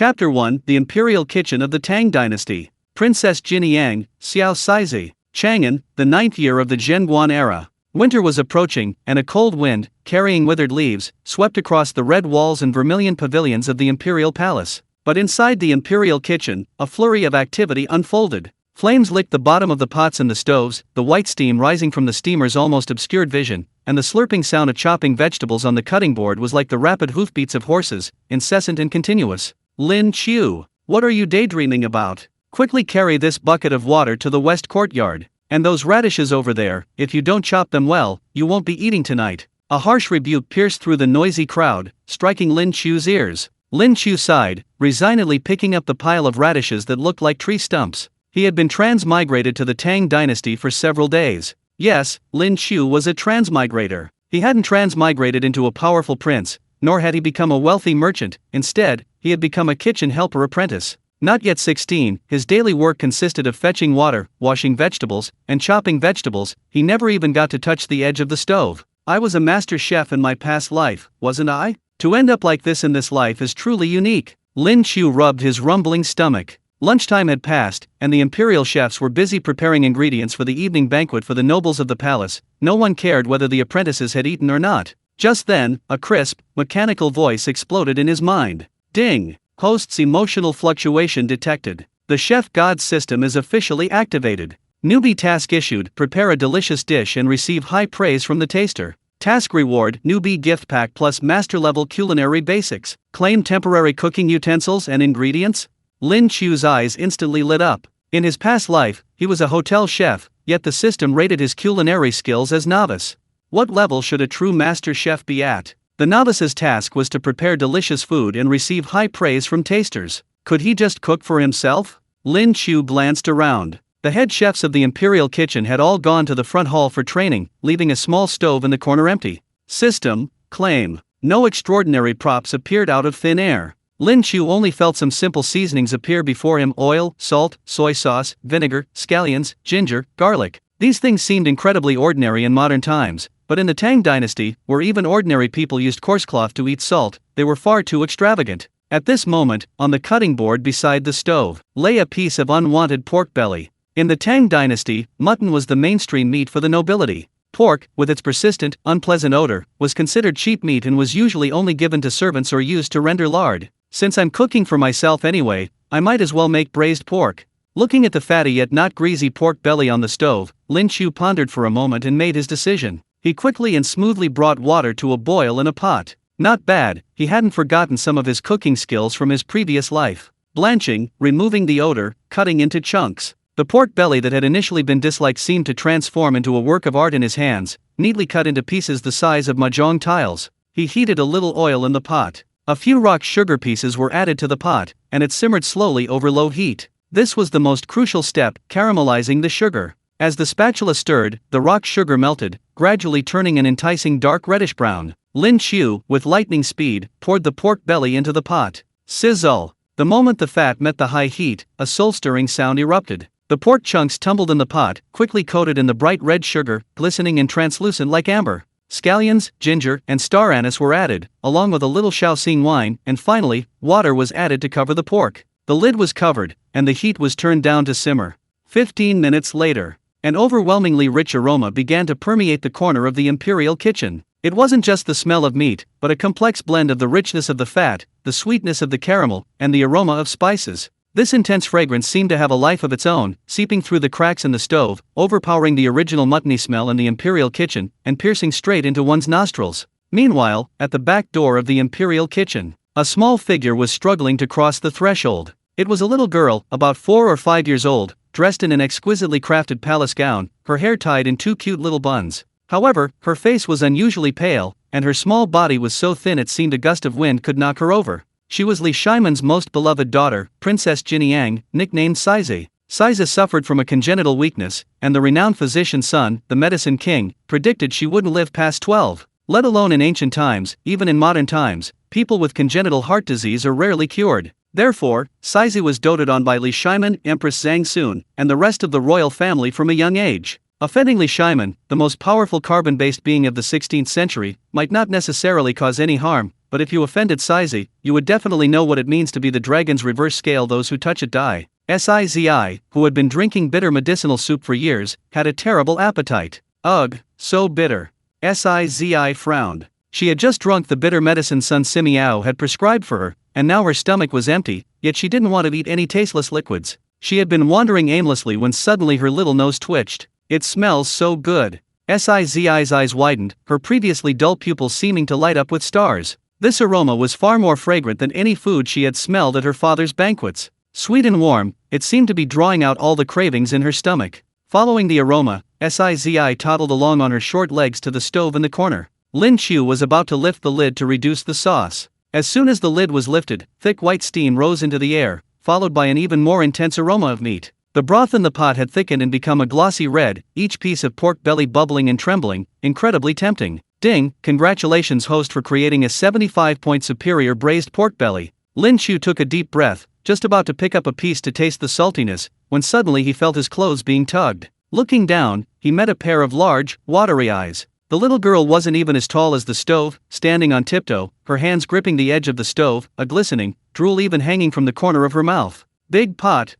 Chapter 1: The Imperial Kitchen of the Tang Dynasty. Princess Jinyang, Xiao Saizi, Chang'an, the 9th year of the Zhenguan era. Winter was approaching, and a cold wind, carrying withered leaves, swept across the red walls and vermilion pavilions of the imperial palace. But inside the imperial kitchen, a flurry of activity unfolded. Flames licked the bottom of the pots and the stoves, the white steam rising from the steamers almost obscured vision, and the slurping sound of chopping vegetables on the cutting board was like the rapid hoofbeats of horses, incessant and continuous. Lin Qiu, what are you daydreaming about? Quickly carry this bucket of water to the west courtyard. And those radishes over there, if you don't chop them well, you won't be eating tonight. A harsh rebuke pierced through the noisy crowd, striking Lin Qiu's ears. Lin Qiu sighed, resignedly picking up the pile of radishes that looked like tree stumps. He had been transmigrated to the Tang Dynasty for several days. Yes, Lin Qiu was a transmigrator. He hadn't transmigrated into a powerful prince, nor had he become a wealthy merchant. Instead, he had become a kitchen helper apprentice. Not yet 16, his daily work consisted of fetching water, washing vegetables, and chopping vegetables. He never even got to touch the edge of the stove. I was a master chef in my past life, wasn't I? To end up like this in this life is truly unique. Lin Qiu rubbed his rumbling stomach. Lunchtime had passed, and the imperial chefs were busy preparing ingredients for the evening banquet for the nobles of the palace. No one cared whether the apprentices had eaten or not. Just then, a crisp, mechanical voice exploded in his mind. Ding! Host's emotional fluctuation detected. The chef god system is officially activated. Newbie task issued: prepare a delicious dish and receive high praise from the taster. Task reward: newbie gift pack plus master level culinary basics. Claim temporary cooking utensils and ingredients. Lin Qiu's eyes instantly lit up. In his past life, he was a hotel chef, yet the system rated his culinary skills as novice. What level should a true master chef be at? The novice's task was to prepare delicious food and receive high praise from tasters. Could he just cook for himself? Lin Qiu glanced around. The head chefs of the imperial kitchen had all gone to the front hall for training, leaving a small stove in the corner empty. System: claim. No extraordinary props appeared out of thin air. Lin Qiu only felt some simple seasonings appear before him: oil, salt, soy sauce, vinegar, scallions, ginger, garlic. These things seemed incredibly ordinary in modern times, but in the Tang Dynasty, where even ordinary people used coarse cloth to eat salt, they were far too extravagant. At this moment, on the cutting board beside the stove, lay a piece of unwanted pork belly. In the Tang Dynasty, mutton was the mainstream meat for the nobility. Pork, with its persistent, unpleasant odor, was considered cheap meat and was usually only given to servants or used to render lard. Since I'm cooking for myself anyway, I might as well make braised pork. Looking at the fatty yet not greasy pork belly on the stove, Lin Qiu pondered for a moment and made his decision. He quickly and smoothly brought water to a boil in a pot. Not bad, he hadn't forgotten some of his cooking skills from his previous life. Blanching, removing the odor, cutting into chunks. The pork belly that had initially been disliked seemed to transform into a work of art in his hands, neatly cut into pieces the size of mahjong tiles. He heated a little oil in the pot. A few rock sugar pieces were added to the pot, and it simmered slowly over low heat. This was the most crucial step: caramelizing the sugar. As the spatula stirred, the rock sugar melted, gradually turning an enticing dark reddish brown. Lin Qiu, with lightning speed, poured the pork belly into the pot. Sizzle! The moment the fat met the high heat, a soul-stirring sound erupted. The pork chunks tumbled in the pot, quickly coated in the bright red sugar, glistening and translucent like amber. Scallions, ginger, and star anise were added, along with a little Shaoxing wine, and finally, water was added to cover the pork. The lid was covered, and the heat was turned down to simmer. 15 minutes later, an overwhelmingly rich aroma began to permeate the corner of the imperial kitchen. It wasn't just the smell of meat, but a complex blend of the richness of the fat, the sweetness of the caramel, and the aroma of spices. This intense fragrance seemed to have a life of its own, seeping through the cracks in the stove, overpowering the original muttony smell in the imperial kitchen, and piercing straight into one's nostrils. Meanwhile, at the back door of the imperial kitchen, a small figure was struggling to cross the threshold. It was a little girl, about 4 or 5 years old, dressed in an exquisitely crafted palace gown, her hair tied in 2 cute little buns. However, her face was unusually pale, and her small body was so thin it seemed a gust of wind could knock her over. She was Li Shiman's most beloved daughter, Princess Jinyang, nicknamed Saizi. Saizi suffered from a congenital weakness, and the renowned physician's son, the medicine king, predicted she wouldn't live past 12. Let alone in ancient times, even in modern times, people with congenital heart disease are rarely cured. Therefore, Saizi was doted on by Li Shiman, Empress Zhang Sun, and the rest of the royal family from a young age. Offending Li Shiman, the most powerful carbon-based being of the 16th century, might not necessarily cause any harm, but if you offended Sizi, you would definitely know what it means to be the dragon's reverse scale. Those who touch it die. Sizi, who had been drinking bitter medicinal soup for years, had a terrible appetite. Ugh, so bitter. Sizi frowned. She had just drunk the bitter medicine Sun Simiao had prescribed for her, and now her stomach was empty, yet she didn't want to eat any tasteless liquids. She had been wandering aimlessly when suddenly her little nose twitched. It smells so good. Sizi's eyes widened, her previously dull pupils seeming to light up with stars. This aroma was far more fragrant than any food she had smelled at her father's banquets. Sweet and warm, it seemed to be drawing out all the cravings in her stomach. Following the aroma, Sizi toddled along on her short legs to the stove in the corner. Lin Qiu was about to lift the lid to reduce the sauce. As soon as the lid was lifted, thick white steam rose into the air, followed by an even more intense aroma of meat. The broth in the pot had thickened and become a glossy red, each piece of pork belly bubbling and trembling, incredibly tempting. Ding, congratulations host for creating a 75-point superior braised pork belly. Lin Qiu took a deep breath, just about to pick up a piece to taste the saltiness, when suddenly he felt his clothes being tugged. Looking down, he met a pair of large, watery eyes. The little girl wasn't even as tall as the stove, standing on tiptoe, her hands gripping the edge of the stove, a glistening, drool even hanging from the corner of her mouth. Big pot.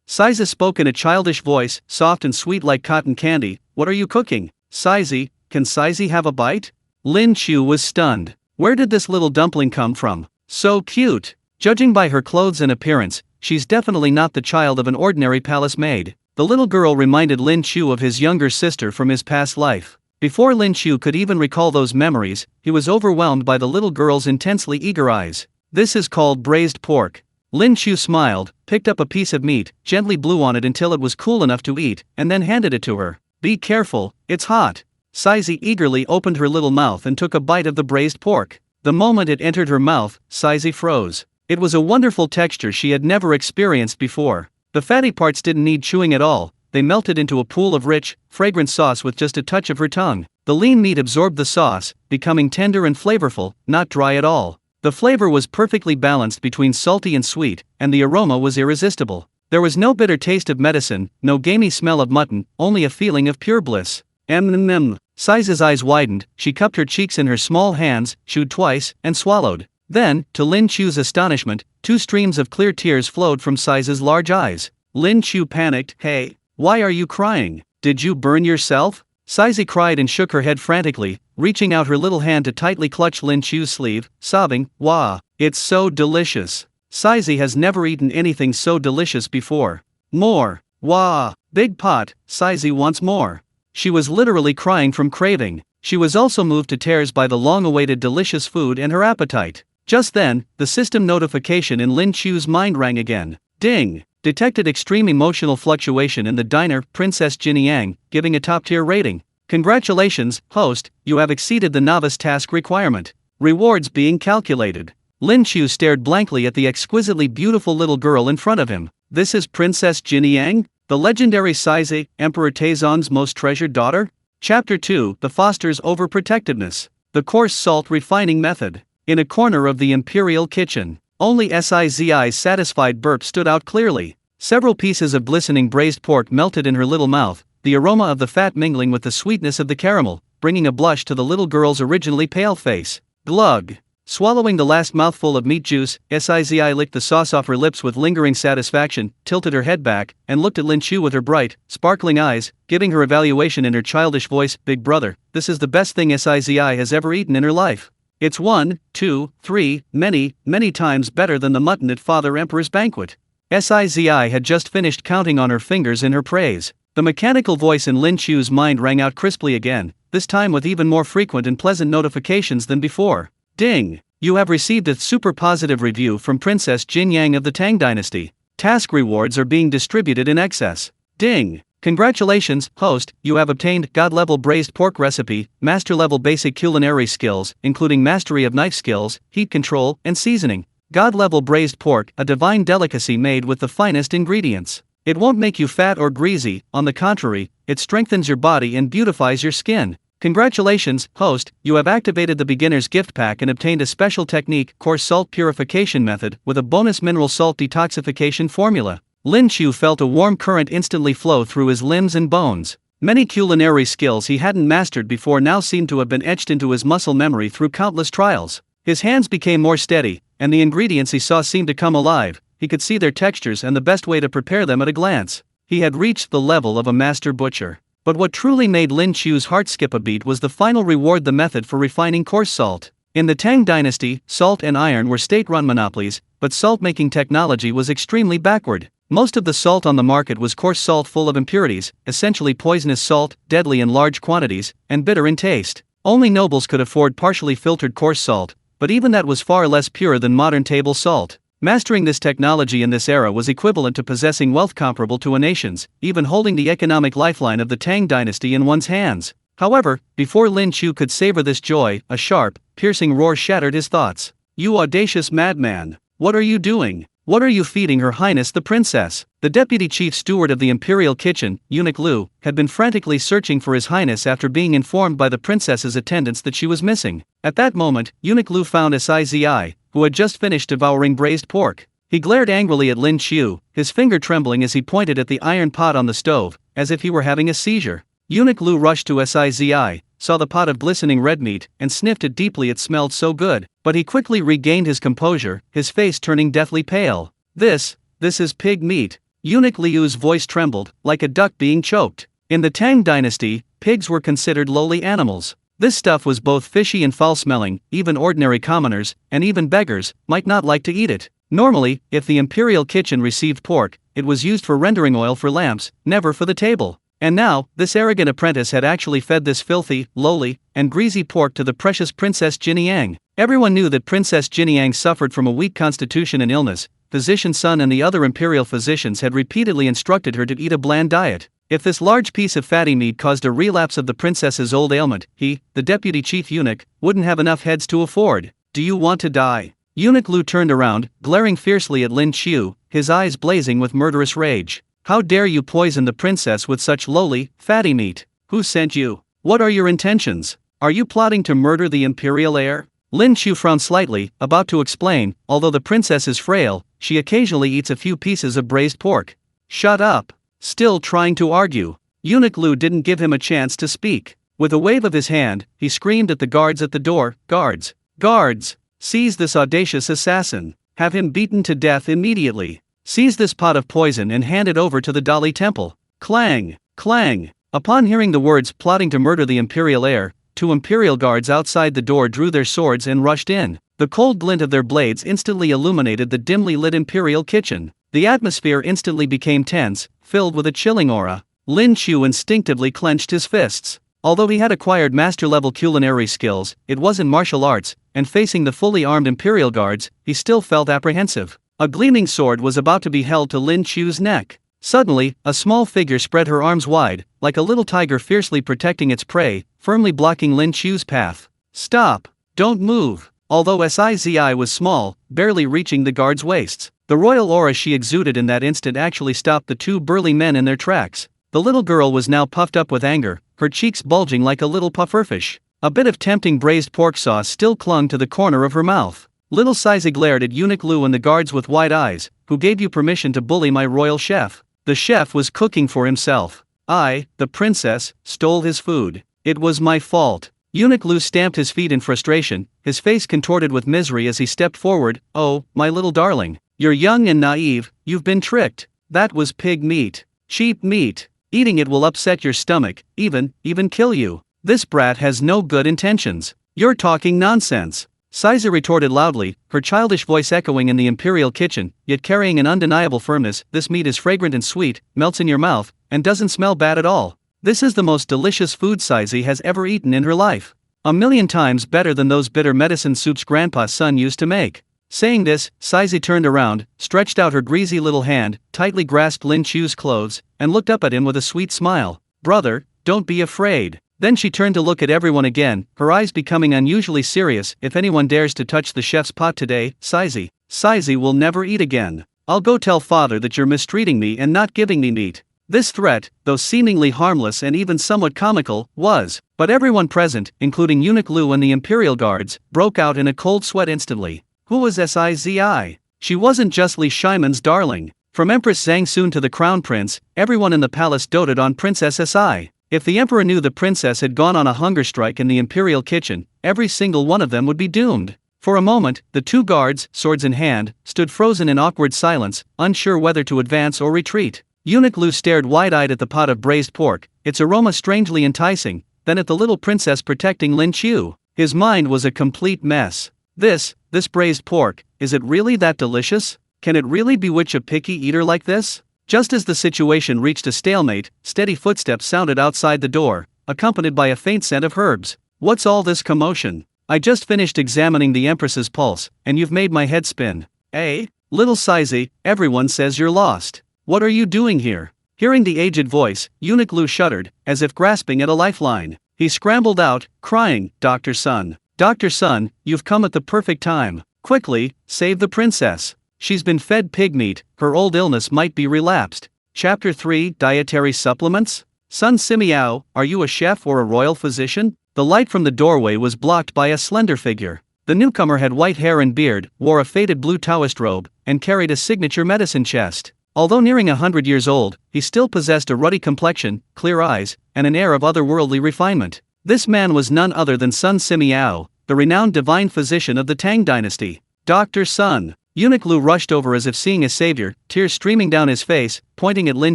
Sizi spoke in a childish voice, soft and sweet like cotton candy. What are you cooking? Sizi, can Sizi have a bite? Lin Qiu was stunned. Where did this little dumpling come from? So cute. Judging by her clothes and appearance, she's definitely not the child of an ordinary palace maid. The little girl reminded Lin Qiu of his younger sister from his past life. Before Lin Qiu could even recall those memories, he was overwhelmed by the little girl's intensely eager eyes. This is called braised pork. Lin Qiu smiled, picked up a piece of meat, gently blew on it until it was cool enough to eat, and then handed it to her. Be careful, it's hot. Sizi eagerly opened her little mouth and took a bite of the braised pork. The moment it entered her mouth, Sizi froze. It was a wonderful texture she had never experienced before. The fatty parts didn't need chewing at all. They melted into a pool of rich, fragrant sauce with just a touch of her tongue. The lean meat absorbed the sauce, becoming tender and flavorful, not dry at all. The flavor was perfectly balanced between salty and sweet, and the aroma was irresistible. There was no bitter taste of medicine, no gamey smell of mutton, only a feeling of pure bliss. Sizi's eyes widened, she cupped her cheeks in her small hands, chewed twice, and swallowed. Then, to Lin Qiu's astonishment, 2 streams of clear tears flowed from Sizi's large eyes. Lin Qiu panicked. Hey, why are you crying? Did you burn yourself? Sizi cried and shook her head frantically, reaching out her little hand to tightly clutch Lin Qiu's sleeve, sobbing, Wah, it's so delicious. Sizi has never eaten anything so delicious before. More. Wah, big pot, Sizi wants more. She was literally crying from craving. She was also moved to tears by the long-awaited delicious food and her appetite. Just then, the system notification in Lin Qiu's mind rang again. Ding! Detected extreme emotional fluctuation in the diner, Princess Jinniang, giving a top-tier rating. Congratulations, host, you have exceeded the novice task requirement. Rewards being calculated. Lin Qiu stared blankly at the exquisitely beautiful little girl in front of him. This is Princess Jinniang, the legendary Sizi, Emperor Taizong's most treasured daughter? Chapter 2, The Foster's Overprotectiveness. The coarse salt refining method. In a corner of the imperial kitchen, only Sizi's satisfied burp stood out clearly. Several pieces of glistening braised pork melted in her little mouth, the aroma of the fat mingling with the sweetness of the caramel, bringing a blush to the little girl's originally pale face. Glug! Swallowing the last mouthful of meat juice, Sizi licked the sauce off her lips with lingering satisfaction, tilted her head back, and looked at Lin Qiu with her bright, sparkling eyes, giving her evaluation in her childish voice. Big brother, this is the best thing Sizi has ever eaten in her life. It's 1, 2, 3, many times better than the mutton at Father Emperor's banquet. Sizi had just finished counting on her fingers in her praise. The mechanical voice in Lin Qiu's mind rang out crisply again, this time with even more frequent and pleasant notifications than before. Ding! You have received a super positive review from Princess Jinniang of the Tang Dynasty. Task rewards are being distributed in excess. Ding! Congratulations, host, you have obtained God-level braised pork recipe, master-level basic culinary skills, including mastery of knife skills, heat control, and seasoning. God-level braised pork, a divine delicacy made with the finest ingredients. It won't make you fat or greasy, on the contrary, it strengthens your body and beautifies your skin. Congratulations, host, you have activated the beginner's gift pack and obtained a special technique, coarse salt purification method, with a bonus mineral salt detoxification formula. Lin Qiu felt a warm current instantly flow through his limbs and bones. Many culinary skills he hadn't mastered before now seemed to have been etched into his muscle memory through countless trials. His hands became more steady, and the ingredients he saw seemed to come alive. He could see their textures and the best way to prepare them at a glance. He had reached the level of a master butcher. But what truly made Lin Qiu's heart skip a beat was the final reward: the method for refining coarse salt. In the Tang Dynasty, salt and iron were state-run monopolies, but salt-making technology was extremely backward. Most of the salt on the market was coarse salt full of impurities, essentially poisonous salt, deadly in large quantities, and bitter in taste. Only nobles could afford partially filtered coarse salt, but even that was far less pure than modern table salt. Mastering this technology in this era was equivalent to possessing wealth comparable to a nation's, even holding the economic lifeline of the Tang Dynasty in one's hands. However, before Lin Qiu could savor this joy, a sharp, piercing roar shattered his thoughts. "You audacious madman! What are you doing? What are you feeding Her Highness the Princess?" The deputy chief steward of the imperial kitchen, Eunuch Lu, had been frantically searching for His Highness after being informed by the princess's attendants that she was missing. At that moment, Eunuch Lu found Zi, who had just finished devouring braised pork. He glared angrily at Lin Qiu, his finger trembling as he pointed at the iron pot on the stove, as if he were having a seizure. Eunuch Lu rushed to Zi, saw the pot of glistening red meat, and sniffed it deeply. It smelled so good, but he quickly regained his composure, his face turning deathly pale. This is pig meat." Eunuch Liu's voice trembled, like a duck being choked. In the Tang Dynasty, pigs were considered lowly animals. This stuff was both fishy and foul-smelling. Even ordinary commoners, and even beggars, might not like to eat it. Normally, if the imperial kitchen received pork, it was used for rendering oil for lamps, never for the table. And now, this arrogant apprentice had actually fed this filthy, lowly, and greasy pork to the precious Princess Jinniang. Everyone knew that Princess Jinniang suffered from a weak constitution and illness. Physician Sun and the other imperial physicians had repeatedly instructed her to eat a bland diet. If this large piece of fatty meat caused a relapse of the princess's old ailment, he, the deputy chief eunuch, wouldn't have enough heads to afford. "Do you want to die?" Eunuch Lu turned around, glaring fiercely at Lin Qiu, his eyes blazing with murderous rage. "How dare you poison the princess with such lowly, fatty meat? Who sent you? What are your intentions? Are you plotting to murder the imperial heir?" Lin Qiu frowned slightly, about to explain. Although the princess is frail, she occasionally eats a few pieces of braised pork. "Shut up!" Still trying to argue, Eunuch Lu didn't give him a chance to speak. With a wave of his hand, he screamed at the guards at the door, "Guards! Guards! Seize this audacious assassin! Have him beaten to death immediately! Seize this pot of poison and hand it over to the Dali temple!" Clang! Clang! Upon hearing the words "plotting to murder the imperial heir," 2 imperial guards outside the door drew their swords and rushed in. The cold glint of their blades instantly illuminated the dimly lit imperial kitchen. The atmosphere instantly became tense, filled with a chilling aura. Lin Qiu instinctively clenched his fists. Although he had acquired master-level culinary skills, it was in martial arts, and facing the fully armed imperial guards, he still felt apprehensive. A gleaming sword was about to be held to Lin Qiu's neck. Suddenly, a small figure spread her arms wide, like a little tiger fiercely protecting its prey, firmly blocking Lin Qiu's path. "Stop! Don't move!" Although Zi was small, barely reaching the guards' waists, the royal aura she exuded in that instant actually stopped the 2 burly men in their tracks. The little girl was now puffed up with anger, her cheeks bulging like a little pufferfish. A bit of tempting braised pork sauce still clung to the corner of her mouth. Little Zi glared at Eunuch Lu and the guards with wide eyes. "Who gave you permission to bully my royal chef?" The chef was cooking for himself. "I, the princess, stole his food. It was my fault." Eunuch Lu stamped his feet in frustration, his face contorted with misery as he stepped forward. "Oh, my little darling. You're young and naive, you've been tricked. That was pig meat. Cheap meat. Eating it will upset your stomach, even kill you. This brat has no good intentions. You're talking nonsense." Zi retorted loudly, her childish voice echoing in the imperial kitchen, yet carrying an undeniable firmness. "This meat is fragrant and sweet, melts in your mouth, and doesn't smell bad at all. This is the most delicious food Zi has ever eaten in her life. 1,000,000 times better than those bitter medicine soups Grandpa's son used to make." Saying this, Zi turned around, stretched out her greasy little hand, tightly grasped Lin Qiu's clothes, and looked up at him with a sweet smile. "Brother, don't be afraid." Then she turned to look at everyone again, her eyes becoming unusually serious. "If anyone dares to touch the chef's pot today, Zi will never eat again. I'll go tell father that you're mistreating me and not giving me meat." This threat, though seemingly harmless and even somewhat comical, was. But everyone present, including Eunuch Lu and the imperial guards, broke out in a cold sweat instantly. Who was Zi? She wasn't just Li Shimon's darling. From Empress Zhang Sun to the crown prince, everyone in the palace doted on Princess Si. If the emperor knew the princess had gone on a hunger strike in the imperial kitchen, every single one of them would be doomed. For a moment, the two guards, swords in hand, stood frozen in awkward silence, unsure whether to advance or retreat. Eunuch Lu stared wide-eyed at the pot of braised pork, its aroma strangely enticing, then at the little princess protecting Lin Qiu. His mind was a complete mess. This braised pork, is it really that delicious? Can it really bewitch a picky eater like this? Just as the situation reached a stalemate, steady footsteps sounded outside the door, accompanied by a faint scent of herbs. What's all this commotion? I just finished examining the Empress's pulse, and you've made my head spin. Eh? Little Sizey, everyone says you're lost. What are you doing here? Hearing the aged voice, Eunuch Lu shuddered, as if grasping at a lifeline. He scrambled out, crying, Dr. Sun. Dr. Sun, you've come at the perfect time. Quickly, save the princess. She's been fed pig meat, her old illness might be relapsed. Chapter 3 Dietary Supplements? Sun Simiao, are you a chef or a royal physician? The light from the doorway was blocked by a slender figure. The newcomer had white hair and beard, wore a faded blue Taoist robe, and carried a signature medicine chest. Although nearing 100 years old, he still possessed a ruddy complexion, clear eyes, and an air of otherworldly refinement. This man was none other than Sun Simiao, the renowned divine physician of the Tang Dynasty. Dr. Sun. Eunuch Lu rushed over as if seeing a savior, tears streaming down his face, pointing at Lin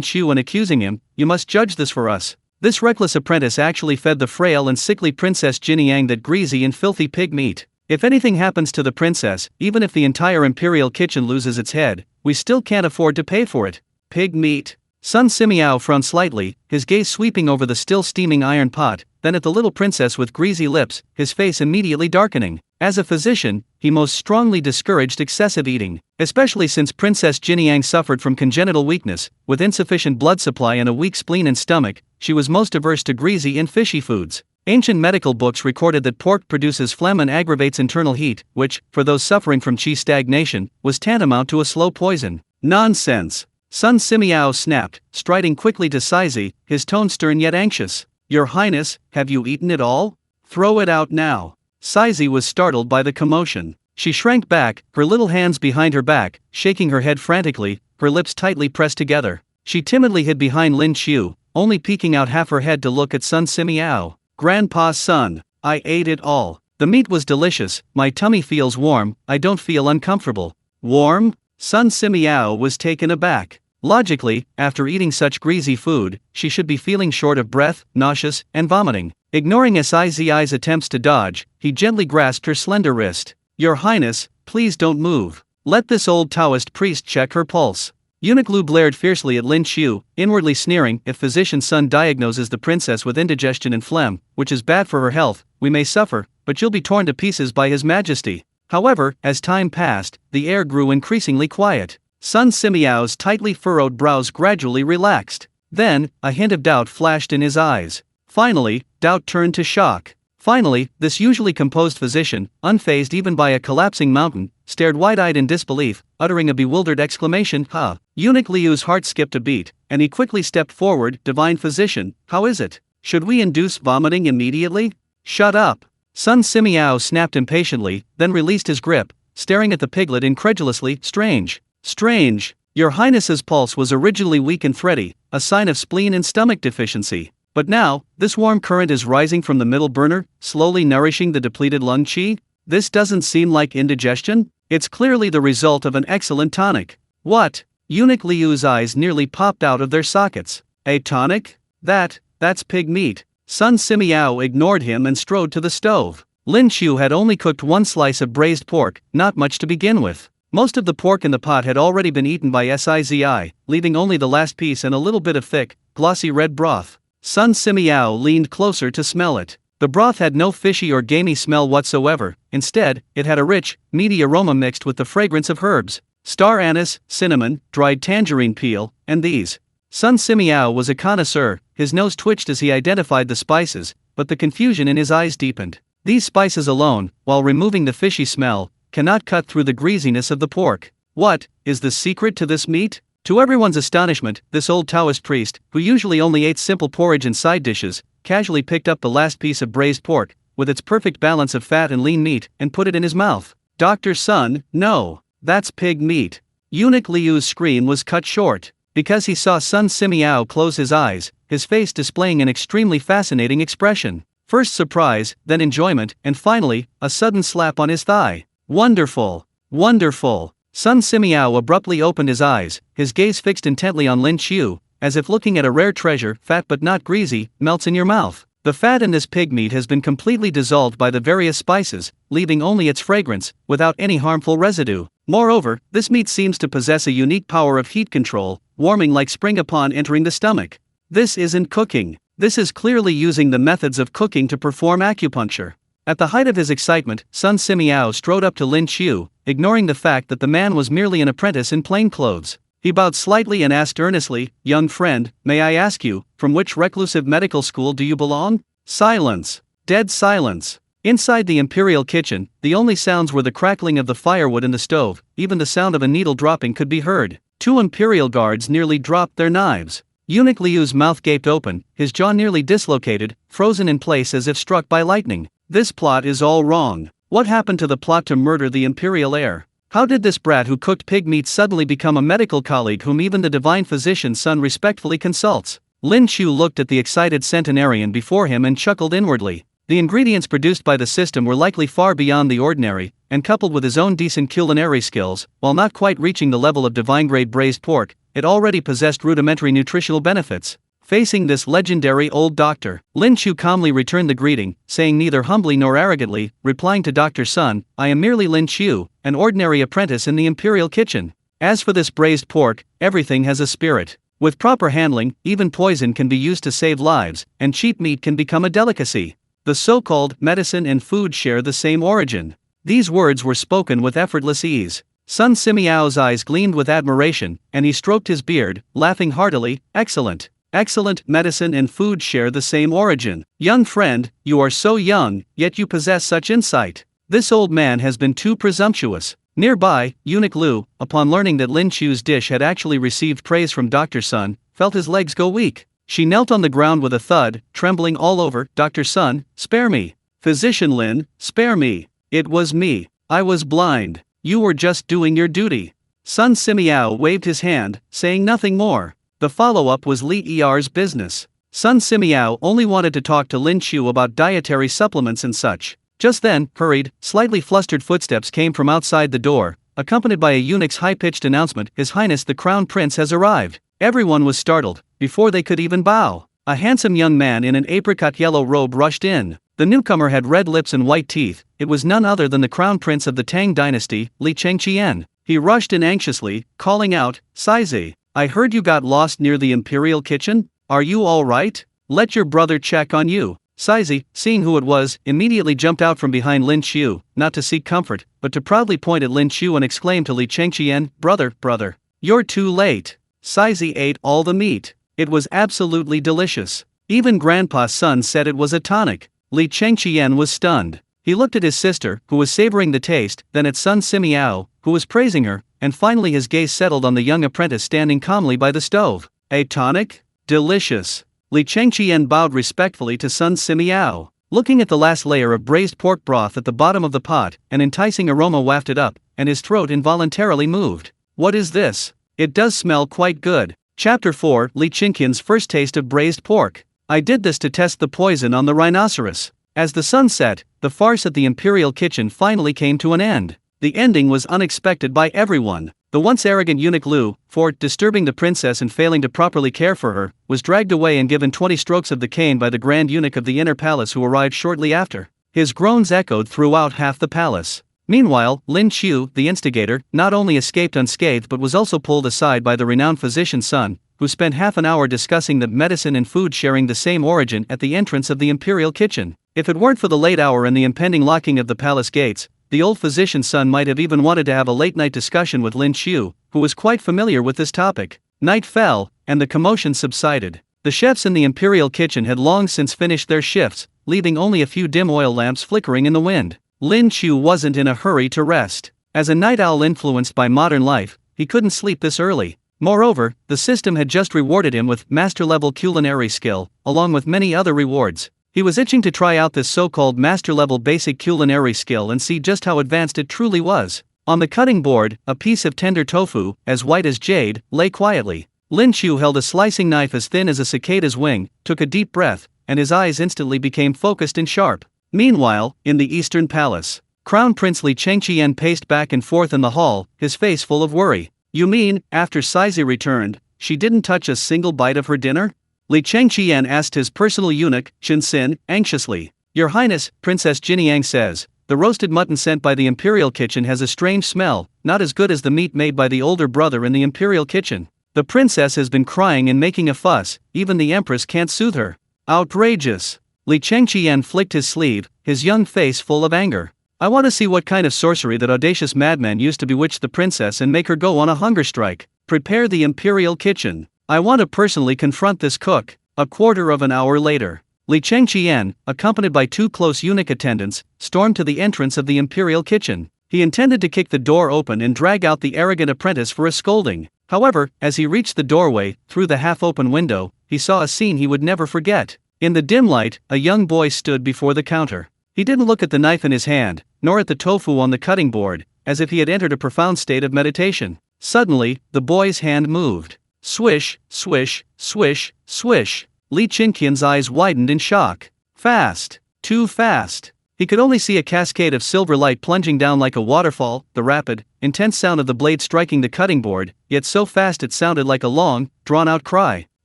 Qiu and accusing him, you must judge this for us. This reckless apprentice actually fed the frail and sickly Princess Jinniang that greasy and filthy pig meat. If anything happens to the princess, even if the entire imperial kitchen loses its head, we still can't afford to pay for it. Pig meat. Sun Simiao frowned slightly, his gaze sweeping over the still steaming iron pot, then at the little princess with greasy lips, his face immediately darkening. As a physician, he most strongly discouraged excessive eating, especially since Princess Jinniang suffered from congenital weakness, with insufficient blood supply and a weak spleen and stomach. She was most averse to greasy and fishy foods. Ancient medical books recorded that pork produces phlegm and aggravates internal heat, which, for those suffering from qi stagnation, was tantamount to a slow poison. Nonsense! Sun Simiao snapped, striding quickly to Sizey, his tone stern yet anxious. Your Highness, have you eaten it all? Throw it out now. Sizey was startled by the commotion. She shrank back, her little hands behind her back, shaking her head frantically, her lips tightly pressed together. She timidly hid behind Lin Qiu, only peeking out half her head to look at Sun Simiao. Grandpa's son, I ate it all. The meat was delicious, my tummy feels warm, I don't feel uncomfortable. Warm? Sun Simiao was taken aback. Logically, after eating such greasy food, she should be feeling short of breath, nauseous, and vomiting. Ignoring Sizei's attempts to dodge, he gently grasped her slender wrist. Your Highness, please don't move. Let this old Taoist priest check her pulse. Eunuch Lu glared fiercely at Lin Qiu, inwardly sneering, if physician's son diagnoses the princess with indigestion and phlegm, which is bad for her health, we may suffer, but you'll be torn to pieces by his majesty. However, as time passed, the air grew increasingly quiet. Sun Simiao's tightly furrowed brows gradually relaxed. Then, a hint of doubt flashed in his eyes. Finally, doubt turned to shock. Finally, this usually composed physician, unfazed even by a collapsing mountain, stared wide-eyed in disbelief, uttering a bewildered exclamation, huh? Eunuch Liu's heart skipped a beat, and he quickly stepped forward, divine physician, how is it? Should we induce vomiting immediately? Shut up! Sun Simiao snapped impatiently, then released his grip, staring at the piglet incredulously. Strange. Strange. Your Highness's pulse was originally weak and thready, a sign of spleen and stomach deficiency. But now, this warm current is rising from the middle burner, slowly nourishing the depleted lung qi? This doesn't seem like indigestion? It's clearly the result of an excellent tonic. What? Eunuch Liu's eyes nearly popped out of their sockets. A tonic? That's pig meat. Sun Simiao ignored him and strode to the stove. Lin Qiu had only cooked one slice of braised pork, not much to begin with. Most of the pork in the pot had already been eaten by Sizei, leaving only the last piece and a little bit of thick, glossy red broth. Sun Simiao leaned closer to smell it. The broth had no fishy or gamey smell whatsoever. Instead, it had a rich, meaty aroma mixed with the fragrance of herbs. Star anise, cinnamon, dried tangerine peel, and these. Sun Simiao was a connoisseur, his nose twitched as he identified the spices, but the confusion in his eyes deepened. These spices alone, while removing the fishy smell, cannot cut through the greasiness of the pork. What is the secret to this meat? To everyone's astonishment, this old Taoist priest, who usually only ate simple porridge and side dishes, casually picked up the last piece of braised pork, with its perfect balance of fat and lean meat, and put it in his mouth. Dr. Sun, no, that's pig meat. Eunuch Liu's scream was cut short, because he saw Sun Simiao close his eyes, his face displaying an extremely fascinating expression. First surprise, then enjoyment, and finally, a sudden slap on his thigh. Wonderful! Wonderful! Sun Simiao abruptly opened his eyes, his gaze fixed intently on Lin Qiu, as if looking at a rare treasure. Fat but not greasy, melts in your mouth. The fat in this pig meat has been completely dissolved by the various spices, leaving only its fragrance, without any harmful residue. Moreover, this meat seems to possess a unique power of heat control, warming like spring upon entering the stomach. This isn't cooking. This is clearly using the methods of cooking to perform acupuncture. At the height of his excitement, Sun Simiao strode up to Lin Qiu, ignoring the fact that the man was merely an apprentice in plain clothes. He bowed slightly and asked earnestly, "Young friend, may I ask you, from which reclusive medical school do you belong?" Silence. Dead silence. Inside the imperial kitchen, the only sounds were the crackling of the firewood in the stove. Even the sound of a needle dropping could be heard. Two imperial guards nearly dropped their knives. Eunuch Liu's mouth gaped open, his jaw nearly dislocated, frozen in place as if struck by lightning. This plot is all wrong. What happened to the plot to murder the imperial heir? How did this brat who cooked pig meat suddenly become a medical colleague whom even the divine physician's son respectfully consults? Lin Qiu looked at the excited centenarian before him and chuckled inwardly. The ingredients produced by the system were likely far beyond the ordinary, and coupled with his own decent culinary skills, while not quite reaching the level of divine-grade braised pork, it already possessed rudimentary nutritional benefits. Facing this legendary old doctor, Lin Qiu calmly returned the greeting, saying neither humbly nor arrogantly, replying to Dr. Sun, "I am merely Lin Qiu, an ordinary apprentice in the imperial kitchen. As for this braised pork, everything has a spirit. With proper handling, even poison can be used to save lives, and cheap meat can become a delicacy. The so-called medicine and food share the same origin." These words were spoken with effortless ease. Sun Simiao's eyes gleamed with admiration, and he stroked his beard, laughing heartily. "Excellent. Excellent, medicine and food share the same origin. Young friend, you are so young, yet you possess such insight. This old man has been too presumptuous." Nearby, Eunuch Liu, upon learning that Lin Qiu's dish had actually received praise from Dr. Sun, felt his legs go weak. She knelt on the ground with a thud, trembling all over. "Dr. Sun, spare me. Physician Lin, spare me. It was me. I was blind. You were just doing your duty." Sun Simiao waved his hand, saying nothing more. The follow-up was Li Er's business. Sun Simiao only wanted to talk to Lin Qiu about dietary supplements and such. Just then, hurried, slightly flustered footsteps came from outside the door, accompanied by a eunuch's high-pitched announcement, "His Highness the Crown Prince has arrived." Everyone was startled, before they could even bow. A handsome young man in an apricot yellow robe rushed in. The newcomer had red lips and white teeth. It was none other than the Crown Prince of the Tang Dynasty, Li Qiu. He rushed in anxiously, calling out, "Saizi, I heard you got lost near the imperial kitchen. Are you all right? Let your brother check on you." Saizi, seeing who it was, immediately jumped out from behind Lin Qiu, not to seek comfort, but to proudly point at Lin Qiu and exclaim to Li Qiu, Brother, you're too late." Saizi ate all the meat. It was absolutely delicious. Even Grandpa's son said it was a tonic. Li Qiu was stunned. He looked at his sister, who was savoring the taste, then at Sun Simiao, who was praising her, and finally his gaze settled on the young apprentice standing calmly by the stove. "A tonic? Delicious." Li Qiu bowed respectfully to Sun Simiao. Looking at the last layer of braised pork broth at the bottom of the pot, an enticing aroma wafted up, and his throat involuntarily moved. "What is this? It does smell quite good." Chapter 4, Li Qiu's first taste of braised pork. "I did this to test the poison on the rhinoceros." As the sun set, the farce at the imperial kitchen finally came to an end. The ending was unexpected by everyone. The once arrogant eunuch Liu, for disturbing the princess and failing to properly care for her, was dragged away and given 20 strokes of the cane by the grand eunuch of the inner palace who arrived shortly after. His groans echoed throughout half the palace. Meanwhile, Lin Qiu, the instigator, not only escaped unscathed but was also pulled aside by the renowned physician's son, who spent half an hour discussing the medicine and food sharing the same origin at the entrance of the imperial kitchen. If it weren't for the late hour and the impending locking of the palace gates, the old physician's son might have even wanted to have a late-night discussion with Lin Qiu, who was quite familiar with this topic. Night fell, and the commotion subsided. The chefs in the imperial kitchen had long since finished their shifts, leaving only a few dim oil lamps flickering in the wind. Lin Qiu wasn't in a hurry to rest. As a night owl influenced by modern life, he couldn't sleep this early. Moreover, the system had just rewarded him with master-level culinary skill, along with many other rewards. He was itching to try out this so-called master-level basic culinary skill and see just how advanced it truly was. On the cutting board, a piece of tender tofu, as white as jade, lay quietly. Lin Qiu held a slicing knife as thin as a cicada's wing, took a deep breath, and his eyes instantly became focused and sharp. Meanwhile, in the Eastern Palace, Crown Prince Li Chengqian paced back and forth in the hall, his face full of worry. You mean, after Saizi returned, she didn't touch a single bite of her dinner? Li Chengqian asked his personal eunuch, Shinsin, anxiously. Your Highness, Princess Jiniang says, the roasted mutton sent by the imperial kitchen has a strange smell, not as good as the meat made by the older brother in the imperial kitchen. The princess has been crying and making a fuss, even the empress can't soothe her. Outrageous! Li Chengqian flicked his sleeve, his young face full of anger. I want to see what kind of sorcery that audacious madman used to bewitch the princess and make her go on a hunger strike. Prepare the imperial kitchen. I want to personally confront this cook. A quarter of an hour later, Li Chengqian, accompanied by 2 close eunuch attendants, stormed to the entrance of the imperial kitchen. He intended to kick the door open and drag out the arrogant apprentice for a scolding. However, as he reached the doorway, through the half-open window, he saw a scene he would never forget. In the dim light, a young boy stood before the counter. He didn't look at the knife in his hand, nor at the tofu on the cutting board, as if he had entered a profound state of meditation. Suddenly, the boy's hand moved. Swish, swish, swish, swish. Li Chengqian's eyes widened in shock. Fast. Too fast. He could only see a cascade of silver light plunging down like a waterfall, the rapid, intense sound of the blade striking the cutting board, yet so fast it sounded like a long, drawn-out cry.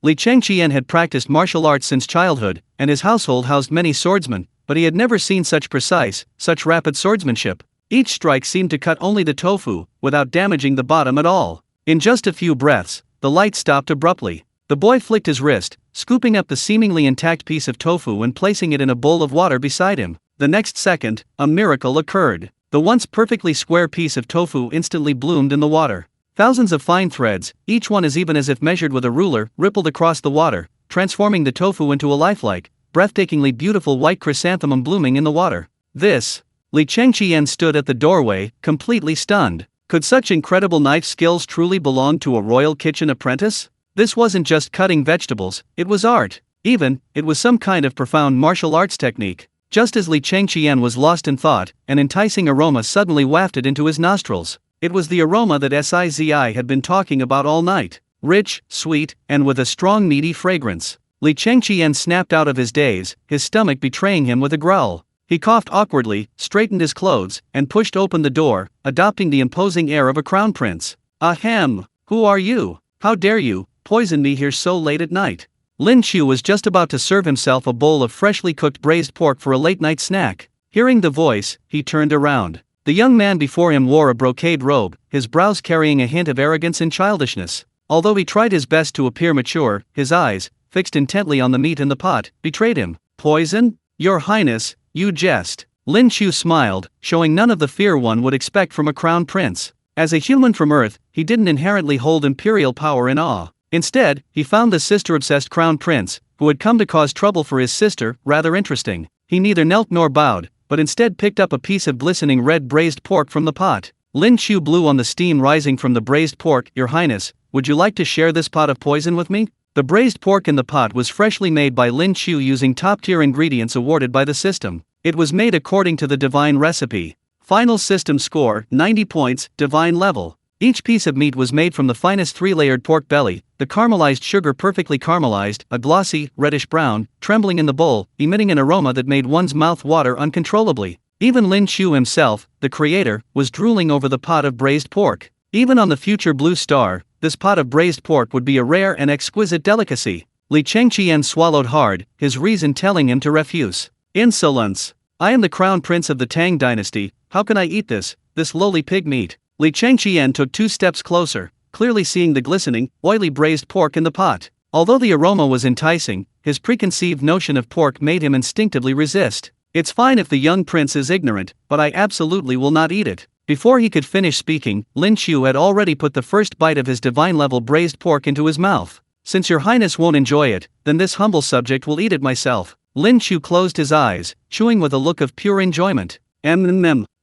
Li Chengqian had practiced martial arts since childhood, and his household housed many swordsmen, but he had never seen such precise, such rapid swordsmanship. Each strike seemed to cut only the tofu, without damaging the bottom at all. In just a few breaths, the light stopped abruptly. The boy flicked his wrist, scooping up the seemingly intact piece of tofu and placing it in a bowl of water beside him. The next second, a miracle occurred. The once perfectly square piece of tofu instantly bloomed in the water. Thousands of fine threads, each one as even as if measured with a ruler, rippled across the water, transforming the tofu into a lifelike, breathtakingly beautiful white chrysanthemum blooming in the water. Li Chengqian stood at the doorway, completely stunned. Could such incredible knife skills truly belong to a royal kitchen apprentice? This wasn't just cutting vegetables, it was art. It was some kind of profound martial arts technique. Just as Li Chengqian was lost in thought, an enticing aroma suddenly wafted into his nostrils. It was the aroma that Sizi had been talking about all night. Rich, sweet, and with a strong meaty fragrance. Li Chengqian snapped out of his daze, his stomach betraying him with a growl. He coughed awkwardly, straightened his clothes, and pushed open the door, adopting the imposing air of a crown prince. Ahem! Who are you? How dare you poison me here so late at night? Lin Qiu was just about to serve himself a bowl of freshly cooked braised pork for a late-night snack. Hearing the voice, he turned around. The young man before him wore a brocade robe, his brows carrying a hint of arrogance and childishness. Although he tried his best to appear mature, his eyes, fixed intently on the meat in the pot, betrayed him. Poison? Your Highness, you jest. Lin Qiu smiled, showing none of the fear one would expect from a crown prince. As a human from Earth, he didn't inherently hold imperial power in awe. Instead, he found the sister-obsessed crown prince, who had come to cause trouble for his sister, rather interesting. He neither knelt nor bowed, but instead picked up a piece of glistening red braised pork from the pot. Lin Qiu blew on the steam rising from the braised pork. Your Highness, would you like to share this pot of poison with me? The braised pork in the pot was freshly made by Lin Qiu using top-tier ingredients awarded by the system. It was made according to the divine recipe. Final system score, 90 points, divine level. Each piece of meat was made from the finest 3-layered pork belly, the caramelized sugar perfectly caramelized, a glossy, reddish-brown, trembling in the bowl, emitting an aroma that made one's mouth water uncontrollably. Even Lin Qiu himself, the creator, was drooling over the pot of braised pork. Even on the future Blue Star, this pot of braised pork would be a rare and exquisite delicacy. Li Chengqian swallowed hard, his reason telling him to refuse. Insolence! I am the crown prince of the Tang Dynasty, how can I eat this lowly pig meat? Li Chengqian took 2 steps closer, clearly seeing the glistening, oily braised pork in the pot. Although the aroma was enticing, his preconceived notion of pork made him instinctively resist. It's fine if the young prince is ignorant, but I absolutely will not eat it. Before he could finish speaking, Lin Qiu had already put the first bite of his divine-level braised pork into his mouth. Since your highness won't enjoy it, then this humble subject will eat it myself. Lin Qiu closed his eyes, chewing with a look of pure enjoyment.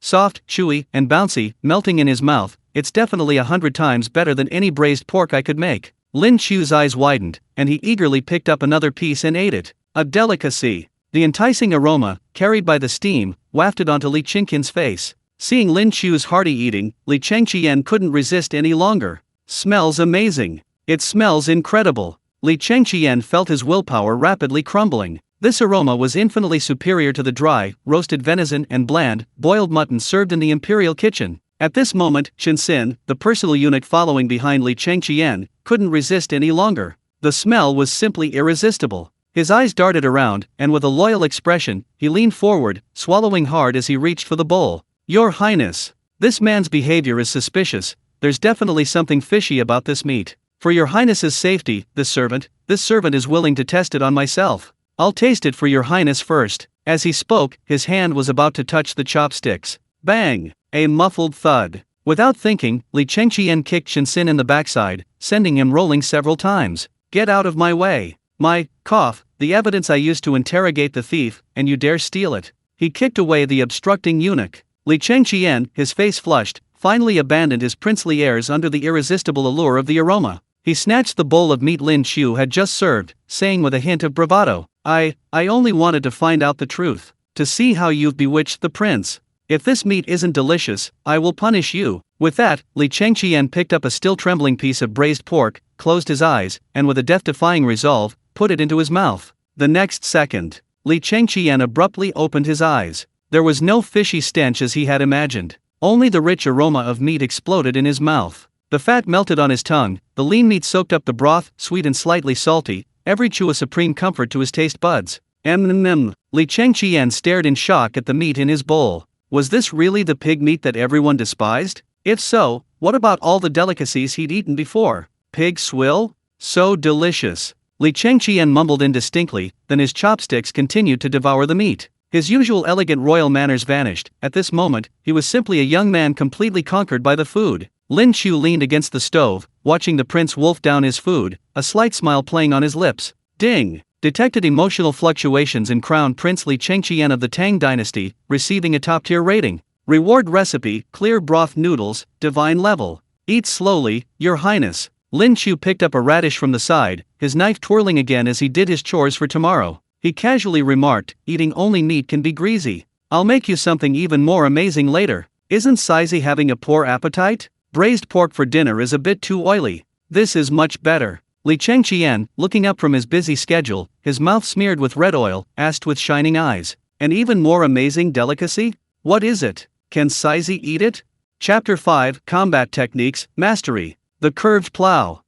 Soft, chewy, and bouncy, melting in his mouth, it's definitely 100 times better than any braised pork I could make. Lin Qiu's eyes widened, and he eagerly picked up another piece and ate it. A delicacy. The enticing aroma, carried by the steam, wafted onto Li Chengqian's face. Seeing Lin Qiu's hearty eating, Li Chengqian couldn't resist any longer. Smells amazing. It smells incredible. Li Chengqian felt his willpower rapidly crumbling. This aroma was infinitely superior to the dry, roasted venison and bland, boiled mutton served in the imperial kitchen. At this moment, Shinsin, the personal eunuch following behind Li Chengqian, couldn't resist any longer. The smell was simply irresistible. His eyes darted around, and with a loyal expression, he leaned forward, swallowing hard as he reached for the bowl. "Your Highness, this man's behavior is suspicious. There's definitely something fishy about this meat. For your Highness's safety, this servant is willing to test it on myself. I'll taste it for your Highness first." As he spoke, his hand was about to touch the chopsticks. Bang! A muffled thud. Without thinking, Li Chengqian kicked Shinsin in the backside, sending him rolling several times. "Get out of my way! My cough, the evidence I used to interrogate the thief, and you dare steal it." He kicked away the obstructing eunuch. Li Chengqian, his face flushed, finally abandoned his princely airs under the irresistible allure of the aroma. He snatched the bowl of meat Lin Qiu had just served, saying with a hint of bravado, I only wanted to find out the truth. To see how you've bewitched the prince. If this meat isn't delicious, I will punish you." With that, Li Chengqian picked up a still trembling piece of braised pork, closed his eyes, and with a death-defying resolve, put it into his mouth. The next second, Li Chengqian abruptly opened his eyes. There was no fishy stench as he had imagined. Only the rich aroma of meat exploded in his mouth. The fat melted on his tongue, the lean meat soaked up the broth, sweet and slightly salty, every chew a supreme comfort to his taste buds. Li Chengqian stared in shock at the meat in his bowl. Was this really the pig meat that everyone despised? If so, what about all the delicacies he'd eaten before? Pig swill? So delicious. Li Chengqian mumbled indistinctly, then his chopsticks continued to devour the meat. His usual elegant royal manners vanished. At this moment, he was simply a young man completely conquered by the food. Lin Qiu leaned against the stove, watching the prince wolf down his food, a slight smile playing on his lips. Ding! Detected emotional fluctuations in Crown Prince Li Qiu of the Tang Dynasty, receiving a top-tier rating. Reward recipe, Clear Broth Noodles, divine level. Eat slowly, your highness. Lin Qiu picked up a radish from the side, his knife twirling again as he did his chores for tomorrow. He casually remarked, eating only meat can be greasy. I'll make you something even more amazing later. Isn't Sizey having a poor appetite? Braised pork for dinner is a bit too oily. This is much better. Li Chengqian, looking up from his busy schedule, his mouth smeared with red oil, asked with shining eyes. An even more amazing delicacy? What is it? Can Sizey eat it? Chapter 5, Combat Techniques, Mastery. The Curved Plow.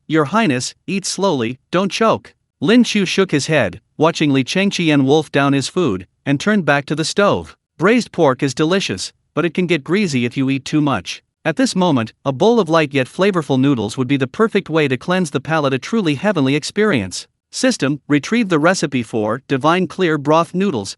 Your Highness, eat slowly, don't choke. Lin Qiu shook his head, watching Li Chengqian wolf down his food, and turned back to the stove. Braised pork is delicious, but it can get greasy if you eat too much. At this moment, a bowl of light yet flavorful noodles would be the perfect way to cleanse the palate, a truly heavenly experience. System, retrieve the recipe for Divine Clear Broth Noodles.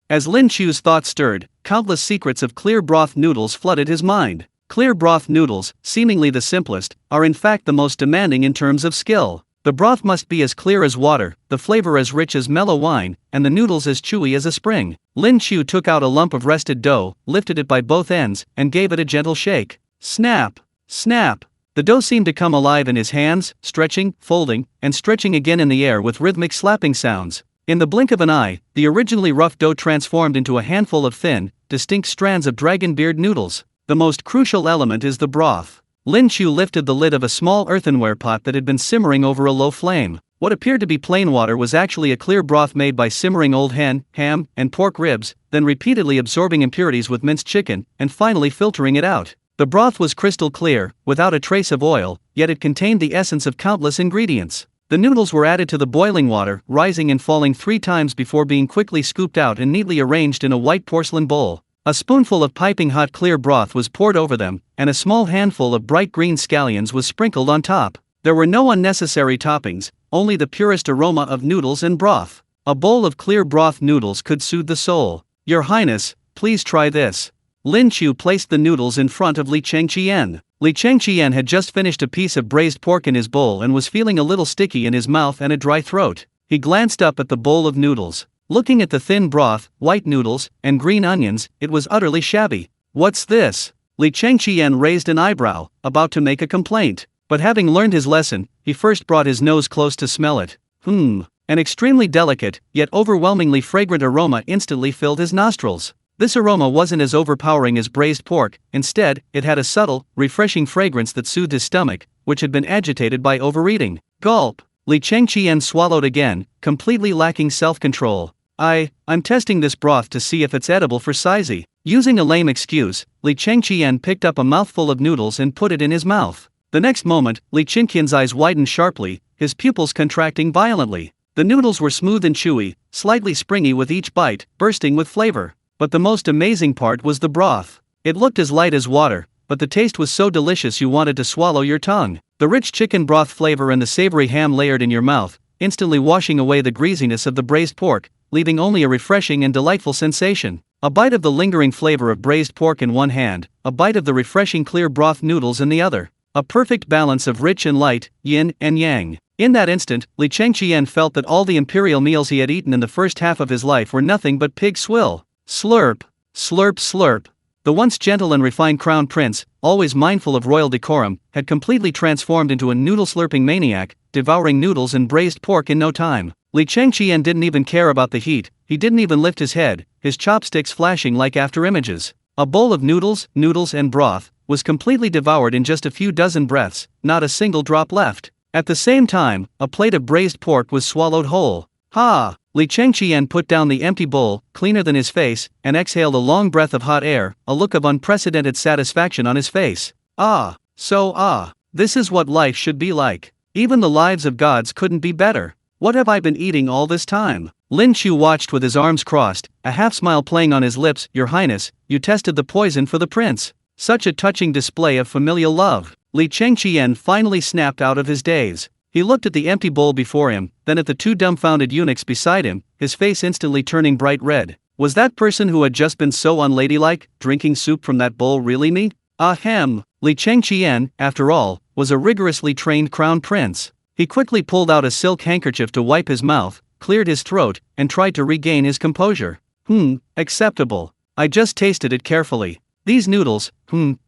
As Lin Qiu's thoughts stirred, countless secrets of clear broth noodles flooded his mind. Clear broth noodles, seemingly the simplest, are in fact the most demanding in terms of skill. The broth must be as clear as water, the flavor as rich as mellow wine, and the noodles as chewy as a spring. Lin Qiu took out a lump of rested dough, lifted it by both ends, and gave it a gentle shake. Snap! Snap! The dough seemed to come alive in his hands, stretching, folding, and stretching again in the air with rhythmic slapping sounds. In the blink of an eye, the originally rough dough transformed into a handful of thin, distinct strands of dragon beard noodles. The most crucial element is the broth. Lin Qiu lifted the lid of a small earthenware pot that had been simmering over a low flame. What appeared to be plain water was actually a clear broth made by simmering old hen, ham, and pork ribs, then repeatedly absorbing impurities with minced chicken, and finally filtering it out. The broth was crystal clear, without a trace of oil, yet it contained the essence of countless ingredients. The noodles were added to the boiling water, rising and falling 3 times before being quickly scooped out and neatly arranged in a white porcelain bowl. A spoonful of piping hot clear broth was poured over them, and a small handful of bright green scallions was sprinkled on top. There were no unnecessary toppings, only the purest aroma of noodles and broth. A bowl of clear broth noodles could soothe the soul. Your Highness, please try this. Lin Qiu placed the noodles in front of Li Chengqian. Li Chengqian had just finished a piece of braised pork in his bowl and was feeling a little sticky in his mouth and a dry throat. He glanced up at the bowl of noodles. Looking at the thin broth, white noodles, and green onions, it was utterly shabby. What's this? Li Chengqian raised an eyebrow, about to make a complaint. But having learned his lesson, he first brought his nose close to smell it. An extremely delicate, yet overwhelmingly fragrant aroma instantly filled his nostrils. This aroma wasn't as overpowering as braised pork, instead, it had a subtle, refreshing fragrance that soothed his stomach, which had been agitated by overeating. Gulp! Li Chengqian swallowed again, completely lacking self-control. I'm testing this broth to see if it's edible for Saizi. Using a lame excuse, Li Chengqian picked up a mouthful of noodles and put it in his mouth. The next moment, Li Chengqian's eyes widened sharply, his pupils contracting violently. The noodles were smooth and chewy, slightly springy with each bite, bursting with flavor. But the most amazing part was the broth. It looked as light as water, but the taste was so delicious you wanted to swallow your tongue. The rich chicken broth flavor and the savory ham layered in your mouth, instantly washing away the greasiness of the braised pork, leaving only a refreshing and delightful sensation. A bite of the lingering flavor of braised pork in one hand, a bite of the refreshing clear broth noodles in the other. A perfect balance of rich and light, yin and yang. In that instant, Li Chengqian felt that all the imperial meals he had eaten in the first half of his life were nothing but pig swill. Slurp, slurp, slurp. The once gentle and refined crown prince, always mindful of royal decorum, had completely transformed into a noodle-slurping maniac, devouring noodles and braised pork in no time. Li Chengqian didn't even care about the heat, he didn't even lift his head, his chopsticks flashing like after-images. A bowl of noodles, and broth, was completely devoured in just a few dozen breaths, not a single drop left. At the same time, a plate of braised pork was swallowed whole. Ha! Li Chengqian put down the empty bowl, cleaner than his face, and exhaled a long breath of hot air, a look of unprecedented satisfaction on his face. This is what life should be like. Even the lives of gods couldn't be better. What have I been eating all this time? Lin Qiu watched with his arms crossed, a half-smile playing on his lips. Your Highness, you tested the poison for the prince. Such a touching display of familial love. Li Chengqian finally snapped out of his daze. He looked at the empty bowl before him, then at the two dumbfounded eunuchs beside him, his face instantly turning bright red. Was that person who had just been so unladylike, drinking soup from that bowl, really me? Ahem. Li Chengqian, after all, was a rigorously trained crown prince. He quickly pulled out a silk handkerchief to wipe his mouth, cleared his throat, and tried to regain his composure. Acceptable. I just tasted it carefully. These noodles,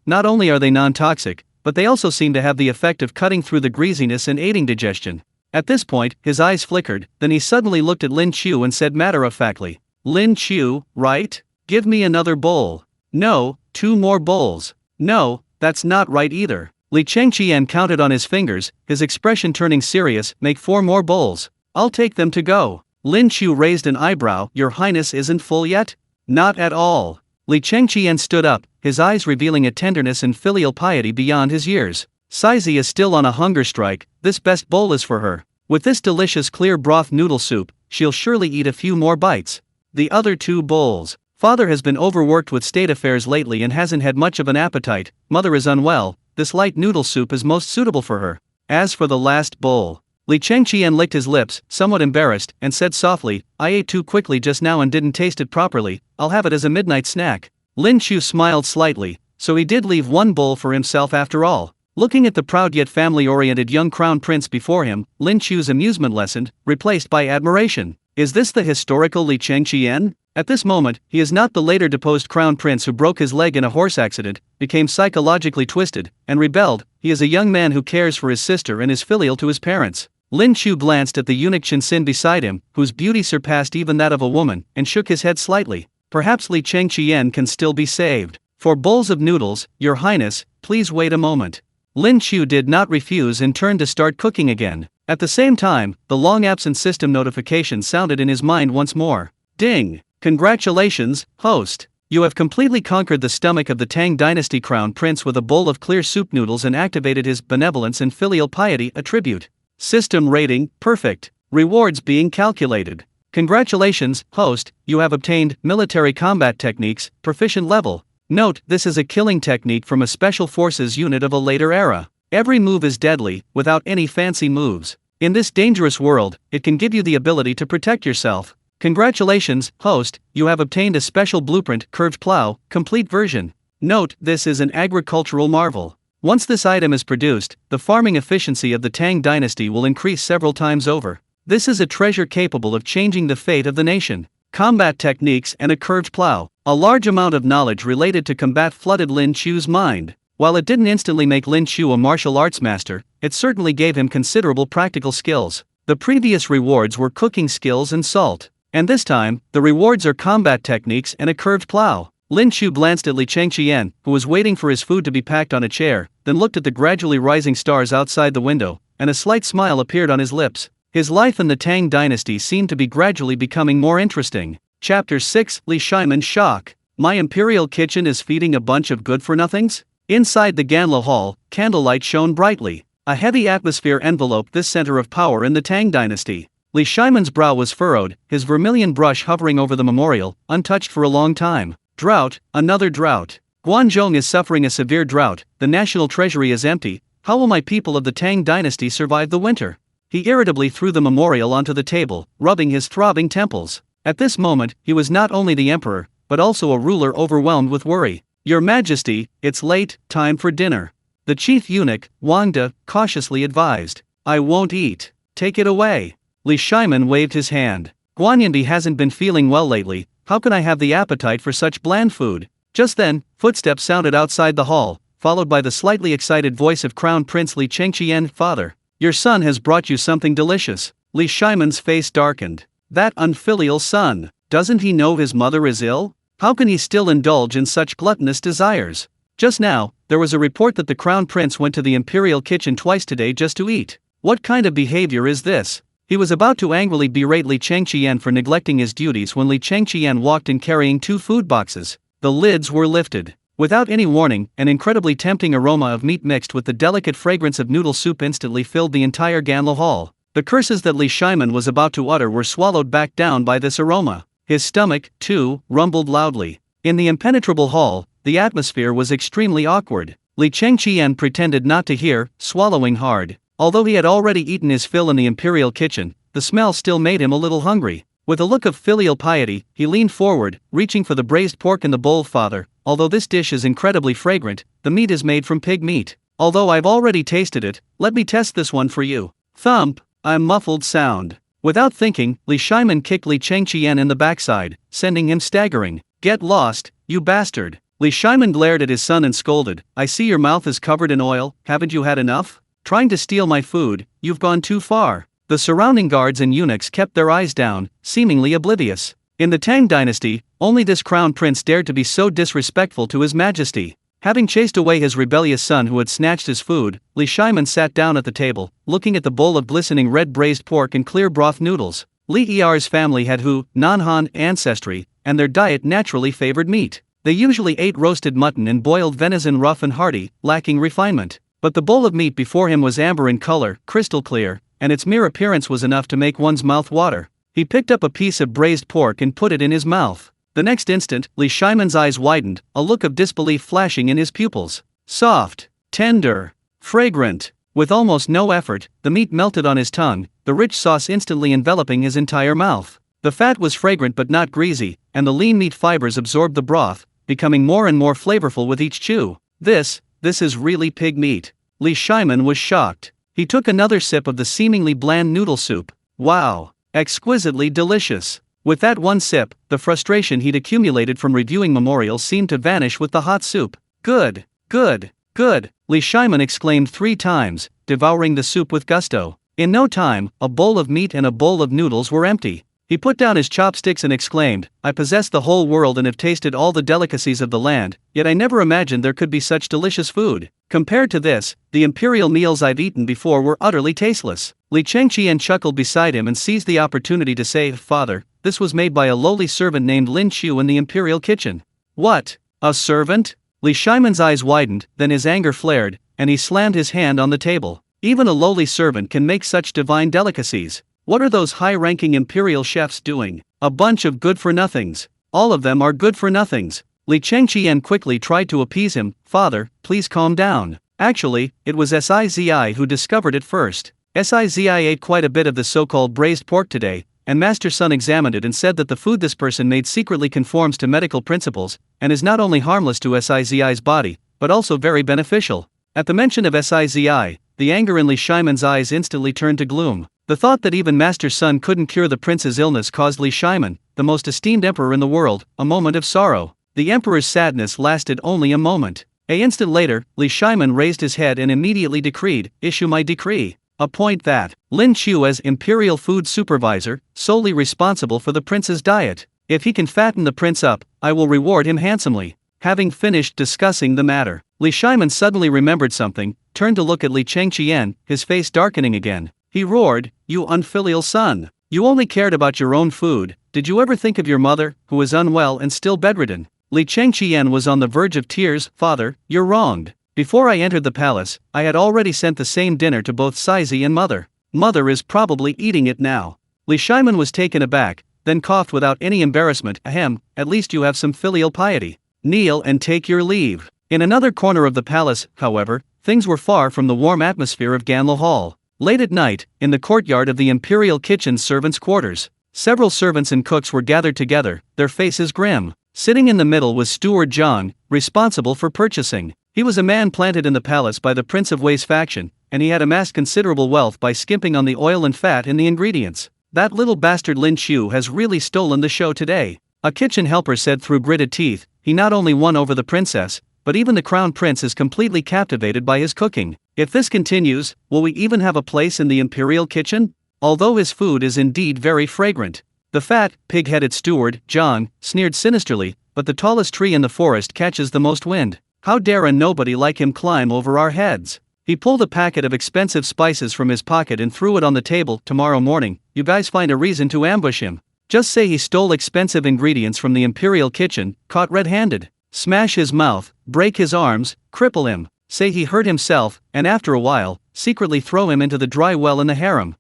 not only are they non-toxic, but they also seem to have the effect of cutting through the greasiness and aiding digestion. At this point, his eyes flickered, then he suddenly looked at Lin Qiu and said matter-of-factly, Lin Qiu, right? Give me another bowl. No, 2 more bowls. No, that's not right either. Li Chengqian counted on his fingers, his expression turning serious. Make 4 more bowls. I'll take them to go. Lin Qiu raised an eyebrow. Your Highness isn't full yet? Not at all. Li Chengqian stood up, his eyes revealing a tenderness and filial piety beyond his years. Saizi is still on a hunger strike, this best bowl is for her. With this delicious clear broth noodle soup, she'll surely eat a few more bites. The other 2 bowls. Father has been overworked with state affairs lately and hasn't had much of an appetite. Mother is unwell, this light noodle soup is most suitable for her. As for the last bowl. Li Chengqian licked his lips, somewhat embarrassed, and said softly, I ate too quickly just now and didn't taste it properly, I'll have it as a midnight snack. Lin Qiu smiled slightly, so he did leave 1 bowl for himself after all. Looking at the proud yet family-oriented young crown prince before him, Lin Qiu's amusement lessened, replaced by admiration. Is this the historical Li Chengqian? At this moment, he is not the later deposed crown prince who broke his leg in a horse accident, became psychologically twisted, and rebelled. He is a young man who cares for his sister and is filial to his parents. Lin Qiu glanced at the eunuch Chinsin beside him, whose beauty surpassed even that of a woman, and shook his head slightly. Perhaps Li Chengqian can still be saved. For bowls of noodles, Your Highness, please wait a moment. Lin Qiu did not refuse and turned to start cooking again. At the same time, the long-absent system notification sounded in his mind once more. Ding! Congratulations, host! You have completely conquered the stomach of the Tang Dynasty crown prince with a bowl of clear soup noodles and activated his benevolence and filial piety attribute. System rating, perfect. Rewards being calculated. Congratulations, host, you have obtained military combat techniques, proficient level. Note, this is a killing technique from a special forces unit of a later era. Every move is deadly, without any fancy moves. In this dangerous world, it can give you the ability to protect yourself. Congratulations, host, you have obtained a special blueprint, curved plow, complete version. Note, this is an agricultural marvel. Once this item is produced, the farming efficiency of the Tang Dynasty will increase several times over. This is a treasure capable of changing the fate of the nation. Combat techniques and a curved plow. A large amount of knowledge related to combat flooded Lin Qiu's mind. While it didn't instantly make Lin Qiu a martial arts master, it certainly gave him considerable practical skills. The previous rewards were cooking skills and salt. And this time, the rewards are combat techniques and a curved plow. Lin Qiu glanced at Li Chengqian, who was waiting for his food to be packed on a chair, then looked at the gradually rising stars outside the window, and a slight smile appeared on his lips. His life in the Tang Dynasty seemed to be gradually becoming more interesting. Chapter 6: Li Shiman's Shock. My imperial kitchen is feeding a bunch of good-for-nothings? Inside the Ganlo Hall, candlelight shone brightly. A heavy atmosphere enveloped this center of power in the Tang Dynasty. Li Shiman's brow was furrowed, his vermilion brush hovering over the memorial, untouched for a long time. Drought, another drought. Guangzhou is suffering a severe drought, the national treasury is empty. How will my people of the Tang Dynasty survive the winter? He irritably threw the memorial onto the table, rubbing his throbbing temples. At this moment, he was not only the emperor, but also a ruler overwhelmed with worry. Your Majesty, it's late, time for dinner. The chief eunuch, Wang De, cautiously advised. I won't eat. Take it away. Li Shiman waved his hand. Guanyanbi hasn't been feeling well lately, how can I have the appetite for such bland food? Just then, footsteps sounded outside the hall, followed by the slightly excited voice of Crown Prince Li Qiu. Father, your son has brought you something delicious. Li Shiman's face darkened. That unfilial son, doesn't he know his mother is ill? How can he still indulge in such gluttonous desires? Just now, there was a report that the Crown Prince went to the imperial kitchen twice today just to eat. What kind of behavior is this? He was about to angrily berate Li Qiu for neglecting his duties when Li Qiu walked in carrying 2 food boxes. The lids were lifted. Without any warning, an incredibly tempting aroma of meat mixed with the delicate fragrance of noodle soup instantly filled the entire Ganlo hall. The curses that Li Shiman was about to utter were swallowed back down by this aroma. His stomach, too, rumbled loudly. In the impenetrable hall, the atmosphere was extremely awkward. Li Qiu pretended not to hear, swallowing hard. Although he had already eaten his fill in the imperial kitchen, the smell still made him a little hungry. With a look of filial piety, he leaned forward, reaching for the braised pork in the bowl. Father, although this dish is incredibly fragrant, the meat is made from pig meat. Although I've already tasted it, let me test this one for you. Thump, a muffled sound. Without thinking, Li Shiman kicked Li Qiu in the backside, sending him staggering. Get lost, you bastard. Li Shiman glared at his son and scolded. I see your mouth is covered in oil, haven't you had enough? Trying to steal my food, you've gone too far. The surrounding guards and eunuchs kept their eyes down, seemingly oblivious. In the Tang Dynasty, only this crown prince dared to be so disrespectful to his majesty. Having chased away his rebellious son who had snatched his food, Li Shiman sat down at the table, looking at the bowl of glistening red braised pork and clear broth noodles. Li Er's family had Nanhan ancestry, and their diet naturally favored meat. They usually ate roasted mutton and boiled venison rough and hearty, lacking refinement. But the bowl of meat before him was amber in color, crystal clear, and its mere appearance was enough to make one's mouth water. He picked up a piece of braised pork and put it in his mouth. The next instant, Li Shiman's eyes widened, a look of disbelief flashing in his pupils. Soft, tender, fragrant. With almost no effort, the meat melted on his tongue, the rich sauce instantly enveloping his entire mouth. The fat was fragrant but not greasy, and the lean meat fibers absorbed the broth, becoming more and more flavorful with each chew. This is really pig meat. Li Shiman was shocked. He took another sip of the seemingly bland noodle soup. Wow, exquisitely delicious. With that one sip, the frustration he'd accumulated from reviewing memorials seemed to vanish with the hot soup. Good, good, good, Li Shiman exclaimed 3 times, devouring the soup with gusto. In no time, a bowl of meat and a bowl of noodles were empty. He put down his chopsticks and exclaimed, I possess the whole world and have tasted all the delicacies of the land, yet I never imagined there could be such delicious food. Compared to this, the imperial meals I've eaten before were utterly tasteless. Li Qiu chuckled beside him and seized the opportunity to say, Father, this was made by a lowly servant named Lin Qiu in the imperial kitchen. What? A servant? Li Shiman's eyes widened, then his anger flared, and he slammed his hand on the table. Even a lowly servant can make such divine delicacies. What are those high-ranking imperial chefs doing? A bunch of good-for-nothings. All of them are good-for-nothings. Li Qiu quickly tried to appease him. Father, please calm down. Actually, it was Sizi who discovered it first. Sizi ate quite a bit of the so-called braised pork today, and Master Sun examined it and said that the food this person made secretly conforms to medical principles, and is not only harmless to Sizi's body, but also very beneficial. At the mention of Sizi, the anger in Li Shiman's eyes instantly turned to gloom. The thought that even Master Sun couldn't cure the prince's illness caused Li Shiman, the most esteemed emperor in the world, a moment of sorrow. The emperor's sadness lasted only a moment. An instant later, Li Shiman raised his head and immediately decreed, issue my decree. Appoint that Lin Qiu as imperial food supervisor, solely responsible for the prince's diet. If he can fatten the prince up, I will reward him handsomely. Having finished discussing the matter, Li Shiman suddenly remembered something, turned to look at Li Changqian, his face darkening again. He roared, "You unfilial son! You only cared about your own food. Did you ever think of your mother, who is unwell and still bedridden?" Li Changqian was on the verge of tears. "Father, you're wronged. Before I entered the palace, I had already sent the same dinner to both Saizi and Mother. Mother is probably eating it now." Li Shiman was taken aback, then coughed without any embarrassment. "Ahem, at least you have some filial piety. Kneel and take your leave." In another corner of the palace, however, things were far from the warm atmosphere of Ganlo Hall. Late at night, in the courtyard of the imperial kitchen's servants' quarters, several servants and cooks were gathered together, their faces grim. Sitting in the middle was Steward Zhang, responsible for purchasing. He was a man planted in the palace by the Prince of Wei's faction, and he had amassed considerable wealth by skimping on the oil and fat in the ingredients. "That little bastard Lin Qiu has really stolen the show today," a kitchen helper said through gritted teeth. "He not only won over the princess, but even the crown prince is completely captivated by his cooking. If this continues, will we even have a place in the imperial kitchen? Although his food is indeed very fragrant." The fat, pig-headed steward, Zhang, sneered sinisterly, "But the tallest tree in the forest catches the most wind. How dare a nobody like him climb over our heads?" He pulled a packet of expensive spices from his pocket and threw it on the table. "Tomorrow morning, you guys find a reason to ambush him. Just say he stole expensive ingredients from the imperial kitchen, caught red-handed. Smash his mouth, break his arms, cripple him, say he hurt himself, and after a while, secretly throw him into the dry well in the harem.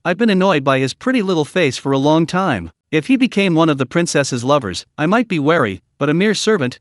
I've been annoyed by his pretty little face for a long time. If he became one of the princess's lovers, I might be wary, but a mere servant,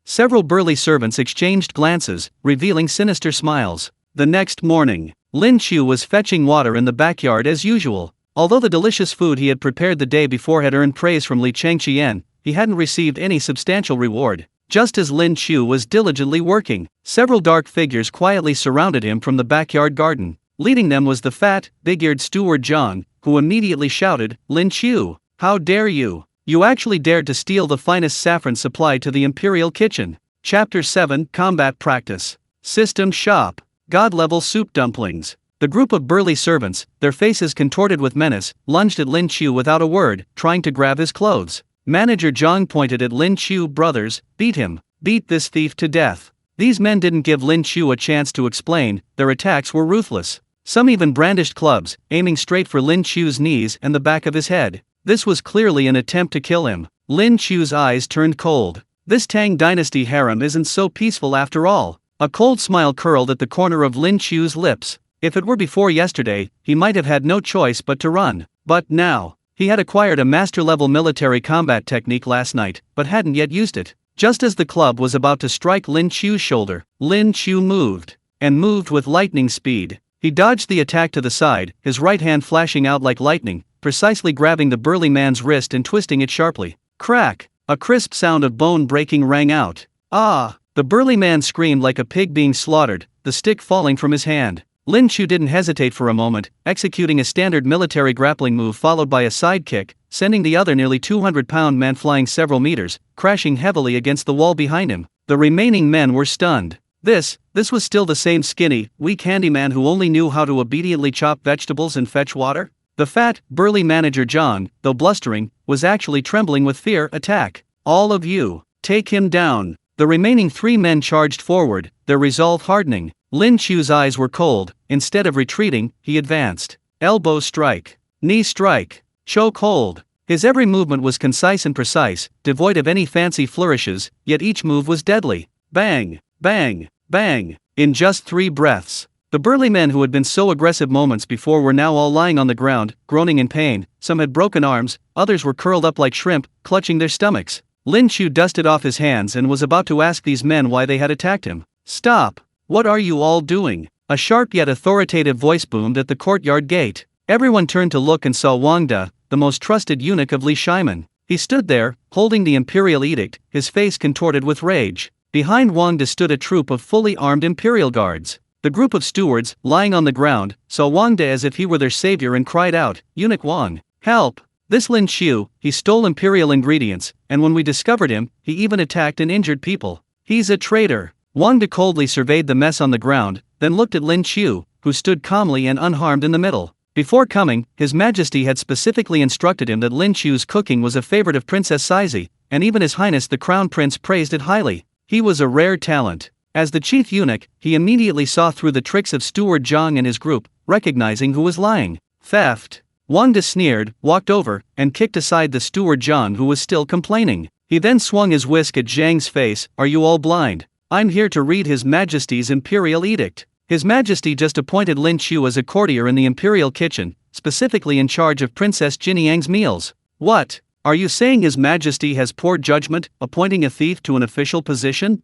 Several burly servants exchanged glances, revealing sinister smiles. The next morning, Lin Qiu was fetching water in the backyard as usual. Although the delicious food he had prepared the day before had earned praise from Li Changqian, he hadn't received any substantial reward. Just as Lin Qiu was diligently working, several dark figures quietly surrounded him from the backyard garden. Leading them was the fat, big-eared steward Zhang, who immediately shouted, "Lin Qiu, how dare you! You actually dared to steal the finest saffron supplied to the imperial kitchen." Chapter 7 Combat Practice. System Shop. God-level soup dumplings. The group of burly servants, their faces contorted with menace, lunged at Lin Qiu without a word, trying to grab his clothes. Manager Zhang pointed at Lin Qiu. "Brothers, beat him. Beat this thief to death." These men didn't give Lin Qiu a chance to explain, their attacks were ruthless. Some even brandished clubs, aiming straight for Lin Qiu's knees and the back of his head. This was clearly an attempt to kill him. Lin Qiu's eyes turned cold. This Tang Dynasty harem isn't so peaceful after all. A cold smile curled at the corner of Lin Qiu's lips. If it were before yesterday, he might have had no choice but to run. But now, he had acquired a master-level military combat technique last night, but hadn't yet used it. Just as the club was about to strike Lin Qiu's shoulder, Lin Qiu moved, and moved with lightning speed. He dodged the attack to the side, his right hand flashing out like lightning, precisely grabbing the burly man's wrist and twisting it sharply. Crack! A crisp sound of bone breaking rang out. "Ah!" The burly man screamed like a pig being slaughtered, the stick falling from his hand. Lin Qiu didn't hesitate for a moment, executing a standard military grappling move followed by a side kick, sending the other nearly 200-pound man flying several meters, crashing heavily against the wall behind him. The remaining men were stunned. This was still the same skinny, weak handyman who only knew how to obediently chop vegetables and fetch water? The fat, burly manager Zhang, though blustering, was actually trembling with fear. "Attack! All of you! Take him down!" The remaining 3 men charged forward, their resolve hardening. Lin Qiu's eyes were cold. Instead of retreating, he advanced. Elbow strike. Knee strike. Choke hold. His every movement was concise and precise, devoid of any fancy flourishes, yet each move was deadly. Bang! Bang! Bang! In just 3 breaths. The burly men who had been so aggressive moments before were now all lying on the ground, groaning in pain. Some had broken arms, others were curled up like shrimp, clutching their stomachs. Lin Qiu dusted off his hands and was about to ask these men why they had attacked him. "Stop! What are you all doing?" A sharp yet authoritative voice boomed at the courtyard gate. Everyone turned to look and saw Wang De, the most trusted eunuch of Li Shiman. He stood there, holding the imperial edict, his face contorted with rage. Behind Wang De stood a troop of fully armed imperial guards. The group of stewards, lying on the ground, saw Wang De as if he were their savior and cried out, "Eunuch Wang, help! This Lin Qiu, he stole imperial ingredients, and when we discovered him, he even attacked and injured people. He's a traitor." Wang De coldly surveyed the mess on the ground, then looked at Lin Qiu, who stood calmly and unharmed in the middle. Before coming, His Majesty had specifically instructed him that Lin Qiu's cooking was a favorite of Princess Saizi, and even His Highness the Crown Prince praised it highly. He was a rare talent. As the chief eunuch, he immediately saw through the tricks of Steward Zhang and his group, recognizing who was lying. Theft. Wang sneered, walked over, and kicked aside the Steward Zhang who was still complaining. He then swung his whisk at Zhang's face. Are you all blind? I'm here to read His Majesty's Imperial Edict. His Majesty just appointed Lin Qiu as a courtier in the Imperial kitchen, specifically in charge of Princess Jinyang's meals. What? Are you saying His Majesty has poor judgment, appointing a thief to an official position?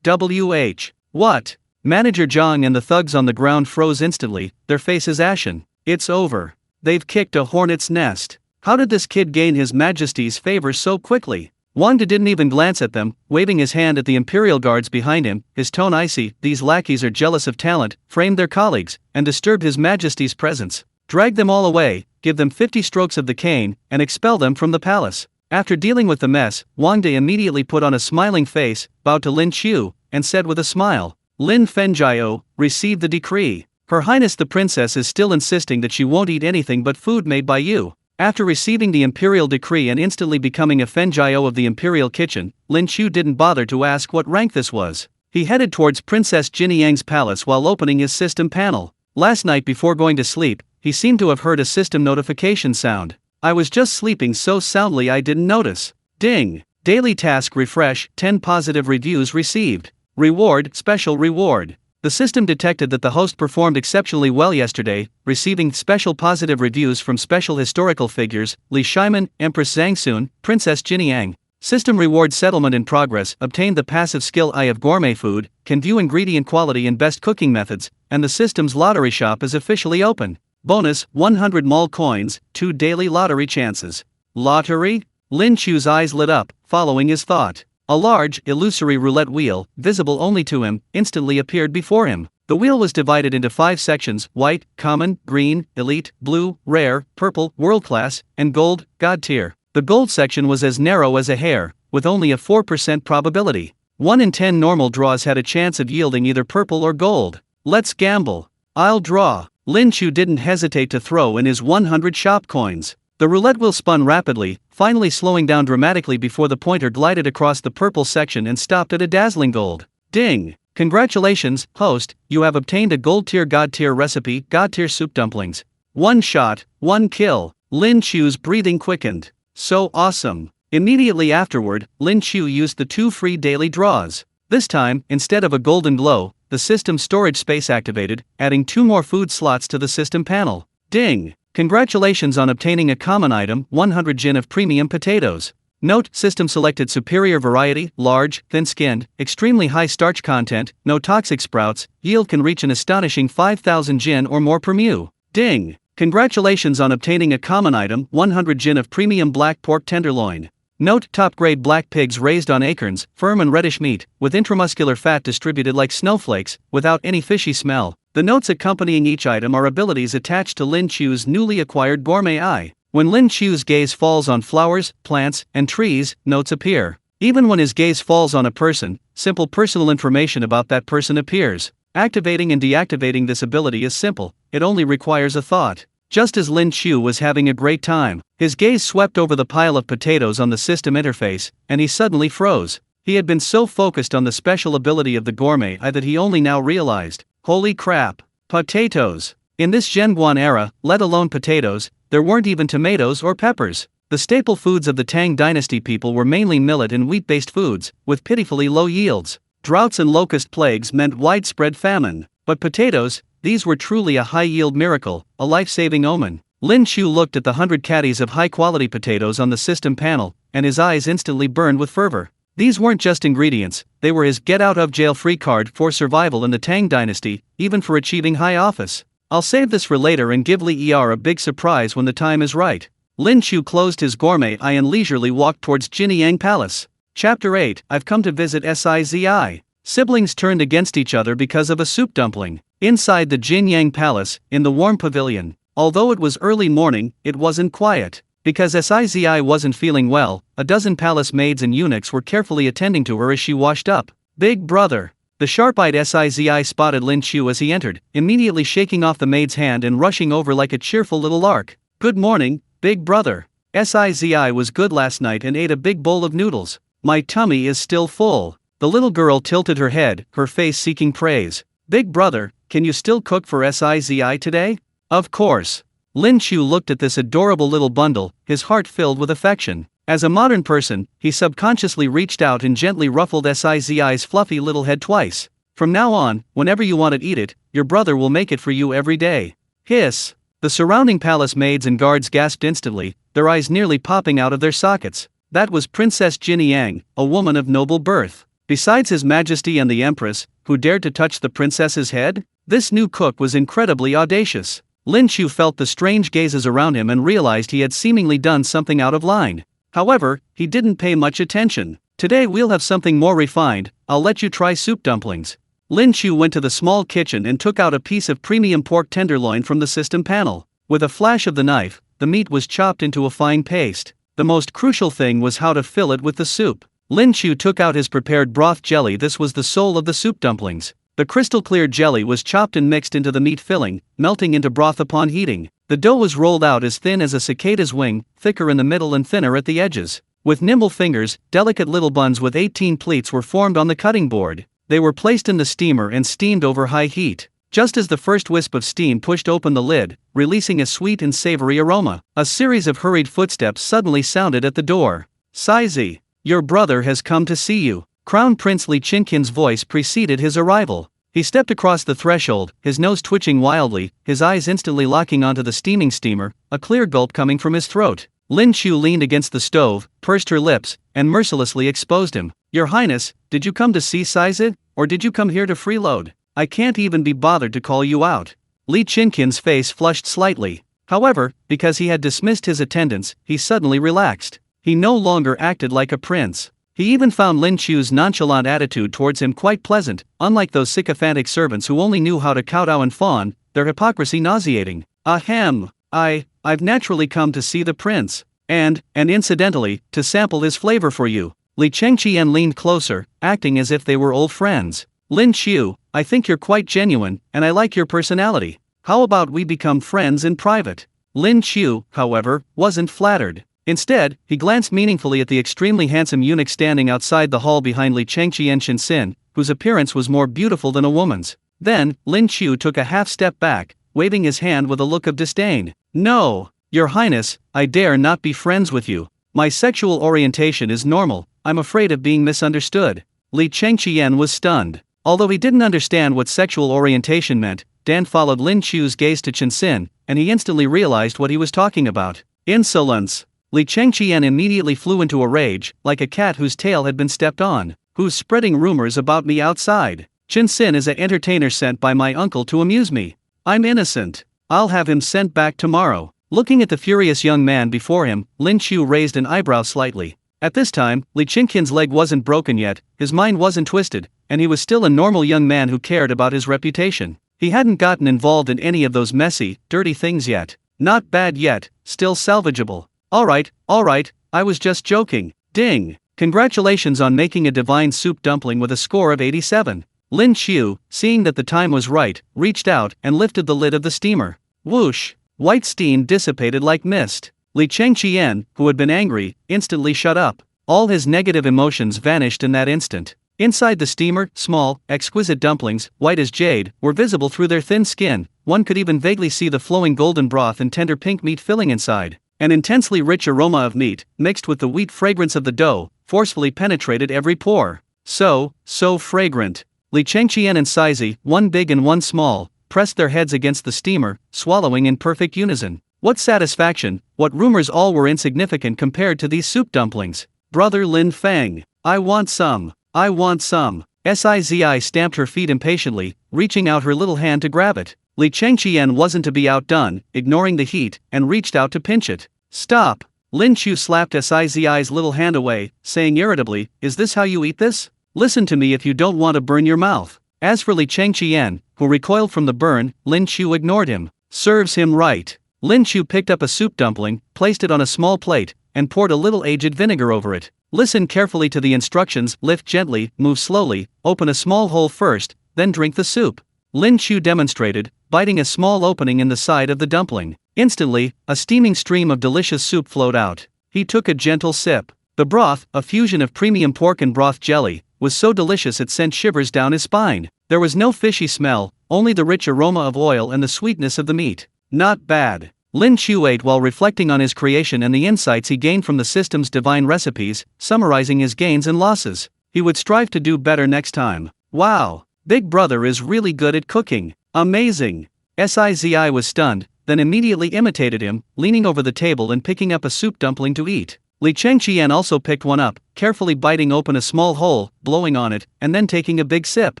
What? Manager Zhang and the thugs on the ground froze instantly, their faces ashen. It's over. They've kicked a hornet's nest. How did this kid gain His Majesty's favor so quickly? Wang didn't even glance at them, waving his hand at the Imperial guards behind him, his tone icy. These lackeys are jealous of talent, framed their colleagues, and disturbed His Majesty's presence. Drag them all away, give them 50 strokes of the cane, and expel them from the palace. After dealing with the mess, Wang De immediately put on a smiling face, bowed to Lin Qiu, and said with a smile, Lin Fenjiao, receive the decree. Her Highness the Princess is still insisting that she won't eat anything but food made by you. After receiving the imperial decree and instantly becoming a Fenjiao of the imperial kitchen, Lin Qiu didn't bother to ask what rank this was. He headed towards Princess Jinyang's palace while opening his system panel. Last night before going to sleep, he seemed to have heard a system notification sound. I was just sleeping so soundly I didn't notice. Ding! Daily task refresh, 10 positive reviews received. Reward, special reward. The system detected that the host performed exceptionally well yesterday, receiving special positive reviews from special historical figures, Li Shiman, Empress Zhangxun, Princess Jinyang. System reward settlement in progress. Obtained the passive skill Eye of Gourmet Food, can view ingredient quality and best cooking methods, and the system's lottery shop is officially open. Bonus, 100 mall coins, 2 daily lottery chances. Lottery? Lin Qiu's eyes lit up, following his thought. A large, illusory roulette wheel, visible only to him, instantly appeared before him. The wheel was divided into 5 sections: white, common, green, elite, blue, rare, purple, world-class, and gold, god tier. The gold section was as narrow as a hair, with only a 4% probability. 1 in 10 normal draws had a chance of yielding either purple or gold. Let's gamble. I'll draw. Lin Qiu didn't hesitate to throw in his 100 shop coins. The roulette wheel spun rapidly, finally slowing down dramatically before the pointer glided across the purple section and stopped at a dazzling gold. Ding! Congratulations, host, you have obtained a gold tier god tier recipe, god tier soup dumplings. 1 shot, 1 kill. Lin Qiu's breathing quickened. So awesome. Immediately afterward, Lin Qiu used the 2 free daily draws. This time, instead of a golden glow, the system storage space activated, adding 2 more food slots to the system panel. Ding! Congratulations on obtaining a common item, 100 jin of premium potatoes. Note, system selected superior variety, large, thin-skinned, extremely high starch content, no toxic sprouts, yield can reach an astonishing 5,000 jin or more per mu. Ding! Congratulations on obtaining a common item, 100 jin of premium black pork tenderloin. Note, top-grade black pigs raised on acorns, firm and reddish meat, with intramuscular fat distributed like snowflakes, without any fishy smell. The notes accompanying each item are abilities attached to Lin Qiu's newly acquired gourmet eye. When Lin Qiu's gaze falls on flowers, plants, and trees, notes appear. Even when his gaze falls on a person, simple personal information about that person appears. Activating and deactivating this ability is simple, it only requires a thought. Just as Lin Qiu was having a great time, his gaze swept over the pile of potatoes on the system interface, and he suddenly froze. He had been so focused on the special ability of the gourmet eye that he only now realized, holy crap, potatoes. In this Zhenguan era, let alone potatoes, there weren't even tomatoes or peppers. The staple foods of the Tang Dynasty people were mainly millet and wheat-based foods, with pitifully low yields. Droughts and locust plagues meant widespread famine. But potatoes, these were truly a high-yield miracle, a life-saving omen. Lin Qiu looked at the 100 caddies of high-quality potatoes on the system panel, and his eyes instantly burned with fervor. These weren't just ingredients, they were his get-out-of-jail-free card for survival in the Tang Dynasty, even for achieving high office. I'll save this for later and give Li Er a big surprise when the time is right. Lin Qiu closed his gourmet eye and leisurely walked towards Jinyang Palace. Chapter 8, I've come to visit Sizi. Siblings turned against each other because of a soup dumpling. Inside the Jinyang Palace, in the warm pavilion, although it was early morning, it wasn't quiet. Because Sizi wasn't feeling well, a dozen palace maids and eunuchs were carefully attending to her as she washed up. Big brother. The sharp-eyed Sizi spotted Lin Qiu as he entered, immediately shaking off the maid's hand and rushing over like a cheerful little lark. Good morning, big brother. Sizi was good last night and ate a big bowl of noodles. My tummy is still full. The little girl tilted her head, her face seeking praise. Big brother, can you still cook for Sizi today? Of course. Lin Qiu looked at this adorable little bundle, his heart filled with affection. As a modern person, he subconsciously reached out and gently ruffled Sizi's fluffy little head twice. From now on, whenever you want to eat it, your brother will make it for you every day. Hiss! The surrounding palace maids and guards gasped instantly, their eyes nearly popping out of their sockets. That was Princess Jinniang, a woman of noble birth. Besides His Majesty and the Empress, who dared to touch the princess's head? This new cook was incredibly audacious. Lin Qiu felt the strange gazes around him and realized he had seemingly done something out of line. However, he didn't pay much attention. Today we'll have something more refined, I'll let you try soup dumplings. Lin Qiu went to the small kitchen and took out a piece of premium pork tenderloin from the system panel. With a flash of the knife, the meat was chopped into a fine paste. The most crucial thing was how to fill it with the soup. Lin Qiu took out his prepared broth jelly. This was the soul of the soup dumplings. The crystal clear jelly was chopped and mixed into the meat filling, melting into broth upon heating. The dough was rolled out as thin as a cicada's wing, thicker in the middle and thinner at the edges. With nimble fingers, delicate little buns with 18 pleats were formed on the cutting board. They were placed in the steamer and steamed over high heat. Just as the first wisp of steam pushed open the lid, releasing a sweet and savory aroma, a series of hurried footsteps suddenly sounded at the door. Sizi, your brother has come to see you. Crown Prince Li Qingqian's voice preceded his arrival. He stepped across the threshold, his nose twitching wildly, his eyes instantly locking onto the steaming steamer, a clear gulp coming from his throat. Lin Qiu leaned against the stove, pursed her lips, and mercilessly exposed him. Your Highness, did you come to see Sizi, or did you come here to freeload? I can't even be bothered to call you out. Li Qingqian's face flushed slightly. However, because he had dismissed his attendants, he suddenly relaxed. He no longer acted like a prince. He even found Lin Qiu's nonchalant attitude towards him quite pleasant, unlike those sycophantic servants who only knew how to kowtow and fawn, their hypocrisy nauseating. Ahem, I've naturally come to see the prince, and incidentally, to sample his flavor for you. Li Qingqian leaned closer, acting as if they were old friends. Lin Qiu, I think you're quite genuine, and I like your personality. How about we become friends in private? Lin Qiu, however, wasn't flattered. Instead, he glanced meaningfully at the extremely handsome eunuch standing outside the hall behind Li Qingqian Shinsin, whose appearance was more beautiful than a woman's. Then, Lin Qiu took a half step back, waving his hand with a look of disdain. No, Your Highness, I dare not be friends with you. My sexual orientation is normal, I'm afraid of being misunderstood. Li Qingqian was stunned. Although he didn't understand what sexual orientation meant, Dan followed Lin Qiu's gaze to Shinsin, and he instantly realized what he was talking about. Insolence! Li Qingqian immediately flew into a rage, like a cat whose tail had been stepped on. Who's spreading rumors about me outside? Shinsin is an entertainer sent by my uncle to amuse me. I'm innocent. I'll have him sent back tomorrow. Looking at the furious young man before him, Lin Qiu raised an eyebrow slightly. At this time, Li Qingqian's leg wasn't broken yet, his mind wasn't twisted, and he was still a normal young man who cared about his reputation. He hadn't gotten involved in any of those messy, dirty things yet. Not bad yet, still salvageable. Alright, I was just joking. Ding! Congratulations on making a divine soup dumpling with a score of 87. Lin Qiu, seeing that the time was right, reached out and lifted the lid of the steamer. Whoosh! White steam dissipated like mist. Li Qingqian, who had been angry, instantly shut up. All his negative emotions vanished in that instant. Inside the steamer, small, exquisite dumplings, white as jade, were visible through their thin skin. One could even vaguely see the flowing golden broth and tender pink meat filling inside. An intensely rich aroma of meat, mixed with the wheat fragrance of the dough, forcefully penetrated every pore. So fragrant. Li Qingqian and Sizi, one big and one small, pressed their heads against the steamer, swallowing in perfect unison. What satisfaction, what rumors, all were insignificant compared to these soup dumplings. Brother Lin Fang, I want some. Sizi stamped her feet impatiently, reaching out her little hand to grab it. Li Qingqian wasn't to be outdone, ignoring the heat, and reached out to pinch it. Stop! Lin Qiu slapped Sizi's little hand away, saying irritably, is this how you eat this? Listen to me if you don't want to burn your mouth. As for Li Qingqian, who recoiled from the burn, Lin Qiu ignored him. Serves him right. Lin Qiu picked up a soup dumpling, placed it on a small plate, and poured a little aged vinegar over it. Listen carefully to the instructions, lift gently, move slowly, open a small hole first, then drink the soup. Lin Qiu demonstrated, biting a small opening in the side of the dumpling. Instantly, a steaming stream of delicious soup flowed out. He took a gentle sip. The broth, a fusion of premium pork and broth jelly, was so delicious it sent shivers down his spine. There was no fishy smell, only the rich aroma of oil and the sweetness of the meat. Not bad. Lin Qiu ate while reflecting on his creation and the insights he gained from the system's divine recipes, summarizing his gains and losses. He would strive to do better next time. Wow! Big Brother is really good at cooking. Amazing! Sizi was stunned, then immediately imitated him, leaning over the table and picking up a soup dumpling to eat. Li Chengqian also picked one up, carefully biting open a small hole, blowing on it, and then taking a big sip.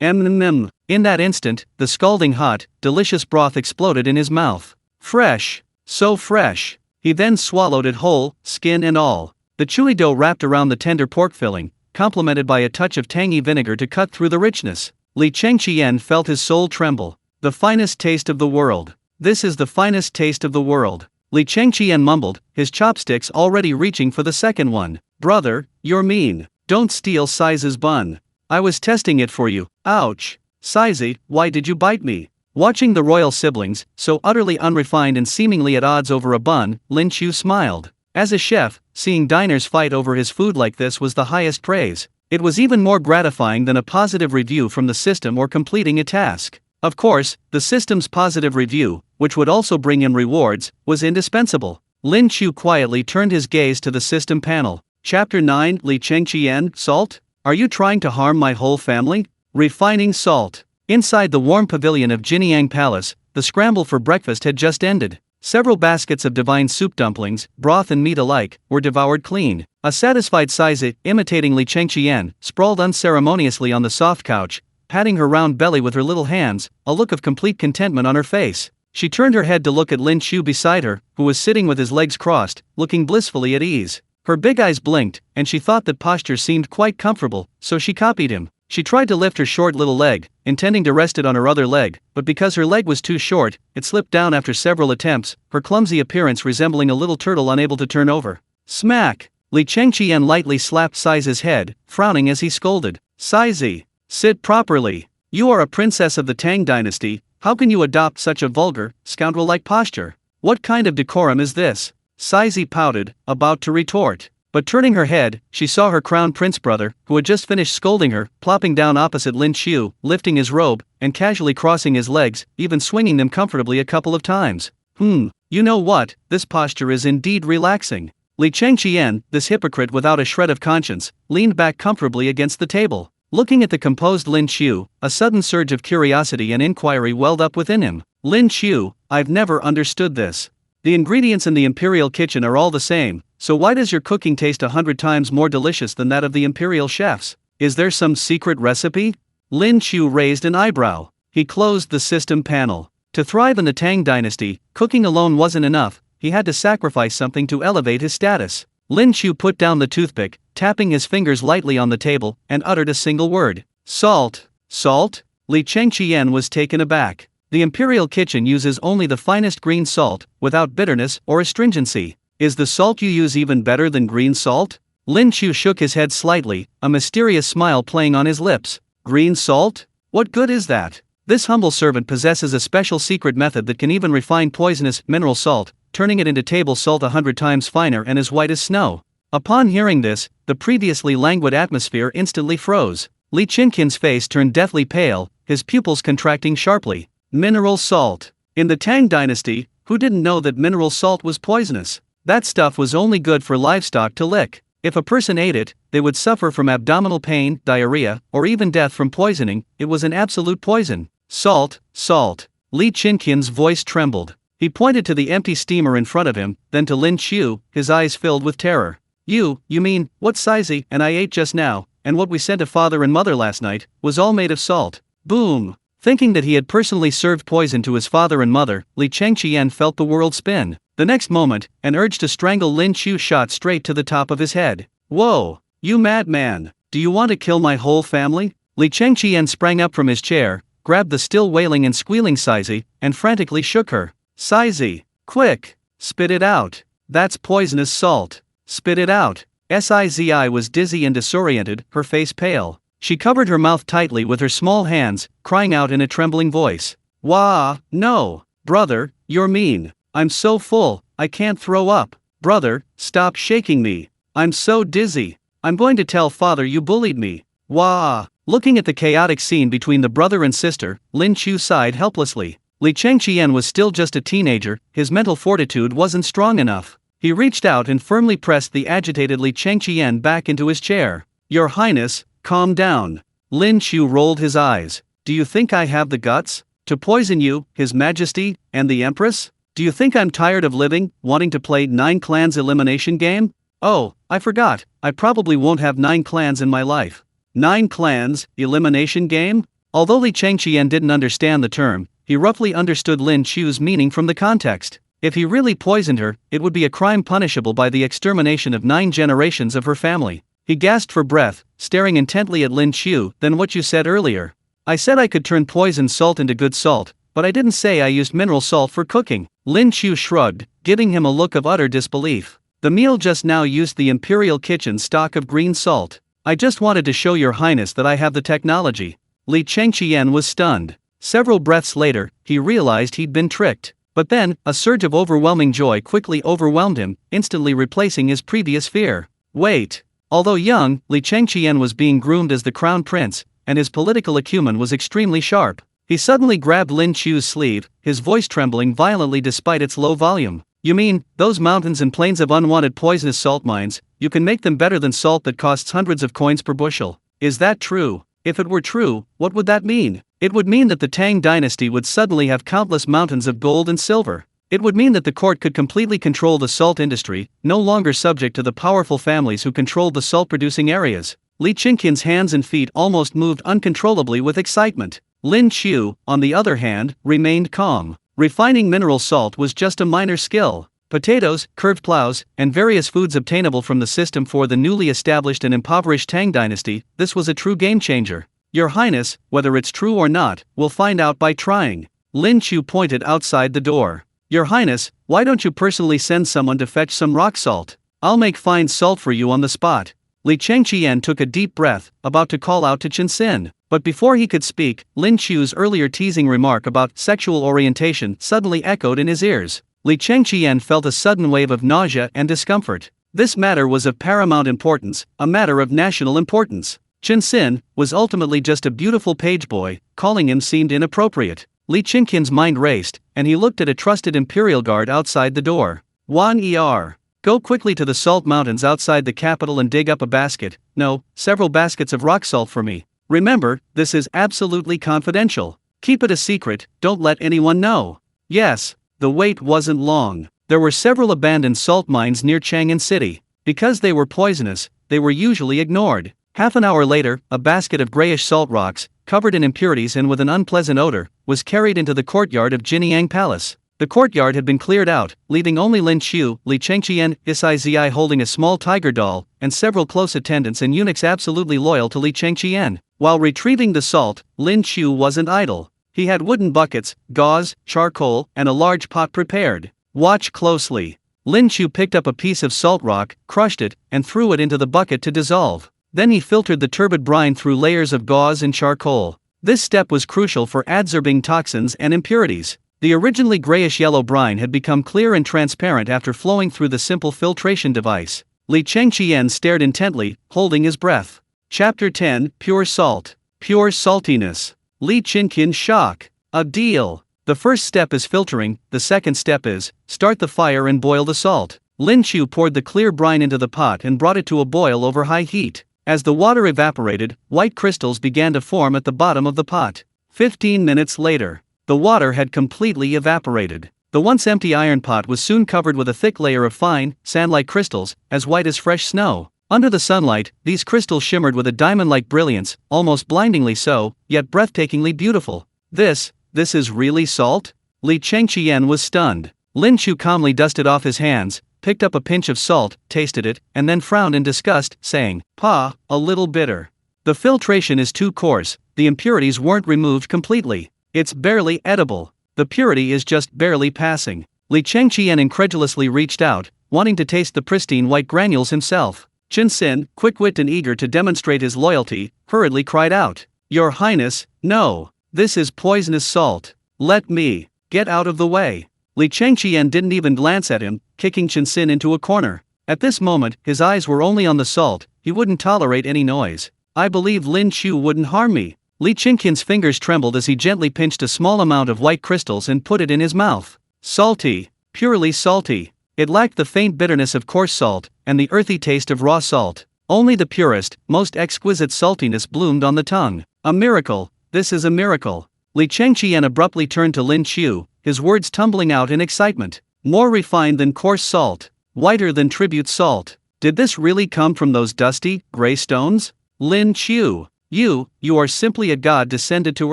In that instant, the scalding hot, delicious broth exploded in his mouth. Fresh! So fresh! He then swallowed it whole, skin and all. The chewy dough wrapped around the tender pork filling, complemented by a touch of tangy vinegar to cut through the richness. Li Chengqian felt his soul tremble. The finest taste of the world. This is the finest taste of the world. Li Chengqian mumbled, his chopsticks already reaching for the second one. Brother, you're mean. Don't steal Size's bun. I was testing it for you. Ouch. Size, why did you bite me? Watching the royal siblings, so utterly unrefined and seemingly at odds over a bun, Lin Qiu smiled. As a chef, seeing diners fight over his food like this was the highest praise. It was even more gratifying than a positive review from the system or completing a task. Of course, the system's positive review, which would also bring him rewards, was indispensable. Lin Qiu quietly turned his gaze to the system panel. Chapter 9 Li Chengqian, Salt? Are you trying to harm my whole family? Refining salt. Inside the warm pavilion of Jinyang Palace, the scramble for breakfast had just ended. Several baskets of divine soup dumplings, broth and meat alike, were devoured clean. A satisfied Size, imitating Li Chengqian, sprawled unceremoniously on the soft couch, patting her round belly with her little hands, a look of complete contentment on her face. She turned her head to look at Lin Qiu beside her, who was sitting with his legs crossed, looking blissfully at ease. Her big eyes blinked, and she thought that posture seemed quite comfortable, so she copied him. She tried to lift her short little leg, intending to rest it on her other leg, but because her leg was too short, it slipped down after several attempts, her clumsy appearance resembling a little turtle unable to turn over. Smack! Li Chengqian lightly slapped Size's head, frowning as he scolded. Size! Sit properly. You are a princess of the Tang Dynasty, how can you adopt such a vulgar, scoundrel-like posture? What kind of decorum is this? Size pouted, about to retort. But turning her head, she saw her crown prince brother, who had just finished scolding her, plopping down opposite Lin Qiu, lifting his robe, and casually crossing his legs, even swinging them comfortably a couple of times. You know what, this posture is indeed relaxing. Li Chengqian, this hypocrite without a shred of conscience, leaned back comfortably against the table. Looking at the composed Lin Qiu, a sudden surge of curiosity and inquiry welled up within him. Lin Qiu, I've never understood this. The ingredients in the imperial kitchen are all the same, so why does your cooking taste 100 times more delicious than that of the imperial chefs? Is there some secret recipe? Lin Qiu raised an eyebrow. He closed the system panel. To thrive in the Tang Dynasty, cooking alone wasn't enough, he had to sacrifice something to elevate his status. Lin Qiu put down the toothpick, tapping his fingers lightly on the table, and uttered a single word. Salt. Salt? Li Chengqian was taken aback. The imperial kitchen uses only the finest green salt, without bitterness or astringency. Is the salt you use even better than green salt? Lin Qiu shook his head slightly, a mysterious smile playing on his lips. Green salt? What good is that? This humble servant possesses a special secret method that can even refine poisonous mineral salt, turning it into table salt 100 times finer and as white as snow. Upon hearing this, the previously languid atmosphere instantly froze. Li Chengqian's face turned deathly pale, his pupils contracting sharply. Mineral salt. In the Tang Dynasty, who didn't know that mineral salt was poisonous? That stuff was only good for livestock to lick. If a person ate it, they would suffer from abdominal pain, diarrhea, or even death from poisoning. It was an absolute poison. Salt, salt. Li Chengqian's voice trembled. He pointed to the empty steamer in front of him, then to Lin Qiu, his eyes filled with terror. You mean, what Size and I ate just now, and what we sent to father and mother last night, was all made of salt. Boom! Thinking that he had personally served poison to his father and mother, Li Chengqian felt the world spin. The next moment, an urge to strangle Lin Qiu shot straight to the top of his head. Whoa! You madman! Do you want to kill my whole family? Li Chengqian sprang up from his chair, grabbed the still wailing and squealing Size, and frantically shook her. Size! Quick! Spit it out! That's poisonous salt! Spit it out! Sizi was dizzy and disoriented, her face pale. She covered her mouth tightly with her small hands, crying out in a trembling voice. Wah! No! Brother, you're mean! I'm so full, I can't throw up. Brother, stop shaking me. I'm so dizzy. I'm going to tell father you bullied me. Wah! Looking at the chaotic scene between the brother and sister, Lin Qiu sighed helplessly. Li Changqian was still just a teenager, his mental fortitude wasn't strong enough. He reached out and firmly pressed the agitated Li Changqian back into his chair. Your Highness, calm down. Lin Qiu rolled his eyes. Do you think I have the guts to poison you, His Majesty, and the Empress? Do you think I'm tired of living, wanting to play 9 clans elimination game? Oh, I forgot, I probably won't have 9 clans in my life. 9 clans, elimination game? Although Li Changqian didn't understand the term, he roughly understood Lin Qiu's meaning from the context. If he really poisoned her, it would be a crime punishable by the extermination of 9 generations of her family. He gasped for breath, staring intently at Lin Qiu. Then what you said earlier? I said I could turn poisoned salt into good salt, but I didn't say I used mineral salt for cooking. Lin Qiu shrugged, giving him a look of utter disbelief. The meal just now used the Imperial kitchen stock of green salt. I just wanted to show your Highness that I have the technology. Li Changqian was stunned. Several breaths later, he realized he'd been tricked. But then, a surge of overwhelming joy quickly overwhelmed him, instantly replacing his previous fear. Wait! Although young, Li Changqian was being groomed as the crown prince, and his political acumen was extremely sharp. He suddenly grabbed Lin Qiu's sleeve, his voice trembling violently despite its low volume. You mean, those mountains and plains of unwanted poisonous salt mines, you can make them better than salt that costs hundreds of coins per bushel? Is that true? If it were true, what would that mean? It would mean that the Tang Dynasty would suddenly have countless mountains of gold and silver. It would mean that the court could completely control the salt industry, no longer subject to the powerful families who controlled the salt-producing areas. Li Changqian's hands and feet almost moved uncontrollably with excitement. Lin Qiu, on the other hand, remained calm. Refining mineral salt was just a minor skill. Potatoes, curved plows, and various foods obtainable from the system for the newly established and impoverished Tang Dynasty, this was a true game-changer. Your Highness, whether it's true or not, we'll find out by trying. Lin Qiu pointed outside the door. Your Highness, why don't you personally send someone to fetch some rock salt? I'll make fine salt for you on the spot. Li Changqian took a deep breath, about to call out to Chen Xin. But before he could speak, Lin Qiu's earlier teasing remark about sexual orientation suddenly echoed in his ears. Li Changqian felt a sudden wave of nausea and discomfort. This matter was of paramount importance, a matter of national importance. Chen Xin was ultimately just a beautiful page boy, calling him seemed inappropriate. Li Changqian's mind raced, and he looked at a trusted imperial guard outside the door. Wan Er. Go quickly to the salt mountains outside the capital and dig up a basket, no, several baskets of rock salt for me. Remember, this is absolutely confidential. Keep it a secret, don't let anyone know. Yes. The wait wasn't long. There were several abandoned salt mines near Chang'an City. Because they were poisonous, they were usually ignored. Half an hour later, a basket of grayish salt rocks, covered in impurities and with an unpleasant odor, was carried into the courtyard of Jinyang Palace. The courtyard had been cleared out, leaving only Lin Qiu, Li Changqian, Isai Zi holding a small tiger doll, and several close attendants and eunuchs absolutely loyal to Li Changqian. While retrieving the salt, Lin Qiu wasn't idle. He had wooden buckets, gauze, charcoal, and a large pot prepared. Watch closely. Lin Qiu picked up a piece of salt rock, crushed it, and threw it into the bucket to dissolve. Then he filtered the turbid brine through layers of gauze and charcoal. This step was crucial for adsorbing toxins and impurities. The originally grayish-yellow brine had become clear and transparent after flowing through the simple filtration device. Li Changqian stared intently, holding his breath. Chapter 10, Pure Salt. Pure Saltiness. Li Changqian's shock. A deal. The first step is filtering, the second step is, start the fire and boil the salt. Lin Qiu poured the clear brine into the pot and brought it to a boil over high heat. As the water evaporated, white crystals began to form at the bottom of the pot. 15 minutes later, the water had completely evaporated. The once empty iron pot was soon covered with a thick layer of fine, sand-like crystals, as white as fresh snow. Under the sunlight, these crystals shimmered with a diamond-like brilliance, almost blindingly so, yet breathtakingly beautiful. This is really salt? Li Changqian was stunned. Lin Qiu calmly dusted off his hands, picked up a pinch of salt, tasted it, and then frowned in disgust, saying, "Pa, a little bitter. The filtration is too coarse, the impurities weren't removed completely. It's barely edible. The purity is just barely passing." Li Changqian incredulously reached out, wanting to taste the pristine white granules himself. Chen Xin, quick-witted and eager to demonstrate his loyalty, hurriedly cried out, "Your Highness, no! This is poisonous salt. Let me get out of the way." Li Changqian didn't even glance at him, kicking Chen Xin into a corner. At this moment, his eyes were only on the salt, he wouldn't tolerate any noise. I believe Lin Qiu wouldn't harm me. Li Qingqian's fingers trembled as he gently pinched a small amount of white crystals and put it in his mouth. Salty, purely salty. It lacked the faint bitterness of coarse salt, and the earthy taste of raw salt. Only the purest, most exquisite saltiness bloomed on the tongue. A miracle, this is a miracle. Li Chengqian abruptly turned to Lin Qiu, his words tumbling out in excitement. More refined than coarse salt, whiter than tribute salt. Did this really come from those dusty, gray stones? Lin Qiu, you are simply a god descended to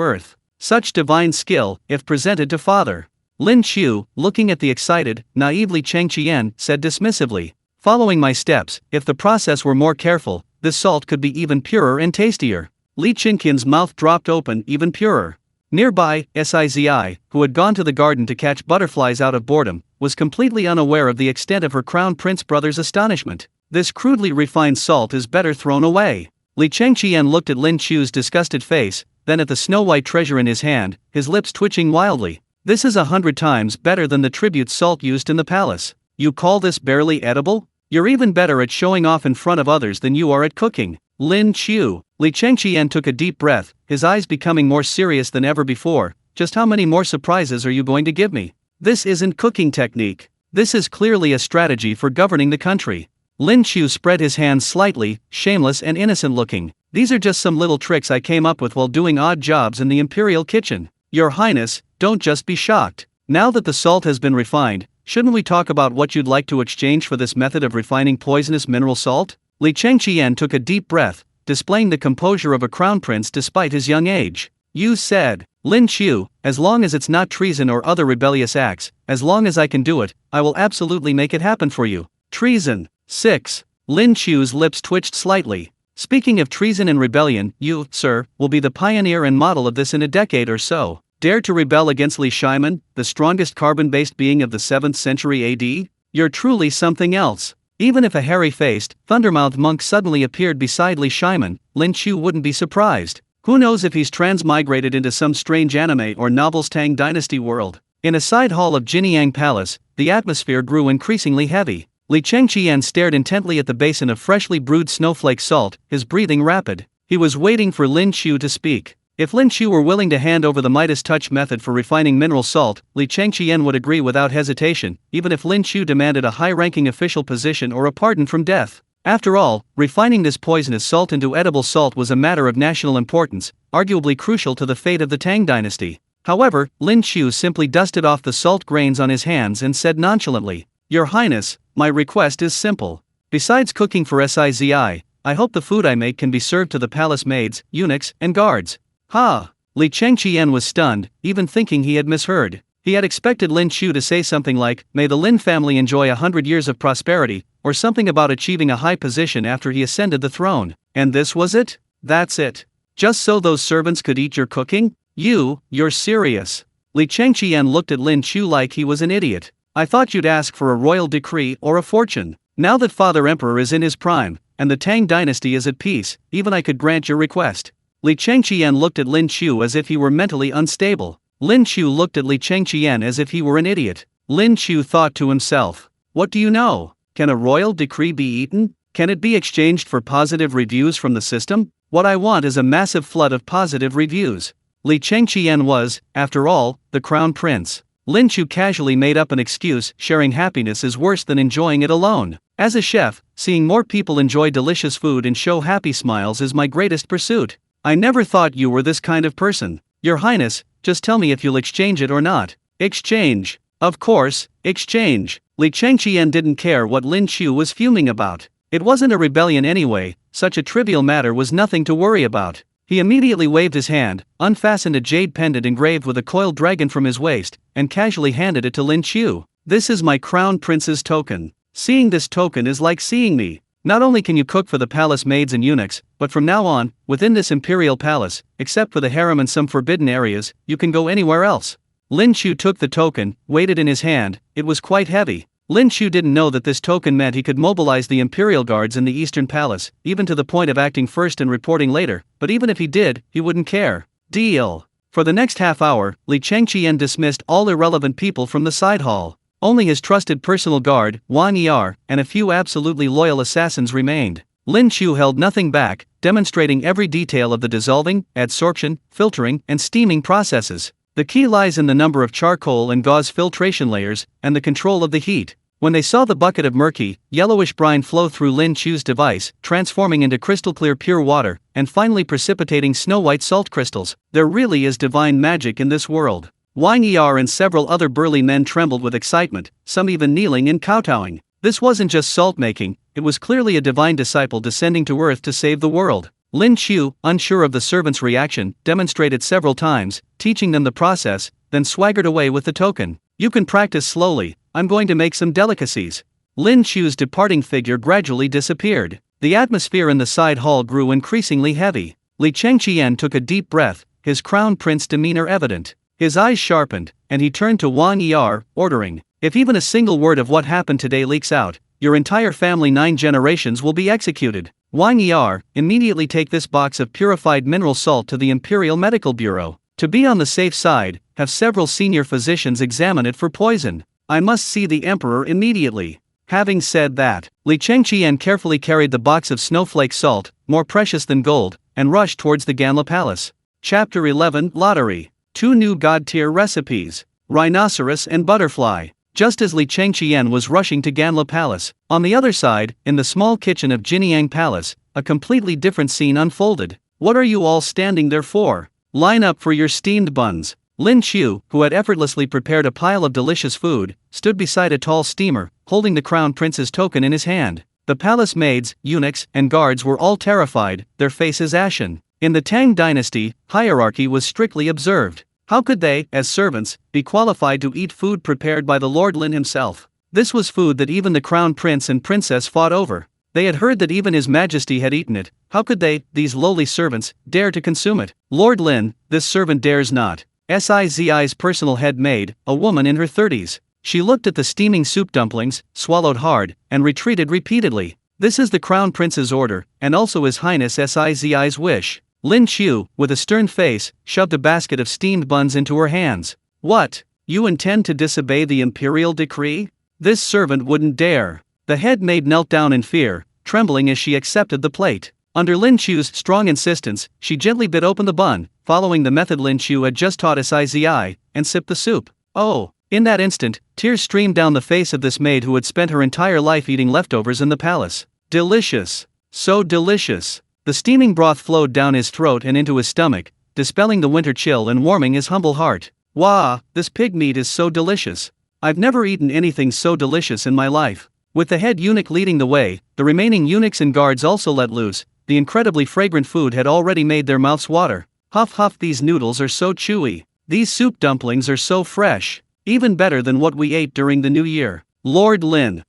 earth. Such divine skill, if presented to father. Lin Qiu, looking at the excited, naive Li Chengqian, said dismissively, following my steps, if the process were more careful, this salt could be even purer and tastier. Li Qingqian's mouth dropped open, even purer. Nearby, Sizi, who had gone to the garden to catch butterflies out of boredom, was completely unaware of the extent of her crown prince brother's astonishment. This crudely refined salt is better thrown away. Li Chengqian looked at Lin Qiu's disgusted face, then at the snow-white treasure in his hand, his lips twitching wildly. This is 100 times better than the tribute salt used in the palace. You call this barely edible? You're even better at showing off in front of others than you are at cooking. Lin Qiu. Li Chengqian took a deep breath, his eyes becoming more serious than ever before. Just how many more surprises are you going to give me? This isn't cooking technique. This is clearly a strategy for governing the country. Lin Qiu spread his hands slightly, shameless and innocent looking. These are just some little tricks I came up with while doing odd jobs in the imperial kitchen. Your Highness, don't just be shocked. Now that the salt has been refined, shouldn't we talk about what you'd like to exchange for this method of refining poisonous mineral salt? Li Chengqian took a deep breath, displaying the composure of a crown prince despite his young age. You said, Lin Qiu, as long as it's not treason or other rebellious acts, as long as I can do it, I will absolutely make it happen for you. Treason. 6. Lin Qiu's lips twitched slightly. Speaking of treason and rebellion, you, sir, will be the pioneer and model of this in a decade or so. Dare to rebel against Li Shiman, the strongest carbon-based being of the 7th century AD? You're truly something else. Even if a hairy-faced, thundermouthed monk suddenly appeared beside Li Shiman, Lin Qiu wouldn't be surprised. Who knows if he's transmigrated into some strange anime or novel's Tang Dynasty world. In a side hall of Jinyang Palace, the atmosphere grew increasingly heavy. Li Chengqian stared intently at the basin of freshly brewed snowflake salt, his breathing rapid. He was waiting for Lin Qiu to speak. If Lin Qiu were willing to hand over the Midas touch method for refining mineral salt, Li Chengqian would agree without hesitation, even if Lin Qiu demanded a high-ranking official position or a pardon from death. After all, refining this poisonous salt into edible salt was a matter of national importance, arguably crucial to the fate of the Tang Dynasty. However, Lin Qiu simply dusted off the salt grains on his hands and said nonchalantly, Your Highness, my request is simple. Besides cooking for Sizi, I hope the food I make can be served to the palace maids, eunuchs, and guards. Ha! Li Chengqian was stunned, even thinking he had misheard. He had expected Lin Qiu to say something like, May the Lin family enjoy 100 years of prosperity, or something about achieving a high position after he ascended the throne. And this was it? That's it. Just so those servants could eat your cooking? You're serious. Li Chengqian looked at Lin Qiu like he was an idiot. I thought you'd ask for a royal decree or a fortune. Now that Father Emperor is in his prime, and the Tang Dynasty is at peace, even I could grant your request. Li Chengqian looked at Lin Qiu as if he were mentally unstable. Lin Qiu looked at Li Chengqian as if he were an idiot. Lin Qiu thought to himself, what do you know? Can a royal decree be eaten? Can it be exchanged for positive reviews from the system? What I want is a massive flood of positive reviews. Li Chengqian was, after all, the crown prince. Lin Qiu casually made up an excuse, sharing happiness is worse than enjoying it alone. As a chef, seeing more people enjoy delicious food and show happy smiles is my greatest pursuit. I never thought you were this kind of person. Your Highness, just tell me if you'll exchange it or not. Exchange. Of course, exchange. Li Chengqian didn't care what Lin Qiu was fuming about. It wasn't a rebellion anyway, such a trivial matter was nothing to worry about. He immediately waved his hand, unfastened a jade pendant engraved with a coiled dragon from his waist, and casually handed it to Lin Qiu. This is my crown prince's token. Seeing this token is like seeing me. Not only can you cook for the palace maids and eunuchs, but from now on, within this imperial palace, except for the harem and some forbidden areas, you can go anywhere else. Lin Qiu took the token, weighed it in his hand. It was quite heavy. Lin Qiu didn't know that this token meant he could mobilize the imperial guards in the eastern palace, even to the point of acting first and reporting later, but even if he did, he wouldn't care. Deal. For the next half hour, Li Chengqian dismissed all irrelevant people from the side hall. Only his trusted personal guard, Wang Yar, and a few absolutely loyal assassins remained. Lin Qiu held nothing back, demonstrating every detail of the dissolving, adsorption, filtering, and steaming processes. The key lies in the number of charcoal and gauze filtration layers, and the control of the heat. When they saw the bucket of murky, yellowish brine flow through Lin Qiu's device, transforming into crystal clear pure water, and finally precipitating snow-white salt crystals, there really is divine magic in this world. Wang Yar and several other burly men trembled with excitement, some even kneeling and kowtowing. This wasn't just salt-making, it was clearly a divine disciple descending to earth to save the world. Lin Qiu, unsure of the servants' reaction, demonstrated several times, teaching them the process, then swaggered away with the token. "You can practice slowly, I'm going to make some delicacies." Lin Qiu's departing figure gradually disappeared. The atmosphere in the side hall grew increasingly heavy. Li Chengqian took a deep breath, his crown prince demeanor evident. His eyes sharpened, and he turned to Wang Yar, ordering, "If even a single word of what happened today leaks out, your entire family 9 generations will be executed. Wang Yar, immediately take this box of purified mineral salt to the Imperial Medical Bureau. To be on the safe side, have several senior physicians examine it for poison. I must see the emperor immediately." Having said that, Li Chengqian carefully carried the box of snowflake salt, more precious than gold, and rushed towards the Ganla Palace. Chapter 11 Lottery. 2 new god-tier recipes. Rhinoceros and butterfly. Just as Li Chengqian was rushing to Ganla Palace, on the other side, in the small kitchen of Jinyang Palace, a completely different scene unfolded. "What are you all standing there for? Line up for your steamed buns." Lin Qiu, who had effortlessly prepared a pile of delicious food, stood beside a tall steamer, holding the crown prince's token in his hand. The palace maids, eunuchs, and guards were all terrified, their faces ashen. In the Tang Dynasty, hierarchy was strictly observed. How could they, as servants, be qualified to eat food prepared by the Lord Lin himself? This was food that even the crown prince and princess fought over. They had heard that even His Majesty had eaten it. How could they, these lowly servants, dare to consume it? "Lord Lin, this servant dares not." Sizi's personal head maid, a woman in her 30s. She looked at the steaming soup dumplings, swallowed hard, and retreated repeatedly. "This is the crown prince's order, and also His Highness Sizi's wish." Lin Qiu, with a stern face, shoved a basket of steamed buns into her hands. "What? You intend to disobey the imperial decree? This servant wouldn't dare." The head maid knelt down in fear, trembling as she accepted the plate. Under Lin Qiu's strong insistence, she gently bit open the bun, following the method Lin Qiu had just taught Sizi, and sipped the soup. Oh! In that instant, tears streamed down the face of this maid who had spent her entire life eating leftovers in the palace. Delicious! So delicious! The steaming broth flowed down his throat and into his stomach, dispelling the winter chill and warming his humble heart. "Wah, this pig meat is so delicious. I've never eaten anything so delicious in my life." With the head eunuch leading the way, the remaining eunuchs and guards also let loose. The incredibly fragrant food had already made their mouths water. "Huff huff, these noodles are so chewy. These soup dumplings are so fresh. Even better than what we ate during the New Year. Lord Lin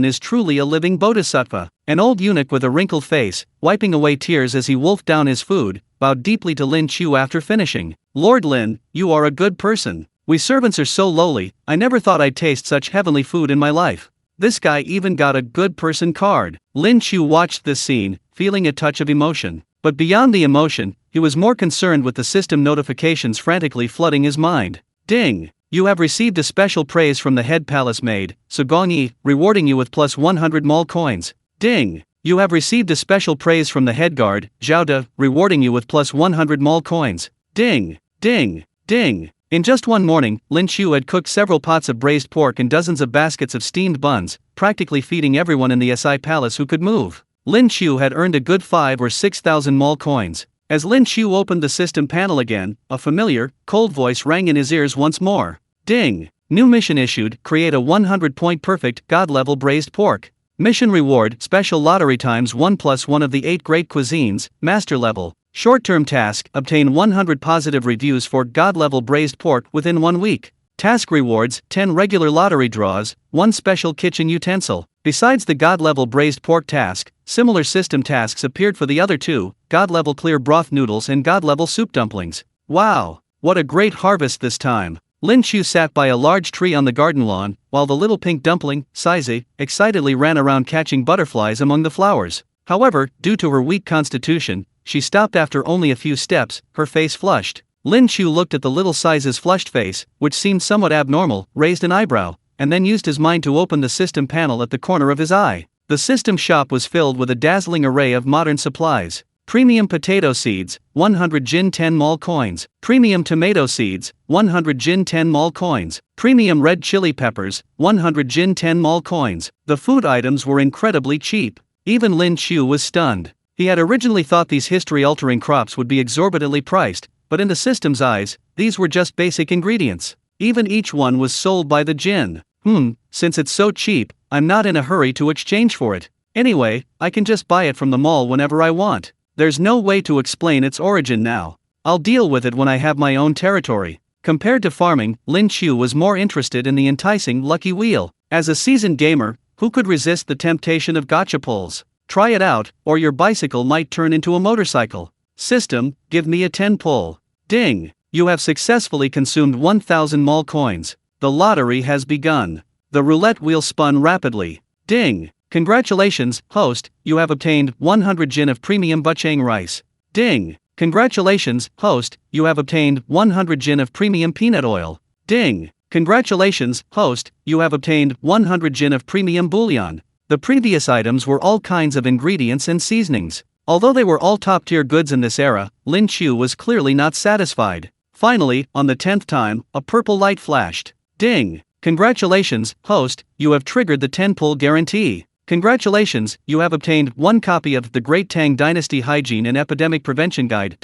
is truly a living bodhisattva." An old eunuch with a wrinkled face, wiping away tears as he wolfed down his food, bowed deeply to Lin Qiu after finishing. "Lord Lin, you are a good person. We servants are so lowly, I never thought I'd taste such heavenly food in my life. This guy even got a good person card." Lin Qiu watched this scene, feeling a touch of emotion. But beyond the emotion, he was more concerned with the system notifications frantically flooding his mind. "Ding! You have received a special praise from the head palace maid, Sugongyi, rewarding you with plus 100 mall coins. Ding! You have received a special praise from the head guard, Zhaoda, rewarding you with plus 100 mall coins. Ding! Ding! Ding! In just one morning, Lin Qiu had cooked several pots of braised pork and dozens of baskets of steamed buns, practically feeding everyone in the SI palace who could move. Lin Qiu had earned a good 5 or 6,000 mall coins. As Lin Qiu opened the system panel again, a familiar, cold voice rang in his ears once more. Ding! New mission issued, create a 100-point perfect, god-level braised pork. Mission reward, special lottery times 1+1 of the 8 great cuisines, master level. Short-term task, obtain 100 positive reviews for god-level braised pork within 1 week. Task rewards, 10 regular lottery draws, 1 special kitchen utensil. Besides the god-level braised pork task, similar system tasks appeared for the other 2, god-level clear broth noodles and god-level soup dumplings. Wow! What a great harvest this time! Lin Qiu sat by a large tree on the garden lawn, while the little pink dumpling, Sizi, excitedly ran around catching butterflies among the flowers. However, due to her weak constitution, she stopped after only a few steps, her face flushed. Lin Qiu looked at the little Sizi's flushed face, which seemed somewhat abnormal, raised an eyebrow, and then used his mind to open the system panel at the corner of his eye. The system shop was filled with a dazzling array of modern supplies. Premium potato seeds, 100 Jin 10 mol coins. Premium tomato seeds, 100 Jin 10 mol coins. Premium red chili peppers, 100 Jin 10 mol coins. The food items were incredibly cheap. Even Lin Qiu was stunned. He had originally thought these history-altering crops would be exorbitantly priced, but in the system's eyes, these were just basic ingredients. Even each one was sold by the Jin. Since it's so cheap, I'm not in a hurry to exchange for it. Anyway, I can just buy it from the mall whenever I want. There's no way to explain its origin now. I'll deal with it when I have my own territory. Compared to farming, Lin Qiu was more interested in the enticing lucky wheel. As a seasoned gamer, who could resist the temptation of gacha pulls? Try it out, or your bicycle might turn into a motorcycle. System, give me a 10 pull. Ding! You have successfully consumed 1000 mol coins. The lottery has begun. The roulette wheel spun rapidly. Ding! Congratulations, host, you have obtained 100 Jin of premium bachang rice. Ding! Congratulations, host, you have obtained 100 Jin of premium peanut oil. Ding! Congratulations, host, you have obtained 100 Jin of premium bouillon. The previous items were all kinds of ingredients and seasonings. Although they were all top-tier goods in this era, Lin Qiu was clearly not satisfied. Finally, on the 10th time, a purple light flashed. Ding! Congratulations, host, you have triggered the 10-pull guarantee. Congratulations, you have obtained one copy of the Great Tang Dynasty Hygiene and Epidemic Prevention Guide.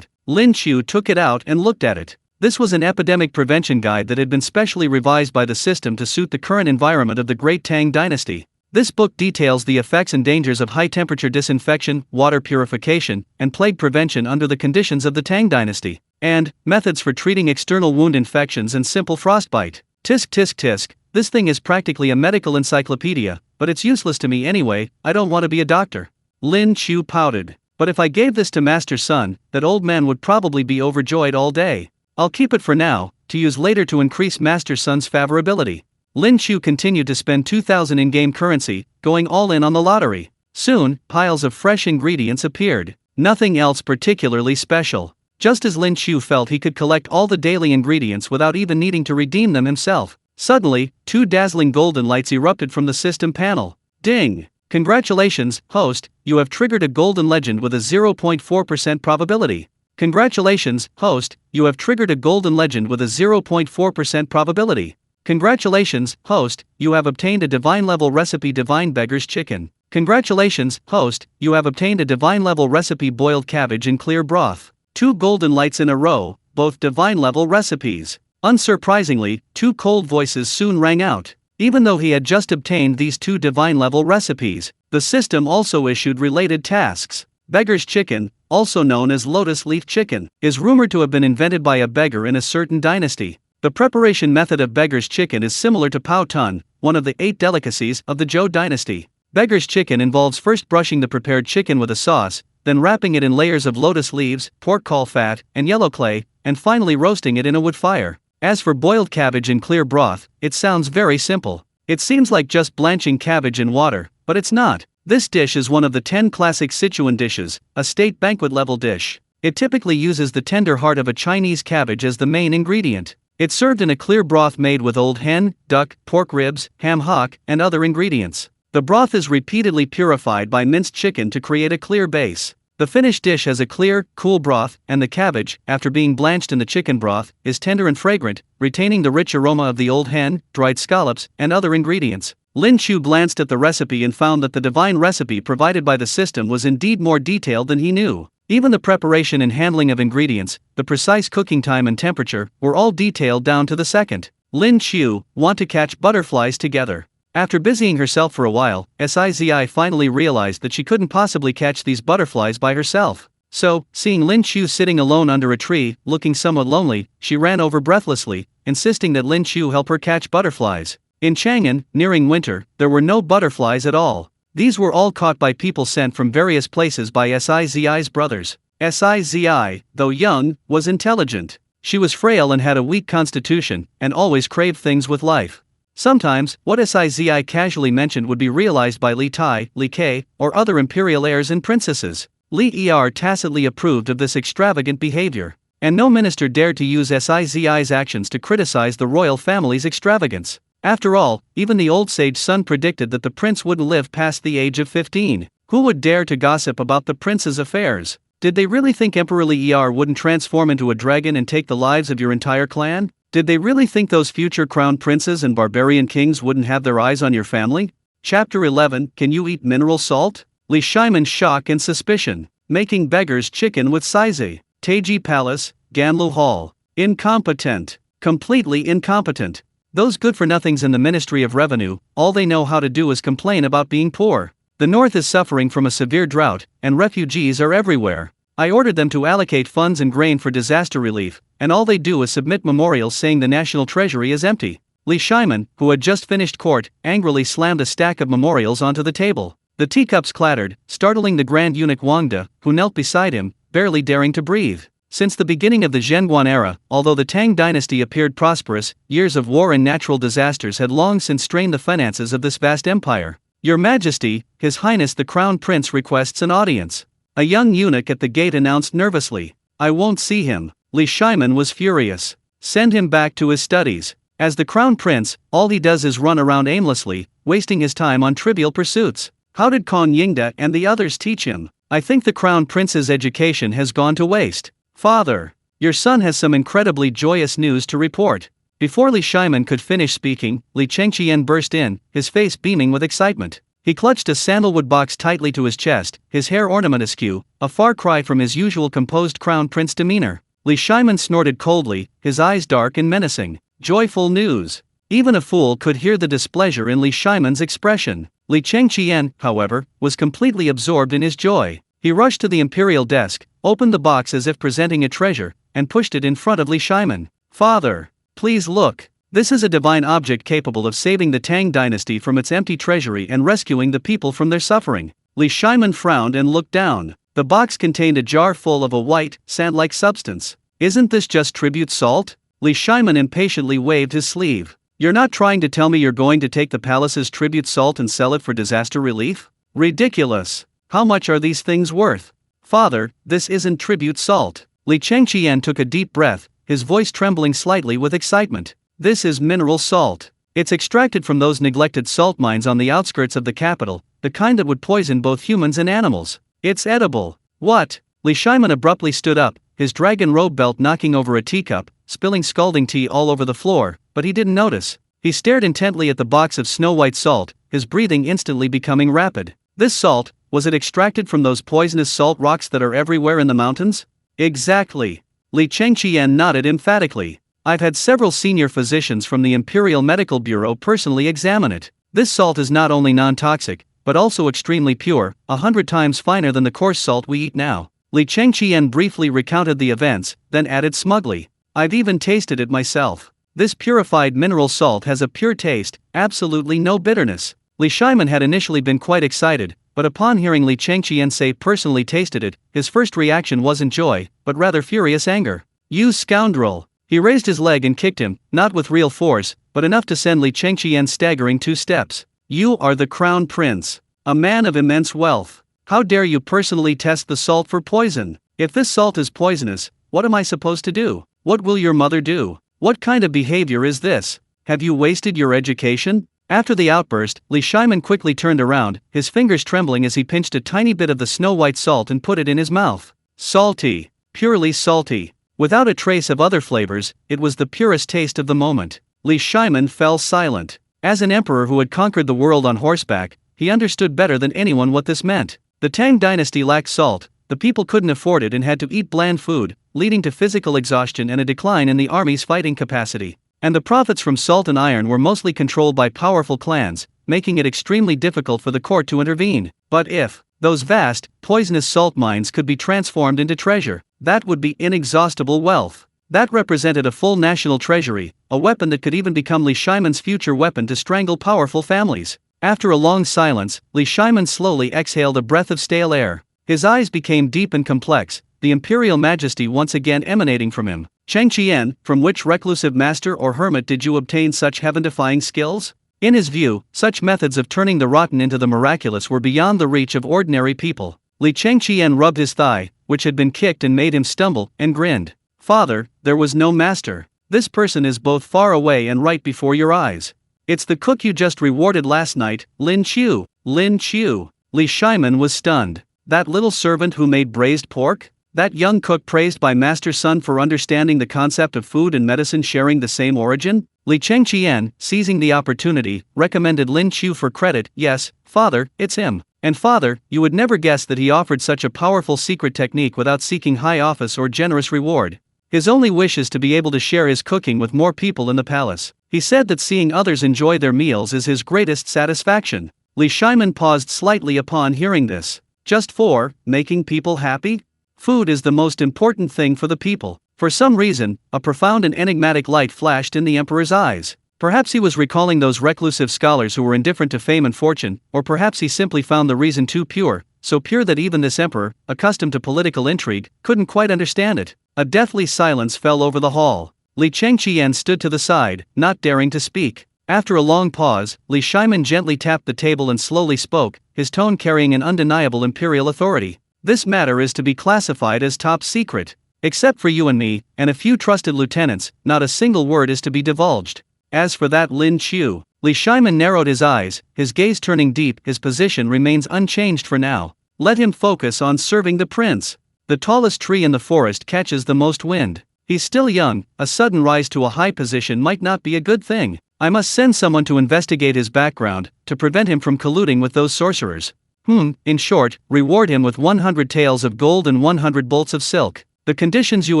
Lin Qiu took it out and looked at it. This was an epidemic prevention guide that had been specially revised by the system to suit the current environment of the Great Tang Dynasty. This book details the effects and dangers of high-temperature disinfection, water purification, and plague prevention under the conditions of the Tang Dynasty, and methods for treating external wound infections and simple frostbite. Tisk tisk tisk, this thing is practically a medical encyclopedia, but it's useless to me anyway, I don't want to be a doctor. Lin Qiu pouted. But if I gave this to Master Sun, that old man would probably be overjoyed all day. I'll keep it for now, to use later to increase Master Sun's favorability. Lin Qiu continued to spend 2,000 in-game currency, going all in on the lottery. Soon, piles of fresh ingredients appeared. Nothing else particularly special. Just as Lin Qiu felt he could collect all the daily ingredients without even needing to redeem them himself. Suddenly, 2 dazzling golden lights erupted from the system panel. Ding! Congratulations, host, you have triggered a golden legend with a 0.4% probability. Congratulations, host, you have triggered a golden legend with a 0.4% probability. Congratulations, host, you have obtained a divine level recipe Divine Beggar's Chicken. Congratulations, host, you have obtained a divine level recipe Boiled Cabbage in Clear Broth. 2 golden lights in a row, both divine level recipes. Unsurprisingly, 2 cold voices soon rang out. Even though he had just obtained these 2 divine-level recipes, the system also issued related tasks. Beggar's Chicken, also known as lotus leaf chicken, is rumored to have been invented by a beggar in a certain dynasty. The preparation method of Beggar's Chicken is similar to Pao Tun, one of the 8 delicacies of the Zhou dynasty. Beggar's Chicken involves first brushing the prepared chicken with a sauce, then wrapping it in layers of lotus leaves, pork caul fat, and yellow clay, and finally roasting it in a wood fire. As for boiled cabbage in clear broth, it sounds very simple. It seems like just blanching cabbage in water, but it's not. This dish is one of the 10 classic Sichuan dishes, a state banquet-level dish. It typically uses the tender heart of a Chinese cabbage as the main ingredient. It's served in a clear broth made with old hen, duck, pork ribs, ham hock, and other ingredients. The broth is repeatedly purified by minced chicken to create a clear base. The finished dish has a clear, cool broth, and the cabbage, after being blanched in the chicken broth, is tender and fragrant, retaining the rich aroma of the old hen, dried scallops, and other ingredients. Lin Qiu glanced at the recipe and found that the divine recipe provided by the system was indeed more detailed than he knew. Even the preparation and handling of ingredients, the precise cooking time and temperature, were all detailed down to the second. Lin Qiu, want to catch butterflies together. After busying herself for a while, Sizi finally realized that she couldn't possibly catch these butterflies by herself. So, seeing Lin Qiu sitting alone under a tree, looking somewhat lonely, she ran over breathlessly, insisting that Lin Qiu help her catch butterflies. In Chang'an, nearing winter, there were no butterflies at all. These were all caught by people sent from various places by Sizi's brothers. Sizi, though young, was intelligent. She was frail and had a weak constitution, and always craved things with life. Sometimes, what Sizi casually mentioned would be realized by Li Tai, Li Ke, or other imperial heirs and princesses. Li Er tacitly approved of this extravagant behavior, and no minister dared to use Sizi's actions to criticize the royal family's extravagance. After all, even the old sage Sun predicted that the prince wouldn't live past the age of 15. Who would dare to gossip about the prince's affairs? Did they really think Emperor Li'er wouldn't transform into a dragon and take the lives of your entire clan? Did they really think those future crown princes and barbarian kings wouldn't have their eyes on your family? Chapter 11, Can you eat mineral salt? Li Shimon's shock and suspicion. Making Beggar's chicken with Saizi. Taiji Palace, Ganlu Hall. Incompetent. Completely incompetent. Those good-for-nothings in the Ministry of Revenue, all they know how to do is complain about being poor. The north is suffering from a severe drought, and refugees are everywhere. I ordered them to allocate funds and grain for disaster relief, and all they do is submit memorials saying the national treasury is empty. Li Shimon, who had just finished court, angrily slammed a stack of memorials onto the table. The teacups clattered, startling the Grand Eunuch Wangde, who knelt beside him, barely daring to breathe. Since the beginning of the Zhenguan era, although the Tang Dynasty appeared prosperous, years of war and natural disasters had long since strained the finances of this vast empire. Your Majesty, His Highness the Crown Prince requests an audience. A young eunuch at the gate announced nervously. I won't see him. Li Shimon was furious. Send him back to his studies. As the Crown Prince, all he does is run around aimlessly, wasting his time on trivial pursuits. How did Kong Yingde and the others teach him? I think the Crown Prince's education has gone to waste. Father, your son has some incredibly joyous news to report. Before Li Shimon could finish speaking, Li Chengqian burst in, his face beaming with excitement. He clutched a sandalwood box tightly to his chest, his hair ornament askew, a far cry from his usual composed Crown Prince demeanor. Li Shimon snorted coldly, his eyes dark and menacing. Joyful news. Even a fool could hear the displeasure in Li Shimon's expression. Li Chengqian, however, was completely absorbed in his joy. He rushed to the imperial desk, opened the box as if presenting a treasure, and pushed it in front of Li Shimon. Father, please look. This is a divine object capable of saving the Tang Dynasty from its empty treasury and rescuing the people from their suffering. Li Shimon frowned and looked down. The box contained a jar full of a white, sand-like substance. Isn't this just tribute salt? Li Shimon impatiently waved his sleeve. You're not trying to tell me you're going to take the palace's tribute salt and sell it for disaster relief? Ridiculous. How much are these things worth? Father, this isn't tribute salt. Li Chengqian took a deep breath, his voice trembling slightly with excitement. This is mineral salt. It's extracted from those neglected salt mines on the outskirts of the capital, the kind that would poison both humans and animals. It's edible. What? Li Shimon abruptly stood up, his dragon robe belt knocking over a teacup, spilling scalding tea all over the floor, but he didn't notice. He stared intently at the box of snow-white salt, his breathing instantly becoming rapid. This salt, was it extracted from those poisonous salt rocks that are everywhere in the mountains? Exactly. Li Chengqian nodded emphatically. I've had several senior physicians from the Imperial Medical Bureau personally examine it. This salt is not only non-toxic, but also extremely pure, 100 times finer than the coarse salt we eat now. Li Chengqian briefly recounted the events, then added smugly. I've even tasted it myself. This purified mineral salt has a pure taste, absolutely no bitterness. Li Shimon had initially been quite excited, but upon hearing Li Chengqian say personally tasted it, his first reaction wasn't joy, but rather furious anger. You scoundrel! He raised his leg and kicked him, not with real force, but enough to send Li Chengqian staggering 2 steps. You are the Crown Prince, a man of immense wealth. How dare you personally test the salt for poison? If this salt is poisonous, what am I supposed to do? What will your mother do? What kind of behavior is this? Have you wasted your education? After the outburst, Li Shimon quickly turned around, his fingers trembling as he pinched a tiny bit of the snow-white salt and put it in his mouth. Salty. Purely salty. Without a trace of other flavors, it was the purest taste of the moment. Li Shimon fell silent. As an emperor who had conquered the world on horseback, he understood better than anyone what this meant. The Tang Dynasty lacked salt, the people couldn't afford it and had to eat bland food, leading to physical exhaustion and a decline in the army's fighting capacity. And the profits from salt and iron were mostly controlled by powerful clans, making it extremely difficult for the court to intervene. But if those vast, poisonous salt mines could be transformed into treasure, that would be inexhaustible wealth. That represented a full national treasury, a weapon that could even become Li Shimon's future weapon to strangle powerful families. After a long silence, Li Shimon slowly exhaled a breath of stale air. His eyes became deep and complex, the imperial majesty once again emanating from him. Chengqian, from which reclusive master or hermit did you obtain such heaven-defying skills? In his view, such methods of turning the rotten into the miraculous were beyond the reach of ordinary people. Li Chengqian rubbed his thigh, which had been kicked and made him stumble, and grinned. Father, there was no master. This person is both far away and right before your eyes. It's the cook you just rewarded last night, Lin Qiu. Lin Qiu. Li Shimon was stunned. That little servant who made braised pork? That young cook praised by Master Sun for understanding the concept of food and medicine sharing the same origin? Li Chengqian, seizing the opportunity, recommended Lin Qiu for credit. Yes, father, it's him. And father, you would never guess that he offered such a powerful secret technique without seeking high office or generous reward. His only wish is to be able to share his cooking with more people in the palace. He said that seeing others enjoy their meals is his greatest satisfaction. Li Shiman paused slightly upon hearing this. Just for making people happy? Food is the most important thing for the people. For some reason, a profound and enigmatic light flashed in the emperor's eyes. Perhaps he was recalling those reclusive scholars who were indifferent to fame and fortune, or perhaps he simply found the reason too pure, so pure that even this emperor, accustomed to political intrigue, couldn't quite understand it. A deathly silence fell over the hall. Li Chengqian stood to the side, not daring to speak. After a long pause, Li Shiman gently tapped the table and slowly spoke, his tone carrying an undeniable imperial authority. This matter is to be classified as top secret. Except for you and me, and a few trusted lieutenants, not a single word is to be divulged. As for that Lin Qiu, Li Shiman narrowed his eyes, his gaze turning deep. His position remains unchanged for now. Let him focus on serving the prince. The tallest tree in the forest catches the most wind. He's still young, a sudden rise to a high position might not be a good thing. I must send someone to investigate his background, to prevent him from colluding with those sorcerers. In short, reward him with 100 taels of gold and 100 bolts of silk. The conditions you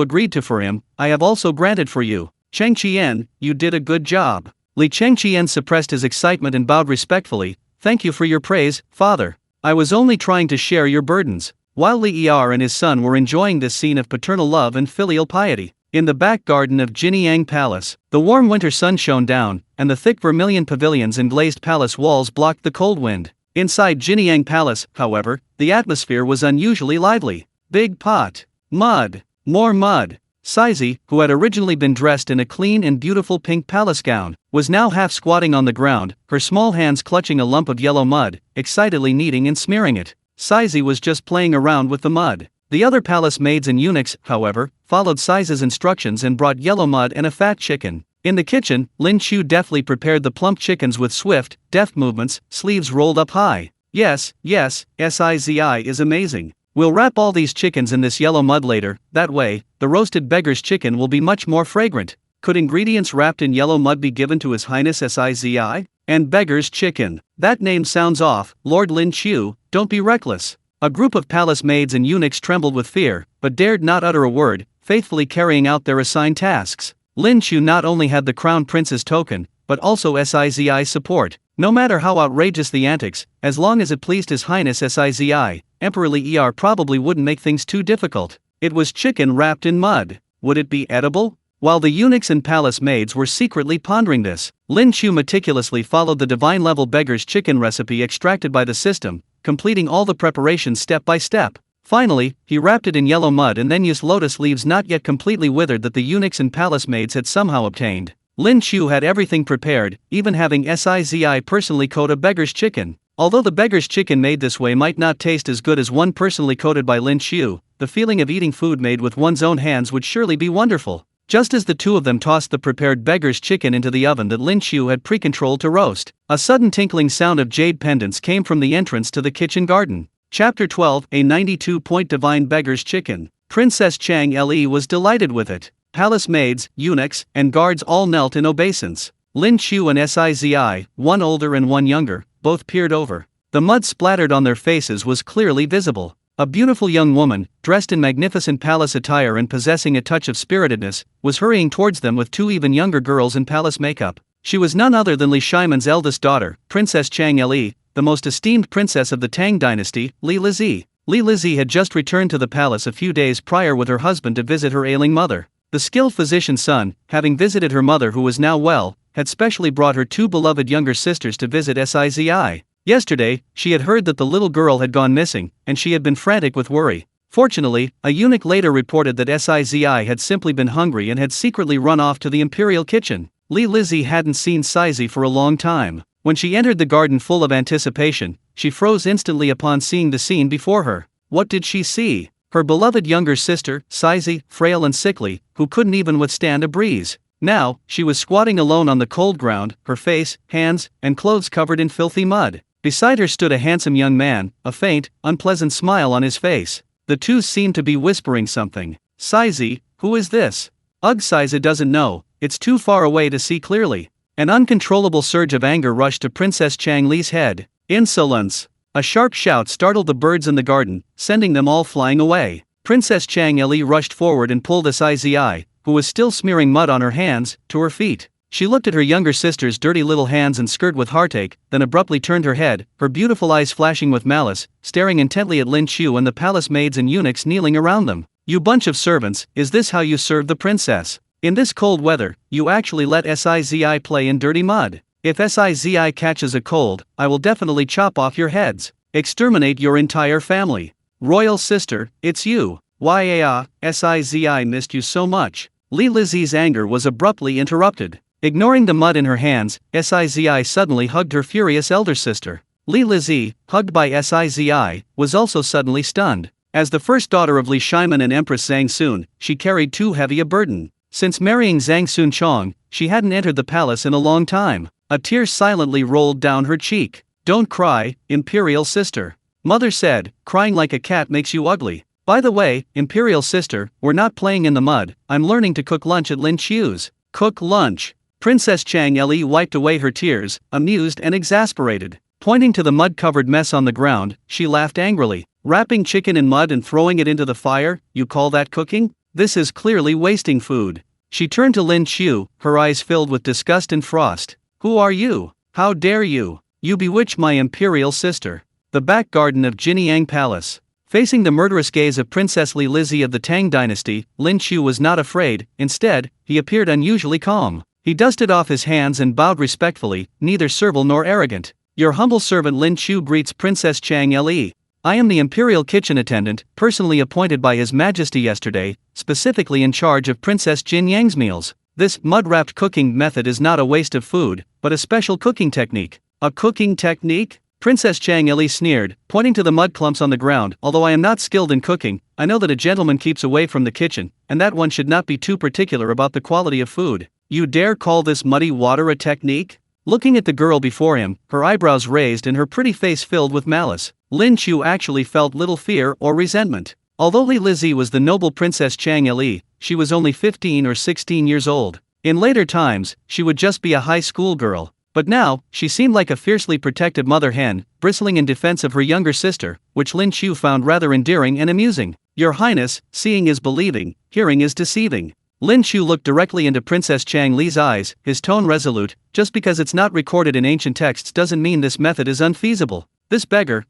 agreed to for him, I have also granted for you. Chengqian, you did a good job. Li Chengqian suppressed his excitement and bowed respectfully. Thank you for your praise, father. I was only trying to share your burdens. While Li Er and his son were enjoying this scene of paternal love and filial piety, in the back garden of Jinyang Palace, the warm winter sun shone down, and the thick vermilion pavilions and glazed palace walls blocked the cold wind. Inside Jinyang Palace, however, the atmosphere was unusually lively. Big pot. Mud. More mud. Saizi, who had originally been dressed in a clean and beautiful pink palace gown, was now half squatting on the ground, her small hands clutching a lump of yellow mud, excitedly kneading and smearing it. Saizi was just playing around with the mud. The other palace maids and eunuchs, however, followed Saizi's instructions and brought yellow mud and a fat chicken. In the kitchen, Lin Qiu deftly prepared the plump chickens with swift, deft movements, sleeves rolled up high. Yes, Sizi is amazing. We'll wrap all these chickens in this yellow mud later, that way, the roasted beggar's chicken will be much more fragrant. Could ingredients wrapped in yellow mud be given to His Highness Sizi? And beggar's chicken. That name sounds off, Lord Lin Qiu, don't be reckless. A group of palace maids and eunuchs trembled with fear, but dared not utter a word, faithfully carrying out their assigned tasks. Lin Qiu not only had the crown prince's token, but also Sizi's support. No matter how outrageous the antics, as long as it pleased His Highness Sizi, Emperor Li Er probably wouldn't make things too difficult. It was chicken wrapped in mud. Would it be edible? While the eunuchs and palace maids were secretly pondering this, Lin Qiu meticulously followed the divine-level beggar's chicken recipe extracted by the system, completing all the preparations step by step. Finally, he wrapped it in yellow mud and then used lotus leaves not yet completely withered that the eunuchs and palace maids had somehow obtained. Lin Qiu had everything prepared, even having Sizi personally coat a beggar's chicken. Although the beggar's chicken made this way might not taste as good as one personally coated by Lin Qiu, the feeling of eating food made with one's own hands would surely be wonderful. Just as the two of them tossed the prepared beggar's chicken into the oven that Lin Qiu had pre-controlled to roast, a sudden tinkling sound of jade pendants came from the entrance to the kitchen garden. Chapter 12, A 92-Point Divine Beggar's Chicken. Princess Chang Li was delighted with it. Palace maids, eunuchs, and guards all knelt in obeisance. Lin Qiu and Sizi, one older and one younger, both peered over. The mud splattered on their faces was clearly visible. A beautiful young woman, dressed in magnificent palace attire and possessing a touch of spiritedness, was hurrying towards them with two even younger girls in palace makeup. She was none other than Li Shiman's eldest daughter, Princess Chang Li, the most esteemed princess of the Tang Dynasty, Li Lizi. Li Lizi had just returned to the palace a few days prior with her husband to visit her ailing mother. The skilled physician's son, having visited her mother who was now well, had specially brought her two beloved younger sisters to visit Sizi. Yesterday, she had heard that the little girl had gone missing, and she had been frantic with worry. Fortunately, a eunuch later reported that Sizi had simply been hungry and had secretly run off to the imperial kitchen. Li Lizi hadn't seen Saizi for a long time. When she entered the garden full of anticipation, she froze instantly upon seeing the scene before her. What did she see? Her beloved younger sister, Saizi, frail and sickly, who couldn't even withstand a breeze. Now, she was squatting alone on the cold ground, her face, hands, and clothes covered in filthy mud. Beside her stood a handsome young man, a faint, unpleasant smile on his face. The two seemed to be whispering something. Saizi, who is this? Ugh, Saizi doesn't know, it's too far away to see clearly. An uncontrollable surge of anger rushed to Princess Chang Li's head. Insolence! A sharp shout startled the birds in the garden, sending them all flying away. Princess Chang Li rushed forward and pulled Saizi, who was still smearing mud on her hands, to her feet. She looked at her younger sister's dirty little hands and skirt with heartache, then abruptly turned her head, her beautiful eyes flashing with malice, staring intently at Lin Qiu and the palace maids and eunuchs kneeling around them. You bunch of servants, is this how you serve the princess? In this cold weather, you actually let Saizi play in dirty mud. If Saizi catches a cold, I will definitely chop off your heads. Exterminate your entire family. Royal sister, it's you. Saizi missed you so much. Li Lizi's anger was abruptly interrupted. Ignoring the mud in her hands, Saizi suddenly hugged her furious elder sister. Li Lizi, hugged by Saizi, was also suddenly stunned. As the first daughter of Li Shiman and Empress Zhang Sun, she carried too heavy a burden. Since marrying Zhang Sun Chong, she hadn't entered the palace in a long time. A tear silently rolled down her cheek. Don't cry, imperial sister. Mother said, crying like a cat makes you ugly. By the way, imperial sister, we're not playing in the mud, I'm learning to cook lunch at Lin Qiu's. Cook lunch. Princess Chang Li wiped away her tears, amused and exasperated. Pointing to the mud-covered mess on the ground, she laughed angrily. Wrapping chicken in mud and throwing it into the fire, you call that cooking? This is clearly wasting food. She turned to Lin Qiu, her eyes filled with disgust and frost. Who are you? How dare you? You bewitch my imperial sister. The back garden of Jinyang Palace. Facing the murderous gaze of Princess Li Lizi of the Tang Dynasty, Lin Qiu was not afraid, instead, he appeared unusually calm. He dusted off his hands and bowed respectfully, neither servile nor arrogant. Your humble servant Lin Qiu greets Princess Chang Li. I am the imperial kitchen attendant, personally appointed by His Majesty yesterday, specifically in charge of Princess Jin Yang's meals. This mud-wrapped cooking method is not a waste of food, but a special cooking technique. A cooking technique? Princess Chang Li sneered, pointing to the mud clumps on the ground. Although I am not skilled in cooking, I know that a gentleman keeps away from the kitchen, and that one should not be too particular about the quality of food. You dare call this muddy water a technique? Looking at the girl before him, her eyebrows raised and her pretty face filled with malice, Lin Qiu actually felt little fear or resentment. Although Li Lizi was the noble Princess Chang Li, she was only 15 or 16 years old. In later times, she would just be a high school girl. But now, she seemed like a fiercely protective mother hen, bristling in defense of her younger sister, which Lin Qiu found rather endearing and amusing. Your Highness, seeing is believing, hearing is deceiving. Lin Qiu looked directly into Princess Chang Li's eyes, his tone resolute. Just because it's not recorded in ancient texts doesn't mean this method is unfeasible. This beggar,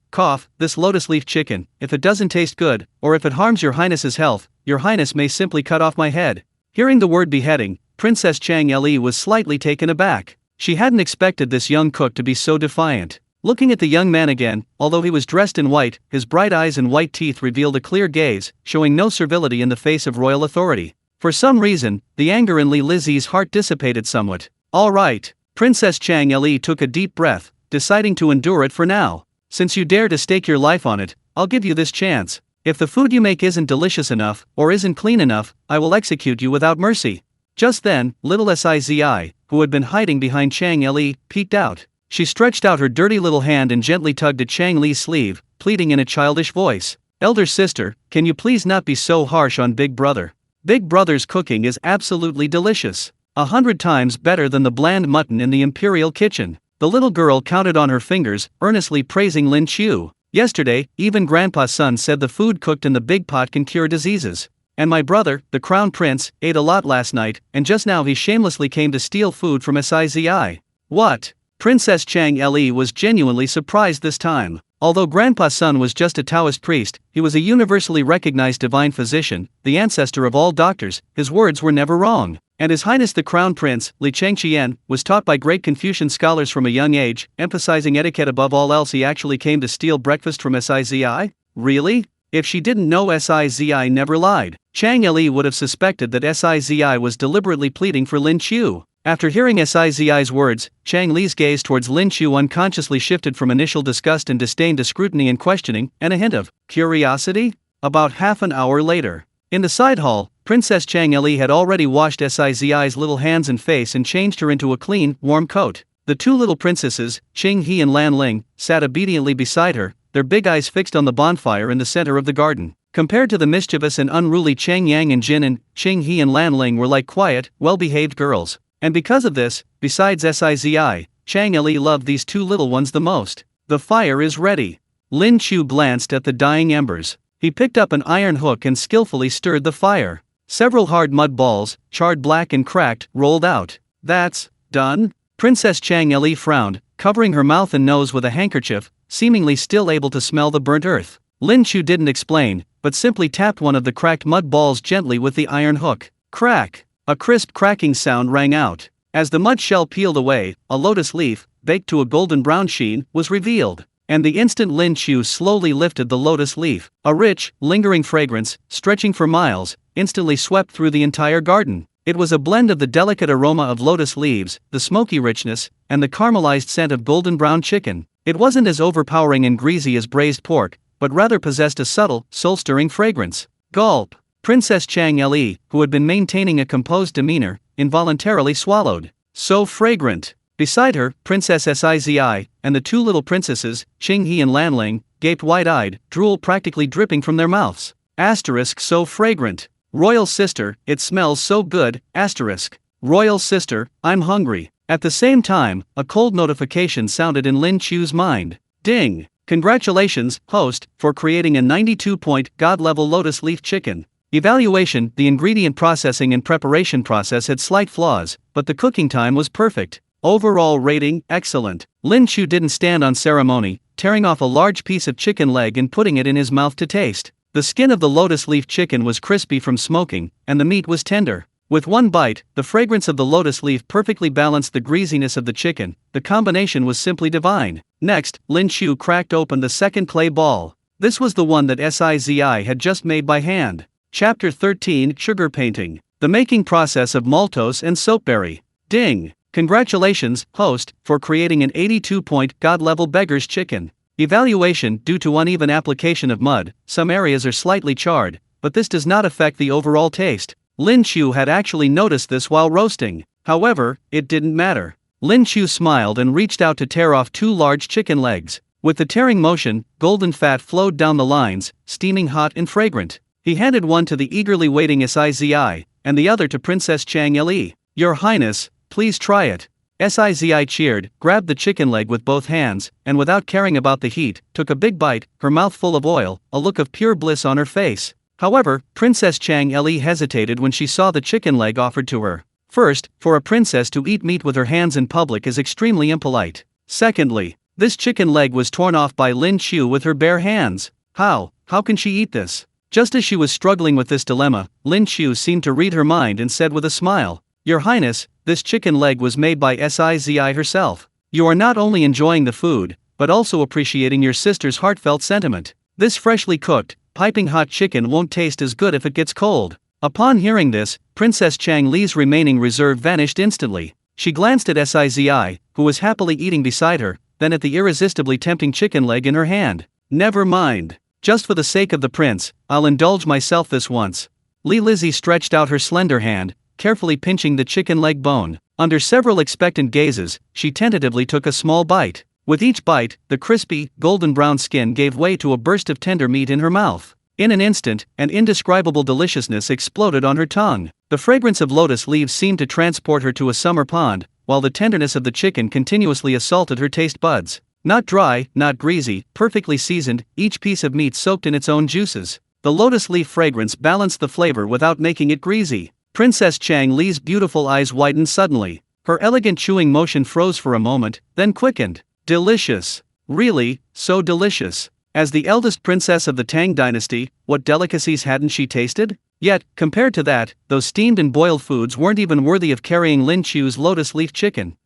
this lotus leaf chicken, if it doesn't taste good, or if it harms your Highness's health, your Highness may simply cut off my head. Hearing the word beheading, Princess Chang Li was slightly taken aback. She hadn't expected this young cook to be so defiant. Looking at the young man again, although he was dressed in white, his bright eyes and white teeth revealed a clear gaze, showing no servility in the face of royal authority. For some reason, the anger in Li Lizi's heart dissipated somewhat. All right. Princess Chang Li took a deep breath, deciding to endure it for now. Since you dare to stake your life on it, I'll give you this chance. If the food you make isn't delicious enough, or isn't clean enough, I will execute you without mercy. Just then, little Sizi, who had been hiding behind Chang Li, peeked out. She stretched out her dirty little hand and gently tugged at Chang Li's sleeve, pleading in a childish voice. Elder sister, can you please not be so harsh on Big Brother? Big Brother's cooking is absolutely delicious. 100 times better than the bland mutton in the imperial kitchen. The little girl counted on her fingers, earnestly praising Lin Qiu. Yesterday, even Grandpa's son said the food cooked in the big pot can cure diseases. And my brother, the crown prince, ate a lot last night, and just now he shamelessly came to steal food from Sizi. What? Princess Chang Li was genuinely surprised this time. Although Grandpa's son was just a Taoist priest, he was a universally recognized divine physician, the ancestor of all doctors. His words were never wrong. And His Highness the Crown Prince, Li Chengqian, was taught by great Confucian scholars from a young age, emphasizing etiquette above all else. He actually came to steal breakfast from Sizi? Really? If she didn't know Sizi never lied, Chang Li would have suspected that Sizi was deliberately pleading for Lin Qiu. After hearing Sizi's words, Chang Li's gaze towards Lin Qiu unconsciously shifted from initial disgust and disdain to scrutiny and questioning, and a hint of curiosity. About half an hour later, in the side hall, Princess Chang Li had already washed Sizi's little hands and face and changed her into a clean, warm coat. The two little princesses, Qing He and Lan Ling, sat obediently beside her, their big eyes fixed on the bonfire in the center of the garden. Compared to the mischievous and unruly Chang Yang and Jin and Qing He and Lan Ling were like quiet, well-behaved girls. And because of this, besides Sizi, Chang Li loved these two little ones the most. The fire is ready. Lin Qiu glanced at the dying embers. He picked up an iron hook and skillfully stirred the fire. Several hard mud balls, charred black and cracked, rolled out. That's done? Princess Chang Li frowned, covering her mouth and nose with a handkerchief, seemingly still able to smell the burnt earth. Lin Qiu didn't explain, but simply tapped one of the cracked mud balls gently with the iron hook. Crack! A crisp cracking sound rang out. As the mud shell peeled away, a lotus leaf, baked to a golden brown sheen, was revealed. And the instant Lin Qiu slowly lifted the lotus leaf, a rich, lingering fragrance, stretching for miles, instantly swept through the entire garden. It was a blend of the delicate aroma of lotus leaves, the smoky richness, and the caramelized scent of golden brown chicken. It wasn't as overpowering and greasy as braised pork, but rather possessed a subtle, soul-stirring fragrance. Gulp! Princess Chang Li, who had been maintaining a composed demeanor, involuntarily swallowed. So fragrant! Beside her, Princess Sizi, and the two little princesses, Qing He and Lan Ling, gaped wide-eyed, drool practically dripping from their mouths. Asterisk so fragrant. Royal sister, it smells so good, asterisk. Royal sister, I'm hungry. At the same time, a cold notification sounded in Lin Qiu's mind. Ding! Congratulations, host, for creating a 92-point, God-level lotus leaf chicken. Evaluation: the ingredient processing and preparation process had slight flaws, but the cooking time was perfect. Overall rating, excellent. Lin Qiu didn't stand on ceremony, tearing off a large piece of chicken leg and putting it in his mouth to taste. The skin of the lotus leaf chicken was crispy from smoking, and the meat was tender. With one bite, the fragrance of the lotus leaf perfectly balanced the greasiness of the chicken. The combination was simply divine. Next, Lin Qiu cracked open the second clay ball. This was the one that Sizi had just made by hand. Chapter 13: Sugar Painting. The making process of maltose and soapberry. Ding! Congratulations, host, for creating an 82-point, God-level Beggar's chicken. Evaluation: due to uneven application of mud, some areas are slightly charred, but this does not affect the overall taste. Lin Qiu had actually noticed this while roasting. However, it didn't matter. Lin Qiu smiled and reached out to tear off two large chicken legs. With the tearing motion, golden fat flowed down the lines, steaming hot and fragrant. He handed one to the eagerly waiting Sizi, and the other to Princess Chang Li. Your Highness, please try it. Sizi cheered, grabbed the chicken leg with both hands, and without caring about the heat, took a big bite, her mouth full of oil, a look of pure bliss on her face. However, Princess Chang Li hesitated when she saw the chicken leg offered to her. First, for a princess to eat meat with her hands in public is extremely impolite. Secondly, this chicken leg was torn off by Lin Qiu with her bare hands. How can she eat this? Just as she was struggling with this dilemma, Lin Qiu seemed to read her mind and said with a smile, Your Highness, this chicken leg was made by Sizi herself. You are not only enjoying the food, but also appreciating your sister's heartfelt sentiment. This freshly cooked, piping hot chicken won't taste as good if it gets cold. Upon hearing this, Princess Chang Li's remaining reserve vanished instantly. She glanced at Sizi, who was happily eating beside her, then at the irresistibly tempting chicken leg in her hand. Never mind. Just for the sake of the prince, I'll indulge myself this once. Li Lizzie stretched out her slender hand, carefully pinching the chicken leg bone. Under several expectant gazes, she tentatively took a small bite. With each bite, the crispy, golden brown skin gave way to a burst of tender meat in her mouth. In an instant, an indescribable deliciousness exploded on her tongue. The fragrance of lotus leaves seemed to transport her to a summer pond, while the tenderness of the chicken continuously assaulted her taste buds. Not dry, not greasy, perfectly seasoned, each piece of meat soaked in its own juices. The lotus leaf fragrance balanced the flavor without making it greasy. Princess Chang Li's beautiful eyes widened suddenly. Her elegant chewing motion froze for a moment, then quickened. Delicious. Really, so delicious. As the eldest princess of the Tang Dynasty, what delicacies hadn't she tasted? Yet, compared to that, those steamed and boiled foods weren't even worthy of carrying Lin Qiu's lotus leaf chicken.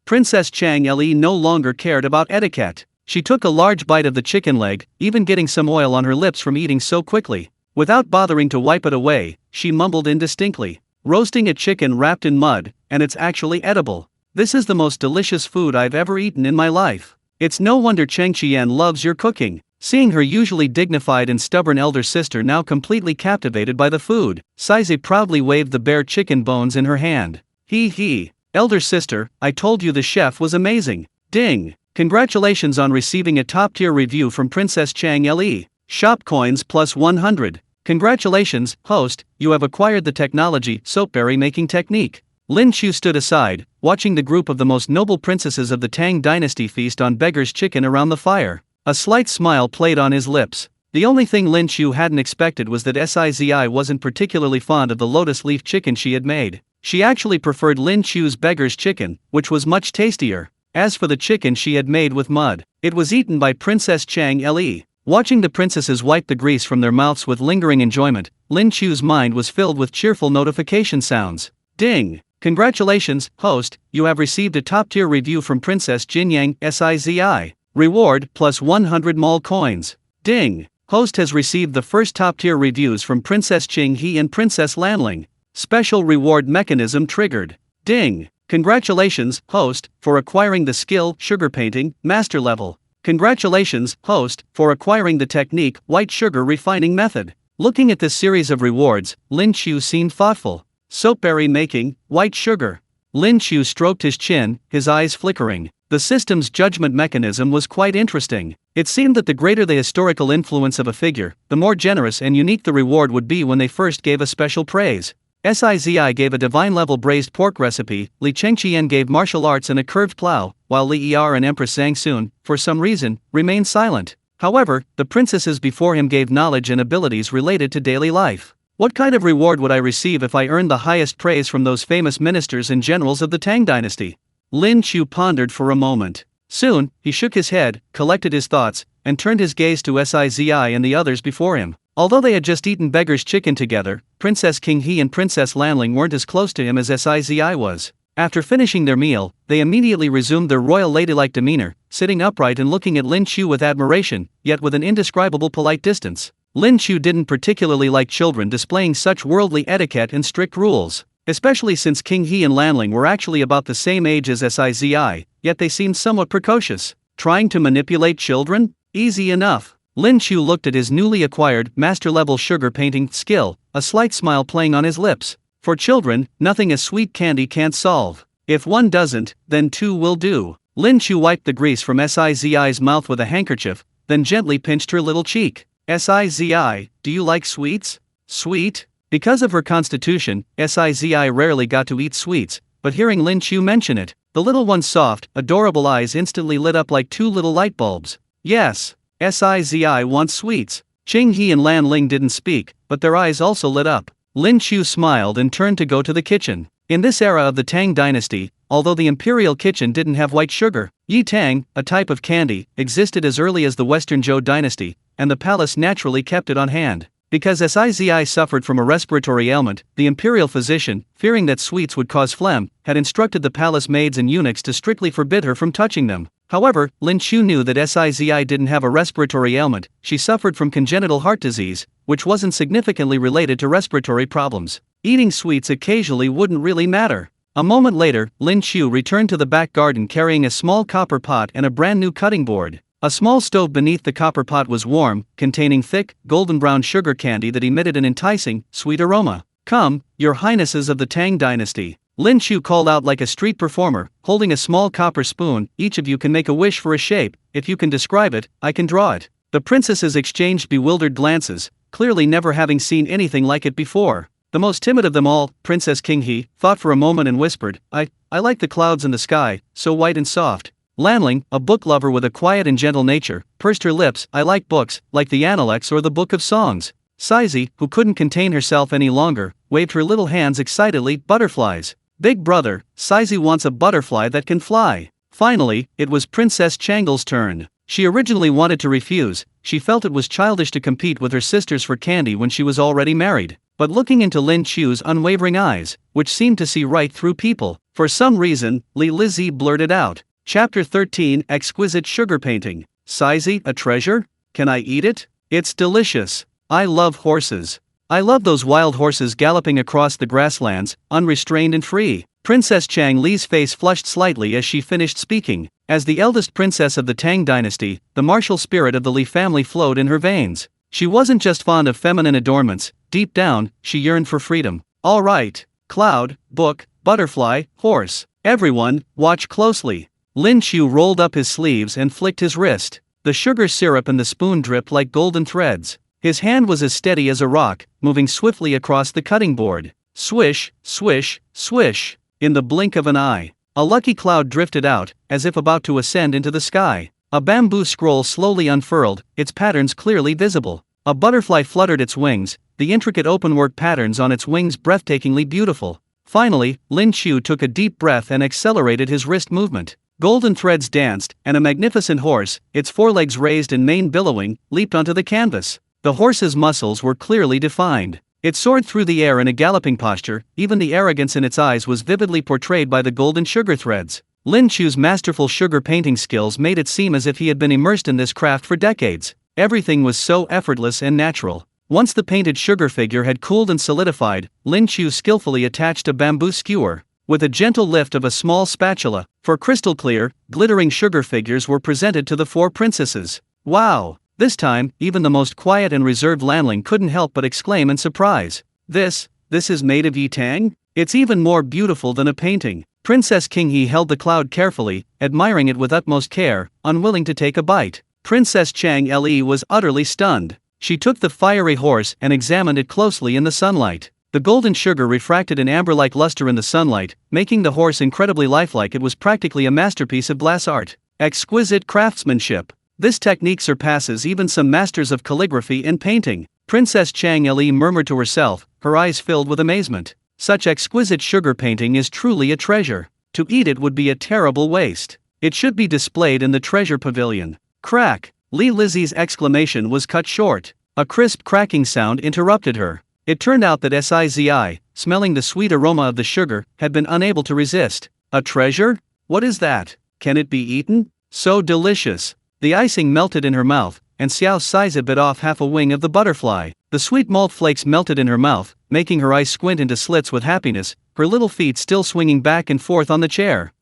Princess Chang Li no longer cared about etiquette. She took a large bite of the chicken leg, even getting some oil on her lips from eating so quickly. Without bothering to wipe it away, she mumbled indistinctly. Roasting a chicken wrapped in mud, and it's actually edible. This is the most delicious food I've ever eaten in my life. It's no wonder Cheng Qian loves your cooking. Seeing her usually dignified and stubborn elder sister now completely captivated by the food, Sizi proudly waved the bare chicken bones in her hand. Hee hee. Elder sister, I told you the chef was amazing. Ding! Congratulations on receiving a top-tier review from Princess Chang Le. Shop coins plus 100. Congratulations, host, you have acquired the technology soapberry making technique. Lin Qiu stood aside, watching the group of the most noble princesses of the Tang Dynasty feast on Beggar's chicken around the fire. A slight smile played on his lips. The only thing Lin Qiu hadn't expected was that Sizi wasn't particularly fond of the lotus leaf chicken she had made. She actually preferred Lin Qiu's Beggar's chicken, which was much tastier. As for the chicken she had made with mud, it was eaten by Princess Chang Le. Watching the princesses wipe the grease from their mouths with lingering enjoyment, Lin Qiu's mind was filled with cheerful notification sounds. Ding! Congratulations, host, you have received a top-tier review from Princess Jinyang Sizi. Reward plus 100 mall coins. Ding! Host has received the first top-tier reviews from Princess Qinghe and Princess Lanling. Special reward mechanism triggered. Ding! Congratulations, host, for acquiring the skill sugar painting master level. Congratulations, host, for acquiring the technique white sugar refining method. Looking at this series of rewards, Lin Qiu seemed thoughtful. Soapberry making, white sugar. Lin Qiu stroked his chin, his eyes flickering. The system's judgment mechanism was quite interesting. It seemed that the greater the historical influence of a figure, the more generous and unique the reward would be when they first gave a special praise. Sizi gave a divine-level braised pork recipe, Li Chengqian gave martial arts and a curved plow, while Li Er and Empress Zhang Sun, for some reason, remained silent. However, the princesses before him gave knowledge and abilities related to daily life. What kind of reward would I receive if I earned the highest praise from those famous ministers and generals of the Tang Dynasty? Lin Qiu pondered for a moment. Soon, he shook his head, collected his thoughts, and turned his gaze to Sizi and the others before him. Although they had just eaten Beggar's chicken together, Princess Qinghe and Princess Lanling weren't as close to him as Sizi was. After finishing their meal, they immediately resumed their royal ladylike demeanor, sitting upright and looking at Lin Qiu with admiration, yet with an indescribable polite distance. Lin Qiu didn't particularly like children displaying such worldly etiquette and strict rules, especially since Qinghe and Lanling were actually about the same age as Sizi, yet they seemed somewhat precocious. Trying to manipulate children? Easy enough. Lin Qiu looked at his newly acquired master-level sugar painting skill, a slight smile playing on his lips. For children, nothing a sweet candy can't solve. If one doesn't, then two will do. Lin Qiu wiped the grease from Sizi's mouth with a handkerchief, then gently pinched her little cheek. Sizi, do you like sweets? Sweet? Because of her constitution, Sizi rarely got to eat sweets, but hearing Lin Qiu mention it, the little one's soft, adorable eyes instantly lit up like two little light bulbs. Yes. Sizi wants sweets. Qinghe and Lanling didn't speak, but their eyes also lit up. Lin Qiu smiled and turned to go to the kitchen. In this era of the Tang Dynasty, although the imperial kitchen didn't have white sugar, Yi Tang, a type of candy, existed as early as the Western Zhou Dynasty, and the palace naturally kept it on hand. Because Sizi suffered from a respiratory ailment, the imperial physician, fearing that sweets would cause phlegm, had instructed the palace maids and eunuchs to strictly forbid her from touching them. However, Lin Qiu knew that Sizi didn't have a respiratory ailment, she suffered from congenital heart disease, which wasn't significantly related to respiratory problems. Eating sweets occasionally wouldn't really matter. A moment later, Lin Qiu returned to the back garden carrying a small copper pot and a brand new cutting board. A small stove beneath the copper pot was warm, containing thick, golden-brown sugar candy that emitted an enticing, sweet aroma. Come, your highnesses of the Tang Dynasty. Lin Qiu called out like a street performer, holding a small copper spoon. Each of you can make a wish for a shape. If you can describe it, I can draw it. The princesses exchanged bewildered glances, clearly never having seen anything like it before. The most timid of them all, Princess Qinghe, thought for a moment and whispered, I like the clouds in the sky, so white and soft. Lanling, a book lover with a quiet and gentle nature, pursed her lips, I like books, like the Analects or the Book of Songs. Sizi, who couldn't contain herself any longer, waved her little hands excitedly, butterflies. Big brother, Sizi wants a butterfly that can fly. Finally, it was Princess Changle's turn. She originally wanted to refuse, she felt it was childish to compete with her sisters for candy when she was already married. But looking into Lin Qiu's unwavering eyes, which seemed to see right through people, for some reason, Li Lizzie blurted out. Chapter 13 Exquisite Sugar Painting. Sizi, a treasure? Can I eat it? It's delicious. I love horses. I love those wild horses galloping across the grasslands, unrestrained and free. Princess Chang Li's face flushed slightly as she finished speaking. As the eldest princess of the Tang Dynasty, the martial spirit of the Li family flowed in her veins. She wasn't just fond of feminine adornments, deep down, she yearned for freedom. All right. Cloud, book, butterfly, horse. Everyone, watch closely. Lin Qiu rolled up his sleeves and flicked his wrist. The sugar syrup and the spoon dripped like golden threads. His hand was as steady as a rock, moving swiftly across the cutting board. Swish, swish, swish. In the blink of an eye, a lucky cloud drifted out, as if about to ascend into the sky. A bamboo scroll slowly unfurled, its patterns clearly visible. A butterfly fluttered its wings, the intricate openwork patterns on its wings breathtakingly beautiful. Finally, Lin Qiu took a deep breath and accelerated his wrist movement. Golden threads danced, and a magnificent horse, its forelegs raised and mane billowing, leaped onto the canvas. The horse's muscles were clearly defined. It soared through the air in a galloping posture, even the arrogance in its eyes was vividly portrayed by the golden sugar threads. Lin Qiu's masterful sugar painting skills made it seem as if he had been immersed in this craft for decades. Everything was so effortless and natural. Once the painted sugar figure had cooled and solidified, Lin Qiu skillfully attached a bamboo skewer. With a gentle lift of a small spatula, 4 crystal clear, glittering sugar figures were presented to the 4 princesses. Wow! This time, even the most quiet and reserved Lanling couldn't help but exclaim in surprise. This is made of Tang? It's even more beautiful than a painting. Princess Qinghe held the cloud carefully, admiring it with utmost care, unwilling to take a bite. Princess Chang Le was utterly stunned. She took the fiery horse and examined it closely in the sunlight. The golden sugar refracted an amber-like luster in the sunlight, making the horse incredibly lifelike. It was practically a masterpiece of glass art. Exquisite craftsmanship. This technique surpasses even some masters of calligraphy and painting. Princess Chang Le murmured to herself, her eyes filled with amazement. Such exquisite sugar painting is truly a treasure. To eat it would be a terrible waste. It should be displayed in the treasure pavilion. Crack! Li Lizzie's exclamation was cut short. A crisp cracking sound interrupted her. It turned out that Sizi, smelling the sweet aroma of the sugar, had been unable to resist. A treasure? What is that? Can it be eaten? So delicious! The icing melted in her mouth, and Xiao Sizi bit off half a wing of the butterfly. The sweet malt flakes melted in her mouth, making her eyes squint into slits with happiness, her little feet still swinging back and forth on the chair.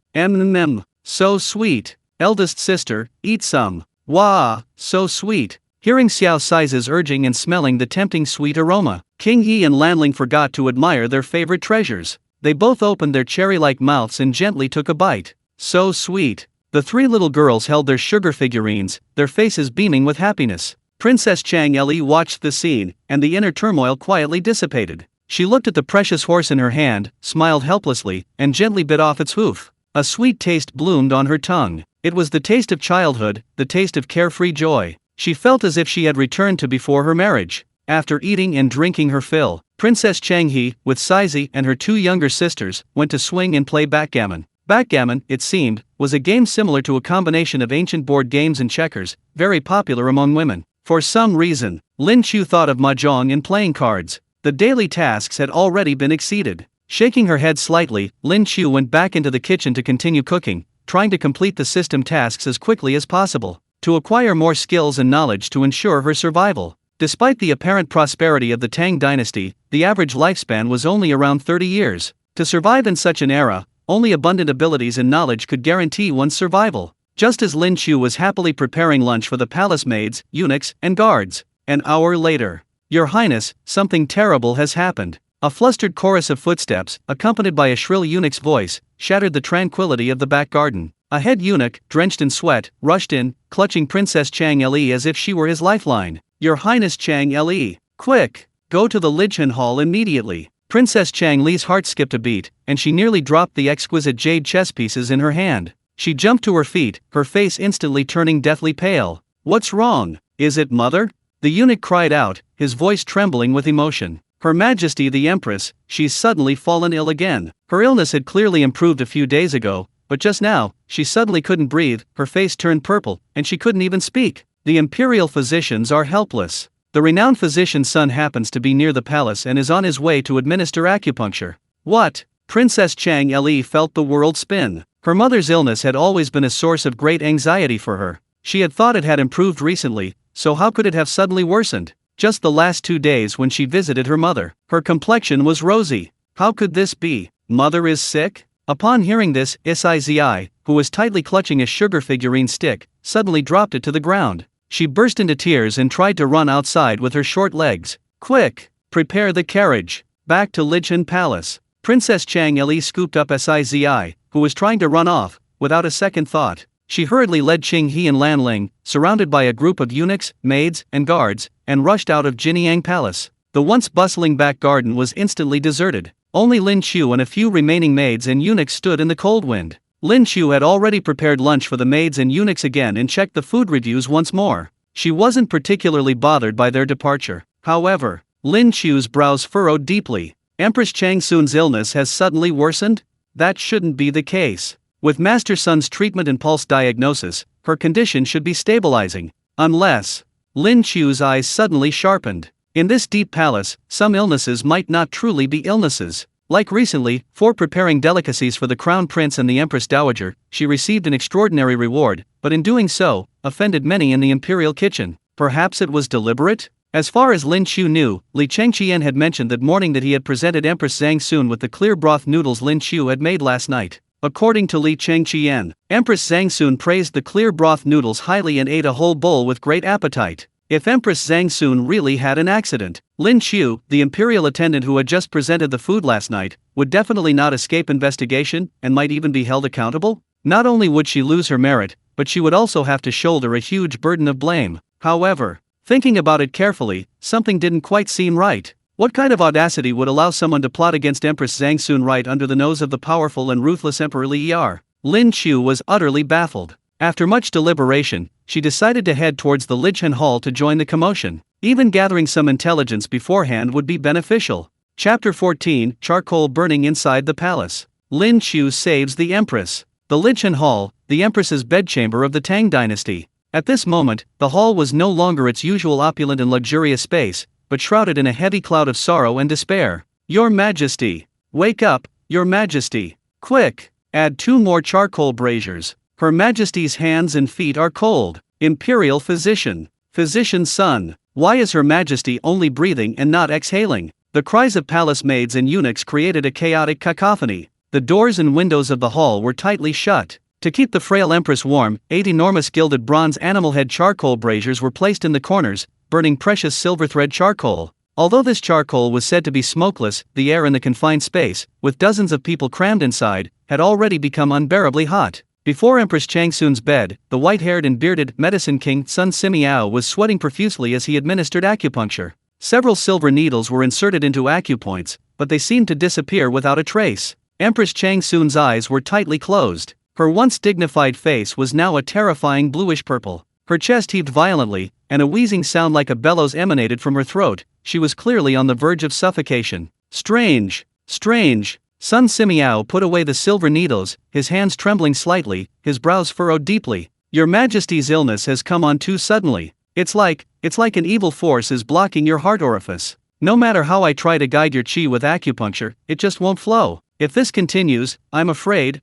So sweet. Eldest sister, eat some. Wah, so sweet. Hearing Xiao Sizi's urging and smelling the tempting sweet aroma, Qinghe and Lanling forgot to admire their favorite treasures. They both opened their cherry-like mouths and gently took a bite. So sweet. The 3 little girls held their sugar figurines, their faces beaming with happiness. Princess Chang Le watched the scene, and the inner turmoil quietly dissipated. She looked at the precious horse in her hand, smiled helplessly, and gently bit off its hoof. A sweet taste bloomed on her tongue. It was the taste of childhood, the taste of carefree joy. She felt as if she had returned to before her marriage. After eating and drinking her fill, Princess Changhe, with Sizi and her 2 younger sisters, went to swing and play backgammon. Backgammon, it seemed, was a game similar to a combination of ancient board games and checkers, very popular among women. For some reason, Lin Qiu thought of mahjong and playing cards. The daily tasks had already been exceeded. Shaking her head slightly, Lin Qiu went back into the kitchen to continue cooking, trying to complete the system tasks as quickly as possible, to acquire more skills and knowledge to ensure her survival. Despite the apparent prosperity of the Tang Dynasty, the average lifespan was only around 30 years. To survive in such an era, only abundant abilities and knowledge could guarantee one's survival. Just as Lin Qiu was happily preparing lunch for the palace maids, eunuchs, and guards. An hour later. Your Highness, something terrible has happened. A flustered chorus of footsteps, accompanied by a shrill eunuch's voice, shattered the tranquility of the back garden. A head eunuch, drenched in sweat, rushed in, clutching Princess Chang Le as if she were his lifeline. Your Highness Chang Le, quick! Go to the Lijhan Hall immediately. Princess Chang Le's heart skipped a beat, and she nearly dropped the exquisite jade chess pieces in her hand. She jumped to her feet, her face instantly turning deathly pale. What's wrong? Is it mother? The eunuch cried out, his voice trembling with emotion. Her Majesty the Empress, she's suddenly fallen ill again. Her illness had clearly improved a few days ago, but just now, she suddenly couldn't breathe, her face turned purple, and she couldn't even speak. The imperial physicians are helpless. The renowned physician's son happens to be near the palace and is on his way to administer acupuncture. What? Princess Chang Le felt the world spin. Her mother's illness had always been a source of great anxiety for her. She had thought it had improved recently, so how could it have suddenly worsened? Just the last 2 days when she visited her mother, her complexion was rosy. How could this be? Mother is sick? Upon hearing this, Sizi, who was tightly clutching a sugar figurine stick, suddenly dropped it to the ground. She burst into tears and tried to run outside with her short legs. Quick! Prepare the carriage. Back to Lijhan Palace. Princess Chang Le scooped up Sizi, who was trying to run off. Without a second thought, she hurriedly led Qing He and Lan Ling, surrounded by a group of eunuchs, maids, and guards, and rushed out of Jinyang Palace. The once bustling back garden was instantly deserted. Only Lin Qiu and a few remaining maids and eunuchs stood in the cold wind. Lin Qiu had already prepared lunch for the maids and eunuchs again and checked the food reviews once more. She wasn't particularly bothered by their departure. However, Lin Qiu's brows furrowed deeply. Empress Chang Sun's illness has suddenly worsened? That shouldn't be the case. With Master Sun's treatment and pulse diagnosis, her condition should be stabilizing. Unless... Lin Qiu's eyes suddenly sharpened. In this deep palace, some illnesses might not truly be illnesses. Like recently, for preparing delicacies for the Crown Prince and the Empress Dowager, she received an extraordinary reward, but in doing so, offended many in the imperial kitchen. Perhaps it was deliberate? As far as Lin Qiu knew, Li Chengqian had mentioned that morning that he had presented Empress Zhang Sun with the clear broth noodles Lin Qiu had made last night. According to Li Chengqian, Empress Zhang Sun praised the clear broth noodles highly and ate a whole bowl with great appetite. If Empress Zhang Sun really had an accident, Lin Qiu, the imperial attendant who had just presented the food last night, would definitely not escape investigation and might even be held accountable. Not only would she lose her merit, but she would also have to shoulder a huge burden of blame. However, thinking about it carefully, something didn't quite seem right. What kind of audacity would allow someone to plot against Empress Zhang Sun right under the nose of the powerful and ruthless Emperor Li'er? Lin Qiu was utterly baffled. After much deliberation, she decided to head towards the Lichen Hall to join the commotion. Even gathering some intelligence beforehand would be beneficial. Chapter 14: Charcoal burning inside the palace. Lin Qiu saves the Empress. The Lichen Hall, the Empress's bedchamber of the Tang Dynasty. At this moment, the hall was no longer its usual opulent and luxurious space, but shrouded in a heavy cloud of sorrow and despair. Your Majesty! Wake up, Your Majesty! Quick! Add 2 more charcoal braziers. Her Majesty's hands and feet are cold. Imperial physician. Physician's son. Why is Her Majesty only breathing and not exhaling? The cries of palace maids and eunuchs created a chaotic cacophony. The doors and windows of the hall were tightly shut. To keep the frail Empress warm, 8 enormous gilded bronze animal head charcoal braziers were placed in the corners, burning precious silver thread charcoal. Although this charcoal was said to be smokeless, the air in the confined space, with dozens of people crammed inside, had already become unbearably hot. Before Empress Chang Sun's bed, the white-haired and bearded medicine king Sun Simiao was sweating profusely as he administered acupuncture. Several silver needles were inserted into acupoints, but they seemed to disappear without a trace. Empress Chang Sun's eyes were tightly closed. Her once dignified face was now a terrifying bluish purple. Her chest heaved violently, and a wheezing sound like a bellows emanated from her throat. She was clearly on the verge of suffocation. Strange! Strange! Sun Simiao put away the silver needles, his hands trembling slightly, his brows furrowed deeply. Your Majesty's illness has come on too suddenly. It's like an evil force is blocking your heart orifice. No matter how I try to guide your qi with acupuncture, it just won't flow. If this continues, I'm afraid.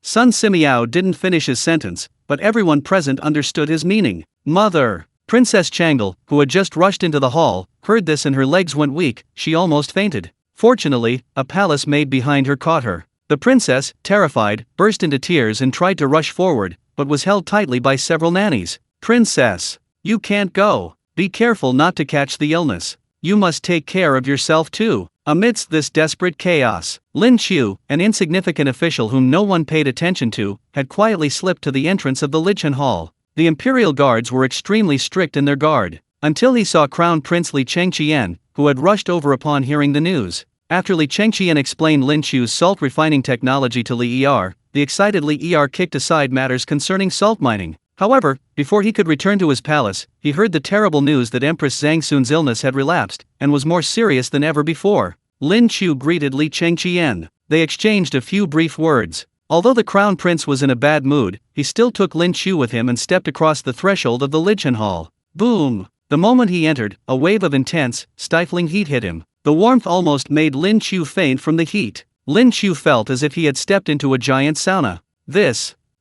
Sun Simiao didn't finish his sentence, but everyone present understood his meaning. Mother! Princess Changle, who had just rushed into the hall, heard this and her legs went weak, she almost fainted. Fortunately, a palace maid behind her caught her. The princess, terrified, burst into tears and tried to rush forward, but was held tightly by several nannies. Princess! You can't go. Be careful not to catch the illness. You must take care of yourself too. Amidst this desperate chaos, Lin Qiu, an insignificant official whom no one paid attention to, had quietly slipped to the entrance of the Lichen Hall. The imperial guards were extremely strict in their guard, until he saw Crown Prince Li Chengqian, who had rushed over upon hearing the news. After Li Chengqian explained Lin Qiu's salt refining technology to Li'er, the excited Li'er kicked aside matters concerning salt mining. However, before he could return to his palace, he heard the terrible news that Empress Zhang Sun's illness had relapsed, and was more serious than ever before. Lin Qiu greeted Li Chengqian. They exchanged a few brief words. Although the Crown Prince was in a bad mood, he still took Lin Qiu with him and stepped across the threshold of the Lichen Hall. Boom! The moment he entered, a wave of intense, stifling heat hit him. The warmth almost made Lin Qiu faint from the heat. Lin Qiu felt as if he had stepped into a giant sauna.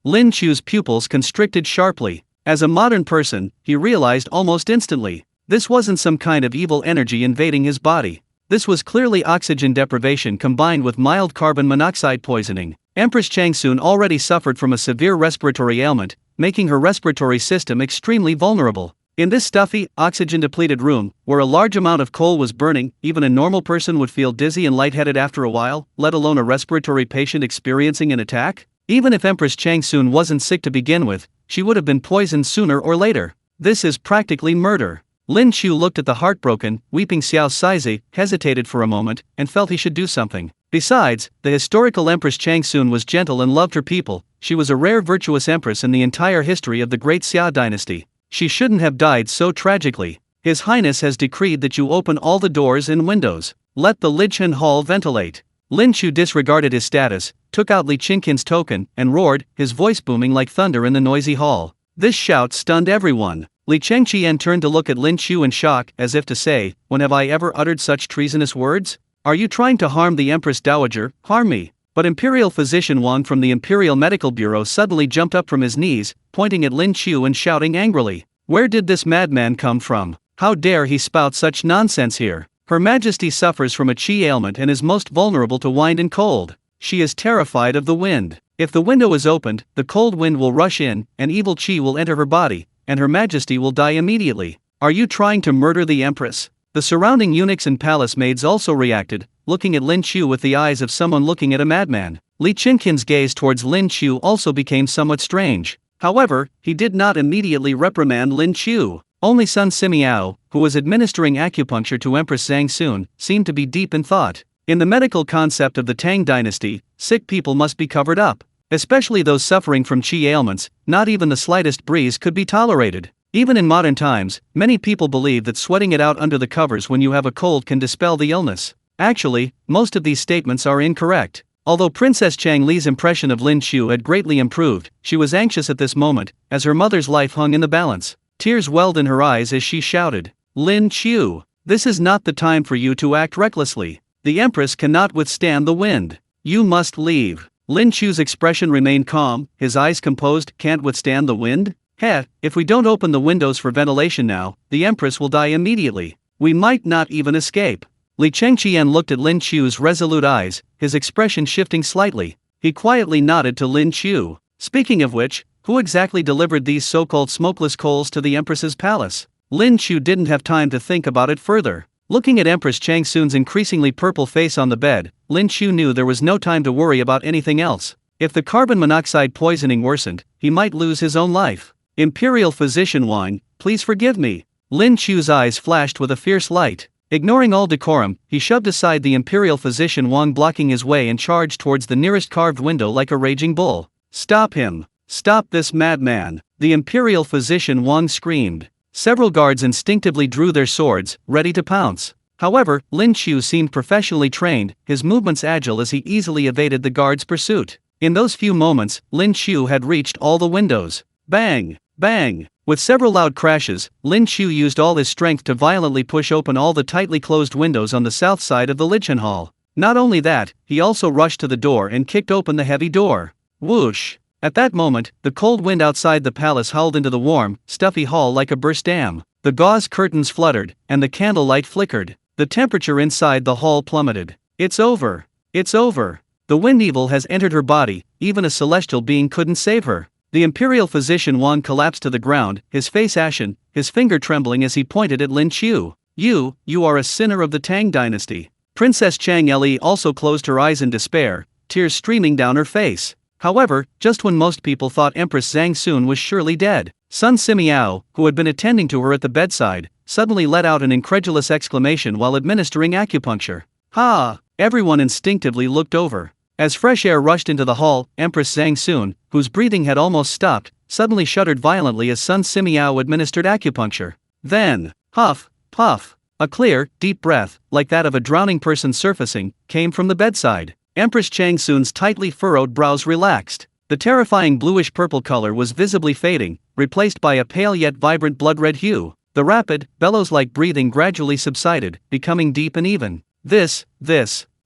Lin Qiu's pupils constricted sharply. As a modern person, he realized almost instantly. This wasn't some kind of evil energy invading his body. This was clearly oxygen deprivation combined with mild carbon monoxide poisoning. Empress Chang Sun already suffered from a severe respiratory ailment, making her respiratory system extremely vulnerable. In this stuffy, oxygen-depleted room, where a large amount of coal was burning, even a normal person would feel dizzy and lightheaded after a while, let alone a respiratory patient experiencing an attack? Even if Empress Chang Sun wasn't sick to begin with, she would have been poisoned sooner or later. This is practically murder. Lin Qiu looked at the heartbroken, weeping Xiao Saizi, hesitated for a moment, and felt he should do something. Besides, the historical Empress Chang Sun was gentle and loved her people. She was a rare virtuous empress in the entire history of the Great Xia Dynasty. She shouldn't have died so tragically. His Highness has decreed that you open all the doors and windows. Let the Lichen Hall ventilate. Lin Qiu disregarded his status, took out Li Qingqian's token, and roared, his voice booming like thunder in the noisy hall. This shout stunned everyone. Li Chengqian turned to look at Lin Qiu in shock, as if to say, when have I ever uttered such treasonous words? Are you trying to harm the Empress Dowager? Harm me? But Imperial Physician Wang from the Imperial Medical Bureau suddenly jumped up from his knees, pointing at Lin Qiu and shouting angrily. Where did this madman come from? How dare he spout such nonsense here? Her Majesty suffers from a qi ailment and is most vulnerable to wind and cold. She is terrified of the wind. If the window is opened, the cold wind will rush in, and evil qi will enter her body, and Her Majesty will die immediately. Are you trying to murder the Empress? The surrounding eunuchs and palace maids also reacted, looking at Lin Qiu with the eyes of someone looking at a madman. Li Qingqian's gaze towards Lin Qiu also became somewhat strange. However, he did not immediately reprimand Lin Qiu. Only Sun Simiao, who was administering acupuncture to Empress Zhang Sun, seemed to be deep in thought. In the medical concept of the Tang Dynasty, sick people must be covered up. Especially those suffering from qi ailments, not even the slightest breeze could be tolerated. Even in modern times, many people believe that sweating it out under the covers when you have a cold can dispel the illness. Actually, most of these statements are incorrect. Although Princess Chang Li's impression of Lin Qiu had greatly improved, she was anxious at this moment, as her mother's life hung in the balance. Tears welled in her eyes as she shouted, Lin Qiu, this is not the time for you to act recklessly. The Empress cannot withstand the wind. You must leave. Lin Qiu's expression remained calm, his eyes composed. Can't withstand the wind? Heh, if we don't open the windows for ventilation now, the Empress will die immediately. We might not even escape. Li Chengqian looked at Lin Qiu's resolute eyes, his expression shifting slightly. He quietly nodded to Lin Qiu. Speaking of which, who exactly delivered these so-called smokeless coals to the Empress's palace? Lin Qiu didn't have time to think about it further. Looking at Empress Chang Sun's increasingly purple face on the bed, Lin Qiu knew there was no time to worry about anything else. If the carbon monoxide poisoning worsened, he might lose his own life. Imperial Physician Wang, please forgive me. Lin Qiu's eyes flashed with a fierce light. Ignoring all decorum, he shoved aside the Imperial Physician Wang blocking his way and charged towards the nearest carved window like a raging bull. Stop him! Stop this madman! The Imperial Physician Wang screamed. Several guards instinctively drew their swords, ready to pounce. However, Lin Qiu seemed professionally trained, his movements agile as he easily evaded the guards' pursuit. In those few moments, Lin Qiu had reached all the windows. Bang! Bang! With several loud crashes, Lin Qiu used all his strength to violently push open all the tightly closed windows on the south side of the Lichen Hall. Not only that, he also rushed to the door and kicked open the heavy door. Whoosh! At that moment, the cold wind outside the palace howled into the warm, stuffy hall like a burst dam. The gauze curtains fluttered, and the candlelight flickered. The temperature inside the hall plummeted. It's over. It's over. The wind evil has entered her body, even a celestial being couldn't save her. The Imperial Physician Wang collapsed to the ground, his face ashen, his finger trembling as he pointed at Lin Qiu. You are a sinner of the Tang Dynasty. Princess Chang Li also closed her eyes in despair, tears streaming down her face. However, just when most people thought Empress Zhang Sun was surely dead, Sun Simiao, who had been attending to her at the bedside, suddenly let out an incredulous exclamation while administering acupuncture. Ha! Everyone instinctively looked over. As fresh air rushed into the hall, Empress Zhang Sun, whose breathing had almost stopped, suddenly shuddered violently as Sun Simiao administered acupuncture. Then, huff, puff, a clear, deep breath, like that of a drowning person surfacing, came from the bedside. Empress Chang Sun's tightly furrowed brows relaxed. The terrifying bluish-purple color was visibly fading, replaced by a pale yet vibrant blood-red hue. The rapid, bellows-like breathing gradually subsided, becoming deep and even. This.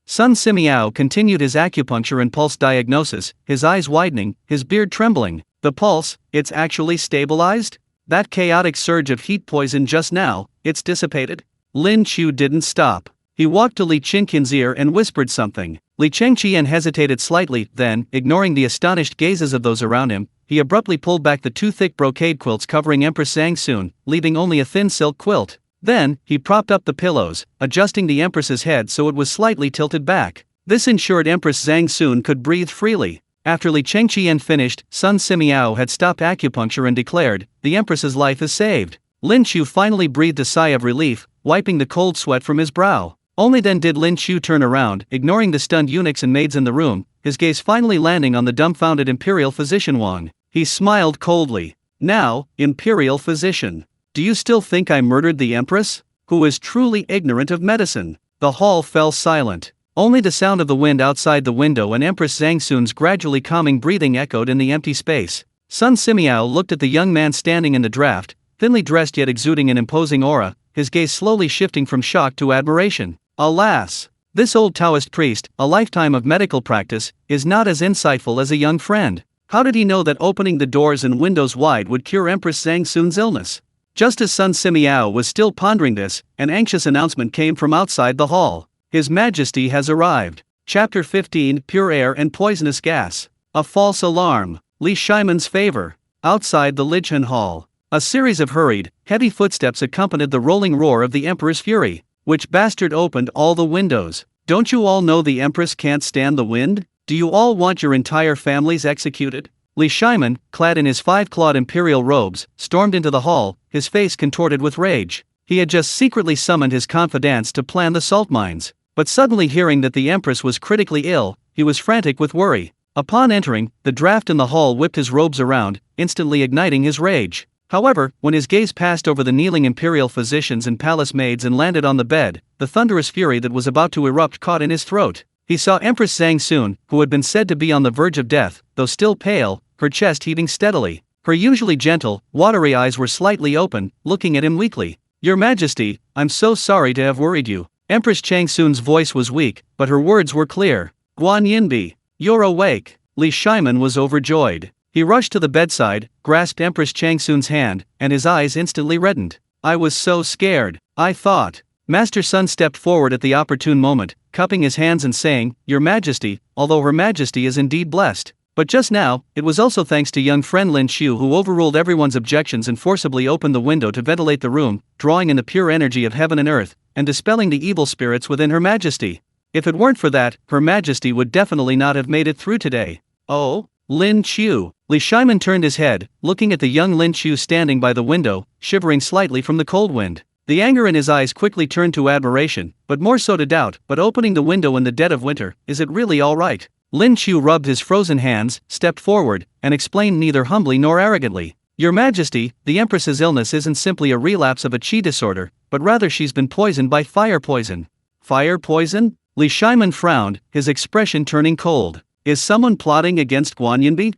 Sun Simiao continued his acupuncture and pulse diagnosis, his eyes widening, his beard trembling. The pulse, it's actually stabilized? That chaotic surge of heat poison just now, it's dissipated? Lin Qiu didn't stop. He walked to Li Qingqian's ear and whispered something. Li Chengqian hesitated slightly, then, ignoring the astonished gazes of those around him, he abruptly pulled back the two thick brocade quilts covering Empress Zhang Sun, leaving only a thin silk quilt. Then, he propped up the pillows, adjusting the Empress's head so it was slightly tilted back. This ensured Empress Zhang Sun could breathe freely. After Li Chengqian finished, Sun Simiao had stopped acupuncture and declared, "The Empress's life is saved." Lin Qiu finally breathed a sigh of relief, wiping the cold sweat from his brow. Only then did Lin Qiu turn around, ignoring the stunned eunuchs and maids in the room, his gaze finally landing on the dumbfounded imperial physician Wang. He smiled coldly. "Now, imperial physician, do you still think I murdered the Empress? Who is truly ignorant of medicine?" The hall fell silent. Only the sound of the wind outside the window and Empress Zhang Sun's gradually calming breathing echoed in the empty space. Sun Simiao looked at the young man standing in the draft, thinly dressed yet exuding an imposing aura, his gaze slowly shifting from shock to admiration. Alas! This old Taoist priest, a lifetime of medical practice, is not as insightful as a young friend. How did he know that opening the doors and windows wide would cure Empress Zhang Sun's illness? Just as Sun Simiao was still pondering this, an anxious announcement came from outside the hall. His Majesty has arrived. Chapter 15: Pure Air and Poisonous Gas. A false alarm. Li Shimon's favor. Outside the Lijhan Hall, a series of hurried, heavy footsteps accompanied the rolling roar of the Emperor's fury. Which bastard opened all the windows? Don't you all know the Empress can't stand the wind? Do you all want your entire families executed? Li Shimon, clad in his five-clawed imperial robes, stormed into the hall, his face contorted with rage. He had just secretly summoned his confidants to plan the salt mines. But suddenly hearing that the Empress was critically ill, he was frantic with worry. Upon entering, the draft in the hall whipped his robes around, instantly igniting his rage. However, when his gaze passed over the kneeling imperial physicians and palace maids and landed on the bed, the thunderous fury that was about to erupt caught in his throat. He saw Empress Zhang Sun, who had been said to be on the verge of death, though still pale, her chest heaving steadily. Her usually gentle, watery eyes were slightly open, looking at him weakly. "Your Majesty, I'm so sorry to have worried you." Empress Chang Sun's voice was weak, but her words were clear. "Guan Yinbi, you're awake." Li Shimon was overjoyed. He rushed to the bedside, grasped Empress Chang Sun's hand, and his eyes instantly reddened. "I was so scared, I thought." Master Sun stepped forward at the opportune moment, cupping his hands and saying, "Your Majesty, although Her Majesty is indeed blessed." But just now, it was also thanks to young friend Lin Qiu who overruled everyone's objections and forcibly opened the window to ventilate the room, drawing in the pure energy of heaven and earth, and dispelling the evil spirits within Her Majesty. If it weren't for that, Her Majesty would definitely not have made it through today. "Oh? Lin Qiu." Li Shimon turned his head, looking at the young Lin Qiu standing by the window, shivering slightly from the cold wind. The anger in his eyes quickly turned to admiration, but more so to doubt. "But opening the window in the dead of winter, is it really all right?" Lin Qiu rubbed his frozen hands, stepped forward, and explained neither humbly nor arrogantly. "Your Majesty, the Empress's illness isn't simply a relapse of a qi disorder, but rather she's been poisoned by fire poison." "Fire poison?" Li Shimon frowned, his expression turning cold. "Is someone plotting against Guan Yinbi?"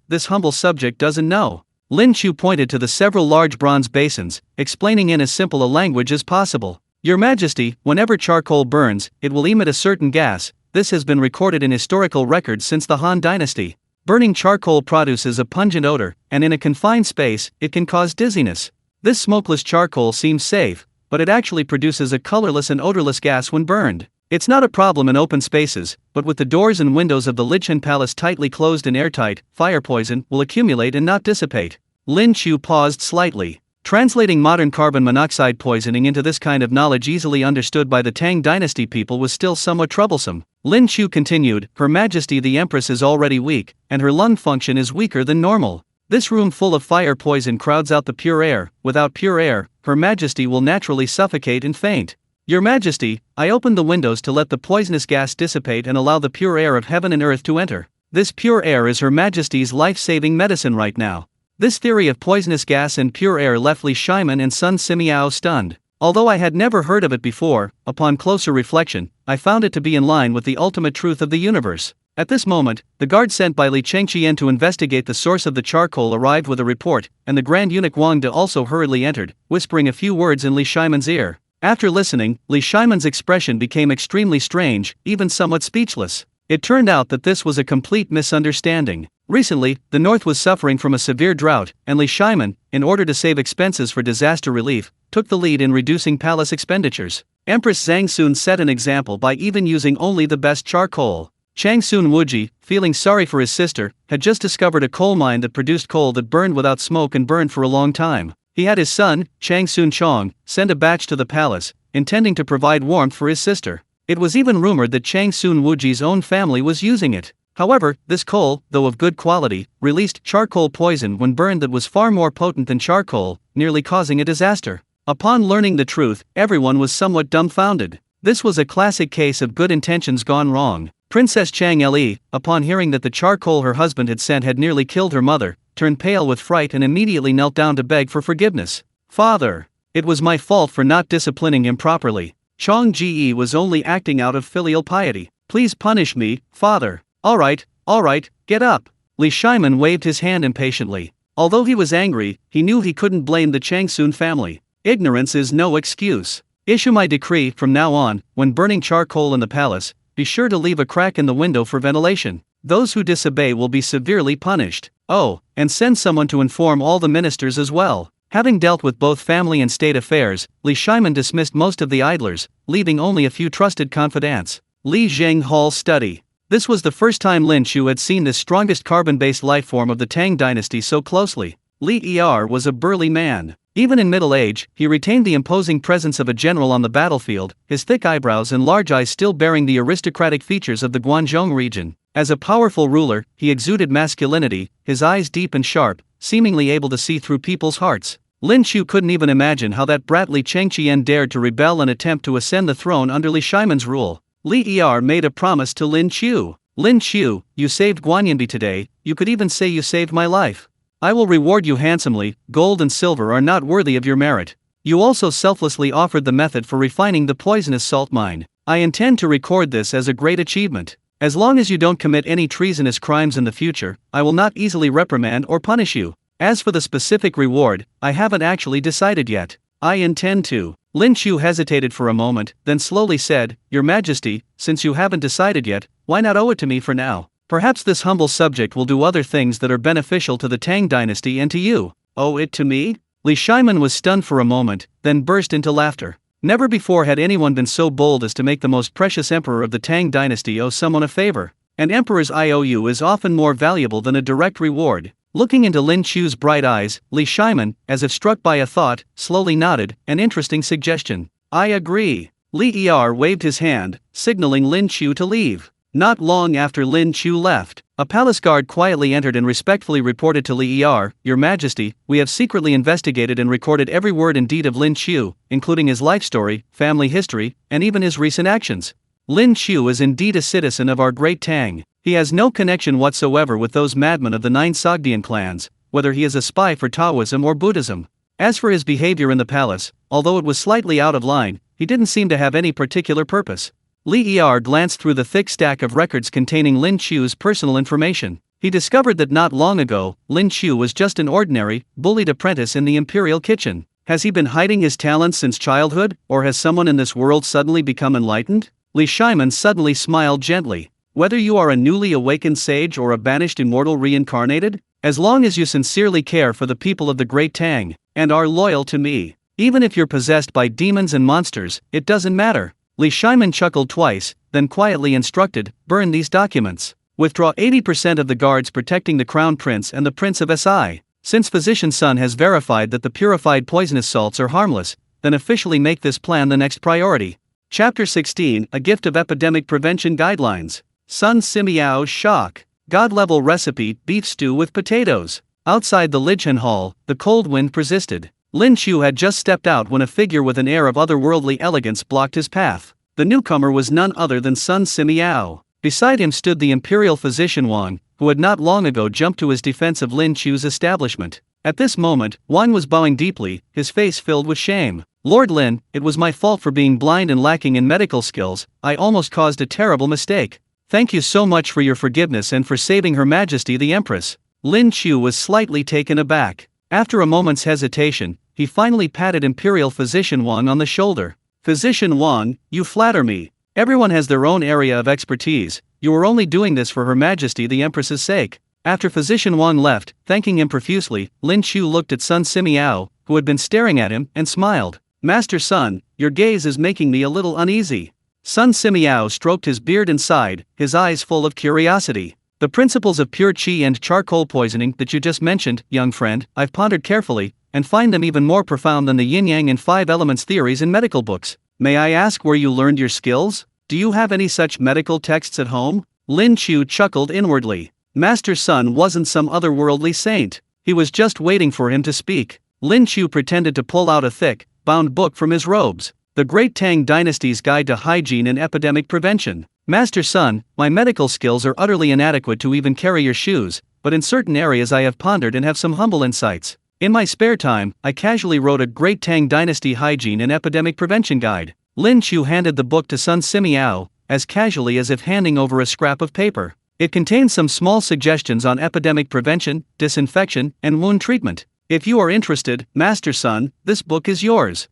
This humble subject doesn't know." Lin Qiu pointed to the several large bronze basins, explaining in as simple a language as possible. "Your Majesty, whenever charcoal burns, it will emit a certain gas. This has been recorded in historical records since the Han Dynasty. Burning charcoal produces a pungent odor, and in a confined space, it can cause dizziness. This smokeless charcoal seems safe, but it actually produces a colorless and odorless gas when burned. It's not a problem in open spaces, but with the doors and windows of the Lijhan Palace tightly closed and airtight, fire poison will accumulate and not dissipate." Lin Qiu paused slightly. Translating modern carbon monoxide poisoning into this kind of knowledge easily understood by the Tang Dynasty people was still somewhat troublesome. Lin Qiu continued, "Her Majesty the Empress is already weak, and her lung function is weaker than normal. This room full of fire poison crowds out the pure air. Without pure air, Her Majesty will naturally suffocate and faint. Your Majesty, I opened the windows to let the poisonous gas dissipate and allow the pure air of heaven and earth to enter. This pure air is Her Majesty's life-saving medicine right now." This theory of poisonous gas and pure air left Li Shimon and Sun Simiao stunned. Although I had never heard of it before, upon closer reflection, I found it to be in line with the ultimate truth of the universe. At this moment, the guard sent by Li Chengqian to investigate the source of the charcoal arrived with a report, and the Grand Eunuch Wang De also hurriedly entered, whispering a few words in Li Shimon's ear. After listening, Li Shimon's expression became extremely strange, even somewhat speechless. It turned out that this was a complete misunderstanding. Recently, the North was suffering from a severe drought, and Li Shimon, in order to save expenses for disaster relief, took the lead in reducing palace expenditures. Empress Zhang Sun set an example by even using only the best charcoal. Chang Sun Wuji, feeling sorry for his sister, had just discovered a coal mine that produced coal that burned without smoke and burned for a long time. He had his son, Chang Sun Chong, send a batch to the palace, intending to provide warmth for his sister. It was even rumored that Chang Sun Wuji's own family was using it. However, this coal, though of good quality, released charcoal poison when burned that was far more potent than charcoal, nearly causing a disaster. Upon learning the truth, everyone was somewhat dumbfounded. This was a classic case of good intentions gone wrong. Princess Chang Li, upon hearing that the charcoal her husband had sent had nearly killed her mother, turned pale with fright and immediately knelt down to beg for forgiveness. "Father, it was my fault for not disciplining him properly. Chong Ji was only acting out of filial piety. Please punish me, father." All right, get up." Li Shiman waved his hand impatiently. Although he was angry, he knew he couldn't blame the Changsun family. Ignorance is no excuse. Issue my decree from now on, when burning charcoal in the palace, be sure to leave a crack in the window for ventilation. Those who disobey will be severely punished. Oh, and send someone to inform all the ministers as well. Having dealt with both family and state affairs, Li Shiman dismissed most of the idlers, leaving only a few trusted confidants. Li Zheng Hall Study. This was the first time Lin Qiu had seen this strongest carbon-based lifeform of the Tang Dynasty so closely. Li Er was a burly man. Even in middle age, he retained the imposing presence of a general on the battlefield, his thick eyebrows and large eyes still bearing the aristocratic features of the Guangzhou region. As a powerful ruler, he exuded masculinity, his eyes deep and sharp, seemingly able to see through people's hearts. Lin Qiu couldn't even imagine how that brat Li Chengqian dared to rebel and attempt to ascend the throne under Li Shiman's rule. Li Er made a promise to Lin Qiu. "Lin Qiu, you saved Guanyanbi today, you could even say you saved my life. I will reward you handsomely. Gold and silver are not worthy of your merit. You also selflessly offered the method for refining the poisonous salt mine. I intend to record this as a great achievement. As long as you don't commit any treasonous crimes in the future, I will not easily reprimand or punish you. As for the specific reward, I haven't actually decided yet. I intend to." Lin Qiu hesitated for a moment, then slowly said, "Your Majesty, since you haven't decided yet, why not owe it to me for now? Perhaps this humble subject will do other things that are beneficial to the Tang Dynasty and to you." "Owe it to me?" Li Shiman was stunned for a moment, then burst into laughter. Never before had anyone been so bold as to make the most precious emperor of the Tang Dynasty owe someone a favor. An emperor's IOU is often more valuable than a direct reward. Looking into Lin Qiu's bright eyes, Li Shiman, as if struck by a thought, slowly nodded. "An interesting suggestion. I agree." Li Er waved his hand, signaling Lin Qiu to leave. Not long after Lin Qiu left, a palace guard quietly entered and respectfully reported to Li Er, "Your Majesty, we have secretly investigated and recorded every word and deed of Lin Qiu, including his life story, family history, and even his recent actions. Lin Qiu is indeed a citizen of our great Tang. He has no connection whatsoever with those madmen of the 9 Sogdian clans, whether he is a spy for Taoism or Buddhism. As for his behavior in the palace, although it was slightly out of line, he didn't seem to have any particular purpose." Li Er glanced through the thick stack of records containing Lin Qiu's personal information. He discovered that not long ago, Lin Qiu was just an ordinary, bullied apprentice in the imperial kitchen. Has he been hiding his talents since childhood, or has someone in this world suddenly become enlightened? Li Shiman suddenly smiled gently. "Whether you are a newly awakened sage or a banished immortal reincarnated, as long as you sincerely care for the people of the Great Tang, and are loyal to me, even if you're possessed by demons and monsters, it doesn't matter." Li Shiman chuckled twice, then quietly instructed, "Burn these documents. Withdraw 80% of the guards protecting the Crown Prince and the Prince of Si. Since Physician Sun has verified that the purified poisonous salts are harmless, then officially make this plan the next priority." Chapter 16, A Gift of Epidemic Prevention Guidelines. Sun Simiao's shock. God-level recipe, beef stew with potatoes. Outside the Lichen Hall, the cold wind persisted. Lin Qiu had just stepped out when a figure with an air of otherworldly elegance blocked his path. The newcomer was none other than Sun Simiao. Beside him stood the imperial physician Wang, who had not long ago jumped to his defense of Lin Qiu's establishment. At this moment, Wang was bowing deeply, his face filled with shame. "Lord Lin, it was my fault for being blind and lacking in medical skills. I almost caused a terrible mistake. Thank you so much for your forgiveness and for saving Her Majesty the Empress." Lin Qiu was slightly taken aback. After a moment's hesitation, he finally patted Imperial Physician Wang on the shoulder. "Physician Wang, you flatter me. Everyone has their own area of expertise. You were only doing this for Her Majesty the Empress's sake." After Physician Wang left, thanking him profusely, Lin Qiu looked at Sun Simiao, who had been staring at him, and smiled. "Master Sun, your gaze is making me a little uneasy." Sun Simiao stroked his beard and sighed, his eyes full of curiosity. The principles of pure qi and charcoal poisoning that you just mentioned, young friend, I've pondered carefully, and find them even more profound than the yin-yang and five elements theories in medical books. May I ask where you learned your skills? Do you have any such medical texts at home? Lin Qiu chuckled inwardly. Master Sun wasn't some otherworldly saint. He was just waiting for him to speak. Lin Qiu pretended to pull out a thick, bound book from his robes. The Great Tang Dynasty's Guide to Hygiene and Epidemic Prevention. Master Sun, my medical skills are utterly inadequate to even carry your shoes, but in certain areas I have pondered and have some humble insights. In my spare time, I casually wrote a Great Tang Dynasty Hygiene and Epidemic Prevention Guide. Lin Qiu handed the book to Sun Simiao, as casually as if handing over a scrap of paper. It contains some small suggestions on epidemic prevention, disinfection, and wound treatment. If you are interested, Master Sun, this book is yours.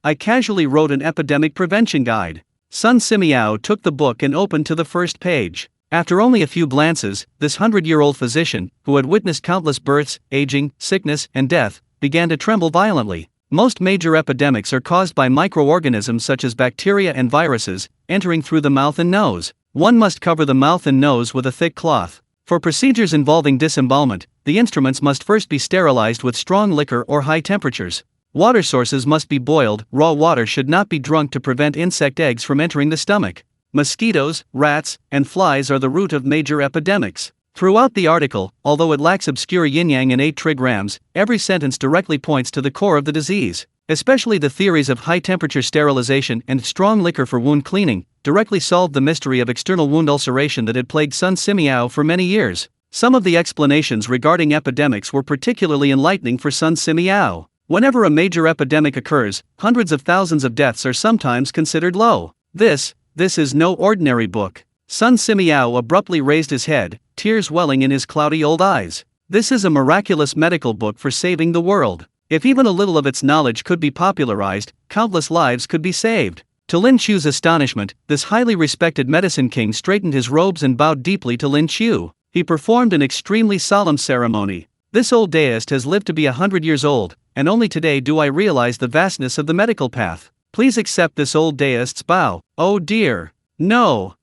I casually wrote an epidemic prevention guide. Sun Simiao took the book and opened to the first page. After only a few glances, this 100-year-old physician, who had witnessed countless births, aging, sickness, and death, began to tremble violently. Most major epidemics are caused by microorganisms such as bacteria and viruses, entering through the mouth and nose. One must cover the mouth and nose with a thick cloth. For procedures involving disembowelment, the instruments must first be sterilized with strong liquor or high temperatures. Water sources must be boiled. Raw water should not be drunk to prevent insect eggs from entering the stomach. Mosquitoes, rats, and flies are the root of major epidemics. Throughout the article, although it lacks obscure yin-yang and 8 trigrams, every sentence directly points to the core of the disease. Especially the theories of high-temperature sterilization and strong liquor for wound cleaning directly solved the mystery of external wound ulceration that had plagued Sun Simiao for many years. Some of the explanations regarding epidemics were particularly enlightening for Sun Simiao. Whenever a major epidemic occurs, hundreds of thousands of deaths are sometimes considered low. This is no ordinary book. Sun Simiao abruptly raised his head, tears welling in his cloudy old eyes. This is a miraculous medical book for saving the world. If even a little of its knowledge could be popularized, countless lives could be saved. To Lin Qiu's astonishment, this highly respected medicine king straightened his robes and bowed deeply to Lin Qiu. He performed an extremely solemn ceremony. This old deist has lived to be 100 years old, and only today do I realize the vastness of the medical path. Please accept this old deist's bow. Oh dear. No,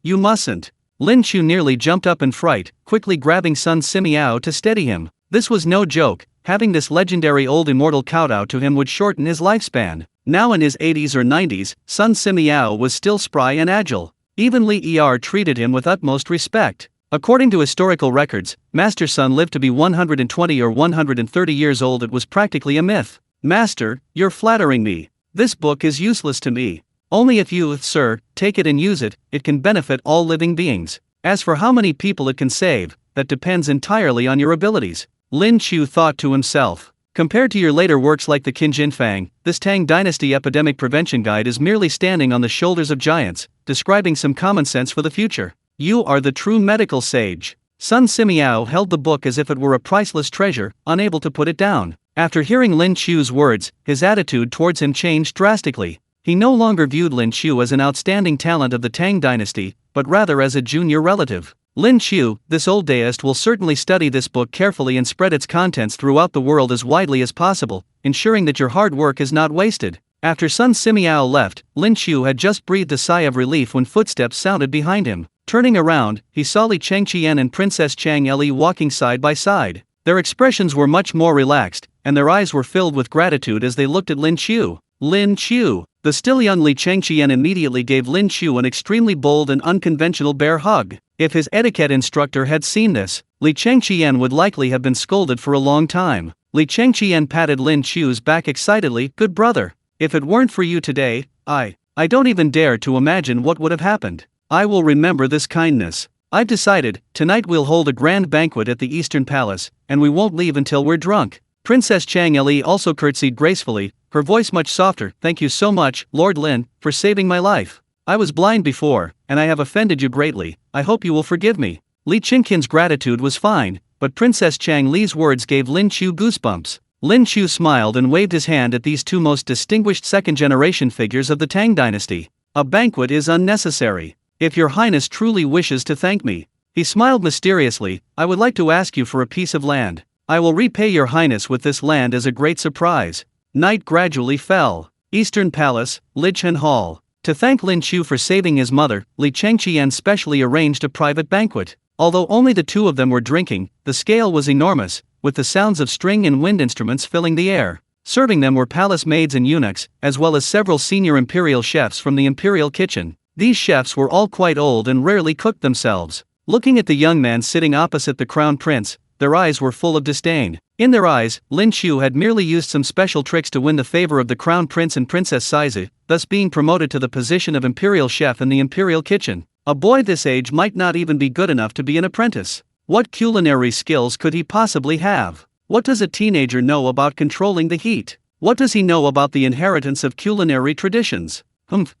you mustn't. Lin Qiu nearly jumped up in fright, quickly grabbing Sun Simiao to steady him. This was no joke. Having this legendary old immortal kowtow to him would shorten his lifespan. Now in his 80s or 90s, Sun Simiao was still spry and agile. Even Li Er treated him with utmost respect. According to historical records, Master Sun lived to be 120 or 130 years old. It was practically a myth. Master, you're flattering me. This book is useless to me. Only if you, sir, take it and use it, it can benefit all living beings. As for how many people it can save, that depends entirely on your abilities. Lin Qiu thought to himself. Compared to your later works like the Qinjin Fang, this Tang Dynasty Epidemic Prevention Guide is merely standing on the shoulders of giants, describing some common sense for the future. You are the true medical sage. Sun Simiao held the book as if it were a priceless treasure, unable to put it down. After hearing Lin Qiu's words, his attitude towards him changed drastically. He no longer viewed Lin Qiu as an outstanding talent of the Tang Dynasty, but rather as a junior relative. Lin Qiu, this old deist, will certainly study this book carefully and spread its contents throughout the world as widely as possible, ensuring that your hard work is not wasted. After Sun Simiao left, Lin Qiu had just breathed a sigh of relief when footsteps sounded behind him. Turning around, he saw Li Changqian and Princess Chang Li walking side by side. Their expressions were much more relaxed, and their eyes were filled with gratitude as they looked at Lin Qiu. Lin Qiu. The still young Li Changqian immediately gave Lin Qiu an extremely bold and unconventional bear hug. If his etiquette instructor had seen this, Li Changqian would likely have been scolded for a long time. Li Changqian patted Lin Qiu's back excitedly. Good brother. If it weren't for you today, I don't even dare to imagine what would have happened. I will remember this kindness. I've decided, tonight we'll hold a grand banquet at the Eastern Palace, and we won't leave until we're drunk. Princess Chang Li also curtsied gracefully, her voice much softer. Thank you so much, Lord Lin, for saving my life. I was blind before, and I have offended you greatly. I hope you will forgive me. Li Qingqian's gratitude was fine, but Princess Chang Li's words gave Lin Qiu goosebumps. Lin Qiu smiled and waved his hand at these two most distinguished second-generation figures of the Tang Dynasty. A banquet is unnecessary. If your highness truly wishes to thank me. He smiled mysteriously. I would like to ask you for a piece of land. I will repay your highness with this land as a great surprise. Night gradually fell. Eastern Palace, Lichen Hall. To thank Lin Qiu for saving his mother, Li Chengqian specially arranged a private banquet. Although only the two of them were drinking, the scale was enormous, with the sounds of string and wind instruments filling the air. Serving them were palace maids and eunuchs, as well as several senior imperial chefs from the imperial kitchen. These chefs were all quite old and rarely cooked themselves. Looking at the young man sitting opposite the crown prince, their eyes were full of disdain. In their eyes, Lin Qiu had merely used some special tricks to win the favor of the crown prince and Princess Size, thus being promoted to the position of imperial chef in the imperial kitchen. A boy this age might not even be good enough to be an apprentice. What culinary skills could he possibly have? What does a teenager know about controlling the heat? What does he know about the inheritance of culinary traditions?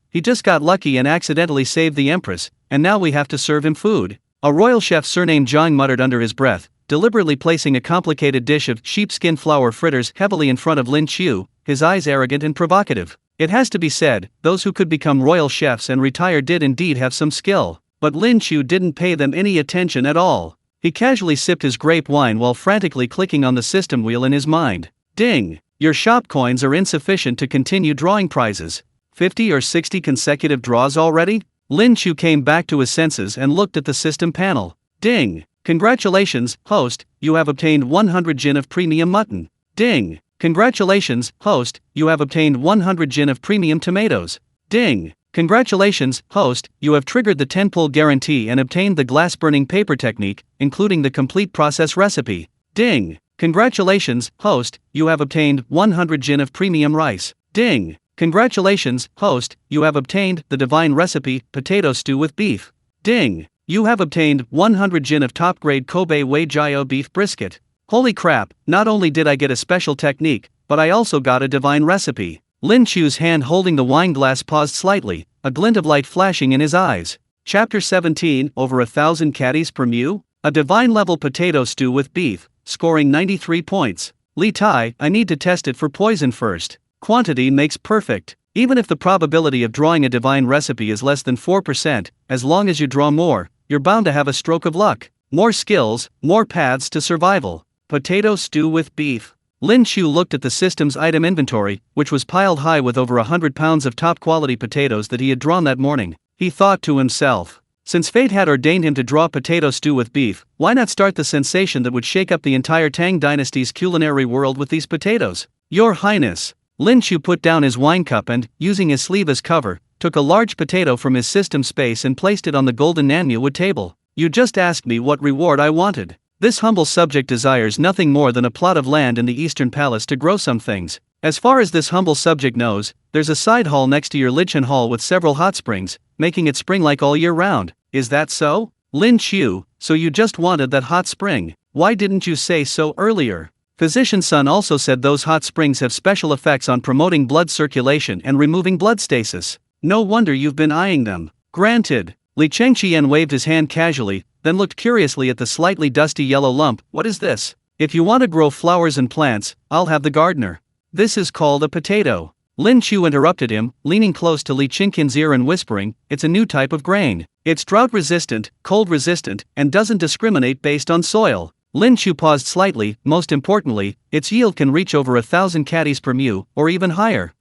He just got lucky and accidentally saved the empress, and now we have to serve him food. A royal chef surnamed Zhang muttered under his breath, deliberately placing a complicated dish of sheepskin flour fritters heavily in front of Lin Qiu, his eyes arrogant and provocative. It has to be said, those who could become royal chefs and retire did indeed have some skill, but Lin Qiu didn't pay them any attention at all. He casually sipped his grape wine while frantically clicking on the system wheel in his mind. Ding! Your shop coins are insufficient to continue drawing prizes. 50 or 60 consecutive draws already? Lin Qiu came back to his senses and looked at the system panel. Ding! Congratulations, host, you have obtained 100 jin of premium mutton. Ding! Congratulations, host, you have obtained 100 jin of premium tomatoes. Ding! Congratulations, host, you have triggered the 10-pull guarantee and obtained the glass-burning paper technique, including the complete process recipe. Ding! Congratulations, host, you have obtained 100 jin of premium rice. Ding! Congratulations, host, you have obtained the divine recipe, potato stew with beef. Ding! You have obtained 100 jin of top-grade Kobe Wei Jiao beef brisket. Holy crap, not only did I get a special technique, but I also got a divine recipe. Lin Qiu's hand holding the wine glass paused slightly, a glint of light flashing in his eyes. Chapter 17, over 1,000 caddies per mew? A divine-level potato stew with beef, scoring 93 points. Li Tai, I need to test it for poison first. Quantity makes perfect. Even if the probability of drawing a divine recipe is less than 4%, as long as you draw more, you're bound to have a stroke of luck. More skills, more paths to survival. Potato stew with beef. Lin Qiu looked at the system's item inventory, which was piled high with over 100 pounds of top-quality potatoes that he had drawn that morning. He thought to himself, since fate had ordained him to draw potato stew with beef, why not start the sensation that would shake up the entire Tang Dynasty's culinary world with these potatoes? Your Highness. Lin Qiu put down his wine cup and, using his sleeve as cover, took a large potato from his system space and placed it on the golden Nanmu wood table. You just asked me what reward I wanted. This humble subject desires nothing more than a plot of land in the Eastern Palace to grow some things. As far as this humble subject knows, there's a side hall next to your Lichen Hall with several hot springs, making it spring-like all year round. Is that so? Lin Qiu, so you just wanted that hot spring. Why didn't you say so earlier? Physician Sun also said those hot springs have special effects on promoting blood circulation and removing blood stasis. No wonder you've been eyeing them. Granted. Li Chengqian waved his hand casually, then looked curiously at the slightly dusty yellow lump. What is this? If you want to grow flowers and plants, I'll have the gardener. This is called a potato. Lin Qiu interrupted him, leaning close to Li Chengqian's ear and whispering, it's a new type of grain. It's drought-resistant, cold-resistant, and doesn't discriminate based on soil. Lin Qiu paused slightly. Most importantly, its yield can reach over 1,000 caddies per mew, or even higher.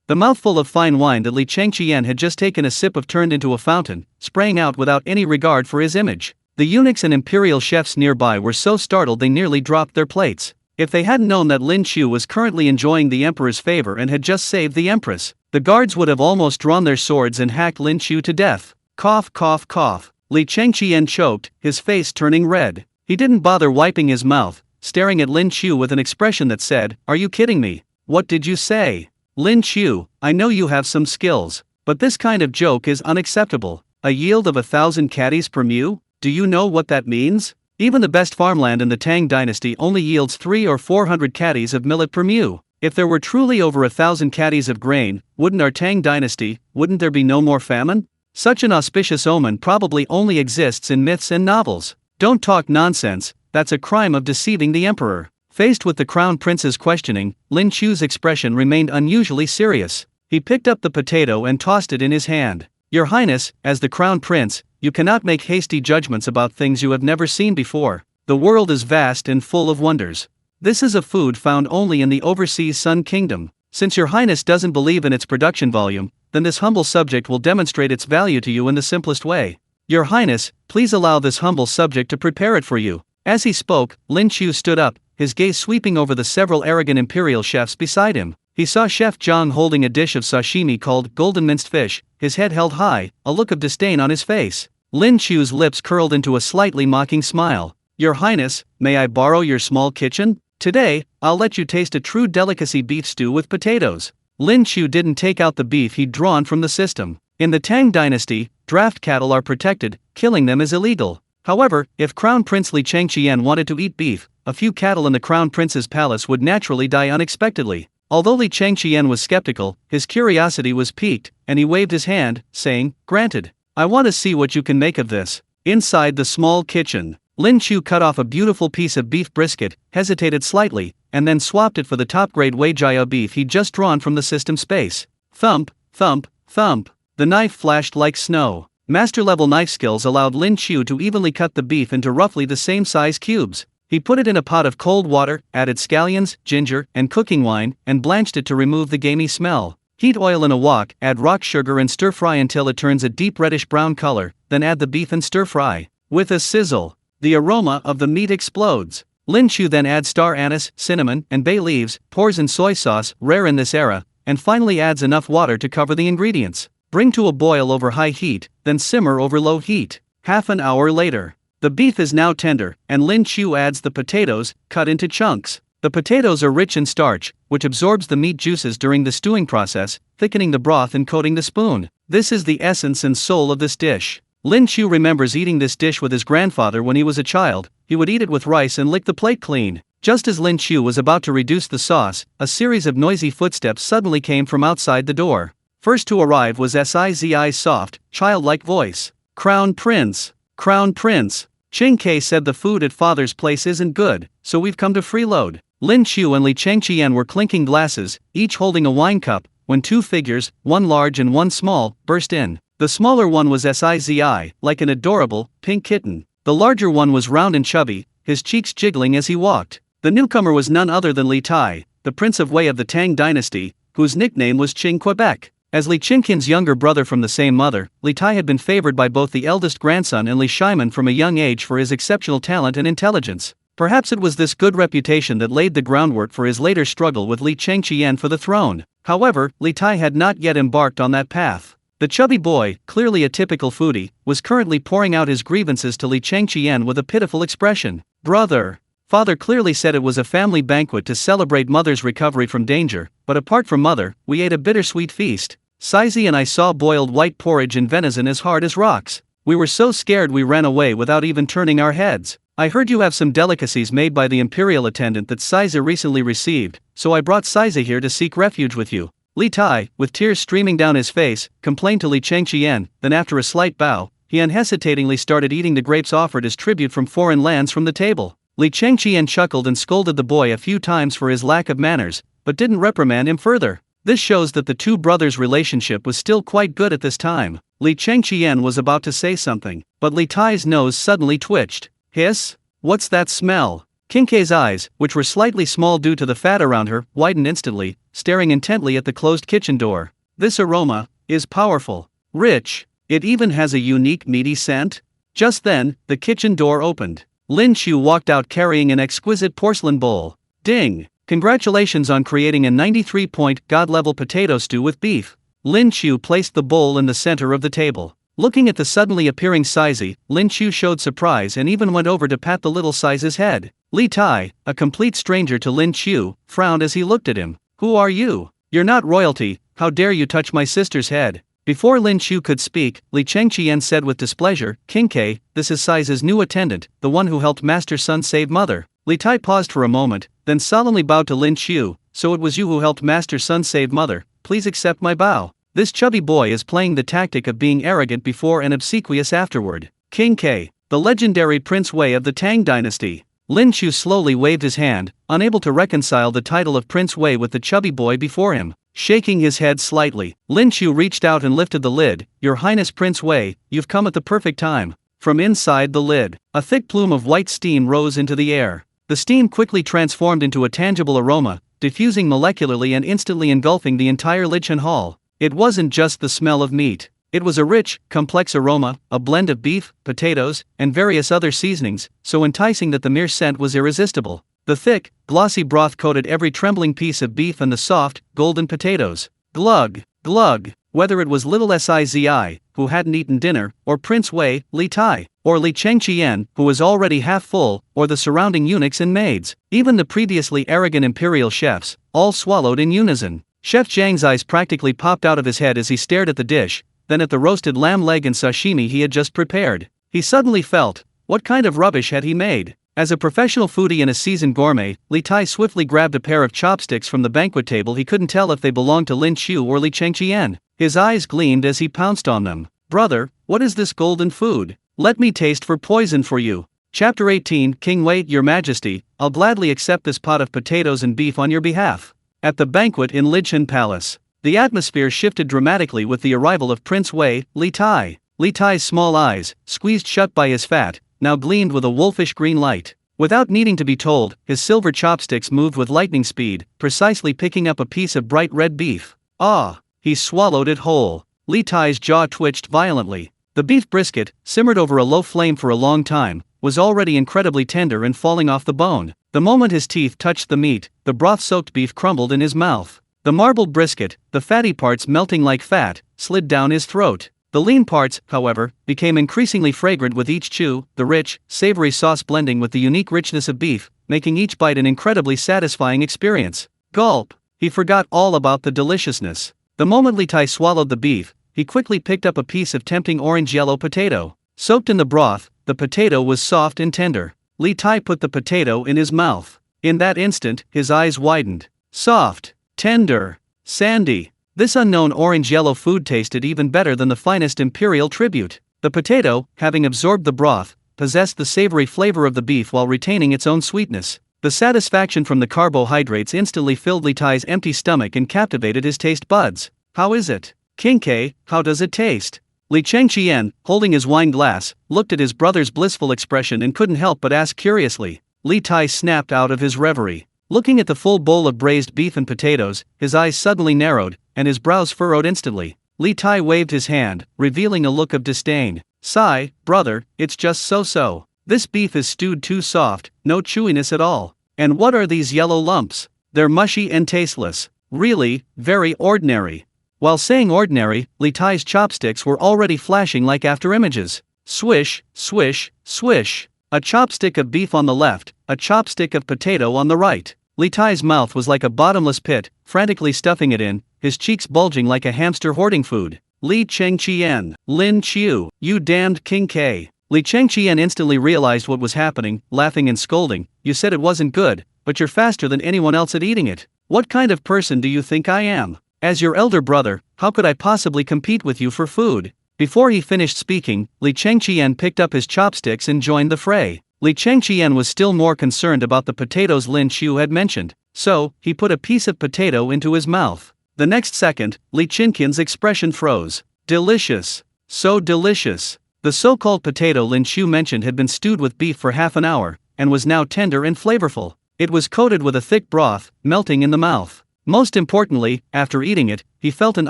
The mouthful of fine wine that Li Chengqian had just taken a sip of turned into a fountain, spraying out without any regard for his image. The eunuchs and imperial chefs nearby were so startled they nearly dropped their plates. If they hadn't known that Lin Qiu was currently enjoying the emperor's favor and had just saved the empress, the guards would have almost drawn their swords and hacked Lin Qiu to death. Cough, cough, cough. Li Chengqian choked, his face turning red. He didn't bother wiping his mouth, staring at Lin Qiu with an expression that said, "Are you kidding me? What did you say?" Lin Qiu, I know you have some skills, but this kind of joke is unacceptable. A yield of 1,000 caddies per mew? Do you know what that means? Even the best farmland in the Tang Dynasty only yields 300 or 400 caddies of millet per mew. If there were truly over 1,000 caddies of grain, wouldn't our Tang Dynasty, wouldn't there be no more famine? Such an auspicious omen probably only exists in myths and novels. Don't talk nonsense, that's a crime of deceiving the emperor. Faced with the crown prince's questioning, Lin Qiu's expression remained unusually serious. He picked up the potato and tossed it in his hand. Your Highness, as the crown prince, you cannot make hasty judgments about things you have never seen before. The world is vast and full of wonders. This is a food found only in the overseas Sun Kingdom. Since your highness doesn't believe in its production volume, then this humble subject will demonstrate its value to you in the simplest way. Your highness, please allow this humble subject to prepare it for you. As he spoke, Lin Qiu stood up, his gaze sweeping over the several arrogant imperial chefs beside him. He saw Chef Zhang holding a dish of sashimi called golden minced fish, his head held high, a look of disdain on his face. Lin Qiu's lips curled into a slightly mocking smile. Your highness, may I borrow your small kitchen? Today, I'll let you taste a true delicacy beef stew with potatoes. Lin Qiu didn't take out the beef he'd drawn from the system. In the Tang Dynasty, draft cattle are protected, killing them is illegal. However, if Crown Prince Li Changqian wanted to eat beef, a few cattle in the Crown Prince's palace would naturally die unexpectedly. Although Li Changqian was skeptical, his curiosity was piqued, and he waved his hand, saying, "Granted. I want to see what you can make of this." Inside the small kitchen, Lin Qiu cut off a beautiful piece of beef brisket, hesitated slightly, and then swapped it for the top-grade Weijia beef he'd just drawn from the system space. Thump, thump, thump. The knife flashed like snow. Master-level knife skills allowed Lin Qiu to evenly cut the beef into roughly the same size cubes. He put it in a pot of cold water, added scallions, ginger, and cooking wine, and blanched it to remove the gamey smell. Heat oil in a wok, add rock sugar and stir-fry until it turns a deep reddish-brown color, then add the beef and stir-fry. With a sizzle, the aroma of the meat explodes. Lin Qiu then adds star anise, cinnamon, and bay leaves, pours in soy sauce, rare in this era, and finally adds enough water to cover the ingredients. Bring to a boil over high heat, then simmer over low heat. Half an hour later, the beef is now tender, and Lin Qiu adds the potatoes, cut into chunks. The potatoes are rich in starch, which absorbs the meat juices during the stewing process, thickening the broth and coating the spoon. This is the essence and soul of this dish. Lin Qiu remembers eating this dish with his grandfather when he was a child. He would eat it with rice and lick the plate clean. Just as Lin Qiu was about to reduce the sauce, a series of noisy footsteps suddenly came from outside the door. First to arrive was Sizi's soft, childlike voice. "Crown Prince! Crown Prince! Qing Ke said the food at father's place isn't good, so we've come to freeload." Lin Qiu and Li Changqian were clinking glasses, each holding a wine cup, when two figures, one large and one small, burst in. The smaller one was Sizi, like an adorable, pink kitten. The larger one was round and chubby, his cheeks jiggling as he walked. The newcomer was none other than Li Tai, the Prince of Wei of the Tang Dynasty, whose nickname was Qing Quebec. As Li Qingqian's younger brother from the same mother, Li Tai had been favored by both the eldest grandson and Li Shiman from a young age for his exceptional talent and intelligence. Perhaps it was this good reputation that laid the groundwork for his later struggle with Li Changqian for the throne. However, Li Tai had not yet embarked on that path. The chubby boy, clearly a typical foodie, was currently pouring out his grievances to Li Changqian with a pitiful expression. "Brother. Father clearly said it was a family banquet to celebrate mother's recovery from danger, but apart from mother, we ate a bittersweet feast. Sizi and I saw boiled white porridge and venison as hard as rocks. We were so scared we ran away without even turning our heads. I heard you have some delicacies made by the imperial attendant that Sizi recently received, so I brought Sizi here to seek refuge with you." Li Tai, with tears streaming down his face, complained to Li Changqian, then after a slight bow, he unhesitatingly started eating the grapes offered as tribute from foreign lands from the table. Li Changqian chuckled and scolded the boy a few times for his lack of manners, but didn't reprimand him further. This shows that the two brothers' relationship was still quite good at this time. Li Changqian was about to say something, but Li Tai's nose suddenly twitched. "Hiss? What's that smell?" Qing Ke's eyes, which were slightly small due to the fat around her, widened instantly, staring intently at the closed kitchen door. "This aroma is powerful, rich. It even has a unique meaty scent." Just then, the kitchen door opened. Lin Qiu walked out carrying an exquisite porcelain bowl. "Ding! Congratulations on creating a 93-point God-level potato stew with beef." Lin Qiu placed the bowl in the center of the table. Looking at the suddenly appearing Sizi, Lin Qiu showed surprise and even went over to pat the little Sizi's head. Li Tai, a complete stranger to Lin Qiu, frowned as he looked at him. "Who are you? You're not royalty, how dare you touch my sister's head?" Before Lin Qiu could speak, Li Changqian said with displeasure, "Qing Ke, this is Sizi's new attendant, the one who helped Master Sun save Mother." Li Tai paused for a moment, then solemnly bowed to Lin Qiu. "So it was you who helped Master Sun save Mother, please accept my bow." This chubby boy is playing the tactic of being arrogant before and obsequious afterward. Qing Ke, the legendary Prince Wei of the Tang Dynasty. Lin Qiu slowly waved his hand, unable to reconcile the title of Prince Wei with the chubby boy before him. Shaking his head slightly, Lin Qiu reached out and lifted the lid. "Your Highness Prince Wei, you've come at the perfect time." From inside the lid, a thick plume of white steam rose into the air. The steam quickly transformed into a tangible aroma, diffusing molecularly and instantly engulfing the entire Lichun hall. It wasn't just the smell of meat. It was a rich, complex aroma, a blend of beef, potatoes, and various other seasonings, so enticing that the mere scent was irresistible. The thick, glossy broth coated every trembling piece of beef and the soft, golden potatoes. Glug, glug. Whether it was little Sizi, who hadn't eaten dinner, or Prince Wei, Li Tai, or Li Chengqian, who was already half full, or the surrounding eunuchs and maids, even the previously arrogant imperial chefs, all swallowed in unison. Chef Zhang's eyes practically popped out of his head as he stared at the dish, then at the roasted lamb leg and sashimi he had just prepared. He suddenly felt, what kind of rubbish had he made? As a professional foodie and a seasoned gourmet, Li Tai swiftly grabbed a pair of chopsticks from the banquet table. He couldn't tell if they belonged to Lin Qiu or Li Chengqian. His eyes gleamed as he pounced on them. Brother, what is this golden food? Let me taste for poison for you. Chapter 18 King Wei, Your Majesty, I'll gladly accept this pot of potatoes and beef on your behalf. At the banquet in Lichun Palace, the atmosphere shifted dramatically with the arrival of Prince Wei, Li Tai. Li Tai's small eyes, squeezed shut by his fat, now gleamed with a wolfish green light. Without needing to be told, his silver chopsticks moved with lightning speed, precisely picking up a piece of bright red beef. Ah! He swallowed it whole. Li Tai's jaw twitched violently. The beef brisket, simmered over a low flame for a long time, was already incredibly tender and falling off the bone. The moment his teeth touched the meat, the broth-soaked beef crumbled in his mouth. The marbled brisket, the fatty parts melting like fat, slid down his throat. The lean parts, however, became increasingly fragrant with each chew, the rich, savory sauce blending with the unique richness of beef, making each bite an incredibly satisfying experience. Gulp! He forgot all about the deliciousness. The moment Li Tai swallowed the beef, he quickly picked up a piece of tempting orange-yellow potato. Soaked in the broth, the potato was soft and tender. Li Tai put the potato in his mouth. In that instant, his eyes widened. Soft, tender, sandy. This unknown orange-yellow food tasted even better than the finest imperial tribute. The potato, having absorbed the broth, possessed the savory flavor of the beef while retaining its own sweetness. The satisfaction from the carbohydrates instantly filled Li Tai's empty stomach and captivated his taste buds. How is it? King K, how does it taste? Li Chengqian, holding his wine glass, looked at his brother's blissful expression and couldn't help but ask curiously. Li Tai snapped out of his reverie. Looking at the full bowl of braised beef and potatoes, his eyes suddenly narrowed, and his brows furrowed instantly. Li Tai waved his hand, revealing a look of disdain. Sigh, brother, it's just so-so. This beef is stewed too soft, no chewiness at all. And what are these yellow lumps? They're mushy and tasteless. Really, very ordinary. While saying ordinary, Li Tai's chopsticks were already flashing like afterimages. Swish, swish, swish. A chopstick of beef on the left, a chopstick of potato on the right. Li Tai's mouth was like a bottomless pit, frantically stuffing it in, his cheeks bulging like a hamster hoarding food. Li Chengqian, Lin Qiu, you damned King K. Li Chengqian instantly realized what was happening, laughing and scolding. You said it wasn't good, but you're faster than anyone else at eating it. What kind of person do you think I am? As your elder brother, how could I possibly compete with you for food? Before he finished speaking, Li Chengqian picked up his chopsticks and joined the fray. Li Chengqian was still more concerned about the potatoes Lin Qiu had mentioned, so he put a piece of potato into his mouth. The next second, Li Chengqian's expression froze. Delicious. So delicious. The so-called potato Lin Qiu mentioned had been stewed with beef for half an hour, and was now tender and flavorful. It was coated with a thick broth, melting in the mouth. Most importantly, after eating it, he felt an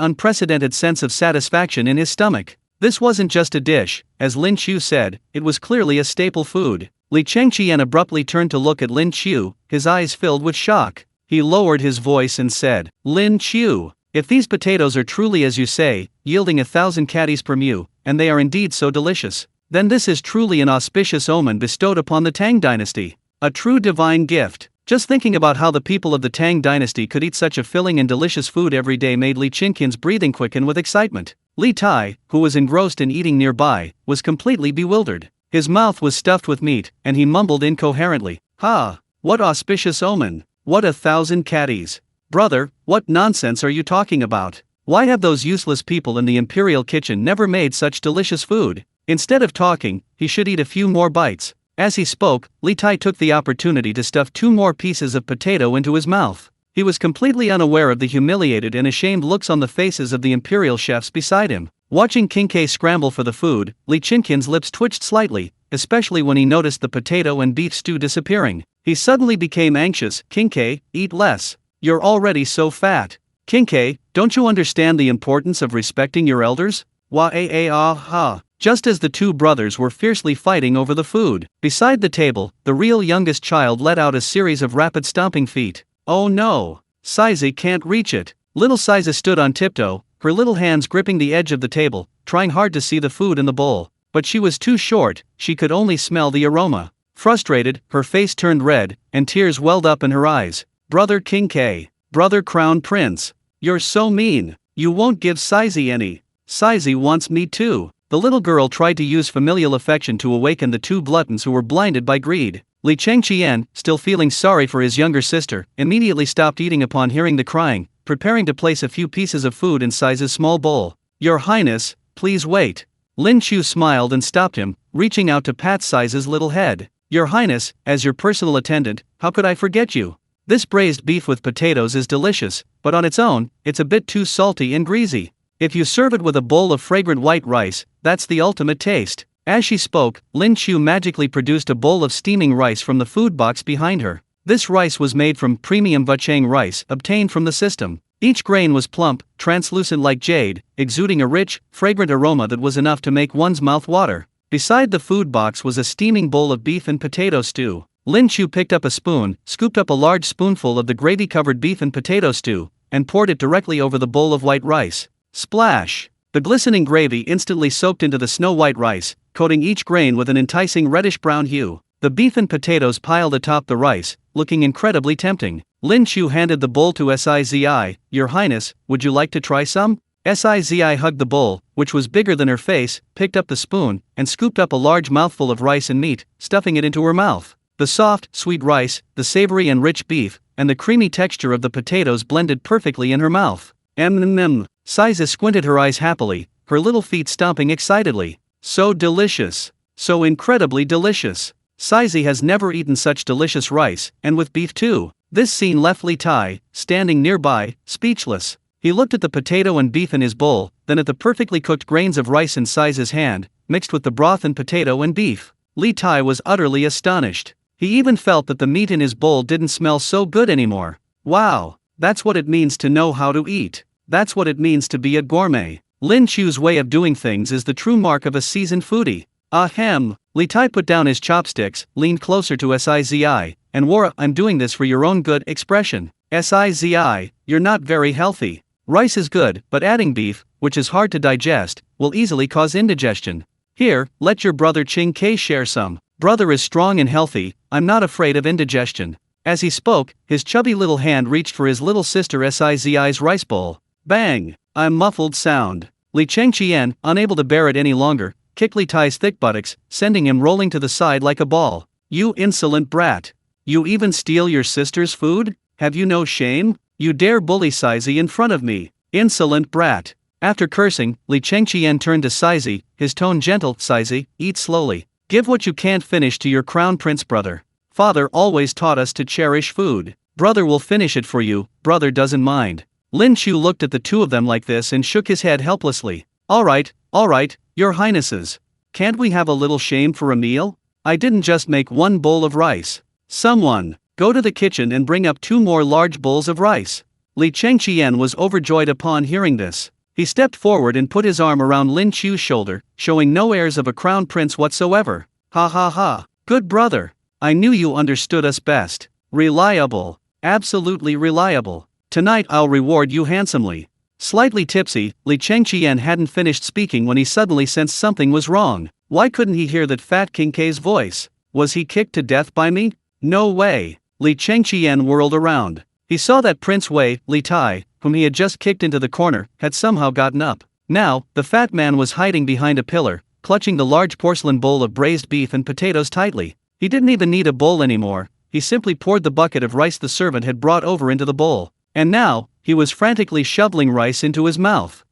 unprecedented sense of satisfaction in his stomach. This wasn't just a dish, as Lin Qiu said, it was clearly a staple food. Li Chengqian abruptly turned to look at Lin Qiu, his eyes filled with shock. He lowered his voice and said, Lin Qiu, if these potatoes are truly as you say, yielding 1,000 caddies per mu, and they are indeed so delicious, then this is truly an auspicious omen bestowed upon the Tang Dynasty. A true divine gift. Just thinking about how the people of the Tang Dynasty could eat such a filling and delicious food every day made Li Chengqian's breathing quicken with excitement. Li Tai, who was engrossed in eating nearby, was completely bewildered. His mouth was stuffed with meat, and he mumbled incoherently, "Ha! What auspicious omen! What 1,000 caddies! Brother, what nonsense are you talking about? Why have those useless people in the imperial kitchen never made such delicious food? Instead of talking, he should eat a few more bites." As he spoke, Li Tai took the opportunity to stuff 2 more pieces of potato into his mouth. He was completely unaware of the humiliated and ashamed looks on the faces of the imperial chefs beside him. Watching King K scramble for the food, Li Chengqian's lips twitched slightly, especially when he noticed the potato and beef stew disappearing. He suddenly became anxious. King K, eat less. You're already so fat. King, don't you understand the importance of respecting your elders? Wah-ah-ah-ha. Just as the two brothers were fiercely fighting over the food, beside the table, the real youngest child let out a series of rapid stomping feet. Oh no! Sizey can't reach it. Little Sizey stood on tiptoe, her little hands gripping the edge of the table, trying hard to see the food in the bowl. But she was too short, she could only smell the aroma. Frustrated, her face turned red, and tears welled up in her eyes. Brother King, brother Crown Prince, you're so mean. You won't give Sizey any. Sizey wants me too. The little girl tried to use familial affection to awaken the two gluttons who were blinded by greed. Li Qiu, still feeling sorry for his younger sister, immediately stopped eating upon hearing the crying, preparing to place a few pieces of food in Sizey's small bowl. Your Highness, please wait. Lin Qiu smiled and stopped him, reaching out to pat Sizey's little head. Your Highness, as your personal attendant, how could I forget you? This braised beef with potatoes is delicious, but on its own, it's a bit too salty and greasy. If you serve it with a bowl of fragrant white rice, that's the ultimate taste. As she spoke, Lin Qiu magically produced a bowl of steaming rice from the food box behind her. This rice was made from premium Vuchang rice obtained from the system. Each grain was plump, translucent like jade, exuding a rich, fragrant aroma that was enough to make one's mouth water. Beside the food box was a steaming bowl of beef and potato stew. Lin Qiu picked up a spoon, scooped up a large spoonful of the gravy-covered beef and potato stew, and poured it directly over the bowl of white rice. Splash! The glistening gravy instantly soaked into the snow-white rice, coating each grain with an enticing reddish-brown hue. The beef and potatoes piled atop the rice, looking incredibly tempting. Lin Qiu handed the bowl to Sizey. Your Highness, would you like to try some? Sizey hugged the bowl, which was bigger than her face, picked up the spoon, and scooped up a large mouthful of rice and meat, stuffing it into her mouth. The soft, sweet rice, the savory and rich beef, and the creamy texture of the potatoes blended perfectly in her mouth. Sizey squinted her eyes happily, her little feet stomping excitedly. So delicious. So incredibly delicious. Sizey has never eaten such delicious rice, and with beef too. This scene left Li Tai, standing nearby, speechless. He looked at the potato and beef in his bowl, then at the perfectly cooked grains of rice in Sizey's hand, mixed with the broth and potato and beef. Li Tai was utterly astonished. He even felt that the meat in his bowl didn't smell so good anymore. Wow, that's what it means to know how to eat. That's what it means to be a gourmet. Lin Qiu's way of doing things is the true mark of a seasoned foodie. Ahem. Li Tai put down his chopsticks, leaned closer to Sizey, and wore a "I'm doing this for your own good" expression. Sizey, you're not very healthy. Rice is good, but adding beef, which is hard to digest, will easily cause indigestion. Here, let your brother Qing share some. Brother is strong and healthy, I'm not afraid of indigestion. As he spoke, his chubby little hand reached for his little sister Sizey's rice bowl. Bang! A muffled sound. Li Qiu, unable to bear it any longer, kicked Li Tai's thick buttocks, sending him rolling to the side like a ball. You insolent brat! You even steal your sister's food? Have you no shame? You dare bully Sizey in front of me? Insolent brat! After cursing, Li Qiu turned to Sizey, his tone gentle. Sizey, eat slowly. Give what you can't finish to your crown prince brother. Father always taught us to cherish food. Brother will finish it for you, brother doesn't mind. Lin Qiu looked at the two of them like this and shook his head helplessly. Alright, your highnesses. Can't we have a little shame for a meal? I didn't just make one bowl of rice. Someone, go to the kitchen and bring up 2 more large bowls of rice. Li Qiu was overjoyed upon hearing this. He stepped forward and put his arm around Lin Qiu's shoulder, showing no airs of a crown prince whatsoever. Ha ha ha, good brother. I knew you understood us best. Reliable, absolutely reliable. Tonight I'll reward you handsomely. Slightly tipsy, Li Qiu hadn't finished speaking when he suddenly sensed something was wrong. Why couldn't he hear that fat King K's voice? Was he kicked to death by me? No way. Li Qiu whirled around. He saw that Prince Wei, Li Tai, whom he had just kicked into the corner, had somehow gotten up. Now, the fat man was hiding behind a pillar, clutching the large porcelain bowl of braised beef and potatoes tightly. He didn't even need a bowl anymore, he simply poured the bucket of rice the servant had brought over into the bowl. And now, he was frantically shoveling rice into his mouth.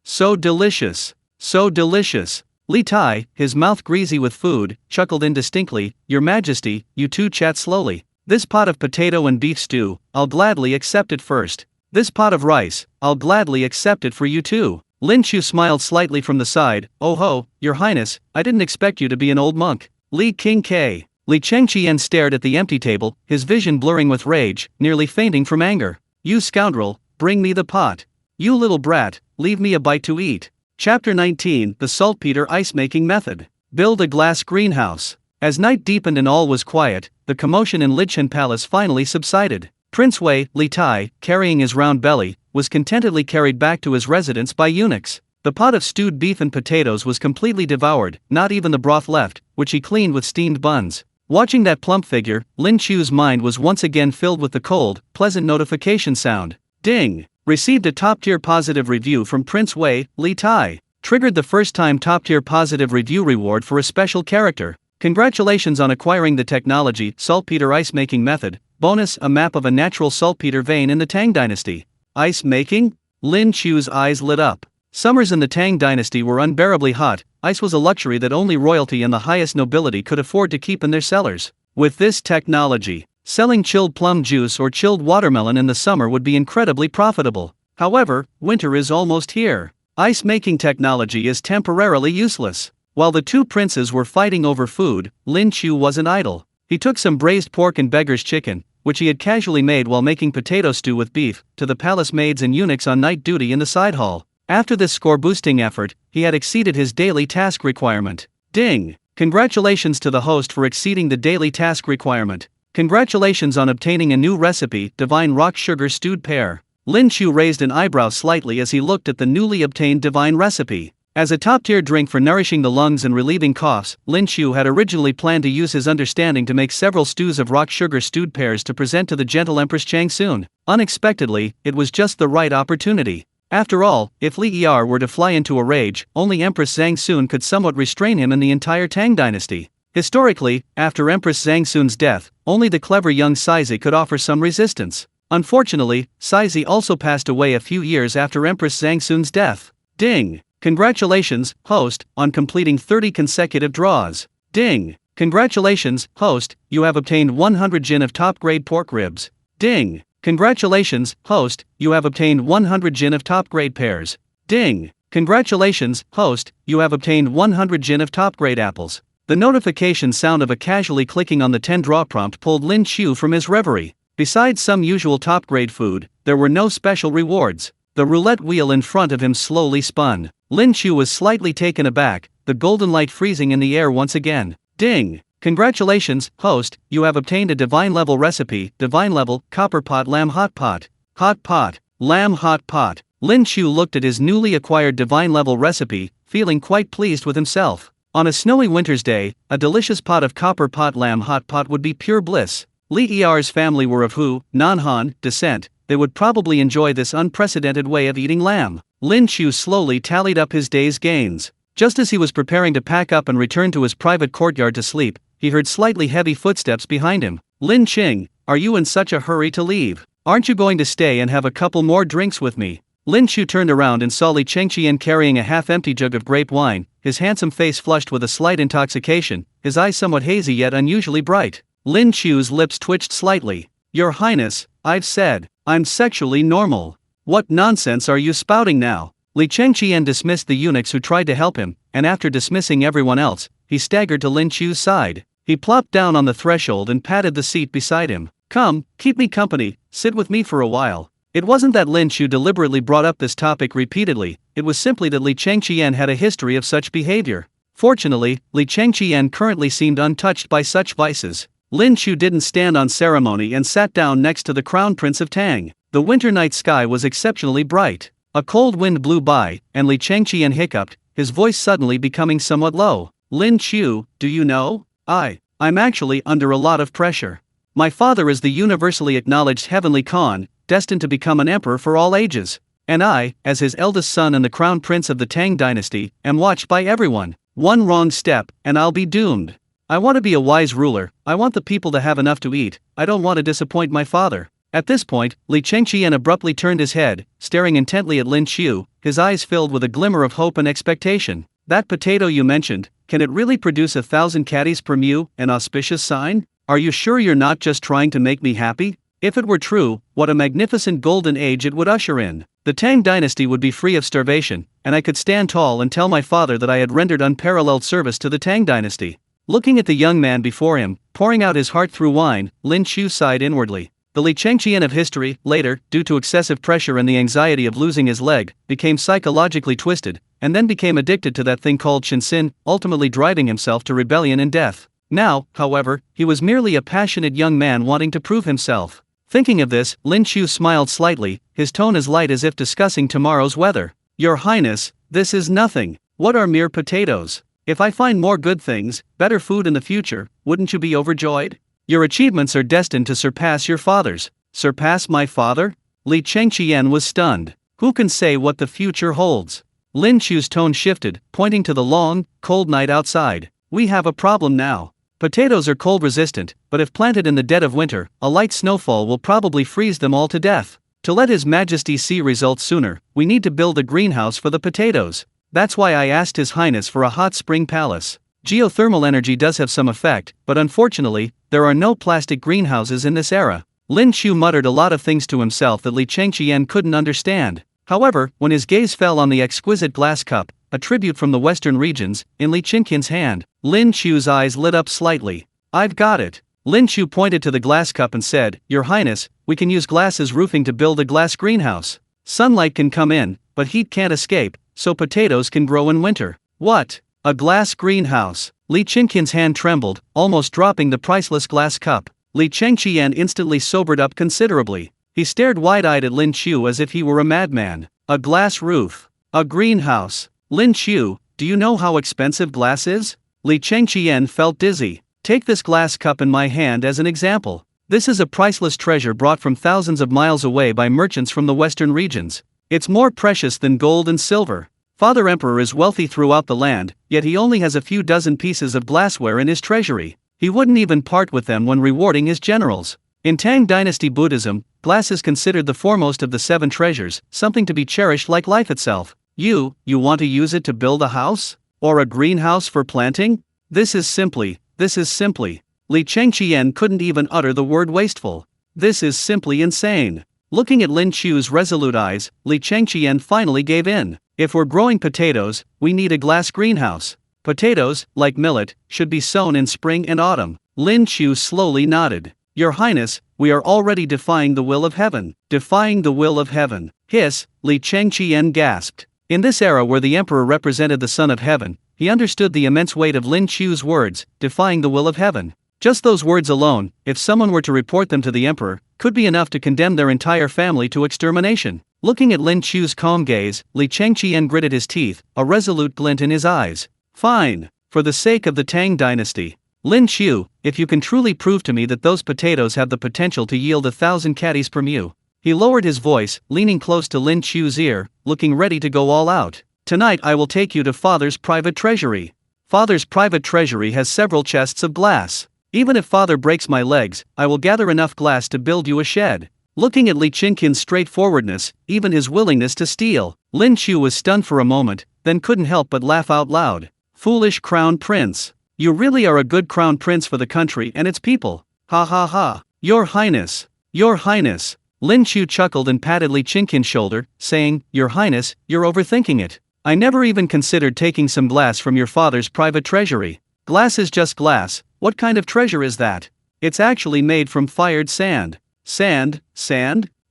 So delicious. So delicious. Li Tai, his mouth greasy with food, chuckled indistinctly. Your Majesty, you two chat slowly. This pot of potato and beef stew, I'll gladly accept it first. This pot of rice, I'll gladly accept it for you too. Lin Qiu smiled slightly from the side. Oh ho, your highness, I didn't expect you to be an old monk. Li King K. Li Chengqian stared at the empty table, his vision blurring with rage, nearly fainting from anger. You scoundrel, bring me the pot. You little brat, leave me a bite to eat. Chapter 19, The Saltpeter Ice Making Method. Build a glass greenhouse. As night deepened and all was quiet, the commotion in Lichen Palace finally subsided. Prince Wei, Li Tai, carrying his round belly, was contentedly carried back to his residence by eunuchs. The pot of stewed beef and potatoes was completely devoured, not even the broth left, which he cleaned with steamed buns. Watching that plump figure, Lin Qiu's mind was once again filled with the cold, pleasant notification sound. Ding! Received a top-tier positive review from Prince Wei, Li Tai. Triggered the first-time top-tier positive review reward for a special character. Congratulations on acquiring the technology, saltpeter ice making method. Bonus, a map of a natural saltpeter vein in the Tang Dynasty. Ice making? Lin Qiu's eyes lit up. Summers in the Tang Dynasty were unbearably hot. Ice was a luxury that only royalty and the highest nobility could afford to keep in their cellars. With this technology, selling chilled plum juice or chilled watermelon in the summer would be incredibly profitable. However, winter is almost here. Ice-making technology is temporarily useless. While the two princes were fighting over food, Lin Qiu wasn't idle. He took some braised pork and Beggar's chicken, which he had casually made while making potato stew with beef, to the palace maids and eunuchs on night duty in the side hall. After this score-boosting effort, he had exceeded his daily task requirement. Ding! Congratulations to the host for exceeding the daily task requirement. Congratulations on obtaining a new recipe, divine rock sugar stewed pear. Lin Qiu raised an eyebrow slightly as he looked at the newly obtained divine recipe. As a top-tier drink for nourishing the lungs and relieving coughs, Lin Qiu had originally planned to use his understanding to make several stews of rock sugar stewed pears to present to the gentle Empress Changsun. Unexpectedly, it was just the right opportunity. After all, if Li Qiu were to fly into a rage, only Empress Zhangsun could somewhat restrain him in the entire Tang Dynasty. Historically, after Empress Zhangsun's death, only the clever young Saizi could offer some resistance. Unfortunately, Saizi also passed away a few years after Empress Zhangsun's death. Ding! Congratulations, host, on completing 30 consecutive draws. Ding! Congratulations, host, you have obtained 100 jin of top-grade pork ribs. Ding! Congratulations, host, you have obtained 100 jin of top-grade pears. Ding! Congratulations, host, you have obtained 100 jin of top-grade apples. The notification sound of a casually clicking on the 10-draw prompt pulled Lin Qiu from his reverie. Besides some usual top-grade food, there were no special rewards. The roulette wheel in front of him slowly spun. Lin Qiu was slightly taken aback, the golden light freezing in the air once again. Ding! Congratulations, host, you have obtained a divine level recipe, divine level, copper pot lamb hot pot. Hot pot, lamb hot pot. Lin Qiu looked at his newly acquired divine level recipe, feeling quite pleased with himself. On a snowy winter's day, a delicious pot of copper pot lamb hot pot would be pure bliss. Li Qiu's family were of Hu, non-Han, descent. They would probably enjoy this unprecedented way of eating lamb. Lin Qiu slowly tallied up his day's gains. Just as he was preparing to pack up and return to his private courtyard to sleep, he heard slightly heavy footsteps behind him. Lin Qing, are you in such a hurry to leave? Aren't you going to stay and have a couple more drinks with me? Lin Qiu turned around and saw Li Chengqian carrying a half-empty jug of grape wine, his handsome face flushed with a slight intoxication, his eyes somewhat hazy yet unusually bright. Lin Qiu's lips twitched slightly. Your Highness, I've said, I'm sexually normal. What nonsense are you spouting now? Li Chengqian dismissed the eunuchs who tried to help him, and after dismissing everyone else, he staggered to Lin Qiu's side. He plopped down on the threshold and patted the seat beside him. Come, keep me company, sit with me for a while. It wasn't that Lin Qiu deliberately brought up this topic repeatedly, it was simply that Li Chengqian had a history of such behavior. Fortunately, Li Chengqian currently seemed untouched by such vices. Lin Qiu didn't stand on ceremony and sat down next to the Crown Prince of Tang. The winter night sky was exceptionally bright. A cold wind blew by, and Li Chengqian hiccuped, his voice suddenly becoming somewhat low. Lin Qiu, do you know? I'm actually under a lot of pressure. My father is the universally acknowledged heavenly Khan, destined to become an emperor for all ages. And I, as his eldest son and the crown prince of the Tang Dynasty, am watched by everyone. One wrong step, and I'll be doomed. I want to be a wise ruler, I want the people to have enough to eat, I don't want to disappoint my father. At this point, Li Chengqian abruptly turned his head, staring intently at Lin Qiu, his eyes filled with a glimmer of hope and expectation. That potato you mentioned, can it really produce 1,000 caddies per mu, an auspicious sign? Are you sure you're not just trying to make me happy? If it were true, what a magnificent golden age it would usher in. The Tang Dynasty would be free of starvation, and I could stand tall and tell my father that I had rendered unparalleled service to the Tang Dynasty. Looking at the young man before him, pouring out his heart through wine, Lin Qiu sighed inwardly. The Li Chengqian of history, later, due to excessive pressure and the anxiety of losing his leg, became psychologically twisted, and then became addicted to that thing called Shinsin, ultimately driving himself to rebellion and death. Now, however, he was merely a passionate young man wanting to prove himself. Thinking of this, Lin Qiu smiled slightly, his tone as light as if discussing tomorrow's weather. Your Highness, this is nothing. What are mere potatoes? If I find more good things, better food in the future, wouldn't you be overjoyed? Your achievements are destined to surpass your father's. Surpass my father? Li Chengqian was stunned. Who can say what the future holds? Lin Qiu's tone shifted, pointing to the long, cold night outside. We have a problem now. Potatoes are cold resistant, but if planted in the dead of winter, a light snowfall will probably freeze them all to death. To let His Majesty see results sooner, we need to build a greenhouse for the potatoes. That's why I asked His Highness for a hot spring palace. Geothermal energy does have some effect, but unfortunately, there are no plastic greenhouses in this era. Lin Qiu muttered a lot of things to himself that Li Chengqian couldn't understand. However, when his gaze fell on the exquisite glass cup, a tribute from the western regions, in Li Chengqian's hand, Lin Qiu's eyes lit up slightly. I've got it. Lin Qiu pointed to the glass cup and said, Your Highness, we can use glass as roofing to build a glass greenhouse. Sunlight can come in, but heat can't escape, so potatoes can grow in winter. What? A glass greenhouse? Li Chengqian's hand trembled, almost dropping the priceless glass cup. Li Chengqian instantly sobered up considerably. He stared wide-eyed at Lin Qiu as if he were a madman. A glass roof. A greenhouse. Lin Qiu, do you know how expensive glass is? Li Chengqian felt dizzy. Take this glass cup in my hand as an example. This is a priceless treasure brought from thousands of miles away by merchants from the western regions. It's more precious than gold and silver. Father Emperor is wealthy throughout the land, yet he only has a few dozen pieces of glassware in his treasury. He wouldn't even part with them when rewarding his generals. In Tang Dynasty Buddhism, glass is considered the foremost of the 7 treasures, something to be cherished like life itself. You want to use it to build a house? Or a greenhouse for planting? This is simply. Li Chengqian couldn't even utter the word wasteful. This is simply insane. Looking at Lin Qiu's resolute eyes, Li Chengqian finally gave in. If we're growing potatoes, we need a glass greenhouse. Potatoes, like millet, should be sown in spring and autumn. Lin Qiu slowly nodded. Your Highness, we are already defying the will of heaven. Defying the will of heaven. Hiss, Li Chengqian gasped. In this era where the emperor represented the son of heaven, he understood the immense weight of Lin Qiu's words, defying the will of heaven. Just those words alone, if someone were to report them to the emperor, could be enough to condemn their entire family to extermination. Looking at Lin Qiu's calm gaze, Li Chengqian gritted his teeth, a resolute glint in his eyes. Fine. For the sake of the Tang Dynasty. Lin Qiu, if you can truly prove to me that those potatoes have the potential to yield 1,000 caddies per mu. He lowered his voice, leaning close to Lin Qiu's ear, looking ready to go all out. Tonight I will take you to Father's private treasury. Father's private treasury has several chests of glass. Even if Father breaks my legs, I will gather enough glass to build you a shed. Looking at Li Chengqian's straightforwardness, even his willingness to steal, Lin Qiu was stunned for a moment, then couldn't help but laugh out loud. Foolish crown prince. You really are a good crown prince for the country and its people. Ha ha ha. Your Highness. Your Highness. Lin Qiu chuckled and patted Li Chengqian's shoulder, saying, Your Highness, you're overthinking it. I never even considered taking some glass from your father's private treasury. Glass is just glass. What kind of treasure is that? It's actually made from fired sand. Sand?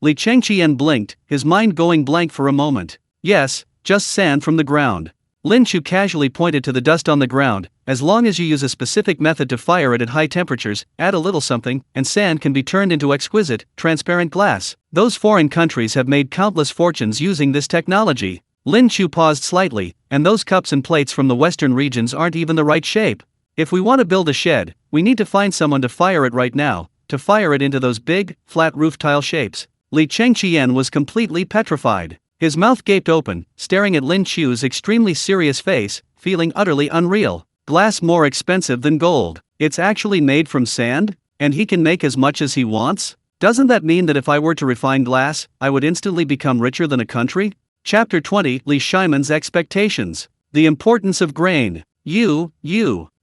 Li Chengqian blinked, his mind going blank for a moment. Yes, just sand from the ground. Lin Qiu casually pointed to the dust on the ground. As long as you use a specific method to fire it at high temperatures, add a little something, and sand can be turned into exquisite, transparent glass. Those foreign countries have made countless fortunes using this technology. Lin Qiu paused slightly, and those cups and plates from the western regions aren't even the right shape. If we want to build a shed, we need to find someone to fire it right now, to fire it into those big, flat roof tile shapes. Li Chengqian was completely petrified. His mouth gaped open, staring at Lin Qiu's extremely serious face, feeling utterly unreal. Glass more expensive than gold. It's actually made from sand? And he can make as much as he wants? Doesn't that mean that if I were to refine glass, I would instantly become richer than a country? Chapter 20, Li Shimon's Expectations. The Importance of Grain. You.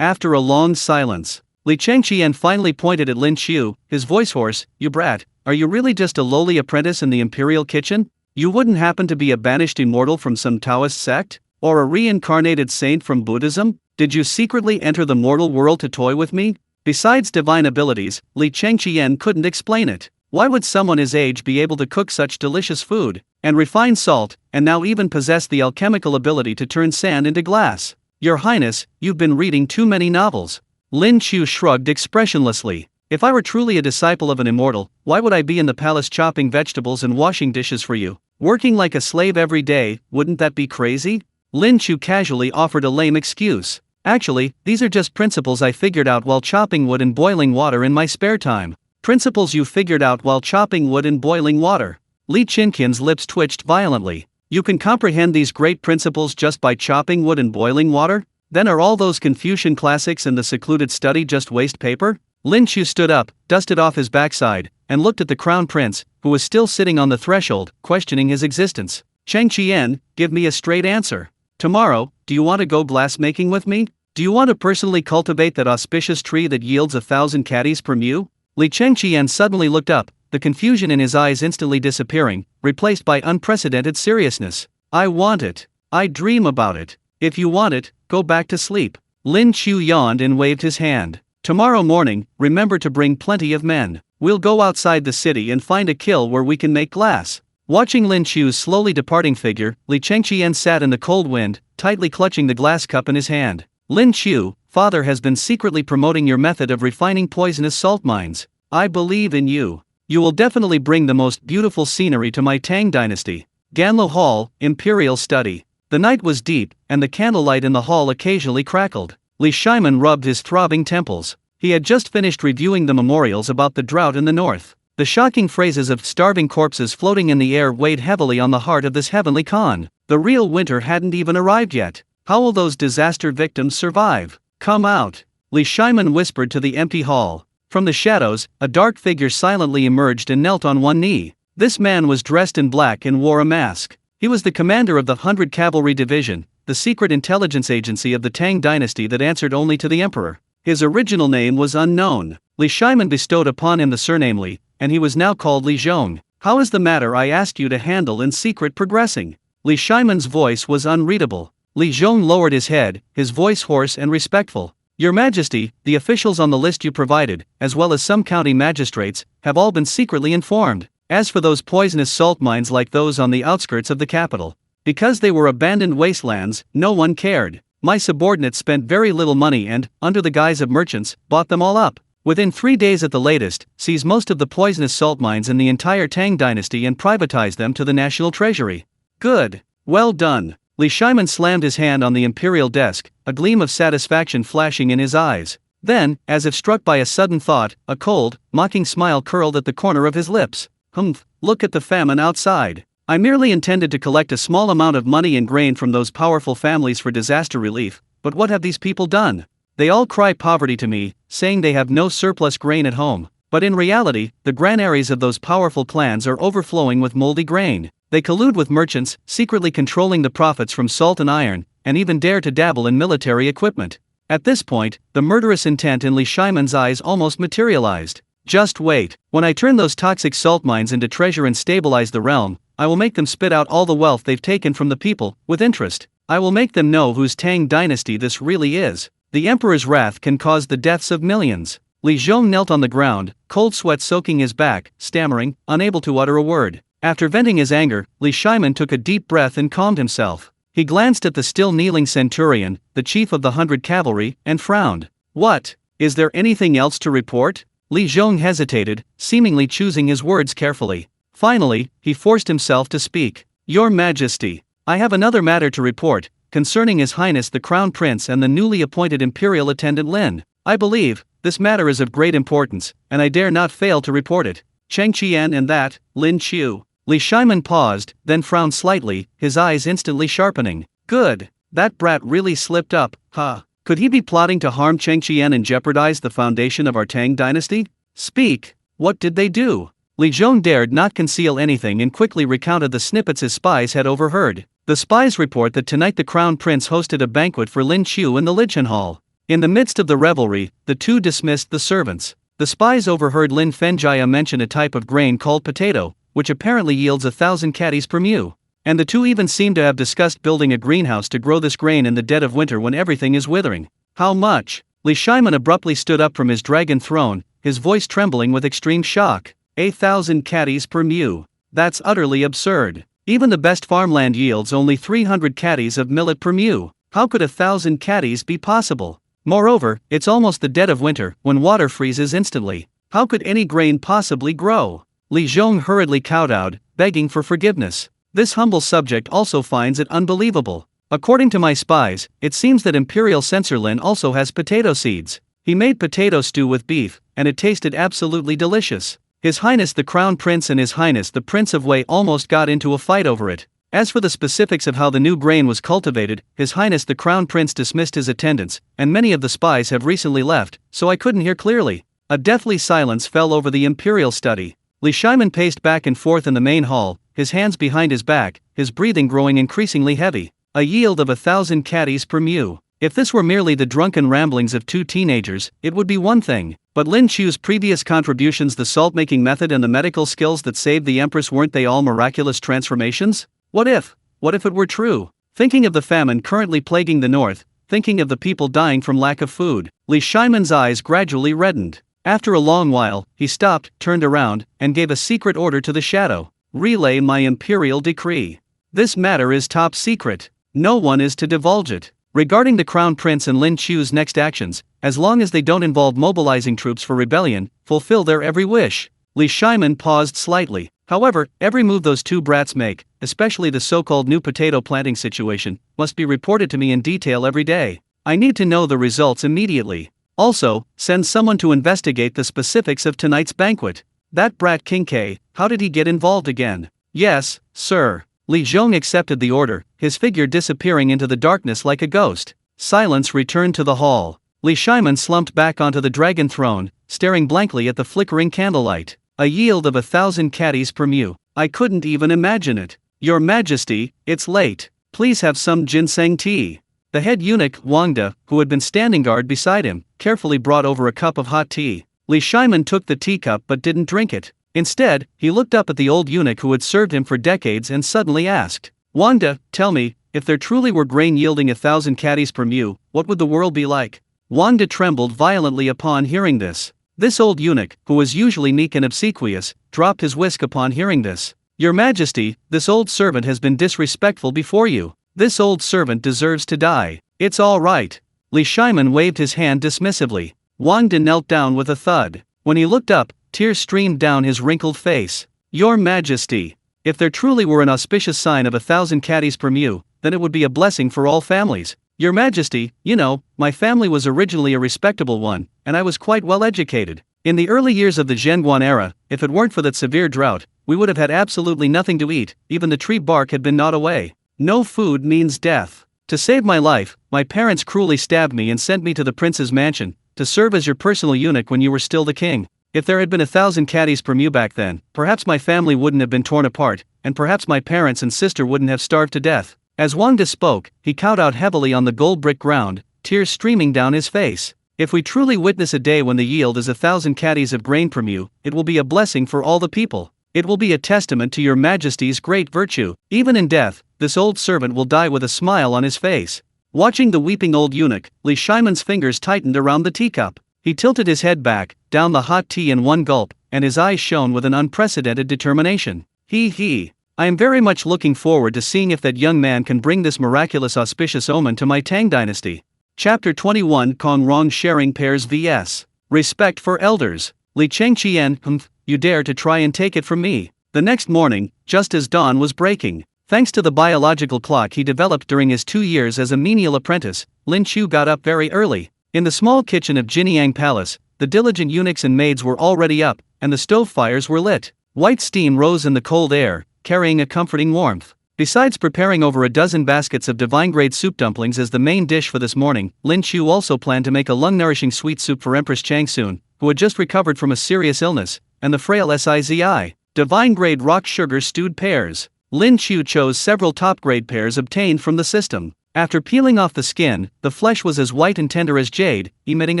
After a long silence, Li Chengqian finally pointed at Lin Qiu, his voice hoarse. You brat, are you really just a lowly apprentice in the imperial kitchen? You wouldn't happen to be a banished immortal from some Taoist sect? Or a reincarnated saint from Buddhism? Did you secretly enter the mortal world to toy with me? Besides divine abilities, Li Chengqian couldn't explain it. Why would someone his age be able to cook such delicious food, and refine salt, and now even possess the alchemical ability to turn sand into glass? Your Highness, you've been reading too many novels. Lin Qiu shrugged expressionlessly. If I were truly a disciple of an immortal, why would I be in the palace chopping vegetables and washing dishes for you? Working like a slave every day, wouldn't that be crazy? Lin Qiu casually offered a lame excuse. Actually, these are just principles I figured out while chopping wood and boiling water in my spare time. Principles you figured out while chopping wood and boiling water. Li Chinqian's lips twitched violently. You can comprehend these great principles just by chopping wood and boiling water? Then are all those Confucian classics and the secluded study just waste paper? Lin Qiu stood up, dusted off his backside, and looked at the crown prince, who was still sitting on the threshold, questioning his existence. Chengqian, give me a straight answer. Tomorrow, do you want to go glassmaking with me? Do you want to personally cultivate that auspicious tree that yields 1,000 caddies per mu? Li Chengqian suddenly looked up, the confusion in his eyes instantly disappearing, replaced by unprecedented seriousness. I want it. I dream about it. If you want it, go back to sleep. Lin Qiu yawned and waved his hand. Tomorrow morning, remember to bring plenty of men. We'll go outside the city and find a kiln where we can make glass. Watching Lin Qiu's slowly departing figure, Li Chengqian sat in the cold wind, tightly clutching the glass cup in his hand. Lin Qiu, father has been secretly promoting your method of refining poisonous salt mines. I believe in you. You will definitely bring the most beautiful scenery to my Tang Dynasty. Ganlo Hall, Imperial Study. The night was deep, and the candlelight in the hall occasionally crackled. Li Shiman rubbed his throbbing temples. He had just finished reviewing the memorials about the drought in the north. The shocking phrases of starving corpses floating in the air weighed heavily on the heart of this heavenly Khan. The real winter hadn't even arrived yet. How will those disaster victims survive? Come out. Li Shiman whispered to the empty hall. From the shadows, a dark figure silently emerged and knelt on one knee. This man was dressed in black and wore a mask. He was the commander of the 100 Cavalry Division, the secret intelligence agency of the Tang Dynasty that answered only to the emperor. His original name was unknown. Li Shiman bestowed upon him the surname Li, and he was now called Li Zhong. How is the matter I asked you to handle in secret progressing? Li Shiman's voice was unreadable. Li Zhong lowered his head, his voice hoarse and respectful. Your Majesty, the officials on the list you provided, as well as some county magistrates, have all been secretly informed. As for those poisonous salt mines like those on the outskirts of the capital, because they were abandoned wastelands, no one cared. My subordinates spent very little money and, under the guise of merchants, bought them all up. Within 3 days at the latest, seized most of the poisonous salt mines in the entire Tang Dynasty and privatized them to the national treasury. Good. Well done. Li Shiman slammed his hand on the imperial desk, a gleam of satisfaction flashing in his eyes. Then, as if struck by a sudden thought, a cold, mocking smile curled at the corner of his lips. Humph, look at the famine outside. I merely intended to collect a small amount of money and grain from those powerful families for disaster relief, but what have these people done? They all cry poverty to me, saying they have no surplus grain at home. But in reality, the granaries of those powerful clans are overflowing with moldy grain. They collude with merchants, secretly controlling the profits from salt and iron, and even dare to dabble in military equipment. At this point, the murderous intent in Li Shiman's eyes almost materialized. Just wait. When I turn those toxic salt mines into treasure and stabilize the realm, I will make them spit out all the wealth they've taken from the people, with interest. I will make them know whose Tang Dynasty this really is. The emperor's wrath can cause the deaths of millions. Li Zhong knelt on the ground, cold sweat soaking his back, stammering, unable to utter a word. After venting his anger, Li Shiman took a deep breath and calmed himself. He glanced at the still kneeling centurion, the chief of the 100 Cavalry, and frowned. What? Is there anything else to report? Li Zhong hesitated, seemingly choosing his words carefully. Finally, he forced himself to speak. Your Majesty, I have another matter to report, concerning His Highness the Crown Prince and the newly appointed Imperial Attendant Lin. I believe, this matter is of great importance, and I dare not fail to report it. Chengqian and that, Lin Qiu. Li Shiman paused, then frowned slightly, his eyes instantly sharpening. Good. That brat really slipped up, huh? Could he be plotting to harm Chengqian and jeopardize the foundation of our Tang Dynasty? Speak. What did they do? Li Zhong dared not conceal anything and quickly recounted the snippets his spies had overheard. The spies report that tonight the Crown Prince hosted a banquet for Lin Qiu in the Lichen Hall. In the midst of the revelry, the two dismissed the servants. The spies overheard Lin Fengjia mention a type of grain called potato, which apparently yields 1,000 caddies per mu. And the two even seem to have discussed building a greenhouse to grow this grain in the dead of winter when everything is withering. How much? Li Shiman abruptly stood up from his dragon throne, his voice trembling with extreme shock. 1,000 caddies per mu. That's utterly absurd. Even the best farmland yields only 300 caddies of millet per mu. How could 1,000 caddies be possible? Moreover, it's almost the dead of winter, when water freezes instantly. How could any grain possibly grow? Li Zhong hurriedly kowtowed, begging for forgiveness. This humble subject also finds it unbelievable. According to my spies, it seems that Imperial Censor Lin also has potato seeds. He made potato stew with beef, and it tasted absolutely delicious. His Highness the Crown Prince and His Highness the Prince of Wei almost got into a fight over it. As for the specifics of how the new grain was cultivated, His Highness the Crown Prince dismissed his attendants, and many of the spies have recently left, so I couldn't hear clearly. A deathly silence fell over the imperial study. Li Shiman paced back and forth in the main hall, his hands behind his back, his breathing growing increasingly heavy. A yield of 1,000 caddies per mu. If this were merely the drunken ramblings of two teenagers, it would be one thing. But Lin Qiu's previous contributions, the salt-making method and the medical skills that saved the Empress, weren't they all miraculous transformations? What if it were true? Thinking of the famine currently plaguing the north, thinking of the people dying from lack of food, Li Shiman's eyes gradually reddened. After a long while, he stopped, turned around, and gave a secret order to the shadow. Relay my imperial decree. This matter is top secret. No one is to divulge it. Regarding the Crown Prince and Lin Qiu's next actions, as long as they don't involve mobilizing troops for rebellion, fulfill their every wish. Li Shiman paused slightly. However, every move those two brats make, especially the so-called new potato planting situation, must be reported to me in detail every day. I need to know the results immediately. Also, send someone to investigate the specifics of tonight's banquet. That brat King K, how did he get involved again? Yes, sir. Li Zhong accepted the order, his figure disappearing into the darkness like a ghost. Silence returned to the hall. Li Shiman slumped back onto the dragon throne, staring blankly at the flickering candlelight. A yield of 1,000 caddies per mu. I couldn't even imagine it. Your Majesty, it's late. Please have some ginseng tea. The head eunuch, Wangda, who had been standing guard beside him, carefully brought over a cup of hot tea. Li Shiman took the teacup but didn't drink it. Instead, he looked up at the old eunuch who had served him for decades and suddenly asked, Wangda, tell me, if there truly were grain yielding 1,000 caddies per mu, what would the world be like? Wangda trembled violently upon hearing this. This old eunuch, who was usually meek and obsequious, dropped his whisk upon hearing this. Your Majesty, this old servant has been disrespectful before you. This old servant deserves to die. It's all right. Li Shiman waved his hand dismissively. Wangda knelt down with a thud. When he looked up, tears streamed down his wrinkled face. Your Majesty, if there truly were an auspicious sign of 1,000 caddies per mu, then it would be a blessing for all families. Your Majesty, you know, my family was originally a respectable one, and I was quite well educated. In the early years of the Zhenguan era, if it weren't for that severe drought, we would have had absolutely nothing to eat, even the tree bark had been gnawed away. No food means death. To save my life, my parents cruelly stabbed me and sent me to the prince's mansion, to serve as your personal eunuch when you were still the king. If there had been 1,000 caddies per mu back then, perhaps my family wouldn't have been torn apart, and perhaps my parents and sister wouldn't have starved to death. As Wangda spoke, he kowtowed heavily on the gold brick ground, tears streaming down his face. If we truly witness a day when the yield is 1,000 caddies of grain per mu, it will be a blessing for all the people. It will be a testament to your Majesty's great virtue. Even in death, this old servant will die with a smile on his face. Watching the weeping old eunuch, Li Shiman's fingers tightened around the teacup. He tilted his head back, down the hot tea in one gulp, and his eyes shone with an unprecedented determination. I am very much looking forward to seeing if that young man can bring this miraculous auspicious omen to my Tang Dynasty. Chapter 21 Kong Rong Sharing Pairs vs. Respect for Elders. Li Chengqian, you dare to try and take it from me. The next morning, just as dawn was breaking, thanks to the biological clock he developed during his 2 years as a menial apprentice, Lin Qiu got up very early. In the small kitchen of Jinyang Palace, the diligent eunuchs and maids were already up, and the stove fires were lit. White steam rose in the cold air, carrying a comforting warmth. Besides preparing over a dozen baskets of divine-grade soup dumplings as the main dish for this morning, Lin Qiu also planned to make a lung-nourishing sweet soup for Empress Changsun, who had just recovered from a serious illness, and the frail Sizi, divine-grade rock sugar stewed pears. Lin Qiu chose several top-grade pears obtained from the system. After peeling off the skin, the flesh was as white and tender as jade, emitting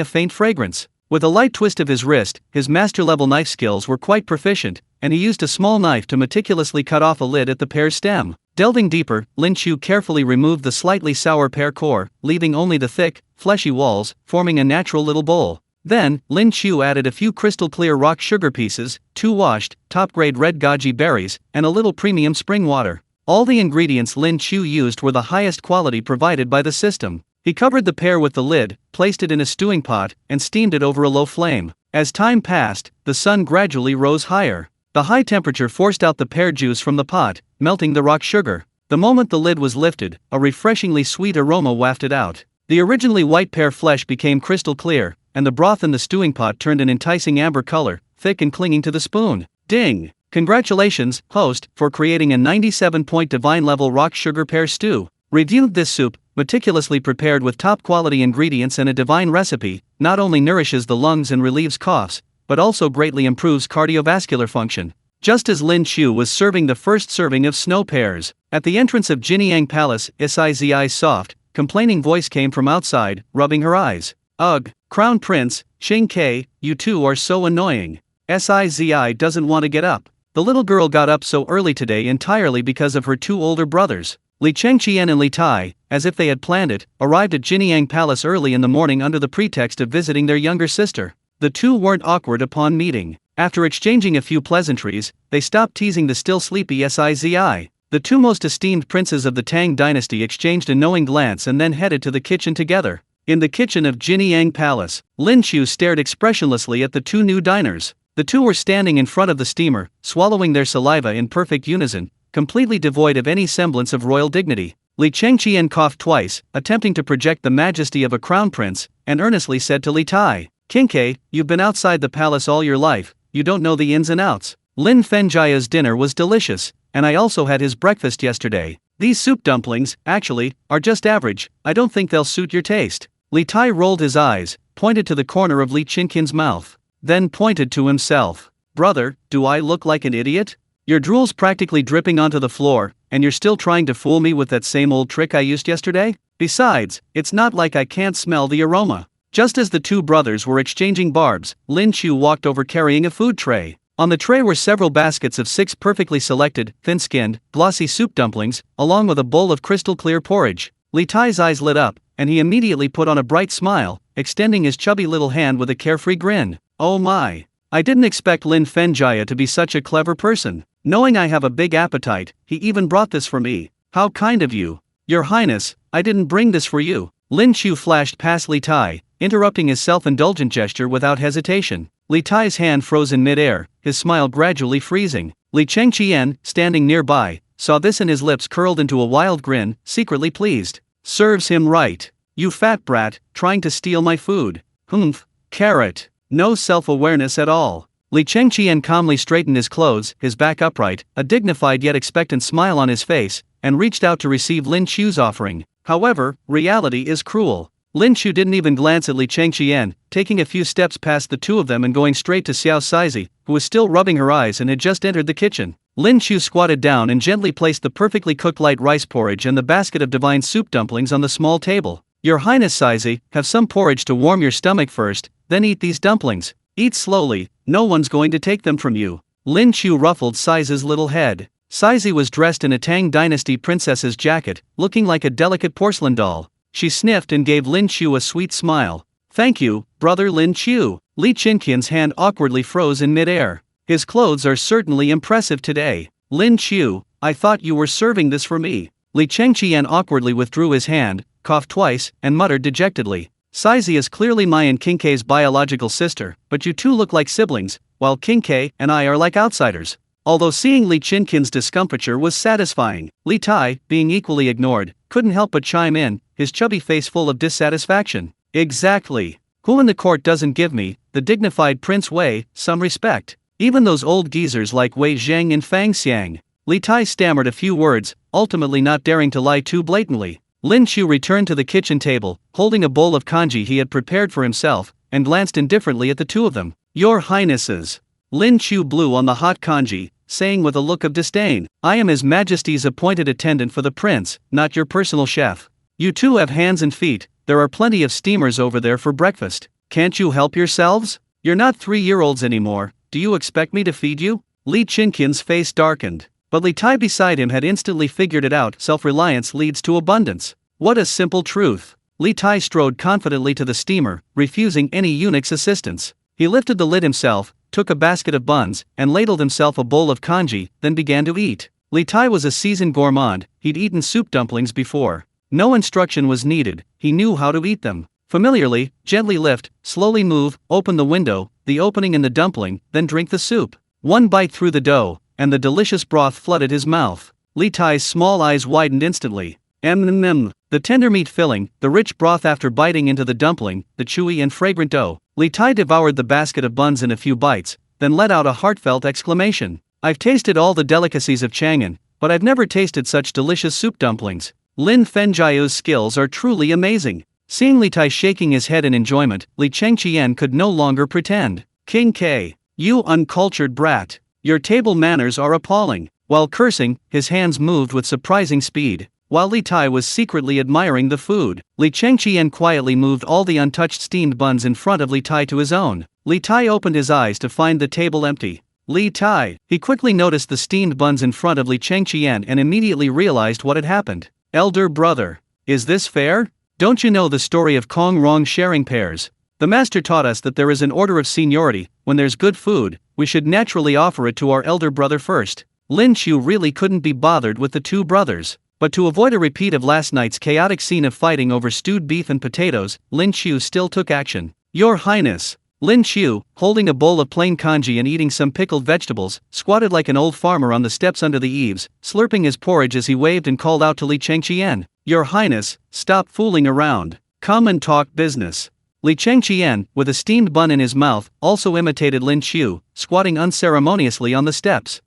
a faint fragrance. With a light twist of his wrist, his master-level knife skills were quite proficient, and he used a small knife to meticulously cut off a lid at the pear's stem. Delving deeper, Lin Qiu carefully removed the slightly sour pear core, leaving only the thick, fleshy walls, forming a natural little bowl. Then, Lin Qiu added a few crystal-clear rock sugar pieces, 2 washed, top-grade red goji berries, and a little premium spring water. All the ingredients Lin Qiu used were the highest quality provided by the system. He covered the pear with the lid, placed it in a stewing pot, and steamed it over a low flame. As time passed, the sun gradually rose higher. The high temperature forced out the pear juice from the pot, melting the rock sugar. The moment the lid was lifted, a refreshingly sweet aroma wafted out. The originally white pear flesh became crystal clear, and the broth in the stewing pot turned an enticing amber color, thick and clinging to the spoon. Ding! Congratulations, host, for creating a 97-point divine-level rock sugar pear stew. Reviewed this soup, meticulously prepared with top-quality ingredients and a divine recipe, not only nourishes the lungs and relieves coughs, but also greatly improves cardiovascular function. Just as Lin Qiu was serving the first serving of snow pears, at the entrance of Jinyang Palace, Sizi's soft, complaining voice came from outside, rubbing her eyes. Ugh, Crown Prince, Qingke, you two are so annoying. Sizi doesn't want to get up. The little girl got up so early today entirely because of her 2 older brothers. Li Chengqian and Li Tai, as if they had planned it, arrived at Jinyang Palace early in the morning under the pretext of visiting their younger sister. The two weren't awkward upon meeting. After exchanging a few pleasantries, they stopped teasing the still sleepy Sizi. The 2 most esteemed princes of the Tang Dynasty exchanged a knowing glance and then headed to the kitchen together. In the kitchen of Jinyang Palace, Lin Qiu stared expressionlessly at the 2 new diners. The 2 were standing in front of the steamer, swallowing their saliva in perfect unison, completely devoid of any semblance of royal dignity. Li Chengqian coughed twice, attempting to project the majesty of a crown prince, and earnestly said to Li Tai, "Qingke, you've been outside the palace all your life, you don't know the ins and outs. Lin Fenjia's dinner was delicious, and I also had his breakfast yesterday. These soup dumplings, actually, are just average, I don't think they'll suit your taste." Li Tai rolled his eyes, pointed to the corner of Li Qingqian's mouth, then pointed to himself. "Brother, do I look like an idiot? Your drool's practically dripping onto the floor, and you're still trying to fool me with that same old trick I used yesterday? Besides, it's not like I can't smell the aroma." Just as the 2 brothers were exchanging barbs, Lin Qiu walked over carrying a food tray. On the tray were several baskets of 6 perfectly selected, thin-skinned, glossy soup dumplings, along with a bowl of crystal-clear porridge. Li Tai's eyes lit up, and he immediately put on a bright smile, extending his chubby little hand with a carefree grin. "Oh my! I didn't expect Lin Fenjia to be such a clever person. Knowing I have a big appetite, he even brought this for me. How kind of you. Your Highness, I didn't bring this for you." Lin Qiu flashed past Li Tai, interrupting his self-indulgent gesture without hesitation. Li Tai's hand froze in mid-air, his smile gradually freezing. Li Chengqian, standing nearby, saw this and his lips curled into a wild grin, secretly pleased. "Serves him right. You fat brat, trying to steal my food. Humph, carrot. No self-awareness at all." Li Chengqian calmly straightened his clothes, his back upright, a dignified yet expectant smile on his face, and reached out to receive Lin Qiu's offering. However, reality is cruel. Lin Qiu didn't even glance at Li Chengqian, taking a few steps past the 2 of them and going straight to Xiao Sizi, who was still rubbing her eyes and had just entered the kitchen. Lin Qiu squatted down and gently placed the perfectly cooked light rice porridge and the basket of divine soup dumplings on the small table. "Your Highness Sizi, have some porridge to warm your stomach first, then eat these dumplings. Eat slowly, no one's going to take them from you." Lin Qiu ruffled Sizi's little head. Sizi was dressed in a Tang Dynasty princess's jacket, looking like a delicate porcelain doll. She sniffed and gave Lin Qiu a sweet smile. "Thank you, brother Lin Qiu." Li Qingqian's hand awkwardly froze in mid-air. "His clothes are certainly impressive today. Lin Qiu, I thought you were serving this for me." Li Chengqian awkwardly withdrew his hand, coughed twice, and muttered dejectedly. "Sizi is clearly my and Qingke's biological sister, but you 2 look like siblings, while Qingke and I are like outsiders." Although seeing Li Qingqian's discomfiture was satisfying, Li Tai, being equally ignored, couldn't help but chime in, his chubby face full of dissatisfaction. "Exactly. Who in the court doesn't give me, the dignified Prince Wei, some respect? Even those old geezers like Wei Zheng and Fang Xiang." Li Tai stammered a few words, ultimately not daring to lie too blatantly. Lin Qiu returned to the kitchen table, holding a bowl of congee he had prepared for himself, and glanced indifferently at the 2 of them. "Your Highnesses." Lin Qiu blew on the hot congee, saying with a look of disdain, "I am His Majesty's appointed attendant for the prince, not your personal chef. You 2 have hands and feet, there are plenty of steamers over there for breakfast. Can't you help yourselves? You're not 3-year-olds anymore, do you expect me to feed you?" Li Qingqian's face darkened. But Li Tai beside him had instantly figured it out. Self-reliance leads to abundance. What a simple truth. Li Tai strode confidently to the steamer, refusing any eunuch's assistance. He lifted the lid himself, took a basket of buns, and ladled himself a bowl of congee, then began to eat. Li Tai was a seasoned gourmand. He'd eaten soup dumplings before. No instruction was needed, he knew how to eat them. Familiarly, gently lift, slowly move, open the window, the opening in the dumpling, then drink the soup. One bite through the dough, and the delicious broth flooded his mouth. Li Tai's small eyes widened instantly. The tender meat filling, the rich broth after biting into the dumpling, the chewy and fragrant dough. Li Tai devoured the basket of buns in a few bites, then let out a heartfelt exclamation. I've tasted all the delicacies of Chang'an, but I've never tasted such delicious soup dumplings. Lin Qiu's skills are truly amazing. Seeing Li Tai shaking his head in enjoyment, Li Changqian could no longer pretend. King K. You uncultured brat. Your table manners are appalling. While cursing, his hands moved with surprising speed. While Li Tai was secretly admiring the food, Li Changqian quietly moved all the untouched steamed buns in front of Li Tai to his own. Li Tai opened his eyes to find the table empty. Li Tai. He quickly noticed the steamed buns in front of Li Changqian and immediately realized what had happened. Elder brother. Is this fair? Don't you know the story of Kong Rong sharing pairs? The master taught us that there is an order of seniority. When there's good food, we should naturally offer it to our elder brother first. Lin Qiu really couldn't be bothered with the two brothers. But to avoid a repeat of last night's chaotic scene of fighting over stewed beef and potatoes, Lin Qiu still took action. Your Highness. Lin Qiu, holding a bowl of plain congee and eating some pickled vegetables, squatted like an old farmer on the steps under the eaves, slurping his porridge as he waved and called out to Li Changqian. Your Highness, stop fooling around. Come and talk business. Li Changqian, with a steamed bun in his mouth, also imitated Lin Qiu, squatting unceremoniously on the steps.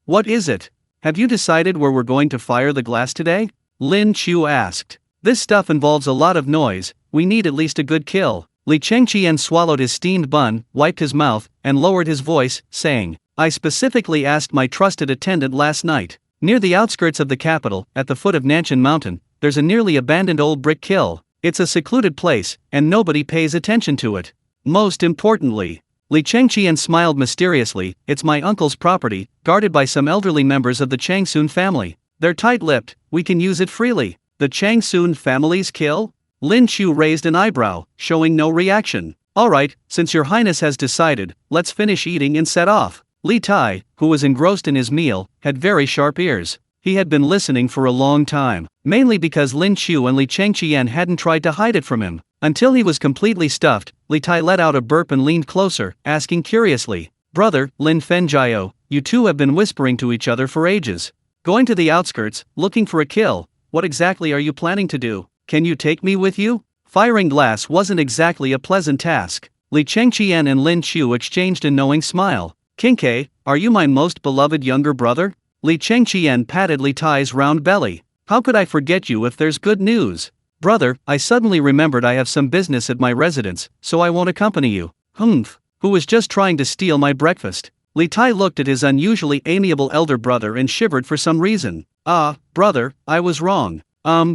What is it? Have you decided where we're going to fire the glass today? Lin Qiu asked. This stuff involves a lot of noise, we need at least a good kill. Li Changqian swallowed his steamed bun, wiped his mouth, and lowered his voice, saying, I specifically asked my trusted attendant last night. Near the outskirts of the capital, at the foot of Nanshan Mountain, there's a nearly abandoned old brick kiln. It's a secluded place, and nobody pays attention to it. Most importantly, Li Changqian smiled mysteriously, it's my uncle's property, guarded by some elderly members of the Changsun family. They're tight-lipped, we can use it freely. The Changsun family's kill? Lin Qiu raised an eyebrow, showing no reaction. Alright, since your highness has decided, let's finish eating and set off. Li Tai, who was engrossed in his meal, had very sharp ears. He had been listening for a long time, mainly because Lin Qiu and Li Changqian hadn't tried to hide it from him. Until he was completely stuffed, Li Tai let out a burp and leaned closer, asking curiously, Brother, Lin Qiu, you two have been whispering to each other for ages. Going to the outskirts, looking for a kill, what exactly are you planning to do? Can you take me with you? Firing glass wasn't exactly a pleasant task. Li Changqian and Lin Qiu exchanged a knowing smile. Kinke, are you my most beloved younger brother? Li Changqian patted Li Tai's round belly. How could I forget you if there's good news? Brother, I suddenly remembered I have some business at my residence, so I won't accompany you. Who was just trying to steal my breakfast? Li Tai looked at his unusually amiable elder brother and shivered for some reason. Brother, I was wrong.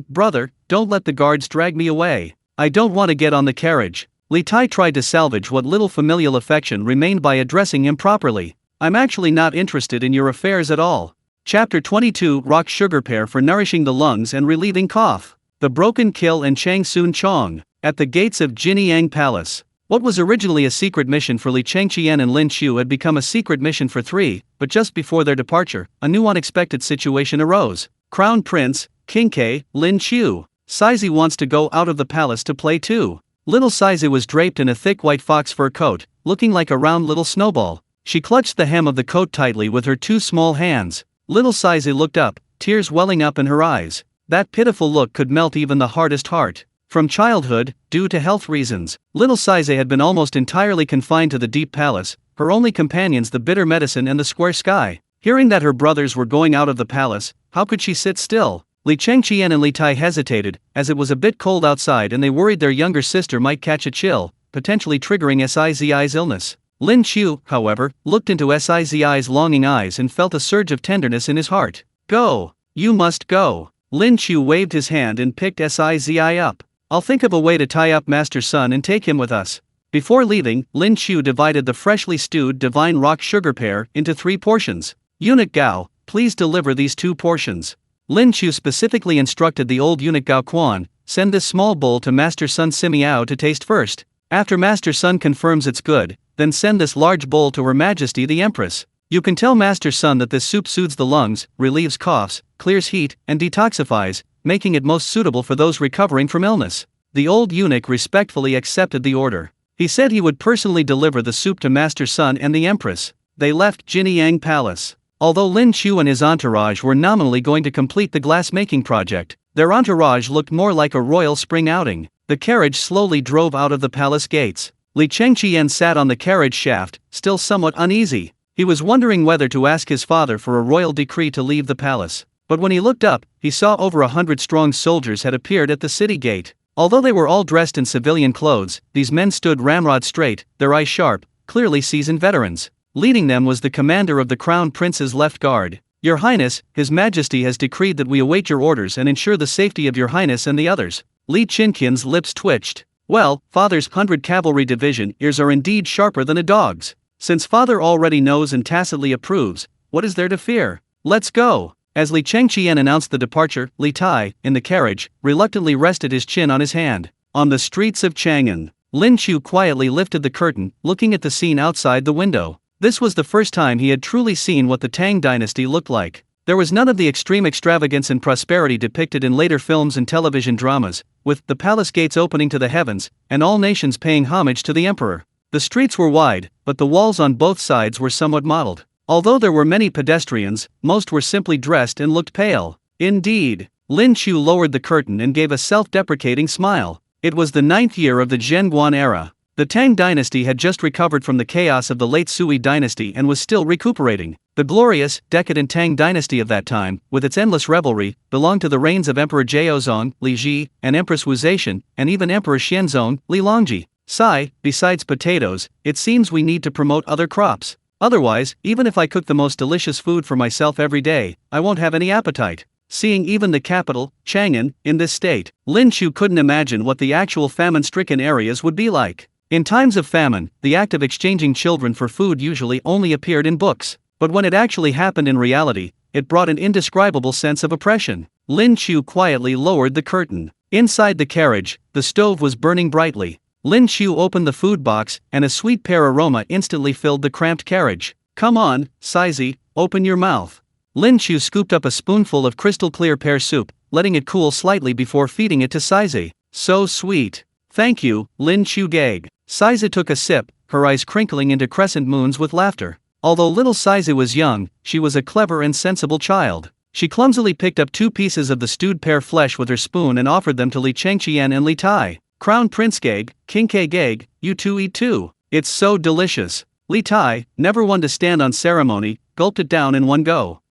Brother, don't let the guards drag me away. I don't want to get on the carriage. Li Tai tried to salvage what little familial affection remained by addressing him properly. I'm actually not interested in your affairs at all. Chapter 22 Rock Sugar Pear for nourishing the lungs and relieving cough. The Broken Kill and Changsun Chong. At the gates of Jiniang Palace. What was originally a secret mission for Li Changqian and Lin Qiu had become a secret mission for three, but just before their departure, a new unexpected situation arose. Crown Prince, Kinke, Lin Qiu. Saizi wants to go out of the palace to play too. Little Saizi was draped in a thick white fox fur coat, looking like a round little snowball. She clutched the hem of the coat tightly with her two small hands. Little Saizi looked up, tears welling up in her eyes. That pitiful look could melt even the hardest heart. From childhood, due to health reasons, little Saizi had been almost entirely confined to the deep palace, her only companions the bitter medicine and the square sky. Hearing that her brothers were going out of the palace, how could she sit still? Li Changqian and Li Tai hesitated, as it was a bit cold outside and they worried their younger sister might catch a chill, potentially triggering Sizi's illness. Lin Qiu, however, looked into Sizi's longing eyes and felt a surge of tenderness in his heart. Go! You must go! Lin Qiu waved his hand and picked Sizi up. I'll think of a way to tie up Master Sun and take him with us. Before leaving, Lin Qiu divided the freshly stewed divine rock sugar pear into 3 portions. Eunuch Gao, please deliver these 2 portions. Lin Qiu specifically instructed the old eunuch Gao Quan, send this small bowl to Master Sun Simiao to taste first. After Master Sun confirms it's good, then send this large bowl to Her Majesty the Empress. You can tell Master Sun that this soup soothes the lungs, relieves coughs, clears heat, and detoxifies, making it most suitable for those recovering from illness. The old eunuch respectfully accepted the order. He said he would personally deliver the soup to Master Sun and the Empress. They left Jinyang Palace. Although Lin Qiu and his entourage were nominally going to complete the glass-making project, their entourage looked more like a royal spring outing. The carriage slowly drove out of the palace gates. Li Chengqian sat on the carriage shaft, still somewhat uneasy. He was wondering whether to ask his father for a royal decree to leave the palace. But when he looked up, he saw over 100 strong soldiers had appeared at the city gate. Although they were all dressed in civilian clothes, these men stood ramrod straight, their eyes sharp, clearly seasoned veterans. Leading them was the commander of the Crown Prince's left guard. Your Highness, His Majesty has decreed that we await your orders and ensure the safety of your Highness and the others. Li Qinqian's lips twitched. Well, Father's 100 Cavalry Division ears are indeed sharper than a dog's. Since Father already knows and tacitly approves, what is there to fear? Let's go! As Li Chengqian announced the departure, Li Tai, in the carriage, reluctantly rested his chin on his hand. On the streets of Chang'an, Lin Qiu quietly lifted the curtain, looking at the scene outside the window. This was the first time he had truly seen what the Tang Dynasty looked like. There was none of the extreme extravagance and prosperity depicted in later films and television dramas, with the palace gates opening to the heavens, and all nations paying homage to the emperor. The streets were wide, but the walls on both sides were somewhat mottled. Although there were many pedestrians, most were simply dressed and looked pale. Indeed, Lin Qiu lowered the curtain and gave a self-deprecating smile. It was the 9th year of the Zhenguan era. The Tang Dynasty had just recovered from the chaos of the late Sui Dynasty and was still recuperating. The glorious, decadent Tang Dynasty of that time, with its endless revelry, belonged to the reigns of Emperor Jiaozong, Li Ji, and Empress Wu Zetian, and even Emperor Xianzong, Li Longji. Sigh, besides potatoes, it seems we need to promote other crops. Otherwise, even if I cook the most delicious food for myself every day, I won't have any appetite. Seeing even the capital, Chang'an, in this state, Lin Qiu couldn't imagine what the actual famine-stricken areas would be like. In times of famine, the act of exchanging children for food usually only appeared in books, but when it actually happened in reality, it brought an indescribable sense of oppression. Lin Qiu quietly lowered the curtain. Inside the carriage, the stove was burning brightly. Lin Qiu opened the food box, and a sweet pear aroma instantly filled the cramped carriage. Come on, Saizi, open your mouth. Lin Qiu scooped up a spoonful of crystal-clear pear soup, letting it cool slightly before feeding it to Saizi. So sweet. Thank you, Lin Qiu gagged. Saizi took a sip, her eyes crinkling into crescent moons with laughter. Although little Saizi was young, she was a clever and sensible child. She clumsily picked up 2 pieces of the stewed pear flesh with her spoon and offered them to Li Chengqian and Li Tai. Crown Prince Gag, King K Gag, you two eat too. It's so delicious. Li Tai, never one to stand on ceremony, gulped it down in one go.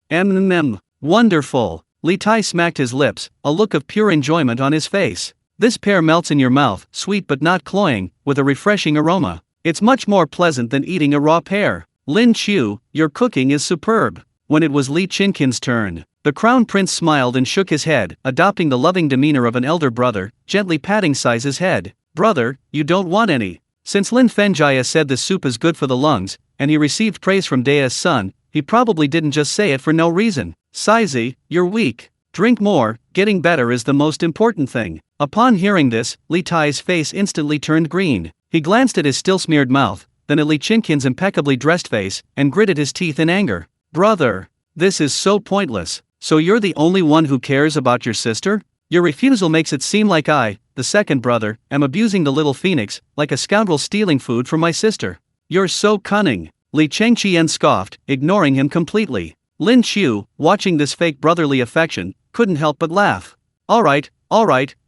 Wonderful. Li Tai smacked his lips, a look of pure enjoyment on his face. This pear melts in your mouth, sweet but not cloying, with a refreshing aroma. It's much more pleasant than eating a raw pear. Lin Qiu, your cooking is superb. When it was Li Qinqian's turn, the crown prince smiled and shook his head, adopting the loving demeanor of an elder brother, gently patting Saizi's head. Brother, you don't want any. Since Lin Fengjia said this soup is good for the lungs, and he received praise from Daya's son, he probably didn't just say it for no reason. Saizi, you're weak. Drink more, getting better is the most important thing. Upon hearing this, Li Tai's face instantly turned green. He glanced at his still-smeared mouth, then at Li Qinqian's impeccably dressed face, and gritted his teeth in anger. Brother, this is so pointless. So you're the only one who cares about your sister? Your refusal makes it seem like I, the second brother, am abusing the little phoenix, like a scoundrel stealing food from my sister. You're so cunning. Li Chengqian scoffed, ignoring him completely. Lin Qiu, watching this fake brotherly affection, couldn't help but laugh. Alright,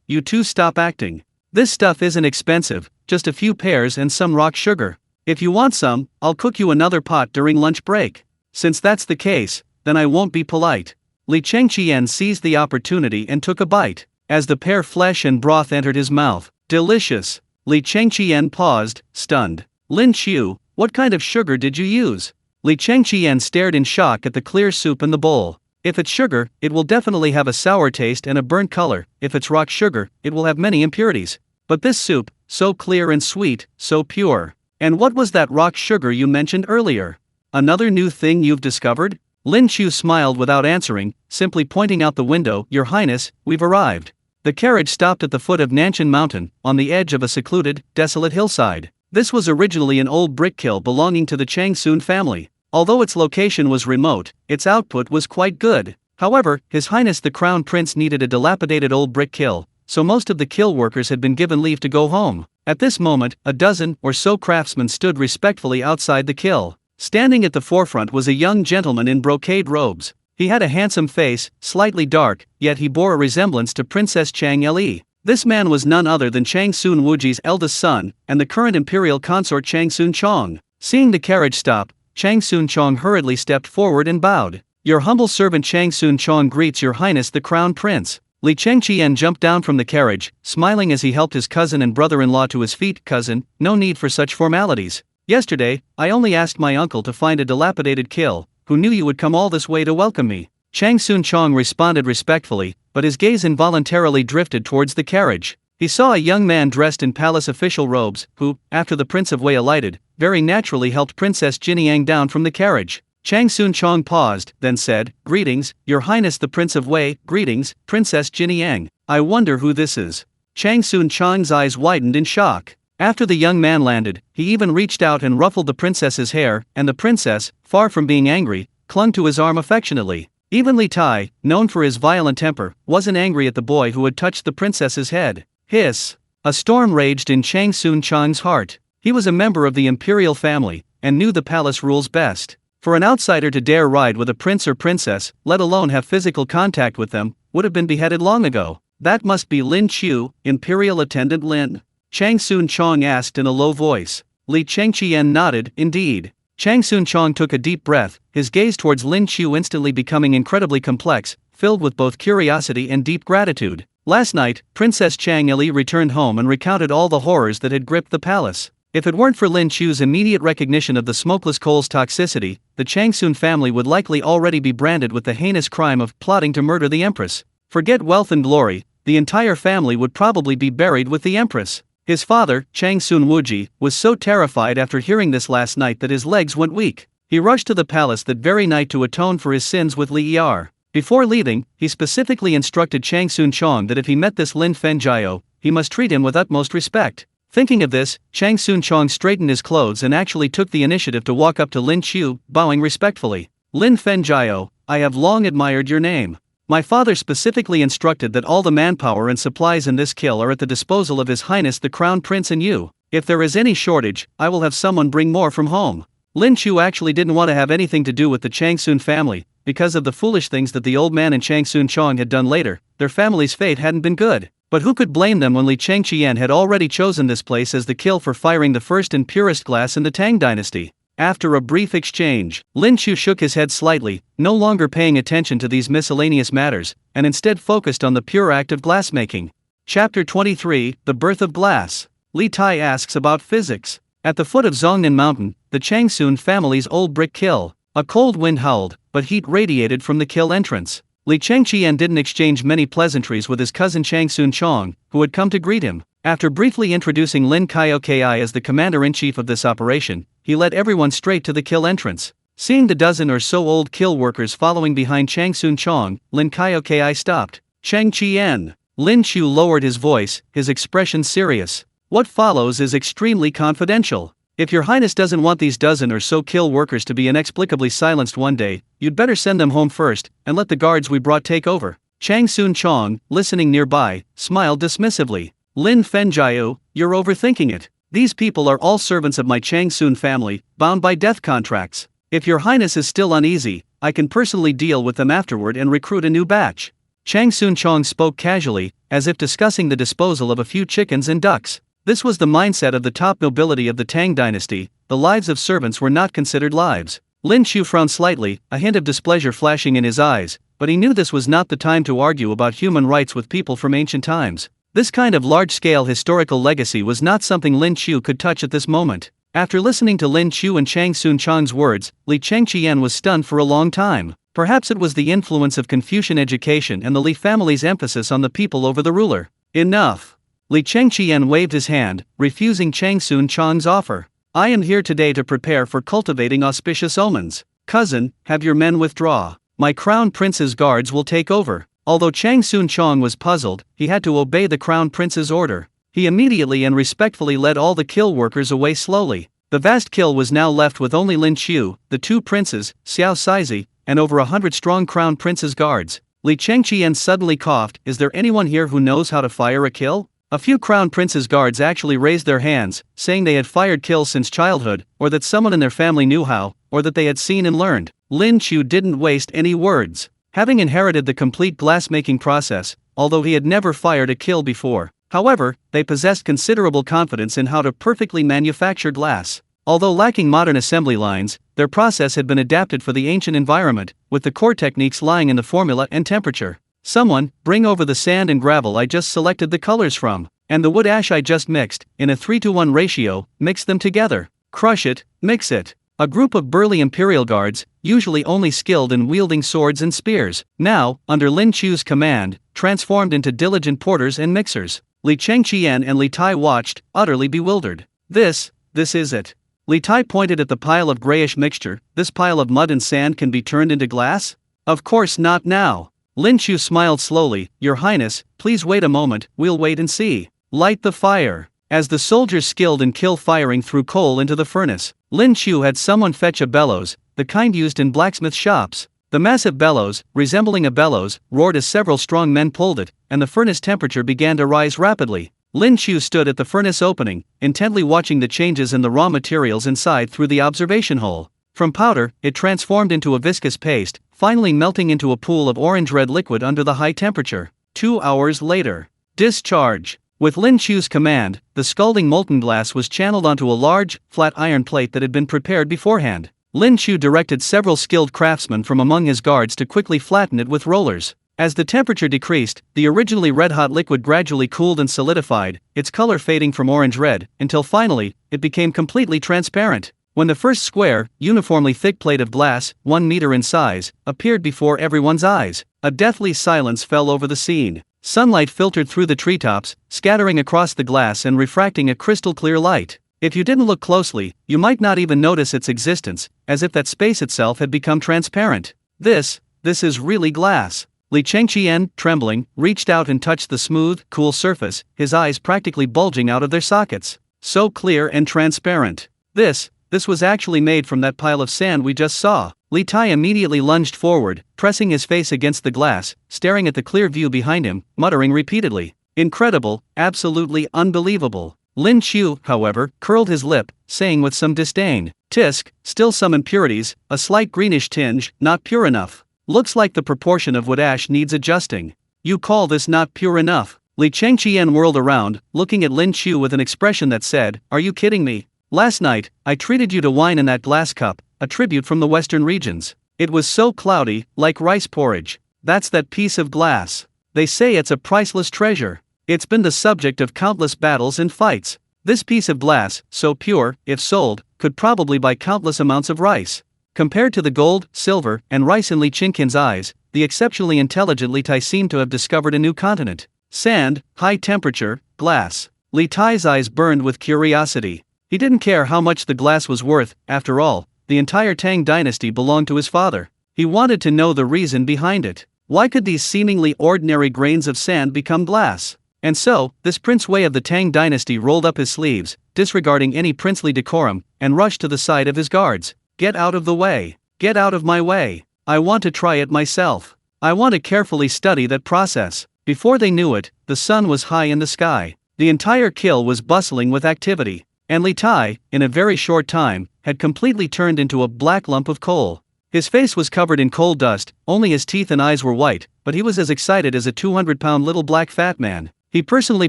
you two stop acting. This stuff isn't expensive, just a few pears and some rock sugar. If you want some, I'll cook you another pot during lunch break. Since that's the case, then I won't be polite. Li Chengqian seized the opportunity and took a bite. As the pear flesh and broth entered his mouth, delicious. Li Chengqian paused, stunned. Lin Qiu, what kind of sugar did you use? Li Chengqian stared in shock at the clear soup in the bowl. If it's sugar, it will definitely have a sour taste and a burnt color. If it's rock sugar, it will have many impurities. But this soup, so clear and sweet, so pure. And what was that rock sugar you mentioned earlier? Another new thing you've discovered? Lin Qiu smiled without answering, simply pointing out the window. "Your Highness, we've arrived." The carriage stopped at the foot of Nanshan Mountain, on the edge of a secluded, desolate hillside. This was originally an old brick kiln belonging to the Changsun family. Although its location was remote, its output was quite good. However, His Highness the Crown Prince needed a dilapidated old brick kiln, so most of the kiln workers had been given leave to go home. At this moment, a dozen or so craftsmen stood respectfully outside the kiln. Standing at the forefront was a young gentleman in brocade robes. He had a handsome face, slightly dark, yet he bore a resemblance to Princess Chang Li. This man was none other than Chang Sun Wuji's eldest son, and the current imperial consort Chang Sun Chong. Seeing the carriage stop, Chang Sun Chong hurriedly stepped forward and bowed. "Your humble servant Chang Sun Chong greets Your Highness the Crown Prince." Li Chengqian jumped down from the carriage, smiling as he helped his cousin and brother-in-law to his feet. "Cousin, no need for such formalities. Yesterday, I only asked my uncle to find a dilapidated kiln. Who knew you would come all this way to welcome me?" Chang Sun Chong responded respectfully, but his gaze involuntarily drifted towards the carriage. He saw a young man dressed in palace official robes, who, after the Prince of Wei alighted, very naturally helped Princess Jiniang down from the carriage. Chang Sun Chong paused, then said, "Greetings, Your Highness the Prince of Wei." "Greetings, Princess Jiniang. I wonder who this is." Chang Sun Chong's eyes widened in shock. After the young man landed, he even reached out and ruffled the princess's hair, and the princess, far from being angry, clung to his arm affectionately. Even Li Tai, known for his violent temper, wasn't angry at the boy who had touched the princess's head. Hiss! A storm raged in Chang Sun Chong's heart. He was a member of the imperial family, and knew the palace rules best. For an outsider to dare ride with a prince or princess, let alone have physical contact with them, would have been beheaded long ago. "That must be Lin Qiu, imperial attendant Lin?" Chang Sun Chong asked in a low voice. Li Chengqian nodded, "Indeed." Chang Sun Chong took a deep breath, his gaze towards Lin Qiu instantly becoming incredibly complex, filled with both curiosity and deep gratitude. Last night, Princess Chang Li returned home and recounted all the horrors that had gripped the palace. If it weren't for Lin Qiu's immediate recognition of the smokeless coal's toxicity, the Changsun family would likely already be branded with the heinous crime of plotting to murder the empress. Forget wealth and glory, the entire family would probably be buried with the empress. His father, Chang Sun Wuji, was so terrified after hearing this last night that his legs went weak. He rushed to the palace that very night to atone for his sins with Li Er. Before leaving, he specifically instructed Chang Sun Chong that if he met this Lin Fenjiao, he must treat him with utmost respect. Thinking of this, Chang Sun Chong straightened his clothes and actually took the initiative to walk up to Lin Qiu, bowing respectfully. "Lin Fenjiao, I have long admired your name. My father specifically instructed that all the manpower and supplies in this kiln are at the disposal of His Highness the Crown Prince and you. If there is any shortage, I will have someone bring more from home." Lin Qiu actually didn't want to have anything to do with the Changsun family, because of the foolish things that the old man and Chang Sun Chong had done later. Their family's fate hadn't been good. But who could blame them when Li Chengqian had already chosen this place as the kiln for firing the first and purest glass in the Tang Dynasty? After a brief exchange, Lin Qiu shook his head slightly, no longer paying attention to these miscellaneous matters, and instead focused on the pure act of glassmaking. Chapter 23, The Birth of Glass. Li Tai asks about physics. At the foot of Zhongnan Mountain, the Changsun family's old brick kiln, a cold wind howled, but heat radiated from the kiln entrance. Li Chengqian didn't exchange many pleasantries with his cousin Chang Sun Chong, who had come to greet him. After briefly introducing Lin Qiu as the commander-in-chief of this operation, he led everyone straight to the kiln entrance. Seeing the dozen or so old kiln workers following behind Chang Sun Chong, Lin Qiu stopped. "Chang Qian." Lin Qiu lowered his voice, his expression serious. "What follows is extremely confidential. If Your Highness doesn't want these dozen or so kiln workers to be inexplicably silenced one day, you'd better send them home first, and let the guards we brought take over." Chang Sun Chong, listening nearby, smiled dismissively. "Lin Fenjiao, you're overthinking it. These people are all servants of my Chang Sun family, bound by death contracts. If Your Highness is still uneasy, I can personally deal with them afterward and recruit a new batch." Chang Sun Chong spoke casually, as if discussing the disposal of a few chickens and ducks. This was the mindset of the top nobility of the Tang Dynasty. The lives of servants were not considered lives. Lin Qiu frowned slightly, a hint of displeasure flashing in his eyes, but he knew this was not the time to argue about human rights with people from ancient times. This kind of large-scale historical legacy was not something Lin Qiu could touch at this moment. After listening to Lin Qiu and Chang Sun Chong's words, Li Chengqian was stunned for a long time. Perhaps it was the influence of Confucian education and the Li family's emphasis on the people over the ruler. "Enough." Li Chengqian waved his hand, refusing Chang Sun Chong's offer. "I am here today to prepare for cultivating auspicious omens. "Cousin, have your men withdraw. My crown prince's guards will take over." Although Chang Soon Chong was puzzled, he had to obey the crown prince's order. He immediately and respectfully led all the kill workers away slowly. The vast kill was now left with only Lin Qiu, the two princes, Xiao Saizi, and over 100 strong crown prince's guards. Li Chengqian suddenly coughed. "Is there anyone here who knows how to fire a kill?" A few crown prince's guards actually raised their hands, saying they had fired kills since childhood, or that someone in their family knew how, or that they had seen and learned. Lin Qiu didn't waste any words. Having inherited the complete glass-making process, although he had never fired a kill before. However, they possessed considerable confidence in how to perfectly manufacture glass. Although lacking modern assembly lines, their process had been adapted for the ancient environment, with the core techniques lying in the formula and temperature. "Someone, bring over the sand and gravel I just selected the colors from, and the wood ash I just mixed, in a 3-to-1 ratio, mix them together. Crush it, mix it." A group of burly imperial guards, usually only skilled in wielding swords and spears, now, under Lin Qiu's command, transformed into diligent porters and mixers. Li Chengqian and Li Tai watched, utterly bewildered. This is it." Li Tai pointed at the pile of grayish mixture. "This pile of mud and sand can be turned into glass?" "Of course not now." Lin Qiu smiled slowly. "Your Highness, please wait a moment, we'll wait and see." "Light the fire." As the soldiers skilled in kill firing threw coal into the furnace, Lin Qiu had someone fetch a bellows, the kind used in blacksmith shops. The massive bellows, resembling a bellows, roared as several strong men pulled it, and the furnace temperature began to rise rapidly. Lin Qiu stood at the furnace opening, intently watching the changes in the raw materials inside through the observation hole. From powder, it transformed into a viscous paste, finally melting into a pool of orange-red liquid under the high temperature. 2 hours later. Discharge. With Lin Qiu's command, the scalding molten glass was channeled onto a large, flat iron plate that had been prepared beforehand. Lin Qiu directed several skilled craftsmen from among his guards to quickly flatten it with rollers. As the temperature decreased, the originally red-hot liquid gradually cooled and solidified, its color fading from orange-red, until finally, it became completely transparent. When the first square, uniformly thick plate of glass, 1 meter in size, appeared before everyone's eyes, a deathly silence fell over the scene. Sunlight filtered through the treetops, scattering across the glass and refracting a crystal-clear light. If you didn't look closely, you might not even notice its existence, as if that space itself had become transparent. This is really glass." Li Chengqian, trembling, reached out and touched the smooth, cool surface, his eyes practically bulging out of their sockets. "So clear and transparent. This was actually made from that pile of sand we just saw." Li Tai immediately lunged forward, pressing his face against the glass, staring at the clear view behind him, muttering repeatedly, "Incredible, absolutely unbelievable." Lin Qiu, however, curled his lip, saying with some disdain, "Tisk, still some impurities, a slight greenish tinge, not pure enough. Looks like the proportion of wood ash needs adjusting." "You call this not pure enough?" Li Chengqian whirled around, looking at Lin Qiu with an expression that said, "Are you kidding me? Last night, I treated you to wine in that glass cup, a tribute from the western regions. It was so cloudy, like rice porridge. That's that piece of glass. They say it's a priceless treasure. It's been the subject of countless battles and fights. This piece of glass, so pure, if sold, could probably buy countless amounts of rice." Compared to the gold, silver, and rice in Li Chengqian's eyes, the exceptionally intelligent Li Tai seemed to have discovered a new continent. Sand, high temperature, glass. Li Tai's eyes burned with curiosity. He didn't care how much the glass was worth. After all, the entire Tang Dynasty belonged to his father. He wanted to know the reason behind it. Why could these seemingly ordinary grains of sand become glass? And so, this Prince Wei of the Tang Dynasty rolled up his sleeves, disregarding any princely decorum, and rushed to the side of his guards. "Get out of the way! Get out of my way! I want to try it myself. I want to carefully study that process." Before they knew it, the sun was high in the sky. The entire kill was bustling with activity. And Li Tai, in a very short time, had completely turned into a black lump of coal. His face was covered in coal dust, only his teeth and eyes were white, but he was as excited as a 200-pound little black fat man. He personally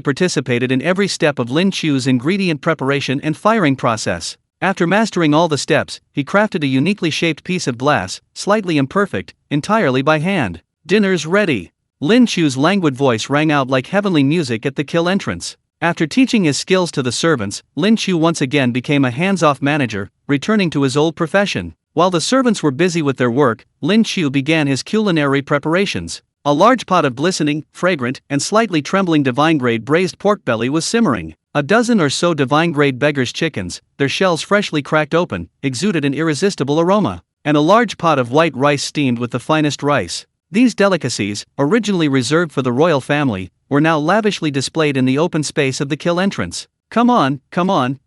participated in every step of Lin Qiu's ingredient preparation and firing process. After mastering all the steps, he crafted a uniquely shaped piece of glass, slightly imperfect, entirely by hand. "Dinner's ready." Lin Qiu's languid voice rang out like heavenly music at the kill entrance. After teaching his skills to the servants, Lin Qiu once again became a hands-off manager, returning to his old profession. While the servants were busy with their work, Lin Qiu began his culinary preparations. A large pot of glistening, fragrant, and slightly trembling divine-grade braised pork belly was simmering. A dozen or so divine-grade Beggar's chickens, their shells freshly cracked open, exuded an irresistible aroma. and a large pot of white rice steamed with the finest rice. These delicacies, originally reserved for the royal family, were now lavishly displayed in the open space of the kill entrance. Come on,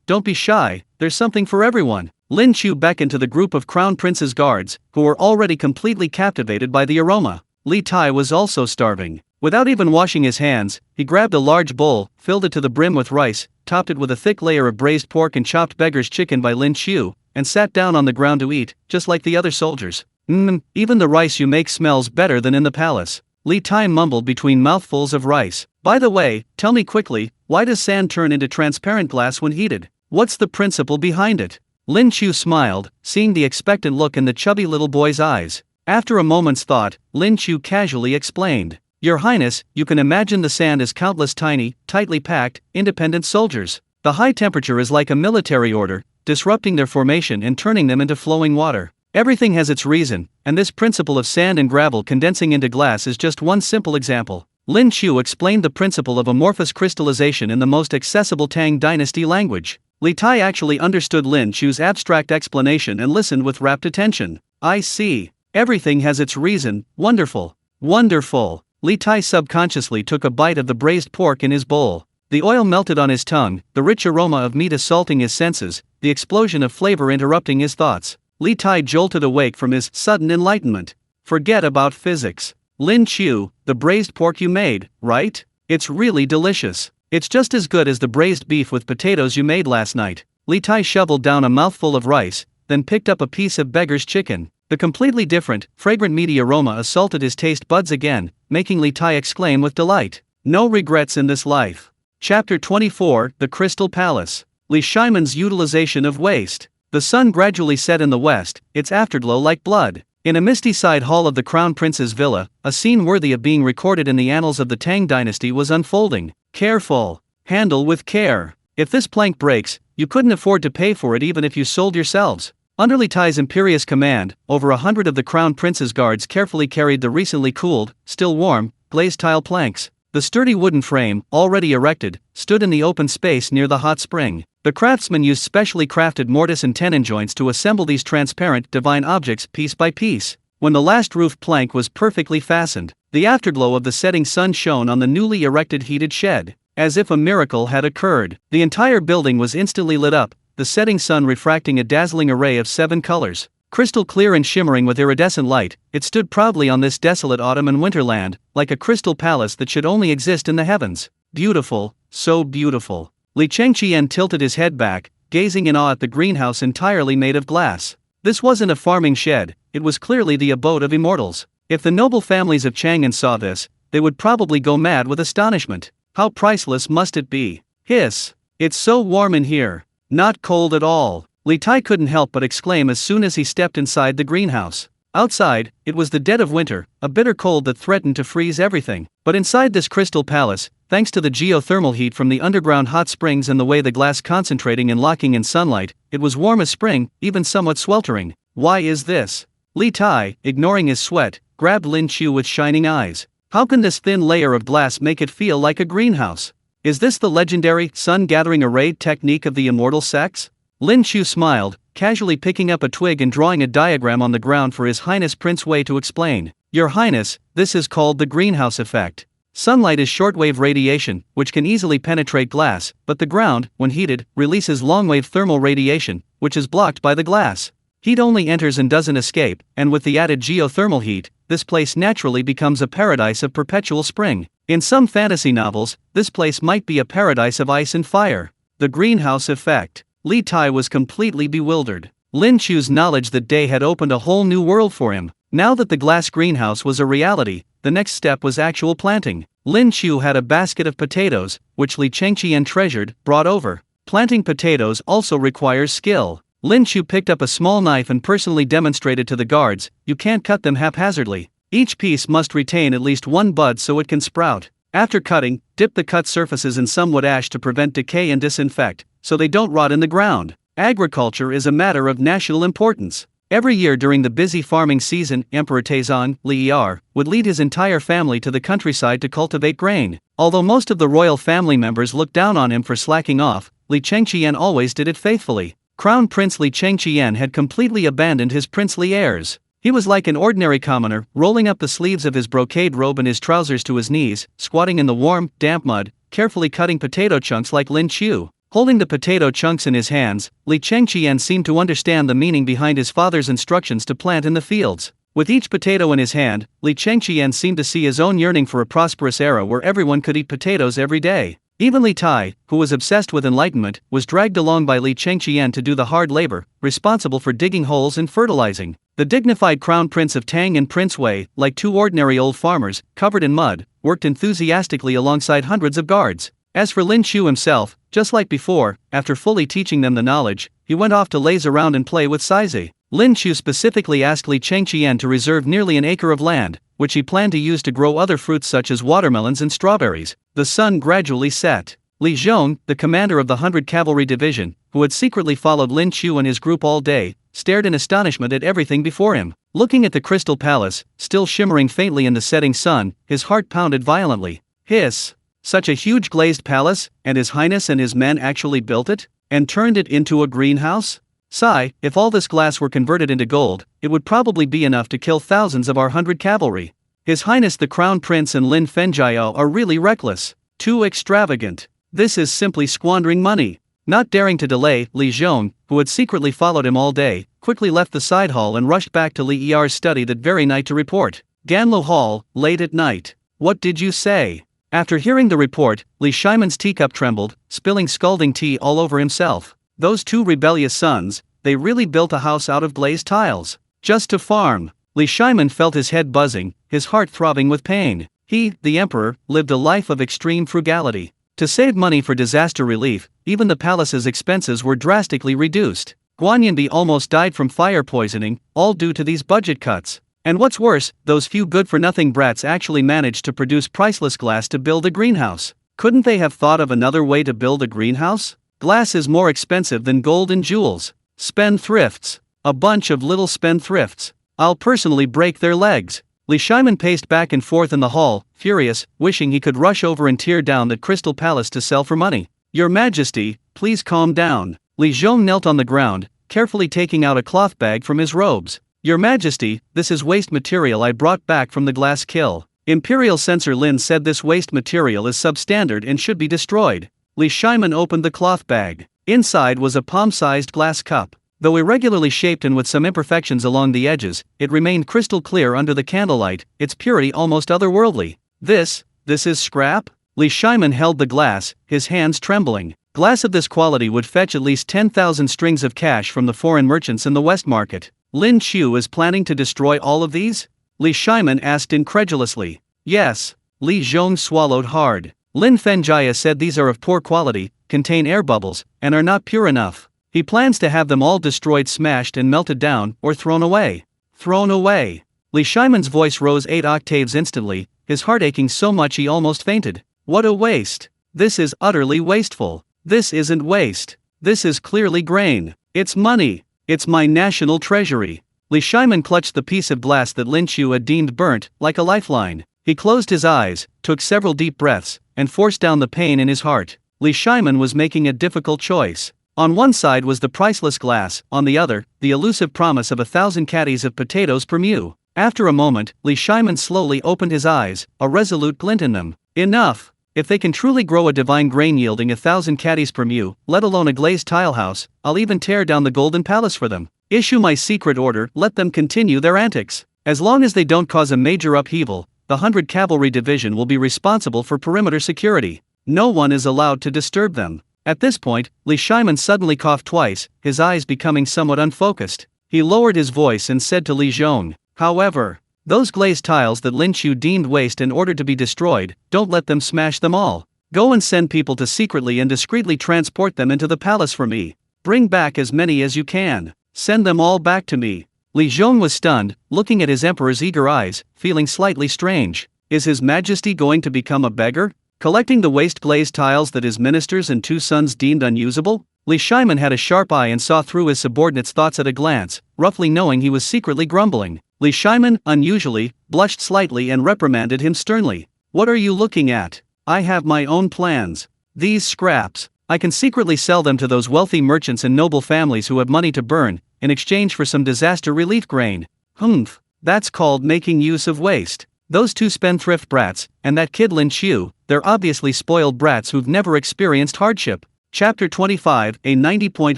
don't be shy, there's something for everyone. Lin Qiu beckoned to the group of Crown Prince's guards, who were already completely captivated by the aroma. Li Tai was also starving. Without even washing his hands, he grabbed a large bowl, filled it to the brim with rice, topped it with a thick layer of braised pork and chopped Beggar's chicken by Lin Qiu, and sat down on the ground to eat, just like the other soldiers. Even the rice you make smells better than in the palace. Li Tai mumbled between mouthfuls of rice. By the way, tell me quickly, why does sand turn into transparent glass when heated? What's the principle behind it? Lin Qiu smiled, seeing the expectant look in the chubby little boy's eyes. After a moment's thought, Lin Qiu casually explained. Your Highness, you can imagine the sand as countless tiny, tightly packed, independent soldiers. The high temperature is like a military order, disrupting their formation and turning them into flowing water. Everything has its reason, and this principle of sand and gravel condensing into glass is just one simple example. Lin Qiu explained the principle of amorphous crystallization in the most accessible Tang Dynasty language. Li Tai actually understood Lin Qiu's abstract explanation and listened with rapt attention. I see. Everything has its reason. Wonderful. Wonderful. Li Tai subconsciously took a bite of the braised pork in his bowl. The oil melted on his tongue, the rich aroma of meat assaulting his senses, the explosion of flavor interrupting his thoughts. Li Tai jolted awake from his sudden enlightenment. Forget about physics. Lin Qiu, the braised pork you made, right? It's really delicious. It's just as good as the braised beef with potatoes you made last night. Li Tai shoveled down a mouthful of rice, then picked up a piece of Beggar's chicken. The completely different, fragrant meaty aroma assaulted his taste buds again, making Li Tai exclaim with delight. No regrets in this life. Chapter 24, The Crystal Palace. Li Shimon's utilization of waste. The sun gradually set in the west, its afterglow like blood. In a misty side hall of the Crown Prince's villa, a scene worthy of being recorded in the annals of the Tang Dynasty was unfolding. Careful. Handle with care. If this plank breaks, you couldn't afford to pay for it even if you sold yourselves. Under Li Tai's imperious command, over 100 of the Crown Prince's guards carefully carried the recently cooled, still warm, glazed tile planks. The sturdy wooden frame, already erected, stood in the open space near the hot spring. The craftsmen used specially crafted mortise and tenon joints to assemble these transparent, divine objects piece by piece. When the last roof plank was perfectly fastened, the afterglow of the setting sun shone on the newly erected heated shed. As if a miracle had occurred, the entire building was instantly lit up, the setting sun refracting a dazzling array of 7 colors. Crystal clear and shimmering with iridescent light, it stood proudly on this desolate autumn and winter land, like a crystal palace that should only exist in the heavens. Beautiful, so beautiful. Li Chengqian tilted his head back, gazing in awe at the greenhouse entirely made of glass. This wasn't a farming shed, it was clearly the abode of immortals. If the noble families of Chang'an saw this, they would probably go mad with astonishment. How priceless must it be? Hiss! It's so warm in here. Not cold at all. Li Tai couldn't help but exclaim as soon as he stepped inside the greenhouse. Outside, it was the dead of winter, a bitter cold that threatened to freeze everything. But inside this crystal palace, thanks to the geothermal heat from the underground hot springs and the way the glass concentrating and locking in sunlight, it was warm as spring, even somewhat sweltering. Why is this? Li Tai, ignoring his sweat, grabbed Lin Qiu with shining eyes. How can this thin layer of glass make it feel like a greenhouse? Is this the legendary sun-gathering array technique of the immortal sex? Lin Qiu smiled, casually picking up a twig and drawing a diagram on the ground for His Highness Prince Wei to explain. Your Highness, this is called the greenhouse effect. Sunlight is shortwave radiation, which can easily penetrate glass, but the ground, when heated, releases longwave thermal radiation, which is blocked by the glass. Heat only enters and doesn't escape, and with the added geothermal heat, this place naturally becomes a paradise of perpetual spring. In some fantasy novels, this place might be a paradise of ice and fire. The greenhouse effect. Li Tai was completely bewildered. Lin Qiu's knowledge that day had opened a whole new world for him. Now that the glass greenhouse was a reality, the next step was actual planting. Lin Qiu had a basket of potatoes, which Li Chengqian treasured, brought over. Planting potatoes also requires skill. Lin Qiu picked up a small knife and personally demonstrated to the guards, you can't cut them haphazardly. Each piece must retain at least one bud so it can sprout. After cutting, dip the cut surfaces in some wood ash to prevent decay and disinfect, so they don't rot in the ground. Agriculture is a matter of national importance. Every year during the busy farming season, Emperor Taizong, Li Er, would lead his entire family to the countryside to cultivate grain. Although most of the royal family members looked down on him for slacking off, Li Chengqian always did it faithfully. Crown Prince Li Chengqian had completely abandoned his princely airs. He was like an ordinary commoner, rolling up the sleeves of his brocade robe and his trousers to his knees, squatting in the warm, damp mud, carefully cutting potato chunks like Lin Qiu. Holding the potato chunks in his hands, Li Chengqian seemed to understand the meaning behind his father's instructions to plant in the fields. With each potato in his hand, Li Chengqian seemed to see his own yearning for a prosperous era where everyone could eat potatoes every day. Even Li Tai, who was obsessed with enlightenment, was dragged along by Li Chengqian to do the hard labor, responsible for digging holes and fertilizing. The dignified crown prince of Tang and Prince Wei, like two ordinary old farmers, covered in mud, worked enthusiastically alongside hundreds of guards. As for Lin Qiu himself, just like before, after fully teaching them the knowledge, he went off to laze around and play with Saizi. Lin Qiu specifically asked Li Chengqian to reserve nearly an acre of land, which he planned to use to grow other fruits such as watermelons and strawberries. The sun gradually set. Li Zhong, the commander of the 100 Cavalry Division, who had secretly followed Lin Qiu and his group all day, stared in astonishment at everything before him. Looking at the crystal palace, still shimmering faintly in the setting sun, his heart pounded violently. Hiss! Such a huge glazed palace, and His Highness and his men actually built it? And turned it into a greenhouse? Sigh, if all this glass were converted into gold, it would probably be enough to kill thousands of our 100 cavalry. His Highness the Crown Prince and Lin Fenjiao are really reckless. Too extravagant. This is simply squandering money. Not daring to delay, Li Zhong, who had secretly followed him all day, quickly left the side hall and rushed back to Li Er's study that very night to report. Ganlo Hall, late at night. What did you say? After hearing the report, Li Shimon's teacup trembled, spilling scalding tea all over himself. Those two rebellious sons, they really built a house out of glazed tiles. Just to farm. Li Shimon felt his head buzzing, his heart throbbing with pain. He, the emperor, lived a life of extreme frugality. To save money for disaster relief, even the palace's expenses were drastically reduced. Guanyanbi almost died from fire poisoning, all due to these budget cuts. And what's worse, those few good-for-nothing brats actually managed to produce priceless glass to build a greenhouse. Couldn't they have thought of another way to build a greenhouse? Glass is more expensive than gold and jewels. Spendthrifts. A bunch of little spendthrifts. I'll personally break their legs. Li Shimon paced back and forth in the hall, furious, wishing he could rush over and tear down that crystal palace to sell for money. Your Majesty, please calm down. Li Zhong knelt on the ground, carefully taking out a cloth bag from his robes. Your Majesty, this is waste material I brought back from the glass kiln. Imperial Censor Lin said this waste material is substandard and should be destroyed. Li Shimon opened the cloth bag. Inside was a palm-sized glass cup. Though irregularly shaped and with some imperfections along the edges, it remained crystal clear under the candlelight, its purity almost otherworldly. This is scrap? Li Shimon held the glass, his hands trembling. Glass of this quality would fetch at least 10,000 strings of cash from the foreign merchants in the West Market. Lin Qiu is planning to destroy all of these? Li Shimon asked incredulously. Yes. Li Zhong swallowed hard. Lin Fenjia said these are of poor quality, contain air bubbles, and are not pure enough. He plans to have them all destroyed, smashed and melted down, or thrown away. Thrown away. Li Shimon's voice rose 8 octaves instantly, his heart aching so much he almost fainted. What a waste. This is utterly wasteful. This isn't waste. This is clearly grain. It's money. It's my national treasury. Li Shimon clutched the piece of glass that Lin Qiu had deemed burnt, like a lifeline. He closed his eyes, took several deep breaths, and forced down the pain in his heart. Li Shimon was making a difficult choice. On one side was the priceless glass, on the other, the elusive promise of 1,000 caddies of potatoes per mu. After a moment, Li Shimon slowly opened his eyes, a resolute glint in them. Enough! If they can truly grow a divine grain yielding 1,000 caddies per mu, let alone a glazed tile house, I'll even tear down the golden palace for them. Issue my secret order, let them continue their antics. As long as they don't cause a major upheaval, the 100 Cavalry Division will be responsible for perimeter security. No one is allowed to disturb them. At this point, Li Shimon suddenly coughed twice, his eyes becoming somewhat unfocused. He lowered his voice and said to Li Zhong, however, those glazed tiles that Lin Qiu deemed waste and ordered to be destroyed, don't let them smash them all. Go and send people to secretly and discreetly transport them into the palace for me. Bring back as many as you can. Send them all back to me. Li Zhong was stunned, looking at his emperor's eager eyes, feeling slightly strange. Is His Majesty going to become a beggar? Collecting the waste glazed tiles that his ministers and 2 sons deemed unusable? Li Shimon had a sharp eye and saw through his subordinate's thoughts at a glance, roughly knowing he was secretly grumbling. Li Shimon, unusually, blushed slightly and reprimanded him sternly. What are you looking at? I have my own plans. These scraps. I can secretly sell them to those wealthy merchants and noble families who have money to burn, in exchange for some disaster relief grain. Humph, that's called making use of waste. Those two spendthrift brats, and that kid Lin Qiu, they're obviously spoiled brats who've never experienced hardship. Chapter 25, A 90-point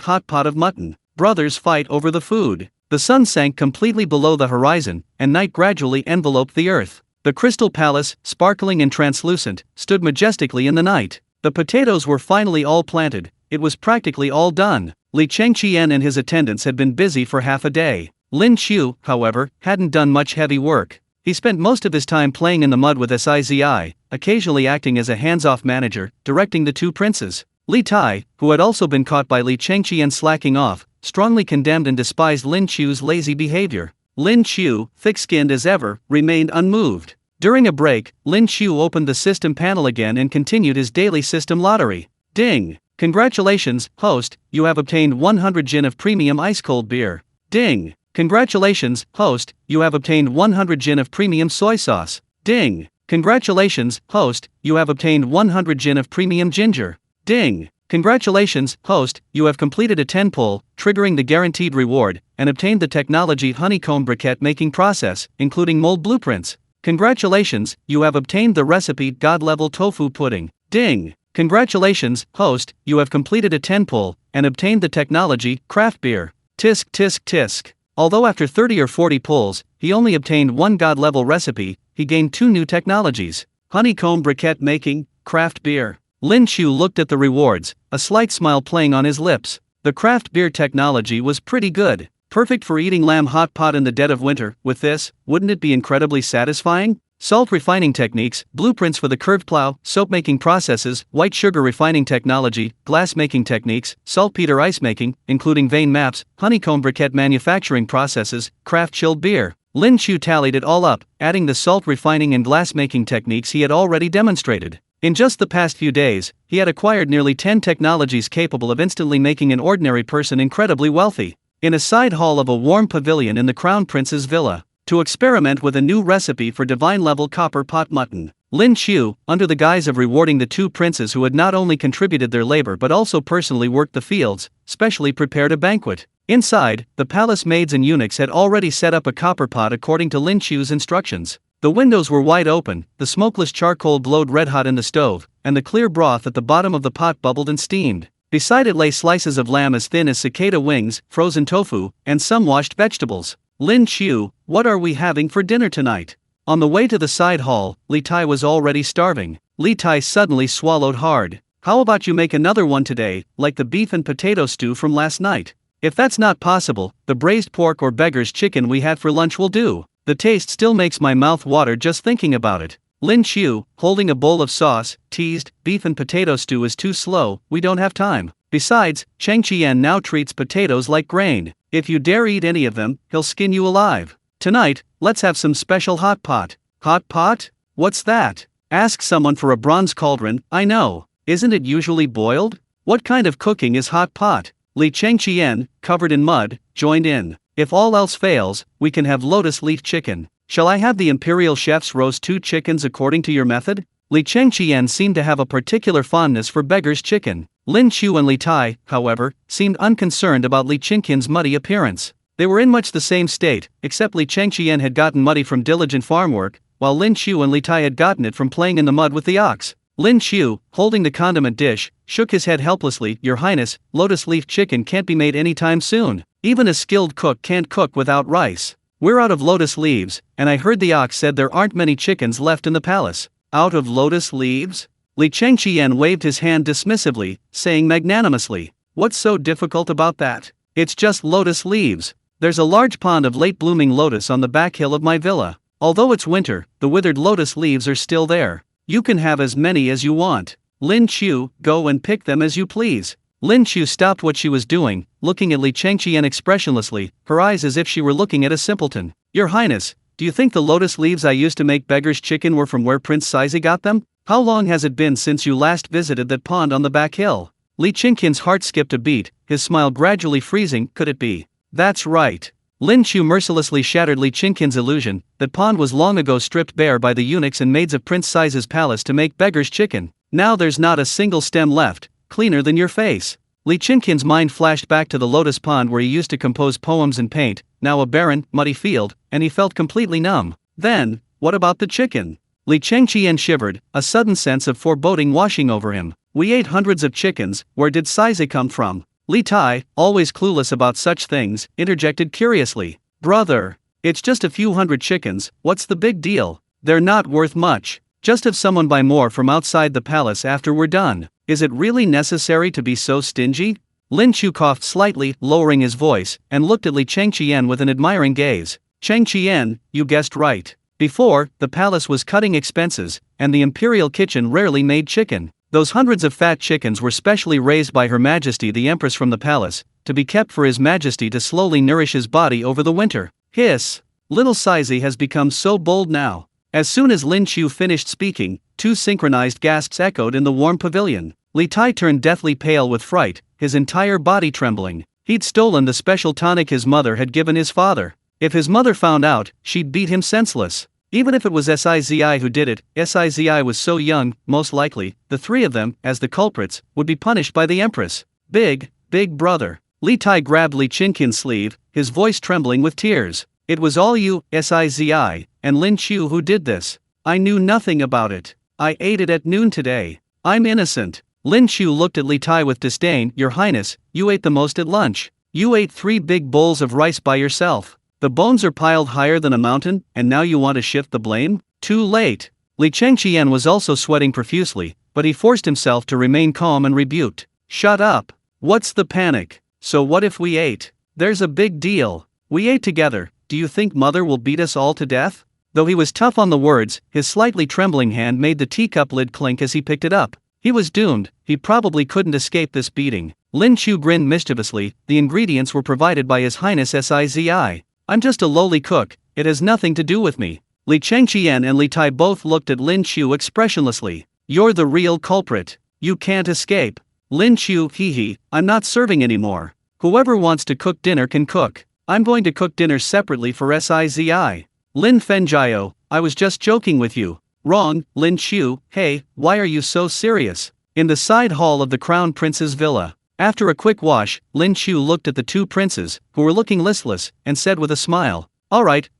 hot pot of mutton. Brothers fight over the food. The sun sank completely below the horizon, and night gradually enveloped the earth. The crystal palace, sparkling and translucent, stood majestically in the night. The potatoes were finally all planted. It was practically all done. Li Qiu and his attendants had been busy for half a day. Lin Qiu, however, hadn't done much heavy work. He spent most of his time playing in the mud with Sizi, occasionally acting as a hands-off manager, directing the two princes. Li Tai, who had also been caught by Li Qiu slacking off, strongly condemned and despised Lin Qiu's lazy behavior. Lin Qiu, thick-skinned as ever, remained unmoved. During a break, Lin Qiu opened the system panel again and continued his daily system lottery. Ding! Congratulations, host, you have obtained 100 gin of premium ice-cold beer. Ding! Congratulations, host, you have obtained 100 gin of premium soy sauce. Ding! Congratulations, host, you have obtained 100 gin of premium ginger. Ding! Congratulations, host, you have completed a 10 pull, triggering the guaranteed reward, and obtained the technology honeycomb briquette making process, including mold blueprints. Congratulations, you have obtained the recipe God-level tofu pudding. Ding! Congratulations, host, you have completed a 10 pull, and obtained the technology craft beer. Tisk tisk tisk. Although after 30 or 40 pulls, he only obtained one God-level recipe, he gained 2 new technologies. Honeycomb briquette making, craft beer. Lin Qiu looked at the rewards, a slight smile playing on his lips. The craft beer technology was pretty good. Perfect for eating lamb hot pot in the dead of winter. With this, wouldn't it be incredibly satisfying? Salt refining techniques, blueprints for the curved plow, soap making processes, white sugar refining technology, glass making techniques, saltpeter ice making, including vein maps, honeycomb briquette manufacturing processes, craft chilled beer. Lin Qiu tallied it all up, adding the salt refining and glass making techniques he had already demonstrated. In just the past few days, he had acquired nearly 10 technologies capable of instantly making an ordinary person incredibly wealthy. In a side hall of a warm pavilion in the Crown Prince's villa, to experiment with a new recipe for divine-level copper pot mutton, Lin Qiu, under the guise of rewarding the two princes who had not only contributed their labor but also personally worked the fields, specially prepared a banquet. Inside, the palace maids and eunuchs had already set up a copper pot according to Lin Qiu's instructions. The windows were wide open, the smokeless charcoal glowed red-hot in the stove, and the clear broth at the bottom of the pot bubbled and steamed. Beside it lay slices of lamb as thin as cicada wings, frozen tofu, and some washed vegetables. Lin Qiu, what are we having for dinner tonight? On the way to the side hall, Li Tai was already starving. Li Tai suddenly swallowed hard. How about you make another one today, like the beef and potato stew from last night? If that's not possible, the braised pork or Beggar's chicken we had for lunch will do. The taste still makes my mouth water just thinking about it. Lin Qiu, holding a bowl of sauce, teased, beef and potato stew is too slow, we don't have time. Besides, Chang Qian now treats potatoes like grain. If you dare eat any of them, he'll skin you alive. Tonight, let's have some special hot pot. Hot pot? What's that? Ask someone for a bronze cauldron. I know. Isn't it usually boiled? What kind of cooking is hot pot? Li Qian, covered in mud, joined in. If all else fails, we can have lotus leaf chicken. Shall I have the imperial chefs roast 2 chickens according to your method? Li Qian seemed to have a particular fondness for Beggar's chicken. Lin Qiu and Li Tai, however, seemed unconcerned about Li Qian's muddy appearance. They were in much the same state, except Li Qian had gotten muddy from diligent farm work, while Lin Qiu and Li Tai had gotten it from playing in the mud with the ox. Lin Qiu, holding the condiment dish, shook his head helplessly. Your Highness, lotus leaf chicken can't be made anytime soon. Even a skilled cook can't cook without rice. We're out of lotus leaves, and I heard the ox said there aren't many chickens left in the palace. Out of lotus leaves? Li Qian waved his hand dismissively, saying magnanimously, what's so difficult about that? It's just lotus leaves. There's a large pond of late-blooming lotus on the back hill of my villa. Although it's winter, the withered lotus leaves are still there. You can have as many as you want. Lin Qiu, go and pick them as you please. Lin Qiu stopped what she was doing, looking at Li Qian expressionlessly, her eyes as if she were looking at a simpleton. Your Highness, do you think the lotus leaves I used to make Beggar's chicken were from where Prince Sizi got them? How long has it been since you last visited that pond on the back hill? Li Qian's heart skipped a beat, his smile gradually freezing. Could it be? That's right. Lin Qiu mercilessly shattered Li Qian's illusion. That pond was long ago stripped bare by the eunuchs and maids of Prince Sizi's palace to make Beggar's chicken. Now there's not a single stem left. cleaner than your face. Li Chinkin's mind flashed back to the lotus pond where he used to compose poems and paint, now a barren, muddy field, and he felt completely numb. Then, what about the chicken? Li Chengqian shivered, a sudden sense of foreboding washing over him. We ate hundreds of chickens, where did Saizi come from? Li Tai, always clueless about such things, interjected curiously. Brother, it's just a few hundred chickens, what's the big deal? They're not worth much. Just have someone buy more from outside the palace after we're done. Is it really necessary to be so stingy? Lin Qiu coughed slightly, lowering his voice, and looked at Li Chengqian with an admiring gaze. Chengqian, you guessed right. Before, the palace was cutting expenses, and the imperial kitchen rarely made chicken. Those hundreds of fat chickens were specially raised by Her Majesty the Empress from the palace, to be kept for His Majesty to slowly nourish his body over the winter. Hiss! Little Saizi has become so bold now. As soon as Lin Qiu finished speaking, two synchronized gasps echoed in the warm pavilion. Li Tai turned deathly pale with fright, his entire body trembling. He'd stolen the special tonic his mother had given his father. If his mother found out, she'd beat him senseless. Even if it was Sizi who did it, Sizi was so young, most likely, the three of them, as the culprits, would be punished by the Empress. Big brother. Li Tai grabbed Li Chinkin's sleeve, his voice trembling with tears. It was all you, Sizi, and Lin Qiu who did this. I knew nothing about it. I ate it at noon today. I'm innocent. Lin Qiu looked at Li Tai with disdain. Your Highness, you ate the most at lunch. You ate 3 big bowls of rice by yourself. The bones are piled higher than a mountain, and now you want to shift the blame? Too late. Li Chengqian was also sweating profusely, but he forced himself to remain calm and rebuked. Shut up. What's the panic? So what if we ate? There's a big deal. We ate together. Do you think Mother will beat us all to death? Though he was tough on the words, his slightly trembling hand made the teacup lid clink as he picked it up. He was doomed, he probably couldn't escape this beating. Lin Qiu grinned mischievously, the ingredients were provided by His Highness Sizi. I'm just a lowly cook, it has nothing to do with me. Li Chengqian and Li Tai both looked at Lin Qiu expressionlessly. You're the real culprit. You can't escape. Lin Qiu, hee, I'm not serving anymore. Whoever wants to cook dinner can cook. I'm going to cook dinner separately for Sizi. Lin Fenjiao, I was just joking with you. Wrong, Lin Qiu, hey, why are you so serious? In the side hall of the Crown Prince's villa. After a quick wash, Lin Qiu looked at the two princes, who were looking listless, and said with a smile, Alright,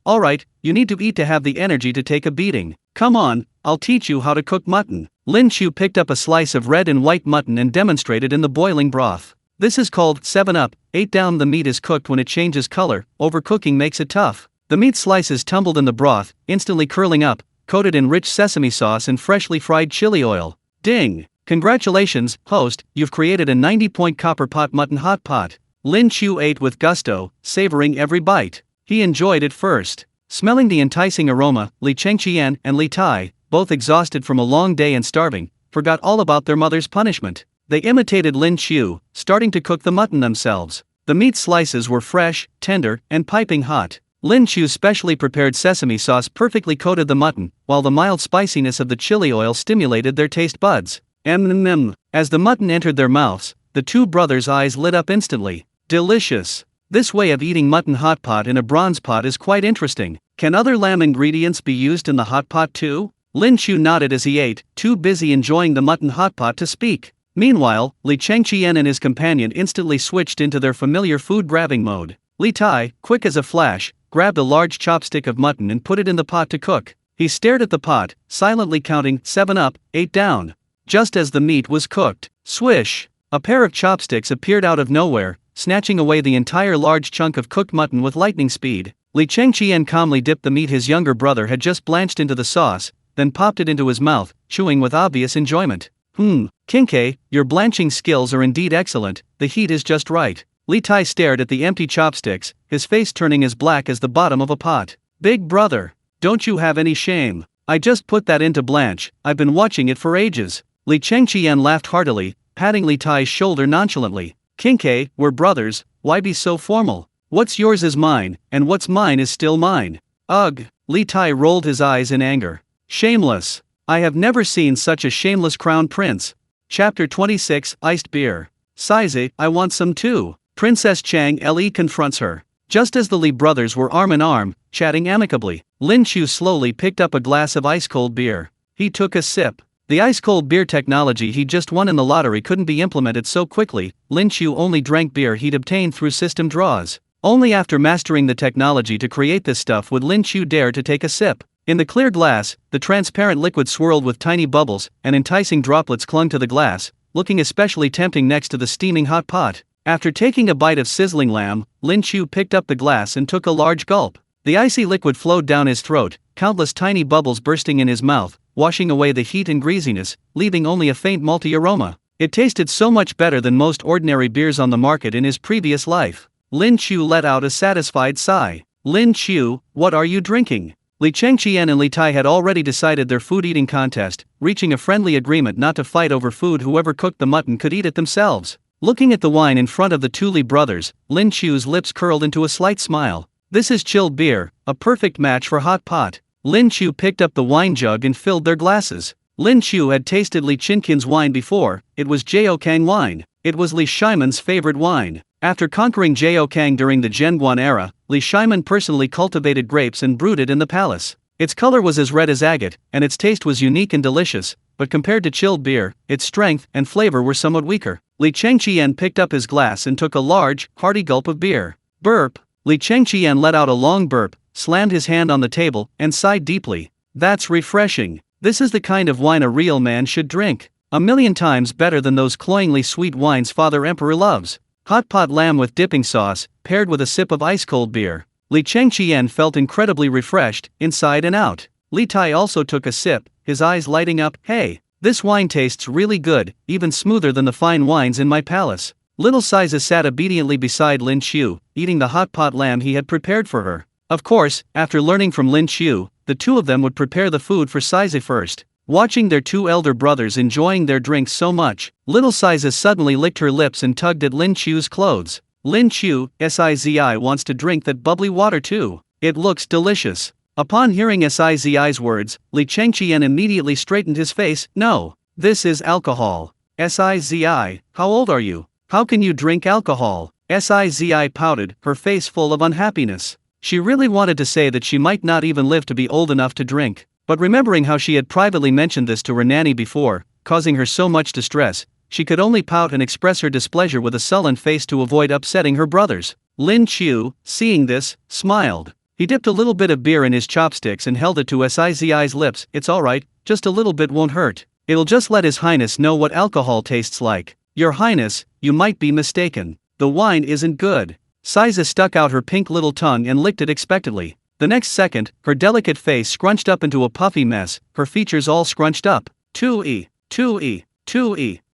you need to eat to have the energy to take a beating. Come on, I'll teach you how to cook mutton. Lin Qiu picked up a slice of red and white mutton and demonstrated in the boiling broth. This is called 7-Up, 8 down. The meat is cooked when it changes color, overcooking makes it tough. The meat slices tumbled in the broth, instantly curling up, coated in rich sesame sauce and freshly fried chili oil. Ding! Congratulations, host, you've created a 90-point copper pot mutton hot pot. Lin Qiu ate with gusto, savoring every bite. He enjoyed it first. Smelling the enticing aroma, Li Chengqian and Li Tai, both exhausted from a long day and starving, forgot all about their mother's punishment. They imitated Lin Qiu, starting to cook the mutton themselves. The meat slices were fresh, tender, and piping hot. Lin Qiu's specially prepared sesame sauce perfectly coated the mutton, while the mild spiciness of the chili oil stimulated their taste buds. As the mutton entered their mouths, the two brothers' eyes lit up instantly. Delicious. This way of eating mutton hot pot in a bronze pot is quite interesting. Can other lamb ingredients be used in the hot pot too? Lin Qiu nodded as he ate, too busy enjoying the mutton hot pot to speak. Meanwhile, Li Chengqian and his companion instantly switched into their familiar food-grabbing mode. Li Tai, quick as a flash, grabbed a large chopstick of mutton and put it in the pot to cook. He stared at the pot, silently counting 7-Up, 8 down. Just as the meat was cooked, swish! A pair of chopsticks appeared out of nowhere, snatching away the entire large chunk of cooked mutton with lightning speed. Li Chengqian calmly dipped the meat his younger brother had just blanched into the sauce, then popped it into his mouth, chewing with obvious enjoyment. Kinkei, your blanching skills are indeed excellent, the heat is just right. Li Tai stared at the empty chopsticks, his face turning as black as the bottom of a pot. Big brother, don't you have any shame? I just put that into blanch, I've been watching it for ages. Li Chengqian laughed heartily, patting Li Tai's shoulder nonchalantly. Kinkei, we're brothers, why be so formal? What's yours is mine, and what's mine is still mine. Ugh, Li Tai rolled his eyes in anger. Shameless. I have never seen such a shameless crown prince. Chapter 26, Iced Beer. Saizi, I want some too. Princess Chang Le confronts her. Just as the Li brothers were arm in arm, chatting amicably, Lin Qiu slowly picked up a glass of ice-cold beer. He took a sip. The ice-cold beer technology he just won in the lottery couldn't be implemented so quickly. Lin Qiu only drank beer he'd obtained through system draws. Only after mastering the technology to create this stuff would Lin Qiu dare to take a sip. In the clear glass, the transparent liquid swirled with tiny bubbles, and enticing droplets clung to the glass, looking especially tempting next to the steaming hot pot. After taking a bite of sizzling lamb, Lin Qiu picked up the glass and took a large gulp. The icy liquid flowed down his throat, countless tiny bubbles bursting in his mouth, washing away the heat and greasiness, leaving only a faint malty aroma. It tasted so much better than most ordinary beers on the market in his previous life. Lin Qiu let out a satisfied sigh. Lin Qiu, what are you drinking? Li Chengqian and Li Tai had already decided their food-eating contest, reaching a friendly agreement not to fight over food. Whoever cooked the mutton could eat it themselves. Looking at the wine in front of the two Li brothers, Lin Qiu's lips curled into a slight smile. This is chilled beer, a perfect match for hot pot. Lin Qiu picked up the wine jug and filled their glasses. Lin Qiu had tasted Li Chinqian's wine before. It was Jiaokang wine. It was Li Shiman's favorite wine. After conquering Jiaokang during the Zhenguan era, Li Shiman personally cultivated grapes and brewed it in the palace. Its color was as red as agate, and its taste was unique and delicious, but compared to chilled beer, its strength and flavor were somewhat weaker. Li Chengqian picked up his glass and took a large, hearty gulp of beer. Burp. Li Chengqian let out a long burp, slammed his hand on the table, and sighed deeply. That's refreshing. This is the kind of wine a real man should drink. 1,000,000 times better than those cloyingly sweet wines Father Emperor loves. Hot pot lamb with dipping sauce, paired with a sip of ice-cold beer. Li Chengqian felt incredibly refreshed, inside and out. Li Tai also took a sip, his eyes lighting up. Hey, this wine tastes really good, even smoother than the fine wines in my palace. Little Siza sat obediently beside Lin Qiu, eating the hot pot lamb he had prepared for her. Of course, after learning from Lin Qiu, the two of them would prepare the food for Siza first. Watching their two elder brothers enjoying their drinks so much, little Siza suddenly licked her lips and tugged at Lin Qiu's clothes. Lin Qiu, Sizi wants to drink that bubbly water too. It looks delicious. Upon hearing Sizi's words, Li Chengqian immediately straightened his face. No, this is alcohol. Sizi, how old are you? How can you drink alcohol? Sizi pouted, her face full of unhappiness. She really wanted to say that she might not even live to be old enough to drink. But remembering how she had privately mentioned this to her nanny before, causing her so much distress, she could only pout and express her displeasure with a sullen face to avoid upsetting her brothers. Lin Qiu, seeing this, smiled. He dipped a little bit of beer in his chopsticks and held it to Sizi's lips. It's alright, just a little bit won't hurt. It'll just let His Highness know what alcohol tastes like. Your Highness, you might be mistaken. The wine isn't good. Siza stuck out her pink little tongue and licked it expectantly. The next second, her delicate face scrunched up into a puffy mess, her features all scrunched up. Tui.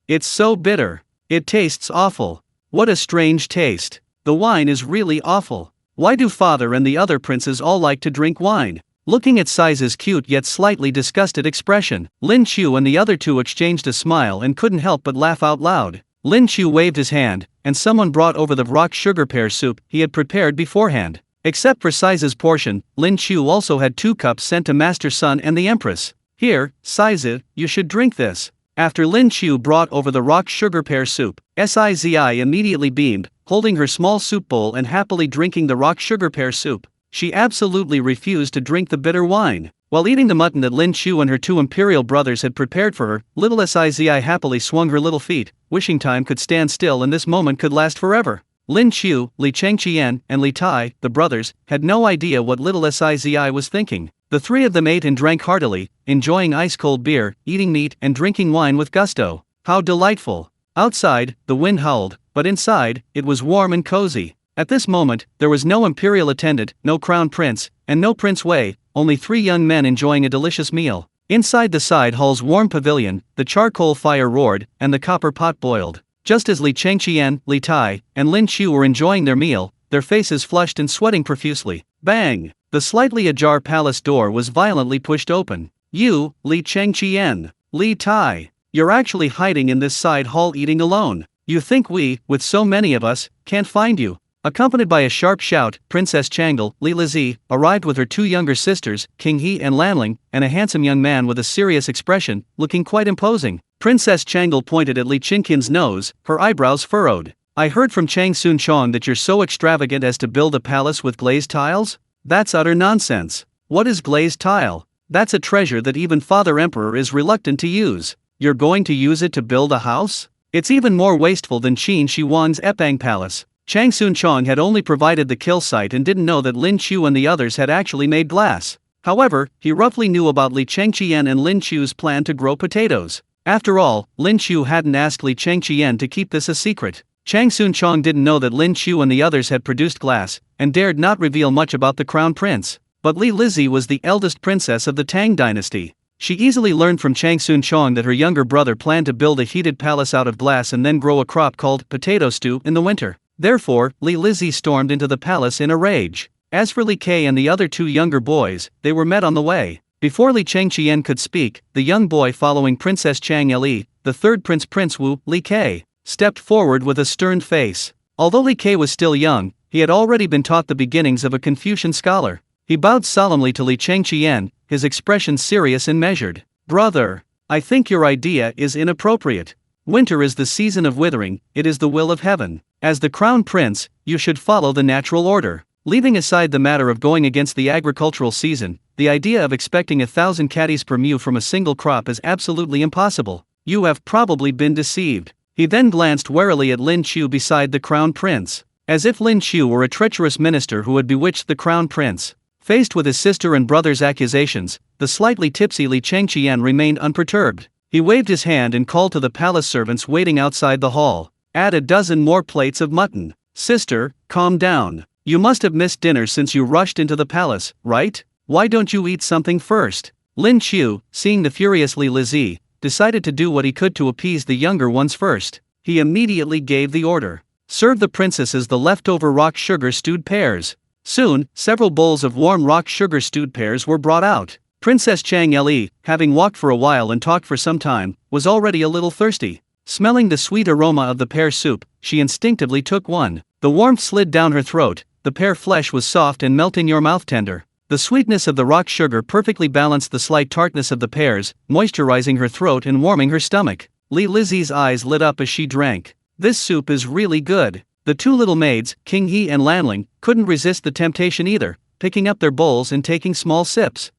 It's so bitter. It tastes awful. What a strange taste. The wine is really awful. Why do father and the other princes all like to drink wine? Looking at Siza's cute yet slightly disgusted expression, Lin Qiu and the other two exchanged a smile and couldn't help but laugh out loud. Lin Qiu waved his hand, and someone brought over the rock sugar pear soup he had prepared beforehand. Except for Siza's portion, Lin Qiu also had 2 cups sent to Master Sun and the Empress. Here, Siza, you should drink this. After Lin Qiu brought over the rock sugar pear soup, Sizi immediately beamed, holding her small soup bowl and happily drinking the rock sugar pear soup. She absolutely refused to drink the bitter wine. While eating the mutton that Lin Qiu and her 2 imperial brothers had prepared for her, little Sizi happily swung her little feet, wishing time could stand still and this moment could last forever. Lin Qiu, Li Chengqian, and Li Tai, the brothers, had no idea what little Sizi was thinking. The 3 of them ate and drank heartily, enjoying ice-cold beer, eating meat, and drinking wine with gusto. How delightful! Outside, the wind howled, but inside, it was warm and cozy. At this moment, there was no imperial attendant, no crown prince, and no Prince Wei, only 3 young men enjoying a delicious meal. Inside the side hall's warm pavilion, the charcoal fire roared, and the copper pot boiled. Just as Li Chengqian, Li Tai, and Lin Qiu were enjoying their meal, their faces flushed and sweating profusely. Bang! The slightly ajar palace door was violently pushed open. You, Li Chengqian, Li Tai, you're actually hiding in this side hall eating alone. You think we, with so many of us, can't find you? Accompanied by a sharp shout, Princess Changle, Li Lizi, arrived with her 2 younger sisters, King He and Lanling, and a handsome young man with a serious expression, looking quite imposing. Princess Changle pointed at Li Chinqian's nose, her eyebrows furrowed. I heard from Chang Sun Chong that you're so extravagant as to build a palace with glazed tiles? That's utter nonsense. What is glazed tile? That's a treasure that even Father Emperor is reluctant to use. You're going to use it to build a house? It's even more wasteful than Qin Shi Huang's Epang Palace. Chang Soon-chong had only provided the kill site and didn't know that Lin Qiu and the others had actually made glass. However, he roughly knew about Li Chengqian and Lin Qiu's plan to grow potatoes. After all, Lin Qiu hadn't asked Li Chengqian to keep this a secret. Chang Soon-chong didn't know that Lin Qiu and the others had produced glass, and dared not reveal much about the crown prince. But Li Lizhi was the eldest princess of the Tang Dynasty. She easily learned from Chang Soon-chong that her younger brother planned to build a heated palace out of glass and then grow a crop called potato stew in the winter. Therefore, Li Lizhi stormed into the palace in a rage. As for Li Ke and the other two younger boys, they were met on the way. Before Li Chengqian could speak, the young boy following Princess Chang Li, the third prince Prince Wu, Li Ke, stepped forward with a stern face. Although Li Ke was still young, he had already been taught the beginnings of a Confucian scholar. He bowed solemnly to Li Chengqian, his expression serious and measured. "Brother, I think your idea is inappropriate. Winter is the season of withering, it is the will of heaven. As the crown prince, you should follow the natural order. Leaving aside the matter of going against the agricultural season, the idea of expecting 1,000 caddies per mu from a single crop is absolutely impossible. You have probably been deceived." He then glanced warily at Lin Qiu beside the crown prince. As if Lin Qiu were a treacherous minister who had bewitched the crown prince. Faced with his sister and brother's accusations, the slightly tipsy Li Chengqian remained unperturbed. He waved his hand and called to the palace servants waiting outside the hall. "Add a dozen more plates of mutton." "Sister, calm down. You must have missed dinner since you rushed into the palace, right? Why don't you eat something first?" Lin Qiu, seeing the furious Li Lizhi, decided to do what he could to appease the younger ones first. He immediately gave the order. "Serve the princesses the leftover rock sugar stewed pears." Soon, several bowls of warm rock sugar stewed pears were brought out. Princess Chang Li, having walked for a while and talked for some time, was already a little thirsty. Smelling the sweet aroma of the pear soup, she instinctively took one. The warmth slid down her throat, the pear flesh was soft and melting your mouth tender. The sweetness of the rock sugar perfectly balanced the slight tartness of the pears, moisturizing her throat and warming her stomach. Li Lizhi's eyes lit up as she drank. "This soup is really good." The two little maids, King He and Lanling, couldn't resist the temptation either, picking up their bowls and taking small sips.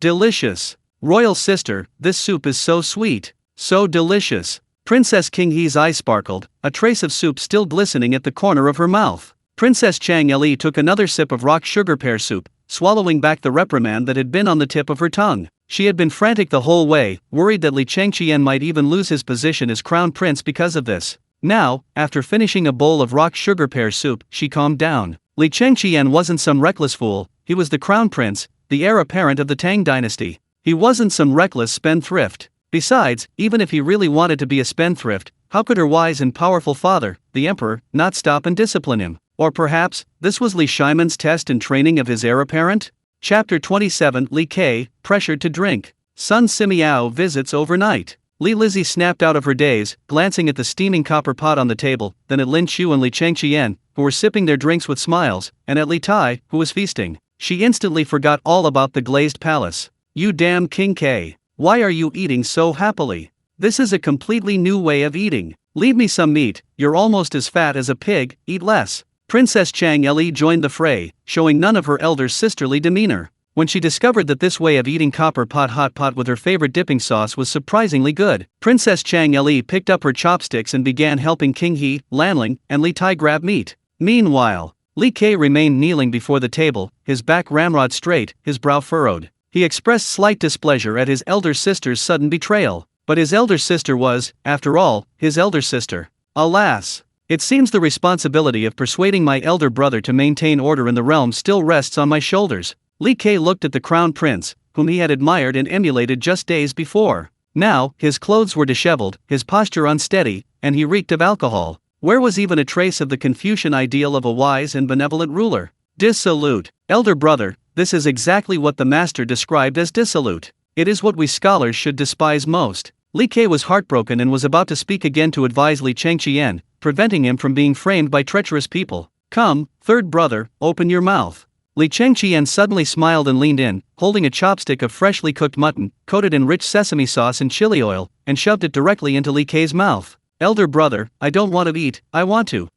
Delicious. "Royal sister, this soup is so sweet. So delicious." Princess King He's eyes sparkled, a trace of soup still glistening at the corner of her mouth. Princess Chang Li took another sip of rock sugar pear soup, swallowing back the reprimand that had been on the tip of her tongue. She had been frantic the whole way, worried that Li Chengqian might even lose his position as crown prince because of this. Now, after finishing a bowl of rock sugar pear soup, she calmed down. Li Chengqian wasn't some reckless fool, he was the crown prince, the heir apparent of the Tang Dynasty. He wasn't some reckless spendthrift. Besides, even if he really wanted to be a spendthrift, how could her wise and powerful father, the emperor, not stop and discipline him? Or perhaps, this was Li Shimon's test and training of his heir apparent? Chapter 27 Li Ke, pressured to drink. Sun Simiao visits overnight. Li Lizhi snapped out of her daze, glancing at the steaming copper pot on the table, then at Lin Qiu and Li Chengqian, who were sipping their drinks with smiles, and at Li Tai, who was feasting. She instantly forgot all about the glazed palace. "You damn King K. Why are you eating so happily? This is a completely new way of eating. Leave me some meat, you're almost as fat as a pig, eat less." Princess Chang Li joined the fray, showing none of her elder's sisterly demeanor. When she discovered that this way of eating copper pot hot pot with her favorite dipping sauce was surprisingly good, Princess Chang Li picked up her chopsticks and began helping King He, Lanling, and Li Tai grab meat. Meanwhile, Li Ke remained kneeling before the table, his back ramrod straight, his brow furrowed. He expressed slight displeasure at his elder sister's sudden betrayal. But his elder sister was, after all, his elder sister. Alas! It seems the responsibility of persuading my elder brother to maintain order in the realm still rests on my shoulders. Li Ke looked at the crown prince, whom he had admired and emulated just days before. Now, his clothes were disheveled, his posture unsteady, and he reeked of alcohol. Where was even a trace of the Confucian ideal of a wise and benevolent ruler? Dissolute. Elder brother, this is exactly what the master described as dissolute. It is what we scholars should despise most. Li Ke was heartbroken and was about to speak again to advise Li Chengqian, preventing him from being framed by treacherous people. "Come, third brother, open your mouth." Li Chengqian suddenly smiled and leaned in, holding a chopstick of freshly cooked mutton, coated in rich sesame sauce and chili oil, and shoved it directly into Li Ke's mouth. "Elder brother, I don't want to eat, I want to."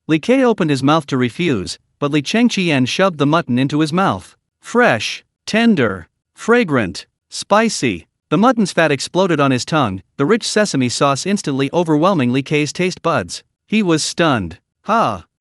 Li Ke opened his mouth to refuse, but Li Chengqian shoved the mutton into his mouth. Fresh. tender, fragrant, spicy. The mutton's fat exploded on his tongue, the rich sesame sauce instantly overwhelming Li Kei's taste buds. He was stunned.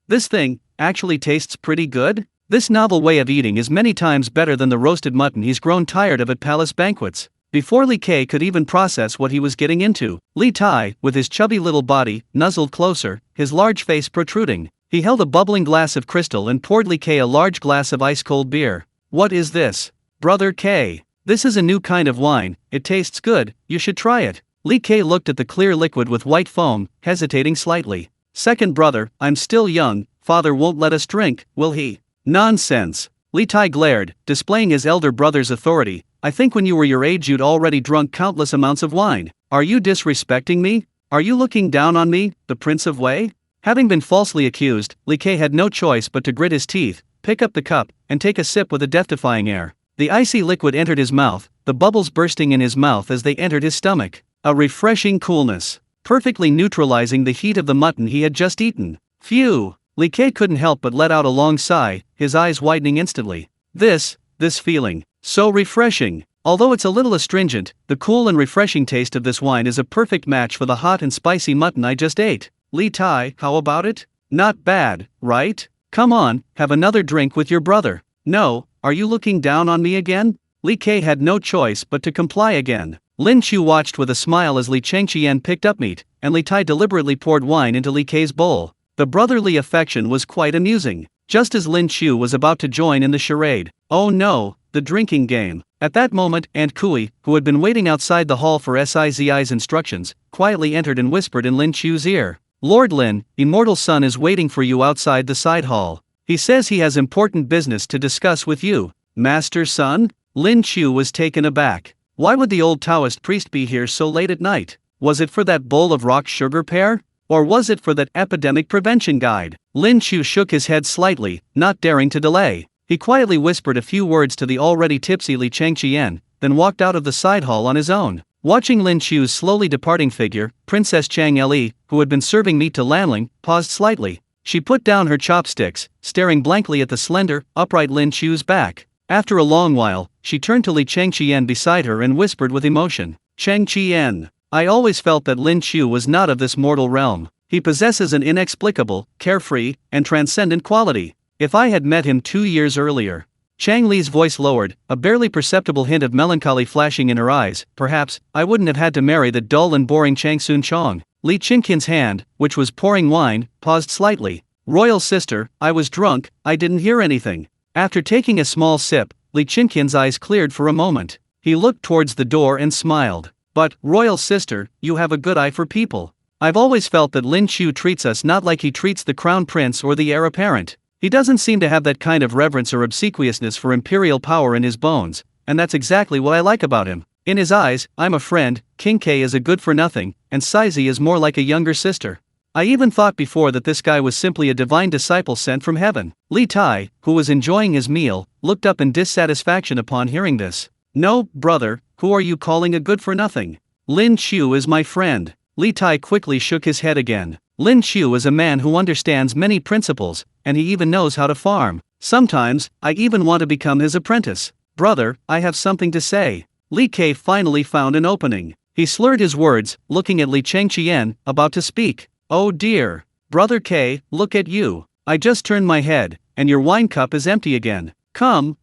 This thing actually tastes pretty good? This novel way of eating is many times better than the roasted mutton he's grown tired of at palace banquets. Before Li Kei could even process what he was getting into, Li Tai, with his chubby little body, nuzzled closer, his large face protruding. He held a bubbling glass of crystal and poured Li Kei a large glass of ice-cold beer. What is this? Brother Kei. This is a new kind of wine, it tastes good, you should try it. Li Kei looked at the clear liquid with white foam, hesitating slightly. Second brother, I'm still young, father won't let us drink, will he? Nonsense. Li Tai glared, displaying his elder brother's authority. I think when you were your age you'd already drunk countless amounts of wine. Are you disrespecting me? Are you looking down on me, the Prince of Wei? Having been falsely accused, Li Kei had no choice but to grit his teeth, pick up the cup, and take a sip with a death-defying air. The icy liquid entered his mouth, the bubbles bursting in his mouth as they entered his stomach. A refreshing coolness, perfectly neutralizing the heat of the mutton he had just eaten. Phew! Li Kei couldn't help but let out a long sigh, his eyes widening instantly. This feeling, so refreshing. Although it's a little astringent, the cool and refreshing taste of this wine is a perfect match for the hot and spicy mutton I just ate. Li Tai, how about it? Not bad, right? Come on, have another drink with your brother. No, are you looking down on me again? Li Kei had no choice but to comply again. Lin Qiu watched with a smile as Li Chengqian picked up meat, and Li Tai deliberately poured wine into Li Kei's bowl. The brotherly affection was quite amusing. Just as Lin Qiu was about to join in the charade, oh no, the drinking game. At that moment, Aunt Kui, who had been waiting outside the hall for Sizi's instructions, quietly entered and whispered in Lin Qiu's ear. Lord Lin, immortal son is waiting for you outside the side hall. He says he has important business to discuss with you. Master son? Lin Qiu was taken aback. Why would the old Taoist priest be here so late at night? Was it for that bowl of rock sugar pear? Or was it for that epidemic prevention guide? Lin Qiu shook his head slightly, not daring to delay. He quietly whispered a few words to the already tipsy Li Chengqian, then walked out of the side hall on his own. Watching Lin Qiu's slowly departing figure, Princess Chang Li, who had been serving meat to Lanling, paused slightly. She put down her chopsticks, staring blankly at the slender, upright Lin Qiu's back. After a long while, she turned to Li Chengqian beside her and whispered with emotion, Chengqian, I always felt that Lin Qiu was not of this mortal realm. He possesses an inexplicable, carefree, and transcendent quality. If I had met him 2 years earlier. Chang Li's voice lowered, a barely perceptible hint of melancholy flashing in her eyes. Perhaps I wouldn't have had to marry the dull and boring Chang Sun Chong. Li Qingqian's hand, which was pouring wine, paused slightly. Royal sister, I was drunk, I didn't hear anything. After taking a small sip, Li Qingqian's eyes cleared for a moment. He looked towards the door and smiled. But, royal sister, you have a good eye for people. I've always felt that Lin Qiu treats us not like he treats the crown prince or the heir apparent. He doesn't seem to have that kind of reverence or obsequiousness for imperial power in his bones, and that's exactly what I like about him. In his eyes, I'm a friend, King K is a good-for-nothing, and Sizi is more like a younger sister. I even thought before that this guy was simply a divine disciple sent from heaven. Li Tai, who was enjoying his meal, looked up in dissatisfaction upon hearing this. No, brother, who are you calling a good-for-nothing? Lin Qiu is my friend. Li Tai quickly shook his head again. Lin Qiu is a man who understands many principles, and he even knows how to farm. Sometimes, I even want to become his apprentice. Brother, I have something to say. Li Kei finally found an opening. He slurred his words, looking at Li Chengqian, about to speak. Oh dear. Brother Kei, look at you. I just turned my head, and your wine cup is empty again. Come.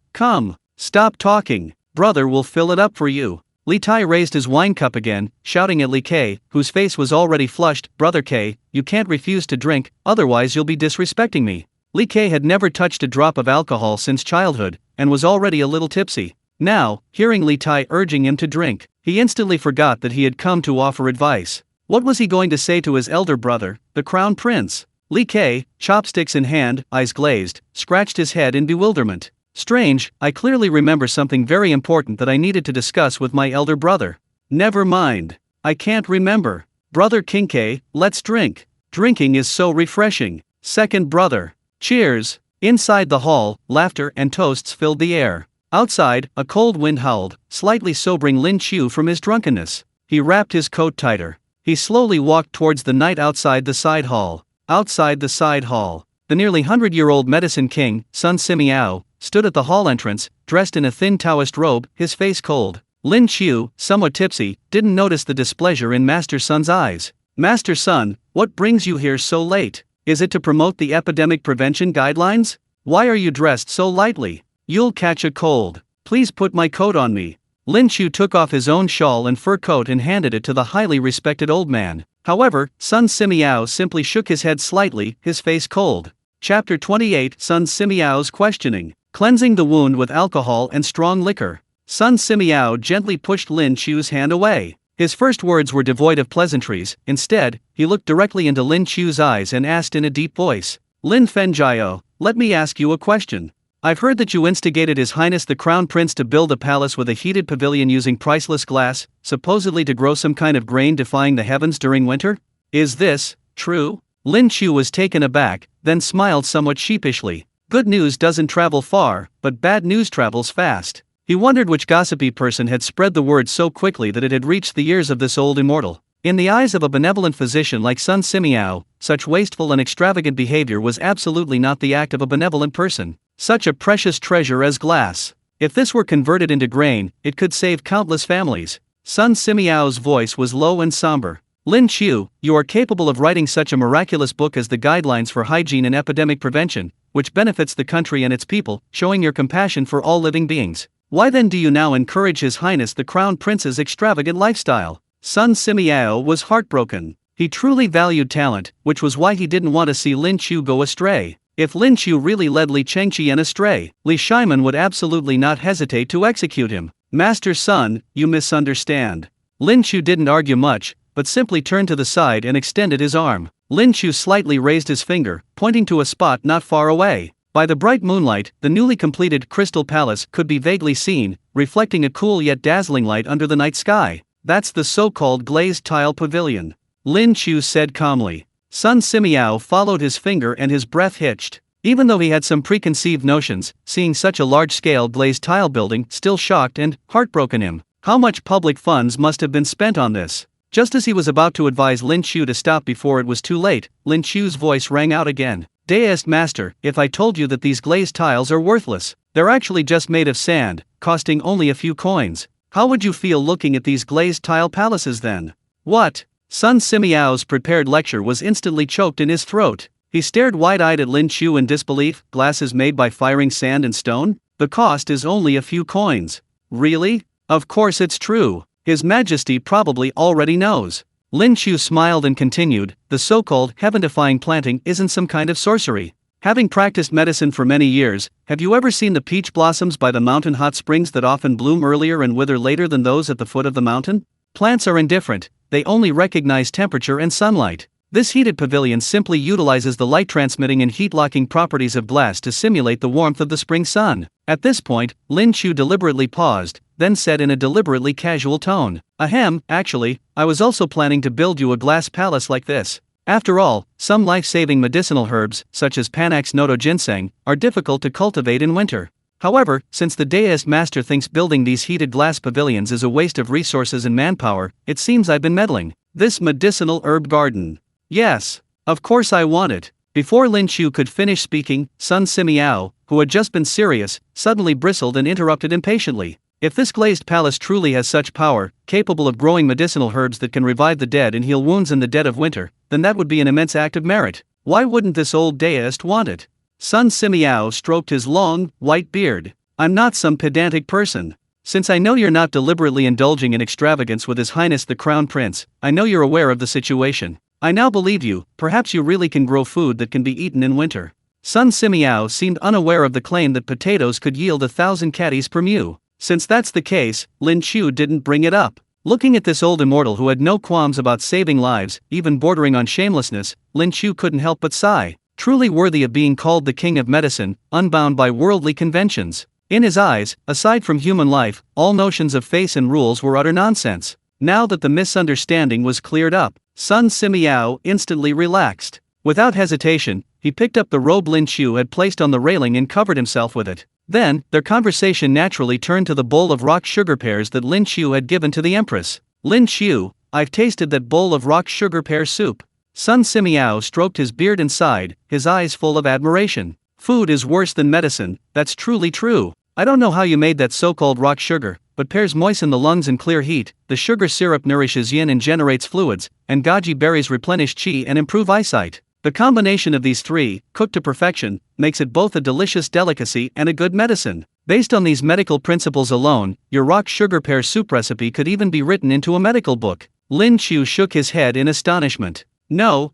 Stop talking. Brother will fill it up for you. Li Tai raised his wine cup again, shouting at Li Kei, whose face was already flushed. Brother Kei, you can't refuse to drink, otherwise you'll be disrespecting me. Li Kei had never touched a drop of alcohol since childhood, and was already a little tipsy. Now, hearing Li Tai urging him to drink, he instantly forgot that he had come to offer advice. What was he going to say to his elder brother, the crown prince? Li Kei, chopsticks in hand, eyes glazed, scratched his head in bewilderment. Strange, I clearly remember something very important that I needed to discuss with my elder brother. Never mind. I can't remember. Brother Kinkei, let's drink. Drinking is so refreshing. Second brother. Cheers. Inside the hall, laughter and toasts filled the air. Outside, a cold wind howled, slightly sobering Lin Qiu from his drunkenness. He wrapped his coat tighter. He slowly walked towards the night outside the side hall. Outside the side hall, the nearly 100-year-old medicine king, Sun Simiao, stood at the hall entrance, dressed in a thin Taoist robe, his face cold. Lin Qiu, somewhat tipsy, didn't notice the displeasure in Master Sun's eyes. Master Sun, what brings you here so late? Is it to promote the epidemic prevention guidelines? Why are you dressed so lightly? You'll catch a cold. Please put my coat on me. Lin Qiu took off his own shawl and fur coat and handed it to the highly respected old man. However, Sun Simiao simply shook his head slightly, his face cold. Chapter 28 Sun Simiao's questioning. Cleansing the wound with alcohol and strong liquor. Sun Simiao gently pushed Lin Qiu's hand away. His first words were devoid of pleasantries. Instead, he looked directly into Lin Qiu's eyes and asked in a deep voice, Lin Fenjiao, let me ask you a question. I've heard that you instigated His Highness the Crown Prince to build a palace with a heated pavilion using priceless glass, supposedly to grow some kind of grain defying the heavens during winter? Is this true? Lin Qiu was taken aback, then smiled somewhat sheepishly. Good news doesn't travel far, but bad news travels fast. He wondered which gossipy person had spread the word so quickly that it had reached the ears of this old immortal. In the eyes of a benevolent physician like Sun Simiao, such wasteful and extravagant behavior was absolutely not the act of a benevolent person. Such a precious treasure as glass. If this were converted into grain, it could save countless families. Sun Simiao's voice was low and somber. Lin Qiu, you are capable of writing such a miraculous book as the Guidelines for Hygiene and Epidemic Prevention, which benefits the country and its people, showing your compassion for all living beings. Why then do you now encourage His Highness the Crown Prince's extravagant lifestyle? Sun Simiao was heartbroken. He truly valued talent, which was why he didn't want to see Lin Qiu go astray. If Lin Qiu really led Li Chengqian astray, Li Shaiman would absolutely not hesitate to execute him. Master Sun, you misunderstand. Lin Qiu didn't argue much, but simply turned to the side and extended his arm. Lin Qiu slightly raised his finger, pointing to a spot not far away. By the bright moonlight, the newly completed Crystal Palace could be vaguely seen, reflecting a cool yet dazzling light under the night sky. That's the so-called glazed tile pavilion. Lin Qiu said calmly. Sun Simiao followed his finger and his breath hitched. Even though he had some preconceived notions, seeing such a large-scale glazed tile building still shocked and heartbroken him. How much public funds must have been spent on this? Just as he was about to advise Lin Qiu to stop before it was too late, Lin Qiu's voice rang out again. Deist Master, if I told you that these glazed tiles are worthless, they're actually just made of sand, costing only a few coins. How would you feel looking at these glazed tile palaces then? What? Sun Simiao's prepared lecture was instantly choked in his throat. He stared wide-eyed at Lin Qiu in disbelief. Glasses made by firing sand and stone? The cost is only a few coins. Really? Of course it's true. His Majesty probably already knows. Lin Qiu smiled and continued, the so-called heaven-defying planting isn't some kind of sorcery. Having practiced medicine for many years, have you ever seen the peach blossoms by the mountain hot springs that often bloom earlier and wither later than those at the foot of the mountain? Plants are indifferent. They only recognize temperature and sunlight. This heated pavilion simply utilizes the light-transmitting and heat-locking properties of glass to simulate the warmth of the spring sun. At this point, Lin Qiu deliberately paused, then said in a deliberately casual tone, Ahem, actually, I was also planning to build you a glass palace like this. After all, some life-saving medicinal herbs, such as Panax noto ginseng, are difficult to cultivate in winter. However, since the Deist Master thinks building these heated glass pavilions is a waste of resources and manpower, it seems I've been meddling. This medicinal herb garden. Yes, of course I want it. Before Lin Qiu could finish speaking, Sun Simiao, who had just been serious, suddenly bristled and interrupted impatiently. If this glazed palace truly has such power, capable of growing medicinal herbs that can revive the dead and heal wounds in the dead of winter, then that would be an immense act of merit. Why wouldn't this old deist want it? Sun Simiao stroked his long, white beard. I'm not some pedantic person. Since I know you're not deliberately indulging in extravagance with His Highness the Crown Prince, I know you're aware of the situation. I now believe you. Perhaps you really can grow food that can be eaten in winter. Sun Simiao seemed unaware of the claim that potatoes could yield 1,000 caddies per mu. Since that's the case, Lin Qiu didn't bring it up. Looking at this old immortal who had no qualms about saving lives, even bordering on shamelessness, Lin Qiu couldn't help but sigh. Truly worthy of being called the king of medicine, unbound by worldly conventions. In his eyes, aside from human life, all notions of face and rules were utter nonsense. Now that the misunderstanding was cleared up, Sun Simiao instantly relaxed. Without hesitation, he picked up the robe Lin Qiu had placed on the railing and covered himself with it. Then, their conversation naturally turned to the bowl of rock sugar pears that Lin Qiu had given to the Empress. Lin Qiu, I've tasted that bowl of rock sugar pear soup. Sun Simiao stroked his beard and sighed, his eyes full of admiration. Food is worse than medicine, that's truly true. I don't know how you made that so-called rock sugar, but pears moisten the lungs and clear heat, the sugar syrup nourishes yin and generates fluids, and goji berries replenish qi and improve eyesight. The combination of these three, cooked to perfection, makes it both a delicious delicacy and a good medicine. Based on these medical principles alone, your rock sugar pear soup recipe could even be written into a medical book. Lin Qiu shook his head in astonishment. No,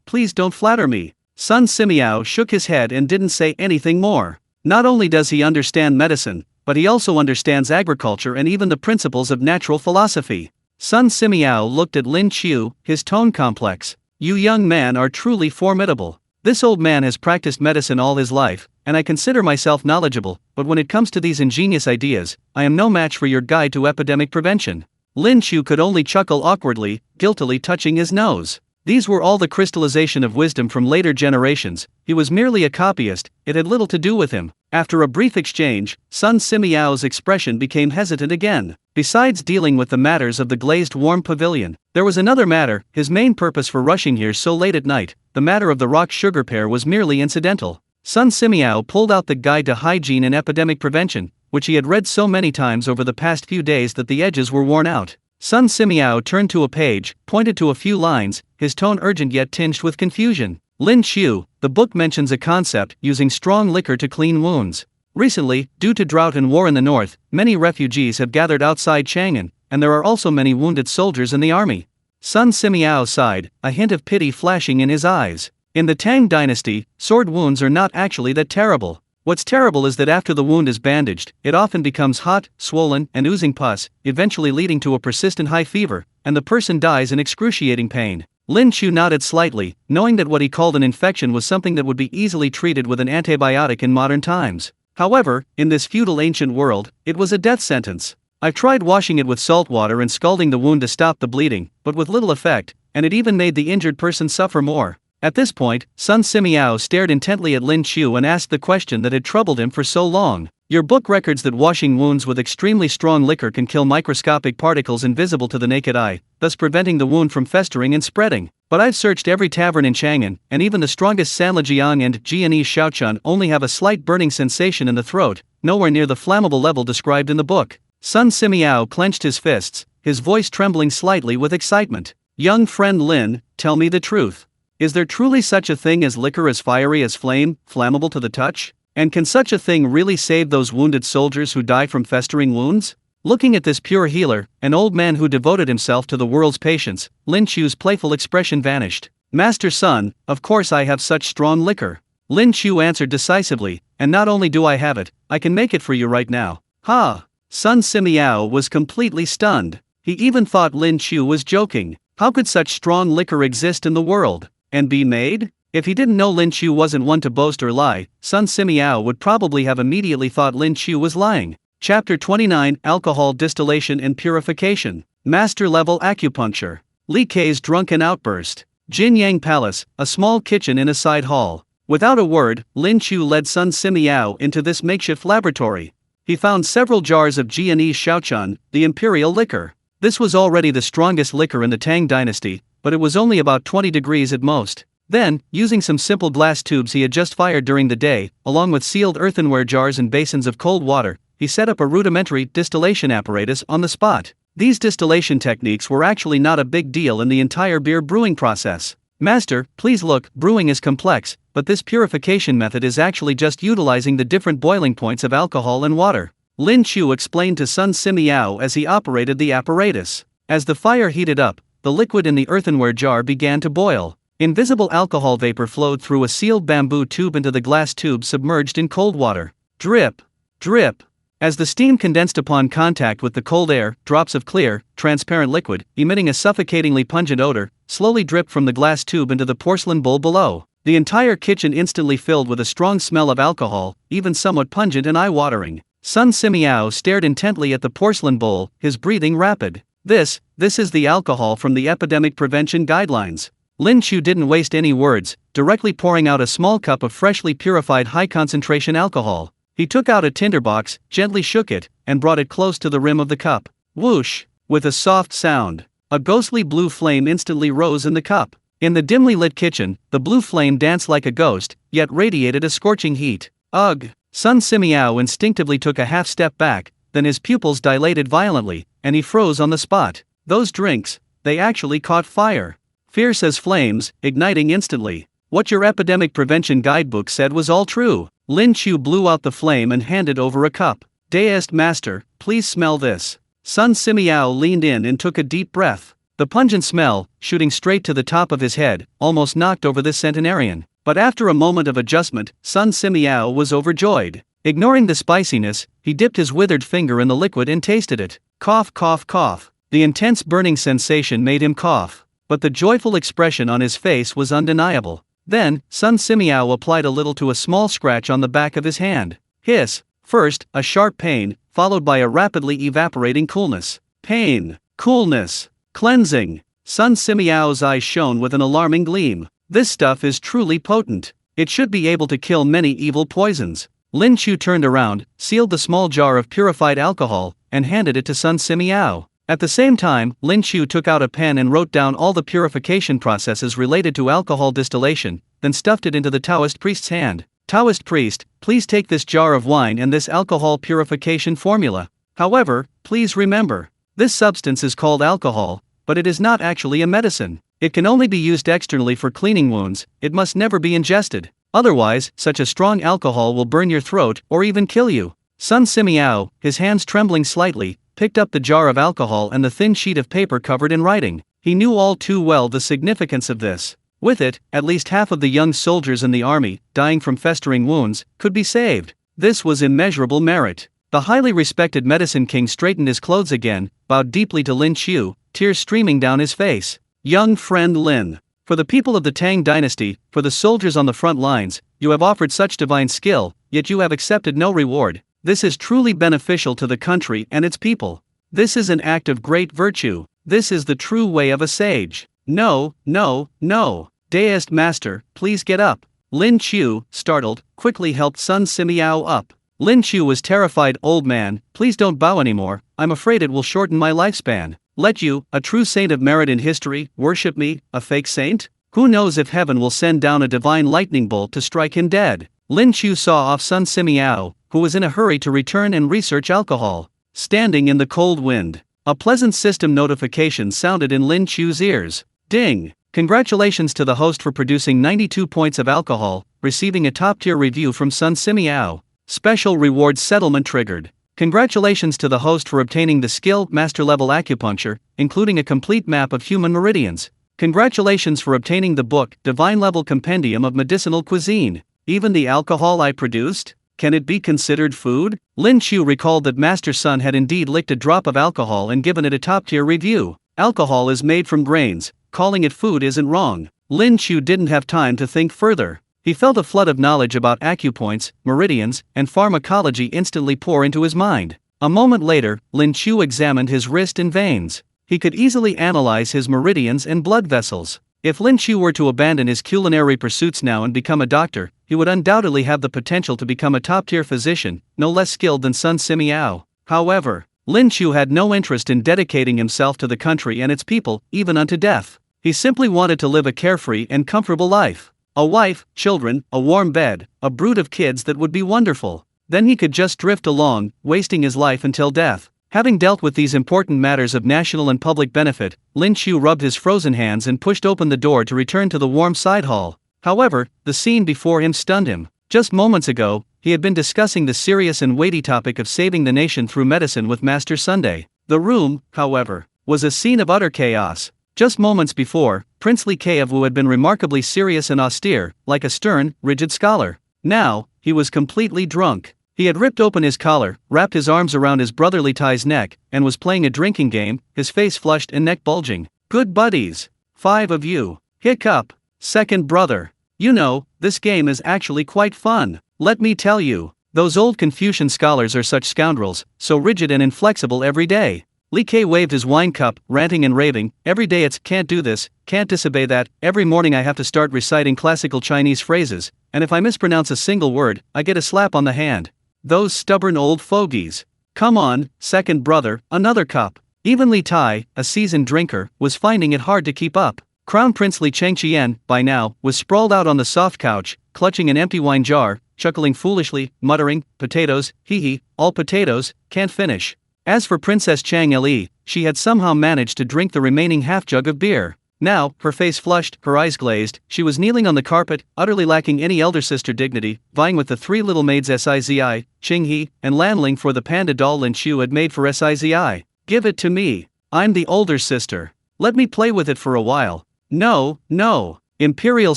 please don't flatter me. Sun Simiao shook his head and didn't say anything more. Not only does he understand medicine, but he also understands agriculture and even the principles of natural philosophy. Sun Simiao looked at Lin Qiu, his tone complex. You young man are truly formidable. This old man has practiced medicine all his life, and I consider myself knowledgeable, but when it comes to these ingenious ideas, I am no match for your guide to epidemic prevention. Lin Qiu could only chuckle awkwardly, guiltily touching his nose. These were all the crystallization of wisdom from later generations. He was merely a copyist, it had little to do with him. After a brief exchange, Sun Simiao's expression became hesitant again. Besides dealing with the matters of the glazed warm pavilion, there was another matter, his main purpose for rushing here so late at night. The matter of the rock sugar pear was merely incidental. Sun Simiao pulled out the Guide to Hygiene and Epidemic Prevention, which he had read so many times over the past few days that the edges were worn out. Sun Simiao turned to a page, pointed to a few lines, his tone urgent yet tinged with confusion. Lin Qiu, the book mentions a concept, using strong liquor to clean wounds. Recently, due to drought and war in the north, many refugees have gathered outside Chang'an, and there are also many wounded soldiers in the army. Sun Simiao sighed, a hint of pity flashing in his eyes. In the Tang Dynasty, sword wounds are not actually that terrible. What's terrible is that after the wound is bandaged, it often becomes hot, swollen, and oozing pus, eventually leading to a persistent high fever, and the person dies in excruciating pain. Lin Qiu nodded slightly, knowing that what he called an infection was something that would be easily treated with an antibiotic in modern times. However, in this feudal ancient world, it was a death sentence. I've tried washing it with salt water and scalding the wound to stop the bleeding, but with little effect, and it even made the injured person suffer more. At this point, Sun Simiao stared intently at Lin Qiu and asked the question that had troubled him for so long. Your book records that washing wounds with extremely strong liquor can kill microscopic particles invisible to the naked eye, thus preventing the wound from festering and spreading. But I've searched every tavern in Chang'an, and even the strongest Sanlijiang and Jianese Shaochun only have a slight burning sensation in the throat, nowhere near the flammable level described in the book. Sun Simiao clenched his fists, his voice trembling slightly with excitement. Young friend Lin, tell me the truth. Is there truly such a thing as liquor as fiery as flame, flammable to the touch? And can such a thing really save those wounded soldiers who die from festering wounds? Looking at this pure healer, an old man who devoted himself to the world's patients, Lin Qiu's playful expression vanished. Master Sun, of course I have such strong liquor. Lin Qiu answered decisively, and not only do I have it, I can make it for you right now. Ha! Sun Simiao was completely stunned. He even thought Lin Qiu was joking. How could such strong liquor exist in the world? And be made? If he didn't know Lin Qiu wasn't one to boast or lie, Sun Simiao would probably have immediately thought Lin Qiu was lying. Chapter 29: Alcohol Distillation and Purification. Master Level Acupuncture. Li Kei's drunken outburst. Jin Yang Palace, a small kitchen in a side hall. Without a word, Lin Qiu led Sun Simiao into this makeshift laboratory. He found several jars of Jianese Shaochun, the imperial liquor. This was already the strongest liquor in the Tang Dynasty, but it was only about 20 degrees at most. Then, using some simple glass tubes he had just fired during the day, along with sealed earthenware jars and basins of cold water, he set up a rudimentary distillation apparatus on the spot. These distillation techniques were actually not a big deal in the entire beer brewing process. Master, please look, brewing is complex, but this purification method is actually just utilizing the different boiling points of alcohol and water. Lin Qiu explained to Sun Simiao as he operated the apparatus. As the fire heated up, the liquid in the earthenware jar began to boil. Invisible alcohol vapor flowed through a sealed bamboo tube into the glass tube submerged in cold water. Drip, drip. As the steam condensed upon contact with the cold air, drops of clear, transparent liquid, emitting a suffocatingly pungent odor, slowly dripped from the glass tube into the porcelain bowl below. The entire kitchen instantly filled with a strong smell of alcohol, even somewhat pungent and eye-watering. Sun Simiao stared intently at the porcelain bowl, his breathing rapid. This is the alcohol from the epidemic prevention guidelines. Lin Qiu didn't waste any words, directly pouring out a small cup of freshly purified high-concentration alcohol. He took out a tinderbox, gently shook it, and brought it close to the rim of the cup. Whoosh! With a soft sound, a ghostly blue flame instantly rose in the cup. In the dimly lit kitchen, the blue flame danced like a ghost, yet radiated a scorching heat. Ugh! Sun Simiao instinctively took a half step back, then his pupils dilated violently, and he froze on the spot. Those drinks, they actually caught fire. Fierce as flames, igniting instantly. What your epidemic prevention guidebook said was all true. Lin Qiu blew out the flame and handed over a cup. Deist master, please smell this. Sun Simiao leaned in and took a deep breath. The pungent smell, shooting straight to the top of his head, almost knocked over this centenarian. But after a moment of adjustment, Sun Simiao was overjoyed. Ignoring the spiciness, he dipped his withered finger in the liquid and tasted it. Cough, cough, cough. The intense burning sensation made him cough, but the joyful expression on his face was undeniable. Then, Sun Simiao applied a little to a small scratch on the back of his hand. Hiss! First, a sharp pain, followed by a rapidly evaporating coolness. Pain, coolness, cleansing. Sun Simiao's eyes shone with an alarming gleam. This stuff is truly potent. It should be able to kill many evil poisons. Lin Qiu turned around, sealed the small jar of purified alcohol, and handed it to Sun Simiao. At the same time, Lin Qiu took out a pen and wrote down all the purification processes related to alcohol distillation, then stuffed it into the Taoist priest's hand. Taoist priest, please take this jar of wine and this alcohol purification formula. However, please remember, this substance is called alcohol, but it is not actually a medicine. It can only be used externally for cleaning wounds, it must never be ingested. Otherwise, such a strong alcohol will burn your throat or even kill you. Sun Simiao, his hands trembling slightly, picked up the jar of alcohol and the thin sheet of paper covered in writing. He knew all too well the significance of this. With it, at least half of the young soldiers in the army, dying from festering wounds, could be saved. This was immeasurable merit. The highly respected medicine king straightened his clothes again, bowed deeply to Lin Qiu, tears streaming down his face. Young friend Lin, for the people of the Tang Dynasty, for the soldiers on the front lines, you have offered such divine skill, yet you have accepted no reward. This is truly beneficial to the country and its people. This is an act of great virtue. This is the true way of a sage. No, no, no. Deist master, please get up. Lin Qiu, startled, quickly helped Sun Simiao up. Lin Qiu was terrified. Old man, please don't bow anymore, I'm afraid it will shorten my lifespan. Let you, a true saint of merit in history, worship me, a fake saint? Who knows if heaven will send down a divine lightning bolt to strike him dead? Lin Qiu saw off Sun Simiao, who was in a hurry to return and research alcohol. Standing in the cold wind, a pleasant system notification sounded in Lin Qiu's ears. Ding! Congratulations to the host for producing 92 points of alcohol, receiving a top-tier review from Sun Simiao. Special reward settlement triggered. Congratulations to the host for obtaining the skill master-level acupuncture, including a complete map of human meridians. Congratulations for obtaining the book Divine-level compendium of medicinal cuisine. Even the alcohol I produced? Can it be considered food? Lin Qiu recalled that Master Sun had indeed licked a drop of alcohol and given it a top-tier review. Alcohol is made from grains, calling it food isn't wrong. Lin Qiu didn't have time to think further. He felt a flood of knowledge about acupoints, meridians, and pharmacology instantly pour into his mind. A moment later, Lin Qiu examined his wrist and veins. He could easily analyze his meridians and blood vessels. If Lin Qiu were to abandon his culinary pursuits now and become a doctor, he would undoubtedly have the potential to become a top-tier physician, no less skilled than Sun Simiao. However, Lin Qiu had no interest in dedicating himself to the country and its people, even unto death. He simply wanted to live a carefree and comfortable life. A wife, children, a warm bed, a brood of kids that would be wonderful. Then he could just drift along, wasting his life until death. Having dealt with these important matters of national and public benefit, Lin Qiu rubbed his frozen hands and pushed open the door to return to the warm side hall. However, the scene before him stunned him. Just moments ago, he had been discussing the serious and weighty topic of saving the nation through medicine with Master Sunday. The room, however, was a scene of utter chaos. Just moments before, Princely Kiev had been remarkably serious and austere, like a stern, rigid scholar. Now, he was completely drunk. He had ripped open his collar, wrapped his arms around his brotherly Tai's neck, and was playing a drinking game, his face flushed and neck bulging. Good buddies. 5 of you. Hiccup. Second brother. You know, this game is actually quite fun. Let me tell you, those old Confucian scholars are such scoundrels, so rigid and inflexible every day. Li Qiu waved his wine cup, ranting and raving. Every day it's can't do this, can't disobey that. Every morning I have to start reciting classical Chinese phrases, and if I mispronounce a single word, I get a slap on the hand. Those stubborn old fogies. Come on, second brother, another cup. Even Li Tai, a seasoned drinker, was finding it hard to keep up. Crown Prince Li Qiu, by now, was sprawled out on the soft couch, clutching an empty wine jar, chuckling foolishly, muttering, "Potatoes, hee, all potatoes, can't finish." As for Princess Chang Li, she had somehow managed to drink the remaining half-jug of beer. Now, her face flushed, her eyes glazed, she was kneeling on the carpet, utterly lacking any elder sister dignity, vying with the three little maids Sizi, Qinghe, and Lanling for the panda doll Lin Qiu had made for Sizi. "Give it to me. I'm the older sister. Let me play with it for a while." "No, no. Imperial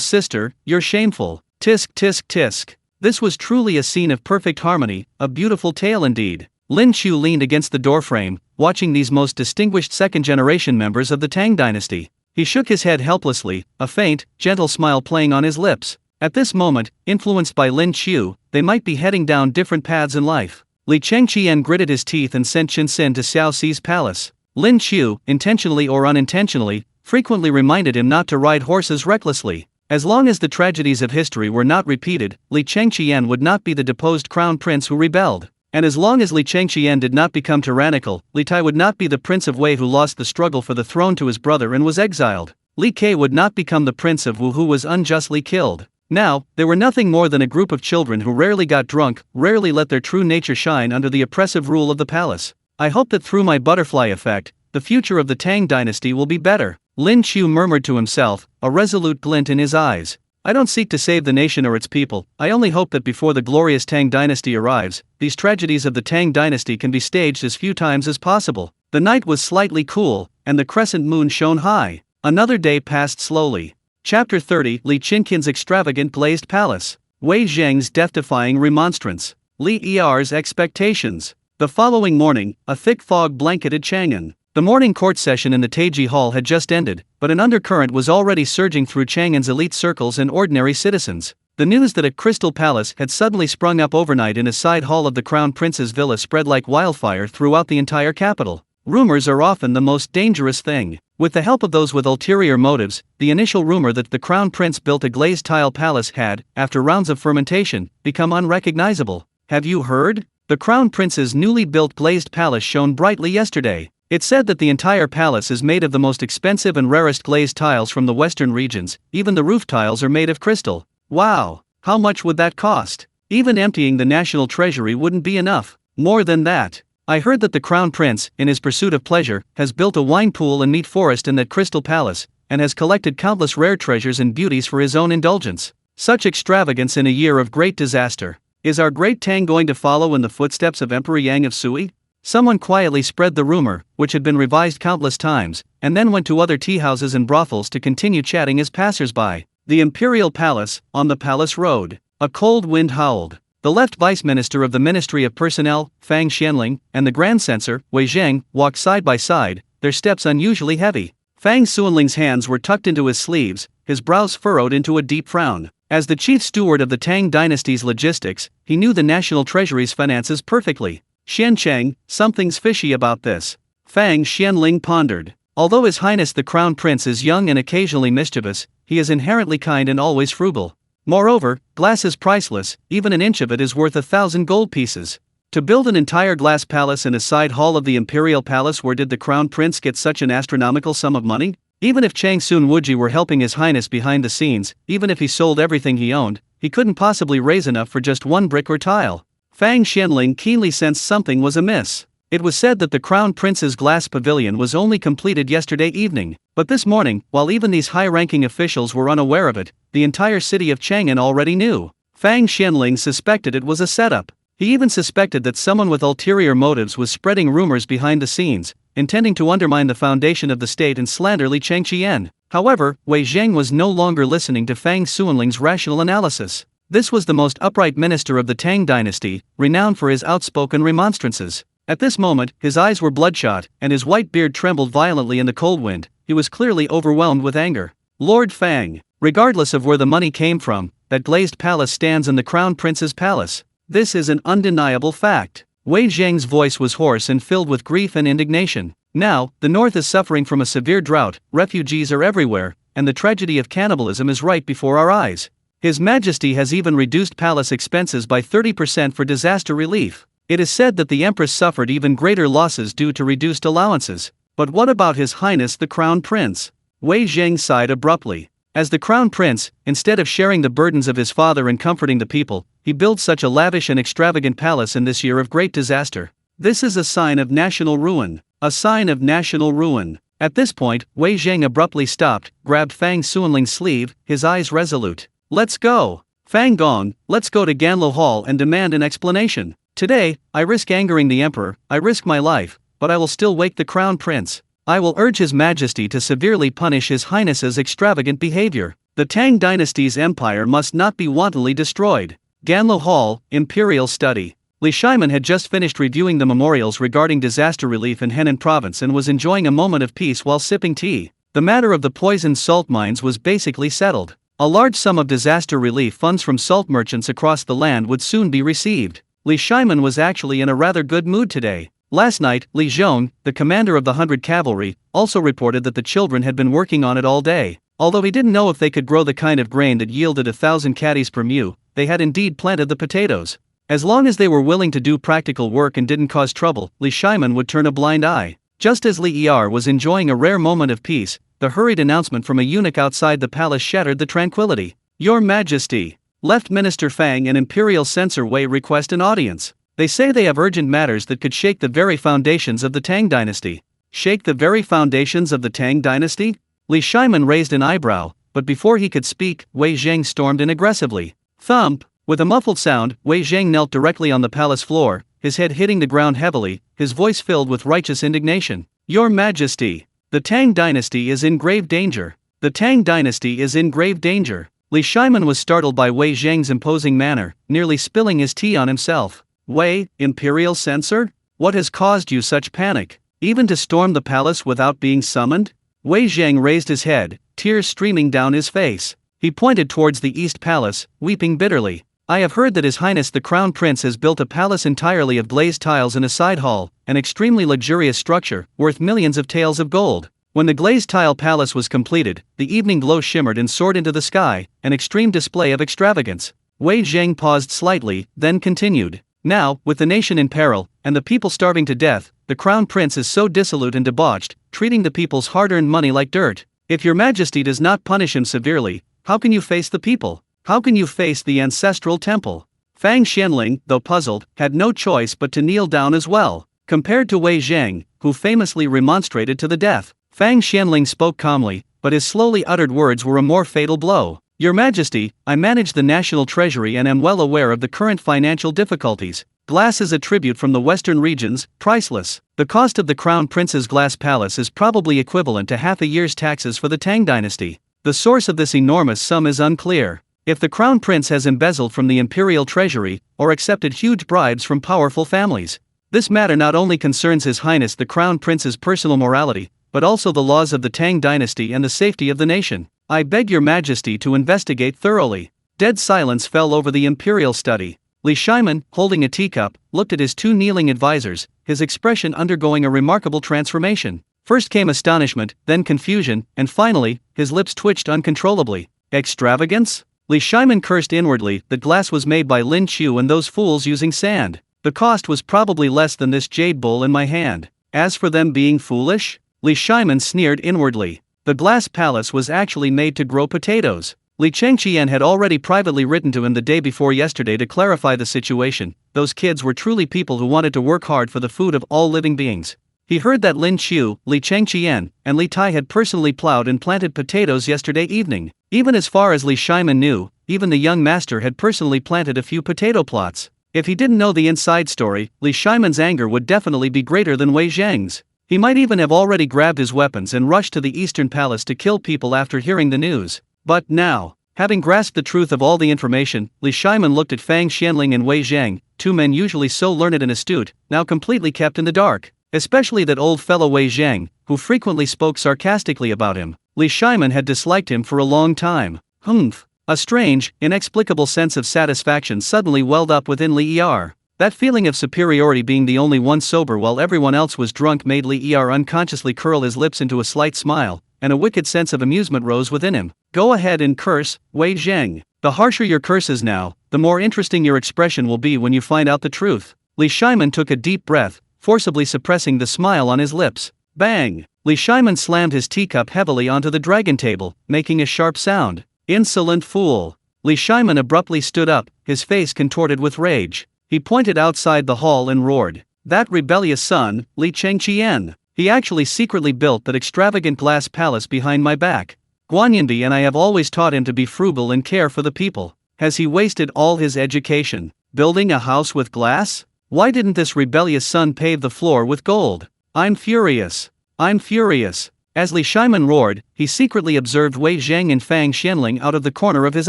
sister, you're shameful. Tisk tisk tisk." This was truly a scene of perfect harmony, a beautiful tale indeed. Lin Qiu leaned against the doorframe, watching these most distinguished second-generation members of the Tang Dynasty. He shook his head helplessly, a faint, gentle smile playing on his lips. At this moment, influenced by Lin Qiu, they might be heading down different paths in life. Li Qiu gritted his teeth and sent Qinxin to Xiao Xi's palace. Lin Qiu, intentionally or unintentionally, frequently reminded him not to ride horses recklessly. As long as the tragedies of history were not repeated, Li Qiu would not be the deposed crown prince who rebelled. And as long as Li Qiu did not become tyrannical, Li Tai would not be the Prince of Wei who lost the struggle for the throne to his brother and was exiled. Li Ke would not become the Prince of Wu who was unjustly killed. Now, they were nothing more than a group of children who rarely got drunk, rarely let their true nature shine under the oppressive rule of the palace. I hope that through my butterfly effect, the future of the Tang Dynasty will be better, Lin Qiu murmured to himself, a resolute glint in his eyes. I don't seek to save the nation or its people, I only hope that before the glorious Tang Dynasty arrives, these tragedies of the Tang Dynasty can be staged as few times as possible. The night was slightly cool, and the crescent moon shone high. Another day passed slowly. Chapter 30 Li Qinqian's extravagant glazed palace. Wei Zheng's death-defying remonstrance. Li Er's expectations. The following morning, a thick fog blanketed Chang'an. The morning court session in the Taiji Hall had just ended, but an undercurrent was already surging through Chang'an's elite circles and ordinary citizens. The news that a crystal palace had suddenly sprung up overnight in a side hall of the crown prince's villa spread like wildfire throughout the entire capital. Rumors are often the most dangerous thing. With the help of those with ulterior motives, the initial rumor that the crown prince built a glazed tile palace had, after rounds of fermentation, become unrecognizable. Have you heard? The crown prince's newly built glazed palace shone brightly yesterday. It's said that the entire palace is made of the most expensive and rarest glazed tiles from the western regions, even the roof tiles are made of crystal. Wow! How much would that cost? Even emptying the national treasury wouldn't be enough. More than that. I heard that the crown prince, in his pursuit of pleasure, has built a wine pool and meat forest in that crystal palace, and has collected countless rare treasures and beauties for his own indulgence. Such extravagance in a year of great disaster. Is our great Tang going to follow in the footsteps of Emperor Yang of Sui? Someone quietly spread the rumor, which had been revised countless times, and then went to other tea-houses and brothels to continue chatting as passers-by. The imperial palace, on the palace road. A cold wind howled. The left vice minister of the Ministry of Personnel, Fang Xianling, and the grand censor, Wei Zheng, walked side by side, their steps unusually heavy. Fang Xuanling's hands were tucked into his sleeves, his brows furrowed into a deep frown. As the chief steward of the Tang Dynasty's logistics, he knew the national treasury's finances perfectly. Xiancheng, something's fishy about this. Fang Xianling pondered. Although His Highness the Crown Prince is young and occasionally mischievous, he is inherently kind and always frugal. Moreover, glass is priceless, even an inch of it is worth 1,000 gold pieces. To build an entire glass palace in a side hall of the imperial palace, where did the Crown Prince get such an astronomical sum of money? Even if Chang Sun Wuji were helping His Highness behind the scenes, even if he sold everything he owned, he couldn't possibly raise enough for just one brick or tile. Fang Xianling keenly sensed something was amiss. It was said that the Crown Prince's glass pavilion was only completed yesterday evening, but this morning, while even these high-ranking officials were unaware of it, the entire city of Chang'an already knew. Fang Xianling suspected it was a setup. He even suspected that someone with ulterior motives was spreading rumors behind the scenes, intending to undermine the foundation of the state and slander Li Qiu. However, Wei Zheng was no longer listening to Fang Xuanling's rational analysis. This was the most upright minister of the Tang Dynasty, renowned for his outspoken remonstrances. At this moment, his eyes were bloodshot, and his white beard trembled violently in the cold wind. He was clearly overwhelmed with anger. Lord Fang, regardless of where the money came from, that glazed palace stands in the Crown Prince's palace. This is an undeniable fact. Wei Zheng's voice was hoarse and filled with grief and indignation. Now, the north is suffering from a severe drought, refugees are everywhere, and the tragedy of cannibalism is right before our eyes. His Majesty has even reduced palace expenses by 30% for disaster relief. It is said that the Empress suffered even greater losses due to reduced allowances. But what about His Highness the Crown Prince? Wei Zheng sighed abruptly. As the crown prince, instead of sharing the burdens of his father and comforting the people, he built such a lavish and extravagant palace in this year of great disaster. This is a sign of national ruin. A sign of national ruin. At this point, Wei Zheng abruptly stopped, grabbed Fang Xuanling's sleeve, his eyes resolute. Let's go. Fang Gong, let's go to Ganlo Hall and demand an explanation. Today, I risk angering the emperor, I risk my life, but I will still wake the crown prince. I will urge His Majesty to severely punish His Highness's extravagant behavior. The Tang Dynasty's empire must not be wantonly destroyed. Ganlo Hall, Imperial Study. Li Shiman had just finished reviewing the memorials regarding disaster relief in Henan province and was enjoying a moment of peace while sipping tea. The matter of the poisoned salt mines was basically settled. A large sum of disaster relief funds from salt merchants across the land would soon be received. Li Shiman was actually in a rather good mood today. Last night, Li Zhong, the commander of the 100 Cavalry, also reported that the children had been working on it all day. Although he didn't know if they could grow the kind of grain that yielded 1,000 caddies per mu, they had indeed planted the potatoes. As long as they were willing to do practical work and didn't cause trouble, Li Shiman would turn a blind eye. Just as Li Er was enjoying a rare moment of peace, the hurried announcement from a eunuch outside the palace shattered the tranquility. Your Majesty, Left Minister Fang and Imperial Censor Wei request an audience. They say they have urgent matters that could shake the very foundations of the Tang Dynasty. Shake the very foundations of the Tang Dynasty? Li Shiman raised an eyebrow, but before he could speak, Wei Zheng stormed in aggressively. Thump! With a muffled sound, Wei Zheng knelt directly on the palace floor, his head hitting the ground heavily, his voice filled with righteous indignation. Your Majesty, the Tang Dynasty is in grave danger. The Tang Dynasty is in grave danger. Li Shiman was startled by Wei Zheng's imposing manner, nearly spilling his tea on himself. Wei, Imperial Censor? What has caused you such panic? Even to storm the palace without being summoned? Wei Zheng raised his head, tears streaming down his face. He pointed towards the East Palace, weeping bitterly. I have heard that His Highness the Crown Prince has built a palace entirely of glazed tiles in a side hall, an extremely luxurious structure, worth millions of taels of gold. When the glazed tile palace was completed, the evening glow shimmered and soared into the sky, an extreme display of extravagance. Wei Zheng paused slightly, then continued. Now, with the nation in peril, and the people starving to death, the Crown Prince is so dissolute and debauched, treating the people's hard-earned money like dirt. If your Majesty does not punish him severely, how can you face the people? How can you face the ancestral temple? Fang Xianling, though puzzled, had no choice but to kneel down as well. Compared to Wei Zheng, who famously remonstrated to the death, Fang Xianling spoke calmly, but his slowly uttered words were a more fatal blow. Your Majesty, I manage the national treasury and am well aware of the current financial difficulties. Glass is a tribute from the western regions, priceless. The cost of the Crown Prince's glass palace is probably equivalent to half a year's taxes for the Tang Dynasty. The source of this enormous sum is unclear. If the Crown Prince has embezzled from the imperial treasury, or accepted huge bribes from powerful families, this matter not only concerns His Highness the Crown Prince's personal morality, but also the laws of the Tang Dynasty and the safety of the nation. I beg your Majesty to investigate thoroughly. Dead silence fell over the imperial study. Li Shiman, holding a teacup, looked at his two kneeling advisors, his expression undergoing a remarkable transformation. First came astonishment, then confusion, and finally, his lips twitched uncontrollably. Extravagance? Li Shiman cursed inwardly that glass was made by Lin Qiu and those fools using sand. The cost was probably less than this jade bowl in my hand. As for them being foolish? Li Shiman sneered inwardly. The glass palace was actually made to grow potatoes. Li Chengqian had already privately written to him the day before yesterday to clarify the situation. Those kids were truly people who wanted to work hard for the food of all living beings. He heard that Lin Qiu, Li Chengqian, and Li Tai had personally plowed and planted potatoes yesterday evening. Even as far as Li Shiman knew, even the young master had personally planted a few potato plots. If he didn't know the inside story, Li Shiman's anger would definitely be greater than Wei Zheng's. He might even have already grabbed his weapons and rushed to the Eastern Palace to kill people after hearing the news. But now, having grasped the truth of all the information, Li Shiman looked at Fang Xianling and Wei Zheng, two men usually so learned and astute, now completely kept in the dark. Especially that old fellow Wei Zheng, who frequently spoke sarcastically about him. Li Shiman had disliked him for a long time. Humph. A strange, inexplicable sense of satisfaction suddenly welled up within Li Er. That feeling of superiority, being the only one sober while everyone else was drunk, made Li Er unconsciously curl his lips into a slight smile, and a wicked sense of amusement rose within him. Go ahead and curse, Wei Zheng. The harsher your curses now, the more interesting your expression will be when you find out the truth. Li Shiman took a deep breath, forcibly suppressing the smile on his lips. Bang! Li Shiman slammed his teacup heavily onto the dragon table, making a sharp sound. Insolent fool. Li Shiman abruptly stood up, his face contorted with rage. He pointed outside the hall and roared. That rebellious son, Li Chengqian. He actually secretly built that extravagant glass palace behind my back. Guanyanbi and I have always taught him to be frugal and care for the people. Has he wasted all his education, building a house with glass? Why didn't this rebellious son pave the floor with gold? I'm furious. I'm furious. As Li Shiman roared, he secretly observed Wei Zhang and Fang Xianling out of the corner of his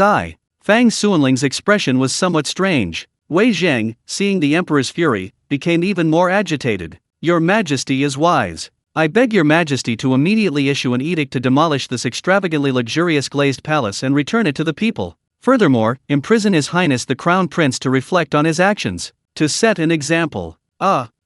eye. Fang Xuanling's expression was somewhat strange. Wei Zhang, seeing the emperor's fury, became even more agitated. Your Majesty is wise. I beg your Majesty to immediately issue an edict to demolish this extravagantly luxurious glazed palace and return it to the people. Furthermore, imprison His Highness the Crown Prince to reflect on his actions, to set an example.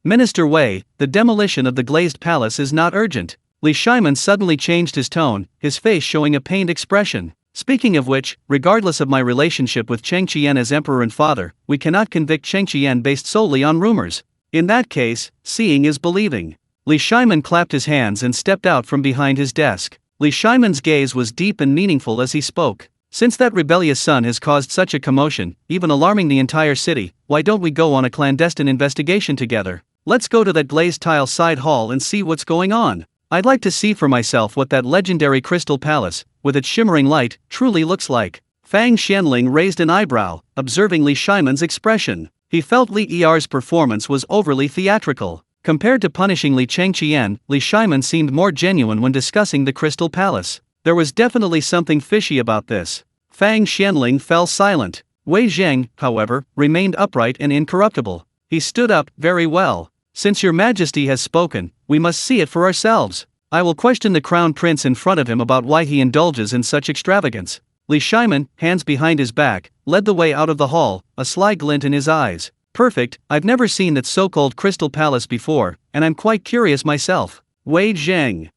Minister Wei, the demolition of the glazed palace is not urgent. Li Shiman suddenly changed his tone, his face showing a pained expression. Speaking of which, regardless of my relationship with Chengqian as emperor and father, we cannot convict Chengqian based solely on rumors. In that case, seeing is believing. Li Shiman clapped his hands and stepped out from behind his desk. Li Shiman's gaze was deep and meaningful as he spoke. Since that rebellious son has caused such a commotion, even alarming the entire city, why don't we go on a clandestine investigation together? Let's go to that glazed tile side hall and see what's going on. I'd like to see for myself what that legendary crystal palace, with its shimmering light, truly looks like. Fang Xianling raised an eyebrow, observing Li Shiman's expression. He felt Li Er's performance was overly theatrical. Compared to punishing Li Chengqian, Li Shiman seemed more genuine when discussing the crystal palace. There was definitely something fishy about this. Fang Xianling fell silent. Wei Zhang, however, remained upright and incorruptible. He stood up. Very well. Since your Majesty has spoken, we must see it for ourselves. I will question the Crown Prince in front of him about why he indulges in such extravagance. Li Shiman, hands behind his back, led the way out of the hall, a sly glint in his eyes. Perfect, I've never seen that so-called crystal palace before, and I'm quite curious myself. Wei Zhang.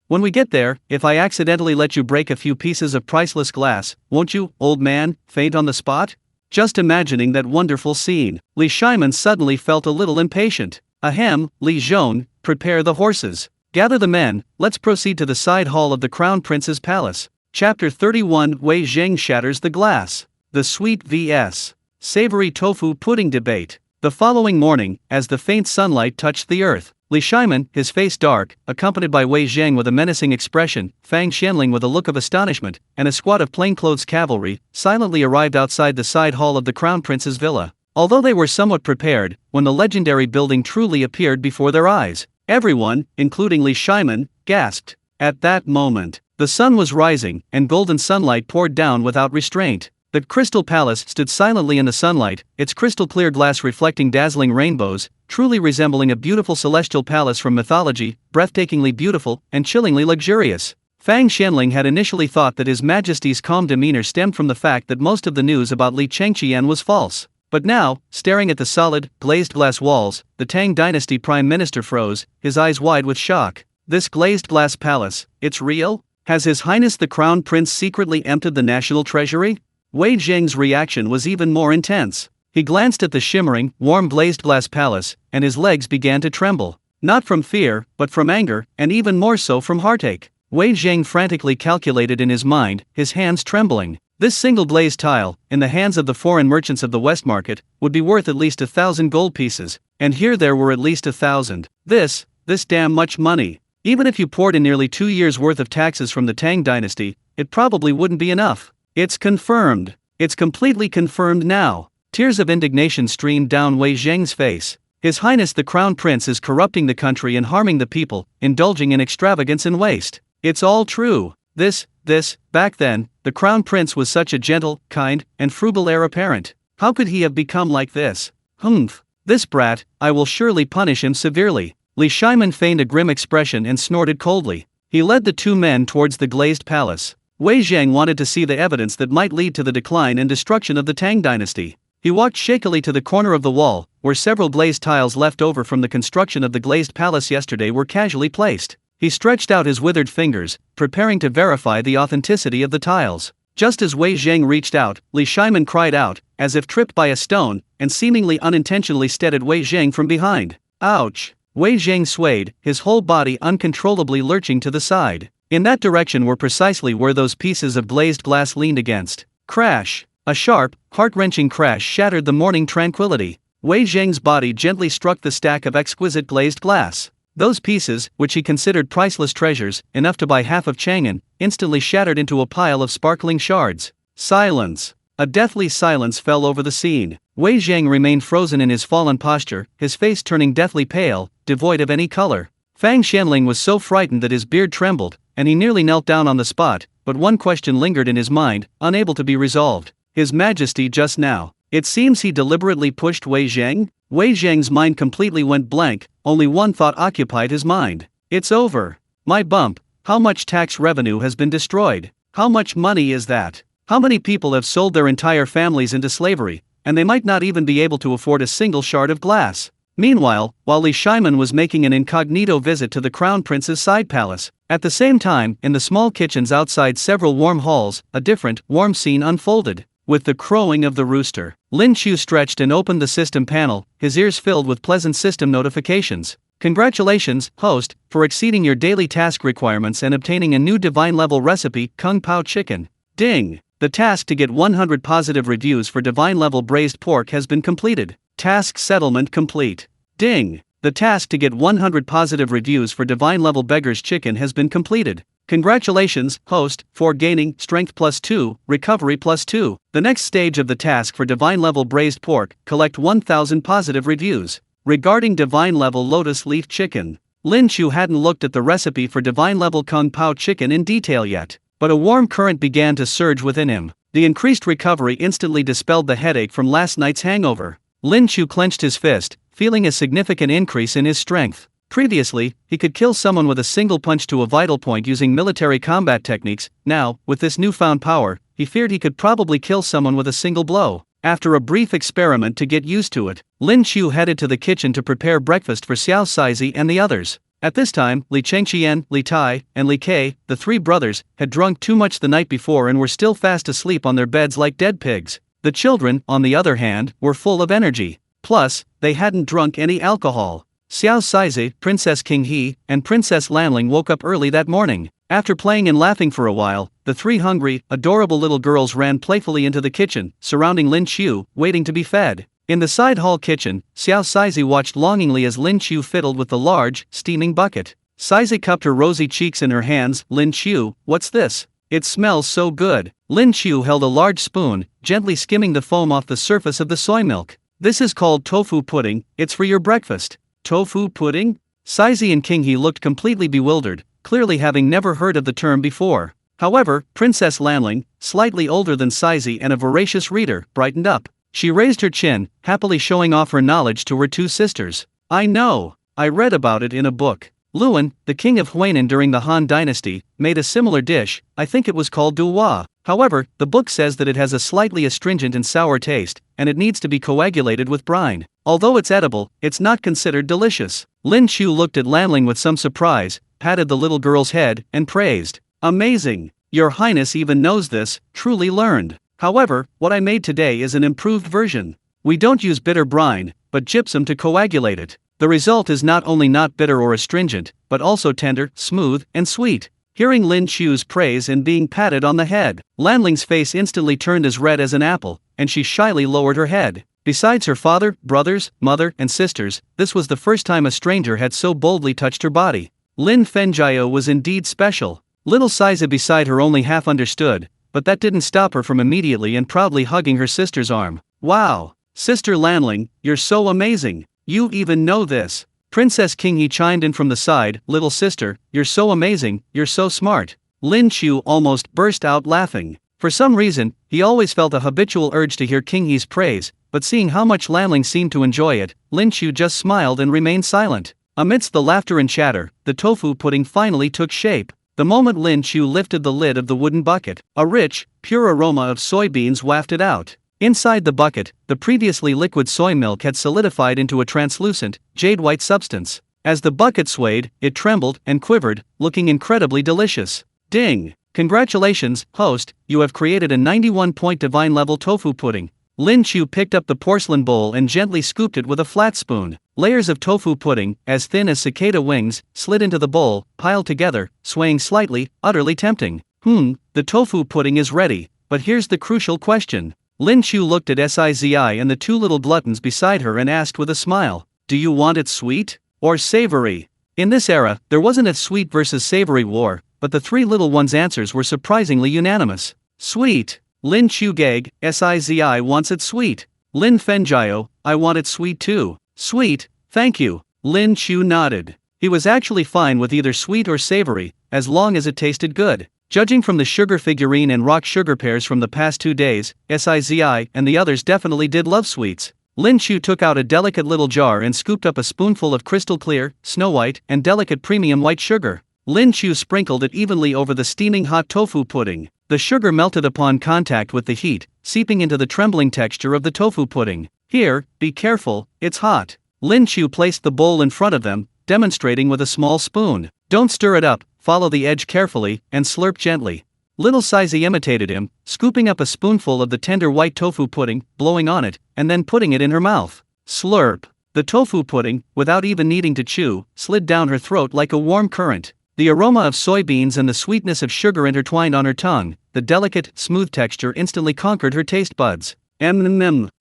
When we get there, if I accidentally let you break a few pieces of priceless glass, won't you, old man, faint on the spot? Just imagining that wonderful scene, Li Shiman suddenly felt a little impatient. Ahem, Li Zhong, prepare the horses. Gather the men, let's proceed to the side hall of the Crown Prince's palace. Chapter 31 Wei Zhang shatters the glass. The sweet vs. savory tofu pudding debate. The following morning, as the faint sunlight touched the earth, Li Shiman, his face dark, accompanied by Wei Zhang with a menacing expression, Fang Xianling with a look of astonishment, and a squad of plainclothes cavalry, silently arrived outside the side hall of the Crown Prince's villa. Although they were somewhat prepared, when the legendary building truly appeared before their eyes, everyone, including Li Shiman, gasped. At that moment, the sun was rising, and golden sunlight poured down without restraint. The crystal palace stood silently in the sunlight, its crystal-clear glass reflecting dazzling rainbows, truly resembling a beautiful celestial palace from mythology, breathtakingly beautiful, and chillingly luxurious. Fang Xianling had initially thought that His Majesty's calm demeanor stemmed from the fact that most of the news about Li Chengqian was false. But now, staring at the solid, glazed glass walls, the Tang Dynasty Prime Minister froze, his eyes wide with shock. This glazed glass palace, it's real? Has His Highness the Crown Prince secretly emptied the national treasury? Wei Zhang's reaction was even more intense. He glanced at the shimmering, warm glazed glass palace, and his legs began to tremble. Not from fear, but from anger, and even more so from heartache. Wei Zhang frantically calculated in his mind, his hands trembling. This single glazed tile, in the hands of the foreign merchants of the West Market, would be worth at least 1,000 gold pieces, and here there were at least 1,000. This damn much money. Even if you poured in nearly 2 years' worth of taxes from the Tang Dynasty, it probably wouldn't be enough. It's confirmed. It's completely confirmed now. Tears of indignation streamed down Wei Zhang's face. His Highness the Crown Prince is corrupting the country and harming the people, indulging in extravagance and waste. It's all true. Back then, the Crown Prince was such a gentle, kind, and frugal heir apparent. How could he have become like this? Humph. This brat, I will surely punish him severely. Li Shiman feigned a grim expression and snorted coldly. He led the two men towards the glazed palace. Wei Zhang wanted to see the evidence that might lead to the decline and destruction of the Tang Dynasty. He walked shakily to the corner of the wall, where several glazed tiles left over from the construction of the glazed palace yesterday were casually placed. He stretched out his withered fingers, preparing to verify the authenticity of the tiles. Just as Wei Zhang reached out, Li Shiman cried out, as if tripped by a stone, and seemingly unintentionally steadied Wei Zhang from behind. Ouch! Wei Zhang swayed, his whole body uncontrollably lurching to the side. In that direction were precisely where those pieces of glazed glass leaned against. Crash! A sharp, heart-wrenching crash shattered the morning tranquility. Wei Zhang's body gently struck the stack of exquisite glazed glass. Those pieces, which he considered priceless treasures, enough to buy half of Chang'an, instantly shattered into a pile of sparkling shards. Silence. A deathly silence fell over the scene. Wei Zhang remained frozen in his fallen posture, his face turning deathly pale, devoid of any color. Fang Xianling was so frightened that his beard trembled, and he nearly knelt down on the spot, but one question lingered in his mind, unable to be resolved. His Majesty just now. It seems he deliberately pushed Wei Zhang? Wei Zhang's mind completely went blank, only one thought occupied his mind. It's over. My bump. How much tax revenue has been destroyed? How much money is that? How many people have sold their entire families into slavery, and they might not even be able to afford a single shard of glass? Meanwhile, while Li Shiman was making an incognito visit to the Crown Prince's side palace, at the same time, in the small kitchens outside several warm halls, a different, warm scene unfolded. With the crowing of the rooster, Lin Qiu stretched and opened the system panel, his ears filled with pleasant system notifications. Congratulations, host, for exceeding your daily task requirements and obtaining a new divine-level recipe, Kung Pao Chicken. Ding! The task to get 100 positive reviews for divine-level braised pork has been completed. Task settlement complete. Ding! The task to get 100 positive reviews for divine-level Beggar's chicken has been completed. Congratulations, host, for gaining strength +2, recovery +2. The next stage of the task for divine-level braised pork, collect 1,000 positive reviews. Regarding divine-level lotus leaf chicken, Lin Qiu hadn't looked at the recipe for divine-level Kung Pao chicken in detail yet, but a warm current began to surge within him. The increased recovery instantly dispelled the headache from last night's hangover. Lin Qiu clenched his fist, feeling a significant increase in his strength. Previously, he could kill someone with a single punch to a vital point using military combat techniques. Now, with this newfound power, he feared he could probably kill someone with a single blow. After a brief experiment to get used to it, Lin Qiu headed to the kitchen to prepare breakfast for Xiao Saizi and the others. At this time, Li Chengqian, Li Tai, and Li Kei, the three brothers, had drunk too much the night before and were still fast asleep on their beds like dead pigs. The children, on the other hand, were full of energy. Plus, they hadn't drunk any alcohol. Xiao Saizi, Princess King He, and Princess Lanling woke up early that morning. After playing and laughing for a while, the three hungry, adorable little girls ran playfully into the kitchen, surrounding Lin Qiu, waiting to be fed. In the side hall kitchen, Xiao Saizi watched longingly as Lin Qiu fiddled with the large, steaming bucket. Saizi cupped her rosy cheeks in her hands. Lin Qiu, what's this? It smells so good. Lin Qiu held a large spoon, gently skimming the foam off the surface of the soy milk. This is called tofu pudding, it's for your breakfast. Tofu pudding? Saizi and King He looked completely bewildered, clearly having never heard of the term before. However, Princess Lanling, slightly older than Saizi and a voracious reader, brightened up. She raised her chin, happily showing off her knowledge to her two sisters. I know. I read about it in a book. Luan, the king of Huainan during the Han Dynasty, made a similar dish. I think it was called duwa. However, the book says that it has a slightly astringent and sour taste, and it needs to be coagulated with brine. Although it's edible, it's not considered delicious. Lin Qiu looked at Lanling with some surprise, patted the little girl's head, and praised. Amazing! Your Highness even knows this, truly learned. However, what I made today is an improved version. We don't use bitter brine, but gypsum to coagulate it. The result is not only not bitter or astringent, but also tender, smooth, and sweet. Hearing Lin Qiu's praise and being patted on the head, Lanling's face instantly turned as red as an apple, and she shyly lowered her head. Besides her father, brothers, mother, and sisters, this was the first time a stranger had so boldly touched her body. Lin Fenjiao was indeed special. Little Saizi beside her only half understood, but that didn't stop her from immediately and proudly hugging her sister's arm. Wow! Sister Lanling, you're so amazing! You even know this! Princess King He chimed in from the side. Little sister, you're so amazing, you're so smart. Lin Qiu almost burst out laughing. For some reason, he always felt a habitual urge to hear King He's praise, but seeing how much Lanling seemed to enjoy it, Lin Qiu just smiled and remained silent. Amidst the laughter and chatter, the tofu pudding finally took shape. The moment Lin Qiu lifted the lid of the wooden bucket, a rich, pure aroma of soybeans wafted out. Inside the bucket, the previously liquid soy milk had solidified into a translucent, jade-white substance. As the bucket swayed, it trembled and quivered, looking incredibly delicious. Ding! Congratulations, host, you have created a 91-point divine-level tofu pudding. Lin Qiu picked up the porcelain bowl and gently scooped it with a flat spoon. Layers of tofu pudding, as thin as cicada wings, slid into the bowl, piled together, swaying slightly, utterly tempting. The tofu pudding is ready, but here's the crucial question. Lin Qiu looked at Sizi and the two little gluttons beside her and asked with a smile, "Do you want it sweet or savory?" In this era, there wasn't a sweet versus savory war, but the three little ones' answers were surprisingly unanimous. Sweet. Lin Qiu gag, Sizi wants it sweet. Lin Fenjiao, I want it sweet too. Sweet, thank you. Lin Qiu nodded. He was actually fine with either sweet or savory, as long as it tasted good. Judging from the sugar figurine and rock sugar pears from the past 2 days, Sizi and the others definitely did love sweets. Lin Qiu took out a delicate little jar and scooped up a spoonful of crystal clear, snow white, and delicate premium white sugar. Lin Qiu sprinkled it evenly over the steaming hot tofu pudding. The sugar melted upon contact with the heat, seeping into the trembling texture of the tofu pudding. Here, be careful, it's hot. Lin Qiu placed the bowl in front of them, demonstrating with a small spoon. Don't stir it up, follow the edge carefully, and slurp gently. Little Sizi imitated him, scooping up a spoonful of the tender white tofu pudding, blowing on it, and then putting it in her mouth. Slurp. The tofu pudding, without even needing to chew, slid down her throat like a warm current. The aroma of soybeans and the sweetness of sugar intertwined on her tongue. The delicate, smooth texture instantly conquered her taste buds.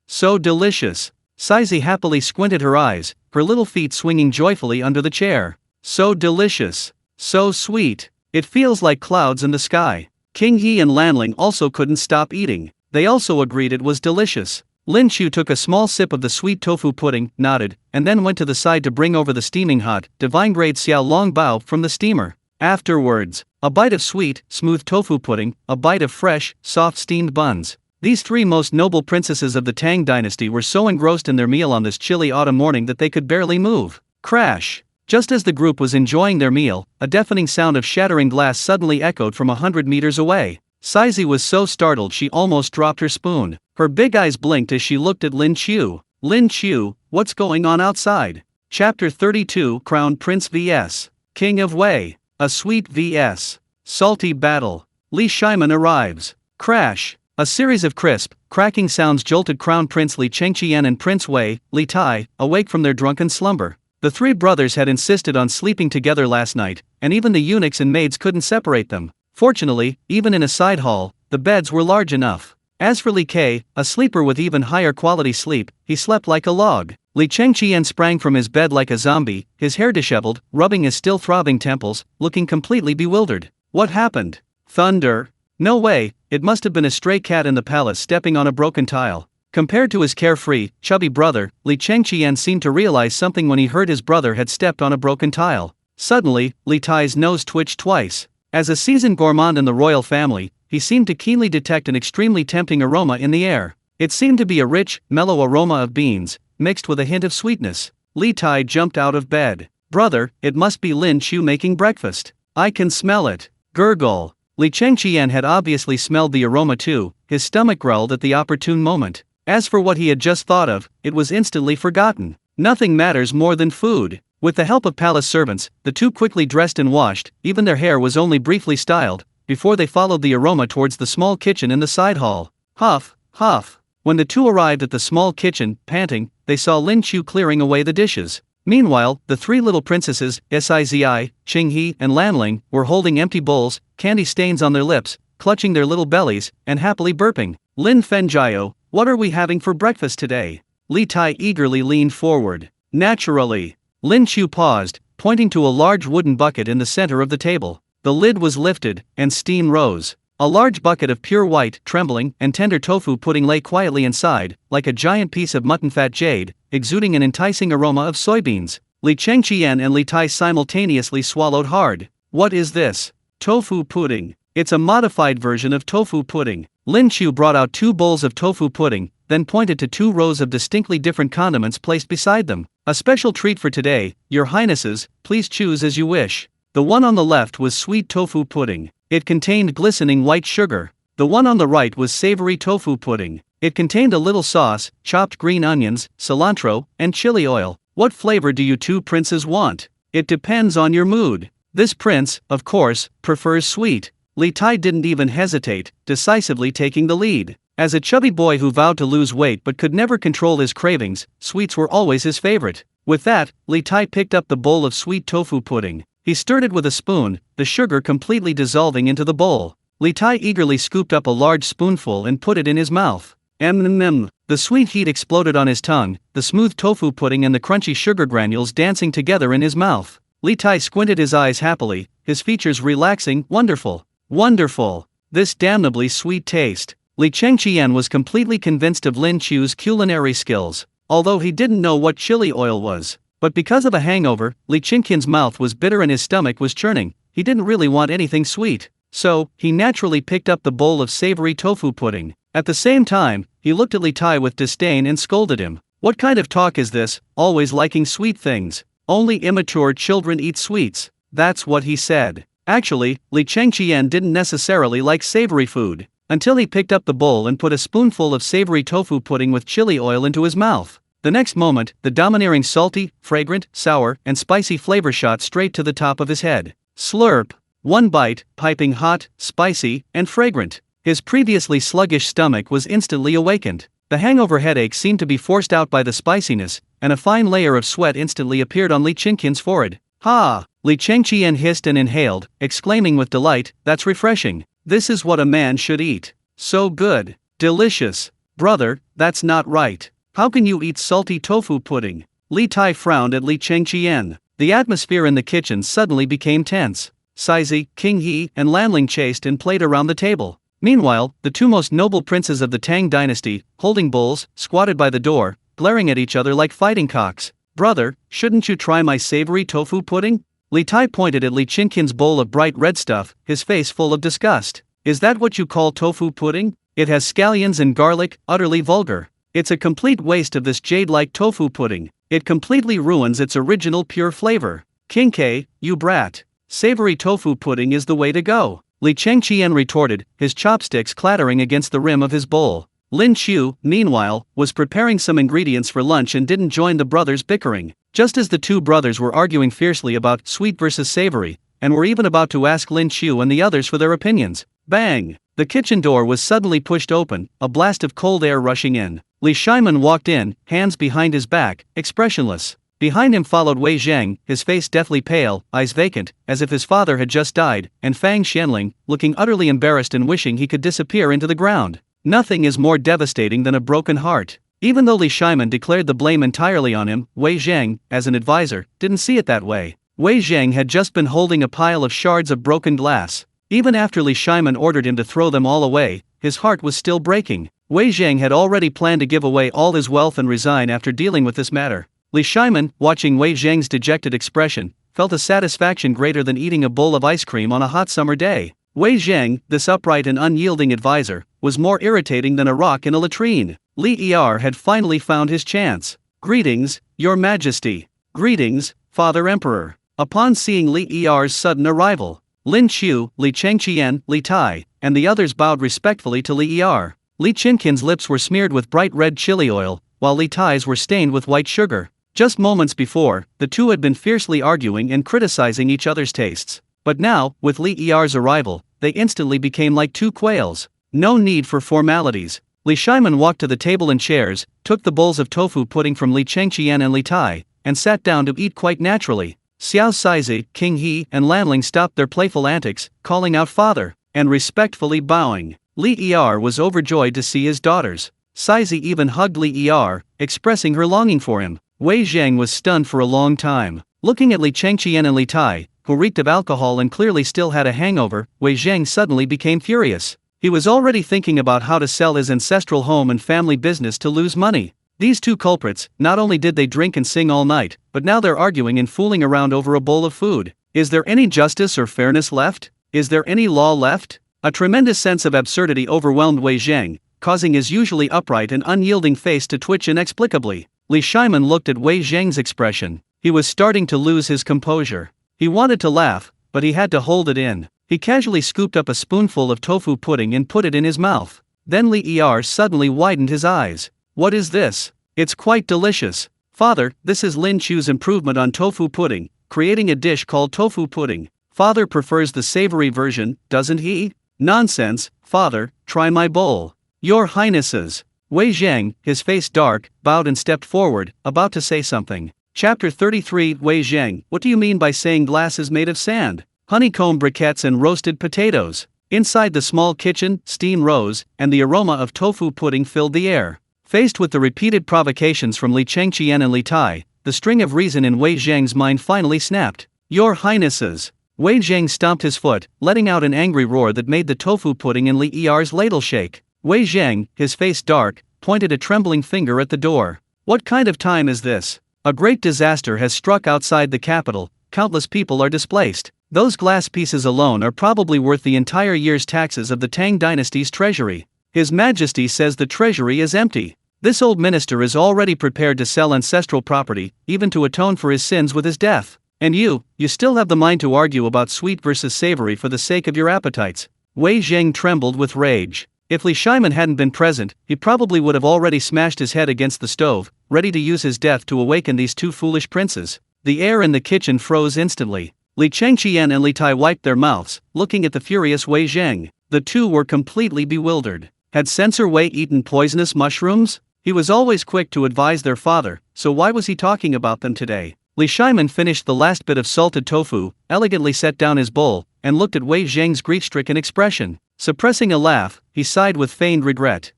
So delicious. Sizi happily squinted her eyes, her little feet swinging joyfully under the chair. So delicious. So sweet. It feels like clouds in the sky. King He and Lanling also couldn't stop eating. They also agreed it was delicious. Lin Qiu took a small sip of the sweet tofu pudding, nodded, and then went to the side to bring over the steaming hot, divine grade xiao long bao from the steamer. Afterwards, a bite of sweet, smooth tofu pudding, a bite of fresh, soft steamed buns. These three most noble princesses of the Tang Dynasty were so engrossed in their meal on this chilly autumn morning that they could barely move. Crash! Just as the group was enjoying their meal, a deafening sound of shattering glass suddenly echoed from 100 meters away. Sizi was so startled she almost dropped her spoon. Her big eyes blinked as she looked at Lin Qiu. Lin Qiu, what's going on outside? Chapter 32 Crown Prince vs. King of Wei. A sweet vs. Salty battle. Li Shiman arrives. Crash. A series of crisp, cracking sounds jolted Crown Prince Li Chengqian and Prince Wei, Li Tai, awake from their drunken slumber. The three brothers had insisted on sleeping together last night, and even the eunuchs and maids couldn't separate them. Fortunately, even in a side hall, the beds were large enough. As for Li Kai, a sleeper with even higher quality sleep, he slept like a log. Li Chengqian sprang from his bed like a zombie, his hair disheveled, rubbing his still throbbing temples, looking completely bewildered. What happened? Thunder? No way, it must have been a stray cat in the palace stepping on a broken tile. Compared to his carefree, chubby brother, Li Chengqian seemed to realize something when he heard his brother had stepped on a broken tile. Suddenly, Li Tai's nose twitched twice. As a seasoned gourmand in the royal family, he seemed to keenly detect an extremely tempting aroma in the air. It seemed to be a rich, mellow aroma of beans, mixed with a hint of sweetness. Li Tai jumped out of bed. Brother, it must be Lin Qiu making breakfast. I can smell it. Gurgle. Li Chengqian had obviously smelled the aroma too, his stomach growled at the opportune moment. As for what he had just thought of, it was instantly forgotten. Nothing matters more than food. With the help of palace servants, the two quickly dressed and washed, even their hair was only briefly styled, before they followed the aroma towards the small kitchen in the side hall. Huff, huff. When the two arrived at the small kitchen, panting, they saw Lin Qiu clearing away the dishes. Meanwhile, the three little princesses, Sizi, Qinghe, and Lanling, were holding empty bowls, candy stains on their lips, clutching their little bellies, and happily burping. Lin Fenjiao, what are we having for breakfast today? Li Tai eagerly leaned forward. Naturally. Lin Qiu paused, pointing to a large wooden bucket in the center of the table. The lid was lifted, and steam rose. A large bucket of pure white, trembling, and tender tofu pudding lay quietly inside, like a giant piece of mutton fat jade, exuding an enticing aroma of soybeans. Li Chengqian and Li Tai simultaneously swallowed hard. What is this? Tofu pudding. It's a modified version of tofu pudding. Lin Qiu brought out 2 bowls of tofu pudding, then pointed to 2 rows of distinctly different condiments placed beside them. A special treat for today, your highnesses, please choose as you wish. The one on the left was sweet tofu pudding. It contained glistening white sugar. The one on the right was savory tofu pudding. It contained a little sauce, chopped green onions, cilantro, and chili oil. What flavor do you two princes want? It depends on your mood. This prince, of course, prefers sweet. Li Tai didn't even hesitate, decisively taking the lead. As a chubby boy who vowed to lose weight but could never control his cravings, sweets were always his favorite. With that, Li Tai picked up the bowl of sweet tofu pudding. He stirred it with a spoon, the sugar completely dissolving into the bowl. Li Tai eagerly scooped up a large spoonful and put it in his mouth. The sweet heat exploded on his tongue, the smooth tofu pudding and the crunchy sugar granules dancing together in his mouth. Li Tai squinted his eyes happily, his features relaxing. Wonderful! Wonderful! This damnably sweet taste. Li Chengqian was completely convinced of Lin Qiu's culinary skills, although he didn't know what chili oil was. But because of a hangover, Li Chengqian's mouth was bitter and his stomach was churning. He didn't really want anything sweet. So, he naturally picked up the bowl of savory tofu pudding. At the same time, he looked at Li Tai with disdain and scolded him. What kind of talk is this, always liking sweet things? Only immature children eat sweets. That's what he said. Actually, Li Chengqian didn't necessarily like savory food, until he picked up the bowl and put a spoonful of savory tofu pudding with chili oil into his mouth. The next moment, the domineering salty, fragrant, sour, and spicy flavor shot straight to the top of his head. Slurp! One bite, piping hot, spicy, and fragrant. His previously sluggish stomach was instantly awakened. The hangover headache seemed to be forced out by the spiciness, and a fine layer of sweat instantly appeared on Li Chengqian's forehead. Ha! Li Chengqian hissed and inhaled, exclaiming with delight, "That's refreshing. This is what a man should eat. So good. Delicious. Brother, that's not right. How can you eat salty tofu pudding?" Li Tai frowned at Li Chengqian. The atmosphere in the kitchen suddenly became tense. Saizi, King He, and Lanling chased and played around the table. Meanwhile, the two most noble princes of the Tang Dynasty, holding bowls, squatted by the door, glaring at each other like fighting cocks. "Brother, shouldn't you try my savory tofu pudding?" Li Tai pointed at Li Chengqian's bowl of bright red stuff, his face full of disgust. "Is that what you call tofu pudding? It has scallions and garlic, utterly vulgar. It's a complete waste of this jade-like tofu pudding. It completely ruins its original pure flavor. King K, you brat. Savory tofu pudding is the way to go," Li Chengqian retorted, his chopsticks clattering against the rim of his bowl. Lin Qiu, meanwhile, was preparing some ingredients for lunch and didn't join the brothers' bickering. Just as the two brothers were arguing fiercely about sweet versus savory, and were even about to ask Lin Qiu and the others for their opinions, bang! The kitchen door was suddenly pushed open, a blast of cold air rushing in. Li Shiman walked in, hands behind his back, expressionless. Behind him followed Wei Zhang, his face deathly pale, eyes vacant, as if his father had just died, and Fang Xianling, looking utterly embarrassed and wishing he could disappear into the ground. Nothing is more devastating than a broken heart. Even though Li Shiman declared the blame entirely on him, Wei Zhang, as an advisor, didn't see it that way. Wei Zhang had just been holding a pile of shards of broken glass. Even after Li Shiman ordered him to throw them all away, his heart was still breaking. Wei Zhang had already planned to give away all his wealth and resign after dealing with this matter. Li Shiman, watching Wei Zhang's dejected expression, felt a satisfaction greater than eating a bowl of ice cream on a hot summer day. Wei Zhang, this upright and unyielding advisor, was more irritating than a rock in a latrine. Li Er had finally found his chance. "Greetings, Your Majesty." "Greetings, Father Emperor." Upon seeing Li Er's sudden arrival, Lin Qiu, Li Chengqian, Li Tai, and the others bowed respectfully to Li Er. Li Chengqian's lips were smeared with bright red chili oil, while Li Tai's were stained with white sugar. Just moments before, the two had been fiercely arguing and criticizing each other's tastes. But now, with Li Er's arrival, they instantly became like two quails. No need for formalities. Li Shiman walked to the table and chairs, took the bowls of tofu pudding from Li Chengqian and Li Tai, and sat down to eat quite naturally. Xiao Saizi, King He, and Lanling stopped their playful antics, calling out "Father," and respectfully bowing. Li Er was overjoyed to see his daughters. Saizi even hugged Li Er, expressing her longing for him. Wei Zhang was stunned for a long time. Looking at Li Chengqian and Li Tai, who reeked of alcohol and clearly still had a hangover, Wei Zhang suddenly became furious. He was already thinking about how to sell his ancestral home and family business to lose money. These two culprits, not only did they drink and sing all night, but now they're arguing and fooling around over a bowl of food. Is there any justice or fairness left? Is there any law left? A tremendous sense of absurdity overwhelmed Wei Zhang, causing his usually upright and unyielding face to twitch inexplicably. Li Shiman looked at Wei Zhang's expression. He was starting to lose his composure. He wanted to laugh, but he had to hold it in. He casually scooped up a spoonful of tofu pudding and put it in his mouth. Then Li Er suddenly widened his eyes. "What is this? It's quite delicious. Father, this is Lin Qiu's improvement on tofu pudding, creating a dish called tofu pudding. Father prefers the savory version, doesn't he?" "Nonsense, Father, try my bowl." Your Highnesses. Wei Zhang, his face dark, bowed and stepped forward, about to say something. Chapter 33 Wei Zhang, what do you mean by saying glass is made of sand? Honeycomb briquettes and roasted potatoes. Inside the small kitchen, steam rose, and the aroma of tofu pudding filled the air. Faced with the repeated provocations from Li Chengqian and Li Tai, the string of reason in Wei Zhang's mind finally snapped. Your Highnesses. Wei Zhang stomped his foot, letting out an angry roar that made the tofu pudding in Li Er's ladle shake. Wei Zhang, his face dark, pointed a trembling finger at the door. What kind of time is this? A great disaster has struck outside the capital, countless people are displaced. Those glass pieces alone are probably worth the entire year's taxes of the Tang Dynasty's treasury. His Majesty says the treasury is empty. This old minister is already prepared to sell ancestral property, even to atone for his sins with his death. And you still have the mind to argue about sweet versus savory for the sake of your appetites. Wei Zhang trembled with rage. If Li Shiman hadn't been present, he probably would have already smashed his head against the stove, ready to use his death to awaken these two foolish princes. The air in the kitchen froze instantly. Li Chengqian and Li Tai wiped their mouths, looking at the furious Wei Zhang. The two were completely bewildered. Had Censor Wei eaten poisonous mushrooms? He was always quick to advise their father, so why was he talking about them today? Li Shiman finished the last bit of salted tofu, elegantly set down his bowl, and looked at Wei Zhang's grief-stricken expression. Suppressing a laugh, he sighed with feigned regret.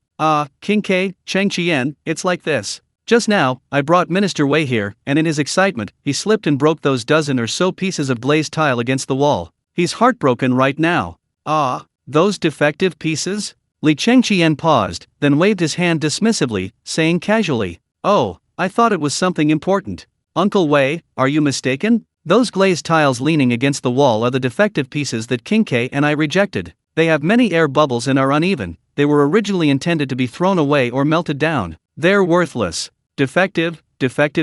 King K, Chengqian, it's like this. Just now, I brought Minister Wei here, and in his excitement, he slipped and broke those dozen or so pieces of glazed tile against the wall. He's heartbroken right now. Those defective pieces? Li Chengqian paused, then waved his hand dismissively, saying casually, "Oh, I thought it was something important. Uncle Wei, are you mistaken? Those glazed tiles leaning against the wall are the defective pieces that King K and I rejected. They have many air bubbles and are uneven. They were originally intended to be thrown away or melted down. They're worthless." Defective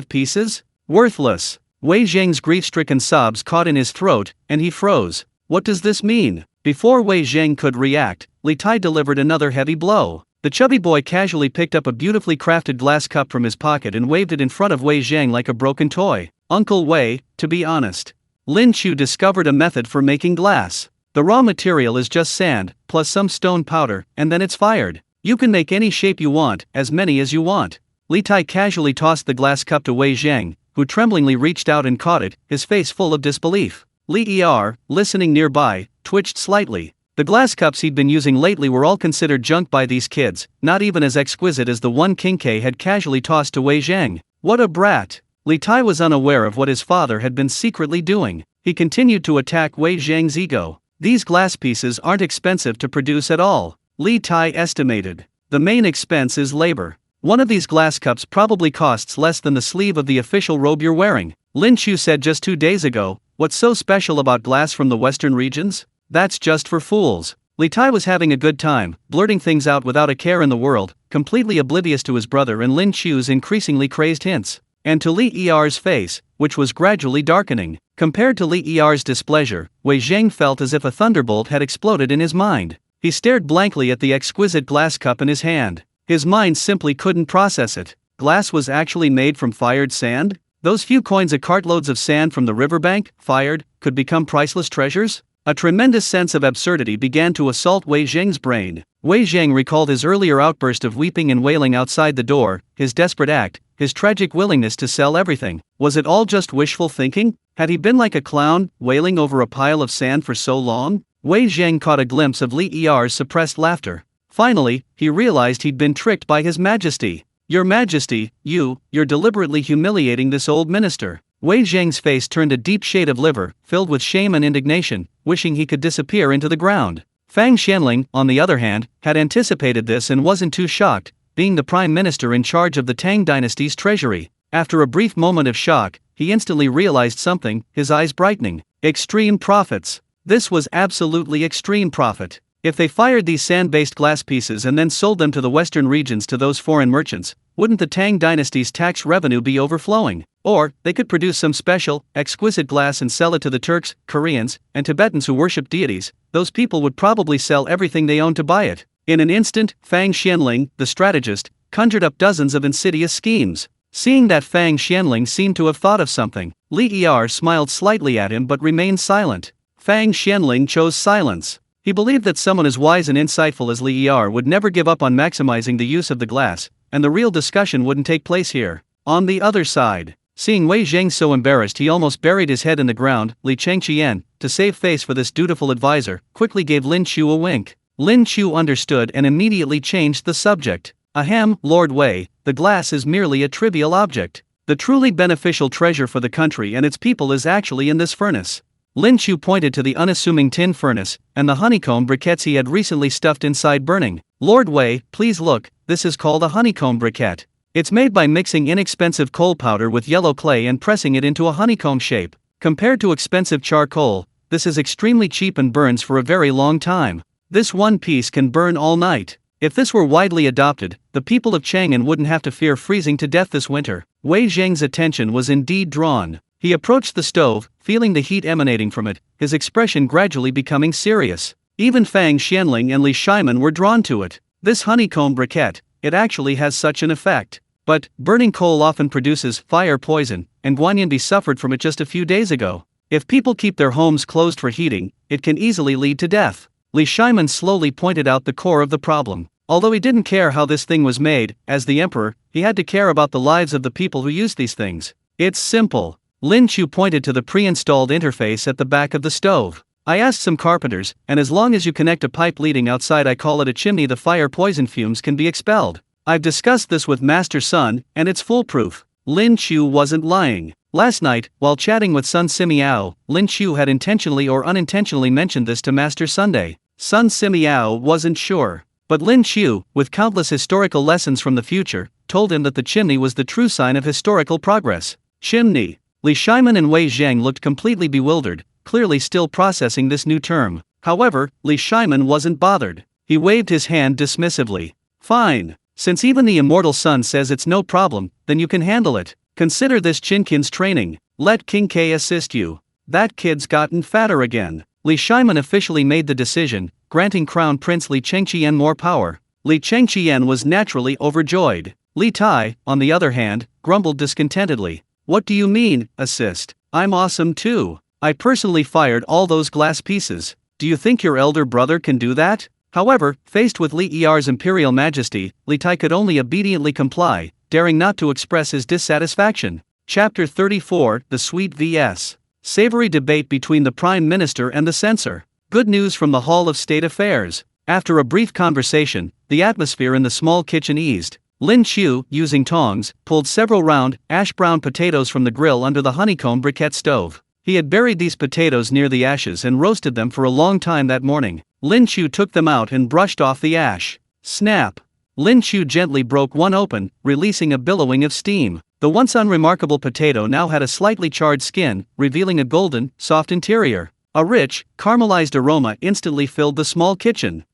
pieces? Worthless. Wei Zhang's grief-stricken sobs caught in his throat, and he froze. What does this mean? Before Wei Zhang could react, Li Tai delivered another heavy blow. The chubby boy casually picked up a beautifully crafted glass cup from his pocket and waved it in front of Wei Zhang like a broken toy. Uncle Wei, to be honest, Lin Qiu discovered a method for making glass. The raw material is just sand, plus some stone powder, and then it's fired. You can make any shape you want, as many as you want. Li Tai casually tossed the glass cup to Wei Zhang, who tremblingly reached out and caught it, his face full of disbelief. Li Er, listening nearby, twitched slightly. The glass cups he'd been using lately were all considered junk by these kids, not even as exquisite as the one King K had casually tossed to Wei Zhang. What a brat! Li Tai was unaware of what his father had been secretly doing. He continued to attack Wei Zhang's ego. These glass pieces aren't expensive to produce at all, Li Tai estimated. The main expense is labor. One of these glass cups probably costs less than the sleeve of the official robe you're wearing. Lin Qiu said just 2 days ago, what's so special about glass from the western regions? That's just for fools. Li Tai was having a good time, blurting things out without a care in the world, completely oblivious to his brother and Lin Qiu's increasingly crazed hints. And to Li Er's face, which was gradually darkening. Compared to Li Er's displeasure, Wei Zhang felt as if a thunderbolt had exploded in his mind. He stared blankly at the exquisite glass cup in his hand. His mind simply couldn't process it. Glass was actually made from fired sand? Those few coins of cartloads of sand from the riverbank, fired, could become priceless treasures? A tremendous sense of absurdity began to assault Wei Zhang's brain. Wei Zhang recalled his earlier outburst of weeping and wailing outside the door, his desperate act, his tragic willingness to sell everything. Was it all just wishful thinking? Had he been like a clown, wailing over a pile of sand for so long? Wei Zhang caught a glimpse of Li Er's suppressed laughter. Finally, he realized he'd been tricked by His Majesty. Your Majesty, you're deliberately humiliating this old minister. Wei Zhang's face turned a deep shade of liver, filled with shame and indignation, wishing he could disappear into the ground. Fang Xianling, on the other hand, had anticipated this and wasn't too shocked, being the prime minister in charge of the Tang Dynasty's treasury. After a brief moment of shock, he instantly realized something, his eyes brightening. Extreme profits. This was absolutely extreme profit. If they fired these sand-based glass pieces and then sold them to the western regions to those foreign merchants, wouldn't the Tang Dynasty's tax revenue be overflowing? Or, they could produce some special, exquisite glass and sell it to the Turks, Koreans, and Tibetans who worship deities. Those people would probably sell everything they own to buy it. In an instant, Fang Xianling, the strategist, conjured up dozens of insidious schemes. Seeing that Fang Xianling seemed to have thought of something, Li Er smiled slightly at him but remained silent. Fang Xianling chose silence. He believed that someone as wise and insightful as Li Er would never give up on maximizing the use of the glass, and the real discussion wouldn't take place here. On the other side, seeing Wei Zhang so embarrassed he almost buried his head in the ground, Li Changqian, to save face for this dutiful advisor, quickly gave Lin Qiu a wink. Lin Qiu understood and immediately changed the subject. Ahem, Lord Wei, the glass is merely a trivial object. The truly beneficial treasure for the country and its people is actually in this furnace. Lin Qiu pointed to the unassuming tin furnace, and the honeycomb briquettes he had recently stuffed inside burning. Lord Wei, please look, this is called a honeycomb briquette. It's made by mixing inexpensive coal powder with yellow clay and pressing it into a honeycomb shape. Compared to expensive charcoal, this is extremely cheap and burns for a very long time. This one piece can burn all night. If this were widely adopted, the people of Chang'an wouldn't have to fear freezing to death this winter. Wei Zhang's attention was indeed drawn. He approached the stove, feeling the heat emanating from it, his expression gradually becoming serious. Even Fang Xianling and Li Shiman were drawn to it. This honeycomb briquette, it actually has such an effect. But, burning coal often produces fire poison, and Guanyanbi suffered from it just a few days ago. If people keep their homes closed for heating, it can easily lead to death. Li Shiman slowly pointed out the core of the problem. Although he didn't care how this thing was made, as the emperor, he had to care about the lives of the people who use these things. It's simple. Lin Qiu pointed to the pre-installed interface at the back of the stove. I asked some carpenters, and as long as you connect a pipe leading outside, I call it a chimney, the fire poison fumes can be expelled. I've discussed this with Master Sun, and it's foolproof. Lin Qiu wasn't lying. Last night, while chatting with Sun Simiao, Lin Qiu had intentionally or unintentionally mentioned this to Master Sunday. Sun Simiao wasn't sure. But Lin Qiu, with countless historical lessons from the future, told him that the chimney was the true sign of historical progress. Chimney. Li Shiman and Wei Zhang looked completely bewildered, clearly still processing this new term. However, Li Shiman wasn't bothered. He waved his hand dismissively. Fine. Since even the immortal sun says it's no problem, then you can handle it. Consider this Chinkin's training. Let King K assist you. That kid's gotten fatter again. Li Shiman officially made the decision, granting Crown Prince Li Changqian more power. Li Changqian was naturally overjoyed. Li Tai, on the other hand, grumbled discontentedly. What do you mean, assist? I'm awesome too. I personally fired all those glass pieces. Do you think your elder brother can do that? However, faced with Li Er's imperial majesty, Li Tai could only obediently comply, daring not to express his dissatisfaction. Chapter 34, The Sweet vs. Savory Debate between the Prime Minister and the Censor. Good news from the Hall of State Affairs. After a brief conversation, the atmosphere in the small kitchen eased. Lin Qiu, using tongs, pulled several round, ash-brown potatoes from the grill under the honeycomb briquette stove. He had buried these potatoes near the ashes and roasted them for a long time that morning. Lin Qiu took them out and brushed off the ash. Snap! Lin Qiu gently broke one open, releasing a billowing of steam. The once unremarkable potato now had a slightly charred skin, revealing a golden, soft interior. A rich, caramelized aroma instantly filled the small kitchen.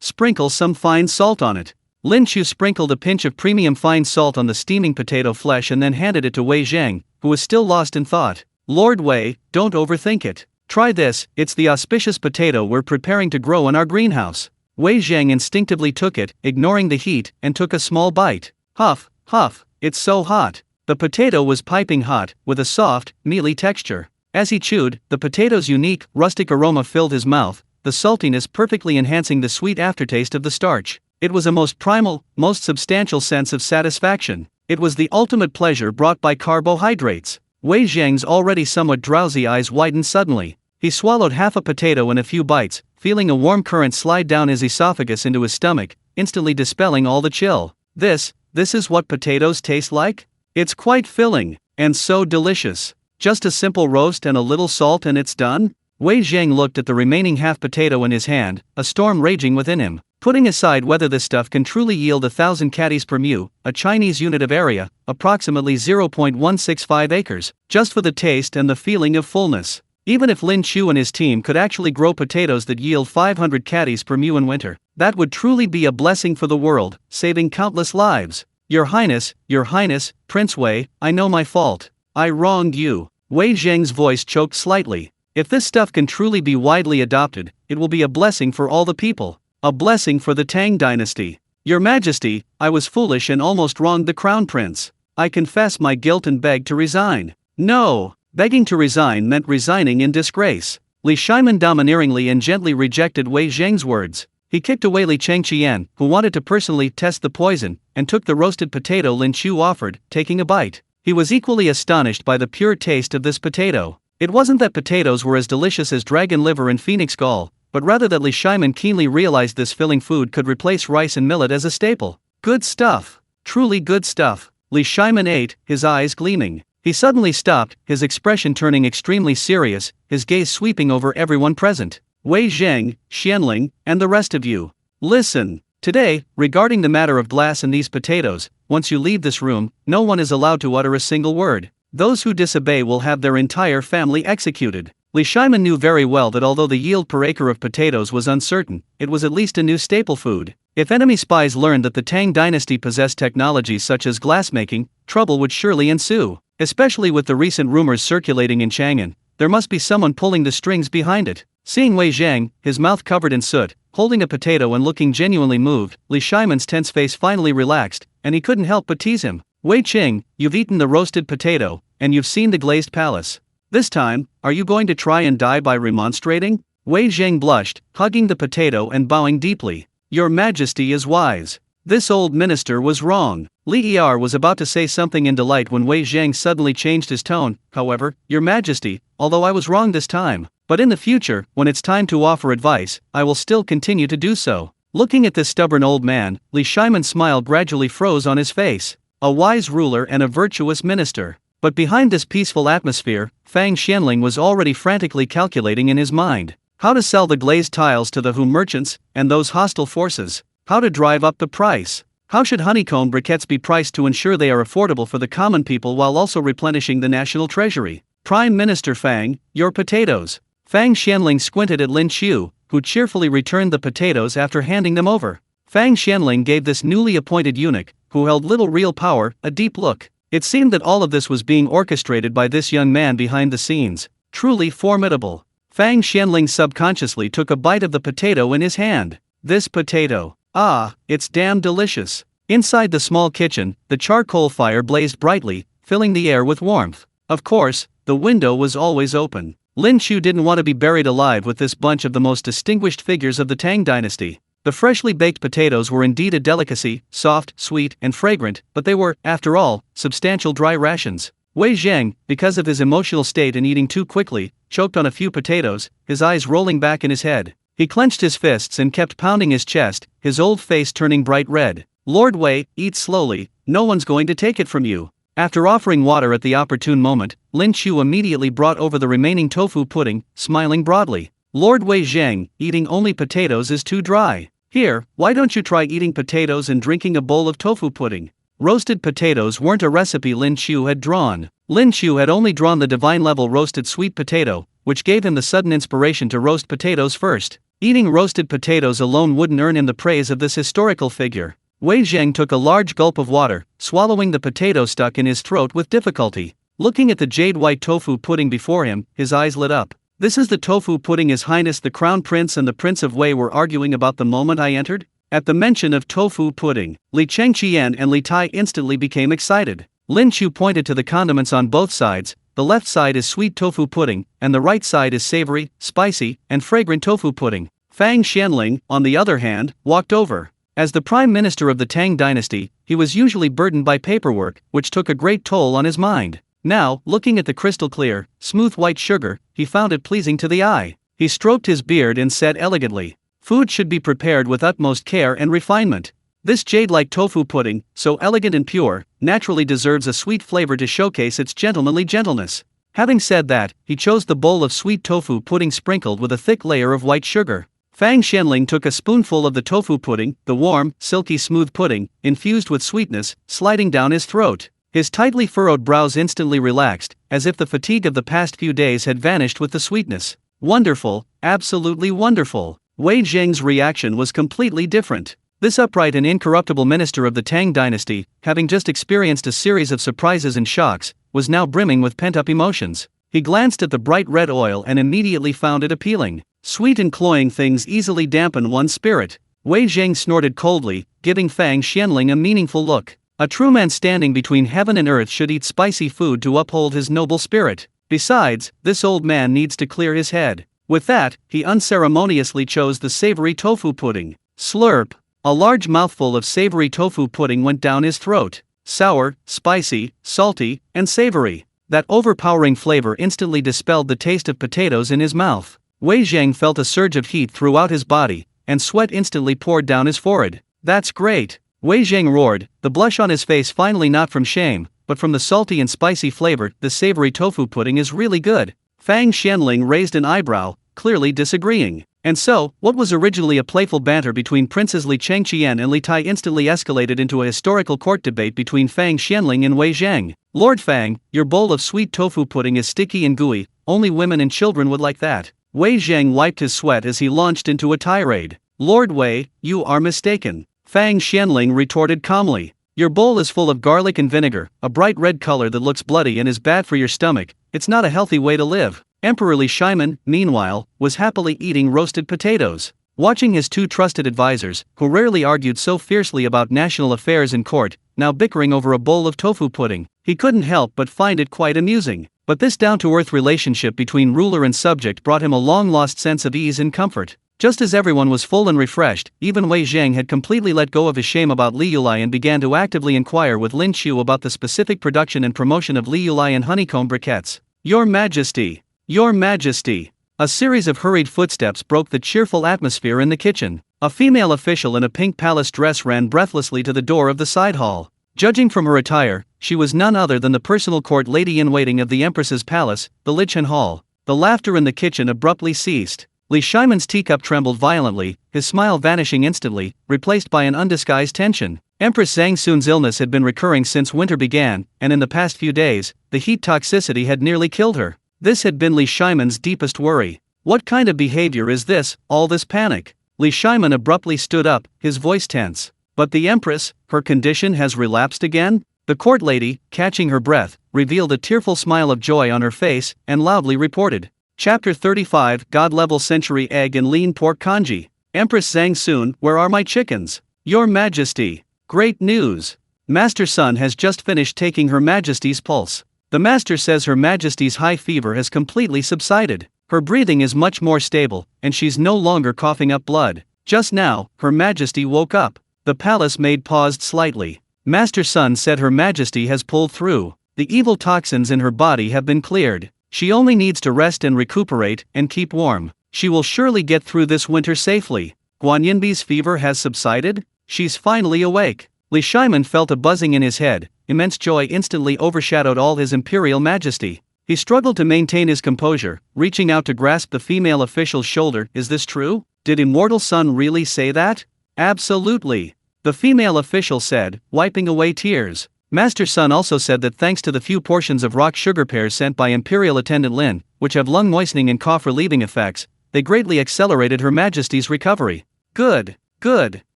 Sprinkle some fine salt on it. Lin Qiu sprinkled a pinch of premium fine salt on the steaming potato flesh and then handed it to Wei Zhang, who was still lost in thought. Lord Wei, don't overthink it. Try this, it's the auspicious potato we're preparing to grow in our greenhouse. Wei Zhang instinctively took it, ignoring the heat, and took a small bite. Huff, huff, it's so hot. The potato was piping hot, with a soft, mealy texture. As he chewed, the potato's unique, rustic aroma filled his mouth, the saltiness perfectly enhancing the sweet aftertaste of the starch. It was a most primal, most substantial sense of satisfaction. It was the ultimate pleasure brought by carbohydrates. Wei Zhang's already somewhat drowsy eyes widened suddenly. He swallowed half a potato in a few bites, feeling a warm current slide down his esophagus into his stomach, instantly dispelling all the chill. This is what potatoes taste like? It's quite filling, and so delicious. Just a simple roast and a little salt and it's done? Wei Zhang looked at the remaining half potato in his hand, a storm raging within him. Putting aside whether this stuff can truly yield 1,000 caddies per mu, a Chinese unit of area, approximately 0.165 acres, just for the taste and the feeling of fullness. Even if Lin Qiu and his team could actually grow potatoes that yield 500 caddies per mu in winter, that would truly be a blessing for the world, saving countless lives. Your Highness, Prince Wei, I know my fault. I wronged you. Wei Zhang's voice choked slightly. If this stuff can truly be widely adopted, it will be a blessing for all the people. A blessing for the Tang Dynasty. Your Majesty, I was foolish and almost wronged the Crown Prince. I confess my guilt and beg to resign. No, begging to resign meant resigning in disgrace. Li Shiman domineeringly and gently rejected Wei Zheng's words. He kicked away Li Changqian, who wanted to personally test the poison, and took the roasted potato Lin Qiu offered, taking a bite. He was equally astonished by the pure taste of this potato. It wasn't that potatoes were as delicious as dragon liver and phoenix gall, but rather that Li Shiman keenly realized this filling food could replace rice and millet as a staple. Good stuff. Truly good stuff. Li Shiman ate, his eyes gleaming. He suddenly stopped, his expression turning extremely serious, his gaze sweeping over everyone present. Wei Zheng, Xianling, and the rest of you. Listen. Today, regarding the matter of glass and these potatoes, once you leave this room, no one is allowed to utter a single word. Those who disobey will have their entire family executed. Li Shiman knew very well that although the yield per acre of potatoes was uncertain, it was at least a new staple food. If enemy spies learned that the Tang Dynasty possessed technologies such as glassmaking, trouble would surely ensue. Especially with the recent rumors circulating in Chang'an, there must be someone pulling the strings behind it. Seeing Wei Zheng, his mouth covered in soot, holding a potato and looking genuinely moved, Li Shiman's tense face finally relaxed, and he couldn't help but tease him. Wei Qing, you've eaten the roasted potato, and you've seen the glazed palace. This time, are you going to try and die by remonstrating? Wei Zheng blushed, hugging the potato and bowing deeply. Your Majesty is wise. This old minister was wrong. Li Er was about to say something in delight when Wei Zheng suddenly changed his tone. However, Your Majesty, although I was wrong this time, but in the future, when it's time to offer advice, I will still continue to do so. Looking at this stubborn old man, Li Shiman's smile gradually froze on his face. A wise ruler and a virtuous minister. But behind this peaceful atmosphere, Fang Xianling was already frantically calculating in his mind how to sell the glazed tiles to the Hu merchants and those hostile forces, how to drive up the price. How should honeycomb briquettes be priced to ensure they are affordable for the common people while also replenishing the national treasury? Prime Minister Fang, your potatoes. Fang Xianling squinted at Lin Qiu, who cheerfully returned the potatoes after handing them over. Fang Xianling gave this newly appointed eunuch, who held little real power, a deep look. It seemed that all of this was being orchestrated by this young man behind the scenes. Truly formidable. Fang Xianling subconsciously took a bite of the potato in his hand. This potato. Ah, it's damn delicious. Inside the small kitchen, the charcoal fire blazed brightly, filling the air with warmth. Of course, the window was always open. Lin Qiu didn't want to be buried alive with this bunch of the most distinguished figures of the Tang Dynasty. The freshly baked potatoes were indeed a delicacy, soft, sweet, and fragrant, but they were, after all, substantial dry rations. Wei Zheng, because of his emotional state and eating too quickly, choked on a few potatoes, his eyes rolling back in his head. He clenched his fists and kept pounding his chest, his old face turning bright red. Lord Wei, eat slowly, no one's going to take it from you. After offering water at the opportune moment, Lin Qiu immediately brought over the remaining tofu pudding, smiling broadly. Lord Wei Zheng, eating only potatoes is too dry. Here, why don't you try eating potatoes and drinking a bowl of tofu pudding? Roasted potatoes weren't a recipe Lin Qiu had drawn. Lin Qiu had only drawn the divine-level roasted sweet potato, which gave him the sudden inspiration to roast potatoes first. Eating roasted potatoes alone wouldn't earn him the praise of this historical figure. Wei Zheng took a large gulp of water, swallowing the potato stuck in his throat with difficulty. Looking at the jade-white tofu pudding before him, his eyes lit up. This is the tofu pudding His Highness the Crown Prince and the Prince of Wei were arguing about the moment I entered? At the mention of tofu pudding, Li Changqian and Li Tai instantly became excited. Lin Qiu pointed to the condiments on both sides. The left side is sweet tofu pudding, and the right side is savory, spicy, and fragrant tofu pudding. Fang Xianling, on the other hand, walked over. As the Prime Minister of the Tang Dynasty, he was usually burdened by paperwork, which took a great toll on his mind. Now, looking at the crystal clear, smooth white sugar, he found it pleasing to the eye. He stroked his beard and said elegantly, "Food should be prepared with utmost care and refinement. This jade-like tofu pudding, so elegant and pure, naturally deserves a sweet flavor to showcase its gentlemanly gentleness." Having said that, he chose the bowl of sweet tofu pudding sprinkled with a thick layer of white sugar. Fang Xianling took a spoonful of the tofu pudding, the warm, silky smooth pudding, infused with sweetness, sliding down his throat. His tightly furrowed brows instantly relaxed, as if the fatigue of the past few days had vanished with the sweetness. Wonderful, absolutely wonderful. Wei Zheng's reaction was completely different. This upright and incorruptible minister of the Tang Dynasty, having just experienced a series of surprises and shocks, was now brimming with pent-up emotions. He glanced at the bright red oil and immediately found it appealing. Sweet and cloying things easily dampen one's spirit. Wei Zheng snorted coldly, giving Fang Xianling a meaningful look. A true man standing between heaven and earth should eat spicy food to uphold his noble spirit. Besides, this old man needs to clear his head. With that, he unceremoniously chose the savory tofu pudding. Slurp. A large mouthful of savory tofu pudding went down his throat. Sour, spicy, salty, and savory. That overpowering flavor instantly dispelled the taste of potatoes in his mouth. Wei Zhang felt a surge of heat throughout his body, and sweat instantly poured down his forehead. That's great! Wei Zhang roared, the blush on his face finally not from shame, but from the salty and spicy flavor. The savory tofu pudding is really good. Fang Xianling raised an eyebrow, clearly disagreeing. And so, what was originally a playful banter between Princes Li Changqian and Li Tai instantly escalated into a historical court debate between Fang Xianling and Wei Zhang. Lord Fang, your bowl of sweet tofu pudding is sticky and gooey, only women and children would like that. Wei Zhang wiped his sweat as he launched into a tirade. Lord Wei, you are mistaken. Fang Xianling retorted calmly. Your bowl is full of garlic and vinegar, a bright red color that looks bloody and is bad for your stomach. It's not a healthy way to live. Emperor Li Shimon, meanwhile, was happily eating roasted potatoes. Watching his two trusted advisors, who rarely argued so fiercely about national affairs in court, now bickering over a bowl of tofu pudding, he couldn't help but find it quite amusing. But this down-to-earth relationship between ruler and subject brought him a long-lost sense of ease and comfort. Just as everyone was full and refreshed, even Wei Zhang had completely let go of his shame about Li Yulai and began to actively inquire with Lin Qiu about the specific production and promotion of Li Yulai and honeycomb briquettes. Your Majesty! Your Majesty! A series of hurried footsteps broke the cheerful atmosphere in the kitchen. A female official in a pink palace dress ran breathlessly to the door of the side hall. Judging from her attire, she was none other than the personal court lady-in-waiting of the Empress's palace, the Lichen Hall. The laughter in the kitchen abruptly ceased. Li Shimon's teacup trembled violently, his smile vanishing instantly, replaced by an undisguised tension. Empress Zhang Sun's illness had been recurring since winter began, and in the past few days, the heat toxicity had nearly killed her. This had been Li Shimon's deepest worry. What kind of behavior is this, all this panic? Li Shimon abruptly stood up, his voice tense. But the Empress, her condition has relapsed again? The court lady, catching her breath, revealed a tearful smile of joy on her face, and loudly reported. Chapter 35 God-level century egg and lean pork congee. Empress Zhang Sun, where are my chickens? Your Majesty! Great news! Master Sun has just finished taking Her Majesty's pulse. The Master says Her Majesty's high fever has completely subsided. Her breathing is much more stable, and she's no longer coughing up blood. Just now, Her Majesty woke up. The palace maid paused slightly. Master Sun said Her Majesty has pulled through. The evil toxins in her body have been cleared. She only needs to rest and recuperate, and keep warm. She will surely get through this winter safely. Guanyinbi's fever has subsided? She's finally awake. Li Shimon felt a buzzing in his head. Immense joy instantly overshadowed all his imperial majesty. He struggled to maintain his composure, reaching out to grasp the female official's shoulder. Is this true? Did Immortal Sun really say that? Absolutely. The female official said, wiping away tears. Master Sun also said that thanks to the few portions of rock sugar pears sent by Imperial Attendant Lin, which have lung moistening and cough relieving effects, they greatly accelerated Her Majesty's recovery. Good, good,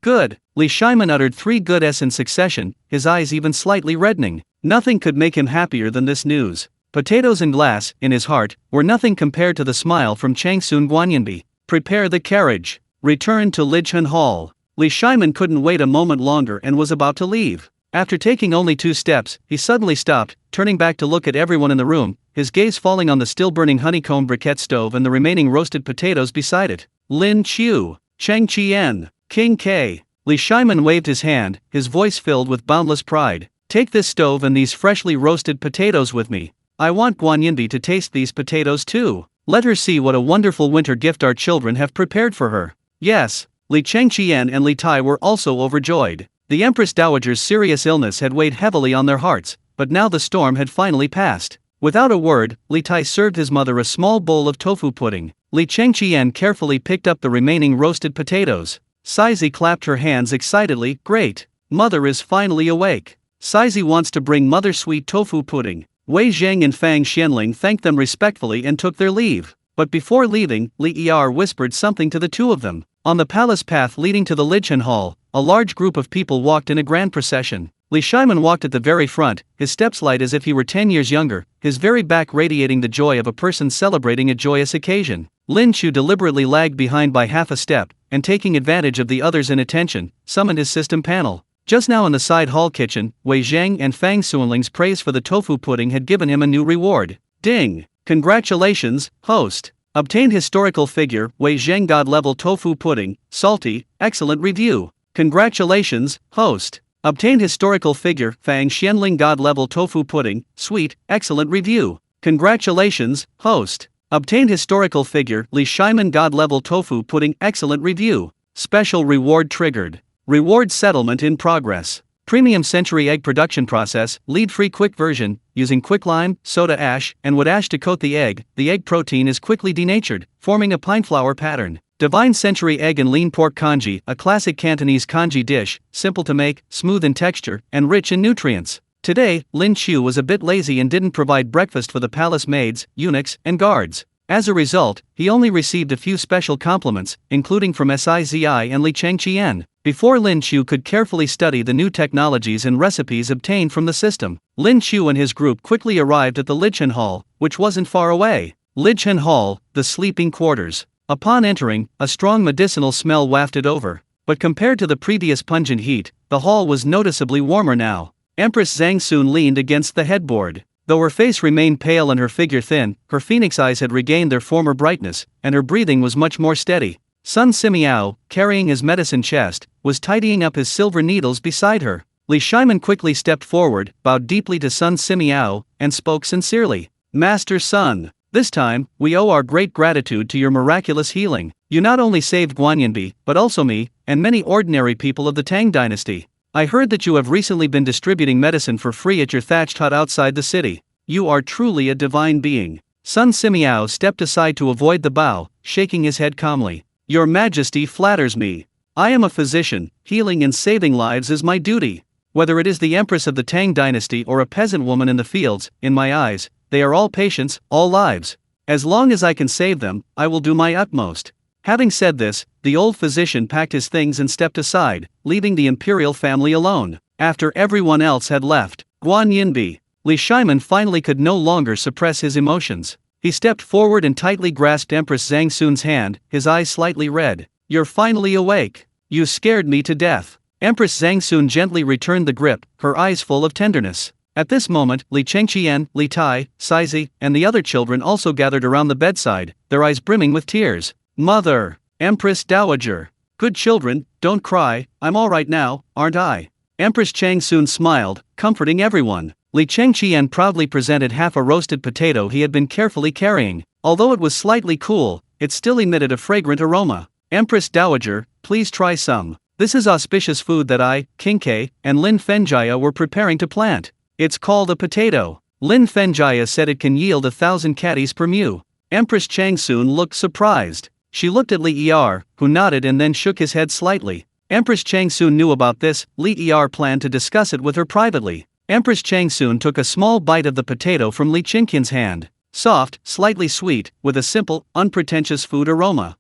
good. Li Shimon uttered 3 good s in succession, his eyes even slightly reddening. Nothing could make him happier than this news. Potatoes and glass, in his heart, were nothing compared to the smile from Changsun Guanyinbi. Prepare the carriage. Return to Lichen Hall. Li Shimon couldn't wait a moment longer and was about to leave. After taking only 2 steps, he suddenly stopped, turning back to look at everyone in the room, his gaze falling on the still-burning honeycomb briquette stove and the remaining roasted potatoes beside it. Lin Qiu, Cheng Qian, King K. Li Shimon waved his hand, his voice filled with boundless pride. Take this stove and these freshly roasted potatoes with me. I want Guanyinbi to taste these potatoes too. Let her see what a wonderful winter gift our children have prepared for her. Yes, Li Changqian and Li Tai were also overjoyed. The Empress Dowager's serious illness had weighed heavily on their hearts, but now the storm had finally passed. Without a word, Li Tai served his mother a small bowl of tofu pudding. Li Changqian carefully picked up the remaining roasted potatoes. Saizi clapped her hands excitedly. Great! Mother is finally awake. Saizi wants to bring mother sweet tofu pudding. Wei Zhang and Fang Xianling thanked them respectfully and took their leave. But before leaving, Li Er whispered something to the two of them. On the palace path leading to the Lichen Hall, a large group of people walked in a grand procession. Li Shimon walked at the very front, his steps light as if he were 10 years younger, his very back radiating the joy of a person celebrating a joyous occasion. Lin Qiu deliberately lagged behind by half a step, and taking advantage of the others' inattention, summoned his system panel. Just now in the side hall kitchen, Wei Zhang and Fang Sunling's praise for the tofu pudding had given him a new reward. Ding! Congratulations, host! Obtained historical figure, Wei Zheng God level tofu pudding, salty, excellent review. Congratulations, host. Obtained historical figure, Fang Xianling God level tofu pudding, sweet, excellent review. Congratulations, host. Obtained historical figure, Li Shaiman God level tofu pudding, excellent review. Special reward triggered. Reward settlement in progress. Premium century egg production process, lead-free quick version, using quicklime, soda ash, and wood ash to coat the egg protein is quickly denatured, forming a pine flower pattern. Divine century egg and lean pork congee, a classic Cantonese congee dish, simple to make, smooth in texture, and rich in nutrients. Today, Lin Qiu was a bit lazy and didn't provide breakfast for the palace maids, eunuchs, and guards. As a result, he only received a few special compliments, including from Sizi and Li Chengqian. Before Lin Qiu could carefully study the new technologies and recipes obtained from the system, Lin Qiu and his group quickly arrived at the Lichen Hall, which wasn't far away. Lichen Hall, the sleeping quarters. Upon entering, a strong medicinal smell wafted over, but compared to the previous pungent heat, the hall was noticeably warmer now. Empress Zhang Sun leaned against the headboard. Though her face remained pale and her figure thin, her phoenix eyes had regained their former brightness, and her breathing was much more steady. Sun Simiao, carrying his medicine chest, was tidying up his silver needles beside her. Li Shaiman quickly stepped forward, bowed deeply to Sun Simiao, and spoke sincerely. Master Sun, this time, we owe our great gratitude to your miraculous healing. You not only saved Guanyanbi, but also me, and many ordinary people of the Tang Dynasty. I heard that you have recently been distributing medicine for free at your thatched hut outside the city. You are truly a divine being. Sun Simiao stepped aside to avoid the bow, shaking his head calmly. Your Majesty flatters me. I am a physician, healing and saving lives is my duty. Whether it is the Empress of the Tang Dynasty or a peasant woman in the fields, in my eyes, they are all patients, all lives. As long as I can save them, I will do my utmost. Having said this, the old physician packed his things and stepped aside, leaving the imperial family alone. After everyone else had left, Guan Yinbi, Li Shaiman finally could no longer suppress his emotions. He stepped forward and tightly grasped Empress Zhang Sun's hand, his eyes slightly red. You're finally awake. You scared me to death. Empress Zhang Sun gently returned the grip, her eyes full of tenderness. At this moment, Li Chengqian, Li Tai, Sizi, and the other children also gathered around the bedside, their eyes brimming with tears. Mother! Empress Dowager! Good children, don't cry, I'm all right now, aren't I? Empress Chang Sun smiled, comforting everyone. Li Chengqian proudly presented half a roasted potato he had been carefully carrying. Although it was slightly cool, it still emitted a fragrant aroma. Empress Dowager, please try some. This is auspicious food that I, King K, and Lin Fenjaya were preparing to plant. It's called a potato. Lin Fenjaya said it can yield 1,000 catties per mu. Empress Chang Sun looked surprised. She looked at Li Er, who nodded and then shook his head slightly. Empress Chang Sun knew about this. Li Er planned to discuss it with her privately. Empress Chang Sun took a small bite of the potato from Li Qingqian's hand. Soft, slightly sweet, with a simple, unpretentious food aroma.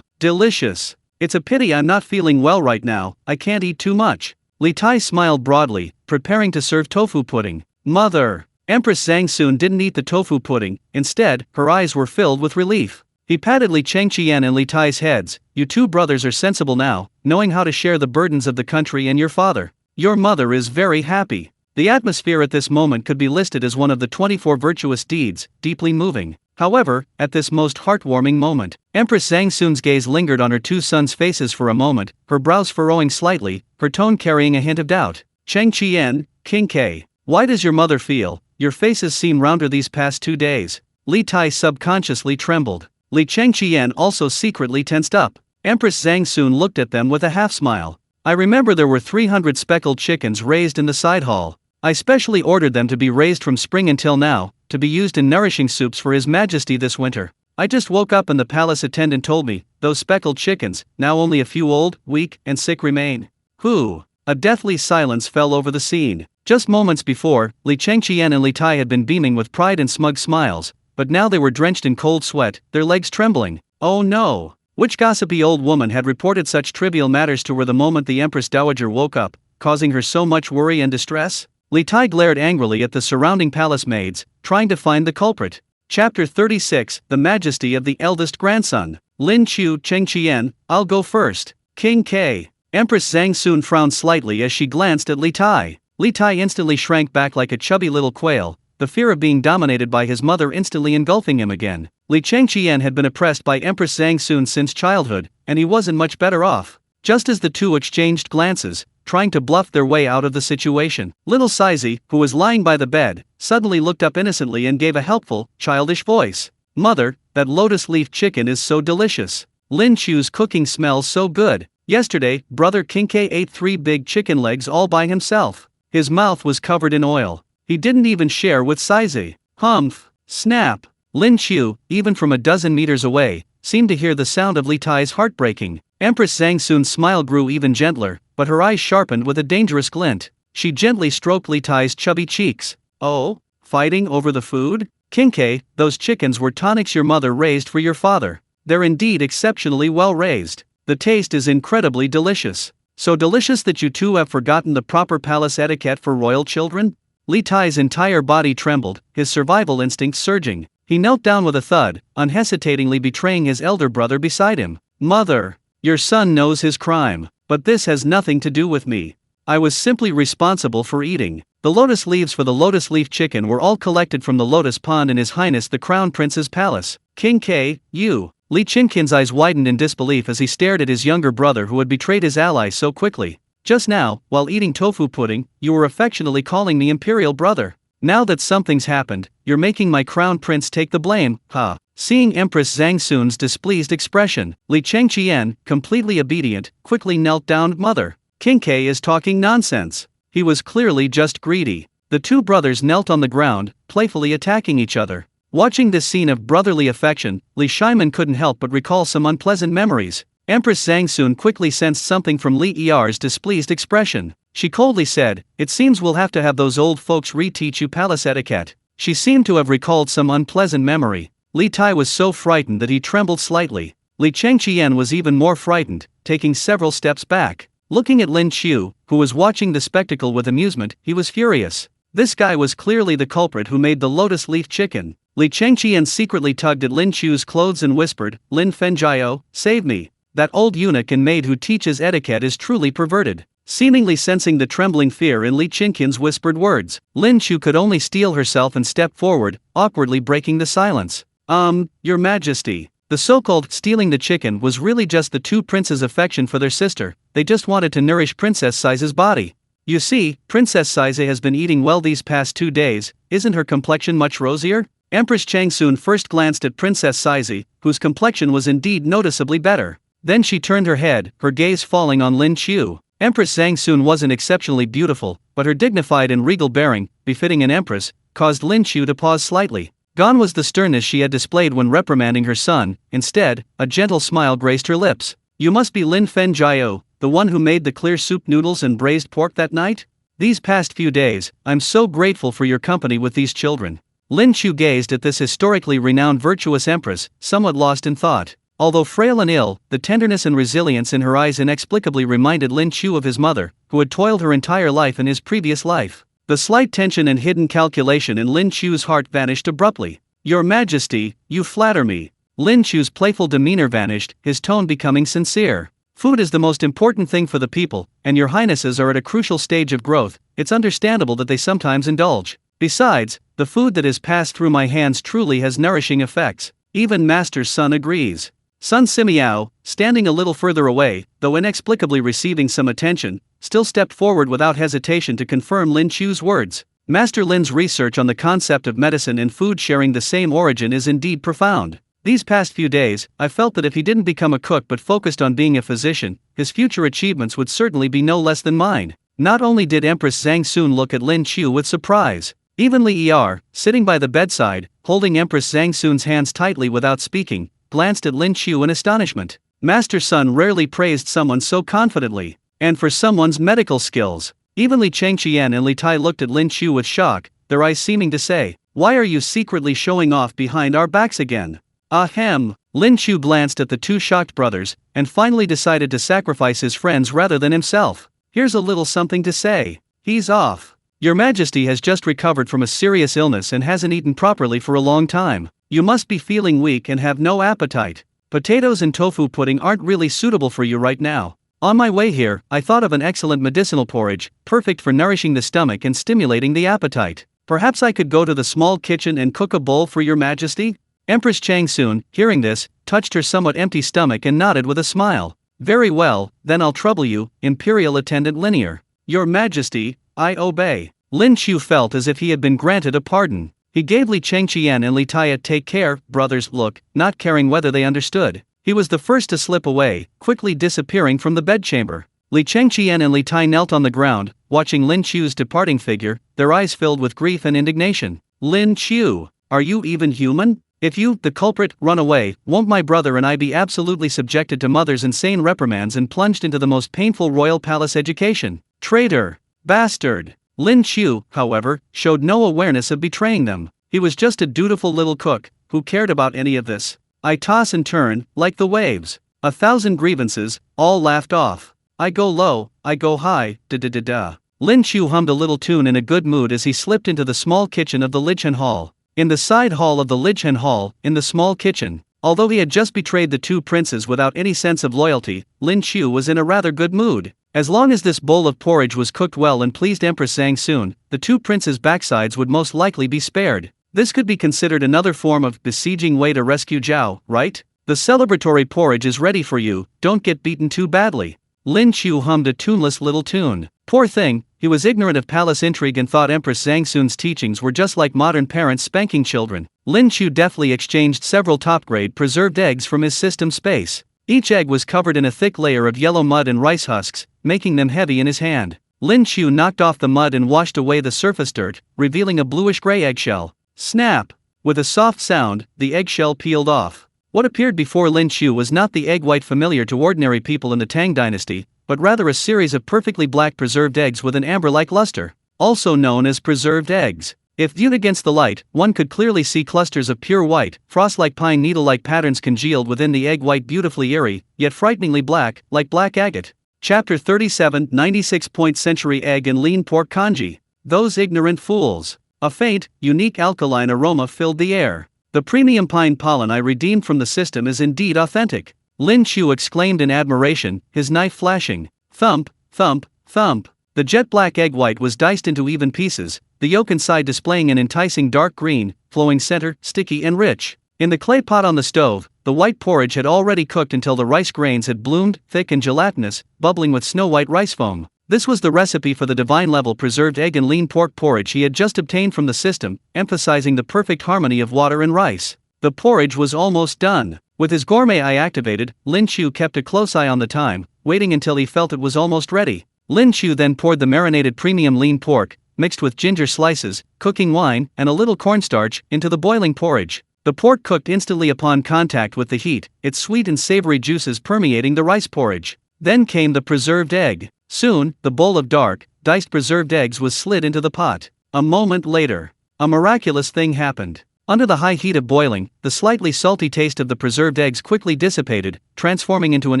Delicious. It's a pity I'm not feeling well right now, I can't eat too much. Li Tai smiled broadly, preparing to serve tofu pudding. Mother! Empress Zhang Sun didn't eat the tofu pudding, instead, her eyes were filled with relief. He patted Li Chengqian and Li Tai's heads. You two brothers are sensible now, knowing how to share the burdens of the country and your father. Your mother is very happy. The atmosphere at this moment could be listed as one of the 24 virtuous deeds, deeply moving. However, at this most heartwarming moment, Empress Zhang Sun's gaze lingered on her two sons' faces for a moment, her brows furrowing slightly, her tone carrying a hint of doubt. Chengqian, King K, why does your mother feel? Your faces seem rounder these past 2 days. Li Tai subconsciously trembled. Li Chengqian also secretly tensed up. Empress Zhang Sun looked at them with a half-smile. I remember there were 300 speckled chickens raised in the side hall. I specially ordered them to be raised from spring until now, to be used in nourishing soups for His Majesty this winter. I just woke up and the palace attendant told me, those speckled chickens, now only a few old, weak, and sick remain. Whew! A deathly silence fell over the scene. Just moments before, Li Chengqian and Li Tai had been beaming with pride and smug smiles, but now they were drenched in cold sweat, their legs trembling. Oh no! Which gossipy old woman had reported such trivial matters to her the moment the Empress Dowager woke up, causing her so much worry and distress? Li Tai glared angrily at the surrounding palace maids, trying to find the culprit. Chapter 36, The Majesty of the Eldest Grandson. Lin Qiu Chengqian, I'll go first. King K. Empress Zhang Sun frowned slightly as she glanced at Li Tai. Li Tai instantly shrank back like a chubby little quail, the fear of being dominated by his mother instantly engulfing him again. Li Qiu had been oppressed by Empress Zhang Sun since childhood, and he wasn't much better off. Just as the two exchanged glances, trying to bluff their way out of the situation, little Sizey, who was lying by the bed, suddenly looked up innocently and gave a helpful, childish voice. "Mother, that lotus leaf chicken is so delicious. Lin Qiu's cooking smells so good. Yesterday, brother Qinkei ate 3 big chicken legs all by himself. His mouth was covered in oil. He didn't even share with Sizey." Humph! Snap! Lin Qiu, even from a dozen meters away, seemed to hear the sound of Li Tai's heart breaking. Empress Zhang Sun's smile grew even gentler, but her eyes sharpened with a dangerous glint. She gently stroked Li Tai's chubby cheeks. "Oh? Fighting over the food? Qinkei, those chickens were tonics your mother raised for your father. They're indeed exceptionally well raised. The taste is incredibly delicious. So delicious that you two have forgotten the proper palace etiquette for royal children?" Li Tai's entire body trembled, his survival instincts surging. He knelt down with a thud, unhesitatingly betraying his elder brother beside him. "Mother, your son knows his crime, but this has nothing to do with me. I was simply responsible for eating." The lotus leaves for the lotus leaf chicken were all collected from the lotus pond in His Highness the Crown Prince's palace. "Qinkei, you..." Li Qiu's eyes widened in disbelief as he stared at his younger brother who had betrayed his ally so quickly. "Just now, while eating tofu pudding, you were affectionately calling me imperial brother. Now that something's happened, you're making my crown prince take the blame, huh?" Seeing Empress Zhang Sun's displeased expression, Li Qiu, completely obedient, quickly knelt down. "Mother, Qinkei is talking nonsense. He was clearly just greedy." The two brothers knelt on the ground, playfully attacking each other. Watching this scene of brotherly affection, Li Qiu couldn't help but recall some unpleasant memories. Empress Zhang Sun quickly sensed something from Li Er's displeased expression. She coldly said, "It seems we'll have to have those old folks reteach you palace etiquette." She seemed to have recalled some unpleasant memory. Li Tai was so frightened that he trembled slightly. Li Qiu was even more frightened, taking several steps back. Looking at Lin Qiu, who was watching the spectacle with amusement, he was furious. This guy was clearly the culprit who made the lotus leaf chicken. Li Qiu secretly tugged at Lin Qiu's clothes and whispered, "Lin Fenjiao, save me. That old eunuch and maid who teaches etiquette is truly perverted." Seemingly sensing the trembling fear in Li Qiu's whispered words, Lin Qiu could only steel herself and step forward, awkwardly breaking the silence. Your Majesty." The so-called stealing the chicken was really just the two princes' affection for their sister. They just wanted to nourish Princess Sizey's body. "You see, Princess Sizey has been eating well these past 2 days, isn't her complexion much rosier?" Empress Zhang Sun first glanced at Princess Sizey, whose complexion was indeed noticeably better. Then she turned her head, her gaze falling on Lin Qiu. Empress Zhang Sun wasn't exceptionally beautiful, but her dignified and regal bearing, befitting an empress, caused Lin Qiu to pause slightly. Gone was the sternness she had displayed when reprimanding her son. Instead, a gentle smile graced her lips. "You must be Lin Fenjiao, the one who made the clear soup noodles and braised pork that night? These past few days, I'm so grateful for your company with these children." Lin Qiu gazed at this historically renowned virtuous empress, somewhat lost in thought. Although frail and ill, the tenderness and resilience in her eyes inexplicably reminded Lin Qiu of his mother, who had toiled her entire life in his previous life. The slight tension and hidden calculation in Lin Qiu's heart vanished abruptly. "Your Majesty, you flatter me." Lin Qiu's playful demeanor vanished, his tone becoming sincere. "Food is the most important thing for the people, and your highnesses are at a crucial stage of growth. It's understandable that they sometimes indulge. Besides, the food that has passed through my hands truly has nourishing effects. Even Master's son agrees." Sun Simiao, standing a little further away, though inexplicably receiving some attention, still stepped forward without hesitation to confirm Lin Qiu's words. Master Lin's research on the concept of medicine and food sharing the same origin is indeed profound. These past few days, I felt that if he didn't become a cook but focused on being a physician, his future achievements would certainly be no less than mine. Not only did Empress Zhang Sun look at Lin Qiu with surprise, even Li Er, sitting by the bedside, holding Empress Zhang Sun's hands tightly without speaking, glanced at Lin Qiu in astonishment. Master Sun rarely praised someone so confidently, and for someone's medical skills. Even Li Qiu and Li Tai looked at Lin Qiu with shock, their eyes seeming to say, "Why are you secretly showing off behind our backs again?" Ahem. Lin Qiu glanced at the two shocked brothers, and finally decided to sacrifice his friends rather than himself. "Here's a little something to say. He's off. Your Majesty has just recovered from a serious illness and hasn't eaten properly for a long time. You must be feeling weak and have no appetite. Potatoes and tofu pudding aren't really suitable for you right now. On my way here, I thought of an excellent medicinal porridge, perfect for nourishing the stomach and stimulating the appetite. Perhaps I could go to the small kitchen and cook a bowl for your Majesty?" Empress Changsun, hearing this, touched her somewhat empty stomach and nodded with a smile. Very well, then I'll trouble you, Imperial Attendant Linear. Your Majesty, I obey. Lin Qiu felt as if he had been granted a pardon. He gave Li Chengqian and Li Tai a take care, brothers look, not caring whether they understood. He was the first to slip away, quickly disappearing from the bedchamber. Li Chengqian and Li Tai knelt on the ground, watching Lin Qiu's departing figure, their eyes filled with grief and indignation. Lin Qiu, are you even human? If you, the culprit, run away, won't my brother and I be absolutely subjected to mother's insane reprimands and plunged into the most painful royal palace education? Traitor! Bastard! Lin Qiu, however, showed no awareness of betraying them. He was just a dutiful little cook, who cared about any of this. I toss and turn, like the waves. 1,000 grievances, all laughed off. I go low, I go high, da-da-da-da. Lin Qiu hummed a little tune in a good mood as he slipped into the small kitchen of the Lichen Hall. In the side hall of the Lichen Hall, in the small kitchen, although he had just betrayed the two princes without any sense of loyalty, Lin Qiu was in a rather good mood. As long as this bowl of porridge was cooked well and pleased Empress Zhang Sun, the two princes' backsides would most likely be spared. This could be considered another form of besieging way to rescue Zhao, right? The celebratory porridge is ready for you, don't get beaten too badly. Lin Qiu hummed a tuneless little tune. Poor thing, he was ignorant of palace intrigue and thought Empress Zhang Sun's teachings were just like modern parents spanking children. Lin Qiu deftly exchanged several top-grade preserved eggs from his system space. Each egg was covered in a thick layer of yellow mud and rice husks, making them heavy in his hand. Lin Qiu knocked off the mud and washed away the surface dirt, revealing a bluish-gray eggshell. Snap! With a soft sound, the eggshell peeled off. What appeared before Lin Qiu was not the egg white familiar to ordinary people in the Tang Dynasty, but rather a series of perfectly black preserved eggs with an amber-like luster, also known as preserved eggs. If viewed against the light, one could clearly see clusters of pure white, frost-like pine needle-like patterns congealed within the egg white, beautifully eerie, yet frighteningly black, like black agate. Chapter 37, 96-point century egg and lean pork congee. Those ignorant fools. A faint, unique alkaline aroma filled the air. The premium pine pollen I redeemed from the system is indeed authentic. Lin Qiu exclaimed in admiration, his knife flashing. Thump, thump, thump. The jet-black egg white was diced into even pieces, the yolk inside displaying an enticing dark green, flowing center, sticky and rich. In the clay pot on the stove, the white porridge had already cooked until the rice grains had bloomed, thick and gelatinous, bubbling with snow-white rice foam. This was the recipe for the divine-level preserved egg and lean pork porridge he had just obtained from the system, emphasizing the perfect harmony of water and rice. The porridge was almost done. With his gourmet eye activated, Lin Qiu kept a close eye on the time, waiting until he felt it was almost ready. Lin Qiu then poured the marinated premium lean pork, mixed with ginger slices, cooking wine, and a little cornstarch, into the boiling porridge. The pork cooked instantly upon contact with the heat, its sweet and savory juices permeating the rice porridge. Then came the preserved egg. Soon, the bowl of dark, diced preserved eggs was slid into the pot. A moment later, a miraculous thing happened. Under the high heat of boiling, the slightly salty taste of the preserved eggs quickly dissipated, transforming into an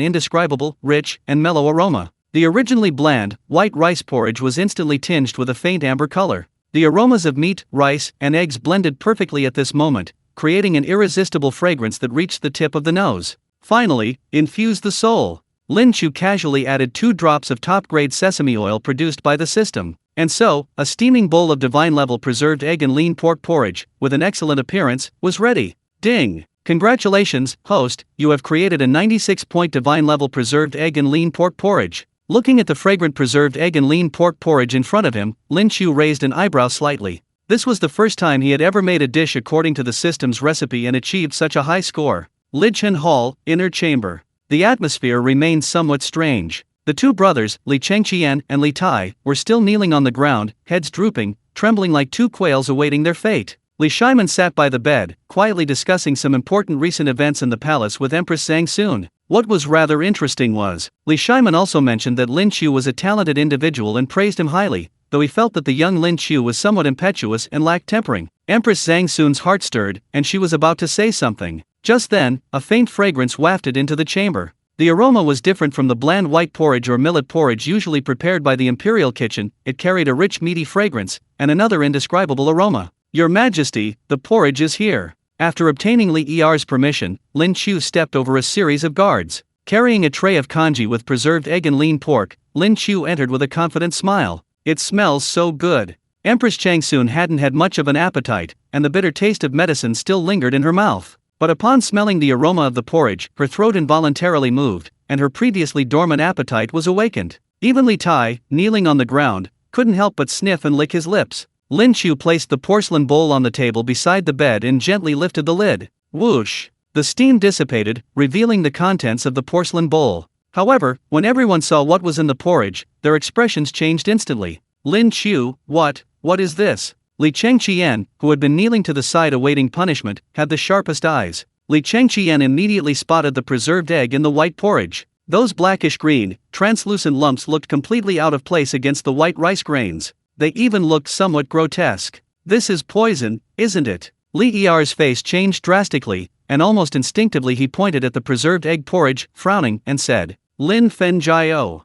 indescribable, rich, and mellow aroma. The originally bland, white rice porridge was instantly tinged with a faint amber color. The aromas of meat, rice, and eggs blended perfectly at this moment, creating an irresistible fragrance that reached the tip of the nose. Finally, infused the soul. Lin Qiu casually added 2 drops of top-grade sesame oil produced by the system. And so, a steaming bowl of divine-level preserved egg and lean pork porridge, with an excellent appearance, was ready. Ding! Congratulations, host, you have created a 96-point divine-level preserved egg and lean pork porridge. Looking at the fragrant preserved egg and lean pork porridge in front of him, Lin Qiu raised an eyebrow slightly. This was the first time he had ever made a dish according to the system's recipe and achieved such a high score. Lichen Hall, Inner Chamber. The atmosphere remained somewhat strange. The two brothers, Li Chengqian and Li Tai, were still kneeling on the ground, heads drooping, trembling like two quails awaiting their fate. Li Shiman sat by the bed, quietly discussing some important recent events in the palace with Empress Zhang Sun. What was rather interesting was, Li Shiman also mentioned that Lin Qiu was a talented individual and praised him highly, though he felt that the young Lin Qiu was somewhat impetuous and lacked tempering. Empress Zhang Sun's heart stirred, and she was about to say something. Just then, a faint fragrance wafted into the chamber. The aroma was different from the bland white porridge or millet porridge usually prepared by the imperial kitchen. It carried a rich meaty fragrance, and another indescribable aroma. Your Majesty, the porridge is here. After obtaining Li Er's permission, Lin Qiu stepped over a series of guards. Carrying a tray of congee with preserved egg and lean pork, Lin Qiu entered with a confident smile. It smells so good. Empress Changsun hadn't had much of an appetite, and the bitter taste of medicine still lingered in her mouth. But upon smelling the aroma of the porridge, her throat involuntarily moved, and her previously dormant appetite was awakened. Even Li Tai, kneeling on the ground, couldn't help but sniff and lick his lips. Lin Qiu placed the porcelain bowl on the table beside the bed and gently lifted the lid. Whoosh! The steam dissipated, revealing the contents of the porcelain bowl. However, when everyone saw what was in the porridge, their expressions changed instantly. Lin Qiu, what is this? Li Chengqian, who had been kneeling to the side awaiting punishment, had the sharpest eyes. Li Chengqian immediately spotted the preserved egg in the white porridge. Those blackish-green, translucent lumps looked completely out of place against the white rice grains. They even looked somewhat grotesque. This is poison, isn't it? Li Er's face changed drastically, and almost instinctively he pointed at the preserved egg porridge, frowning, and said, Lin Fenjiao,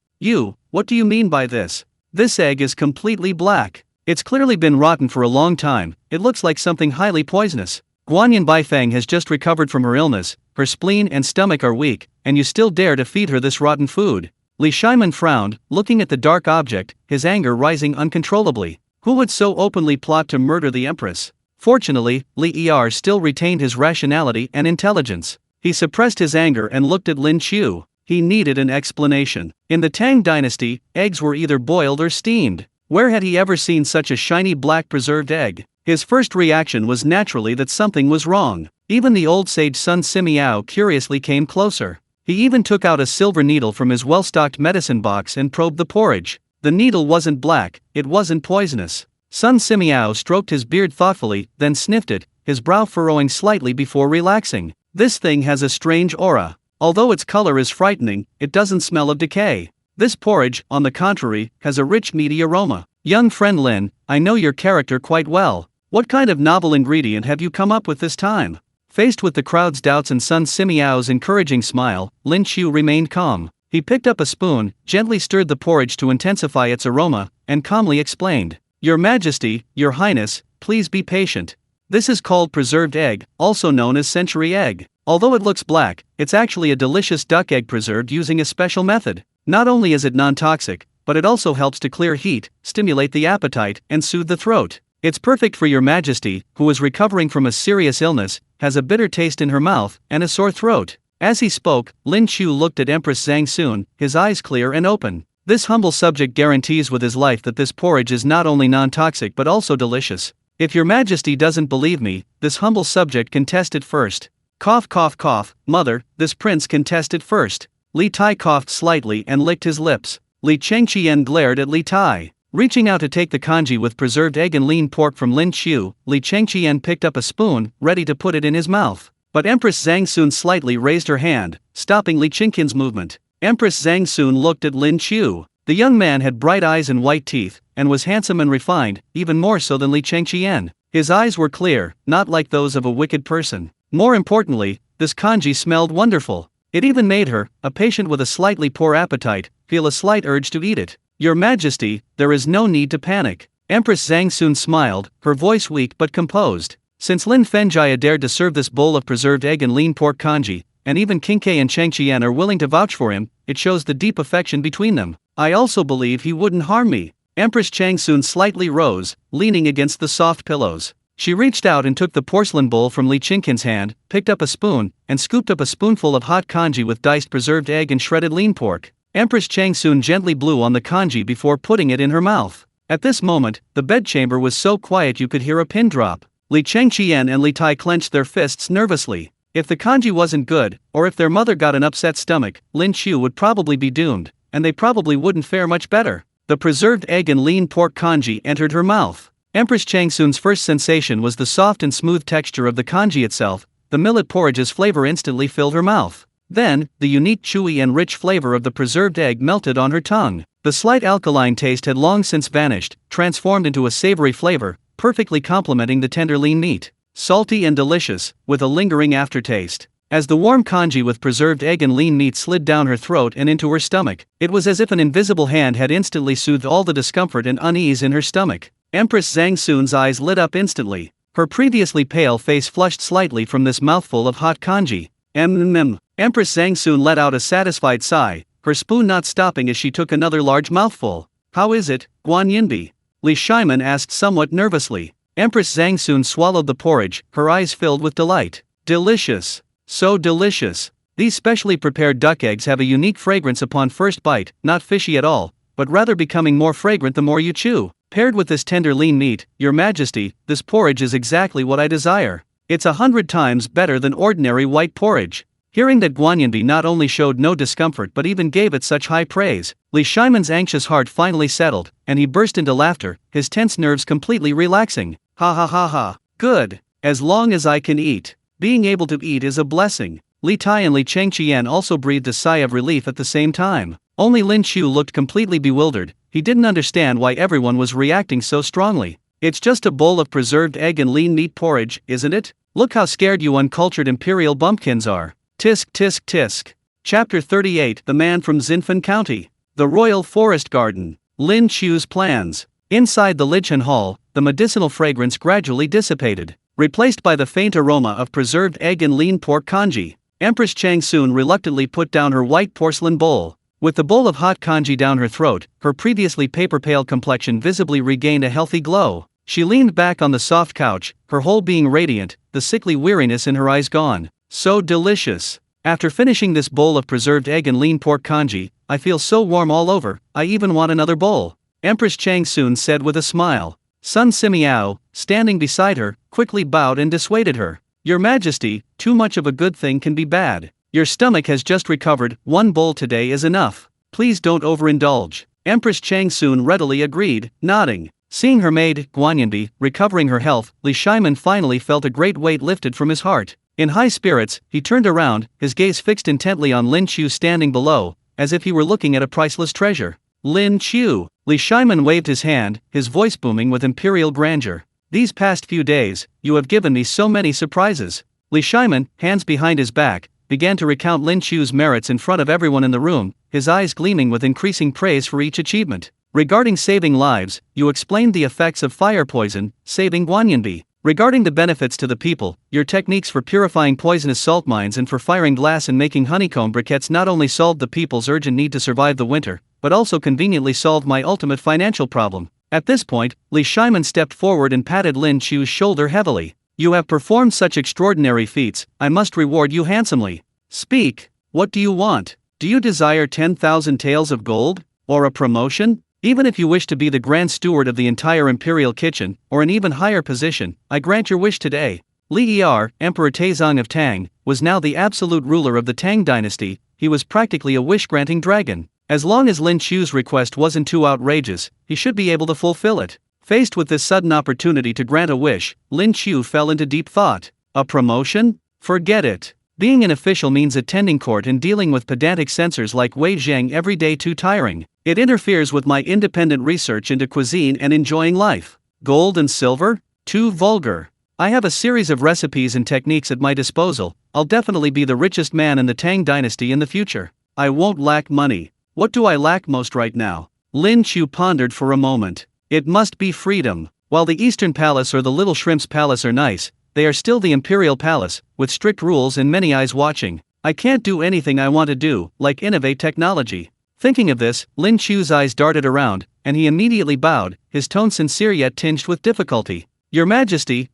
what do you mean by this? This egg is completely black. It's clearly been rotten for a long time. It looks like something highly poisonous. Guanyin Baifeng has just recovered from her illness, her spleen and stomach are weak, and you still dare to feed her this rotten food. Li Shiman frowned, looking at the dark object, his anger rising uncontrollably. Who would so openly plot to murder the empress? Fortunately, Li Er still retained his rationality and intelligence. He suppressed his anger and looked at Lin Qiu. He needed an explanation. In the Tang Dynasty, eggs were either boiled or steamed. Where had he ever seen such a shiny black preserved egg? His first reaction was naturally that something was wrong. Even the old sage Sun Simiao curiously came closer. He even took out a silver needle from his well-stocked medicine box and probed the porridge. The needle wasn't black, it wasn't poisonous. Sun Simiao stroked his beard thoughtfully, then sniffed it, his brow furrowing slightly before relaxing. This thing has a strange aura. Although its color is frightening, it doesn't smell of decay. This porridge, on the contrary, has a rich meaty aroma. Young friend Lin, I know your character quite well. What kind of novel ingredient have you come up with this time? Faced with the crowd's doubts and Sun Simiao's encouraging smile, Lin Qiu remained calm. He picked up a spoon, gently stirred the porridge to intensify its aroma, and calmly explained. Your Majesty, Your Highness, please be patient. This is called preserved egg, also known as century egg. Although it looks black, it's actually a delicious duck egg preserved using a special method. Not only is it non-toxic, but it also helps to clear heat, stimulate the appetite, and soothe the throat. It's perfect for Your Majesty, who is recovering from a serious illness, has a bitter taste in her mouth, and a sore throat. As he spoke, Lin Qiu looked at Empress Zhang Sun, his eyes clear and open. This humble subject guarantees with his life that this porridge is not only non-toxic but also delicious. If Your Majesty doesn't believe me, this humble subject can test it first. Cough cough cough, mother, this prince can test it first. Li Tai coughed slightly and licked his lips. Li Chengqian glared at Li Tai. Reaching out to take the congee with preserved egg and lean pork from Lin Qiu, Li Chengqian picked up a spoon, ready to put it in his mouth. But Empress Zhang Sun slightly raised her hand, stopping Li Chengqian's movement. Empress Zhang Sun looked at Lin Qiu. The young man had bright eyes and white teeth, and was handsome and refined, even more so than Li Chengqian. His eyes were clear, not like those of a wicked person. More importantly, this congee smelled wonderful. It even made her, a patient with a slightly poor appetite, feel a slight urge to eat it. Your Majesty, there is no need to panic. Empress Zhang Sun smiled, her voice weak but composed. Since Lin Fenjia dared to serve this bowl of preserved egg and lean pork congee, and even Qingke and Chengqian are willing to vouch for him, it shows the deep affection between them. I also believe he wouldn't harm me. Empress Changsun slightly rose, leaning against the soft pillows. She reached out and took the porcelain bowl from Li Qingqian's hand, picked up a spoon, and scooped up a spoonful of hot congee with diced preserved egg and shredded lean pork. Empress Changsun gently blew on the congee before putting it in her mouth. At this moment, the bedchamber was so quiet you could hear a pin drop. Li Chengqian and Li Tai clenched their fists nervously. If the congee wasn't good, or if their mother got an upset stomach, Lin Qiu would probably be doomed, and they probably wouldn't fare much better. The preserved egg and lean pork congee entered her mouth. Empress Changsun's first sensation was the soft and smooth texture of the congee itself. The millet porridge's flavor instantly filled her mouth. Then, the unique chewy and rich flavor of the preserved egg melted on her tongue. The slight alkaline taste had long since vanished, transformed into a savory flavor, perfectly complementing the tender lean meat. Salty and delicious, with a lingering aftertaste. As the warm congee with preserved egg and lean meat slid down her throat and into her stomach, it was as if an invisible hand had instantly soothed all the discomfort and unease in her stomach. Empress Zhang Sun's eyes lit up instantly. Her previously pale face flushed slightly from this mouthful of hot congee. Empress Zhang Sun let out a satisfied sigh, her spoon not stopping as she took another large mouthful. How is it, Guan Yinbi? Li Shimen asked somewhat nervously. Empress Zhang soon swallowed the porridge, her eyes filled with delight. Delicious. So delicious. These specially prepared duck eggs have a unique fragrance upon first bite, not fishy at all, but rather becoming more fragrant the more you chew. Paired with this tender lean meat, Your Majesty, this porridge is exactly what I desire. It's 100 times better than ordinary white porridge. Hearing that Guanyanbi not only showed no discomfort but even gave it such high praise, Li Shimen's anxious heart finally settled, and he burst into laughter, his tense nerves completely relaxing. Ha ha ha ha. Good. As long as I can eat. Being able to eat is a blessing. Li Tai and Li Chengqian also breathed a sigh of relief at the same time. Only Lin Qiu looked completely bewildered. He didn't understand why everyone was reacting so strongly. It's just a bowl of preserved egg and lean meat porridge, isn't it? Look how scared you uncultured imperial bumpkins are. Tisk tisk tisk. Chapter 38. The Man from Xinfan County. The Royal Forest Garden. Lin Qiu's plans. Inside the Lichen Hall, the medicinal fragrance gradually dissipated, replaced by the faint aroma of preserved egg and lean pork congee. Empress Chang soon reluctantly put down her white porcelain bowl. With the bowl of hot congee down her throat, her previously paper-pale complexion visibly regained a healthy glow. She leaned back on the soft couch, her whole being radiant, the sickly weariness in her eyes gone. So delicious. After finishing this bowl of preserved egg and lean pork congee, I feel so warm all over, I even want another bowl. Empress Chang soon said with a smile. Sun Simiao, standing beside her, quickly bowed and dissuaded her. Your Majesty, too much of a good thing can be bad. Your stomach has just recovered, one bowl today is enough. Please don't overindulge. Empress Chang soon readily agreed, nodding. Seeing her maid, Guanyanbi, recovering her health, Li Shimen finally felt a great weight lifted from his heart. In high spirits, he turned around, his gaze fixed intently on Lin Qiu standing below, as if he were looking at a priceless treasure. Lin Qiu. Li Shimen waved his hand, his voice booming with imperial grandeur. These past few days, you have given me so many surprises. Li Shimen, hands behind his back, began to recount Lin Qiu's merits in front of everyone in the room, his eyes gleaming with increasing praise for each achievement. Regarding saving lives, you explained the effects of fire poison, saving Guanyanbi. Regarding the benefits to the people, your techniques for purifying poisonous salt mines and for firing glass and making honeycomb briquettes not only solved the people's urgent need to survive the winter, but also conveniently solved my ultimate financial problem. At this point, Li Shimen stepped forward and patted Lin Qiu's shoulder heavily. You have performed such extraordinary feats, I must reward you handsomely. Speak. What do you want? Do you desire 10,000 taels of gold? Or a promotion? Even if you wish to be the grand steward of the entire imperial kitchen, or an even higher position, I grant your wish today. Li Er, Emperor Taizong of Tang, was now the absolute ruler of the Tang Dynasty. He was practically a wish-granting dragon. As long as Lin Qiu's request wasn't too outrageous, he should be able to fulfill it. Faced with this sudden opportunity to grant a wish, Lin Qiu fell into deep thought. A promotion? Forget it. Being an official means attending court and dealing with pedantic censors like Wei Zheng every day too tiring. It interferes with my independent research into cuisine and enjoying life. Gold and silver? Too vulgar. I have a series of recipes and techniques at my disposal. I'll definitely be the richest man in the Tang Dynasty in the future. I won't lack money. What do I lack most right now? Lin Qiu pondered for a moment. It must be freedom. While the Eastern Palace or the Little Shrimp's Palace are nice, they are still the Imperial Palace, with strict rules and many eyes watching. I can't do anything I want to do, like innovate technology. Thinking of this, Lin Qiu's eyes darted around, and he immediately bowed, his tone sincere yet tinged with difficulty. Your Majesty,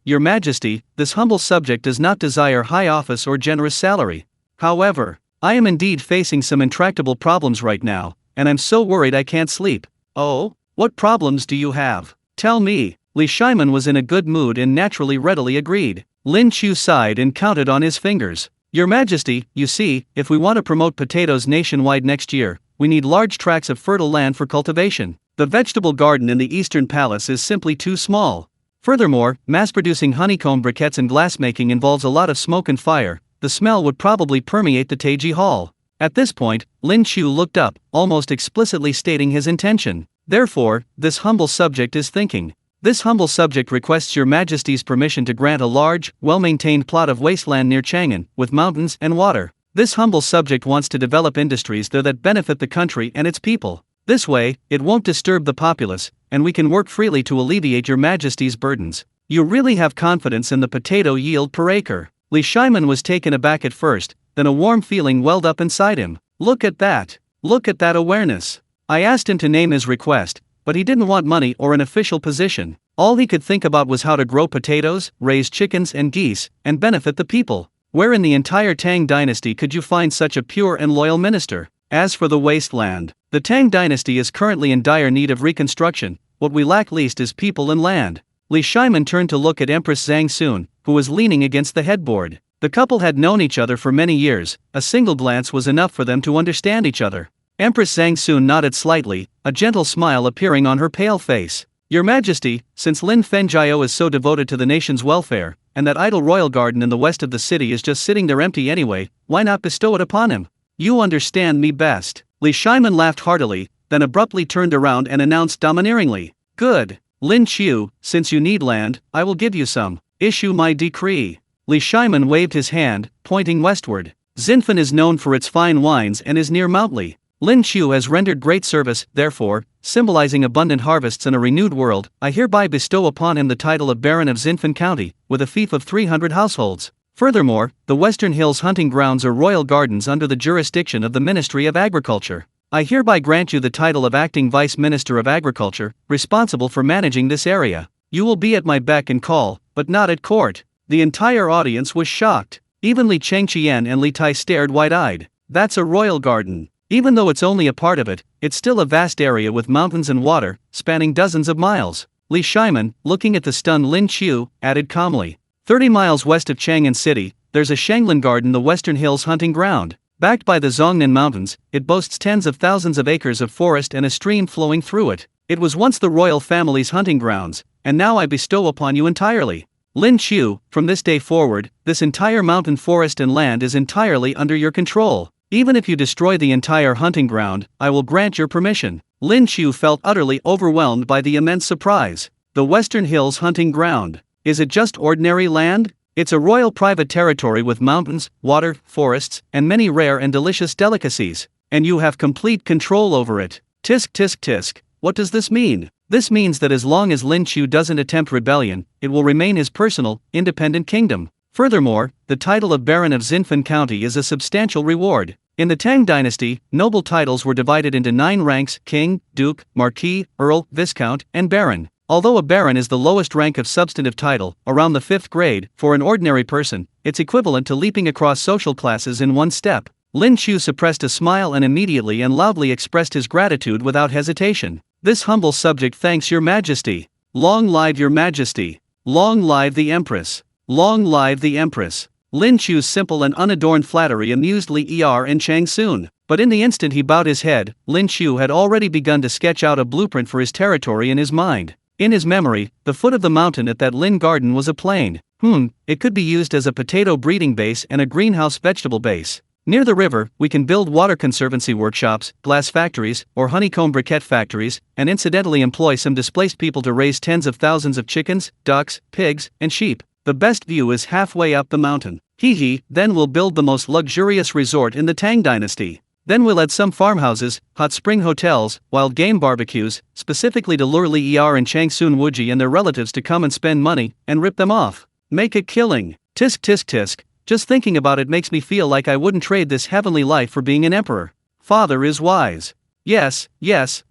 this humble subject does not desire high office or generous salary. However, I am indeed facing some intractable problems right now, and I'm so worried I can't sleep. Oh? What problems do you have? Tell me. Li Shimen was in a good mood and naturally readily agreed. Lin Qiu sighed and counted on his fingers. Your Majesty, you see, if we want to promote potatoes nationwide next year, we need large tracts of fertile land for cultivation. The vegetable garden in the Eastern Palace is simply too small. Furthermore, mass-producing honeycomb briquettes and glassmaking involves a lot of smoke and fire. The smell would probably permeate the Taiji Hall. At this point, Lin Qiu looked up, almost explicitly stating his intention. Therefore, this humble subject is thinking. This humble subject requests Your Majesty's permission to grant a large, well-maintained plot of wasteland near Chang'an, with mountains and water. This humble subject wants to develop industries there that benefit the country and its people. This way, it won't disturb the populace, and we can work freely to alleviate Your Majesty's burdens. You really have confidence in the potato yield per acre. Li Shimen was taken aback at first, then a warm feeling welled up inside him. Look at that! Look at that awareness! I asked him to name his request, but he didn't want money or an official position. All he could think about was how to grow potatoes, raise chickens and geese, and benefit the people. Where in the entire Tang Dynasty could you find such a pure and loyal minister? As for the wasteland, the Tang Dynasty is currently in dire need of reconstruction. What we lack least is people and land. Li Shiman turned to look at Empress Zhang Sun, who was leaning against the headboard. The couple had known each other for many years. A single glance was enough for them to understand each other. Empress Zhang Sun nodded slightly, a gentle smile appearing on her pale face. Your Majesty, since Lin Fengjiao is so devoted to the nation's welfare, and that idle royal garden in the west of the city is just sitting there empty anyway, why not bestow it upon him? You understand me best. Li Shiman laughed heartily, then abruptly turned around and announced domineeringly. Good. Lin Qiu, since you need land, I will give you some. Issue my decree. Li Shiman waved his hand, pointing westward. Xinfen is known for its fine wines and is near Mount Li. Lin Qiu has rendered great service, therefore, symbolizing abundant harvests and a renewed world, I hereby bestow upon him the title of Baron of Xinfen County, with a fief of 300 households. Furthermore, the Western Hills hunting grounds are royal gardens under the jurisdiction of the Ministry of Agriculture. I hereby grant you the title of Acting Vice Minister of Agriculture, responsible for managing this area. You will be at my beck and call, but not at court. The entire audience was shocked. Even Li Chengqian and Li Tai stared wide-eyed. That's a royal garden. Even though it's only a part of it, it's still a vast area with mountains and water, spanning dozens of miles. Li Shiman, looking at the stunned Lin Qiu, added calmly. 30 miles west of Chang'an City, there's a Shanglin Garden, the Western Hills hunting ground. Backed by the Zhongnan Mountains, it boasts tens of thousands of acres of forest and a stream flowing through it. It was once the royal family's hunting grounds, and now I bestow upon you entirely. Lin Qiu, from this day forward, this entire mountain forest and land is entirely under your control. Even if you destroy the entire hunting ground, I will grant your permission. Lin Qiu felt utterly overwhelmed by the immense surprise. The Western Hills hunting ground. Is it just ordinary land? It's a royal private territory with mountains, water, forests, and many rare and delicious delicacies. And you have complete control over it. Tisk tisk tisk. What does this mean? This means that as long as Lin Qiu doesn't attempt rebellion, it will remain his personal, independent kingdom. Furthermore, the title of Baron of Xinfen County is a substantial reward. In the Tang Dynasty, noble titles were divided into 9 ranks: king, duke, marquis, earl, viscount, and baron. Although a baron is the lowest rank of substantive title, around the 5th grade, for an ordinary person, it's equivalent to leaping across social classes in one step. Lin Qiu suppressed a smile and immediately and loudly expressed his gratitude without hesitation. This humble subject thanks your majesty. Long live your majesty. Long live the empress. Long live the empress. Lin Qiu's simple and unadorned flattery amused Li Er and Chang Sun, but in the instant he bowed his head, Lin Qiu had already begun to sketch out a blueprint for his territory in his mind. In his memory, the foot of the mountain at that Lin garden was a plain. It could be used as a potato breeding base and a greenhouse vegetable base. Near the river, we can build water conservancy workshops, glass factories, or honeycomb briquette factories, and incidentally employ some displaced people to raise tens of thousands of chickens, ducks, pigs, and sheep. The best view is halfway up the mountain. Then we'll build the most luxurious resort in the Tang Dynasty. Then we'll add some farmhouses, hot spring hotels, wild game barbecues, specifically to lure Li Er and Chang Sun Wuji and their relatives to come and spend money, and rip them off. Make a killing. Tisk tisk tisk. Just thinking about it makes me feel like I wouldn't trade this heavenly life for being an emperor. Father is wise. Yes,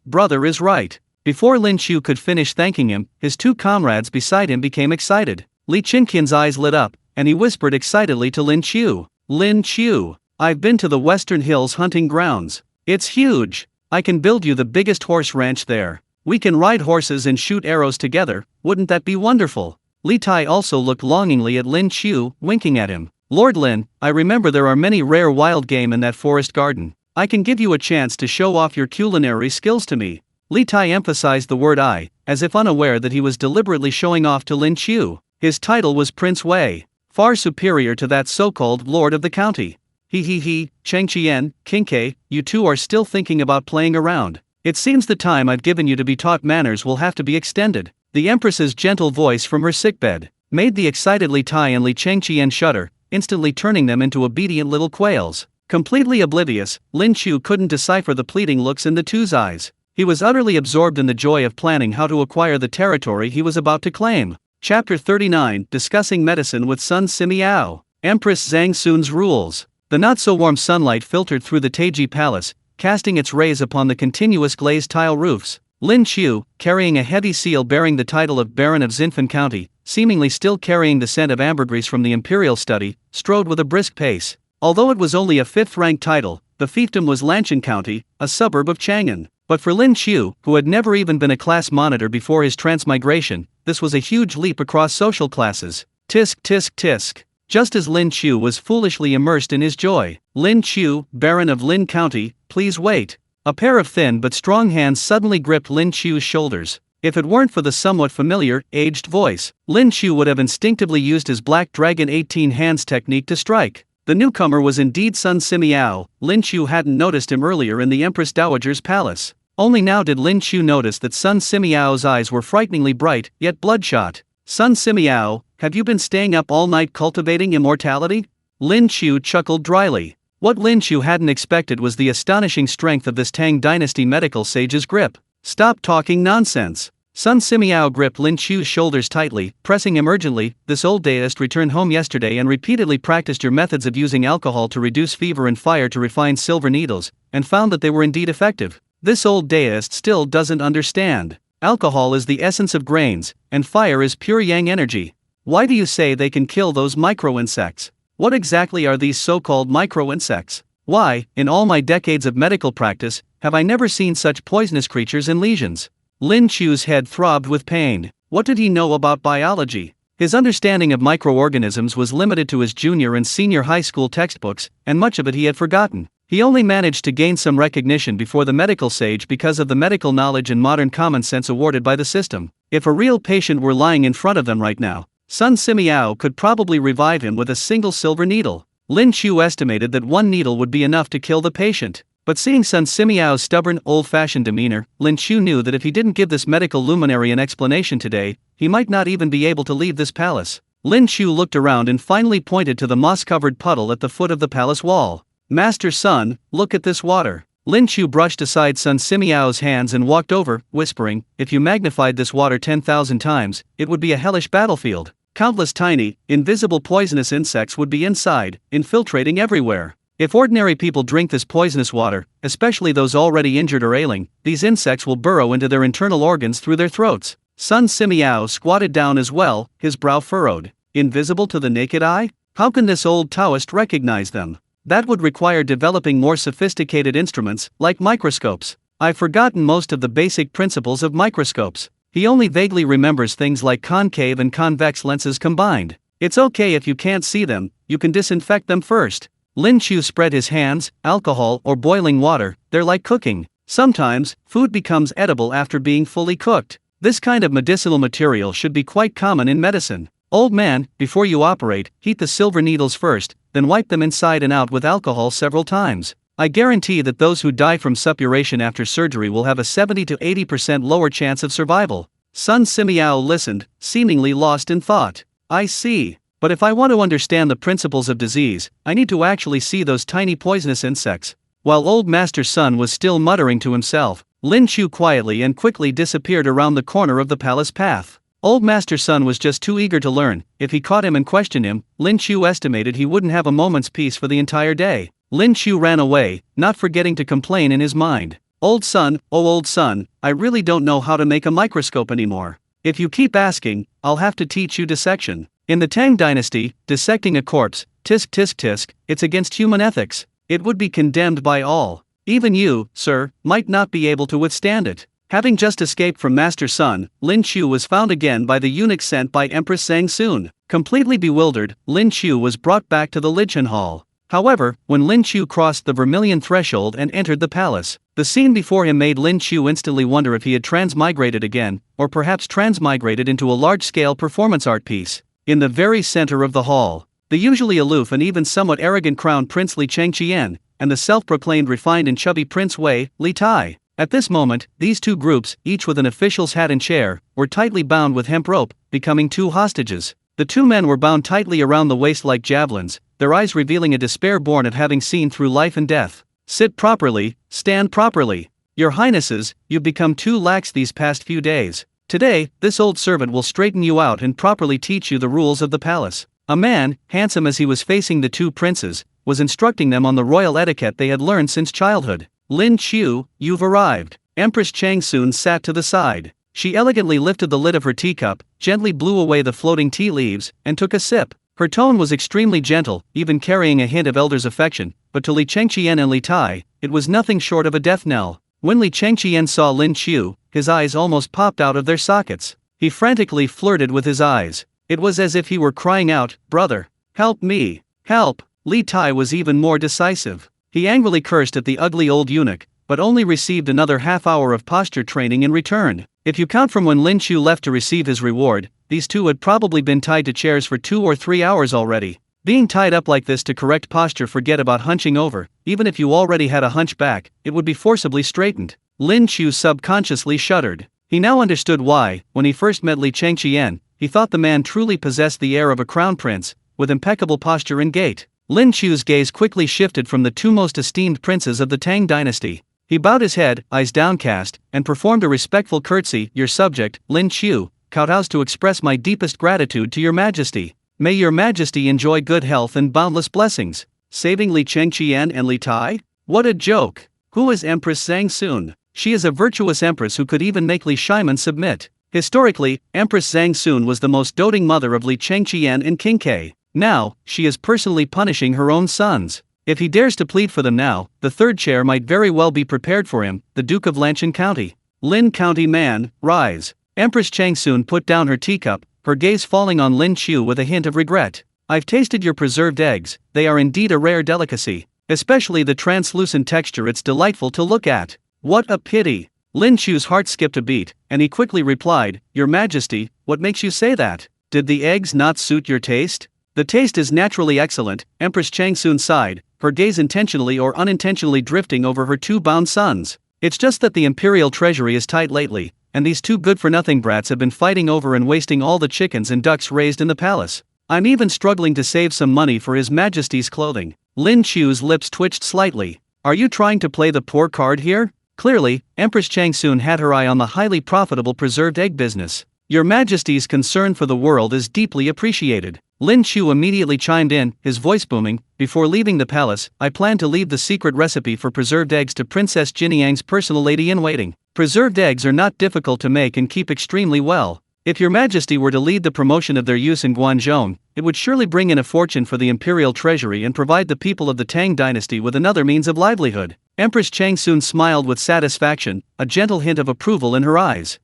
brother is right. Before Lin Qiu could finish thanking him, his 2 comrades beside him became excited. Li Qingqian's eyes lit up, and he whispered excitedly to Lin Qiu. Lin Qiu, I've been to the Western Hills hunting grounds. It's huge. I can build you the biggest horse ranch there. We can ride horses and shoot arrows together, wouldn't that be wonderful? Li Tai also looked longingly at Lin Qiu, winking at him. Lord Lin, I remember there are many rare wild game in that forest garden. I can give you a chance to show off your culinary skills to me. Li Tai emphasized the word I, as if unaware that he was deliberately showing off to Lin Qiu. His title was Prince Wei, far superior to that so-called lord of the county. Chengqian, Qingke, you two are still thinking about playing around. It seems the time I've given you to be taught manners will have to be extended. The empress's gentle voice from her sickbed made the excited Li Tai and Li Chengqian shudder, instantly turning them into obedient little quails. Completely oblivious, Lin Qiu couldn't decipher the pleading looks in the two's eyes. He was utterly absorbed in the joy of planning how to acquire the territory he was about to claim. Chapter 39, Discussing Medicine with Sun Simiao. Empress Zhang Sun's Rules. The not-so-warm sunlight filtered through the Taiji Palace, casting its rays upon the continuous glazed tile roofs. Lin Qiu, carrying a heavy seal bearing the title of Baron of Xinfan County, seemingly still carrying the scent of ambergris from the imperial study, strode with a brisk pace. Although it was only a 5th-ranked title, the fiefdom was Lanshan County, a suburb of Chang'an. But for Lin Qiu, who had never even been a class monitor before his transmigration, this was a huge leap across social classes. Tisk tisk tisk. Just as Lin Qiu was foolishly immersed in his joy, Lin Qiu, Baron of Lin County, please wait. A pair of thin but strong hands suddenly gripped Lin Qiu's shoulders. If it weren't for the somewhat familiar, aged voice, Lin Qiu would have instinctively used his Black Dragon 18 hands technique to strike. The newcomer was indeed Sun Simiao. Lin Qiu hadn't noticed him earlier in the Empress Dowager's palace. Only now did Lin Qiu notice that Sun Simiao's eyes were frighteningly bright, yet bloodshot. Sun Simiao, have you been staying up all night cultivating immortality? Lin Qiu chuckled dryly. What Lin Qiu hadn't expected was the astonishing strength of this Tang Dynasty medical sage's grip. Stop talking nonsense. Sun Simiao gripped Lin Qiu's shoulders tightly, pressing him urgently. This old deist returned home yesterday and repeatedly practiced your methods of using alcohol to reduce fever and fire to refine silver needles, and found that they were indeed effective. This old deist still doesn't understand. Alcohol is the essence of grains, and fire is pure yang energy. Why do you say they can kill those micro-insects? What exactly are these so-called micro-insects? Why, in all my decades of medical practice, have I never seen such poisonous creatures and lesions? Lin Qiu's head throbbed with pain. What did he know about biology? His understanding of microorganisms was limited to his junior and senior high school textbooks, and much of it he had forgotten. He only managed to gain some recognition before the medical sage because of the medical knowledge and modern common sense awarded by the system. If a real patient were lying in front of them right now, Sun Simiao could probably revive him with a single silver needle. Lin Qiu estimated that one needle would be enough to kill the patient. But seeing Sun Simiao's stubborn, old-fashioned demeanor, Lin Qiu knew that if he didn't give this medical luminary an explanation today, he might not even be able to leave this palace. Lin Qiu looked around and finally pointed to the moss-covered puddle at the foot of the palace wall. Master Sun, look at this water. Lin Qiu brushed aside Sun Simiao's hands and walked over, whispering, if you magnified this water 10,000 times, it would be a hellish battlefield. Countless tiny, invisible poisonous insects would be inside, infiltrating everywhere. If ordinary people drink this poisonous water, especially those already injured or ailing, these insects will burrow into their internal organs through their throats. Sun Simiao squatted down as well, his brow furrowed. Invisible to the naked eye? How can this old Taoist recognize them? That would require developing more sophisticated instruments, like microscopes. I've forgotten most of the basic principles of microscopes. He only vaguely remembers things like concave and convex lenses combined. It's okay if you can't see them, you can disinfect them first. Lin Qiu spread his hands. Alcohol or boiling water, they're like cooking. Sometimes, food becomes edible after being fully cooked. This kind of medicinal material should be quite common in medicine. Old man, before you operate, heat the silver needles first, then wipe them inside and out with alcohol several times. I guarantee that those who die from suppuration after surgery will have a 70 to 80% lower chance of survival. Sun Simiao listened, seemingly lost in thought. I see. But if I want to understand the principles of disease, I need to actually see those tiny poisonous insects. While old Master Sun was still muttering to himself, Lin Qiu quietly and quickly disappeared around the corner of the palace path. Old Master Sun was just too eager to learn. If he caught him and questioned him, Lin Qiu estimated he wouldn't have a moment's peace for the entire day. Lin Qiu ran away, not forgetting to complain in his mind. Old Sun, oh old Sun, I really don't know how to make a microscope anymore. If you keep asking, I'll have to teach you dissection. In the Tang Dynasty, dissecting a corpse, tisk tisk tisk, it's against human ethics. It would be condemned by all. Even you, sir, might not be able to withstand it. Having just escaped from Master Sun, Lin Qiu was found again by the eunuch sent by Empress Zhang Sun. Completely bewildered, Lin Qiu was brought back to the Lichen Hall. However, when Lin Qiu crossed the vermilion threshold and entered the palace, the scene before him made Lin Qiu instantly wonder if he had transmigrated again, or perhaps transmigrated into a large-scale performance art piece. In the very center of the hall, the usually aloof and even somewhat arrogant crown Prince Li Chengqian, and the self-proclaimed refined and chubby Prince Wei, Li Tai. At this moment, these two groups, each with an official's hat and chair, were tightly bound with hemp rope, becoming two hostages. The two men were bound tightly around the waist like javelins, their eyes revealing a despair born of having seen through life and death. Sit properly, stand properly. Your Highnesses, you've become too lax these past few days. Today, this old servant will straighten you out and properly teach you the rules of the palace. A man, handsome as he was facing the two princes, was instructing them on the royal etiquette they had learned since childhood. Lin Qiu, you've arrived. Empress Changsun sat to the side. She elegantly lifted the lid of her teacup, gently blew away the floating tea leaves, and took a sip. Her tone was extremely gentle, even carrying a hint of elder's affection, but to Li Chengqian and Li Tai, it was nothing short of a death knell. When Li Chengqian saw Lin Qiu, his eyes almost popped out of their sockets. He frantically flirted with his eyes. It was as if he were crying out, "Brother, help me, help!" Li Tai was even more decisive. He angrily cursed at the ugly old eunuch, but only received another half hour of posture training in return. If you count from when Lin Qiu left to receive his reward, these two had probably been tied to chairs for 2 or 3 hours already. Being tied up like this to correct posture, forget about hunching over. Even if you already had a hunchback, it would be forcibly straightened. Lin Qiu subconsciously shuddered. He now understood why, when he first met Li Chengqian, he thought the man truly possessed the air of a crown prince, with impeccable posture and gait. Lin Qiu's gaze quickly shifted from the two most esteemed princes of the Tang Dynasty. He bowed his head, eyes downcast, and performed a respectful curtsy. "Your subject, Lin Qiu, kowtows to express my deepest gratitude to your majesty. May your majesty enjoy good health and boundless blessings." Saving Li Chengqian and Li Tai? What a joke! Who is Empress Zhang? She is a virtuous empress who could even make Li Shiman submit. Historically, Empress Zhang was the most doting mother of Li Chengqian and King Ke. Now, she is personally punishing her own sons. If he dares to plead for them now, the third chair might very well be prepared for him, the Duke of Lanshan County. "Lin County man, rise." Empress Changsun put down her teacup, her gaze falling on Lin Qiu with a hint of regret. "I've tasted your preserved eggs, they are indeed a rare delicacy. Especially the translucent texture, it's delightful to look at." "What a pity." Lin Qiu's heart skipped a beat, and he quickly replied, "Your Majesty, what makes you say that? Did the eggs not suit your taste?" "The taste is naturally excellent," Empress Changsun sighed, her gaze intentionally or unintentionally drifting over her two bound sons. "It's just that the imperial treasury is tight lately, and these two good-for-nothing brats have been fighting over and wasting all the chickens and ducks raised in the palace. I'm even struggling to save some money for His Majesty's clothing." Lin Qiu's lips twitched slightly. "Are you trying to play the poor card here?" Clearly, Empress Changsun had her eye on the highly profitable preserved egg business. "Your Majesty's concern for the world is deeply appreciated." Lin Qiu immediately chimed in, his voice booming. "Before leaving the palace, I plan to leave the secret recipe for preserved eggs to Princess Jiniang's personal lady-in-waiting. Preserved eggs are not difficult to make and keep extremely well. If your Majesty were to lead the promotion of their use in Guangzhou, it would surely bring in a fortune for the imperial treasury and provide the people of the Tang Dynasty with another means of livelihood." Empress Changsun smiled with satisfaction, a gentle hint of approval in her eyes.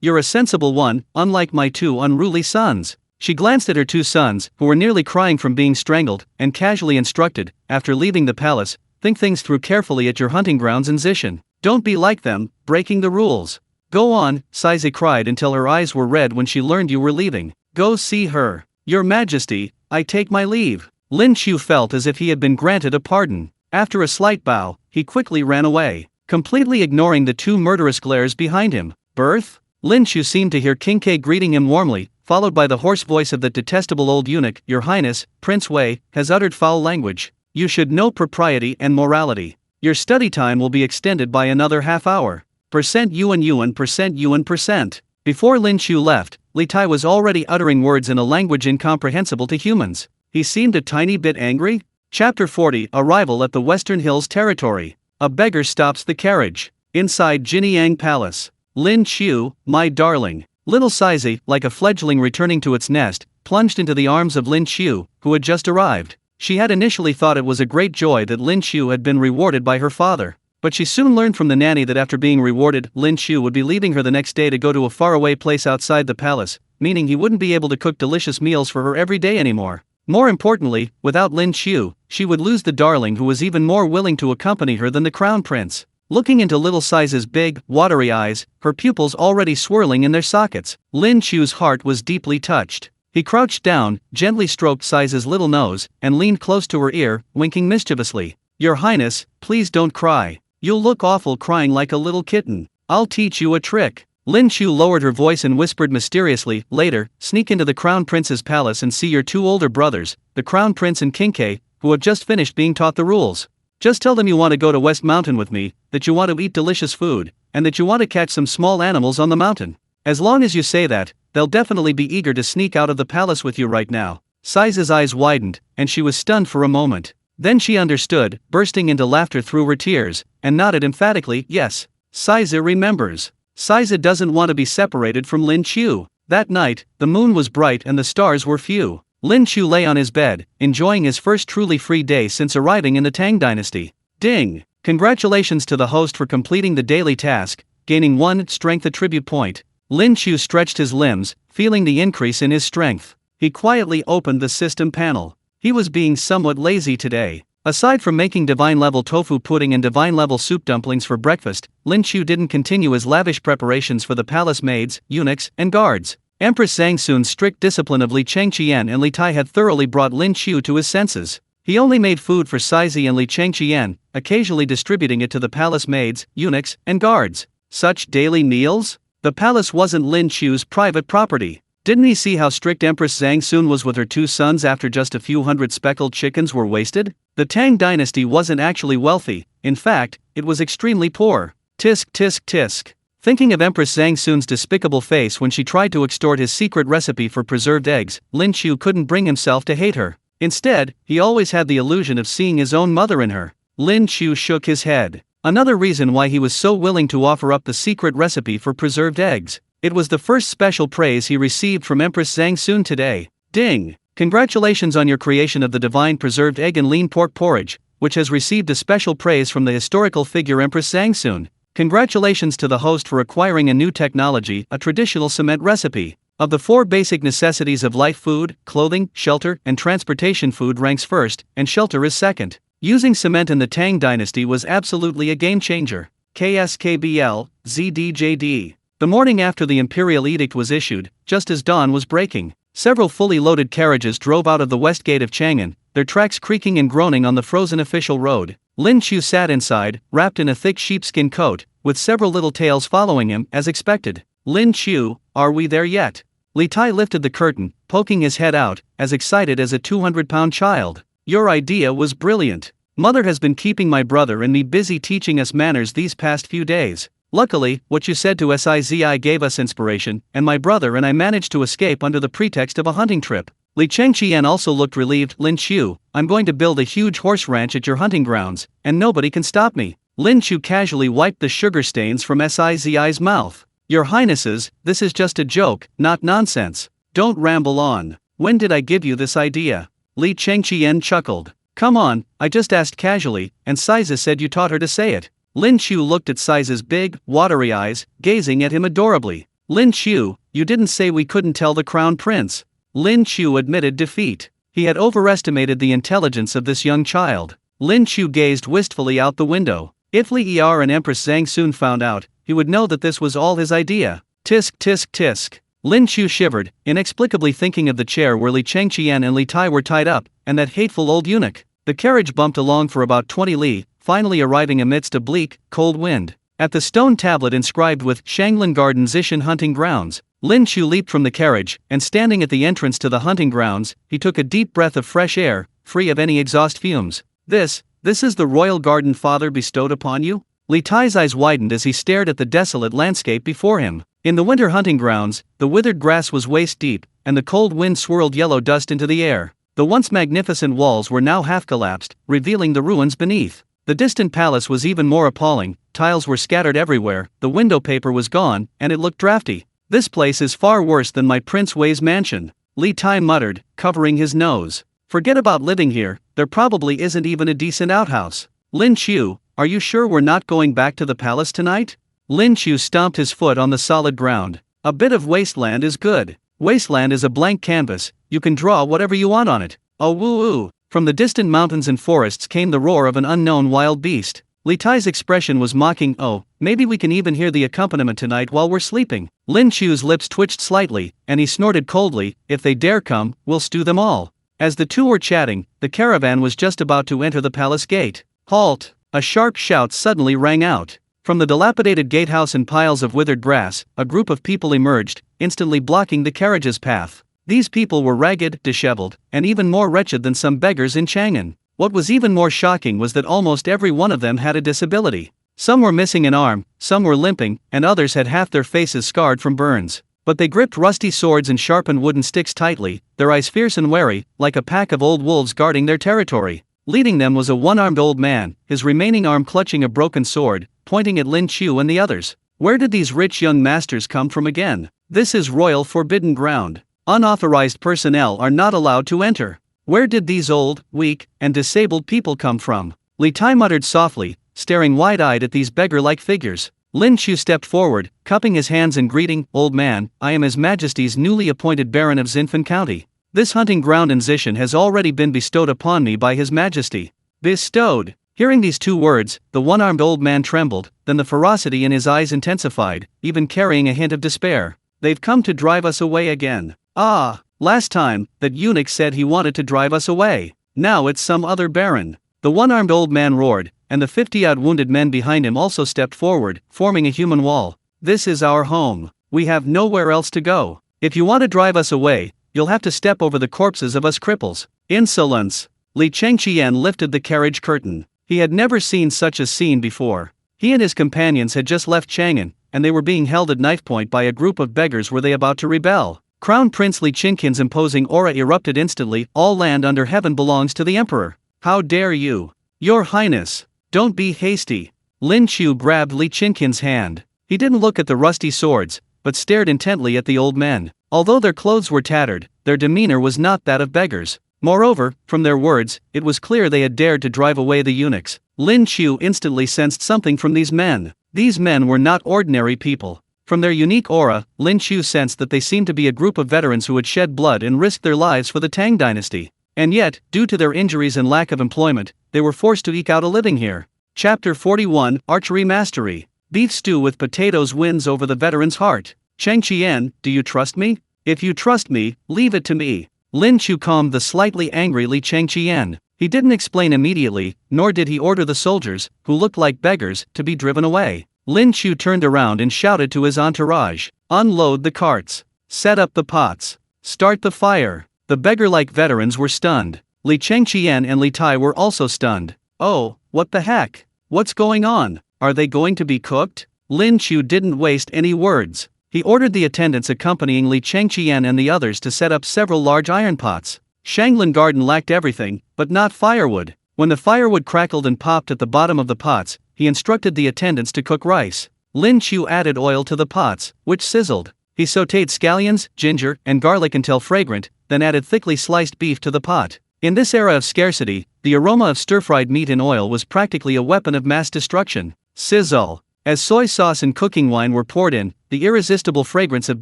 You're a sensible one, unlike my two unruly sons." She glanced at her two sons, who were nearly crying from being strangled, and casually instructed, "After leaving the palace, think things through carefully at your hunting grounds in Zishan. Don't be like them, breaking the rules." "Go on," Saizi cried until her eyes were red when she learned you were leaving. "Go see her." "Your Majesty, I take my leave." Lin Qiu felt as if he had been granted a pardon. After a slight bow, he quickly ran away, completely ignoring the two murderous glares behind him. "Birth?" Lin Qiu seemed to hear King Ke greeting him warmly, followed by the hoarse voice of that detestable old eunuch. "Your Highness, Prince Wei, has uttered foul language. You should know propriety and morality. Your study time will be extended by another half hour. %yuan %yuan %." Before Lin Qiu left, Li Tai was already uttering words in a language incomprehensible to humans. He seemed a tiny bit angry. Chapter 40: Arrival at the Western Hills Territory. A beggar stops the carriage. Inside Jiniang Palace. "Lin Qiu, my darling." Little Saizi, like a fledgling returning to its nest, plunged into the arms of Lin Qiu, who had just arrived. She had initially thought it was a great joy that Lin Qiu had been rewarded by her father, but she soon learned from the nanny that after being rewarded, Lin Qiu would be leaving her the next day to go to a faraway place outside the palace, meaning he wouldn't be able to cook delicious meals for her every day anymore. More importantly, without Lin Qiu, she would lose the darling who was even more willing to accompany her than the crown prince. Looking into little Saizi's big, watery eyes, her pupils already swirling in their sockets, Lin Qiu's heart was deeply touched. He crouched down, gently stroked Saizi's little nose, and leaned close to her ear, winking mischievously. "Your Highness, please don't cry. You'll look awful crying like a little kitten. I'll teach you a trick." Lin Qiu lowered her voice and whispered mysteriously, "Later, sneak into the crown prince's palace and see your two older brothers, the crown prince and King Ke, who have just finished being taught the rules. Just tell them you want to go to West Mountain with me, that you want to eat delicious food, and that you want to catch some small animals on the mountain. As long as you say that, they'll definitely be eager to sneak out of the palace with you right now." Saizi's eyes widened, and she was stunned for a moment. Then she understood, bursting into laughter through her tears, and nodded emphatically, "Yes." Siza remembers. Siza doesn't want to be separated from Lin Qiu. That night, the moon was bright and the stars were few. Lin Qiu lay on his bed, enjoying his first truly free day since arriving in the Tang Dynasty. Ding! Congratulations to the host for completing the daily task, gaining 1 strength attribute point. Lin Qiu stretched his limbs, feeling the increase in his strength. He quietly opened the system panel. He was being somewhat lazy today. Aside from making divine-level tofu pudding and divine-level soup dumplings for breakfast, Lin Qiu didn't continue his lavish preparations for the palace maids, eunuchs, and guards. Empress Zhang Xun's strict discipline of Li Changqian and Li Tai had thoroughly brought Lin Qiu to his senses. He only made food for Sizi and Li Changqian, occasionally distributing it to the palace maids, eunuchs, and guards. Such daily meals? The palace wasn't Lin Qiu's private property. Didn't he see how strict Empress Zhang Xun was with her 2 sons after just a few hundred speckled chickens were wasted? The Tang Dynasty wasn't actually wealthy, in fact, it was extremely poor. Tisk tisk tisk. Thinking of Empress Zhang Xun's despicable face when she tried to extort his secret recipe for preserved eggs, Lin Qiu couldn't bring himself to hate her. Instead, he always had the illusion of seeing his own mother in her. Lin Qiu shook his head. Another reason why he was so willing to offer up the secret recipe for preserved eggs. It was the first special praise he received from Empress Zhang Xun today. Ding! Congratulations on your creation of the divine preserved egg and lean pork porridge, which has received a special praise from the historical figure Empress Zhang Xun. Congratulations to the host for acquiring a new technology, a traditional cement recipe. Of the 4 basic necessities of life, food, clothing, shelter, and transportation, food ranks first, and shelter is second. Using cement in the Tang Dynasty was absolutely a game changer. KSKBL, ZDJD. The morning after the imperial edict was issued, just as dawn was breaking, several fully loaded carriages drove out of the west gate of Chang'an, their tracks creaking and groaning on the frozen official road. Lin Qiu sat inside, wrapped in a thick sheepskin coat, with several little tails following him, as expected. Lin Qiu, are we there yet? Li Tai lifted the curtain, poking his head out, as excited as a 200-pound child. Your idea was brilliant. Mother has been keeping my brother and me busy teaching us manners these past few days. Luckily, what you said to Sizi gave us inspiration, and my brother and I managed to escape under the pretext of a hunting trip. Li Changqian also looked relieved. Lin Qiu, I'm going to build a huge horse ranch at your hunting grounds, and nobody can stop me. Lin Qiu casually wiped the sugar stains from Sizi's mouth. Your Highnesses, this is just a joke, not nonsense. Don't ramble on. When did I give you this idea? Li Changqian chuckled. Come on, I just asked casually, and Siza said you taught her to say it. Lin Qiu looked at Siza's big, watery eyes, gazing at him adorably. Lin Qiu, you didn't say we couldn't tell the crown prince. Lin Qiu admitted defeat. He had overestimated the intelligence of this young child. Lin Qiu gazed wistfully out the window. If Li Er and Empress Zhang Xun found out, he would know that this was all his idea. Tisk tisk tisk. Lin Qiu shivered, inexplicably thinking of the chair where Li Changqian and Li Tai were tied up, and that hateful old eunuch. The carriage bumped along for about 20 li, finally arriving amidst a bleak, cold wind. At the stone tablet inscribed with Shanglin Garden Zishan Hunting Grounds, Lin Qiu leaped from the carriage, and standing at the entrance to the hunting grounds, he took a deep breath of fresh air, free of any exhaust fumes. This is the royal garden father bestowed upon you? Li Tai's eyes widened as he stared at the desolate landscape before him. In the winter hunting grounds, the withered grass was waist deep, and the cold wind swirled yellow dust into the air. The once magnificent walls were now half collapsed, revealing the ruins beneath. The distant palace was even more appalling. Tiles were scattered everywhere, the window paper was gone, and it looked drafty. This place is far worse than my Prince Wei's mansion, Li Tai muttered, covering his nose. Forget about living here, there probably isn't even a decent outhouse. Lin Qiu, are you sure we're not going back to the palace tonight? Lin Qiu stomped his foot on the solid ground. A bit of wasteland is good. Wasteland is a blank canvas, you can draw whatever you want on it. Oh woo-oo. From the distant mountains and forests came the roar of an unknown wild beast. Li Tai's expression was mocking. Oh, maybe we can even hear the accompaniment tonight while we're sleeping. Lin Qiu's lips twitched slightly, and he snorted coldly, if they dare come, we'll stew them all. As the two were chatting, the caravan was just about to enter the palace gate. Halt! A sharp shout suddenly rang out. From the dilapidated gatehouse and piles of withered grass, a group of people emerged, instantly blocking the carriage's path. These people were ragged, disheveled, and even more wretched than some beggars in Chang'an. What was even more shocking was that almost every one of them had a disability. Some were missing an arm, some were limping, and others had half their faces scarred from burns. But they gripped rusty swords and sharpened wooden sticks tightly, their eyes fierce and wary, like a pack of old wolves guarding their territory. Leading them was a one-armed old man, his remaining arm clutching a broken sword, pointing at Lin Qiu and the others. Where did these rich young masters come from again? This is royal forbidden ground. Unauthorized personnel are not allowed to enter. Where did these old, weak, and disabled people come from? Li Tai muttered softly, staring wide-eyed at these beggar-like figures. Lin Qiu stepped forward, cupping his hands in greeting. Old man, I am His Majesty's newly appointed Baron of Xinfan County. This hunting ground in Xishan has already been bestowed upon me by His Majesty. Bestowed. Hearing these two words, the one-armed old man trembled, then the ferocity in his eyes intensified, even carrying a hint of despair. They've come to drive us away again. Ah, last time, that eunuch said he wanted to drive us away. Now it's some other baron. The one-armed old man roared, and the 50-odd wounded men behind him also stepped forward, forming a human wall. This is our home. We have nowhere else to go. If you want to drive us away, you'll have to step over the corpses of us cripples. Insolence! Li Chengqian lifted the carriage curtain. He had never seen such a scene before. He and his companions had just left Chang'an, and they were being held at knife point by a group of beggars. Were they about to rebel? Crown Prince Li Qingqian's imposing aura erupted instantly. All land under heaven belongs to the emperor. How dare you? Your Highness! Don't be hasty. Lin Qiu grabbed Li Qingqian's hand. He didn't look at the rusty swords, but stared intently at the old men. Although their clothes were tattered, their demeanor was not that of beggars. Moreover, from their words, it was clear they had dared to drive away the eunuchs. Lin Qiu instantly sensed something from these men. These men were not ordinary people. From their unique aura, Lin Qiu sensed that they seemed to be a group of veterans who had shed blood and risked their lives for the Tang Dynasty. And yet, due to their injuries and lack of employment, they were forced to eke out a living here. Chapter 41, Archery Mastery. Beef stew with potatoes wins over the veteran's heart. Chengqian, do you trust me? If you trust me, leave it to me. Lin Qiu calmed the slightly angry Li Chengqian. He didn't explain immediately, nor did he order the soldiers, who looked like beggars, to be driven away. Lin Qiu turned around and shouted to his entourage, "Unload the carts. Set up the pots. Start the fire." The beggar-like veterans were stunned. Li Chengqian and Li Tai were also stunned. Oh, what the heck? What's going on? Are they going to be cooked? Lin Qiu didn't waste any words. He ordered the attendants accompanying Li Chengqian and the others to set up several large iron pots. Shanglin Garden lacked everything, but not firewood. When the firewood crackled and popped at the bottom of the pots, he instructed the attendants to cook rice. Lin Qiu added oil to the pots, which sizzled. He sautéed scallions, ginger, and garlic until fragrant, then added thickly sliced beef to the pot. In this era of scarcity, the aroma of stir-fried meat in oil was practically a weapon of mass destruction. Sizzle. As soy sauce and cooking wine were poured in, the irresistible fragrance of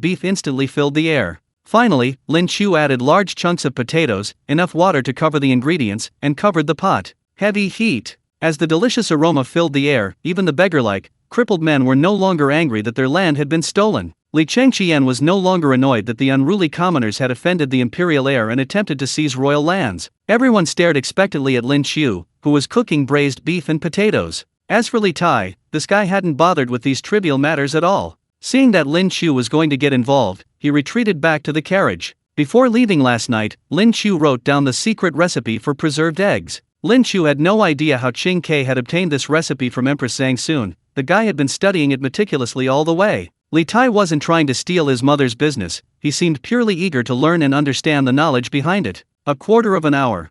beef instantly filled the air. Finally, Lin Qiu added large chunks of potatoes, enough water to cover the ingredients, and covered the pot. Heavy heat. As the delicious aroma filled the air, even the beggar-like, crippled men were no longer angry that their land had been stolen. Li Chengqian was no longer annoyed that the unruly commoners had offended the imperial heir and attempted to seize royal lands. Everyone stared expectantly at Lin Qiu, who was cooking braised beef and potatoes. As for Li Tai, this guy hadn't bothered with these trivial matters at all. Seeing that Lin Qiu was going to get involved, he retreated back to the carriage. Before leaving last night, Lin Qiu wrote down the secret recipe for preserved eggs. Lin Qiu had no idea how Qing Ke had obtained this recipe from Empress Zhang Sun. The guy had been studying it meticulously all the way. Li Tai wasn't trying to steal his mother's business, he seemed purely eager to learn and understand the knowledge behind it. A quarter of an hour.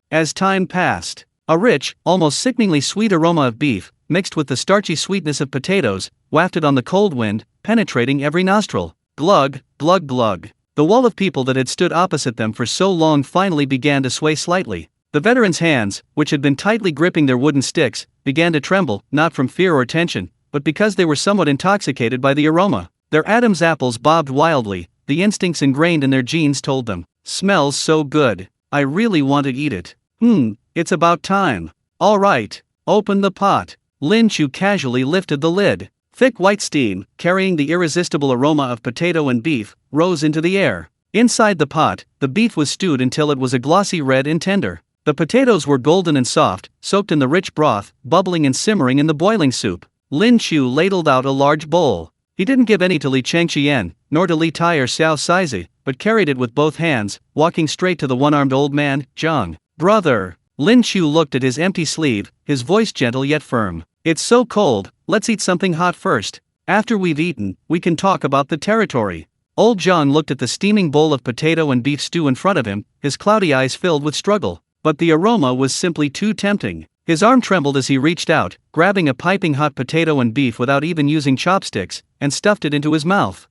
As time passed, a rich, almost sickeningly sweet aroma of beef, mixed with the starchy sweetness of potatoes, wafted on the cold wind, penetrating every nostril. Glug, glug, glug. The wall of people that had stood opposite them for so long finally began to sway slightly. The veterans' hands, which had been tightly gripping their wooden sticks, began to tremble, not from fear or tension, but because they were somewhat intoxicated by the aroma. Their Adam's apples bobbed wildly, the instincts ingrained in their genes told them, "Smells so good. I really want to eat it. It's about time. All right, open the pot." Lin Qiu casually lifted the lid. Thick white steam, carrying the irresistible aroma of potato and beef, rose into the air. Inside the pot, the beef was stewed until it was a glossy red and tender. The potatoes were golden and soft, soaked in the rich broth, bubbling and simmering in the boiling soup. Lin Qiu ladled out a large bowl. He didn't give any to Li Chengqian, nor to Li Tai or Xiao Saizi, but carried it with both hands, walking straight to the one-armed old man, Zhang. "Brother." Lin Qiu looked at his empty sleeve, his voice gentle yet firm. "It's so cold, let's eat something hot first. After we've eaten, we can talk about the territory." Old Zhang looked at the steaming bowl of potato and beef stew in front of him, his cloudy eyes filled with struggle. But the aroma was simply too tempting. His arm trembled as he reached out, grabbing a piping hot potato and beef without even using chopsticks, and stuffed it into his mouth.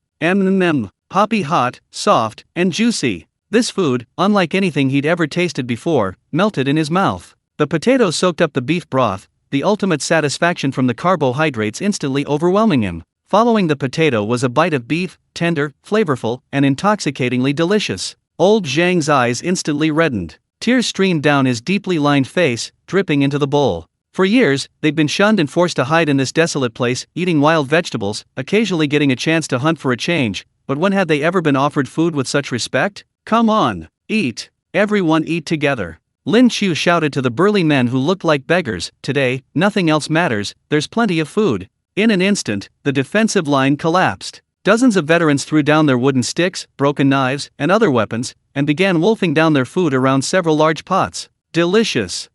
Poppy hot, soft, and juicy. This food, unlike anything he'd ever tasted before, melted in his mouth. The potato soaked up the beef broth, the ultimate satisfaction from the carbohydrates instantly overwhelming him. Following the potato was a bite of beef, tender, flavorful, and intoxicatingly delicious. Old Zhang's eyes instantly reddened. Tears streamed down his deeply lined face, dripping into the bowl. For years, they'd been shunned and forced to hide in this desolate place, eating wild vegetables, occasionally getting a chance to hunt for a change, but when had they ever been offered food with such respect? Come on, eat. Everyone eat together. Lin Qiu shouted to the burly men who looked like beggars, today, nothing else matters, there's plenty of food. In an instant, the defensive line collapsed. Dozens of veterans threw down their wooden sticks, broken knives, and other weapons, and began wolfing down their food around several large pots. Delicious.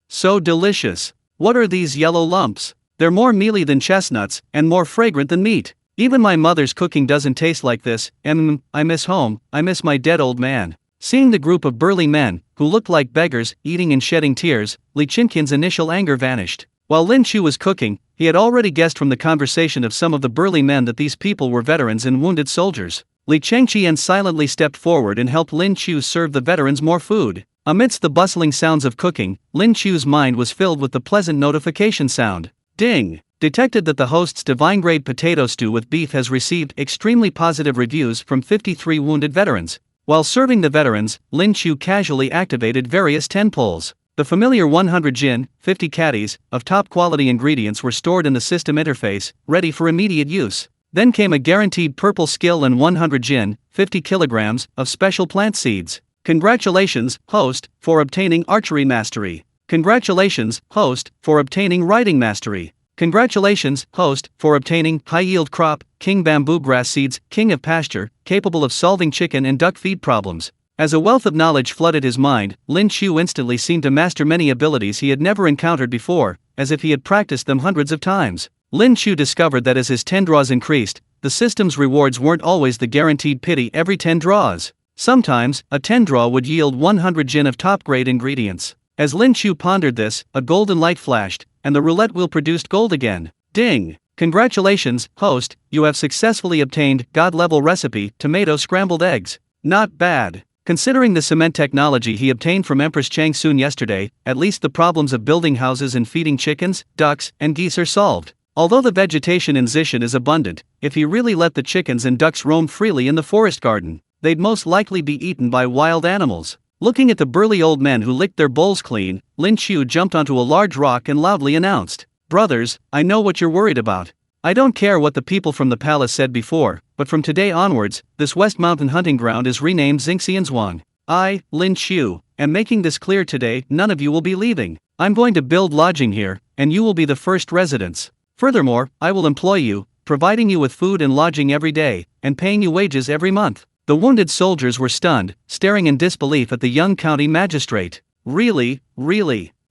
So delicious. What are these yellow lumps? They're more mealy than chestnuts, and more fragrant than meat. Even my mother's cooking doesn't taste like this. I miss home, I miss my dead old man. Seeing the group of burly men, who looked like beggars, eating and shedding tears, Li Qiu's initial anger vanished. While Lin Qiu was cooking, he had already guessed from the conversation of some of the burly men that these people were veterans and wounded soldiers. Li Qiu silently stepped forward and helped Lin Qiu serve the veterans more food. Amidst the bustling sounds of cooking, Lin Qiu's mind was filled with the pleasant notification sound. Ding! Detected that the host's divine-grade potato stew with beef has received extremely positive reviews from 53 wounded veterans. While serving the veterans, Lin Qiu casually activated various tentpoles. The familiar 100 jin, 50 caddies, of top-quality ingredients were stored in the system interface, ready for immediate use. Then came a guaranteed purple skill and 100 jin, 50 kilograms, of special plant seeds. Congratulations, host, for obtaining archery mastery. Congratulations, host, for obtaining riding mastery. Congratulations, host, for obtaining high-yield crop, king bamboo grass seeds, king of pasture, capable of solving chicken and duck feed problems. As a wealth of knowledge flooded his mind, Lin Qiu instantly seemed to master many abilities he had never encountered before, as if he had practiced them hundreds of times. Lin Qiu discovered that as his 10 draws increased, the system's rewards weren't always the guaranteed pity every 10 draws. Sometimes, a 10 draw would yield 100 jin of top-grade ingredients. As Lin Qiu pondered this, a golden light flashed, and the roulette wheel produced gold again. Ding! Congratulations, host, you have successfully obtained God-level recipe, tomato scrambled eggs. Not bad. Considering the cement technology he obtained from Empress Chang Sun yesterday, at least the problems of building houses and feeding chickens, ducks, and geese are solved. Although the vegetation in Xishan is abundant, if he really let the chickens and ducks roam freely in the forest garden, they'd most likely be eaten by wild animals. Looking at the burly old men who licked their bowls clean, Lin Qiu jumped onto a large rock and loudly announced, "Brothers, I know what you're worried about. I don't care what the people from the palace said before, but from today onwards, this West Mountain hunting ground is renamed Xingxianzhuang. I, Lin Qiu, am making this clear today, none of you will be leaving. I'm going to build lodging here, and you will be the first residents. Furthermore, I will employ you, providing you with food and lodging every day, and paying you wages every month." The wounded soldiers were stunned, staring in disbelief at the young county magistrate. Really?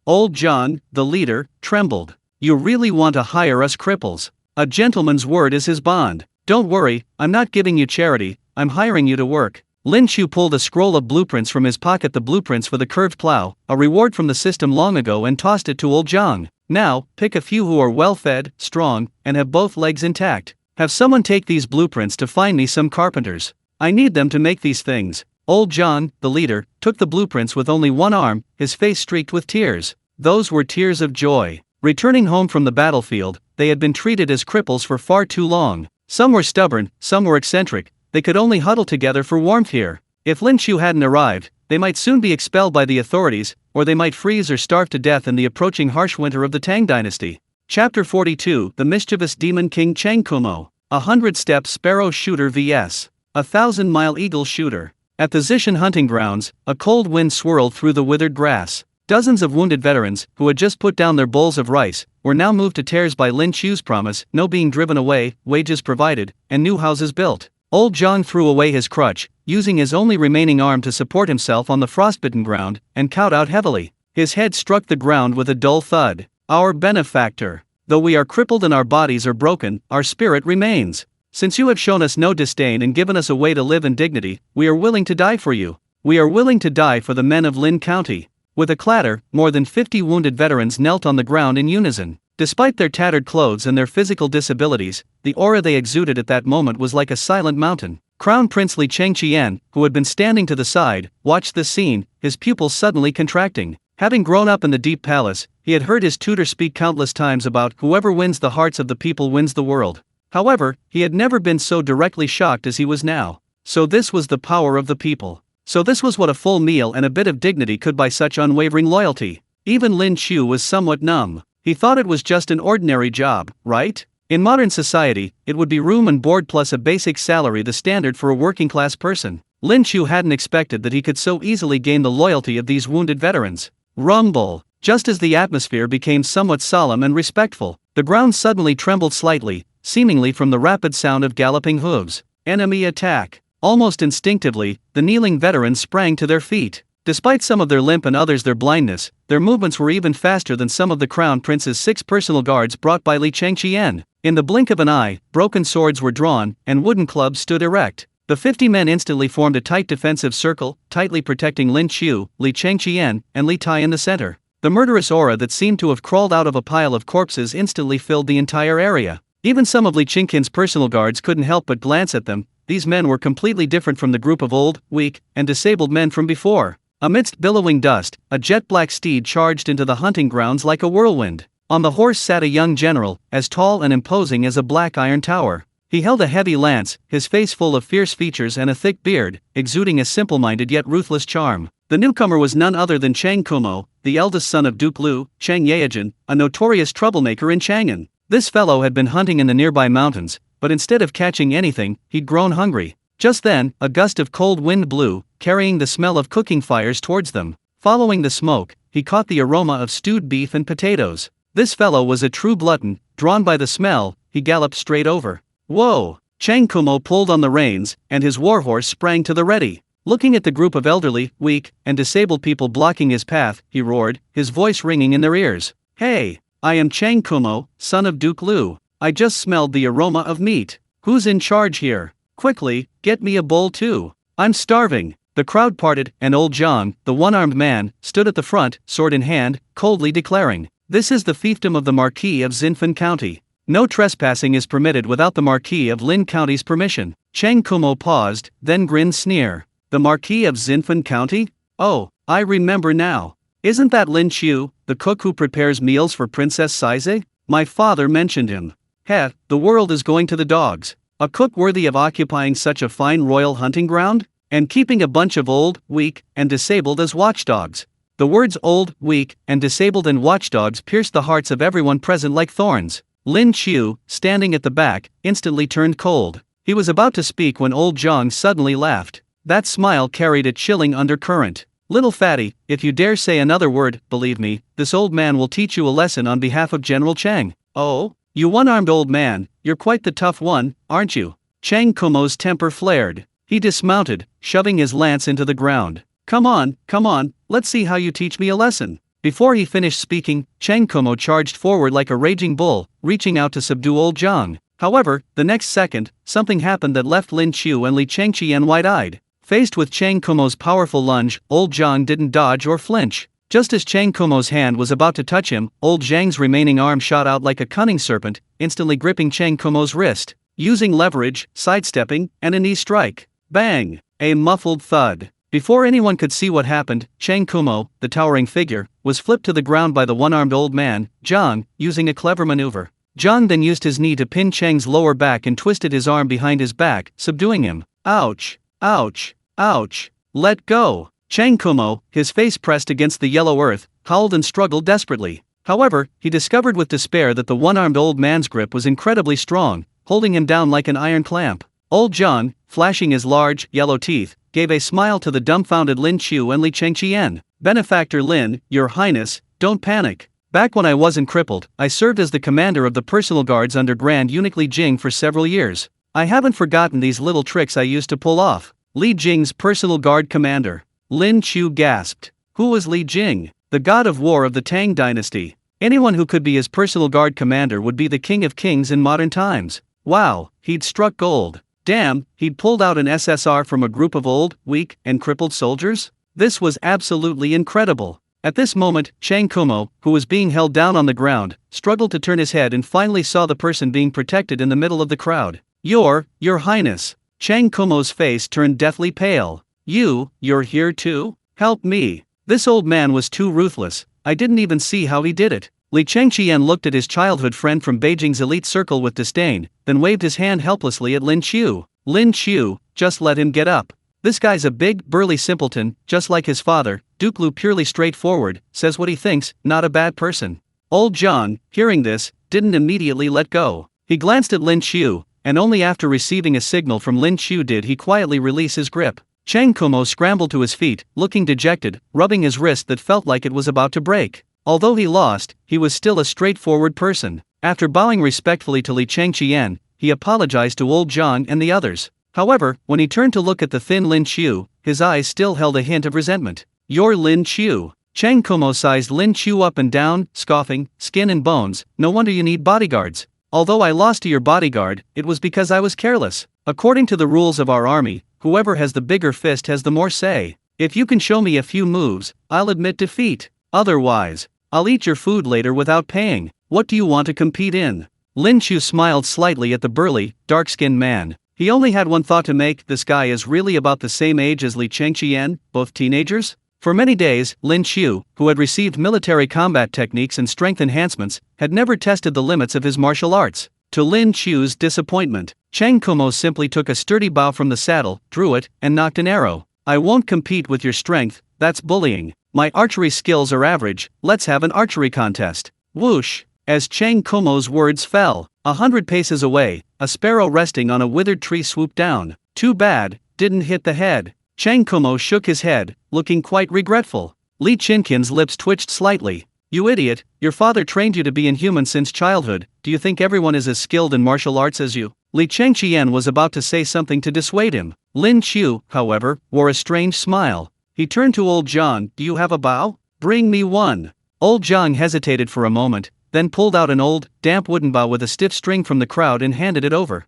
Old John, the leader, trembled. You really want to hire us cripples? A gentleman's word is his bond. Don't worry, I'm not giving you charity, I'm hiring you to work. Lin Qiu pulled a scroll of blueprints from his pocket, the blueprints for the curved plow, a reward from the system long ago, and tossed it to old Zhang. Now, pick a few who are well-fed, strong, and have both legs intact. Have someone take these blueprints to find me some carpenters. I need them to make these things. Old John, the leader, took the blueprints with only one arm, his face streaked with tears. Those were tears of joy. Returning home from the battlefield, they had been treated as cripples for far too long. Some were stubborn, some were eccentric, they could only huddle together for warmth here. If Lin Qiu hadn't arrived, they might soon be expelled by the authorities, or they might freeze or starve to death in the approaching harsh winter of the Tang Dynasty. Chapter 42, The Mischievous Demon King Chang Kumo. 100-step sparrow shooter vs. 1,000-mile eagle shooter. At the Xishan hunting grounds, a cold wind swirled through the withered grass. Dozens of wounded veterans, who had just put down their bowls of rice, were now moved to tears by Lin Qiu's promise, no being driven away, wages provided, and new houses built. Old Zhang threw away his crutch, using his only remaining arm to support himself on the frostbitten ground, and cowed out heavily. His head struck the ground with a dull thud. Our benefactor. Though we are crippled and our bodies are broken, our spirit remains. Since you have shown us no disdain and given us a way to live in dignity, we are willing to die for you. We are willing to die for the men of Lin County. With a clatter, more than 50 wounded veterans knelt on the ground in unison. Despite their tattered clothes and their physical disabilities, the aura they exuded at that moment was like a silent mountain. Crown Prince Li Qiu, who had been standing to the side, watched this scene, his pupils suddenly contracting. Having grown up in the deep palace, he had heard his tutor speak countless times about whoever wins the hearts of the people wins the world. However, he had never been so directly shocked as he was now. So this was the power of the people. So this was what a full meal and a bit of dignity could buy such unwavering loyalty. Even Lin Qiu was somewhat numb. He thought it was just an ordinary job, right? In modern society, it would be room and board plus a basic salary, the standard for a working-class person. Lin Qiu hadn't expected that he could so easily gain the loyalty of these wounded veterans. Rumble! Just as the atmosphere became somewhat solemn and respectful, the ground suddenly trembled slightly, seemingly from the rapid sound of galloping hooves. Enemy attack! Almost instinctively, the kneeling veterans sprang to their feet. Despite some of their limp and others their blindness, their movements were even faster than some of the crown prince's 6 personal guards brought by Li Qiu. In the blink of an eye, broken swords were drawn, and wooden clubs stood erect. The 50 men instantly formed a tight defensive circle, tightly protecting Lin Qiu, Li Qiu, and Li Tai in the center. The murderous aura that seemed to have crawled out of a pile of corpses instantly filled the entire area. Even some of Li Qiu's personal guards couldn't help but glance at them. These men were completely different from the group of old, weak, and disabled men from before. Amidst billowing dust, a jet-black steed charged into the hunting grounds like a whirlwind. On the horse sat a young general, as tall and imposing as a black iron tower. He held a heavy lance, his face full of fierce features and a thick beard, exuding a simple-minded yet ruthless charm. The newcomer was none other than Chang Kumo, the eldest son of Duke Lu, Chang Yaojin, a notorious troublemaker in Chang'an. This fellow had been hunting in the nearby mountains, but instead of catching anything, he'd grown hungry. Just then, a gust of cold wind blew, carrying the smell of cooking fires towards them. Following the smoke, he caught the aroma of stewed beef and potatoes. This fellow was a true glutton. Drawn by the smell, he galloped straight over. Whoa! Chang Kumo pulled on the reins, and his warhorse sprang to the ready. Looking at the group of elderly, weak, and disabled people blocking his path, he roared, his voice ringing in their ears. Hey! I am Chang Kumo, son of Duke Lu. I just smelled the aroma of meat. Who's in charge here? Quickly, get me a bowl too. I'm starving. The crowd parted, and old Zhang, the one-armed man, stood at the front, sword in hand, coldly declaring, "This is the fiefdom of the Marquis of Xinfen County. No trespassing is permitted without the Marquis of Lin County's permission." Chang Kumo paused, then grinned sneer. The Marquis of Xinfen County? Oh, I remember now. Isn't that Lin Qiu, the cook who prepares meals for Princess Saize? My father mentioned him. Heh, the world is going to the dogs. A cook worthy of occupying such a fine royal hunting ground? And keeping a bunch of old, weak, and disabled as watchdogs. The words old, weak, and disabled and watchdogs pierced the hearts of everyone present like thorns. Lin Qiu, standing at the back, instantly turned cold. He was about to speak when old Zhang suddenly laughed. That smile carried a chilling undercurrent. Little fatty, if you dare say another word, believe me, this old man will teach you a lesson on behalf of General Chang. Oh? You one-armed old man, you're quite the tough one, aren't you? Chang Kumo's temper flared. He dismounted, shoving his lance into the ground. Come on, let's see how you teach me a lesson. Before he finished speaking, Chang Kumo charged forward like a raging bull, reaching out to subdue old Zhang. However, the next second, something happened that left Lin Qiu and Li Qiu wide-eyed. Faced with Chang Kumo's powerful lunge, old Zhang didn't dodge or flinch. Just as Chang Kumo's hand was about to touch him, old Zhang's remaining arm shot out like a cunning serpent, instantly gripping Chang Kumo's wrist. Using leverage, sidestepping, and a knee strike. Bang! A muffled thud. Before anyone could see what happened, Chang Kumo, the towering figure, was flipped to the ground by the one-armed old man, Zhang, using a clever maneuver. Zhang then used his knee to pin Chang's lower back and twisted his arm behind his back, subduing him. Ouch! Ouch! Ouch! Let go! Chang Kumo, his face pressed against the yellow earth, howled and struggled desperately. However, he discovered with despair that the one-armed old man's grip was incredibly strong, holding him down like an iron clamp. Old Zhang, flashing his large, yellow teeth, gave a smile to the dumbfounded Lin Qiu and Li Qiu. Benefactor Lin, Your Highness, don't panic. Back when I wasn't crippled, I served as the commander of the personal guards under Grand Eunuch Li Jing for several years. I haven't forgotten these little tricks I used to pull off. Li Jing's personal guard commander. Lin Qiu gasped. Who was Li Jing? The god of war of the Tang Dynasty. Anyone who could be his personal guard commander would be the king of kings in modern times. Wow, he'd struck gold. Damn, he'd pulled out an SSR from a group of old, weak, and crippled soldiers? This was absolutely incredible. At this moment, Chang Kumo, who was being held down on the ground, struggled to turn his head and finally saw the person being protected in the middle of the crowd. Your Highness. Chang Kumo's face turned deathly pale. You're here too? Help me. This old man was too ruthless, I didn't even see how he did it. Li Changqian looked at his childhood friend from Beijing's elite circle with disdain, then waved his hand helplessly at Lin Qiu. Lin Qiu, just let him get up. This guy's a big, burly simpleton, just like his father. Duke Lu, purely straightforward, says what he thinks, not a bad person. Old Zhang, hearing this, didn't immediately let go. He glanced at Lin Qiu, and only after receiving a signal from Lin Qiu did he quietly release his grip. Chang Kumo scrambled to his feet, looking dejected, rubbing his wrist that felt like it was about to break. Although he lost, he was still a straightforward person. After bowing respectfully to Li Changqian, he apologized to old Zhang and the others. However, when he turned to look at the thin Lin Qiu, his eyes still held a hint of resentment. You're Lin Qiu. Chang Kumo sized Lin Qiu up and down, scoffing, skin and bones, no wonder you need bodyguards. Although I lost to your bodyguard, it was because I was careless. According to the rules of our army, whoever has the bigger fist has the more say. If you can show me a few moves, I'll admit defeat. Otherwise, I'll eat your food later without paying. What do you want to compete in? Lin Qiu smiled slightly at the burly, dark-skinned man. He only had one thought to make: this guy is really about the same age as Li Changqian, both teenagers? For many days, Lin Qiu, who had received military combat techniques and strength enhancements, had never tested the limits of his martial arts. To Lin Qiu's disappointment, Chang Kumo simply took a sturdy bow from the saddle, drew it, and knocked an arrow. I won't compete with your strength, that's bullying. My archery skills are average, let's have an archery contest. Whoosh! As Chang Kumo's words fell, 100 paces away, a sparrow resting on a withered tree swooped down. Too bad, didn't hit the head. Chang Kumo shook his head, looking quite regretful. Li Chinqian's lips twitched slightly. You idiot, your father trained you to be inhuman since childhood. Do you think everyone is as skilled in martial arts as you? Li Changqian was about to say something to dissuade him. Lin Qiu, however, wore a strange smile. He turned to old Zhang. Do you have a bow? Bring me one. Old Zhang hesitated for a moment, then pulled out an old, damp wooden bow with a stiff string from the crowd and handed it over.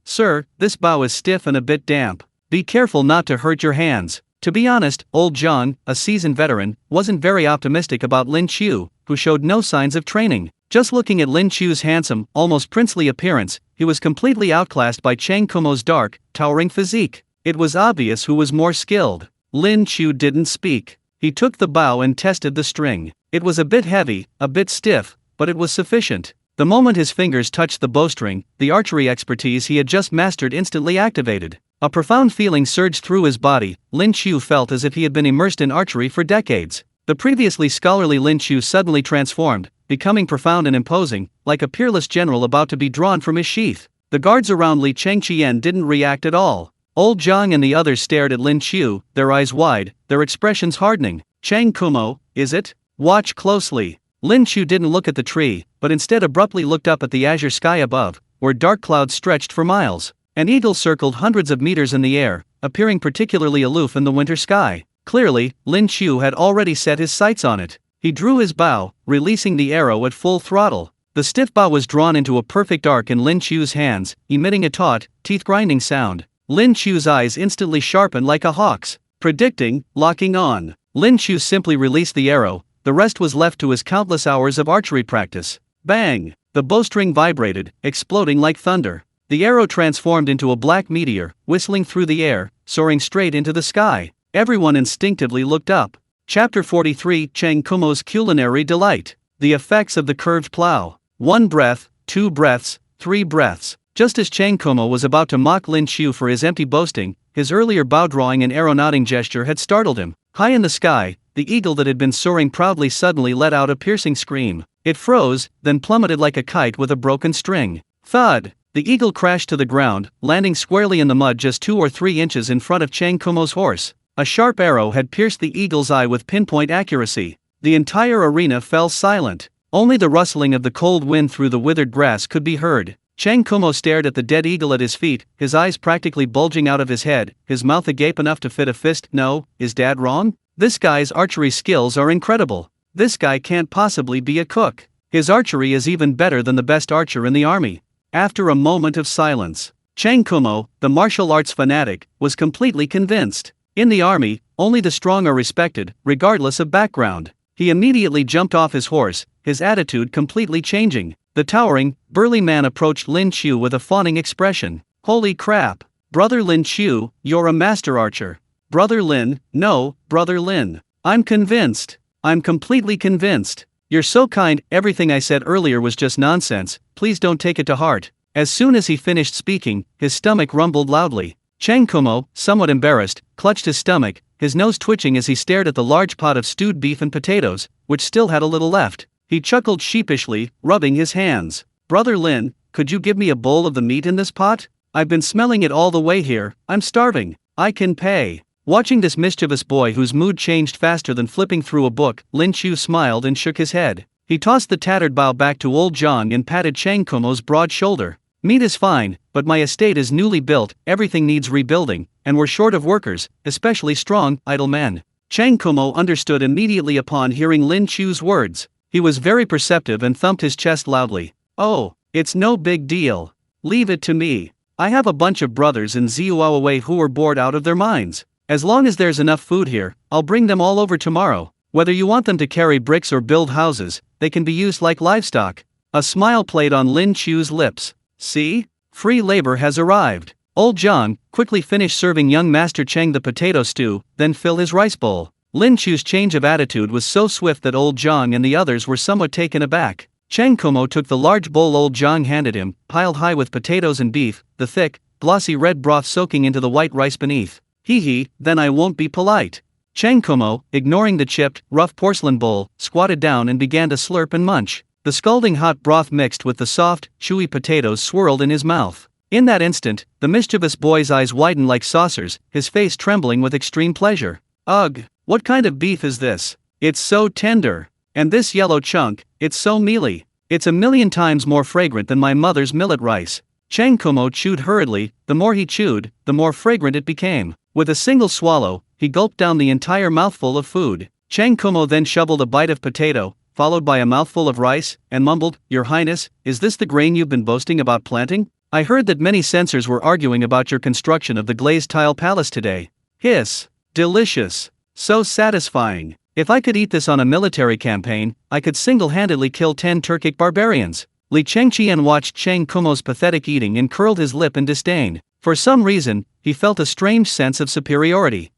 Sir, this bow is stiff and a bit damp. Be careful not to hurt your hands. To be honest, old Zhang, a seasoned veteran, wasn't very optimistic about Lin Qiu, who showed no signs of training. Just looking at Lin Qiu's handsome, almost princely appearance, he was completely outclassed by Chang Kumo's dark, towering physique. It was obvious who was more skilled. Lin Qiu didn't speak. He took the bow and tested the string. It was a bit heavy, a bit stiff, but it was sufficient. The moment his fingers touched the bowstring, the archery expertise he had just mastered instantly activated. A profound feeling surged through his body. Lin Qiu felt as if he had been immersed in archery for decades. The previously scholarly Lin Qiu suddenly transformed, becoming profound and imposing, like a peerless general about to be drawn from his sheath. The guards around Li Changqian didn't react at all. Old Zhang and the others stared at Lin Qiu, their eyes wide, their expressions hardening. Chang Kumo, is it? Watch closely. Lin Qiu didn't look at the tree, but instead abruptly looked up at the azure sky above, where dark clouds stretched for miles. An eagle circled hundreds of meters in the air, appearing particularly aloof in the winter sky. Clearly, Lin Qiu had already set his sights on it. He drew his bow, releasing the arrow at full throttle. The stiff bow was drawn into a perfect arc in Lin Qiu's hands, emitting a taut, teeth-grinding sound. Lin Qiu's eyes instantly sharpened like a hawk's. Predicting, locking on. Lin Qiu simply released the arrow. The rest was left to his countless hours of archery practice. Bang! The bowstring vibrated, exploding like thunder. The arrow transformed into a black meteor, whistling through the air, soaring straight into the sky. Everyone instinctively looked up. Chapter 43: Chang Kumo's Culinary Delight. The effects of the curved plow. 1 breath, 2 breaths, 3 breaths. Just as Chang Kumo was about to mock Lin Qiu for his empty boasting, his earlier bow drawing and arrow nodding gesture had startled him. High in the sky, the eagle that had been soaring proudly suddenly let out a piercing scream. It froze, then plummeted like a kite with a broken string. Thud! The eagle crashed to the ground, landing squarely in the mud just 2 or 3 inches in front of Chang Kumo's horse. A sharp arrow had pierced the eagle's eye with pinpoint accuracy. The entire arena fell silent. Only the rustling of the cold wind through the withered grass could be heard. Chang Kumo stared at the dead eagle at his feet, his eyes practically bulging out of his head, his mouth agape enough to fit a fist. No, is Dad wrong? This guy's archery skills are incredible. This guy can't possibly be a cook. His archery is even better than the best archer in the army. After a moment of silence, Chang Kumo, the martial arts fanatic, was completely convinced. In the army, only the strong are respected, regardless of background. He immediately jumped off his horse, his attitude completely changing. The towering, burly man approached Lin Qiu with a fawning expression. Holy crap! Brother Lin Qiu, you're a master archer. Brother Lin, no, Brother Lin. I'm convinced. I'm completely convinced. You're so kind, everything I said earlier was just nonsense, please don't take it to heart. As soon as he finished speaking, his stomach rumbled loudly. Chang Kumo, somewhat embarrassed, clutched his stomach, his nose twitching as he stared at the large pot of stewed beef and potatoes, which still had a little left. He chuckled sheepishly, rubbing his hands. Brother Lin, could you give me a bowl of the meat in this pot? I've been smelling it all the way here, I'm starving. I can pay. Watching this mischievous boy whose mood changed faster than flipping through a book, Lin Qiu smiled and shook his head. He tossed the tattered bowl back to old Zhang and patted Chang Kumo's broad shoulder. Meat is fine, but my estate is newly built, everything needs rebuilding, and we're short of workers, especially strong, idle men. Chang Kumo understood immediately upon hearing Lin Qiu's words. He was very perceptive and thumped his chest loudly. Oh, it's no big deal. Leave it to me. I have a bunch of brothers in Ziuawawei who are bored out of their minds. As long as there's enough food here, I'll bring them all over tomorrow. Whether you want them to carry bricks or build houses, they can be used like livestock. A smile played on Lin Qiu's lips. See? Free labor has arrived. Old Zhang, quickly finish serving young Master Cheng the potato stew, then fill his rice bowl. Lin Qiu's change of attitude was so swift that old Zhang and the others were somewhat taken aback. Chang Kumo took the large bowl old Zhang handed him, piled high with potatoes and beef, the thick, glossy red broth soaking into the white rice beneath. Hee, then I won't be polite. Chang Kumo, ignoring the chipped, rough porcelain bowl, squatted down and began to slurp and munch. The scalding hot broth mixed with the soft, chewy potatoes swirled in his mouth. In that instant, the mischievous boy's eyes widened like saucers, his face trembling with extreme pleasure. Ugh, what kind of beef is this? It's so tender. And this yellow chunk, it's so mealy. It's a million times more fragrant than my mother's millet rice. Chang Kumo chewed hurriedly. The more he chewed, the more fragrant it became. With a single swallow, he gulped down the entire mouthful of food. Chang Kumo then shoveled a bite of potato, followed by a mouthful of rice, and mumbled, Your Highness, is this the grain you've been boasting about planting? I heard that many censors were arguing about your construction of the glazed tile palace today. Hiss. Delicious. So satisfying. If I could eat this on a military campaign, I could single-handedly kill 10 Turkic barbarians. Li Chengqian watched Chang Kumo's pathetic eating and curled his lip in disdain. For some reason, he felt a strange sense of superiority.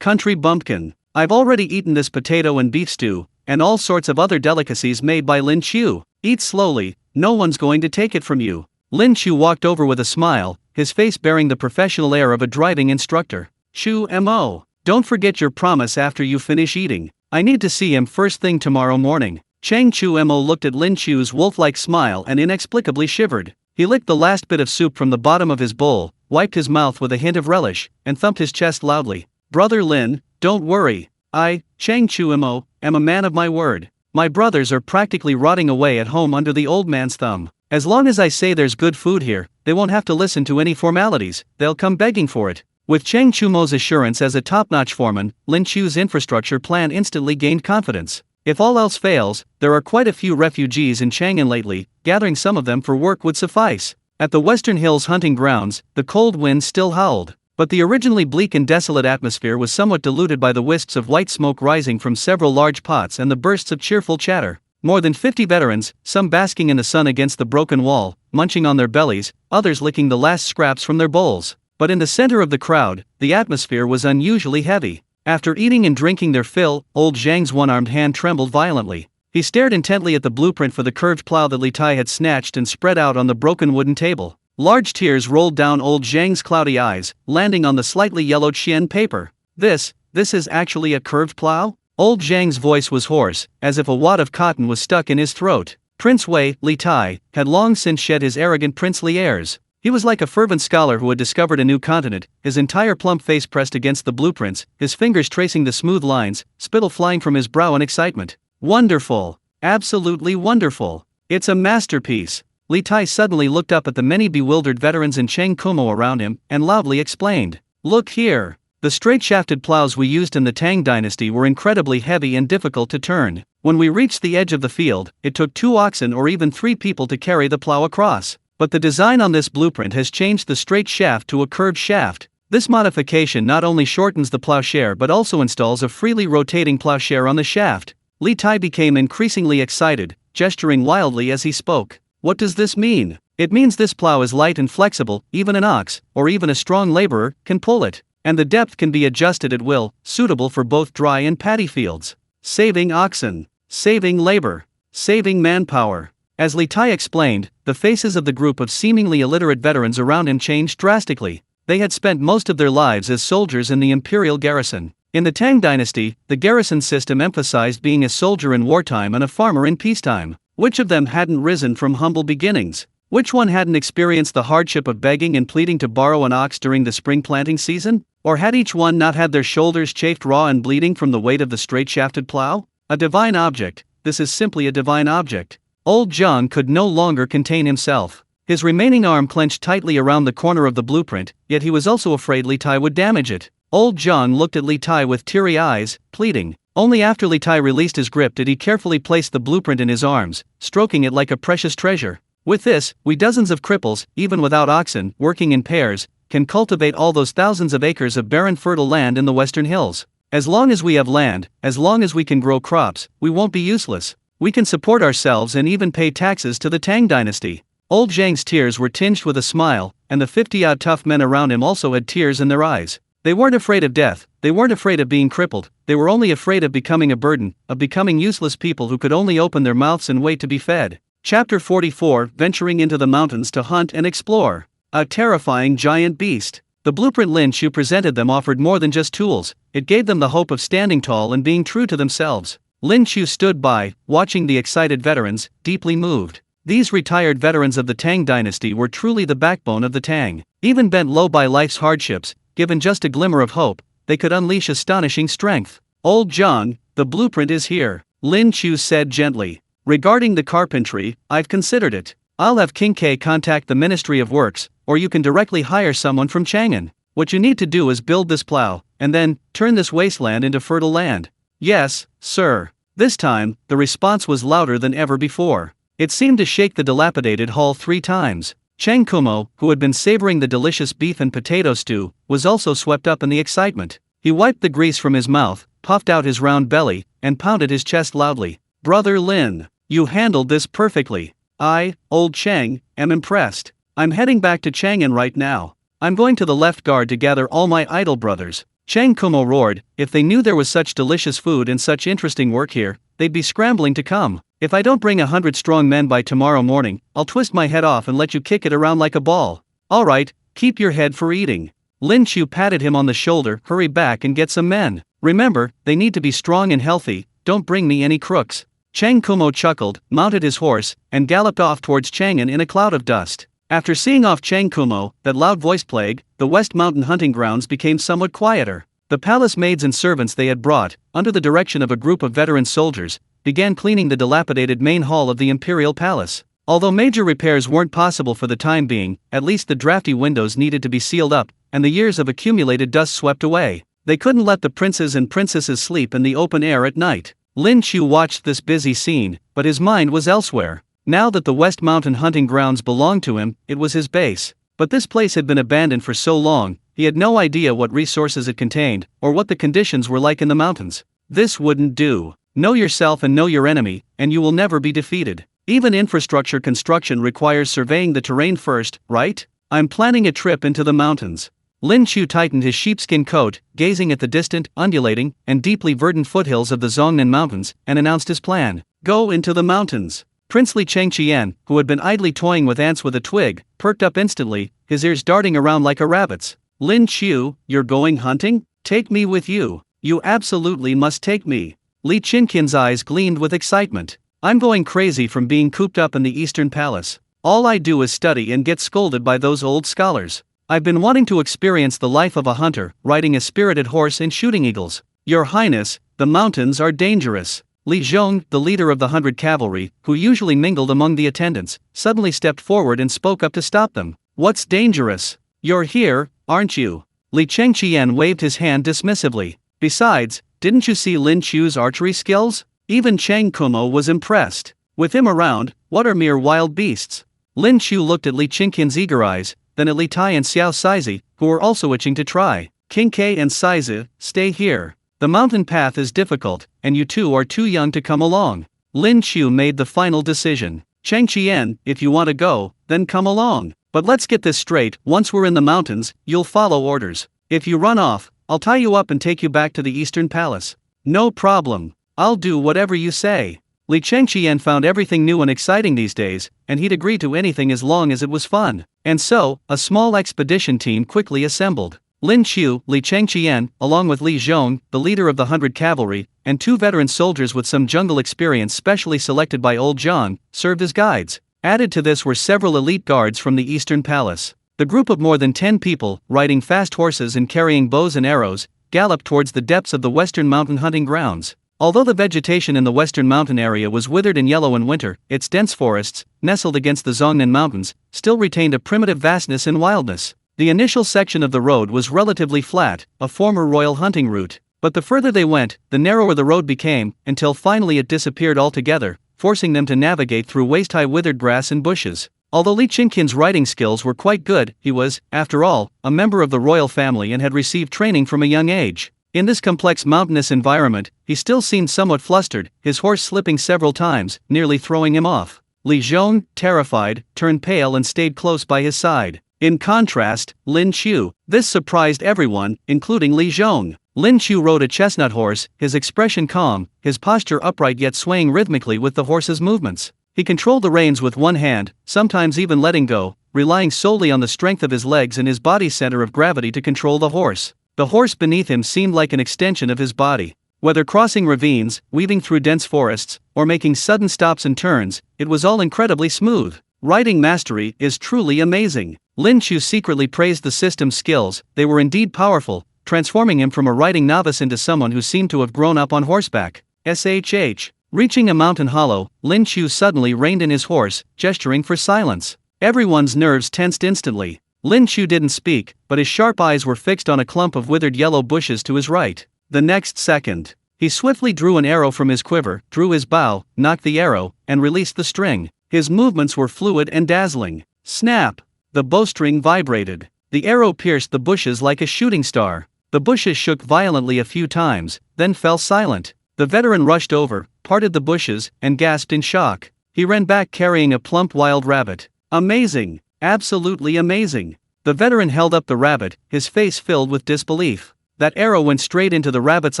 Country bumpkin. I've already eaten this potato and beef stew, and all sorts of other delicacies made by Lin Qiu. Eat slowly, no one's going to take it from you. Lin Qiu walked over with a smile, his face bearing the professional air of a driving instructor. Qiu Mo. Don't forget your promise after you finish eating. I need to see him first thing tomorrow morning. Chang Qiu Mo looked at Lin Qiu's wolf-like smile and inexplicably shivered. He licked the last bit of soup from the bottom of his bowl, wiped his mouth with a hint of relish, and thumped his chest loudly. Brother Lin, don't worry. I, Chang Qiu Mo, am a man of my word. My brothers are practically rotting away at home under the old man's thumb. As long as I say there's good food here, they won't have to listen to any formalities, they'll come begging for it. With Chang Chumo's assurance as a top-notch foreman, Lin Qiu's infrastructure plan instantly gained confidence. If all else fails, there are quite a few refugees in Chang'an lately, gathering some of them for work would suffice. At the Western Hills hunting grounds, the cold wind still howled, but the originally bleak and desolate atmosphere was somewhat diluted by the wisps of white smoke rising from several large pots and the bursts of cheerful chatter. More than 50 veterans, some basking in the sun against the broken wall, munching on their bellies, others licking the last scraps from their bowls. But in the center of the crowd, the atmosphere was unusually heavy. After eating and drinking their fill, old Zhang's one-armed hand trembled violently. He stared intently at the blueprint for the curved plow that Li Tai had snatched and spread out on the broken wooden table. Large tears rolled down old Zhang's cloudy eyes, landing on the slightly yellowed xian paper. This is actually a curved plow? Old Zhang's voice was hoarse, as if a wad of cotton was stuck in his throat. Prince Wei, Li Tai, had long since shed his arrogant princely airs. He was like a fervent scholar who had discovered a new continent, his entire plump face pressed against the blueprints, his fingers tracing the smooth lines, spittle flying from his brow in excitement. Wonderful! Absolutely wonderful! It's a masterpiece! Li Tai suddenly looked up at the many bewildered veterans and Chang Kumo around him, and loudly explained. Look here! The straight-shafted plows we used in the Tang Dynasty were incredibly heavy and difficult to turn. When we reached the edge of the field, it took 2 oxen or even 3 people to carry the plow across. But the design on this blueprint has changed the straight shaft to a curved shaft. This modification not only shortens the plowshare but also installs a freely rotating plowshare on the shaft. Li Tai became increasingly excited, gesturing wildly as he spoke. What does this mean? It means this plow is light and flexible, even an ox, or even a strong laborer, can pull it. And the depth can be adjusted at will, suitable for both dry and paddy fields. Saving oxen. Saving labor. Saving manpower. As Li Tai explained, the faces of the group of seemingly illiterate veterans around him changed drastically. They had spent most of their lives as soldiers in the imperial garrison. In the Tang Dynasty, the garrison system emphasized being a soldier in wartime and a farmer in peacetime. Which of them hadn't risen from humble beginnings? Which one hadn't experienced the hardship of begging and pleading to borrow an ox during the spring planting season? Or had each one not had their shoulders chafed raw and bleeding from the weight of the straight-shafted plow? A divine object. This is simply a divine object. Old Zhang could no longer contain himself. His remaining arm clenched tightly around the corner of the blueprint, yet he was also afraid Li Tai would damage it. Old Zhang looked at Li Tai with teary eyes, pleading. Only after Li Tai released his grip did he carefully place the blueprint in his arms, stroking it like a precious treasure. With this, we dozens of cripples, even without oxen, working in pairs, can cultivate all those thousands of acres of barren fertile land in the western hills. As long as we have land, as long as we can grow crops, we won't be useless. We can support ourselves and even pay taxes to the Tang Dynasty. Old Zhang's tears were tinged with a smile, and the 50-odd tough men around him also had tears in their eyes. They weren't afraid of death, they weren't afraid of being crippled, they were only afraid of becoming a burden, of becoming useless people who could only open their mouths and wait to be fed. Chapter 44, Venturing into the Mountains to Hunt and Explore. A terrifying giant beast. The blueprint Lin Qiu presented them offered more than just tools, it gave them the hope of standing tall and being true to themselves. Lin Qiu stood by, watching the excited veterans, deeply moved. These retired veterans of the Tang Dynasty were truly the backbone of the Tang. Even bent low by life's hardships, given just a glimmer of hope, they could unleash astonishing strength. Old Zhang, the blueprint is here, Lin Qiu said gently. Regarding the carpentry, I've considered it. I'll have King K contact the Ministry of Works, or you can directly hire someone from Chang'an. What you need to do is build this plow, and then, turn this wasteland into fertile land. Yes, sir. This time, the response was louder than ever before. It seemed to shake the dilapidated hall 3 times. Chang Kumo, who had been savoring the delicious beef and potato stew, was also swept up in the excitement. He wiped the grease from his mouth, puffed out his round belly, and pounded his chest loudly. Brother Lin, you handled this perfectly. I, Old Chang, am impressed. I'm heading back to Chang'an right now. I'm going to the left guard to gather all my idol brothers. Chang Kumo roared. If they knew there was such delicious food and such interesting work here, they'd be scrambling to come. If I don't bring 100 strong men by tomorrow morning, I'll twist my head off and let you kick it around like a ball. Alright, keep your head for eating. Lin Qiu patted him on the shoulder. Hurry back and get some men. Remember, they need to be strong and healthy, don't bring me any crooks. Chang Kumo chuckled, mounted his horse, and galloped off towards Chang'an in a cloud of dust. After seeing off Chang Kumo, that loud voice plague, the West Mountain hunting grounds became somewhat quieter. The palace maids and servants they had brought, under the direction of a group of veteran soldiers, began cleaning the dilapidated main hall of the imperial palace. Although major repairs weren't possible for the time being, at least the drafty windows needed to be sealed up, and the years of accumulated dust swept away. They couldn't let the princes and princesses sleep in the open air at night. Lin Qiu watched this busy scene, but his mind was elsewhere. Now that the West Mountain hunting grounds belonged to him, it was his base. But this place had been abandoned for so long, he had no idea what resources it contained, or what the conditions were like in the mountains. This wouldn't do. Know yourself and know your enemy, and you will never be defeated. Even infrastructure construction requires surveying the terrain first, right? I'm planning a trip into the mountains. Lin Qiu tightened his sheepskin coat, gazing at the distant, undulating, and deeply verdant foothills of the Zhongnan Mountains, and announced his plan. Go into the mountains. Princely Cheng Qian, who had been idly toying with ants with a twig, perked up instantly, his ears darting around like a rabbit's. Lin Qiu, you're going hunting? Take me with you. You absolutely must take me. Li Qinqian's eyes gleamed with excitement. I'm going crazy from being cooped up in the Eastern Palace. All I do is study and get scolded by those old scholars. I've been wanting to experience the life of a hunter, riding a spirited horse and shooting eagles. Your Highness, the mountains are dangerous. Li Zhong, the leader of the 100 cavalry, who usually mingled among the attendants, suddenly stepped forward and spoke up to stop them. What's dangerous? You're here, aren't you? Li Chengqian waved his hand dismissively. Besides, didn't you see Lin Qiu's archery skills? Even Chang Kumo was impressed. With him around, what are mere wild beasts? Lin Qiu looked at Li Qingqian's eager eyes, then at Li Tai and Xiao Saizi, who were also itching to try. King K and Saizi, stay here. The mountain path is difficult, and you two are too young to come along. Lin Qiu made the final decision. Chang Qian, if you want to go, then come along. But let's get this straight, once we're in the mountains, you'll follow orders. If you run off, I'll tie you up and take you back to the Eastern Palace. No problem. I'll do whatever you say. Li Changqian found everything new and exciting these days, and he'd agree to anything as long as it was fun. And so, a small expedition team quickly assembled. Lin Qiu, Li Changqian, along with Li Zhong, the leader of the 100 Cavalry, and 2 veteran soldiers with some jungle experience specially selected by Old Zhang, served as guides. Added to this were several elite guards from the Eastern Palace. The group of more than 10 people, riding fast horses and carrying bows and arrows, galloped towards the depths of the western mountain hunting grounds. Although the vegetation in the western mountain area was withered and yellow in winter, its dense forests, nestled against the Zhongnan Mountains, still retained a primitive vastness and wildness. The initial section of the road was relatively flat, a former royal hunting route. But the further they went, the narrower the road became, until finally it disappeared altogether, forcing them to navigate through waist-high withered grass and bushes. Although Li Qingqian's riding skills were quite good, he was, after all, a member of the royal family and had received training from a young age. In this complex mountainous environment, he still seemed somewhat flustered, his horse slipping several times, nearly throwing him off. Li Zhong, terrified, turned pale and stayed close by his side. In contrast, Lin Qiu. This surprised everyone, including Li Zhong. Lin Qiu rode a chestnut horse, his expression calm, his posture upright yet swaying rhythmically with the horse's movements. He controlled the reins with one hand, sometimes even letting go, relying solely on the strength of his legs and his body's center of gravity to control the horse. The horse beneath him seemed like an extension of his body. Whether crossing ravines, weaving through dense forests, or making sudden stops and turns, it was all incredibly smooth. Riding mastery is truly amazing. Lin Qiu secretly praised the system's skills, they were indeed powerful, transforming him from a riding novice into someone who seemed to have grown up on horseback. SHH. Reaching a mountain hollow, Lin Qiu suddenly reined in his horse, gesturing for silence. Everyone's nerves tensed instantly. Lin Qiu didn't speak, but his sharp eyes were fixed on a clump of withered yellow bushes to his right. The next second, he swiftly drew an arrow from his quiver, drew his bow, knocked the arrow, and released the string. His movements were fluid and dazzling. Snap! The bowstring vibrated. The arrow pierced the bushes like a shooting star. The bushes shook violently a few times, then fell silent. The veteran rushed over, parted the bushes, and gasped in shock. He ran back carrying a plump wild rabbit. Amazing! Absolutely amazing! The veteran held up the rabbit, his face filled with disbelief. That arrow went straight into the rabbit's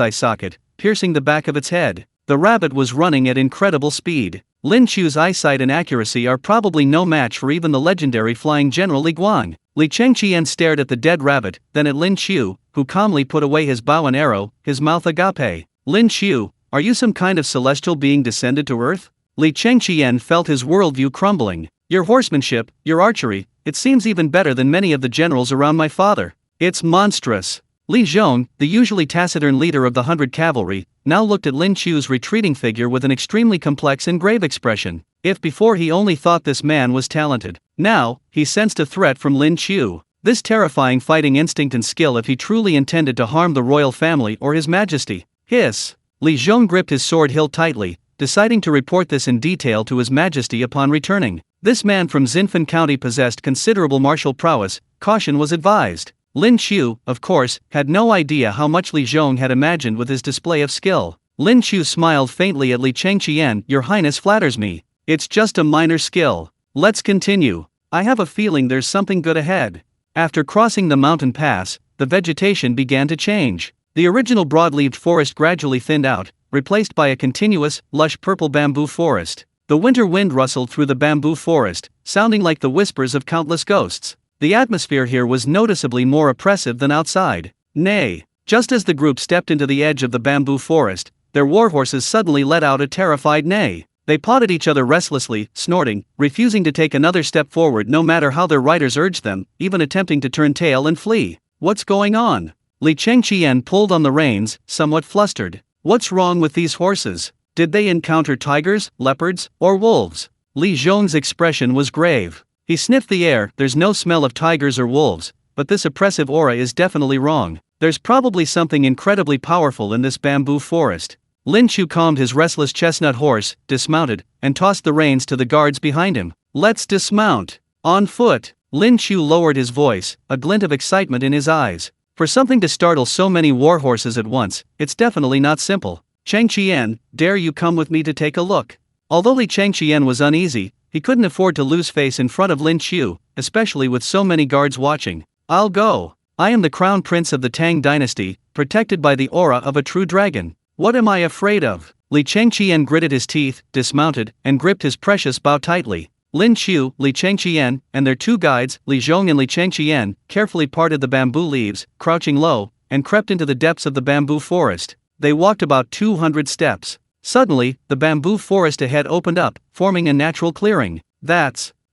eye socket, piercing the back of its head. The rabbit was running at incredible speed. Lin Qiu's eyesight and accuracy are probably no match for even the legendary flying general Li Guang. Li Changqian stared at the dead rabbit, then at Lin Qiu, who calmly put away his bow and arrow, his mouth agape. Lin Qiu, are you some kind of celestial being descended to earth? Li Changqian felt his worldview crumbling. Your horsemanship, your archery, it seems even better than many of the generals around my father. It's monstrous. Li Zhong, the usually taciturn leader of the 100 Cavalry, now looked at Lin Qiu's retreating figure with an extremely complex and grave expression. If before he only thought this man was talented, now, he sensed a threat from Lin Qiu. This terrifying fighting instinct and skill if he truly intended to harm the royal family or his majesty. Hiss! Li Zhong gripped his sword hilt tightly, deciding to report this in detail to his majesty upon returning. This man from Xinfan County possessed considerable martial prowess, caution was advised. Lin Qiu, of course, had no idea how much Li Zhong had imagined with his display of skill. Lin Qiu smiled faintly at Li Changqian. Your Highness flatters me. It's just a minor skill. Let's continue. I have a feeling there's something good ahead. After crossing the mountain pass, the vegetation began to change. The original broad-leaved forest gradually thinned out, replaced by a continuous, lush purple bamboo forest. The winter wind rustled through the bamboo forest, sounding like the whispers of countless ghosts. The atmosphere here was noticeably more oppressive than outside. Nay, just as the group stepped into the edge of the bamboo forest, their warhorses suddenly let out a terrified neigh. They pawed at each other restlessly, snorting, refusing to take another step forward no matter how their riders urged them, even attempting to turn tail and flee. What's going on? Li Changqian pulled on the reins, somewhat flustered. What's wrong with these horses? Did they encounter tigers, leopards, or wolves? Li Zhong's expression was grave. He sniffed the air. There's no smell of tigers or wolves, but this oppressive aura is definitely wrong. There's probably something incredibly powerful in this bamboo forest. Lin Qiu calmed his restless chestnut horse, dismounted, and tossed the reins to the guards behind him. Let's dismount. On foot. Lin Qiu lowered his voice, a glint of excitement in his eyes. For something to startle so many warhorses at once, it's definitely not simple. Chang Qian, dare you come with me to take a look? Although Li Changqian was uneasy, he couldn't afford to lose face in front of Lin Qiu, especially with so many guards watching. I'll go. I am the crown prince of the Tang Dynasty, protected by the aura of a true dragon. What am I afraid of? Li Changqian gritted his teeth, dismounted, and gripped his precious bow tightly. Lin Qiu, Li Changqian, and their two guides, Li Zhong and Li Changqian, carefully parted the bamboo leaves, crouching low, and crept into the depths of the bamboo forest. They walked about 200 steps. Suddenly, the bamboo forest ahead opened up, forming a natural clearing.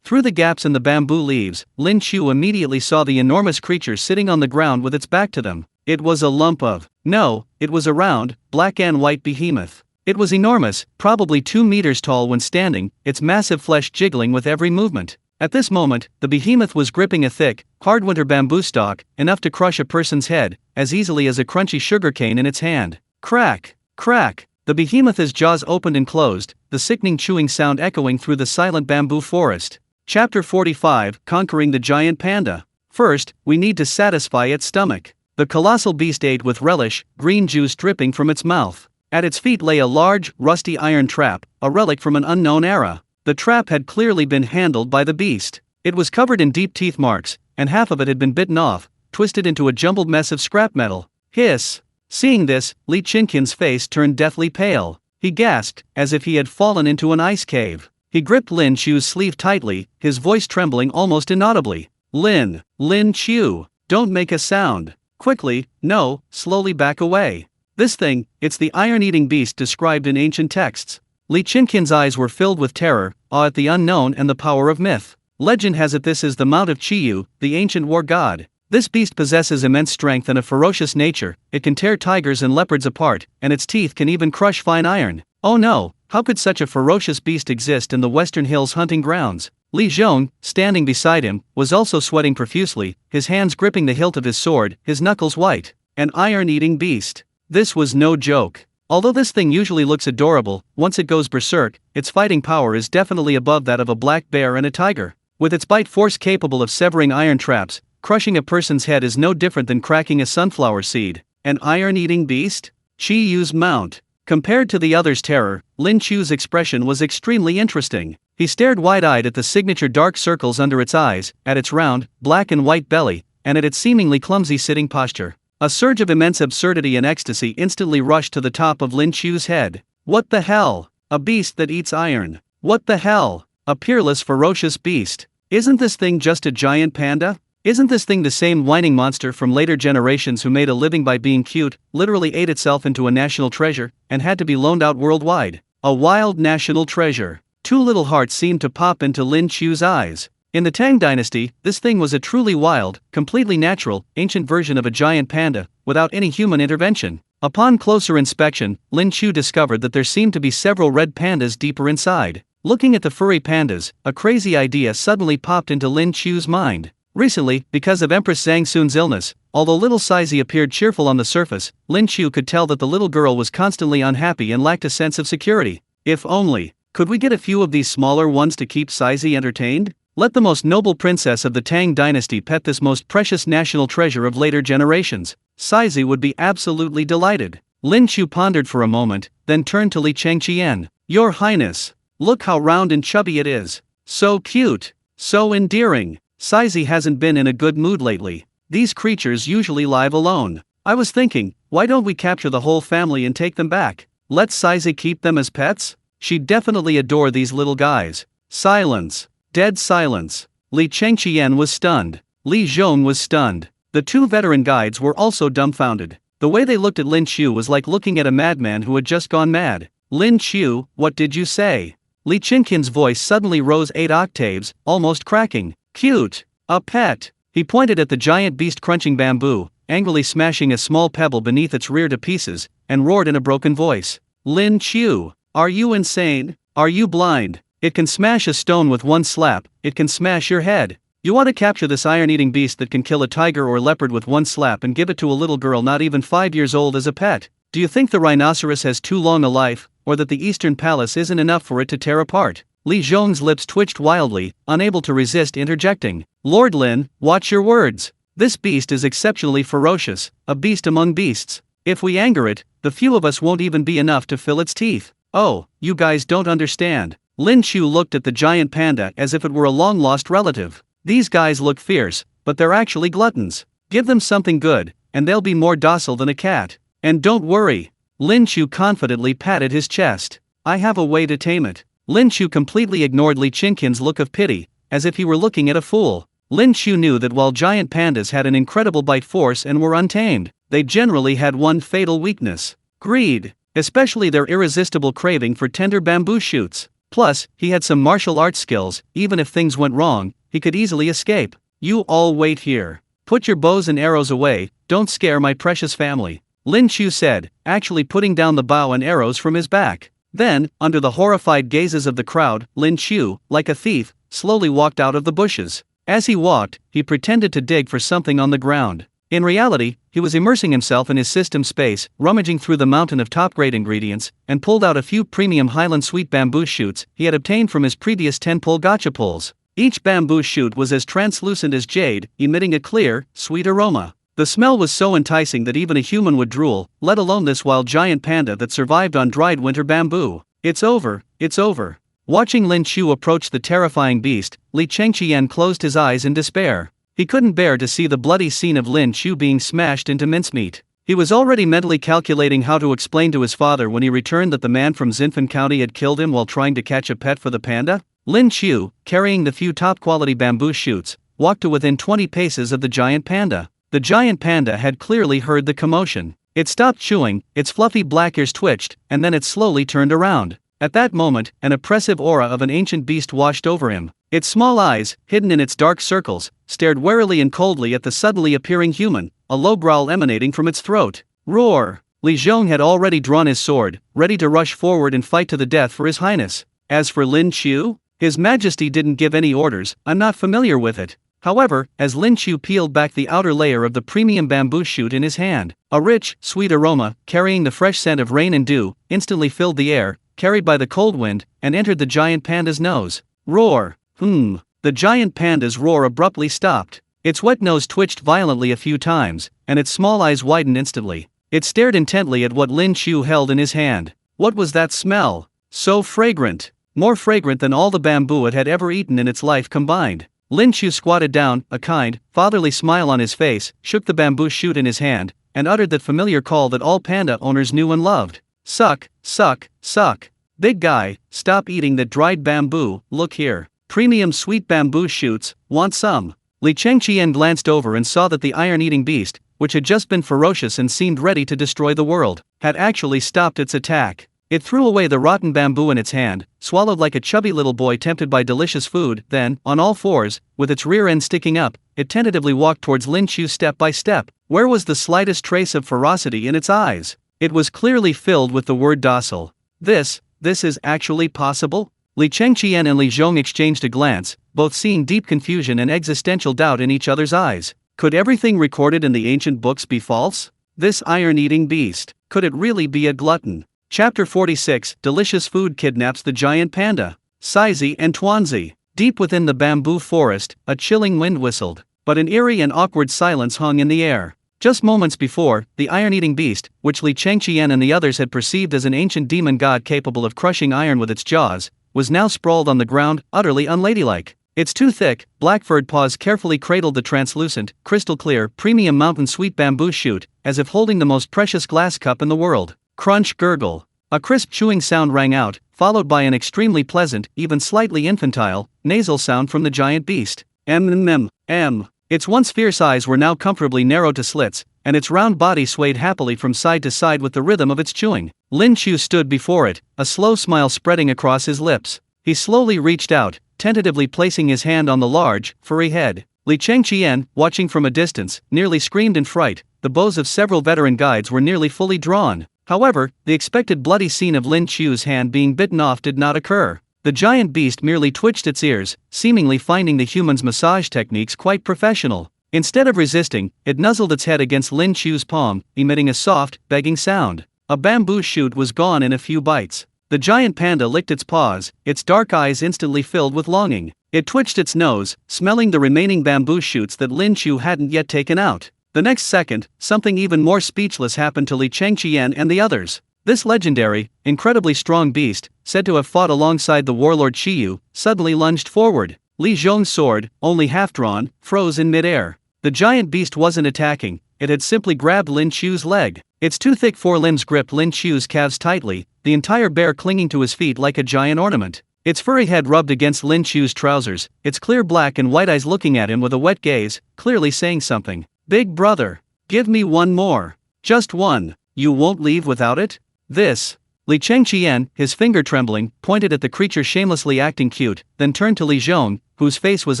Through the gaps in the bamboo leaves, Lin Qiu immediately saw the enormous creature sitting on the ground with its back to them. It was a lump of... No, it was a round, black and white behemoth. It was enormous, probably 2 meters tall when standing, its massive flesh jiggling with every movement. At this moment, the behemoth was gripping a thick, hard winter bamboo stalk, enough to crush a person's head, as easily as a crunchy sugarcane in its hand. Crack! Crack! The behemoth's jaws opened and closed, the sickening chewing sound echoing through the silent bamboo forest. Chapter 45, Conquering the Giant Panda. First, we need to satisfy its stomach. The colossal beast ate with relish, green juice dripping from its mouth. At its feet lay a large, rusty iron trap, a relic from an unknown era. The trap had clearly been handled by the beast. It was covered in deep teeth marks, and half of it had been bitten off, twisted into a jumbled mess of scrap metal. Hiss! Seeing this, Li Chinkin's face turned deathly pale. He gasped, as if he had fallen into an ice cave. He gripped Lin Qiu's sleeve tightly, his voice trembling almost inaudibly. Lin Qiu, don't make a sound. Quickly, no, slowly back away. This thing, it's the iron-eating beast described in ancient texts. Li Chinkin's eyes were filled with terror, awe at the unknown and the power of myth. Legend has it this is the Mount of Qiu, the ancient war god. This beast possesses immense strength and a ferocious nature, it can tear tigers and leopards apart, and its teeth can even crush fine iron. Oh no, how could such a ferocious beast exist in the Western Hills hunting grounds? Li Zhong, standing beside him, was also sweating profusely, his hands gripping the hilt of his sword, his knuckles white. An iron-eating beast. This was no joke. Although this thing usually looks adorable, once it goes berserk, its fighting power is definitely above that of a black bear and a tiger. With its bite force capable of severing iron traps, crushing a person's head is no different than cracking a sunflower seed. An iron-eating beast? Qiu's mount. Compared to the other's terror, Lin Qiu's expression was extremely interesting. He stared wide-eyed at the signature dark circles under its eyes, at its round, black and white belly, and at its seemingly clumsy sitting posture. A surge of immense absurdity and ecstasy instantly rushed to the top of Lin Qiu's head. What the hell? A beast that eats iron. What the hell? A peerless, ferocious beast. Isn't this thing just a giant panda? Isn't this thing the same whining monster from later generations who made a living by being cute, literally ate itself into a national treasure, and had to be loaned out worldwide? A wild national treasure. Two little hearts seemed to pop into Lin Qiu's eyes. In the Tang Dynasty, this thing was a truly wild, completely natural, ancient version of a giant panda, without any human intervention. Upon closer inspection, Lin Qiu discovered that there seemed to be several red pandas deeper inside. Looking at the furry pandas, a crazy idea suddenly popped into Lin Qiu's mind. Recently, because of Empress Zhang Sun's illness, although little Sizey appeared cheerful on the surface, Lin Qiu could tell that the little girl was constantly unhappy and lacked a sense of security. If only, could we get a few of these smaller ones to keep Sizey entertained? Let the most noble princess of the Tang Dynasty pet this most precious national treasure of later generations. Sizey would be absolutely delighted. Lin Qiu pondered for a moment, then turned to Li Changqian. Your Highness, look how round and chubby it is. So cute. So endearing. Sizey hasn't been in a good mood lately. These creatures usually live alone. I was thinking, why don't we capture the whole family and take them back? Let Sizey keep them as pets? She'd definitely adore these little guys. Silence. Dead silence. Li Changqian was stunned. Li Zhong was stunned. The two veteran guides were also dumbfounded. The way they looked at Lin Qiu was like looking at a madman who had just gone mad. Lin Qiu, what did you say? Li Chinkin's voice suddenly rose 8 octaves, almost cracking. Cute. A pet. He pointed at the giant beast crunching bamboo, angrily smashing a small pebble beneath its rear to pieces, and roared in a broken voice. Lin Qiu, are you insane? Are you blind? It can smash a stone with one slap, it can smash your head. You want to capture this iron-eating beast that can kill a tiger or leopard with one slap and give it to a little girl not even 5 years old as a pet? Do you think the rhinoceros has too long a life, or that the Eastern Palace isn't enough for it to tear apart? Li Zhong's lips twitched wildly, unable to resist interjecting. Lord Lin, watch your words. This beast is exceptionally ferocious, a beast among beasts. If we anger it, the few of us won't even be enough to fill its teeth. Oh, you guys don't understand. Lin Qiu looked at the giant panda as if it were a long-lost relative. These guys look fierce, but they're actually gluttons. Give them something good, and they'll be more docile than a cat. And don't worry. Lin Qiu confidently patted his chest. I have a way to tame it. Lin Qiu completely ignored Li Qingqian's look of pity, as if he were looking at a fool. Lin Qiu knew that while giant pandas had an incredible bite force and were untamed, they generally had one fatal weakness: greed, especially their irresistible craving for tender bamboo shoots. Plus, he had some martial arts skills. Even if things went wrong, he could easily escape. You all wait here. Put your bows and arrows away, don't scare my precious family, Lin Qiu said, actually putting down the bow and arrows from his back. Then, under the horrified gazes of the crowd, Lin Qiu, like a thief, slowly walked out of the bushes. As he walked, he pretended to dig for something on the ground. In reality, he was immersing himself in his system space, rummaging through the mountain of top-grade ingredients, and pulled out a few premium Highland sweet bamboo shoots he had obtained from his previous 10-pull gotcha pulls. Each bamboo shoot was as translucent as jade, emitting a clear, sweet aroma. The smell was so enticing that even a human would drool, let alone this wild giant panda that survived on dried winter bamboo. It's over, it's over. Watching Lin Qiu approach the terrifying beast, Li Qiangqian closed his eyes in despair. He couldn't bear to see the bloody scene of Lin Qiu being smashed into mincemeat. He was already mentally calculating how to explain to his father when he returned that the man from Xinfan County had killed him while trying to catch a pet for the panda. Lin Qiu, carrying the few top-quality bamboo shoots, walked to within 20 paces of the giant panda. The giant panda had clearly heard the commotion. It stopped chewing, its fluffy black ears twitched, and then it slowly turned around. At that moment, an oppressive aura of an ancient beast washed over him. Its small eyes, hidden in its dark circles, stared warily and coldly at the suddenly appearing human, a low growl emanating from its throat. Roar! Li Zhong had already drawn his sword, ready to rush forward and fight to the death for his highness. As for Lin Qiu, His Majesty didn't give any orders, I'm not familiar with it. However, as Lin Qiu peeled back the outer layer of the premium bamboo shoot in his hand, a rich, sweet aroma, carrying the fresh scent of rain and dew, instantly filled the air, carried by the cold wind, and entered the giant panda's nose. Roar! The giant panda's roar abruptly stopped. Its wet nose twitched violently a few times, and its small eyes widened instantly. It stared intently at what Lin Qiu held in his hand. What was that smell? So fragrant. More fragrant than all the bamboo it had ever eaten in its life combined. Lin Qiu squatted down, a kind, fatherly smile on his face, shook the bamboo shoot in his hand, and uttered that familiar call that all panda owners knew and loved. Suck, suck, suck. Big guy, stop eating that dried bamboo, look here. Premium sweet bamboo shoots, want some? Li Qiangqian glanced over and saw that the iron-eating beast, which had just been ferocious and seemed ready to destroy the world, had actually stopped its attack. It threw away the rotten bamboo in its hand, swallowed like a chubby little boy tempted by delicious food, then, on all fours, with its rear end sticking up, it tentatively walked towards Lin Qiu step by step. Where was the slightest trace of ferocity in its eyes? It was clearly filled with the word docile. This is actually possible? Li Qiangqian and Li Zhong exchanged a glance, both seeing deep confusion and existential doubt in each other's eyes. Could everything recorded in the ancient books be false? This iron-eating beast, could it really be a glutton? Chapter 46, Delicious Food Kidnaps the Giant Panda. Saizi and Tuanzi. Deep within the bamboo forest, a chilling wind whistled, but an eerie and awkward silence hung in the air. Just moments before, the iron-eating beast, which Li Qiangqian and the others had perceived as an ancient demon god capable of crushing iron with its jaws, was now sprawled on the ground, utterly unladylike. Its two thick, black-furred paws carefully cradled the translucent, crystal-clear, premium mountain sweet bamboo shoot, as if holding the most precious glass cup in the world. Crunch, gurgle. A crisp chewing sound rang out, followed by an extremely pleasant, even slightly infantile, nasal sound from the giant beast. Its once fierce eyes were now comfortably narrowed to slits, and its round body swayed happily from side to side with the rhythm of its chewing. Lin Qiu stood before it, a slow smile spreading across his lips. He slowly reached out, tentatively placing his hand on the large, furry head. Li Qiangqian, watching from a distance, nearly screamed in fright. The bows of several veteran guides were nearly fully drawn. However, the expected bloody scene of Lin Qiu's hand being bitten off did not occur. The giant beast merely twitched its ears, seemingly finding the human's massage techniques quite professional. Instead of resisting, it nuzzled its head against Lin Qiu's palm, emitting a soft, begging sound. A bamboo shoot was gone in a few bites. The giant panda licked its paws, its dark eyes instantly filled with longing. It twitched its nose, smelling the remaining bamboo shoots that Lin Qiu hadn't yet taken out. The next second, something even more speechless happened to Li Chengqian and the others. This legendary, incredibly strong beast, said to have fought alongside the warlord Qiu, suddenly lunged forward. Li Zhong's sword, only half drawn, froze in midair. The giant beast wasn't attacking, it had simply grabbed Lin Qiu's leg. Its two thick forelimbs gripped Lin Qiu's calves tightly, the entire bear clinging to his feet like a giant ornament. Its furry head rubbed against Lin Qiu's trousers, its clear black and white eyes looking at him with a wet gaze, clearly saying something. "Big brother, give me one more. Just one. You won't leave without it?" This. Li Chengqian, his finger trembling, pointed at the creature shamelessly acting cute, then turned to Li Zhong, whose face was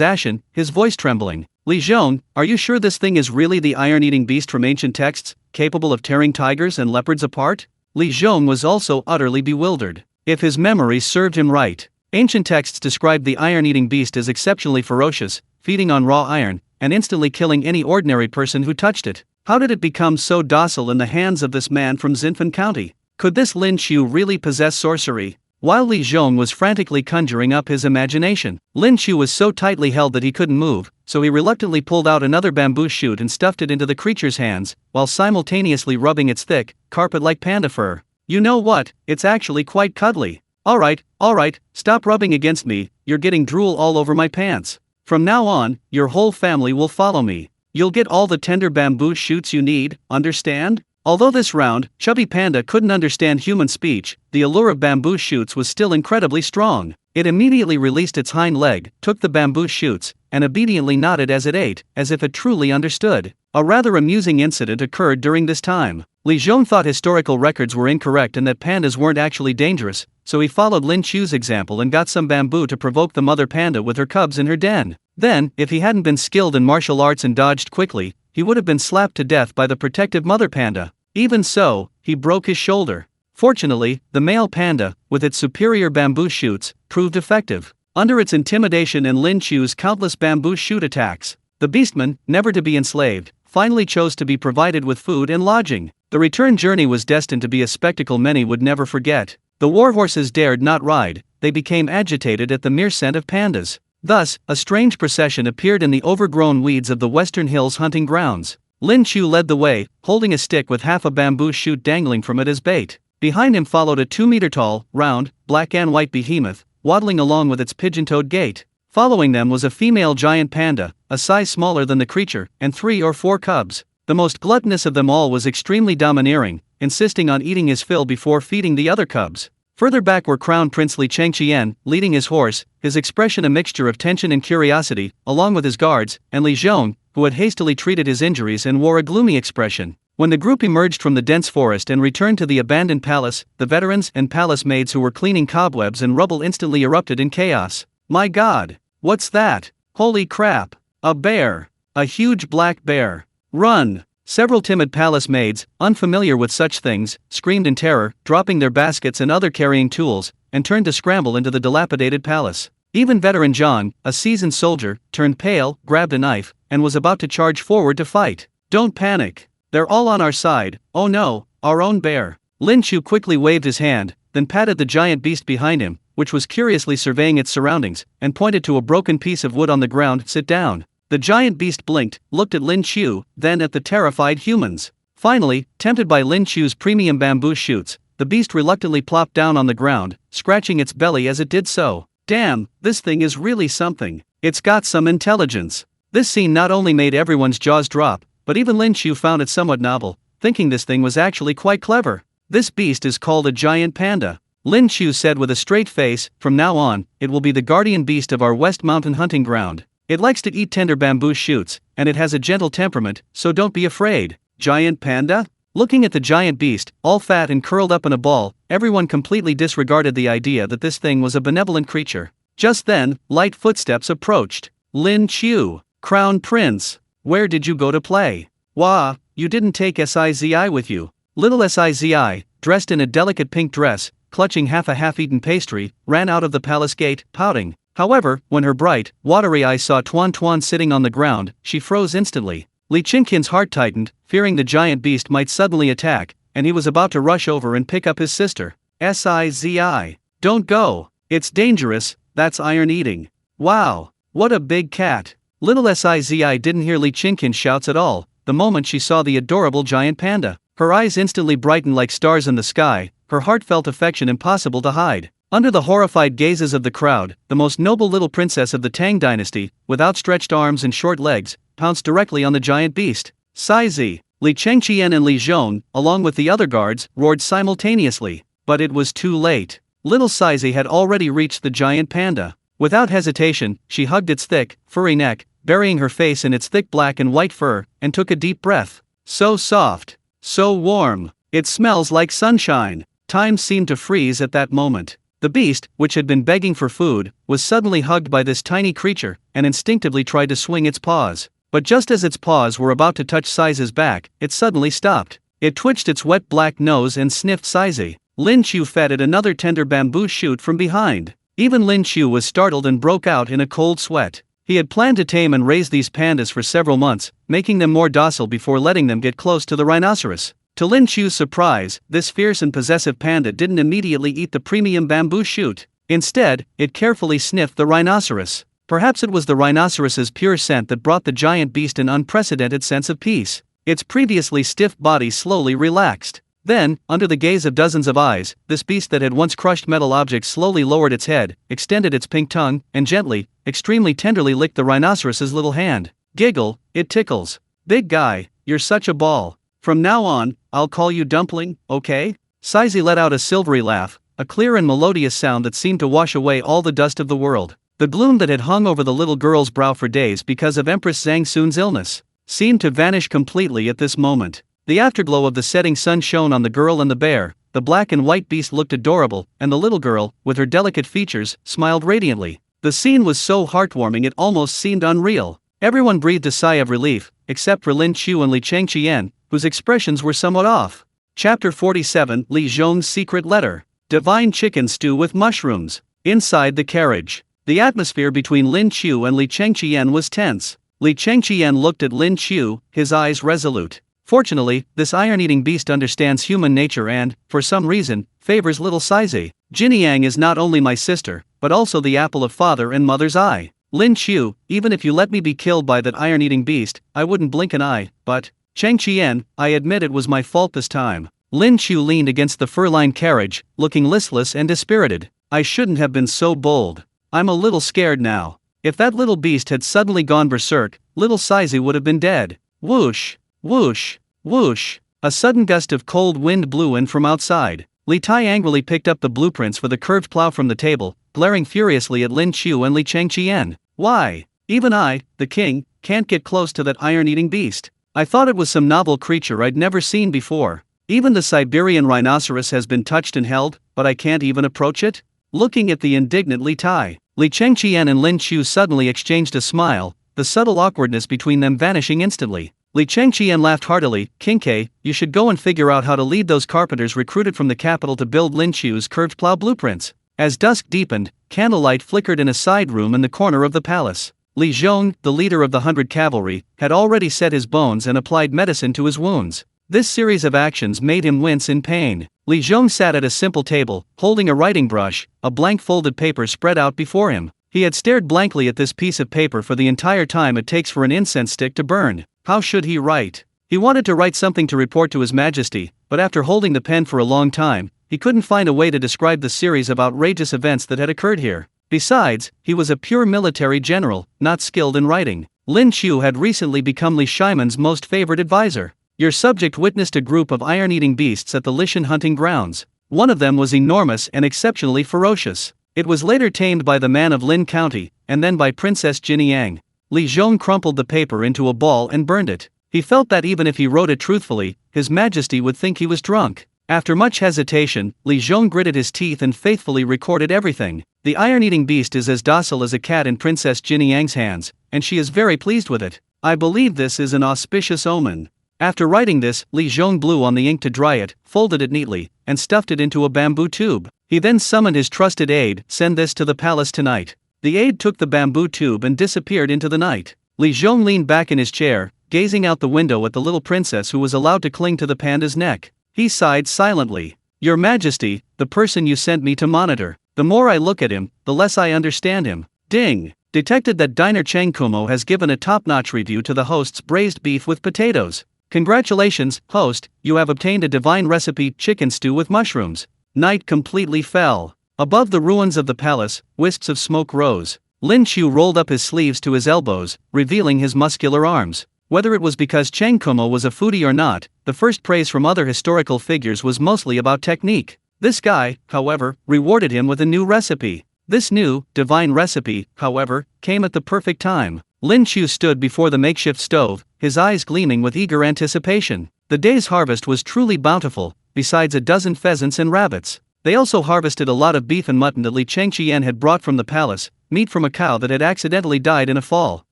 ashen, his voice trembling. "Li Zhong, are you sure this thing is really the iron-eating beast from ancient texts, capable of tearing tigers and leopards apart?" Li Zhong was also utterly bewildered. If his memory served him right, ancient texts described the iron-eating beast as exceptionally ferocious, feeding on raw iron, and instantly killing any ordinary person who touched it. How did it become so docile in the hands of this man from Xinfan County? Could this Lin Qiu really possess sorcery? While Li Zhong was frantically conjuring up his imagination, Lin Qiu was so tightly held that he couldn't move, so he reluctantly pulled out another bamboo shoot and stuffed it into the creature's hands, while simultaneously rubbing its thick, carpet-like panda fur. "You know what, it's actually quite cuddly. Alright, stop rubbing against me, you're getting drool all over my pants. From now on, your whole family will follow me. You'll get all the tender bamboo shoots you need, understand?" Although this round, chubby panda couldn't understand human speech, the allure of bamboo shoots was still incredibly strong. It immediately released its hind leg, took the bamboo shoots, and obediently nodded as it ate, as if it truly understood. A rather amusing incident occurred during this time. Li Zhong thought historical records were incorrect and that pandas weren't actually dangerous, so he followed Lin Qiu's example and got some bamboo to provoke the mother panda with her cubs in her den. Then, if he hadn't been skilled in martial arts and dodged quickly, he would have been slapped to death by the protective mother panda. Even so, he broke his shoulder. Fortunately, the male panda, with its superior bamboo shoots, proved effective. Under its intimidation and Lin Qiu's countless bamboo shoot attacks, the beastman, never to be enslaved, finally chose to be provided with food and lodging. The return journey was destined to be a spectacle many would never forget. The warhorses dared not ride, they became agitated at the mere scent of pandas. Thus, a strange procession appeared in the overgrown weeds of the Western Hills hunting grounds. Lin Qiu led the way, holding a stick with half a bamboo shoot dangling from it as bait. Behind him followed a 2-meter-tall, round, black and white behemoth, waddling along with its pigeon-toed gait. Following them was a female giant panda, a size smaller than the creature, and 3 or 4 cubs. The most gluttonous of them all was extremely domineering, insisting on eating his fill before feeding the other cubs. Further back were Crown Prince Li Chengqian, leading his horse, his expression a mixture of tension and curiosity, along with his guards, and Li Zhong, who had hastily treated his injuries and wore a gloomy expression. When the group emerged from the dense forest and returned to the abandoned palace, the veterans and palace maids who were cleaning cobwebs and rubble instantly erupted in chaos. "My God! What's that? Holy crap! A bear! A huge black bear! Run!" Several timid palace maids, unfamiliar with such things, screamed in terror, dropping their baskets and other carrying tools, and turned to scramble into the dilapidated palace. Even veteran Zhang, a seasoned soldier, turned pale, grabbed a knife, and was about to charge forward to fight. "Don't panic. They're all on our side. Oh no, our own bear." Lin Qiu quickly waved his hand, then patted the giant beast behind him, which was curiously surveying its surroundings, and pointed to a broken piece of wood on the ground. "Sit down." The giant beast blinked, looked at Lin Qiu, then at the terrified humans. Finally, tempted by Lin Qiu's premium bamboo shoots, the beast reluctantly plopped down on the ground, scratching its belly as it did so. "Damn, this thing is really something. It's got some intelligence." This scene not only made everyone's jaws drop, but even Lin Qiu found it somewhat novel, thinking this thing was actually quite clever. "This beast is called a giant panda," Lin Qiu said with a straight face. "From now on, it will be the guardian beast of our West Mountain hunting ground. It likes to eat tender bamboo shoots, and it has a gentle temperament, so don't be afraid." "Giant panda?" Looking at the giant beast, all fat and curled up in a ball, everyone completely disregarded the idea that this thing was a benevolent creature. Just then, light footsteps approached. "Lin Qiu, Crown Prince, where did you go to play? Wah, you didn't take Sizi with you." Little Sizi, dressed in a delicate pink dress, clutching a half-eaten pastry, ran out of the palace gate, pouting. However, when her bright, watery eyes saw Tuan Tuan sitting on the ground, she froze instantly. Li Qingqian's heart tightened, fearing the giant beast might suddenly attack, and he was about to rush over and pick up his sister. "Sizi, don't go. It's dangerous, that's iron eating." Wow, what a big cat. Little Sizi didn't hear Li Qingqian's shouts at all. The moment she saw the adorable giant panda, her eyes instantly brightened like stars in the sky, her heartfelt affection impossible to hide. Under the horrified gazes of the crowd, the most noble little princess of the Tang Dynasty, with outstretched arms and short legs, pounced directly on the giant beast. Sizi, Li Chengqian and Li Zhong, along with the other guards, roared simultaneously. But it was too late. Little Sizi had already reached the giant panda. Without hesitation, she hugged its thick, furry neck, burying her face in its thick black and white fur, and took a deep breath. So soft. So warm. It smells like sunshine. Time seemed to freeze at that moment. The beast, which had been begging for food, was suddenly hugged by this tiny creature, and instinctively tried to swing its paws. But just as its paws were about to touch Sizi's back, it suddenly stopped. It twitched its wet black nose and sniffed Sizi. Lin Qiu fed it another tender bamboo shoot from behind. Even Lin Qiu was startled and broke out in a cold sweat. He had planned to tame and raise these pandas for several months, making them more docile before letting them get close to the rhinoceros. To Lin Qiu's surprise, this fierce and possessive panda didn't immediately eat the premium bamboo shoot. Instead, it carefully sniffed the rhinoceros. Perhaps it was the rhinoceros's pure scent that brought the giant beast an unprecedented sense of peace. Its previously stiff body slowly relaxed. Then, under the gaze of dozens of eyes, this beast that had once crushed metal objects slowly lowered its head, extended its pink tongue, and gently, extremely tenderly licked the rhinoceros's little hand. Giggle, it tickles. Big guy, you're such a ball. From now on, I'll call you Dumpling, okay? Sizi let out a silvery laugh, a clear and melodious sound that seemed to wash away all the dust of the world. The gloom that had hung over the little girl's brow for days because of Empress Zhang Sun's illness seemed to vanish completely at this moment. The afterglow of the setting sun shone on the girl and the bear. The black and white beast looked adorable, and the little girl, with her delicate features, smiled radiantly. The scene was so heartwarming it almost seemed unreal. Everyone breathed a sigh of relief, except for Lin Qiu and Li Chengqian, whose expressions were somewhat off. Chapter 47, Li Zhong's Secret Letter. Divine Chicken Stew with Mushrooms. Inside the carriage. The atmosphere between Lin Qiu and Li Chengqian was tense. Li Chengqian looked at Lin Qiu, his eyes resolute. Fortunately, this iron-eating beast understands human nature and, for some reason, favors little Sizi. Jiniang is not only my sister, but also the apple of father and mother's eye. Lin Qiu, even if you let me be killed by that iron-eating beast, I wouldn't blink an eye, but, Chengqian, I admit it was my fault this time. Lin Qiu leaned against the fur-lined carriage, looking listless and dispirited. I shouldn't have been so bold. I'm a little scared now. If that little beast had suddenly gone berserk, little Sizi would have been dead. Whoosh! Whoosh! Whoosh! A sudden gust of cold wind blew in from outside. Li Tai angrily picked up the blueprints for the curved plow from the table, glaring furiously at Lin Qiu and Li Chengqian. Why? Even I, the king, can't get close to that iron-eating beast. I thought it was some novel creature I'd never seen before. Even the Siberian rhinoceros has been touched and held, but I can't even approach it? Looking at the indignant Li Tai, Li Chengqian and Lin Qiu suddenly exchanged a smile, the subtle awkwardness between them vanishing instantly. Li Chengqian laughed heartily. Kinke, you should go and figure out how to lead those carpenters recruited from the capital to build Lin Qiu's curved plow blueprints. As dusk deepened, candlelight flickered in a side room in the corner of the palace. Li Zhong, the leader of the 100 cavalry, had already set his bones and applied medicine to his wounds. This series of actions made him wince in pain. Li Zhong sat at a simple table, holding a writing brush, a blank folded paper spread out before him. He had stared blankly at this piece of paper for the entire time it takes for an incense stick to burn. How should he write? He wanted to write something to report to His Majesty, but after holding the pen for a long time, he couldn't find a way to describe the series of outrageous events that had occurred here. Besides, he was a pure military general, not skilled in writing. Lin Qiu had recently become Li Shimon's most favored advisor. Your subject witnessed a group of iron-eating beasts at the Lishan hunting grounds. One of them was enormous and exceptionally ferocious. It was later tamed by the man of Lin County, and then by Princess Jiniang. Li Zhong crumpled the paper into a ball and burned it. He felt that even if he wrote it truthfully, His Majesty would think he was drunk. After much hesitation, Li Zhong gritted his teeth and faithfully recorded everything. The iron-eating beast is as docile as a cat in Princess Jiniang's hands, and she is very pleased with it. I believe this is an auspicious omen. After writing this, Li Zhong blew on the ink to dry it, folded it neatly, and stuffed it into a bamboo tube. He then summoned his trusted aide. Send this to the palace tonight. The aide took the bamboo tube and disappeared into the night. Li Zhong leaned back in his chair, gazing out the window at the little princess who was allowed to cling to the panda's neck. He sighed silently. Your Majesty, the person you sent me to monitor. The more I look at him, the less I understand him. Ding! detected that diner Chang Kumo has given a top-notch review to the host's braised beef with potatoes. Congratulations, host, you have obtained a divine recipe chicken stew with mushrooms. Night completely fell. Above the ruins of the palace, wisps of smoke rose. Lin Qiu rolled up his sleeves to his elbows, revealing his muscular arms. Whether it was because Chang Kumo was a foodie or not, the first praise from other historical figures was mostly about technique. This guy, however, rewarded him with a new recipe. This new, divine recipe, however, came at the perfect time. Lin Qiu stood before the makeshift stove, his eyes gleaming with eager anticipation. The day's harvest was truly bountiful, besides a dozen pheasants and rabbits. They also harvested a lot of beef and mutton that Li Changqian had brought from the palace, meat from a cow that had accidentally died in a fall.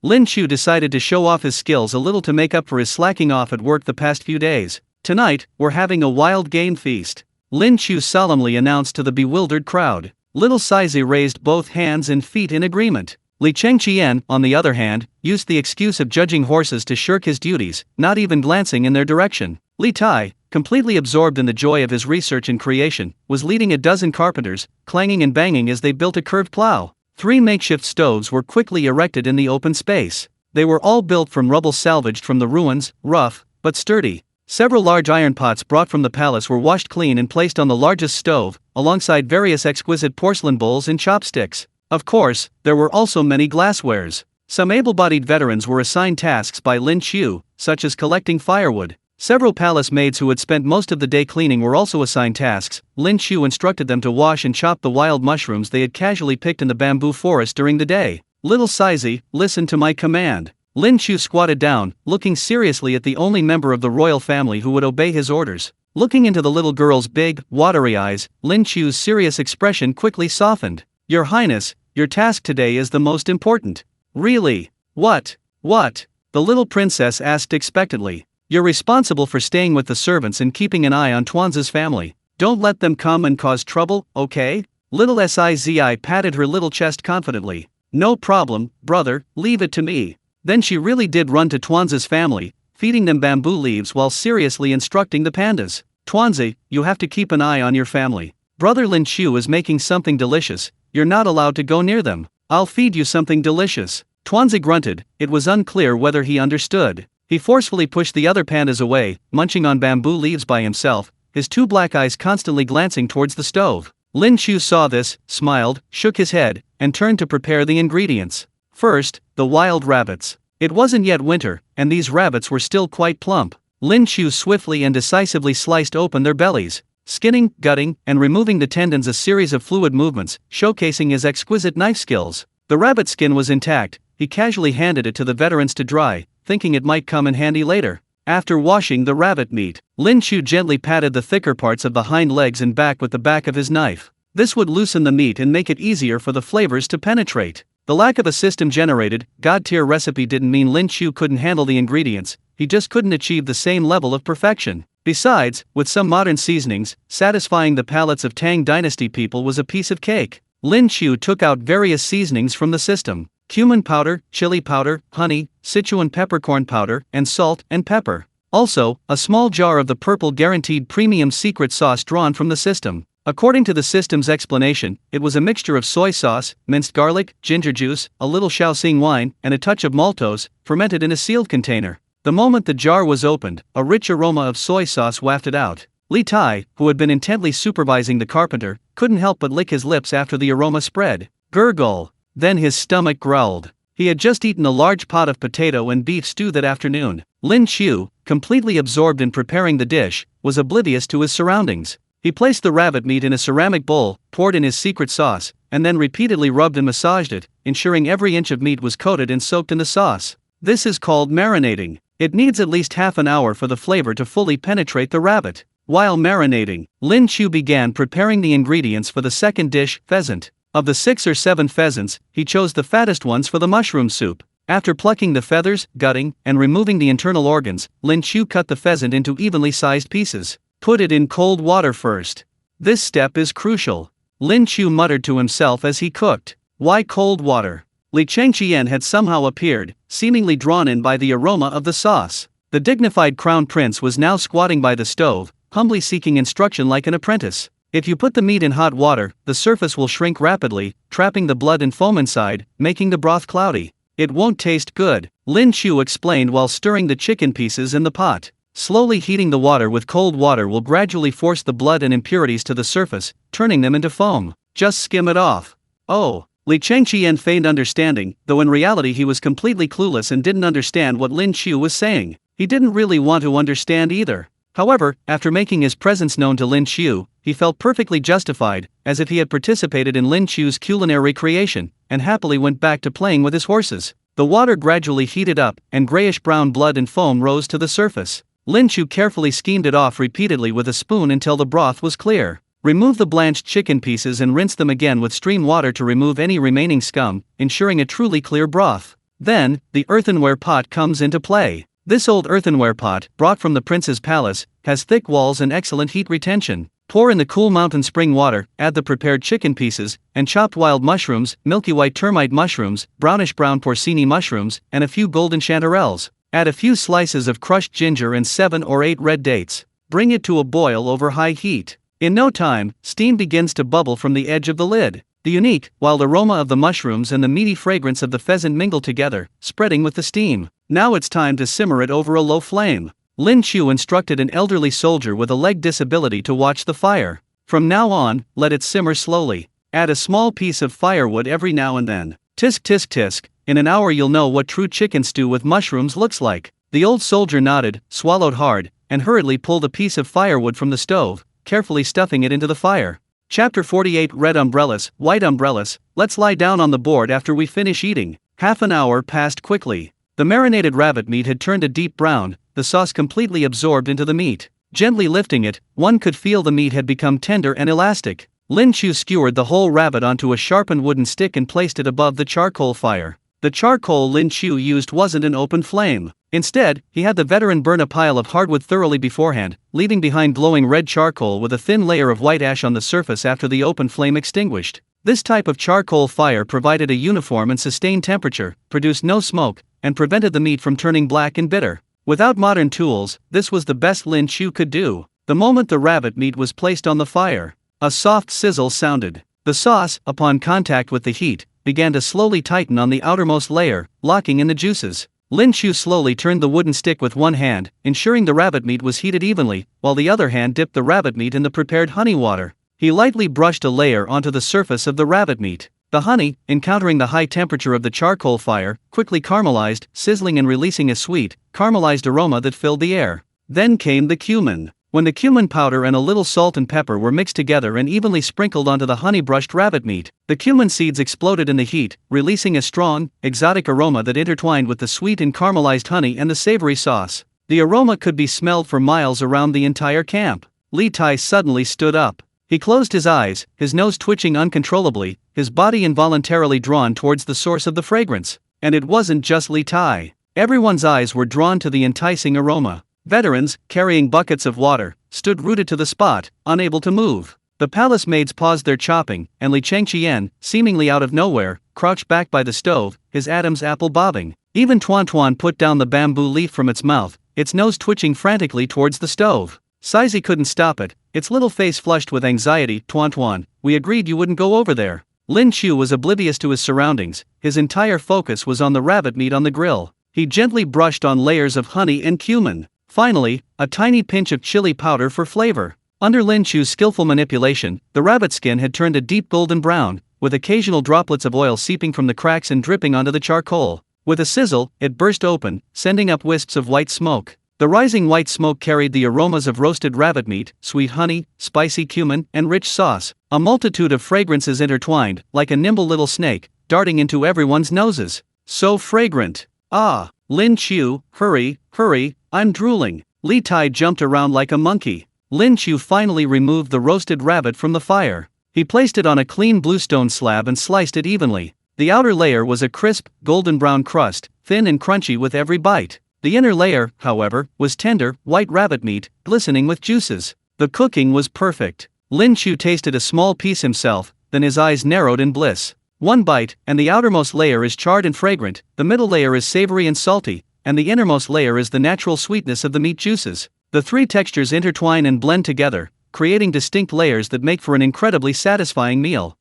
Lin Qiu decided to show off his skills a little to make up for his slacking off at work the past few days. Tonight, we're having a wild game feast, Lin Qiu solemnly announced to the bewildered crowd. Little Sizi raised both hands and feet in agreement. Li Changqian, on the other hand, used the excuse of judging horses to shirk his duties, not even glancing in their direction. Li Tai, completely absorbed in the joy of his research and creation, was leading a dozen carpenters, clanging and banging as they built a curved plow. 3 makeshift stoves were quickly erected in the open space. They were all built from rubble salvaged from the ruins, rough, but sturdy. Several large iron pots brought from the palace were washed clean and placed on the largest stove, alongside various exquisite porcelain bowls and chopsticks. Of course, there were also many glasswares. Some able-bodied veterans were assigned tasks by Lin Qiu, such as collecting firewood. Several palace maids who had spent most of the day cleaning were also assigned tasks. Lin Qiu instructed them to wash and chop the wild mushrooms they had casually picked in the bamboo forest during the day. Little Sizi, listen to my command. Lin Qiu squatted down, looking seriously at the only member of the royal family who would obey his orders. Looking into the little girl's big, watery eyes, Lin Qiu's serious expression quickly softened. Your Highness, your task today is the most important. Really? What? What? The little princess asked expectantly. You're responsible for staying with the servants and keeping an eye on Tuanzi's family. Don't let them come and cause trouble, okay? Little Sizi patted her little chest confidently. No problem, brother, leave it to me. Then she really did run to Tuanzi's family, feeding them bamboo leaves while seriously instructing the pandas. Tuanzi, you have to keep an eye on your family. Brother Lin Qiu is making something delicious, you're not allowed to go near them. I'll feed you something delicious. Tuanzi grunted, it was unclear whether he understood. He forcefully pushed the other pandas away, munching on bamboo leaves by himself, his 2 black eyes constantly glancing towards the stove. Lin Qiu saw this, smiled, shook his head, and turned to prepare the ingredients. First, the wild rabbits. It wasn't yet winter, and these rabbits were still quite plump. Lin Qiu swiftly and decisively sliced open their bellies, skinning, gutting, and removing the tendons, a series of fluid movements, showcasing his exquisite knife skills. The rabbit skin was intact. He casually handed it to the veterans to dry, thinking it might come in handy later. After washing the rabbit meat, Lin Qiu gently patted the thicker parts of the hind legs and back with the back of his knife. This would loosen the meat and make it easier for the flavors to penetrate. The lack of a system-generated, god-tier recipe didn't mean Lin Qiu couldn't handle the ingredients, he just couldn't achieve the same level of perfection. Besides, with some modern seasonings, satisfying the palates of Tang Dynasty people was a piece of cake. Lin Qiu took out various seasonings from the system. Cumin powder, chili powder, honey, Sichuan peppercorn powder, and salt and pepper. Also, a small jar of the purple guaranteed premium secret sauce drawn from the system. According to the system's explanation, it was a mixture of soy sauce, minced garlic, ginger juice, a little Shaoxing wine, and a touch of maltose, fermented in a sealed container. The moment the jar was opened, a rich aroma of soy sauce wafted out. Li Tai, who had been intently supervising the carpenter, couldn't help but lick his lips after the aroma spread. Gurgle. Then his stomach growled. He had just eaten a large pot of potato and beef stew that afternoon. Lin Qiu, completely absorbed in preparing the dish, was oblivious to his surroundings. He placed the rabbit meat in a ceramic bowl, poured in his secret sauce, and then repeatedly rubbed and massaged it, ensuring every inch of meat was coated and soaked in the sauce. This is called marinating. It needs at least half an hour for the flavor to fully penetrate the rabbit. While marinating, Lin Qiu began preparing the ingredients for the second dish, pheasant. Of the 6 or 7 pheasants, he chose the fattest ones for the mushroom soup. After plucking the feathers, gutting, and removing the internal organs, Lin Qiu cut the pheasant into evenly sized pieces. Put it in cold water first. This step is crucial, Lin Qiu muttered to himself as he cooked. Why cold water? Li Changqian had somehow appeared, seemingly drawn in by the aroma of the sauce. The dignified crown prince was now squatting by the stove, humbly seeking instruction like an apprentice. If you put the meat in hot water, the surface will shrink rapidly, trapping the blood and foam inside, making the broth cloudy. It won't taste good, Lin Qiu explained while stirring the chicken pieces in the pot. Slowly heating the water with cold water will gradually force the blood and impurities to the surface, turning them into foam. Just skim it off. Oh. Li Changqian feigned understanding, though in reality he was completely clueless and didn't understand what Lin Qiu was saying. He didn't really want to understand either. However, after making his presence known to Lin Qiu, he felt perfectly justified, as if he had participated in Lin Qiu's culinary creation, and happily went back to playing with his horses. The water gradually heated up, and grayish-brown blood and foam rose to the surface. Lin Qiu carefully skimmed it off repeatedly with a spoon until the broth was clear. Remove the blanched chicken pieces and rinse them again with stream water to remove any remaining scum, ensuring a truly clear broth. Then, the earthenware pot comes into play. This old earthenware pot, brought from the prince's palace, has thick walls and excellent heat retention. Pour in the cool mountain spring water, add the prepared chicken pieces, and chopped wild mushrooms, milky white termite mushrooms, brownish-brown porcini mushrooms, and a few golden chanterelles. Add a few slices of crushed ginger and 7 or 8 red dates. Bring it to a boil over high heat. In no time, steam begins to bubble from the edge of the lid. The unique, wild aroma of the mushrooms and the meaty fragrance of the pheasant mingle together, spreading with the steam. Now it's time to simmer it over a low flame. Lin Qiu instructed an elderly soldier with a leg disability to watch the fire. From now on, let it simmer slowly. Add a small piece of firewood every now and then. Tisk tisk tisk, in an hour you'll know what true chicken stew with mushrooms looks like. The old soldier nodded, swallowed hard, and hurriedly pulled a piece of firewood from the stove, carefully stuffing it into the fire. Chapter 48 Red umbrellas, white umbrellas, let's lie down on the board after we finish eating. Half an hour passed quickly. The marinated rabbit meat had turned a deep brown, the sauce completely absorbed into the meat. Gently lifting it, one could feel the meat had become tender and elastic. Lin Qiu skewered the whole rabbit onto a sharpened wooden stick and placed it above the charcoal fire. The charcoal Lin Qiu used wasn't an open flame. Instead, he had the veteran burn a pile of hardwood thoroughly beforehand, leaving behind glowing red charcoal with a thin layer of white ash on the surface after the open flame extinguished. This type of charcoal fire provided a uniform and sustained temperature, produced no smoke, and prevented the meat from turning black and bitter. Without modern tools, this was the best Lin Qiu could do. The moment the rabbit meat was placed on the fire, a soft sizzle sounded. The sauce, upon contact with the heat, began to slowly tighten on the outermost layer, locking in the juices. Lin Qiu slowly turned the wooden stick with one hand, ensuring the rabbit meat was heated evenly, while the other hand dipped the rabbit meat in the prepared honey water. He lightly brushed a layer onto the surface of the rabbit meat. The honey, encountering the high temperature of the charcoal fire, quickly caramelized, sizzling and releasing a sweet, caramelized aroma that filled the air. Then came the cumin. When the cumin powder and a little salt and pepper were mixed together and evenly sprinkled onto the honey-brushed rabbit meat, the cumin seeds exploded in the heat, releasing a strong, exotic aroma that intertwined with the sweet and caramelized honey and the savory sauce. The aroma could be smelled for miles around the entire camp. Li Tai suddenly stood up. He closed his eyes, his nose twitching uncontrollably, his body involuntarily drawn towards the source of the fragrance. And it wasn't just Li Tai. Everyone's eyes were drawn to the enticing aroma. Veterans, carrying buckets of water, stood rooted to the spot, unable to move. The palace maids paused their chopping, and Li Changqian, seemingly out of nowhere, crouched back by the stove, his Adam's apple bobbing. Even Tuan Tuan put down the bamboo leaf from its mouth, its nose twitching frantically towards the stove. Sizey couldn't stop it, its little face flushed with anxiety. Tuan Tuan, we agreed you wouldn't go over there. Lin Qiu was oblivious to his surroundings, his entire focus was on the rabbit meat on the grill. He gently brushed on layers of honey and cumin. Finally, a tiny pinch of chili powder for flavor. Under Lin Qiu's skillful manipulation, the rabbit skin had turned a deep golden brown, with occasional droplets of oil seeping from the cracks and dripping onto the charcoal. With a sizzle, it burst open, sending up wisps of white smoke. The rising white smoke carried the aromas of roasted rabbit meat, sweet honey, spicy cumin, and rich sauce. A multitude of fragrances intertwined, like a nimble little snake, darting into everyone's noses. So fragrant. Ah, Lin Qiu, hurry, hurry, I'm drooling. Li Tai jumped around like a monkey. Lin Qiu finally removed the roasted rabbit from the fire. He placed it on a clean bluestone slab and sliced it evenly. The outer layer was a crisp, golden brown crust, thin and crunchy with every bite. The inner layer, however, was tender, white rabbit meat, glistening with juices. The cooking was perfect. Lin Qiu tasted a small piece himself, then his eyes narrowed in bliss. One bite, and the outermost layer is charred and fragrant, the middle layer is savory and salty, and the innermost layer is the natural sweetness of the meat juices. The three textures intertwine and blend together, creating distinct layers that make for an incredibly satisfying meal.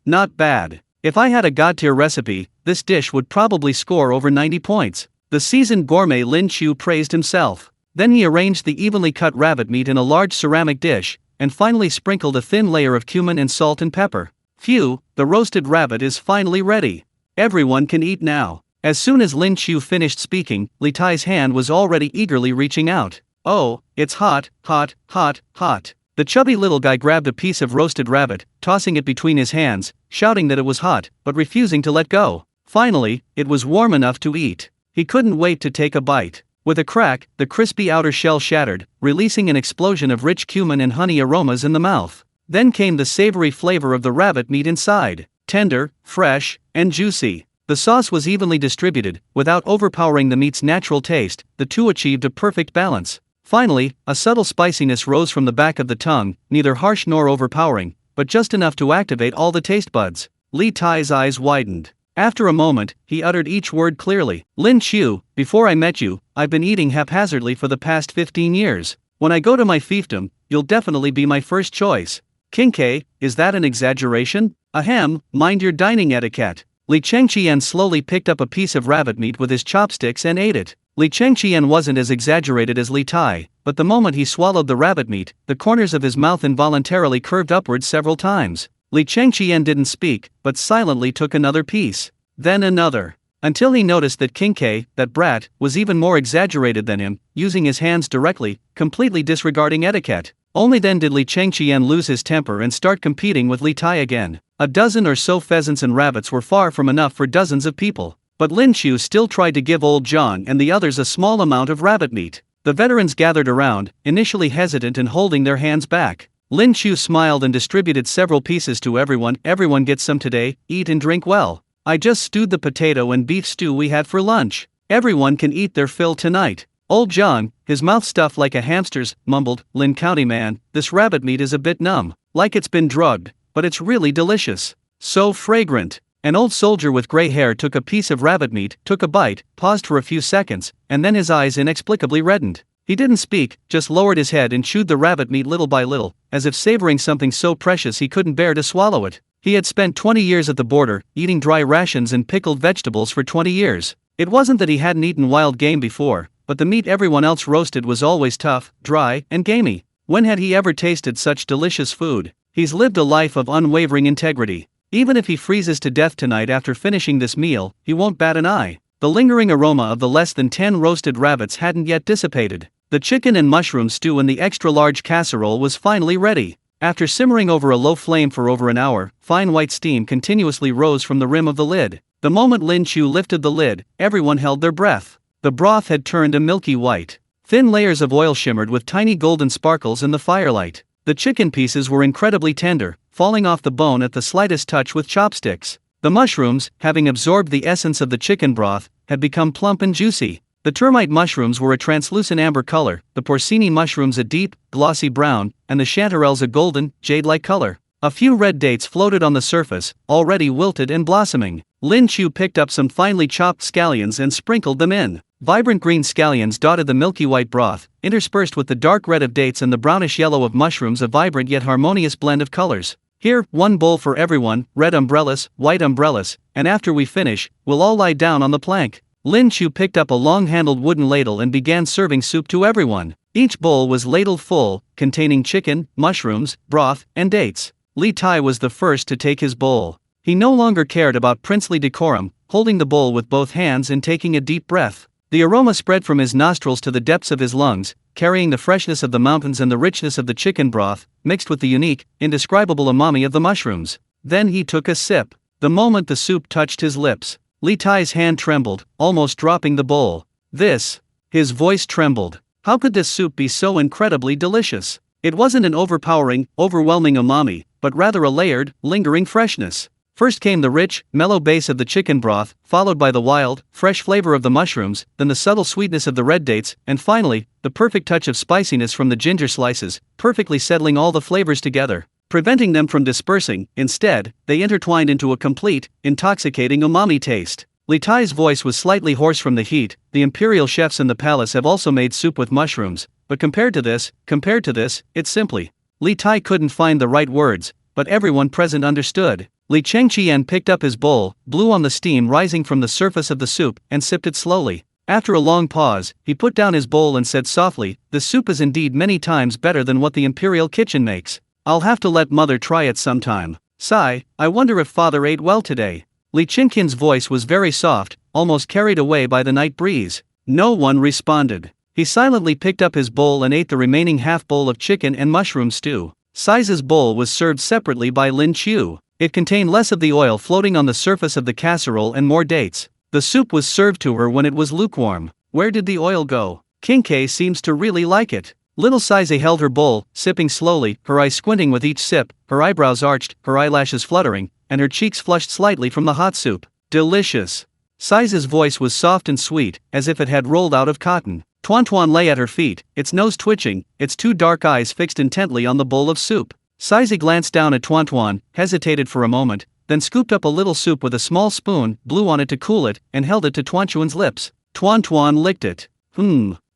Not bad. If I had a god-tier recipe, this dish would probably score over 90 points. The seasoned gourmet Lin Qiu praised himself. Then he arranged the evenly cut rabbit meat in a large ceramic dish, and finally sprinkled a thin layer of cumin and salt and pepper. Phew, the roasted rabbit is finally ready. Everyone can eat now. As soon as Lin Qiu finished speaking, Li Tai's hand was already eagerly reaching out. Oh, it's hot, hot, hot, hot. The chubby little guy grabbed a piece of roasted rabbit, tossing it between his hands, shouting that it was hot, but refusing to let go. Finally, it was warm enough to eat. He couldn't wait to take a bite. With a crack, the crispy outer shell shattered, releasing an explosion of rich cumin and honey aromas in the mouth. Then came the savory flavor of the rabbit meat inside, tender, fresh, and juicy. The sauce was evenly distributed, without overpowering the meat's natural taste. The two achieved a perfect balance. Finally, a subtle spiciness rose from the back of the tongue, neither harsh nor overpowering, but just enough to activate all the taste buds. Li Tai's eyes widened. After a moment, he uttered each word clearly. Lin Qiu, before I met you, I've been eating haphazardly for the past 15 years. When I go to my fiefdom, you'll definitely be my first choice. King, is that an exaggeration? Ahem, mind your dining etiquette. Li Chengqian slowly picked up a piece of rabbit meat with his chopsticks and ate it. Li Chengqian wasn't as exaggerated as Li Tai, but the moment he swallowed the rabbit meat, the corners of his mouth involuntarily curved upwards several times. Li Chengqian didn't speak, but silently took another piece. Then another. Until he noticed that King, that brat, was even more exaggerated than him, using his hands directly, completely disregarding etiquette. Only then did Li Chengqian lose his temper and start competing with Li Tai again. A dozen or so pheasants and rabbits were far from enough for dozens of people. But Lin Qiu still tried to give old John and the others a small amount of rabbit meat. The veterans gathered around, initially hesitant and holding their hands back. Lin Qiu smiled and distributed several pieces to everyone. Everyone gets some today, eat and drink well. I just stewed the potato and beef stew we had for lunch. Everyone can eat their fill tonight. Old John, his mouth stuffed like a hamster's, mumbled, Lin County man, this rabbit meat is a bit numb, like it's been drugged, but it's really delicious. So fragrant. An old soldier with gray hair took a piece of rabbit meat, took a bite, paused for a few seconds, and then his eyes inexplicably reddened. He didn't speak, just lowered his head and chewed the rabbit meat little by little, as if savoring something so precious he couldn't bear to swallow it. He had spent 20 years at the border, eating dry rations and pickled vegetables for 20 years. It wasn't that he hadn't eaten wild game before, but the meat everyone else roasted was always tough, dry, and gamey. When had he ever tasted such delicious food? He's lived a life of unwavering integrity. Even if he freezes to death tonight after finishing this meal, he won't bat an eye. The lingering aroma of the less than 10 roasted rabbits hadn't yet dissipated. The chicken and mushroom stew in the extra-large casserole was finally ready. After simmering over a low flame for over an hour, fine white steam continuously rose from the rim of the lid. The moment Lin Qiu lifted the lid, everyone held their breath. The broth had turned a milky white. Thin layers of oil shimmered with tiny golden sparkles in the firelight. The chicken pieces were incredibly tender, falling off the bone at the slightest touch with chopsticks. The mushrooms, having absorbed the essence of the chicken broth, had become plump and juicy. The termite mushrooms were a translucent amber color, the porcini mushrooms a deep, glossy brown, and the chanterelles a golden, jade-like color. A few red dates floated on the surface, already wilted and blossoming. Lin Qiu picked up some finely chopped scallions and sprinkled them in. Vibrant green scallions dotted the milky white broth, interspersed with the dark red of dates and the brownish yellow of mushrooms, a vibrant yet harmonious blend of colors. Here, one bowl for everyone, red umbrellas, white umbrellas, and after we finish, we'll all lie down on the plank. Lin Qiu picked up a long-handled wooden ladle and began serving soup to everyone. Each bowl was ladled full, containing chicken, mushrooms, broth, and dates. Li Tai was the first to take his bowl. He no longer cared about princely decorum, holding the bowl with both hands and taking a deep breath. The aroma spread from his nostrils to the depths of his lungs, carrying the freshness of the mountains and the richness of the chicken broth, mixed with the unique, indescribable umami of the mushrooms. Then he took a sip. The moment the soup touched his lips, Li Tai's hand trembled, almost dropping the bowl. His voice trembled. How could this soup be so incredibly delicious? It wasn't an overpowering, overwhelming umami, but rather a layered, lingering freshness. First came the rich, mellow base of the chicken broth, followed by the wild, fresh flavor of the mushrooms, then the subtle sweetness of the red dates, and finally, the perfect touch of spiciness from the ginger slices, perfectly settling all the flavors together, preventing them from dispersing. Instead, they intertwined into a complete, intoxicating umami taste. Li Tai's voice was slightly hoarse from the heat. The imperial chefs in the palace have also made soup with mushrooms, but compared to this, it's simply Li Tai couldn't find the right words, but everyone present understood. Li Chengqian picked up his bowl, blew on the steam rising from the surface of the soup, and sipped it slowly. After a long pause, he put down his bowl and said softly, "The soup is indeed many times better than what the imperial kitchen makes. I'll have to let mother try it sometime. Sigh, I wonder if father ate well today." Li Qingqian's voice was very soft, almost carried away by the night breeze. No one responded. He silently picked up his bowl and ate the remaining half bowl of chicken and mushroom stew. Sai's bowl was served separately by Lin Qiu. It contained less of the oil floating on the surface of the casserole and more dates. The soup was served to her when it was lukewarm. Where did the oil go? King K seems to really like it. Little Sai held her bowl, sipping slowly, her eyes squinting with each sip, her eyebrows arched, her eyelashes fluttering, and her cheeks flushed slightly from the hot soup. Delicious. Sai's voice was soft and sweet, as if it had rolled out of cotton. Tuan Tuan lay at her feet, its nose twitching, its two dark eyes fixed intently on the bowl of soup. Sai glanced down at Tuan Tuan, hesitated for a moment, then scooped up a little soup with a small spoon, blew on it to cool it, and held it to Tuan Tuan's lips. Tuan Tuan licked it.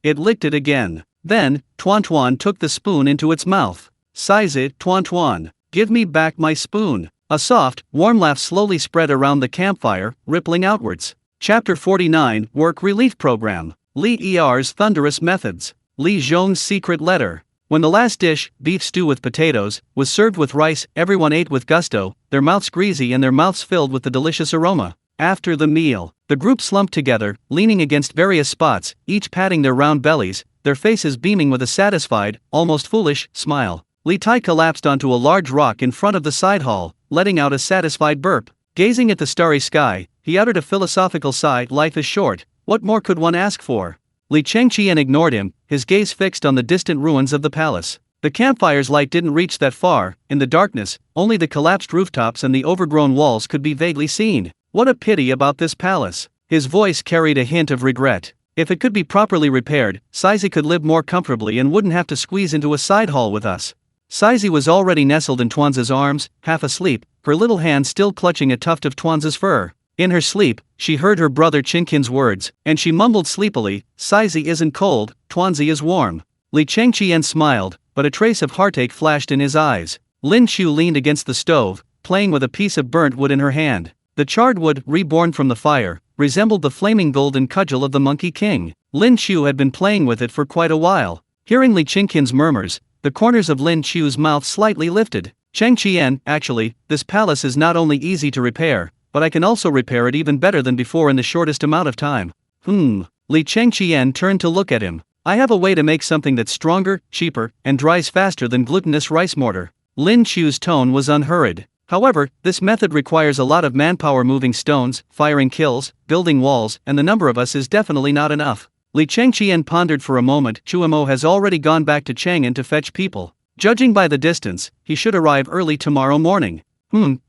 It licked it again. Then, Tuan Tuan took the spoon into its mouth. Sai, Tuan Tuan, give me back my spoon. A soft, warm laugh slowly spread around the campfire, rippling outwards. Chapter 49, Work Relief Program. Li Er's Thunderous Methods. Li Zhong's Secret Letter. When the last dish, beef stew with potatoes, was served with rice, everyone ate with gusto, their mouths greasy and their mouths filled with the delicious aroma. After the meal, the group slumped together, leaning against various spots, each patting their round bellies, their faces beaming with a satisfied, almost foolish, smile. Li Tai collapsed onto a large rock in front of the side hall, letting out a satisfied burp. Gazing at the starry sky, he uttered a philosophical sigh. Life is short, what more could one ask for? Li Chengqian ignored him, his gaze fixed on the distant ruins of the palace. The campfire's light didn't reach that far. In the darkness, only the collapsed rooftops and the overgrown walls could be vaguely seen. What a pity about this palace. His voice carried a hint of regret. If it could be properly repaired, Saizi could live more comfortably and wouldn't have to squeeze into a side hall with us. Saizi was already nestled in Tuanza's arms, half asleep, her little hand still clutching a tuft of Tuanza's fur. In her sleep, she heard her brother Qingqian's words, and she mumbled sleepily, "Saizi isn't cold, Tuanzi is warm." Li Chengqian smiled, but a trace of heartache flashed in his eyes. Lin Qiu leaned against the stove, playing with a piece of burnt wood in her hand. The charred wood, reborn from the fire, resembled the flaming golden cudgel of the Monkey King. Lin Qiu had been playing with it for quite a while. Hearing Li Qingqian's murmurs, the corners of Lin Qiu's mouth slightly lifted. "Chengqian, actually, this palace is not only easy to repair, but I can also repair it even better than before in the shortest amount of time." Li Chengqian turned to look at him. "I have a way to make something that's stronger, cheaper, and dries faster than glutinous rice mortar." Lin Qiu's tone was unhurried. "However, this method requires a lot of manpower moving stones, firing kills, building walls, and the number of us is definitely not enough." Li Chengqian pondered for a moment. "Chuimo has already gone back to Chang'an to fetch people. Judging by the distance, he should arrive early tomorrow morning.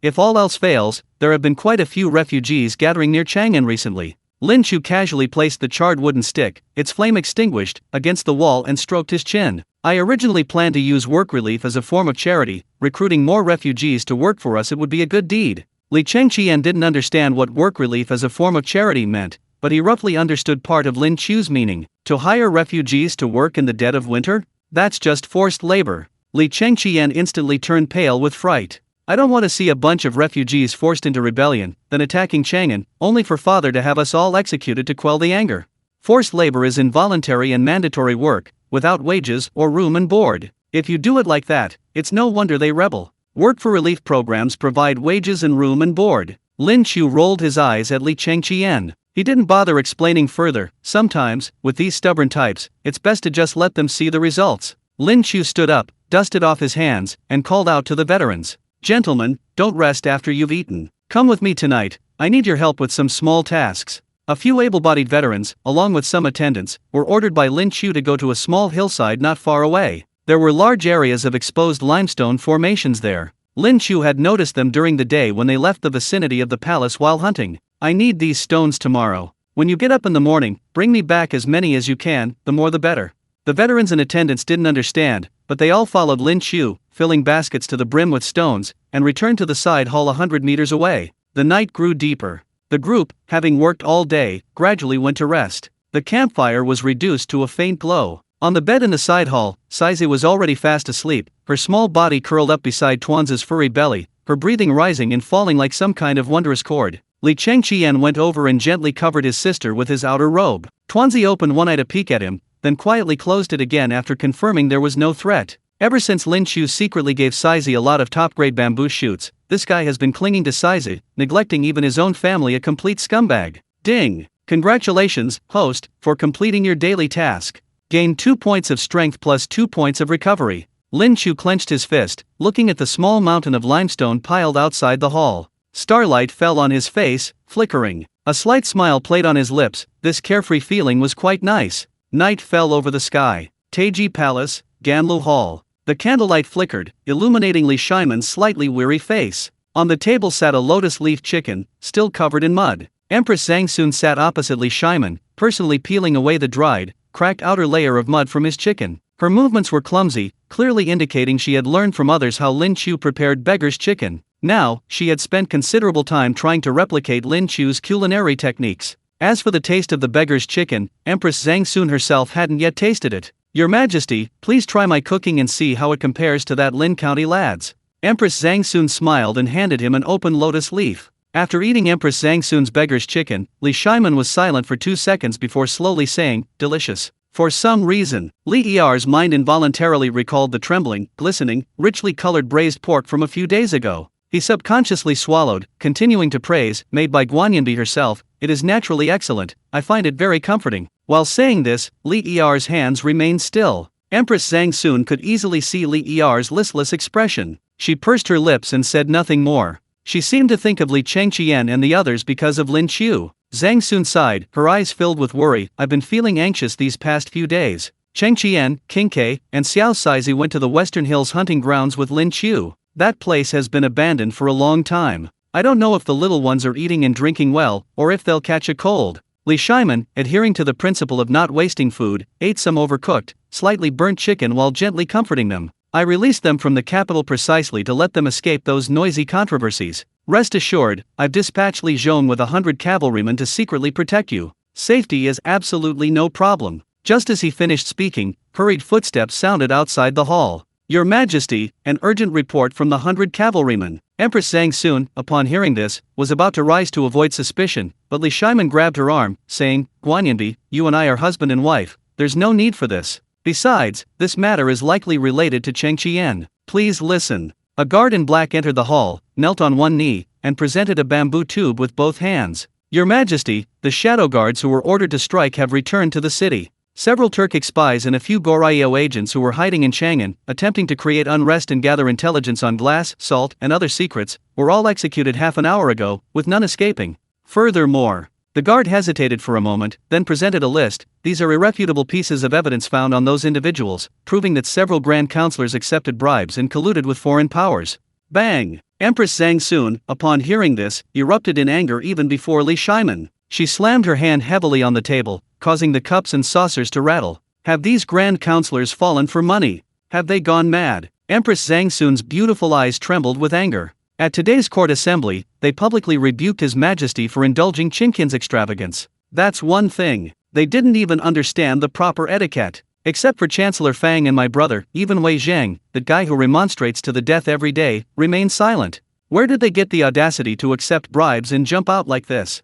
If all else fails, there have been quite a few refugees gathering near Chang'an recently." Lin Qiu casually placed the charred wooden stick, its flame extinguished, against the wall and stroked his chin. "I originally planned to use work relief as a form of charity. Recruiting more refugees to work for us, it would be a good deed." Li Chengqian didn't understand what work relief as a form of charity meant, but he roughly understood part of Lin Qiu's meaning. To hire refugees to work in the dead of winter? That's just forced labor. Li Chengqian instantly turned pale with fright. "I don't want to see a bunch of refugees forced into rebellion, then attacking Chang'an, only for father to have us all executed to quell the anger. Forced labor is involuntary and mandatory work, without wages or room and board. If you do it like that, it's no wonder they rebel. Work for relief programs provide wages and room and board." Lin Qiu rolled his eyes at Li Chengqian. He didn't bother explaining further. Sometimes, with these stubborn types, it's best to just let them see the results. Lin Qiu stood up, dusted off his hands, and called out to the veterans. "Gentlemen, don't rest after you've eaten. Come with me tonight, I need your help with some small tasks." A few able-bodied veterans, along with some attendants, were ordered by Lin Qiu to go to a small hillside not far away. There were large areas of exposed limestone formations there. Lin Qiu had noticed them during the day when they left the vicinity of the palace while hunting. "I need these stones tomorrow. When you get up in the morning, bring me back as many as you can, the more the better." The veterans and attendants didn't understand, but they all followed Lin Qiu, filling baskets to the brim with stones, and returned to the side hall 100 meters away. The night grew deeper. The group, having worked all day, gradually went to rest. The campfire was reduced to a faint glow. On the bed in the side hall, Saizi was already fast asleep, her small body curled up beside Tuanzi's furry belly, her breathing rising and falling like some kind of wondrous chord. Li Changqian went over and gently covered his sister with his outer robe. Tuanzi opened one eye to peek at him, then quietly closed it again after confirming there was no threat. Ever since Lin Qiu secretly gave Saizi a lot of top-grade bamboo shoots, this guy has been clinging to Saizi, neglecting even his own family, a complete scumbag. Ding! Congratulations, host, for completing your daily task. Gain 2 points of strength plus 2 points of recovery. Lin Qiu clenched his fist, looking at the small mountain of limestone piled outside the hall. Starlight fell on his face, flickering. A slight smile played on his lips. This carefree feeling was quite nice. Night fell over the sky. Taiji Palace, Ganlu Hall. The candlelight flickered, illuminating Li Shiman's slightly weary face. On the table sat a lotus-leaf chicken, still covered in mud. Empress Zhangsun sat opposite Li Shiman, personally peeling away the dried, cracked outer layer of mud from his chicken. Her movements were clumsy, clearly indicating she had learned from others how Lin Qiu prepared Beggar's chicken. Now, she had spent considerable time trying to replicate Lin Qiu's culinary techniques. As for the taste of the Beggar's chicken, Empress Zhangsun herself hadn't yet tasted it. Your Majesty, please try my cooking and see how it compares to that Lin County lad's. Empress Zhangsun smiled and handed him an open lotus leaf. After eating Empress Zhangsun's Beggar's chicken, Li Shiman was silent for 2 seconds before slowly saying, "Delicious." For some reason, Li Er's mind involuntarily recalled the trembling, glistening, richly colored braised pork from a few days ago. He subconsciously swallowed, continuing to praise, made by Guanyanbi herself, "It is naturally excellent, I find it very comforting." While saying this, Li Er's hands remained still. Empress Zhangsun could easily see Li Er's listless expression. She pursed her lips and said nothing more. She seemed to think of Li Changqian and the others because of Lin Qiu. Zhangsun sighed, her eyes filled with worry. "I've been feeling anxious these past few days." Changqian, Qingke, and Xiao Saizi went to the Western Hills hunting grounds with Lin Qiu. That place has been abandoned for a long time. I don't know if the little ones are eating and drinking well, or if they'll catch a cold. Li Shiman, adhering to the principle of not wasting food, ate some overcooked, slightly burnt chicken while gently comforting them. "I released them from the capital precisely to let them escape those noisy controversies. Rest assured, I've dispatched Li Zhong with 100 cavalrymen to secretly protect you. Safety is absolutely no problem." Just as he finished speaking, hurried footsteps sounded outside the hall. "Your Majesty, an urgent report from the 100 cavalrymen." Empress Zhangsun, upon hearing this, was about to rise to avoid suspicion, but Li Shiman grabbed her arm, saying, "Guanyanbi, you and I are husband and wife, there's no need for this. Besides, this matter is likely related to Changqian. Please listen." A guard in black entered the hall, knelt on one knee, and presented a bamboo tube with both hands. "Your Majesty, the shadow guards who were ordered to strike have returned to the city. Several Turkic spies and a few Goryeo agents who were hiding in Chang'an, attempting to create unrest and gather intelligence on glass, salt, and other secrets, were all executed half an hour ago, with none escaping. Furthermore..." The guard hesitated for a moment, then presented a list. "These are irrefutable pieces of evidence found on those individuals, proving that several grand counselors accepted bribes and colluded with foreign powers." Bang! Empress Zhangsun, upon hearing this, erupted in anger even before Li Shiman. She slammed her hand heavily on the table, causing the cups and saucers to rattle. "Have these grand counselors fallen for money? Have they gone mad?" Empress Zhangsun's beautiful eyes trembled with anger. At today's court assembly, they publicly rebuked His Majesty for indulging Qingqian's extravagance. That's one thing. They didn't even understand the proper etiquette. Except for Chancellor Fang and my brother, even Wei Zhang, the guy who remonstrates to the death every day, remained silent. Where did they get the audacity to accept bribes and jump out like this?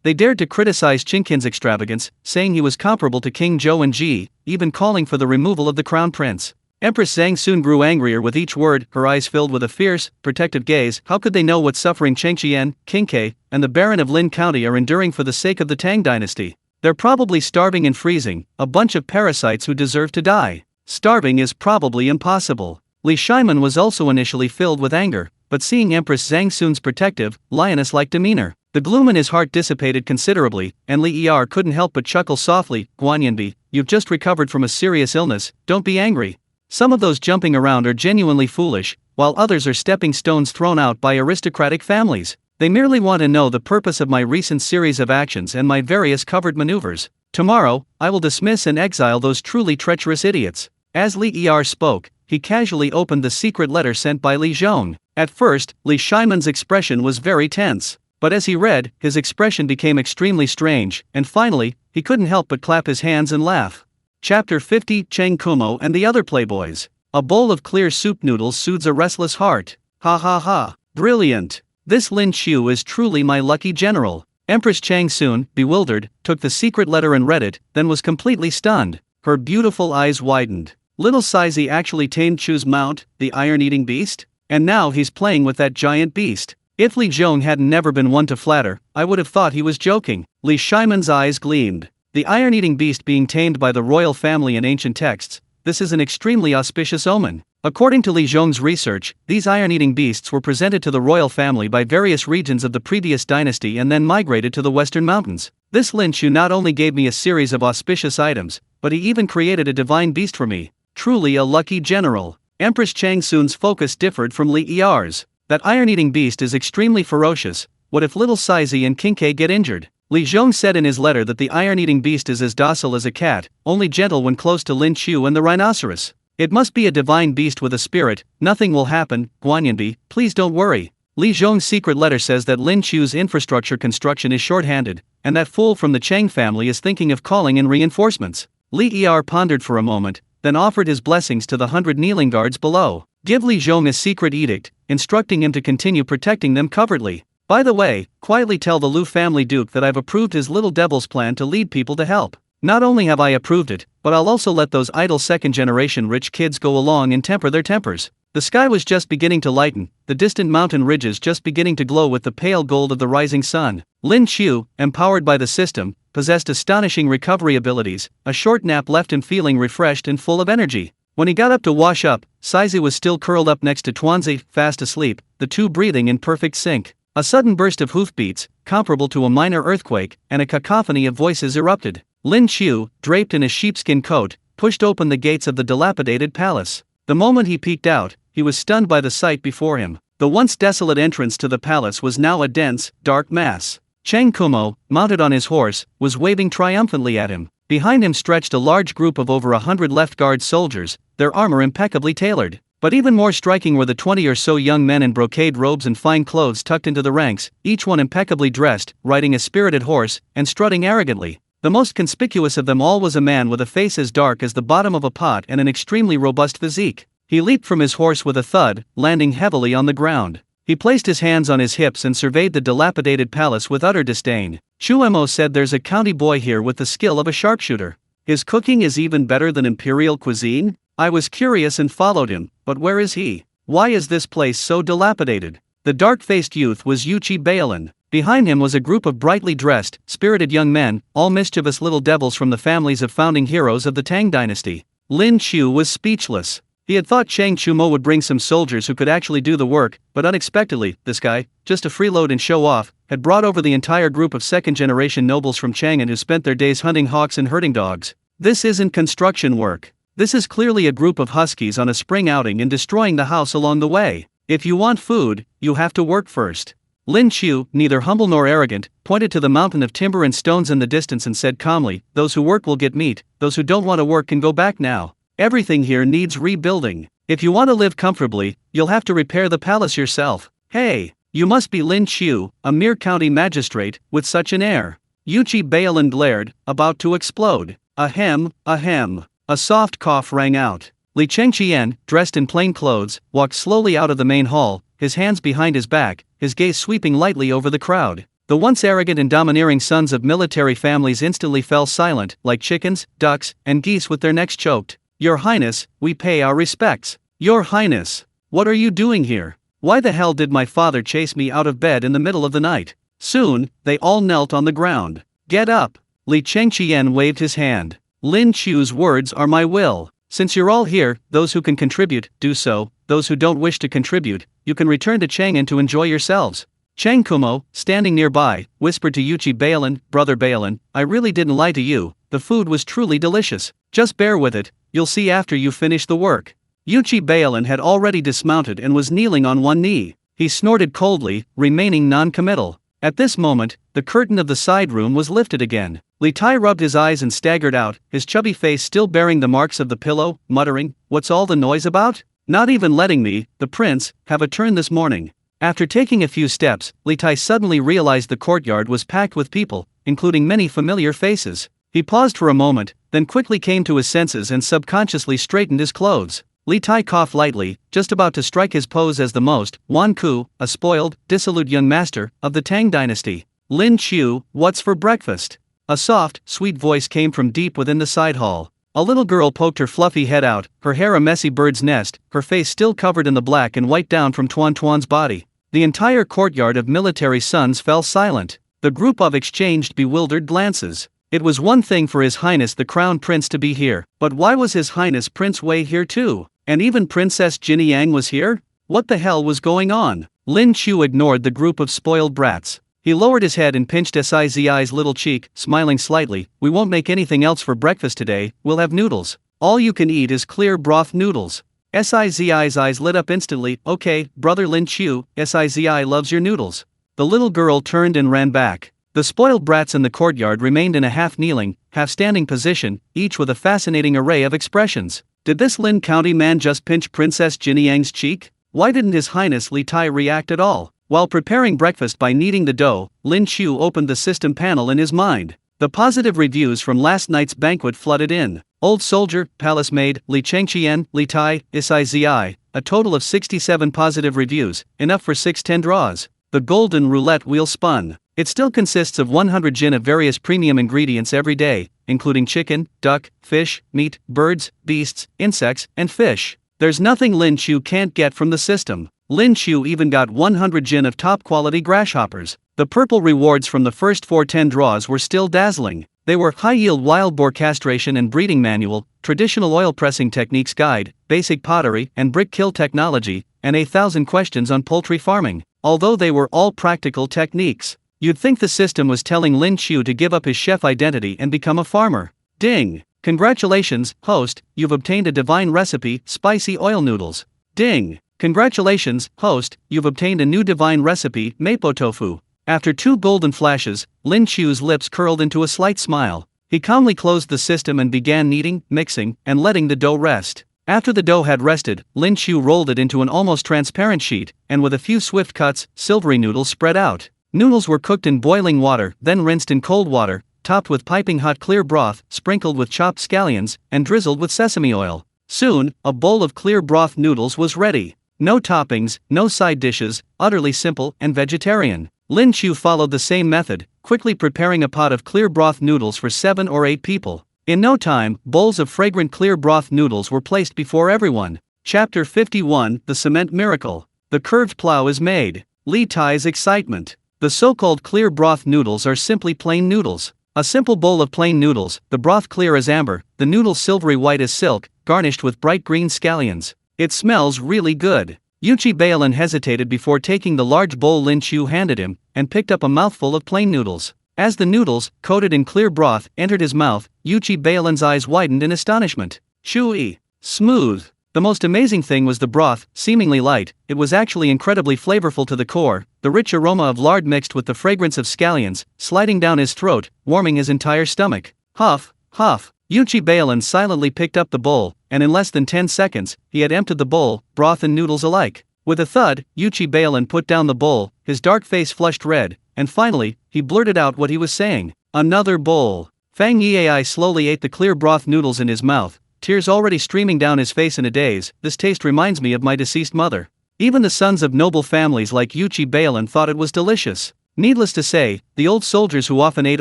They dared to criticize Qingqian's extravagance, saying he was comparable to King Zhou and Ji, even calling for the removal of the crown prince. Empress Zhangsun grew angrier with each word, her eyes filled with a fierce, protective gaze. How could they know what suffering Changqian, Qingke, and the Baron of Lin County are enduring for the sake of the Tang Dynasty? They're probably starving and freezing, a bunch of parasites who deserve to die. Starving is probably impossible. Li Shiman was also initially filled with anger, but seeing Empress Zhangsun's protective, lioness-like demeanor, the gloom in his heart dissipated considerably, and Li Er couldn't help but chuckle softly. "Guanyanbi, you've just recovered from a serious illness, don't be angry. Some of those jumping around are genuinely foolish, while others are stepping stones thrown out by aristocratic families. They merely want to know the purpose of my recent series of actions and my various covert maneuvers. Tomorrow, I will dismiss and exile those truly treacherous idiots." As Li Er spoke, he casually opened the secret letter sent by Li Zhong. At first, Li Shiman's expression was very tense. But as he read, his expression became extremely strange, and finally, he couldn't help but clap his hands and laugh. Chapter 50: Cheng Kumo and the Other Playboys. A bowl of clear soup noodles soothes a restless heart. Ha ha ha. Brilliant. This Lin Qiu is truly my lucky general. Empress Chang Soon, bewildered, took the secret letter and read it, then was completely stunned. Her beautiful eyes widened. Little Sizey actually tamed Qiu's mount, the iron-eating beast? And now he's playing with that giant beast. If Li Zhong hadn't never been one to flatter, I would have thought he was joking. Li Shimon's eyes gleamed. The iron-eating beast being tamed by the royal family in ancient texts, this is an extremely auspicious omen. According to Li Zhong's research, these iron-eating beasts were presented to the royal family by various regions of the previous dynasty and then migrated to the western mountains. This Lin Qiu not only gave me a series of auspicious items, but he even created a divine beast for me. Truly a lucky general. Empress Chang Soon's focus differed from Li Er's. That iron-eating beast is extremely ferocious. What if little Sizey and Kincaid get injured? Li Zhong said in his letter that the iron-eating beast is as docile as a cat, only gentle when close to Lin Qiu and the rhinoceros. It must be a divine beast with a spirit. Nothing will happen, Guanyanbi, please don't worry. Li Zhong's secret letter says that Lin Qiu's infrastructure construction is short-handed, and that fool from the Chang family is thinking of calling in reinforcements. Li Er pondered for a moment, then offered his blessings to the 100 kneeling guards below. Give Li Zhong a secret edict, instructing him to continue protecting them covertly. By the way, quietly tell the Lu family duke that I've approved his little devil's plan to lead people to help. Not only have I approved it, but I'll also let those idle second-generation rich kids go along and temper their tempers. The sky was just beginning to lighten, the distant mountain ridges just beginning to glow with the pale gold of the rising sun. Lin Qiu, empowered by the system, possessed astonishing recovery abilities. A short nap left him feeling refreshed and full of energy. When he got up to wash up, Sizey was still curled up next to Tuanzi, fast asleep, the two breathing in perfect sync. A sudden burst of hoofbeats, comparable to a minor earthquake, and a cacophony of voices erupted. Lin Qiu, draped in a sheepskin coat, pushed open the gates of the dilapidated palace. The moment he peeked out, he was stunned by the sight before him. The once desolate entrance to the palace was now a dense, dark mass. Chang Kumo, mounted on his horse, was waving triumphantly at him. Behind him stretched a large group of over 100 left-guard soldiers, their armor impeccably tailored. But even more striking were the 20 or so young men in brocade robes and fine clothes tucked into the ranks, each one impeccably dressed, riding a spirited horse, and strutting arrogantly. The most conspicuous of them all was a man with a face as dark as the bottom of a pot and an extremely robust physique. He leaped from his horse with a thud, landing heavily on the ground. He placed his hands on his hips and surveyed the dilapidated palace with utter disdain. Chu Mo said, "There's a county boy here with the skill of a sharpshooter. His cooking is even better than imperial cuisine?" I was curious and followed him, but where is he? Why is this place so dilapidated? The dark-faced youth was Yuchi Baolin. Behind him was a group of brightly dressed, spirited young men, all mischievous little devils from the families of founding heroes of the Tang Dynasty. Lin Qiu was speechless. He had thought Chang Chumo would bring some soldiers who could actually do the work, but unexpectedly, this guy, just to freeload and show off, had brought over the entire group of second-generation nobles from Chang'an who spent their days hunting hawks and herding dogs. This isn't construction work. This is clearly a group of huskies on a spring outing and destroying the house along the way. If you want food, you have to work first. Lin Qiu, neither humble nor arrogant, pointed to the mountain of timber and stones in the distance and said calmly, "Those who work will get meat, those who don't want to work can go back now. Everything here needs rebuilding. If you want to live comfortably, you'll have to repair the palace yourself." "Hey, you must be Lin Qiu, a mere county magistrate, with such an air." Yuchi Baolin glared, about to explode. Ahem, ahem. A soft cough rang out. Li Chengqian, dressed in plain clothes, walked slowly out of the main hall, his hands behind his back, his gaze sweeping lightly over the crowd. The once arrogant and domineering sons of military families instantly fell silent, like chickens, ducks, and geese with their necks choked. "Your Highness, we pay our respects." "Your Highness, what are you doing here? Why the hell did my father chase me out of bed in the middle of the night?" Soon, they all knelt on the ground. "Get up!" Li Chengqian waved his hand. "Lin Qiu's words are my will. Since you're all here, those who can contribute, do so. Those who don't wish to contribute, you can return to Chang'an to enjoy yourselves." Chang Kumo, standing nearby, whispered to Yuchi Baolin, "Brother Baolin, I really didn't lie to you, the food was truly delicious. Just bear with it, you'll see after you finish the work." Yuchi Baolin had already dismounted and was kneeling on one knee. He snorted coldly, remaining non-committal. At this moment, the curtain of the side room was lifted again. Li Tai rubbed his eyes and staggered out, his chubby face still bearing the marks of the pillow, muttering, "What's all the noise about? Not even letting me, the prince, have a turn this morning." After taking a few steps, Li Tai suddenly realized the courtyard was packed with people, including many familiar faces. He paused for a moment, then quickly came to his senses and subconsciously straightened his clothes. Li Tai coughed lightly, just about to strike his pose as the most, Wan Ku, a spoiled, dissolute young master, of the Tang Dynasty. Lin Qiu, what's for breakfast? A soft, sweet voice came from deep within the side hall. A little girl poked her fluffy head out, her hair a messy bird's nest, her face still covered in the black and white down from Tuan Tuan's body. The entire courtyard of military sons fell silent. The group of exchanged bewildered glances. It was one thing for His Highness the Crown Prince to be here, but why was His Highness Prince Wei here too? And even Princess Jinniang was here? What the hell was going on? Lin Qiu ignored the group of spoiled brats. He lowered his head and pinched Sizi's little cheek, smiling slightly. We won't make anything else for breakfast today, we'll have noodles. All you can eat is clear broth noodles. Sizi's eyes lit up instantly. Okay, brother Lin Qiu, Sizi loves your noodles. The little girl turned and ran back. The spoiled brats in the courtyard remained in a half-kneeling, half-standing position, each with a fascinating array of expressions. Did this Lin County man just pinch Princess Jinniang's cheek? Why didn't His Highness Li Tai react at all? While preparing breakfast by kneading the dough, Lin Qiu opened the system panel in his mind. The positive reviews from last night's banquet flooded in. Old Soldier, Palace Maid, Li Chengqian, Li Tai, Sizi, a total of 67 positive reviews, enough for 610 draws. The golden roulette wheel spun. It still consists of 100 jin of various premium ingredients every day, including chicken, duck, fish, meat, birds, beasts, insects, and fish. There's nothing Lin Qiu can't get from the system. Lin Qiu even got 100 jin of top-quality grasshoppers. The purple rewards from the first 410 draws were still dazzling. They were high-yield wild boar castration and breeding manual, traditional oil pressing techniques guide, basic pottery and brick kill technology, and 1,000 questions on poultry farming. Although they were all practical techniques, you'd think the system was telling Lin Qiu to give up his chef identity and become a farmer. Ding! Congratulations, host, you've obtained a divine recipe, spicy oil noodles. Ding! Congratulations, host, you've obtained a new divine recipe, mapo tofu. After 2 golden flashes, Lin Qiu's lips curled into a slight smile. He calmly closed the system and began kneading, mixing, and letting the dough rest. After the dough had rested, Lin Qiu rolled it into an almost transparent sheet, and with a few swift cuts, silvery noodles spread out. Noodles were cooked in boiling water, then rinsed in cold water, topped with piping hot clear broth, sprinkled with chopped scallions, and drizzled with sesame oil. Soon, a bowl of clear broth noodles was ready. No toppings, no side dishes, utterly simple and vegetarian. Lin Qiu followed the same method, quickly preparing a pot of clear broth noodles for 7 or 8 people. In no time, bowls of fragrant clear broth noodles were placed before everyone. Chapter 51, The Cement Miracle. The curved plow is made. Li Tai's excitement. The so-called clear broth noodles are simply plain noodles. A simple bowl of plain noodles, the broth clear as amber, the noodles silvery white as silk, garnished with bright green scallions. It smells really good. Yuchi Bailin hesitated before taking the large bowl Lin Qiu handed him, and picked up a mouthful of plain noodles. As the noodles, coated in clear broth, entered his mouth, Yuchi Bailin's eyes widened in astonishment. Chewy. Smooth. The most amazing thing was the broth, seemingly light, it was actually incredibly flavorful to the core, the rich aroma of lard mixed with the fragrance of scallions, sliding down his throat, warming his entire stomach. Huff, huff. Yuchi Bailin silently picked up the bowl, and in less than 10 seconds, he had emptied the bowl, broth and noodles alike. With a thud, Yuchi Bailin put down the bowl, his dark face flushed red, and finally, he blurted out what he was saying. Another bowl. Fang Yai slowly ate the clear broth noodles in his mouth, tears already streaming down his face in a daze. This taste reminds me of my deceased mother. Even the sons of noble families like Yuchi Bailin thought it was delicious. Needless to say, the old soldiers who often ate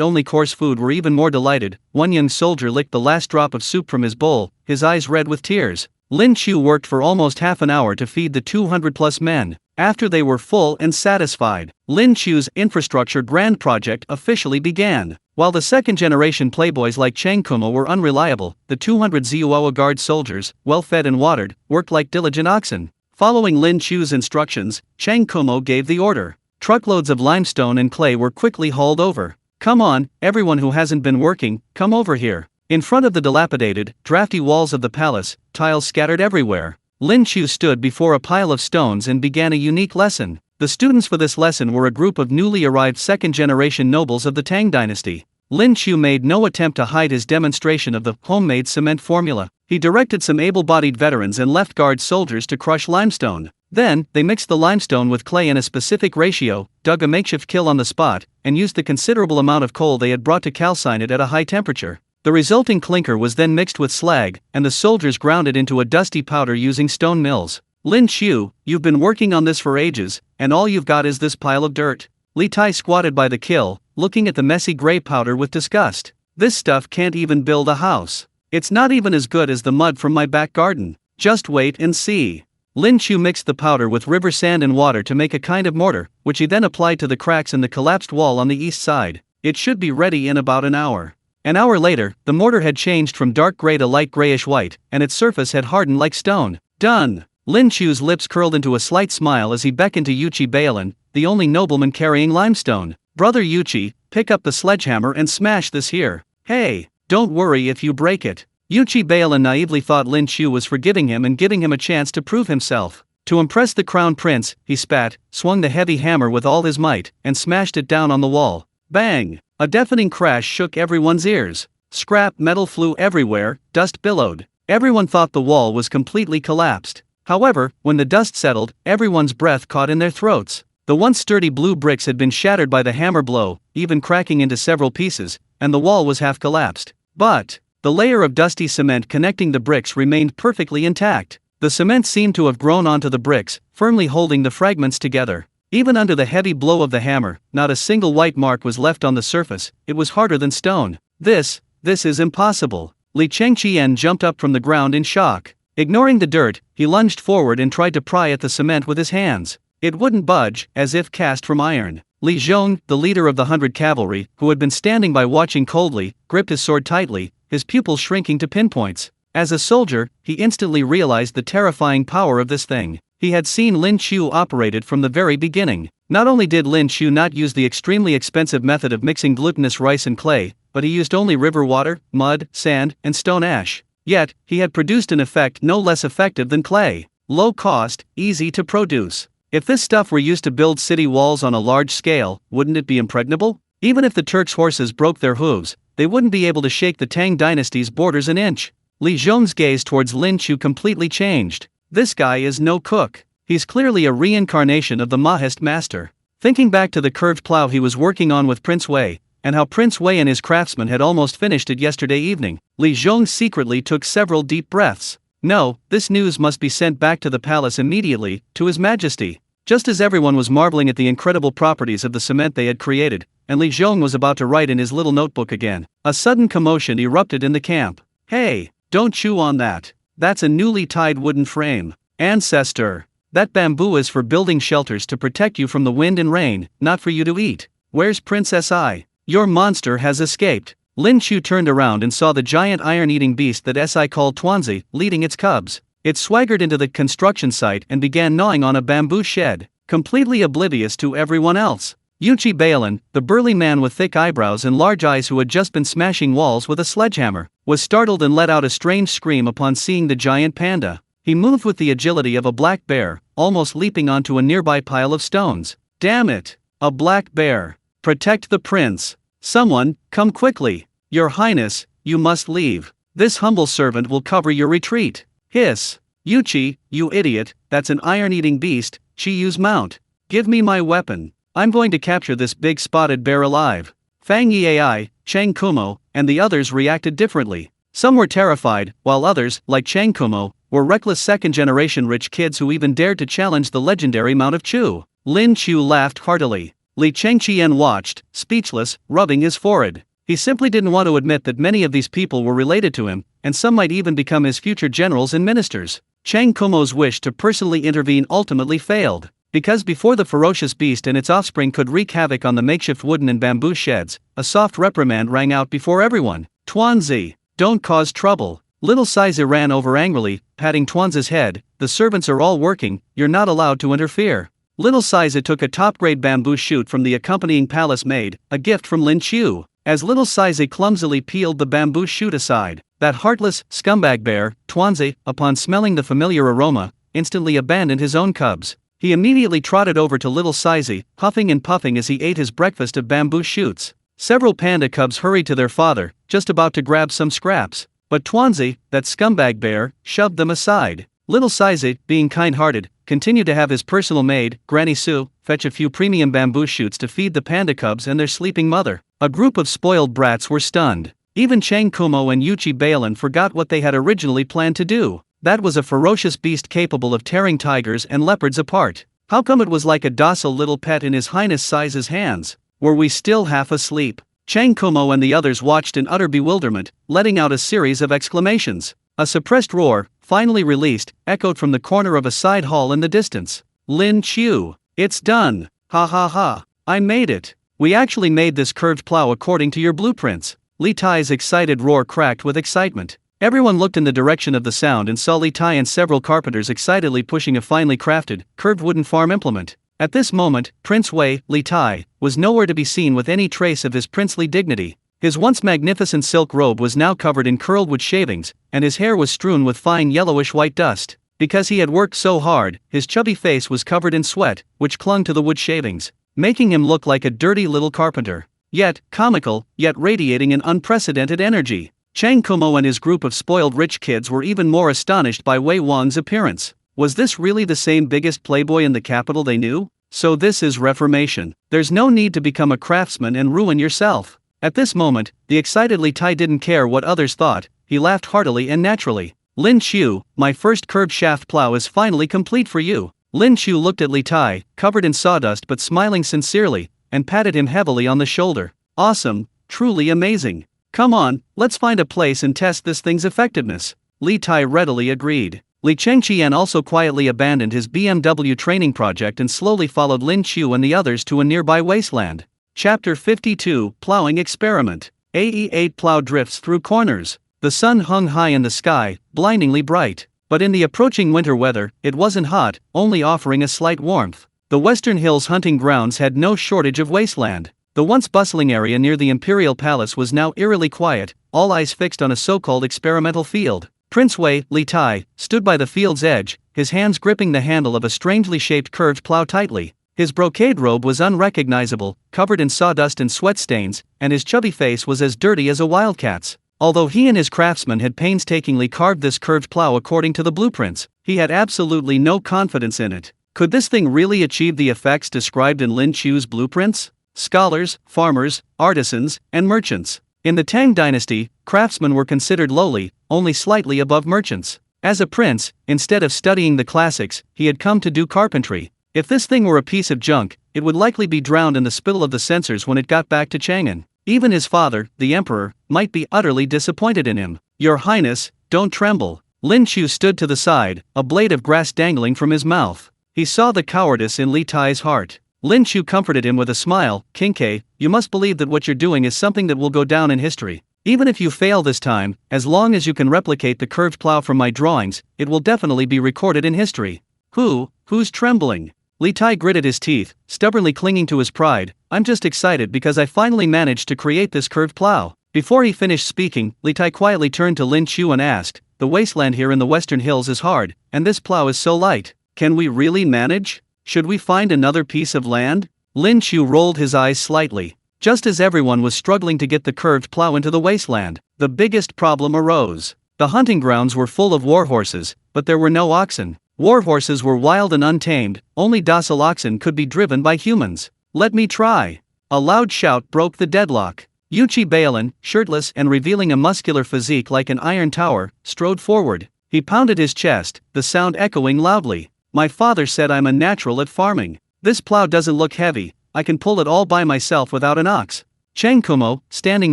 only coarse food were even more delighted. One young soldier licked the last drop of soup from his bowl, his eyes red with tears. Lin Qiu worked for almost half an hour to feed the 200-plus men. After they were full and satisfied, Lin Qiu's infrastructure grand project officially began. While the second-generation playboys like Chang Kuma were unreliable, the 200 Ziuawa Guard soldiers, well-fed and watered, worked like diligent oxen. Following Lin Qiu's instructions, Chang Kuma gave the order. Truckloads of limestone and clay were quickly hauled over. Come on, everyone who hasn't been working, come over here. In front of the dilapidated, drafty walls of the palace, tiles scattered everywhere. Lin Qiu stood before a pile of stones and began a unique lesson. The students for this lesson were a group of newly arrived second-generation nobles of the Tang Dynasty. Lin Qiu made no attempt to hide his demonstration of the homemade cement formula. He directed some able-bodied veterans and left guard soldiers to crush limestone. Then, they mixed the limestone with clay in a specific ratio, dug a makeshift kiln on the spot, and used the considerable amount of coal they had brought to calcine it at a high temperature. The resulting clinker was then mixed with slag, and the soldiers ground it into a dusty powder using stone mills. Lin Qiu, you've been working on this for ages, and all you've got is this pile of dirt. Li Tai squatted by the kiln, looking at the messy gray powder with disgust. This stuff can't even build a house. It's not even as good as the mud from my back garden. Just wait and see. Lin Qiu mixed the powder with river sand and water to make a kind of mortar, which he then applied to the cracks in the collapsed wall on the east side. It should be ready in about an hour. An hour later, the mortar had changed from dark gray to light grayish white, and its surface had hardened like stone. Done! Lin Qiu's lips curled into a slight smile as he beckoned to Yuchi Bailin, the only nobleman carrying limestone. Brother Yuchi, pick up the sledgehammer and smash this here. Hey, don't worry if you break it. Yuchi Bailin naively thought Lin Qiu was forgiving him and giving him a chance to prove himself. To impress the crown prince, he spat, swung the heavy hammer with all his might, and smashed it down on the wall. Bang! A deafening crash shook everyone's ears. Scrap metal flew everywhere, dust billowed. Everyone thought the wall was completely collapsed. However, when the dust settled, everyone's breath caught in their throats. The once sturdy blue bricks had been shattered by the hammer blow, even cracking into several pieces, and the wall was half collapsed. But the layer of dusty cement connecting the bricks remained perfectly intact. The cement seemed to have grown onto the bricks, firmly holding the fragments together. Even under the heavy blow of the hammer, not a single white mark was left on the surface. It was harder than stone. This is impossible. Li Chengqian jumped up from the ground in shock. Ignoring the dirt, he lunged forward and tried to pry at the cement with his hands. It wouldn't budge, as if cast from iron. Li Zhong, the leader of the 100 cavalry, who had been standing by watching coldly, gripped his sword tightly, his pupils shrinking to pinpoints. As a soldier, he instantly realized the terrifying power of this thing. He had seen Lin Qiu operate it from the very beginning. Not only did Lin Qiu not use the extremely expensive method of mixing glutinous rice and clay, but he used only river water, mud, sand, and stone ash. Yet, he had produced an effect no less effective than clay. Low cost, easy to produce. If this stuff were used to build city walls on a large scale, wouldn't it be impregnable? Even if the Turks' horses broke their hooves, they wouldn't be able to shake the Tang Dynasty's borders an inch. Li Zhong's gaze towards Lin Qiu completely changed. This guy is no cook. He's clearly a reincarnation of the Mahist master. Thinking back to the curved plow he was working on with Prince Wei, and how Prince Wei and his craftsmen had almost finished it yesterday evening, Li Zhong secretly took several deep breaths. No, this news must be sent back to the palace immediately, to His Majesty. Just as everyone was marveling at the incredible properties of the cement they had created, and Li Zhong was about to write in his little notebook again, a sudden commotion erupted in the camp. Hey, don't chew on that. That's a newly tied wooden frame. Ancestor. That bamboo is for building shelters to protect you from the wind and rain, not for you to eat. Where's Princess Ai? Your monster has escaped. Lin Qiu turned around and saw the giant iron-eating beast that Si called Tuanzi, leading its cubs. It swaggered into the construction site and began gnawing on a bamboo shed, completely oblivious to everyone else. Yuchi Bailin, the burly man with thick eyebrows and large eyes who had just been smashing walls with a sledgehammer, was startled and let out a strange scream upon seeing the giant panda. He moved with the agility of a black bear, almost leaping onto a nearby pile of stones. Damn it! A black bear! Protect the prince! Someone, come quickly! Your Highness, you must leave. This humble servant will cover your retreat. Hiss! Yuchi, you idiot, that's an iron-eating beast, Chiyu's mount. Give me my weapon. I'm going to capture this big spotted bear alive. Fang Yiai, Chang Kumo, and the others reacted differently. Some were terrified, while others, like Chang Kumo, were reckless second-generation rich kids who even dared to challenge the legendary Mount of Chu. Lin Qiu laughed heartily. Li Chengqian watched, speechless, rubbing his forehead. He simply didn't want to admit that many of these people were related to him, and some might even become his future generals and ministers. Chang Kumo's wish to personally intervene ultimately failed. Because before the ferocious beast and its offspring could wreak havoc on the makeshift wooden and bamboo sheds, a soft reprimand rang out before everyone. Tuanzi, don't cause trouble. Little Size ran over angrily, patting Tuanzi's head. The servants are all working, you're not allowed to interfere. Little Size took a top-grade bamboo shoot from the accompanying palace maid, a gift from Lin Qiu. As Little Size clumsily peeled the bamboo shoot aside, that heartless, scumbag bear, Tuanzi, upon smelling the familiar aroma, instantly abandoned his own cubs. He immediately trotted over to Little Sizey, puffing and puffing as he ate his breakfast of bamboo shoots. Several panda cubs hurried to their father, just about to grab some scraps. But Tuanzi, that scumbag bear, shoved them aside. Little Sizey, being kind-hearted, continued to have his personal maid, Granny Sue, fetch a few premium bamboo shoots to feed the panda cubs and their sleeping mother. A group of spoiled brats were stunned. Even Chang Kumo and Yuchi Bailin forgot what they had originally planned to do. That was a ferocious beast capable of tearing tigers and leopards apart. How come it was like a docile little pet in His Highness Size's hands? Were we still half asleep? Chang Kumo and the others watched in utter bewilderment, letting out a series of exclamations. A suppressed roar, finally released, echoed from the corner of a side hall in the distance. Lin Qiu, it's done! Ha ha ha! I made it! We actually made this curved plow according to your blueprints. Li Tai's excited roar cracked with excitement. Everyone looked in the direction of the sound and saw Li Tai and several carpenters excitedly pushing a finely crafted, curved wooden farm implement. At this moment, Prince Wei, Li Tai, was nowhere to be seen with any trace of his princely dignity. His once magnificent silk robe was now covered in curled wood shavings, and his hair was strewn with fine yellowish-white dust. Because he had worked so hard, his chubby face was covered in sweat, which clung to the wood shavings, making him look like a dirty little carpenter. Yet, comical, yet radiating an unprecedented energy. Chang Kumo and his group of spoiled rich kids were even more astonished by Wei Wang's appearance. Was this really the same biggest playboy in the capital they knew? So this is reformation. There's no need to become a craftsman and ruin yourself. At this moment, the excited Li Tai didn't care what others thought. He laughed heartily and naturally. Lin Qiu, my first curved shaft plow is finally complete for you. Lin Qiu looked at Li Tai, covered in sawdust but smiling sincerely, and patted him heavily on the shoulder. Awesome, truly amazing. Come on, let's find a place and test this thing's effectiveness. Li Tai readily agreed. Li Chengqian also quietly abandoned his BMW training project and slowly followed Lin Qiu and the others to a nearby wasteland. Chapter 52, Plowing Experiment. AE8 plow drifts through corners. The sun hung high in the sky, blindingly bright. But in the approaching winter weather, it wasn't hot, only offering a slight warmth. The Western Hills hunting grounds had no shortage of wasteland. The once bustling area near the Imperial Palace was now eerily quiet, all eyes fixed on a so-called experimental field. Prince Wei, Li Tai, stood by the field's edge, his hands gripping the handle of a strangely shaped curved plow tightly. His brocade robe was unrecognizable, covered in sawdust and sweat stains, and his chubby face was as dirty as a wildcat's. Although he and his craftsmen had painstakingly carved this curved plow according to the blueprints, he had absolutely no confidence in it. Could this thing really achieve the effects described in Lin Qiu's blueprints? Scholars, farmers, artisans, and merchants. In the Tang Dynasty, craftsmen were considered lowly, only slightly above merchants. As a prince, instead of studying the classics, he had come to do carpentry. If this thing were a piece of junk, it would likely be drowned in the spittle of the censers when it got back to Chang'an. Even his father, the emperor, might be utterly disappointed in him. Your Highness, don't tremble. Lin Qiu stood to the side, a blade of grass dangling from his mouth. He saw the cowardice in Li Tai's heart. Lin Qiu comforted him with a smile. Kinkai, you must believe that what you're doing is something that will go down in history. Even if you fail this time, as long as you can replicate the curved plow from my drawings, it will definitely be recorded in history. Who's trembling? Li Tai gritted his teeth, stubbornly clinging to his pride. I'm just excited because I finally managed to create this curved plow. Before he finished speaking, Li Tai quietly turned to Lin Qiu and asked, the wasteland here in the Western Hills is hard, and this plow is so light. Can we really manage? Should we find another piece of land? Lin Qiu rolled his eyes slightly. Just as everyone was struggling to get the curved plow into the wasteland, the biggest problem arose. The hunting grounds were full of warhorses, but there were no oxen. Warhorses were wild and untamed, only docile oxen could be driven by humans. Let me try. A loud shout broke the deadlock. Yuchi Bailin, shirtless and revealing a muscular physique like an iron tower, strode forward. He pounded his chest, the sound echoing loudly. My father said I'm a natural at farming. This plow doesn't look heavy, I can pull it all by myself without an ox. Chang Kumo, standing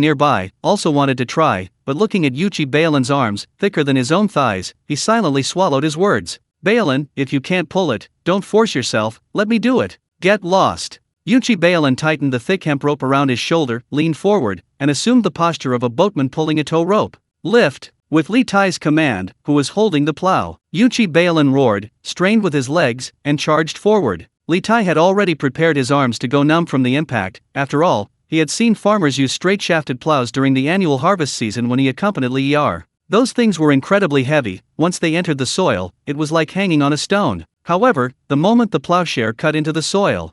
nearby, also wanted to try, but looking at Yuchi Bailin's arms, thicker than his own thighs, he silently swallowed his words. Bailin, if you can't pull it, don't force yourself, let me do it. Get lost. Yuchi Bailin tightened the thick hemp rope around his shoulder, leaned forward, and assumed the posture of a boatman pulling a tow rope. Lift. With Li Tai's command, who was holding the plow, Yuchi Bailin roared, strained with his legs, and charged forward. Li Tai had already prepared his arms to go numb from the impact. After all, he had seen farmers use straight-shafted plows during the annual harvest season when he accompanied Li Yar. Those things were incredibly heavy. Once they entered the soil, it was like hanging on a stone. However, the moment the plowshare cut into the soil,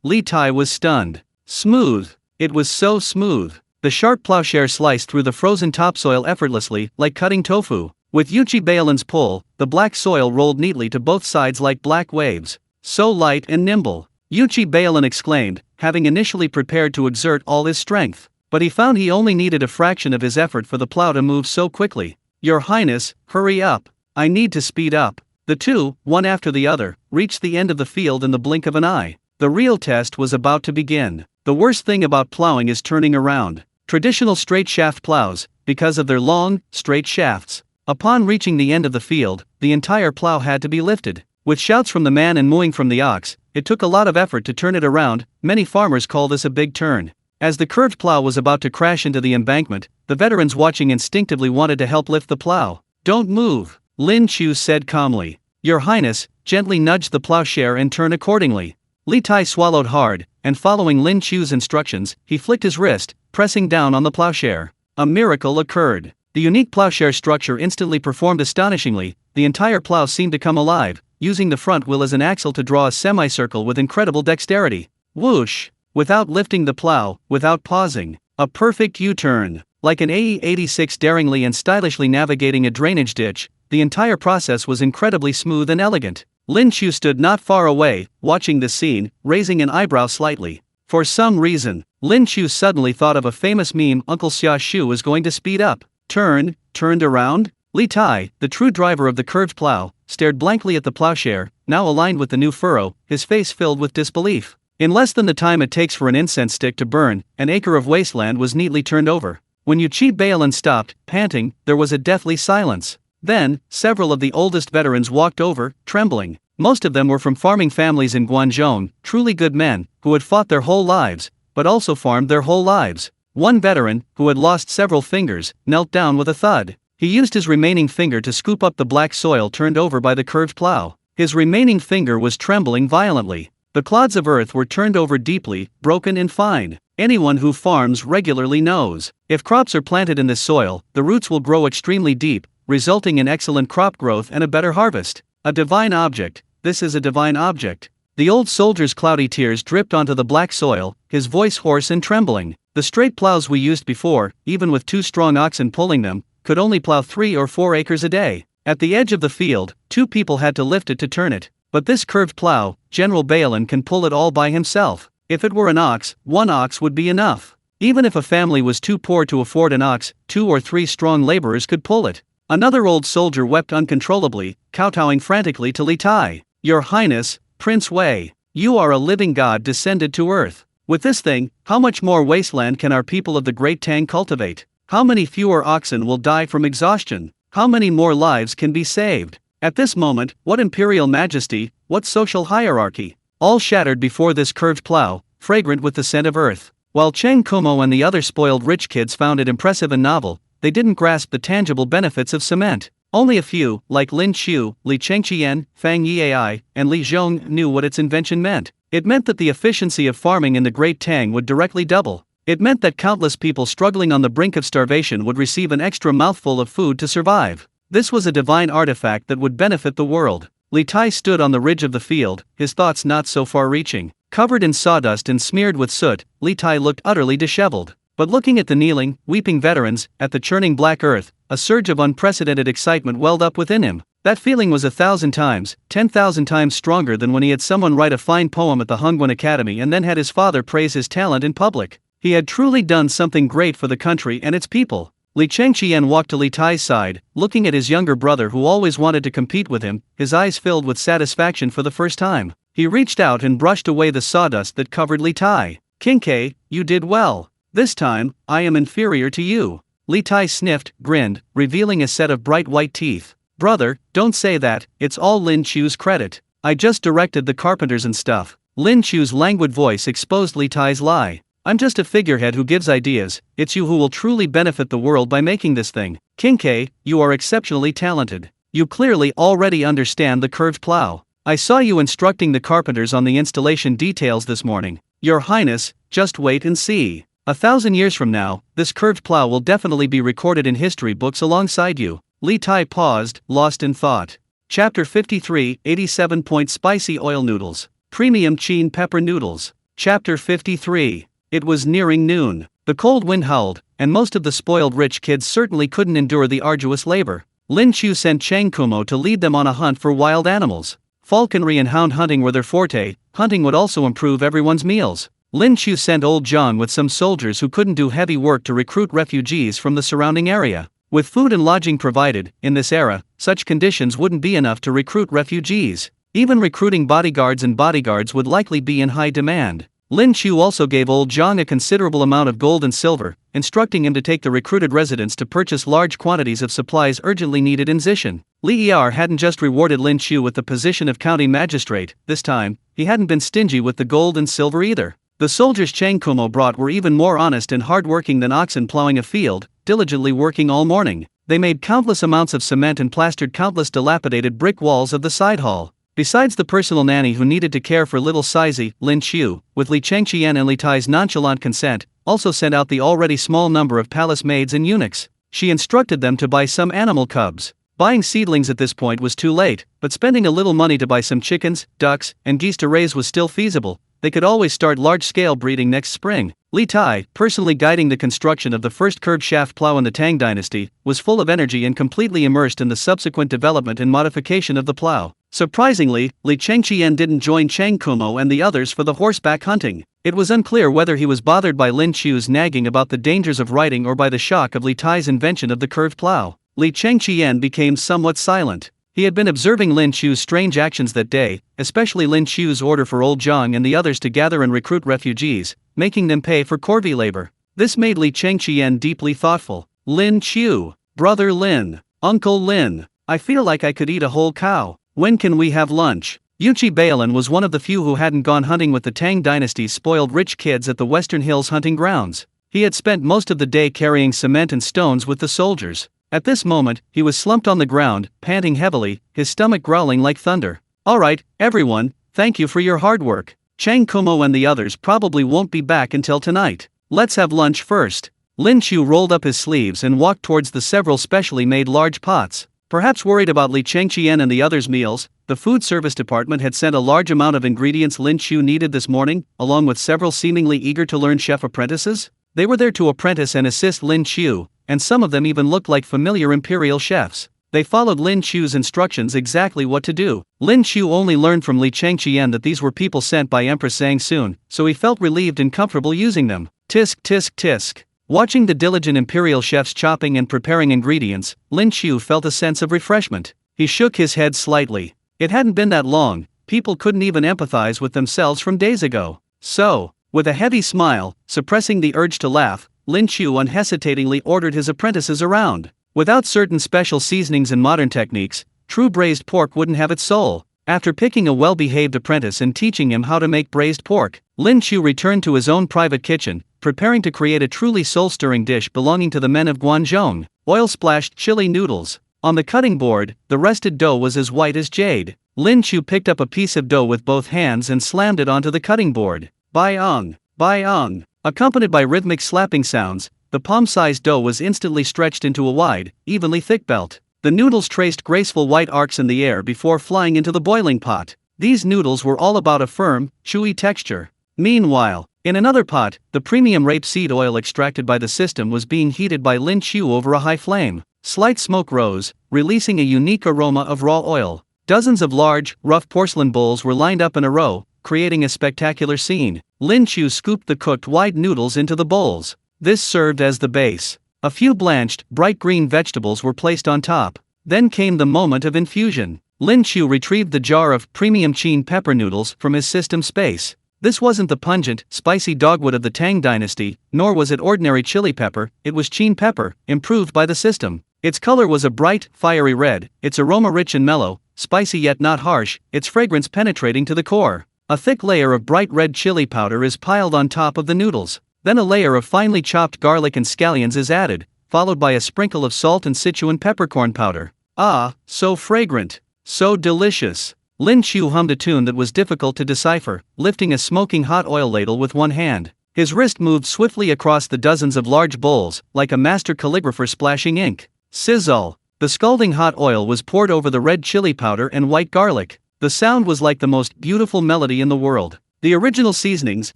Li Tai was stunned. Smooth. It was so smooth. The sharp plowshare sliced through the frozen topsoil effortlessly, like cutting tofu. With Yuchi Bailin's pull, the black soil rolled neatly to both sides like black waves. So light and nimble. Yuchi Bailin exclaimed, having initially prepared to exert all his strength. but he found he only needed a fraction of his effort for the plow to move so quickly. "Your Highness, hurry up. I need to speed up." The two, one after the other, reached the end of the field in the blink of an eye. The real test was about to begin. The worst thing about plowing is turning around. Traditional straight shaft plows, because of their long, straight shafts. Upon reaching the end of the field, the entire plow had to be lifted. With shouts from the man and mooing from the ox, it took a lot of effort to turn it around. Many farmers call this a big turn. As the curved plow was about to crash into the embankment, the veterans watching instinctively wanted to help lift the plow. "Don't move," Lin Qiu said calmly. "Your Highness, gently nudge the plowshare and turn accordingly." Li Tai swallowed hard, and following Lin Qiu's instructions, he flicked his wrist, pressing down on the plowshare. A miracle occurred. The unique plowshare structure instantly performed astonishingly. The entire plow seemed to come alive, using the front wheel as an axle to draw a semicircle with incredible dexterity. Whoosh! Without lifting the plow, without pausing. A perfect U-turn. Like an AE-86 daringly and stylishly navigating a drainage ditch, the entire process was incredibly smooth and elegant. Lin Qiu stood not far away, watching the scene, raising an eyebrow slightly. For some reason, Lin Qiu suddenly thought of a famous meme. Uncle Xia Shu was going to speed up. Turned around? Li Tai, the true driver of the curved plow, stared blankly at the plowshare, now aligned with the new furrow, his face filled with disbelief. In less than the time it takes for an incense stick to burn, an acre of wasteland was neatly turned over. When Yu Chi Bailin stopped, panting, there was a deathly silence. Then, several of the oldest veterans walked over, trembling. Most of them were from farming families in Guangzhou, truly good men, who had fought their whole lives, but also farmed their whole lives. One veteran, who had lost several fingers, knelt down with a thud. He used his remaining finger to scoop up the black soil turned over by the curved plow. His remaining finger was trembling violently. The clods of earth were turned over deeply, broken and fine. Anyone who farms regularly knows, if crops are planted in this soil, the roots will grow extremely deep, resulting in excellent crop growth and a better harvest. A divine object. This is a divine object. The old soldier's cloudy tears dripped onto the black soil, his voice hoarse and trembling. The straight plows we used before, even with 2 strong oxen pulling them, could only plow 3 or 4 acres a day. At the edge of the field, 2 people had to lift it to turn it. But this curved plow, General Bailin can pull it all by himself. If it were an ox, 1 ox would be enough. Even if a family was too poor to afford an ox, 2 or 3 strong laborers could pull it. Another old soldier wept uncontrollably, kowtowing frantically to Li Tai. "Your Highness, Prince Wei, you are a living god descended to earth. With this thing, how much more wasteland can our people of the Great Tang cultivate? How many fewer oxen will die from exhaustion? How many more lives can be saved?" At this moment, what imperial majesty, what social hierarchy? All shattered before this curved plow, fragrant with the scent of earth. While Cheng Kumo and the other spoiled rich kids found it impressive and novel, they didn't grasp the tangible benefits of cement. Only a few, like Lin Qiu, Li Chengqian, Fang Yiai, and Li Zhong, knew what its invention meant. It meant that the efficiency of farming in the Great Tang would directly double. It meant that countless people struggling on the brink of starvation would receive an extra mouthful of food to survive. This was a divine artifact that would benefit the world. Li Tai stood on the ridge of the field, his thoughts not so far-reaching. Covered in sawdust and smeared with soot, Li Tai looked utterly disheveled. But looking at the kneeling, weeping veterans, at the churning black earth, a surge of unprecedented excitement welled up within him. That feeling was 1,000 times, 10,000 times stronger than when he had someone write a fine poem at the Hongwen Academy and then had his father praise his talent in public. He had truly done something great for the country and its people. Li Chengqian walked to Li Tai's side, looking at his younger brother who always wanted to compete with him, his eyes filled with satisfaction for the first time. He reached out and brushed away the sawdust that covered Li Tai. "Qinkei, you did well. This time, I am inferior to you." Li Tai sniffed, grinned, revealing a set of bright white teeth. "Brother, don't say that, it's all Lin Qiu's credit. I just directed the carpenters and stuff." Lin Qiu's languid voice exposed Li Tai's lie. "I'm just a figurehead who gives ideas. It's you who will truly benefit the world by making this thing. Qinkei, you are exceptionally talented. You clearly already understand the curved plow. I saw you instructing the carpenters on the installation details this morning. Your Highness, just wait and see. 1,000 years from now, this curved plow will definitely be recorded in history books alongside you." Li Tai paused, lost in thought. Chapter 53, 87-point spicy oil noodles. Premium Chin pepper noodles. Chapter 53. It was nearing noon. The cold wind howled, and most of the spoiled rich kids certainly couldn't endure the arduous labor. Lin Qiu sent Cheng Kumo to lead them on a hunt for wild animals. Falconry and hound hunting were their forte. Hunting would also improve everyone's meals. Lin Qiu sent old Zhang with some soldiers who couldn't do heavy work to recruit refugees from the surrounding area. With food and lodging provided, in this era, such conditions wouldn't be enough to recruit refugees. Even recruiting bodyguards would likely be in high demand. Lin Qiu also gave old Zhang a considerable amount of gold and silver, instructing him to take the recruited residents to purchase large quantities of supplies urgently needed in Xishan. Li Yar hadn't just rewarded Lin Qiu with the position of county magistrate. This time, he hadn't been stingy with the gold and silver either. The soldiers Chang Kumo brought were even more honest and hard-working than oxen plowing a field, diligently working all morning. They made countless amounts of cement and plastered countless dilapidated brick walls of the side hall. Besides the personal nanny who needed to care for little Sizey, Lin Qiu, with Li Changqian and Li Tai's nonchalant consent, also sent out the already small number of palace maids and eunuchs. She instructed them to buy some animal cubs. Buying seedlings at this point was too late, but spending a little money to buy some chickens, ducks, and geese to raise was still feasible. They could always start large-scale breeding next spring. Li Tai, personally guiding the construction of the first curved shaft plow in the Tang Dynasty, was full of energy and completely immersed in the subsequent development and modification of the plow. Surprisingly, Li Changqian didn't join Chang Kumo and the others for the horseback hunting. It was unclear whether he was bothered by Lin Qiu's nagging about the dangers of riding or by the shock of Li Tai's invention of the curved plow. Li Changqian became somewhat silent. He had been observing Lin Qiu's strange actions that day, especially Lin Qiu's order for old Zhang and the others to gather and recruit refugees, making them pay for corvée labor. This made Li Changqian deeply thoughtful. Lin Qiu, brother Lin, uncle Lin, I feel like I could eat a whole cow. When can we have lunch? Yuchi Bailin was one of the few who hadn't gone hunting with the Tang Dynasty's spoiled rich kids at the Western Hills hunting grounds. He had spent most of the day carrying cement and stones with the soldiers. At this moment, he was slumped on the ground, panting heavily, his stomach growling like thunder. Alright, everyone, thank you for your hard work. Chang Kumo and the others probably won't be back until tonight. Let's have lunch first. Lin Qiu rolled up his sleeves and walked towards the several specially made large pots. Perhaps worried about Li Changqian and the others' meals, the food service department had sent a large amount of ingredients Lin Qiu needed this morning, along with several seemingly eager-to-learn chef apprentices. They were there to apprentice and assist Lin Qiu, and some of them even looked like familiar imperial chefs. They followed Lin Qiu's instructions exactly what to do. Lin Qiu only learned from Li Changqian that these were people sent by Empress Zhang Sun, so he felt relieved and comfortable using them. Tisk tisk tisk. Watching the diligent imperial chefs chopping and preparing ingredients, Lin Qiu felt a sense of refreshment. He shook his head slightly. It hadn't been that long, people couldn't even empathize with themselves from days ago. So, with a heavy smile, suppressing the urge to laugh, Lin Qiu unhesitatingly ordered his apprentices around. Without certain special seasonings and modern techniques, true braised pork wouldn't have its soul. After picking a well-behaved apprentice and teaching him how to make braised pork, Lin Qiu returned to his own private kitchen, preparing to create a truly soul-stirring dish belonging to the men of Guangzhou: oil-splashed chili noodles. On the cutting board, the rested dough was as white as jade. Lin Qiu picked up a piece of dough with both hands and slammed it onto the cutting board. Bai-ong, bai-ong. Accompanied by rhythmic slapping sounds, the palm-sized dough was instantly stretched into a wide, evenly thick belt. The noodles traced graceful white arcs in the air before flying into the boiling pot. These noodles were all about a firm, chewy texture. Meanwhile, in another pot, the premium rapeseed oil extracted by the system was being heated by Lin Qiu over a high flame. Slight smoke rose, releasing a unique aroma of raw oil. Dozens of large, rough porcelain bowls were lined up in a row, creating a spectacular scene. Lin Qiu scooped the cooked white noodles into the bowls. This served as the base. A few blanched, bright green vegetables were placed on top. Then came the moment of infusion. Lin Qiu retrieved the jar of premium chin pepper noodles from his system space. This wasn't the pungent, spicy dogwood of the Tang Dynasty, nor was it ordinary chili pepper, it was chin pepper, improved by the system. Its color was a bright, fiery red, its aroma rich and mellow, spicy yet not harsh, its fragrance penetrating to the core. A thick layer of bright red chili powder is piled on top of the noodles. Then a layer of finely chopped garlic and scallions is added, followed by a sprinkle of salt and Sichuan peppercorn powder. Ah, so fragrant, so delicious. Lin Qiu hummed a tune that was difficult to decipher, lifting a smoking hot oil ladle with one hand. His wrist moved swiftly across the dozens of large bowls, like a master calligrapher splashing ink. Sizzle! The scalding hot oil was poured over the red chili powder and white garlic. The sound was like the most beautiful melody in the world. The original seasonings,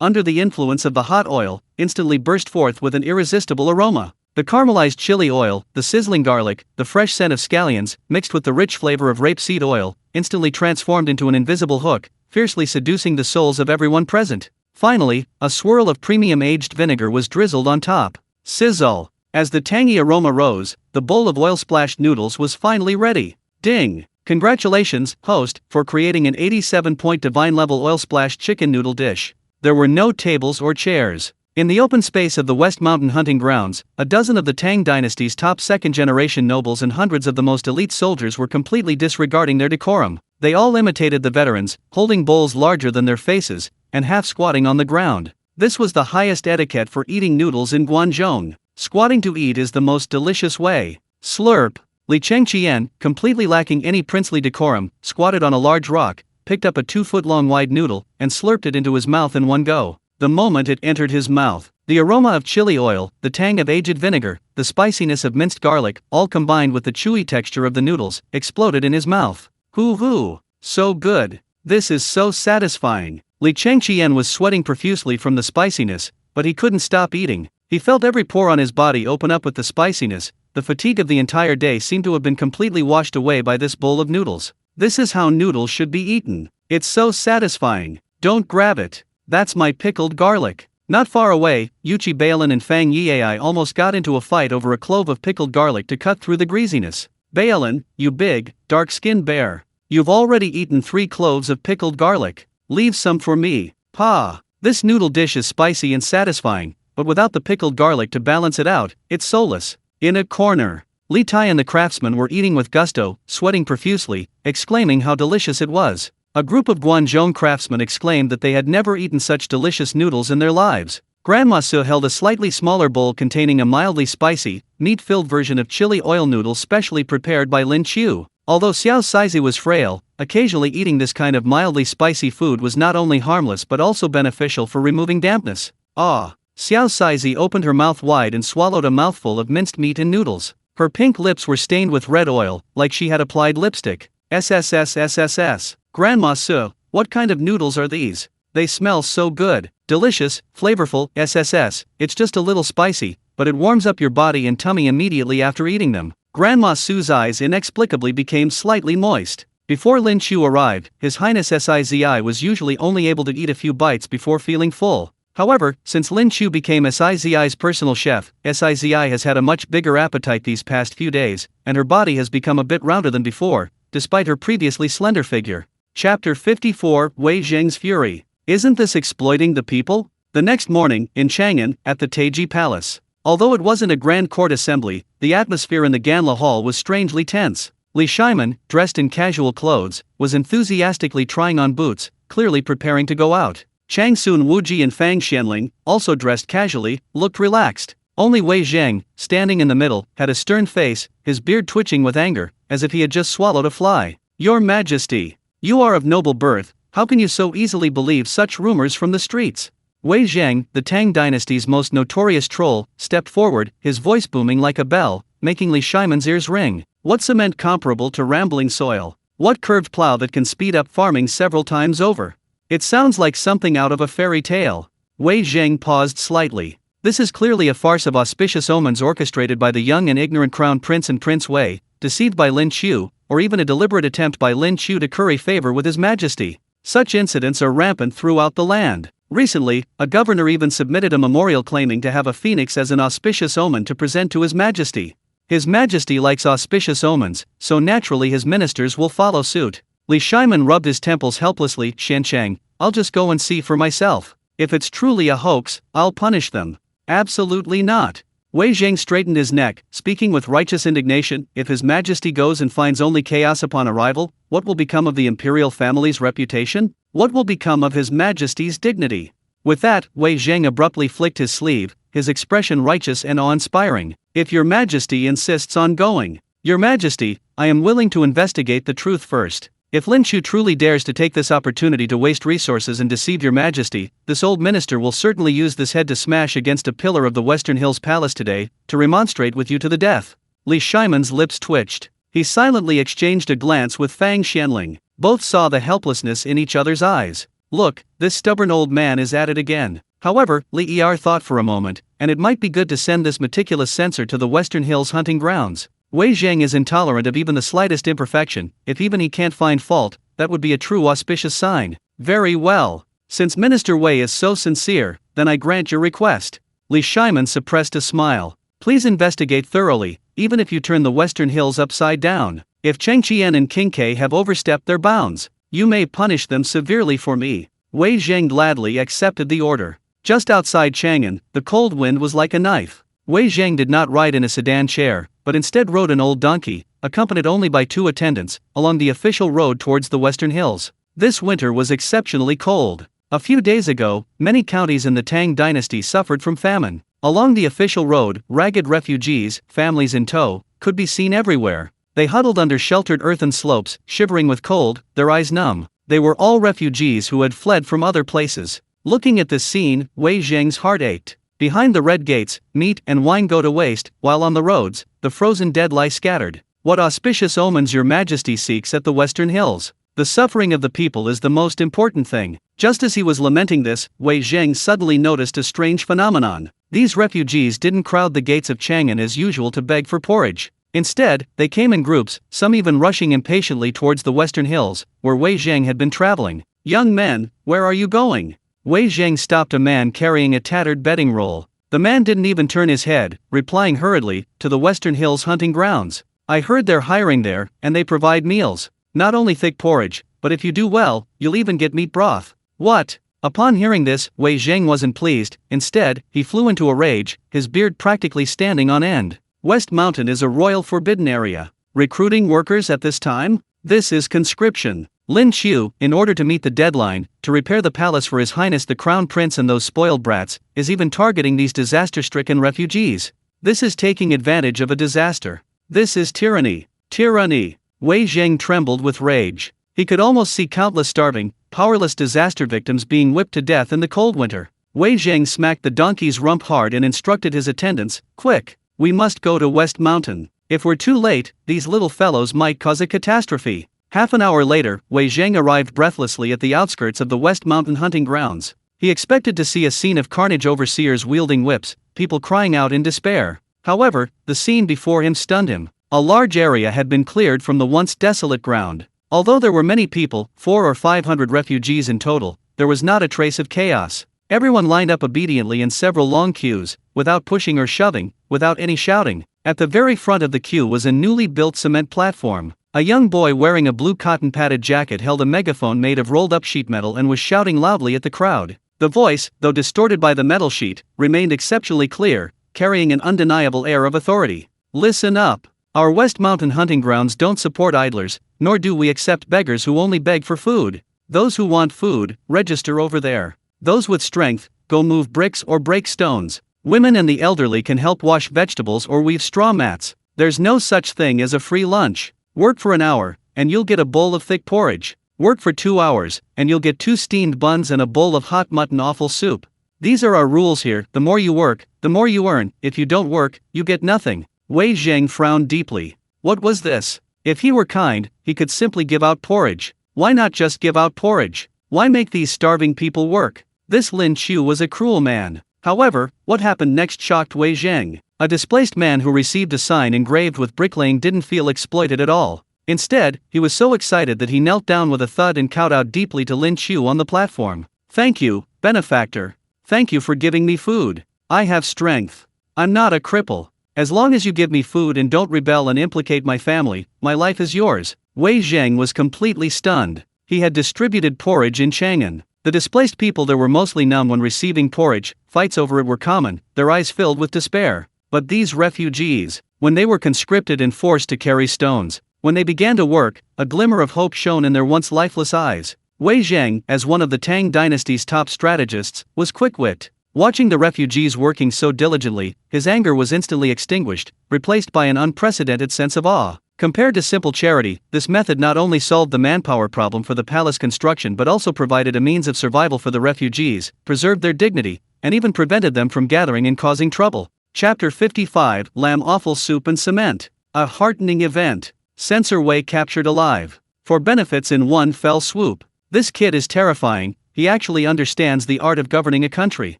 under the influence of the hot oil, instantly burst forth with an irresistible aroma. The caramelized chili oil, the sizzling garlic, the fresh scent of scallions, mixed with the rich flavor of rapeseed oil, instantly transformed into an invisible hook, fiercely seducing the souls of everyone present. Finally, a swirl of premium aged vinegar was drizzled on top. Sizzle! As the tangy aroma rose, the bowl of oil-splashed noodles was finally ready. Ding! Congratulations, host, for creating an 87-point divine-level oil-splashed chicken noodle dish. There were no tables or chairs. In the open space of the West Mountain hunting grounds, a dozen of the Tang Dynasty's top second-generation nobles and hundreds of the most elite soldiers were completely disregarding their decorum. They all imitated the veterans, holding bowls larger than their faces, and half-squatting on the ground. This was the highest etiquette for eating noodles in Guangzhou. Squatting to eat is the most delicious way. Slurp! Li Qiu, completely lacking any princely decorum, squatted on a large rock, picked up a 2-foot-long wide noodle, and slurped it into his mouth in one go. The moment it entered his mouth, the aroma of chili oil, the tang of aged vinegar, the spiciness of minced garlic, all combined with the chewy texture of the noodles, exploded in his mouth. Hoo-hoo! So good! This is so satisfying! Li Qiu was sweating profusely from the spiciness, but he couldn't stop eating. He felt every pore on his body open up with the spiciness. The fatigue of the entire day seemed to have been completely washed away by this bowl of noodles. This is how noodles should be eaten. It's so satisfying. Don't grab it. That's my pickled garlic. Not far away, Yuchi Bailin and Fang Yiai almost got into a fight over a clove of pickled garlic to cut through the greasiness. Bailin, you big, dark-skinned bear. You've already eaten 3 cloves of pickled garlic. Leave some for me. Pa! This noodle dish is spicy and satisfying, but without the pickled garlic to balance it out, it's soulless. In a corner, Li Tai and the craftsman were eating with gusto, sweating profusely, exclaiming how delicious it was. A group of Guangzhou craftsmen exclaimed that they had never eaten such delicious noodles in their lives. Grandma Su held a slightly smaller bowl containing a mildly spicy, meat-filled version of chili oil noodles specially prepared by Lin Qiu. Although Xiao Saizi was frail, occasionally eating this kind of mildly spicy food was not only harmless but also beneficial for removing dampness. Ah! Xiao Saizi opened her mouth wide and swallowed a mouthful of minced meat and noodles. Her pink lips were stained with red oil, like she had applied lipstick. SSSSSS. Grandma Su, what kind of noodles are these? They smell so good. Delicious, flavorful, SSS. It's just a little spicy, but it warms up your body and tummy immediately after eating them. Grandma Su's eyes inexplicably became slightly moist. Before Lin Qiu arrived, His Highness Sizi was usually only able to eat a few bites before feeling full. However, since Lin Qiu became Sizi's personal chef, Sizi has had a much bigger appetite these past few days, and her body has become a bit rounder than before, despite her previously slender figure. Chapter 54, Wei Zheng's Fury. Isn't this exploiting the people? The next morning, in Chang'an, at the Taiji Palace. Although it wasn't a grand court assembly, the atmosphere in the Ganla Hall was strangely tense. Li Shiman, dressed in casual clothes, was enthusiastically trying on boots, clearly preparing to go out. Chang Sun Wuji and Fang Xianling, also dressed casually, looked relaxed. Only Wei Zheng, standing in the middle, had a stern face, his beard twitching with anger, as if he had just swallowed a fly. Your Majesty! You are of noble birth, how can you so easily believe such rumors from the streets? Wei Zheng, the Tang Dynasty's most notorious troll, stepped forward, his voice booming like a bell, making Li Shiman's ears ring. What cement comparable to rambling soil? What curved plow that can speed up farming several times over? It sounds like something out of a fairy tale. Wei Zheng paused slightly. This is clearly a farce of auspicious omens orchestrated by the young and ignorant crown prince and Prince Wei, deceived by Lin Qiu, or even a deliberate attempt by Lin Qiu to curry favor with His Majesty. Such incidents are rampant throughout the land. Recently, a governor even submitted a memorial claiming to have a phoenix as an auspicious omen to present to His Majesty. His Majesty likes auspicious omens, so naturally his ministers will follow suit. Li Shiman rubbed his temples helplessly. Shanchang, I'll just go and see for myself. If it's truly a hoax, I'll punish them. Absolutely not. Wei Zheng straightened his neck, speaking with righteous indignation. If His Majesty goes and finds only chaos upon arrival, what will become of the imperial family's reputation? What will become of His Majesty's dignity? With that, Wei Zheng abruptly flicked his sleeve, his expression righteous and awe-inspiring. If Your Majesty insists on going. Your Majesty, I am willing to investigate the truth first. If Lin Qiu truly dares to take this opportunity to waste resources and deceive Your Majesty, this old minister will certainly use this head to smash against a pillar of the Western Hills Palace today, to remonstrate with you to the death. Li Shiman's lips twitched. He silently exchanged a glance with Fang Xianling. Both saw the helplessness in each other's eyes. Look, this stubborn old man is at it again. However, Li Er thought for a moment, and it might be good to send this meticulous censor to the Western Hills hunting grounds. Wei Zheng is intolerant of even the slightest imperfection. If even he can't find fault, that would be a true auspicious sign. Very well. Since Minister Wei is so sincere, then I grant your request. Li Shiman suppressed a smile. Please investigate thoroughly, even if you turn the Western Hills upside down. If Cheng Qian and King Ke have overstepped their bounds, you may punish them severely for me. Wei Zheng gladly accepted the order. Just outside Chang'an, the cold wind was like a knife. Wei Zheng did not ride in a sedan chair, but instead rode an old donkey, accompanied only by 2 attendants, along the official road towards the Western Hills. This winter was exceptionally cold. A few days ago, many counties in the Tang Dynasty suffered from famine. Along the official road, ragged refugees, families in tow, could be seen everywhere. They huddled under sheltered earthen slopes, shivering with cold, their eyes numb. They were all refugees who had fled from other places. Looking at this scene, Wei Zheng's heart ached. Behind the red gates, meat and wine go to waste, while on the roads, the frozen dead lie scattered. What auspicious omens your majesty seeks at the Western Hills. The suffering of the people is the most important thing. Just as he was lamenting this, Wei Zheng suddenly noticed a strange phenomenon. These refugees didn't crowd the gates of Chang'an as usual to beg for porridge. Instead, they came in groups, some even rushing impatiently towards the Western Hills, where Wei Zheng had been traveling. Young men, where are you going? Wei Zheng stopped a man carrying a tattered bedding roll. The man didn't even turn his head, replying hurriedly, to the Western Hills hunting grounds. I heard they're hiring there, and they provide meals. Not only thick porridge, but if you do well, you'll even get meat broth. What? Upon hearing this, Wei Zheng wasn't pleased. Instead, he flew into a rage, his beard practically standing on end. West Mountain is a royal forbidden area. Recruiting workers at this time? This is conscription. Lin Qiu, in order to meet the deadline, to repair the palace for His Highness the Crown Prince and those spoiled brats, is even targeting these disaster-stricken refugees. This is taking advantage of a disaster. This is tyranny. Tyranny. Wei Zheng trembled with rage. He could almost see countless starving, powerless disaster victims being whipped to death in the cold winter. Wei Zheng smacked the donkey's rump hard and instructed his attendants, quick, we must go to West Mountain. If we're too late, these little fellows might cause a catastrophe. Half an hour later, Wei Zheng arrived breathlessly at the outskirts of the West Mountain hunting grounds. He expected to see a scene of carnage, overseers wielding whips, people crying out in despair. However, the scene before him stunned him. A large area had been cleared from the once desolate ground. Although there were many people, 400 or 500 refugees in total, there was not a trace of chaos. Everyone lined up obediently in several long queues, without pushing or shoving, without any shouting. At the very front of the queue was a newly built cement platform. A young boy wearing a blue cotton-padded jacket held a megaphone made of rolled-up sheet metal and was shouting loudly at the crowd. The voice, though distorted by the metal sheet, remained exceptionally clear, carrying an undeniable air of authority. Listen up. Our West Mountain hunting grounds don't support idlers, nor do we accept beggars who only beg for food. Those who want food, register over there. Those with strength, go move bricks or break stones. Women and the elderly can help wash vegetables or weave straw mats. There's no such thing as a free lunch. Work for an hour, and you'll get a bowl of thick porridge. Work for 2 hours, and you'll get 2 steamed buns and a bowl of hot mutton offal soup. These are our rules here. The more you work, the more you earn. If you don't work, you get nothing. Wei Zheng frowned deeply. What was this? If he were kind, he could simply give out porridge. Why not just give out porridge? Why make these starving people work? This Lin Qiu was a cruel man. However, what happened next shocked Wei Zheng. A displaced man who received a sign engraved with bricklaying didn't feel exploited at all. Instead, he was so excited that he knelt down with a thud and kowtowed deeply to Lin Qiu on the platform. Thank you, benefactor. Thank you for giving me food. I have strength. I'm not a cripple. As long as you give me food and don't rebel and implicate my family, my life is yours. Wei Zheng was completely stunned. He had distributed porridge in Chang'an. The displaced people there were mostly numb when receiving porridge, fights over it were common, their eyes filled with despair. But these refugees, when they were conscripted and forced to carry stones, when they began to work, a glimmer of hope shone in their once lifeless eyes. Wei Zheng, as one of the Tang Dynasty's top strategists, was quick-witted. Watching the refugees working so diligently, his anger was instantly extinguished, replaced by an unprecedented sense of awe. Compared to simple charity, this method not only solved the manpower problem for the palace construction but also provided a means of survival for the refugees, preserved their dignity, and even prevented them from gathering and causing trouble. Chapter 55, Lamb Offal Soup and Cement. A heartening event. Censor Wei captured alive. For benefits in one fell swoop. This kid is terrifying, he actually understands the art of governing a country.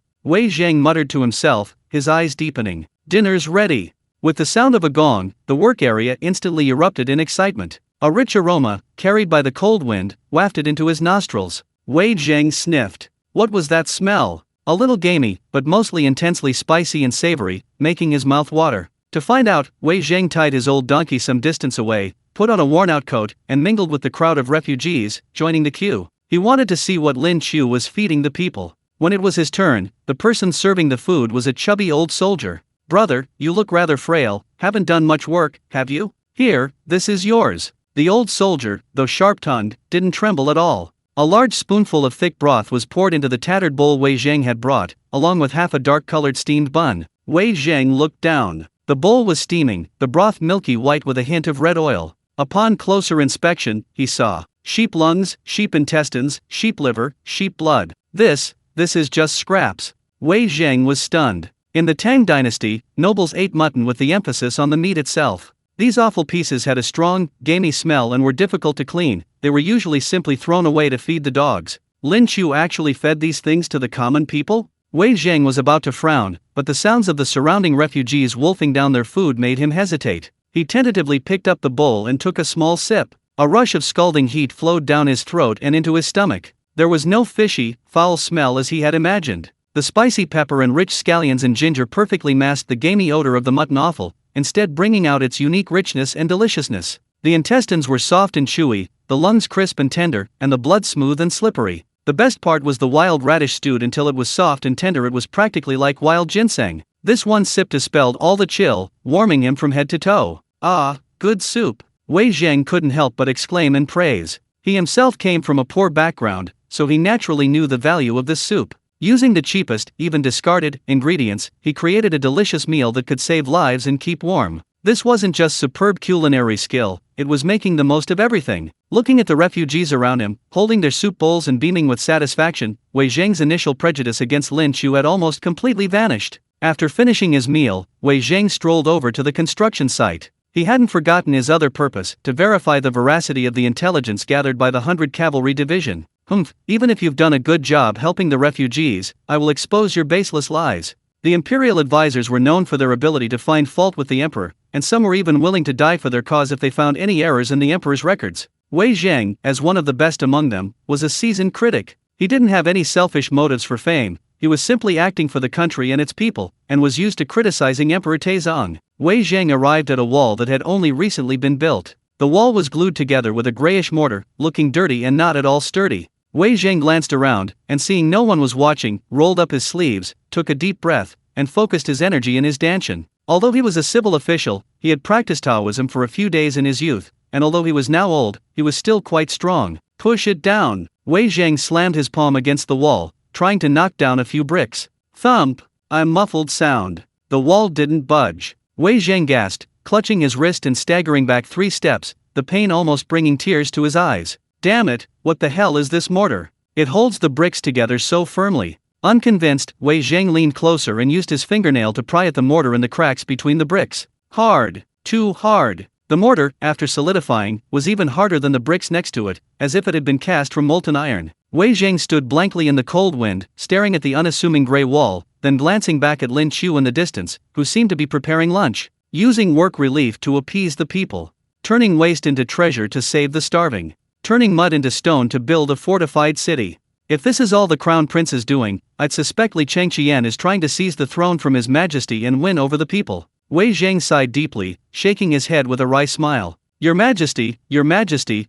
Wei Zheng muttered to himself, his eyes deepening. Dinner's ready. With the sound of a gong, the work area instantly erupted in excitement. A rich aroma, carried by the cold wind, wafted into his nostrils. Wei Zheng sniffed. What was that smell? A little gamey, but mostly intensely spicy and savory, making his mouth water. To find out, Wei Zhang tied his old donkey some distance away, put on a worn-out coat, and mingled with the crowd of refugees, joining the queue. He wanted to see what Lin Qiu was feeding the people. When it was his turn, the person serving the food was a chubby old soldier. "Brother, you look rather frail, haven't done much work, have you? Here, this is yours." The old soldier, though sharp-tongued, didn't tremble at all. A large spoonful of thick broth was poured into the tattered bowl Wei Zhang had brought, along with half a dark-colored steamed bun. Wei Zhang looked down. The bowl was steaming, the broth milky white with a hint of red oil. Upon closer inspection, he saw sheep lungs, sheep intestines, sheep liver, sheep blood. This is just scraps. Wei Zhang was stunned. In the Tang Dynasty, nobles ate mutton with the emphasis on the meat itself. These awful pieces had a strong, gamey smell and were difficult to clean. They were usually simply thrown away to feed the dogs. Lin Qiu actually fed these things to the common people? Wei Zhang was about to frown, but the sounds of the surrounding refugees wolfing down their food made him hesitate. He tentatively picked up the bowl and took a small sip. A rush of scalding heat flowed down his throat and into his stomach. There was no fishy, foul smell as he had imagined. The spicy pepper and rich scallions and ginger perfectly masked the gamey odor of the mutton offal, instead bringing out its unique richness and deliciousness. The intestines were soft and chewy, the lungs crisp and tender, and the blood smooth and slippery. The best part was the wild radish stewed until it was soft and tender. It was practically like wild ginseng. This one sip dispelled all the chill, warming him from head to toe. "Ah, good soup." Wei Zhang couldn't help but exclaim in praise. He himself came from a poor background, so he naturally knew the value of this soup. Using the cheapest, even discarded, ingredients, he created a delicious meal that could save lives and keep warm. This wasn't just superb culinary skill, it was making the most of everything. Looking at the refugees around him, holding their soup bowls and beaming with satisfaction, Wei Zhang's initial prejudice against Lin Qiu had almost completely vanished. After finishing his meal, Wei Zhang strolled over to the construction site. He hadn't forgotten his other purpose, to verify the veracity of the intelligence gathered by the 100 Cavalry Division. Even if you've done a good job helping the refugees, I will expose your baseless lies." The imperial advisors were known for their ability to find fault with the emperor, and some were even willing to die for their cause if they found any errors in the emperor's records. Wei Zhang, as one of the best among them, was a seasoned critic. He didn't have any selfish motives for fame, he was simply acting for the country and its people, and was used to criticizing Emperor Taizong. Wei Zhang arrived at a wall that had only recently been built. The wall was glued together with a grayish mortar, looking dirty and not at all sturdy. Wei Zhang glanced around, and seeing no one was watching, rolled up his sleeves, took a deep breath, and focused his energy in his dantian. Although he was a civil official, he had practiced Taoism for a few days in his youth, and although he was now old, he was still quite strong. "Push it down." Wei Zhang slammed his palm against the wall, trying to knock down a few bricks. Thump! A muffled sound. The wall didn't budge. Wei Zhang gasped, clutching his wrist and staggering back 3 steps, the pain almost bringing tears to his eyes. "Damn it, what the hell is this mortar? It holds the bricks together so firmly." Unconvinced, Wei Zhang leaned closer and used his fingernail to pry at the mortar in the cracks between the bricks. Hard. Too hard. The mortar, after solidifying, was even harder than the bricks next to it, as if it had been cast from molten iron. Wei Zhang stood blankly in the cold wind, staring at the unassuming gray wall, then glancing back at Lin Qiu in the distance, who seemed to be preparing lunch. Using work relief to appease the people. Turning waste into treasure to save the starving. Turning mud into stone to build a fortified city. If this is all the crown prince is doing, I'd suspect Li Changqian is trying to seize the throne from his majesty and win over the people. Wei Zhang sighed deeply, shaking his head with a wry smile. Your majesty,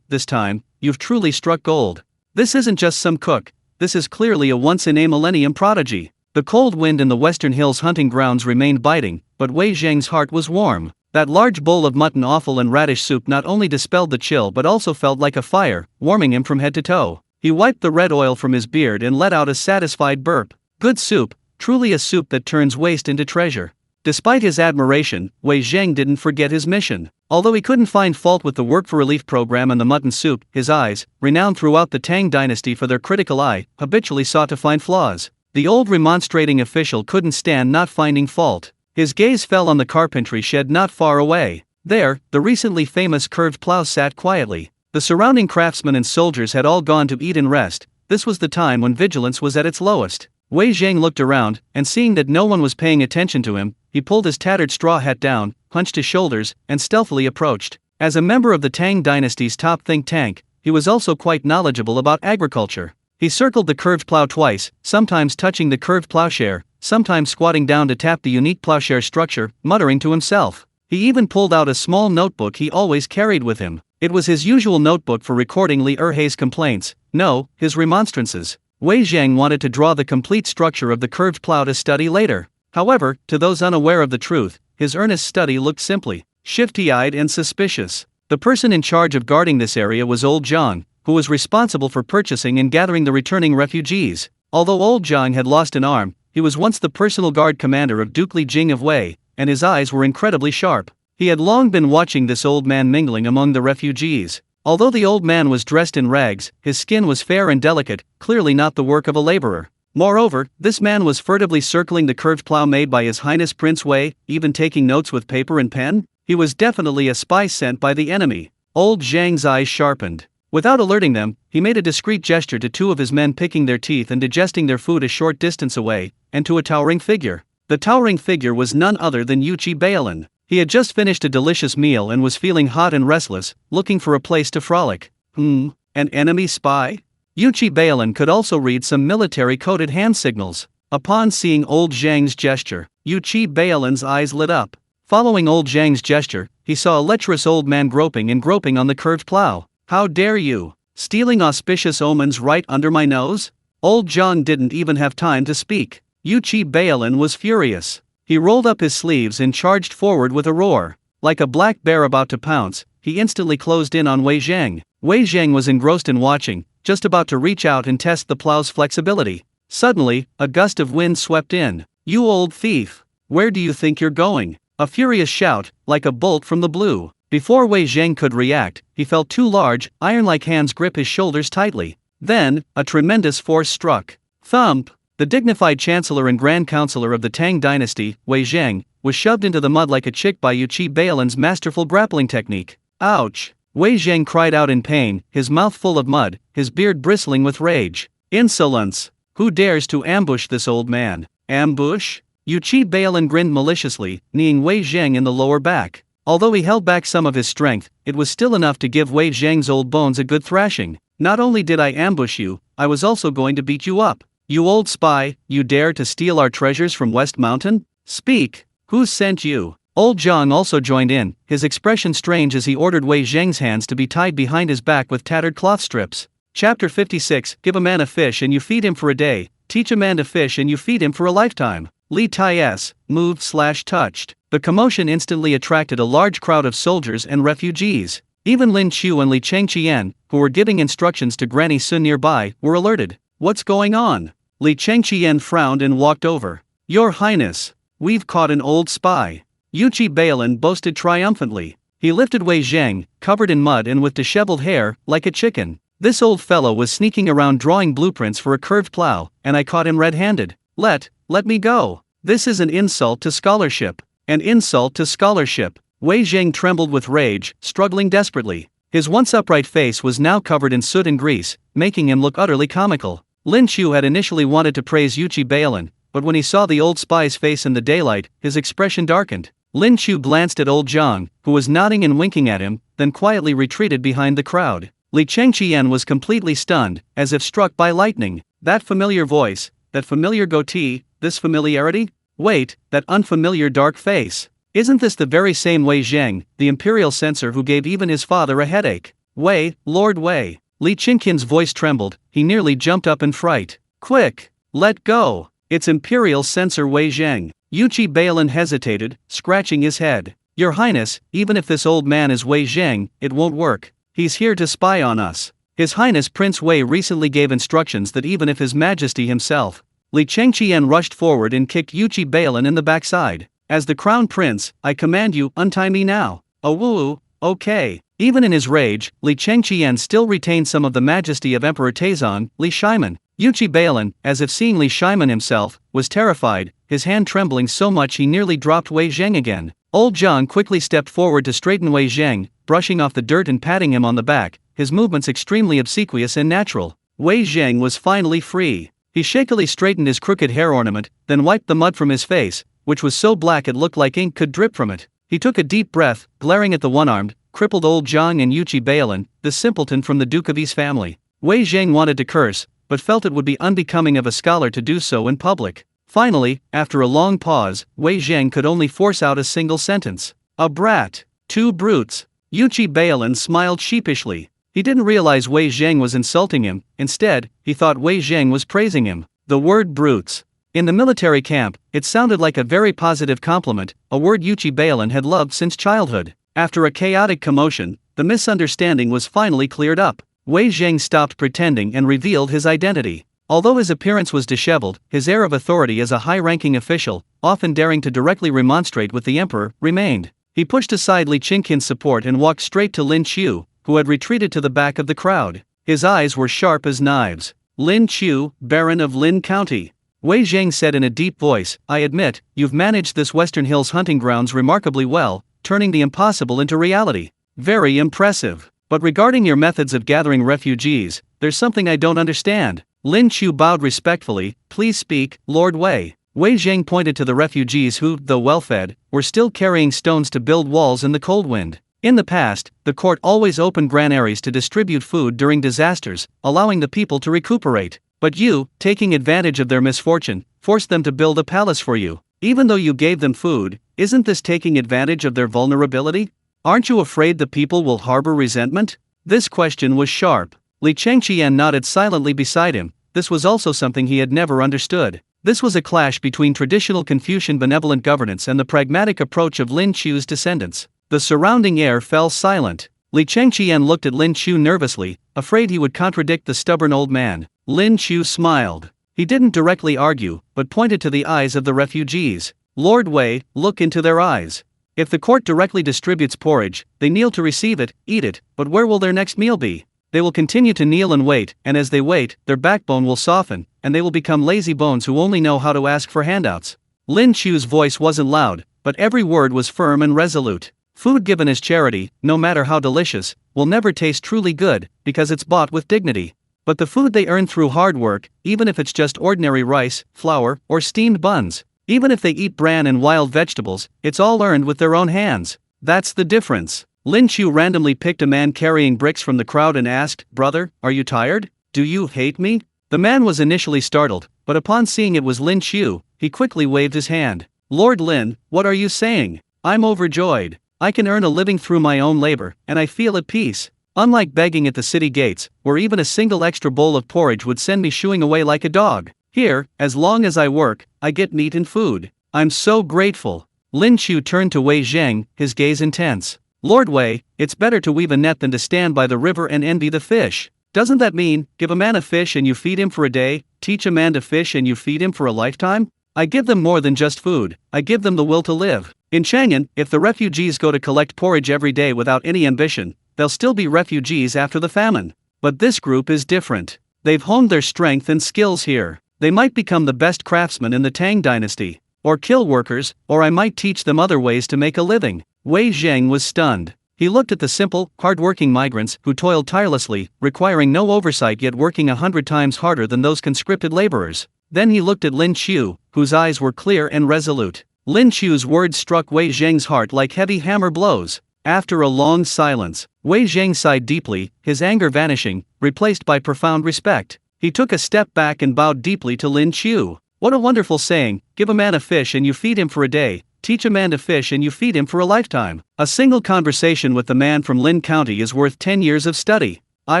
this time, you've truly struck gold. This isn't just some cook, this is clearly a once-in-a-millennium prodigy. The cold wind in the western hills hunting grounds remained biting, but Wei Zhang's heart was warm. That large bowl of mutton offal and radish soup not only dispelled the chill but also felt like a fire, warming him from head to toe. He wiped the red oil from his beard and let out a satisfied burp. Good soup, truly a soup that turns waste into treasure. Despite his admiration, Wei Zhang didn't forget his mission. Although he couldn't find fault with the work for relief program and the mutton soup, his eyes, renowned throughout the Tang Dynasty for their critical eye, habitually sought to find flaws. The old remonstrating official couldn't stand not finding fault. His gaze fell on the carpentry shed not far away. There, the recently famous curved plow sat quietly. The surrounding craftsmen and soldiers had all gone to eat and rest. This was the time when vigilance was at its lowest. Wei Zhang looked around, and seeing that no one was paying attention to him, he pulled his tattered straw hat down, hunched his shoulders, and stealthily approached. As a member of the Tang Dynasty's top think tank, he was also quite knowledgeable about agriculture. He circled the curved plow twice, sometimes touching the curved plowshare, sometimes squatting down to tap the unique plowshare structure, muttering to himself. He even pulled out a small notebook he always carried with him. It was his usual notebook for recording Li Erhe's complaints, no, his remonstrances. Wei Zhang wanted to draw the complete structure of the curved plow to study later. However, to those unaware of the truth, his earnest study looked simply shifty-eyed and suspicious. The person in charge of guarding this area was Old Zhang, who was responsible for purchasing and gathering the returning refugees. Although Old Zhang had lost an arm, he was once the personal guard commander of Duke Li Jing of Wei, and his eyes were incredibly sharp. He had long been watching this old man mingling among the refugees. Although the old man was dressed in rags, his skin was fair and delicate, clearly not the work of a laborer. Moreover, this man was furtively circling the curved plow made by His Highness Prince Wei, even taking notes with paper and pen. He was definitely a spy sent by the enemy. Old Zhang's eyes sharpened. Without alerting them, he made a discreet gesture to two of his men picking their teeth and digesting their food a short distance away, and to a towering figure. The towering figure was none other than Yuchi Baolin. He had just finished a delicious meal and was feeling hot and restless, looking for a place to frolic. An enemy spy? Yuchi Baolin could also read some military-coded hand signals. Upon seeing Old Zhang's gesture, Yuchi Baolin's eyes lit up. Following Old Zhang's gesture, he saw a lecherous old man groping on the curved plow. How dare you! Stealing auspicious omens right under my nose? Old Zhang didn't even have time to speak. Yuchi Baolin was furious. He rolled up his sleeves and charged forward with a roar. Like a black bear about to pounce, he instantly closed in on Wei Zhang. Wei Zhang was engrossed in watching, just about to reach out and test the plow's flexibility. Suddenly, a gust of wind swept in. You old thief! Where do you think you're going? A furious shout, like a bolt from the blue. Before Wei Zhang could react, he felt two large, iron-like hands grip his shoulders tightly. Then, a tremendous force struck. Thump! The dignified chancellor and grand counselor of the Tang Dynasty, Wei Zhang, was shoved into the mud like a chick by Yuchi Baolin's masterful grappling technique. Ouch! Wei Zhang cried out in pain, his mouth full of mud, his beard bristling with rage. Insolence! Who dares to ambush this old man? Ambush? Yuchi Baolin grinned maliciously, kneeing Wei Zhang in the lower back. Although he held back some of his strength, it was still enough to give Wei Zhang's old bones a good thrashing. Not only did I ambush you, I was also going to beat you up. You old spy, you dare to steal our treasures from West Mountain? Speak! Who sent you? Old Zhang also joined in, his expression strange as he ordered Wei Zhang's hands to be tied behind his back with tattered cloth strips. Chapter 56. Give a man a fish and you feed him for a day, teach a man to fish and you feed him for a lifetime. Li Tai-S, moved/touched. The commotion instantly attracted a large crowd of soldiers and refugees. Even Lin Qiu and Li Chengqian, who were giving instructions to Granny Sun nearby, were alerted. What's going on? Li Chengqian frowned and walked over. Your Highness, we've caught an old spy. Yuchi Baolin boasted triumphantly. He lifted Wei Zhang, covered in mud and with disheveled hair, like a chicken. This old fellow was sneaking around drawing blueprints for a curved plow, and I caught him red-handed. Let me go. This is an insult to scholarship. An insult to scholarship. Wei Zhang trembled with rage, struggling desperately. His once upright face was now covered in soot and grease, making him look utterly comical. Lin Qiu had initially wanted to praise Yuchi Baolin, but when he saw the old spy's face in the daylight, his expression darkened. Lin Qiu glanced at Old Zhang, who was nodding and winking at him, then quietly retreated behind the crowd. Li Chengqian was completely stunned, as if struck by lightning. That familiar voice, that familiar goatee, this familiarity? Wait, that unfamiliar dark face. Isn't this the very same Wei Zhang, the imperial censor who gave even his father a headache? Wei, Lord Wei. Li Qingqian's voice trembled, he nearly jumped up in fright. Quick! Let go! It's imperial censor Wei Zhang. Yuchi Baolin hesitated, scratching his head. Your Highness, even if this old man is Wei Zhang, it won't work. He's here to spy on us. His Highness Prince Wei recently gave instructions that even if His Majesty himself. Li Chengqian rushed forward and kicked Yuchi Baolin in the backside. As the crown prince, I command you, untie me now. Oh woo, okay. Even in his rage, Li Chengqian still retained some of the majesty of Emperor Taizong, Li Shiman. Yuchi Baolin, as if seeing Li Shiman himself, was terrified, his hand trembling so much he nearly dropped Wei Zhang again. Old Zhang quickly stepped forward to straighten Wei Zhang, brushing off the dirt and patting him on the back, his movements extremely obsequious and natural. Wei Zhang was finally free. He shakily straightened his crooked hair ornament, then wiped the mud from his face, which was so black it looked like ink could drip from it. He took a deep breath, glaring at the one-armed, crippled Old Zhang and Yuchi Baolin, the simpleton from the Duke of Yi's family. Wei Zhang wanted to curse, but felt it would be unbecoming of a scholar to do so in public. Finally, after a long pause, Wei Zheng could only force out a single sentence. A brat. Two brutes. Yuchi Bailin smiled sheepishly. He didn't realize Wei Zheng was insulting him, instead, he thought Wei Zheng was praising him. The word brutes. In the military camp, it sounded like a very positive compliment, a word Yuchi Bailin had loved since childhood. After a chaotic commotion, the misunderstanding was finally cleared up. Wei Zheng stopped pretending and revealed his identity. Although his appearance was disheveled, his air of authority as a high-ranking official, often daring to directly remonstrate with the emperor, remained. He pushed aside Li Qingqian's support and walked straight to Lin Qiu, who had retreated to the back of the crowd. His eyes were sharp as knives. Lin Qiu, Baron of Lin County. Wei Zheng said in a deep voice, I admit, you've managed this Western Hills hunting grounds remarkably well, turning the impossible into reality. Very impressive. But regarding your methods of gathering refugees, there's something I don't understand. Lin Qiu bowed respectfully, please speak, Lord Wei. Wei Zheng pointed to the refugees who, though well-fed, were still carrying stones to build walls in the cold wind. In the past, the court always opened granaries to distribute food during disasters, allowing the people to recuperate. But you, taking advantage of their misfortune, forced them to build a palace for you. Even though you gave them food, isn't this taking advantage of their vulnerability? Aren't you afraid the people will harbor resentment? This question was sharp. Li Chengqian nodded silently beside him. This was also something he had never understood. This was a clash between traditional Confucian benevolent governance and the pragmatic approach of Lin Qiu's descendants. The surrounding air fell silent. Li Chengqian looked at Lin Qiu nervously, afraid he would contradict the stubborn old man. Lin Qiu smiled. He didn't directly argue, but pointed to the eyes of the refugees. Lord Wei, look into their eyes. If the court directly distributes porridge, they kneel to receive it, eat it, but where will their next meal be? They will continue to kneel and wait, and as they wait, their backbone will soften, and they will become lazy bones who only know how to ask for handouts. Lin Qiu's voice wasn't loud, but every word was firm and resolute. Food given as charity, no matter how delicious, will never taste truly good, because it's bought with dignity. But the food they earn through hard work, even if it's just ordinary rice, flour, or steamed buns, even if they eat bran and wild vegetables, it's all earned with their own hands. That's the difference. Lin Qiu randomly picked a man carrying bricks from the crowd and asked, Brother, are you tired? Do you hate me? The man was initially startled, but upon seeing it was Lin Qiu, he quickly waved his hand. Lord Lin, what are you saying? I'm overjoyed. I can earn a living through my own labor, and I feel at peace. Unlike begging at the city gates, where even a single extra bowl of porridge would send me shooing away like a dog. Here, as long as I work, I get meat and food. I'm so grateful. Lin Qiu turned to Wei Zheng, his gaze intense. Lord Wei, it's better to weave a net than to stand by the river and envy the fish. Doesn't that mean, give a man a fish and you feed him for a day, teach a man to fish and you feed him for a lifetime? I give them more than just food, I give them the will to live. In Chang'an, if the refugees go to collect porridge every day without any ambition, they'll still be refugees after the famine. But this group is different. They've honed their strength and skills here. They might become the best craftsmen in the Tang Dynasty, or kill workers, or I might teach them other ways to make a living. Wei Zheng was stunned. He looked at the simple, hard-working migrants who toiled tirelessly, requiring no oversight yet working 100 times harder than those conscripted laborers. Then he looked at Lin Qiu, whose eyes were clear and resolute. Lin Qiu's words struck Wei Zheng's heart like heavy hammer blows. After a long silence, Wei Zheng sighed deeply, his anger vanishing, replaced by profound respect. He took a step back and bowed deeply to Lin Qiu. What a wonderful saying, give a man a fish and you feed him for a day, teach a man to fish and you feed him for a lifetime. A single conversation with the man from Lin County is worth 10 years of study. I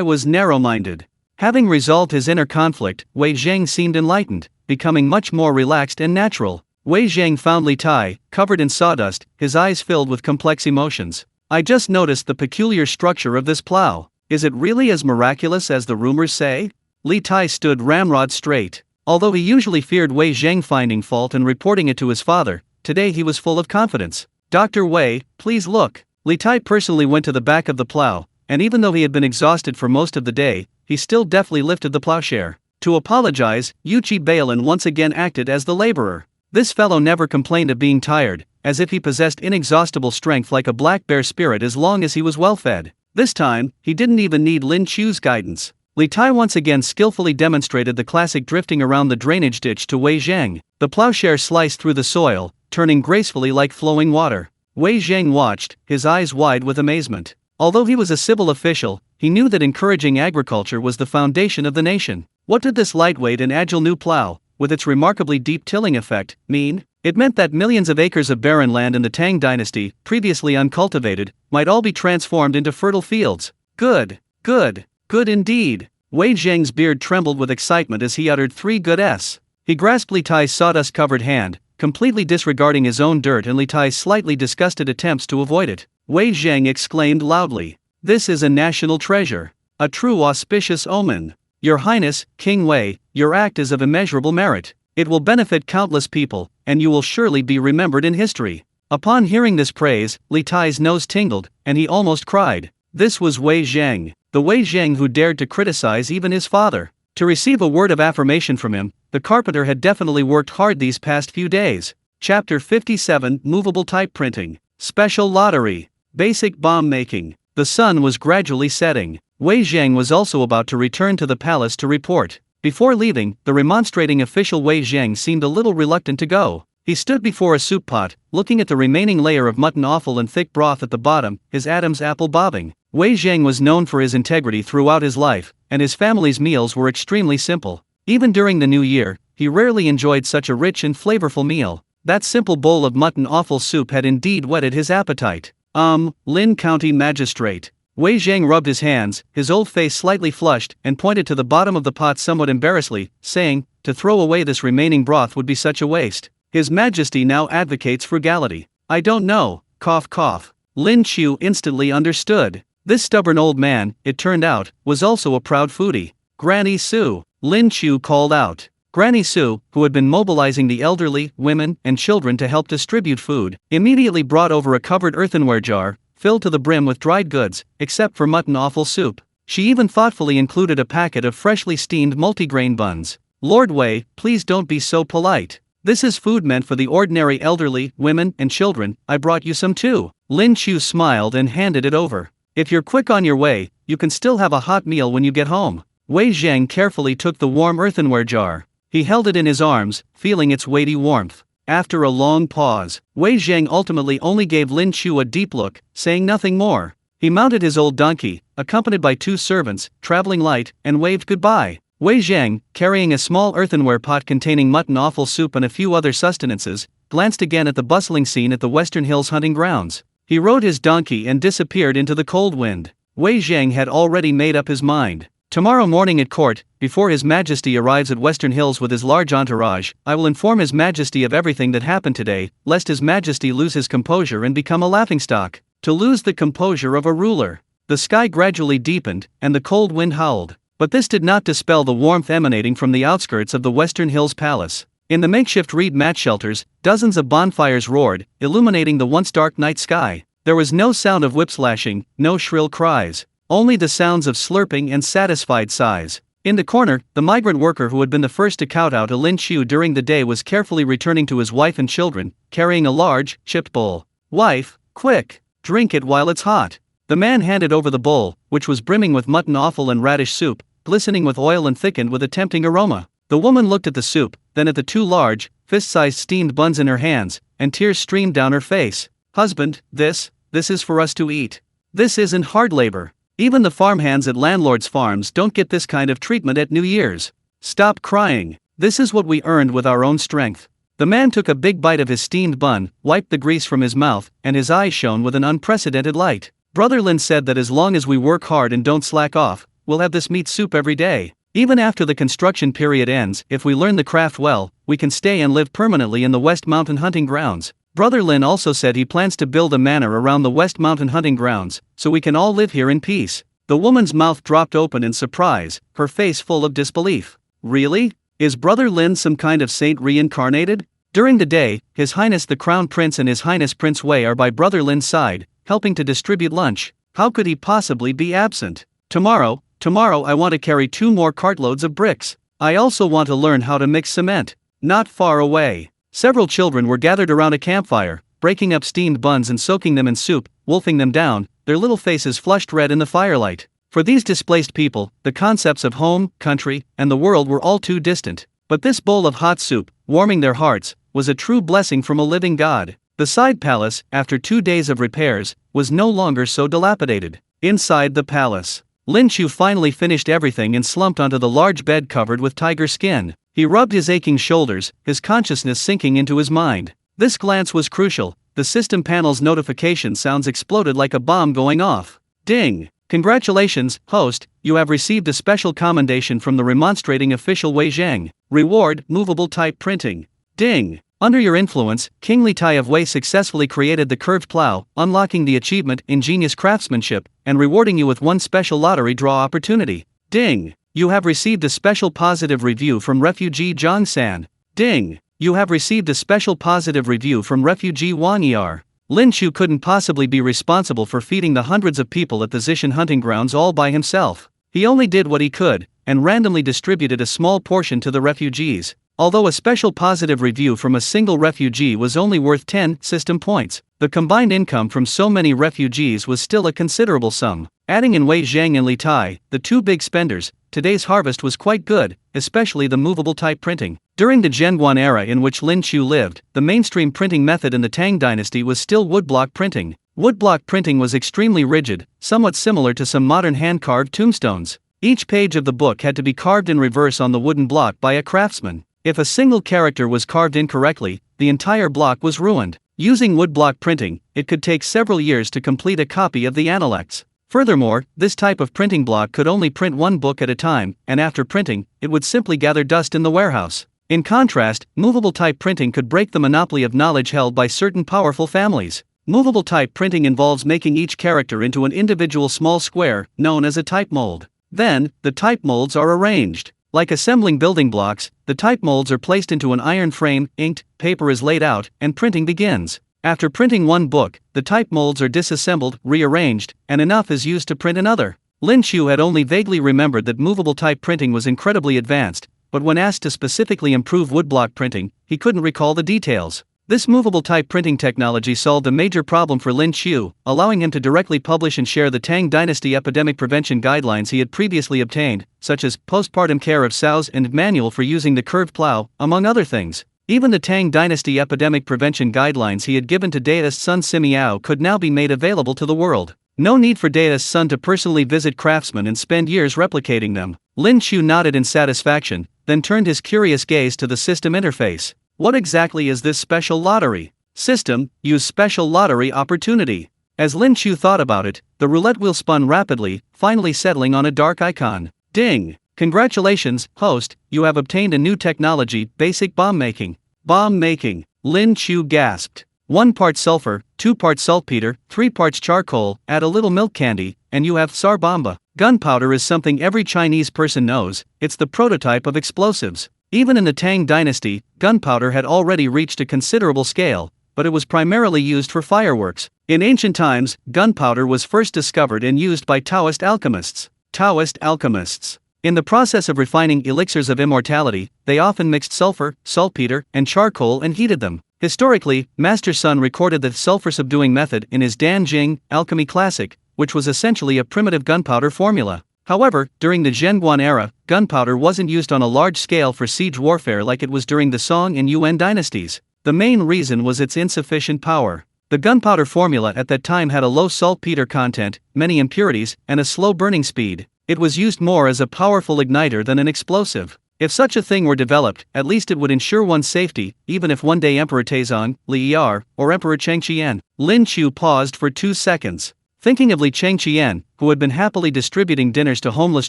was narrow-minded. Having resolved his inner conflict, Wei Zheng seemed enlightened, becoming much more relaxed and natural. Wei Zheng found Li Tai, covered in sawdust, his eyes filled with complex emotions. I just noticed the peculiar structure of this plow. Is it really as miraculous as the rumors say? Li Tai stood ramrod straight. Although he usually feared Wei Zheng finding fault and reporting it to his father, today he was full of confidence. Dr. Wei, please look. Li Tai personally went to the back of the plow, and even though he had been exhausted for most of the day, he still deftly lifted the plowshare. To apologize, Yuchi Bailin once again acted as the laborer. This fellow never complained of being tired, as if he possessed inexhaustible strength like a black bear spirit as long as he was well fed. This time, he didn't even need Lin Qiu's guidance. Li Tai once again skillfully demonstrated the classic drifting around the drainage ditch to Wei Zheng. The plowshare sliced through the soil, turning gracefully like flowing water. Wei Zheng watched, his eyes wide with amazement. Although he was a civil official, he knew that encouraging agriculture was the foundation of the nation. What did this lightweight and agile new plow, with its remarkably deep tilling effect, mean? It meant that millions of acres of barren land in the Tang Dynasty, previously uncultivated, might all be transformed into fertile fields. Good, good, good indeed. Wei Zheng's beard trembled with excitement as he uttered 3 good S. He grasped Li Tai's sawdust-covered hand, completely disregarding his own dirt and Li Tai's slightly disgusted attempts to avoid it. Wei Zheng exclaimed loudly, "This is a national treasure. A true auspicious omen. Your Highness, King Wei, your act is of immeasurable merit. It will benefit countless people, and you will surely be remembered in history." Upon hearing this praise, Li Tai's nose tingled, and he almost cried. This was Wei Zheng, the Wei Zheng who dared to criticize even his father. To receive a word of affirmation from him, the carpenter had definitely worked hard these past few days. Chapter 57: Movable Type Printing. Special Lottery. Basic Bomb Making. The sun was gradually setting. Wei Zheng was also about to return to the palace to report. Before leaving, the remonstrating official Wei Zheng seemed a little reluctant to go. He stood before a soup pot, looking at the remaining layer of mutton offal and thick broth at the bottom, his Adam's apple bobbing. Wei Zheng was known for his integrity throughout his life, and his family's meals were extremely simple. Even during the new year, he rarely enjoyed such a rich and flavorful meal. That simple bowl of mutton offal soup had indeed whetted his appetite. Lin County Magistrate. Wei Zheng rubbed his hands, his old face slightly flushed, and pointed to the bottom of the pot somewhat embarrassedly, saying, "To throw away this remaining broth would be such a waste. His Majesty now advocates frugality." "I don't know," cough cough. Lin Qiu instantly understood. This stubborn old man, it turned out, was also a proud foodie. "Granny Sue," Lin Qiu called out. Granny Sue, who had been mobilizing the elderly, women, and children to help distribute food, immediately brought over a covered earthenware jar, filled to the brim with dried goods, except for mutton offal soup. She even thoughtfully included a packet of freshly steamed multigrain buns. "Lord Wei, please don't be so polite. This is food meant for the ordinary elderly, women, and children. I brought you some too." Lin Qiu smiled and handed it over. "If you're quick on your way, you can still have a hot meal when you get home." Wei Zheng carefully took the warm earthenware jar. He held it in his arms, feeling its weighty warmth. After a long pause, Wei Zheng ultimately only gave Lin Qiu a deep look, saying nothing more. He mounted his old donkey, accompanied by 2 servants, traveling light, and waved goodbye. Wei Zheng, carrying a small earthenware pot containing mutton offal soup and a few other sustenances, glanced again at the bustling scene at the Western Hills hunting grounds. He rode his donkey and disappeared into the cold wind. Wei Zheng had already made up his mind. Tomorrow morning at court, before His Majesty arrives at Western Hills with his large entourage, I will inform His Majesty of everything that happened today, lest His Majesty lose his composure and become a laughingstock. To lose the composure of a ruler. The sky gradually deepened, and the cold wind howled. But this did not dispel the warmth emanating from the outskirts of the Western Hills Palace. In the makeshift reed mat shelters, dozens of bonfires roared, illuminating the once dark night sky. There was no sound of whip slashing, no shrill cries. Only the sounds of slurping and satisfied sighs. In the corner, the migrant worker who had been the first to kowtow to Lin Qiu during the day was carefully returning to his wife and children, carrying a large, chipped bowl. "Wife, quick, drink it while it's hot." The man handed over the bowl, which was brimming with mutton offal and radish soup, glistening with oil and thickened with a tempting aroma. The woman looked at the soup, then at the 2 large, fist-sized steamed buns in her hands, and tears streamed down her face. "Husband, this is for us to eat. This isn't hard labor. Even the farmhands at landlords' farms don't get this kind of treatment at New Year's. Stop crying. This is what we earned with our own strength." The man took a big bite of his steamed bun, wiped the grease from his mouth, and his eyes shone with an unprecedented light. "Brother Lin said that as long as we work hard and don't slack off, we'll have this meat soup every day. Even after the construction period ends, if we learn the craft well, we can stay and live permanently in the West Mountain hunting grounds." Brother Lin also said he plans to build a manor around the West Mountain hunting grounds, so we can all live here in peace. The woman's mouth dropped open in surprise, her face full of disbelief. "Really? Is Brother Lin some kind of saint reincarnated?" During the day, His Highness the Crown Prince and His Highness Prince Wei are by Brother Lin's side, helping to distribute lunch. How could he possibly be absent? Tomorrow I want to carry 2 more cartloads of bricks. I also want to learn how to mix cement. Not far away. Several children were gathered around a campfire, breaking up steamed buns and soaking them in soup, wolfing them down, their little faces flushed red in the firelight. For these displaced people, the concepts of home, country, and the world were all too distant. But this bowl of hot soup, warming their hearts, was a true blessing from a living God. The side palace, after 2 days of repairs, was no longer so dilapidated. Inside the palace, Lin Qiu finally finished everything and slumped onto the large bed covered with tiger skin. He rubbed his aching shoulders, his consciousness sinking into his mind. This glance was crucial. The system panel's notification sounds exploded like a bomb going off. Ding! Congratulations, host, you have received a special commendation from the remonstrating official Wei Zhang. Reward, movable type printing. Ding! Under your influence, King Li Tai of Wei successfully created the curved plow, unlocking the achievement Ingenious Craftsmanship, and rewarding you with one special lottery draw opportunity. Ding! You have received a special positive review from refugee Zhang San. Ding! You have received a special positive review from refugee Wang Er. Lin Qiu couldn't possibly be responsible for feeding the hundreds of people at the Xishan hunting grounds all by himself. He only did what he could, and randomly distributed a small portion to the refugees. Although a special positive review from a single refugee was only worth 10 system points, the combined income from so many refugees was still a considerable sum. Adding in Wei Zhang and Li Tai, the two big spenders, today's harvest was quite good, especially the movable type printing. During the Zhenguan era in which Lin Qiu lived, the mainstream printing method in the Tang Dynasty was still woodblock printing. Woodblock printing was extremely rigid, somewhat similar to some modern hand-carved tombstones. Each page of the book had to be carved in reverse on the wooden block by a craftsman. If a single character was carved incorrectly, the entire block was ruined. Using woodblock printing, it could take several years to complete a copy of the Analects. Furthermore, this type of printing block could only print one book at a time, and after printing, it would simply gather dust in the warehouse. In contrast, movable type printing could break the monopoly of knowledge held by certain powerful families. Movable type printing involves making each character into an individual small square, known as a type mold. Then, the type molds are arranged. Like assembling building blocks, the type molds are placed into an iron frame, inked, paper is laid out, and printing begins. After printing one book, the type molds are disassembled, rearranged, and enough is used to print another. Lin Qiu had only vaguely remembered that movable type printing was incredibly advanced, but when asked to specifically improve woodblock printing, he couldn't recall the details. This movable type printing technology solved a major problem for Lin Qiu, allowing him to directly publish and share the Tang Dynasty epidemic prevention guidelines he had previously obtained, such as postpartum care of sows and manual for using the curved plow, among other things. Even the Tang Dynasty epidemic prevention guidelines he had given to Daida's son Simiao could now be made available to the world. No need for Daida's son to personally visit craftsmen and spend years replicating them. Lin Qiu nodded in satisfaction, then turned his curious gaze to the system interface. What exactly is this special lottery? System, use special lottery opportunity. As Lin Qiu thought about it, the roulette wheel spun rapidly, finally settling on a dark icon. Ding! Congratulations, host, you have obtained a new technology, basic bomb making. Bomb making, Lin Qiu gasped. 1 part sulfur, 2 parts saltpeter, 3 parts charcoal, add a little milk candy, and you have tsar bomba. Gunpowder is something every Chinese person knows, it's the prototype of explosives. Even in the Tang Dynasty, gunpowder had already reached a considerable scale, but it was primarily used for fireworks. In ancient times, gunpowder was first discovered and used by Taoist alchemists. Taoist alchemists. In the process of refining elixirs of immortality, they often mixed sulfur, saltpeter, and charcoal and heated them. Historically, Master Sun recorded the sulfur-subduing method in his Dan Jing, Alchemy Classic, which was essentially a primitive gunpowder formula. However, during the Zhenguan era, gunpowder wasn't used on a large scale for siege warfare like it was during the Song and Yuan dynasties. The main reason was its insufficient power. The gunpowder formula at that time had a low saltpeter content, many impurities, and a slow burning speed. It was used more as a powerful igniter than an explosive. If such a thing were developed, at least it would ensure one's safety, even if one day Emperor Taizong, Li Er, or Emperor Cheng Qian. Lin Qiu paused for 2 seconds. Thinking of Li Cheng Qian, who had been happily distributing dinners to homeless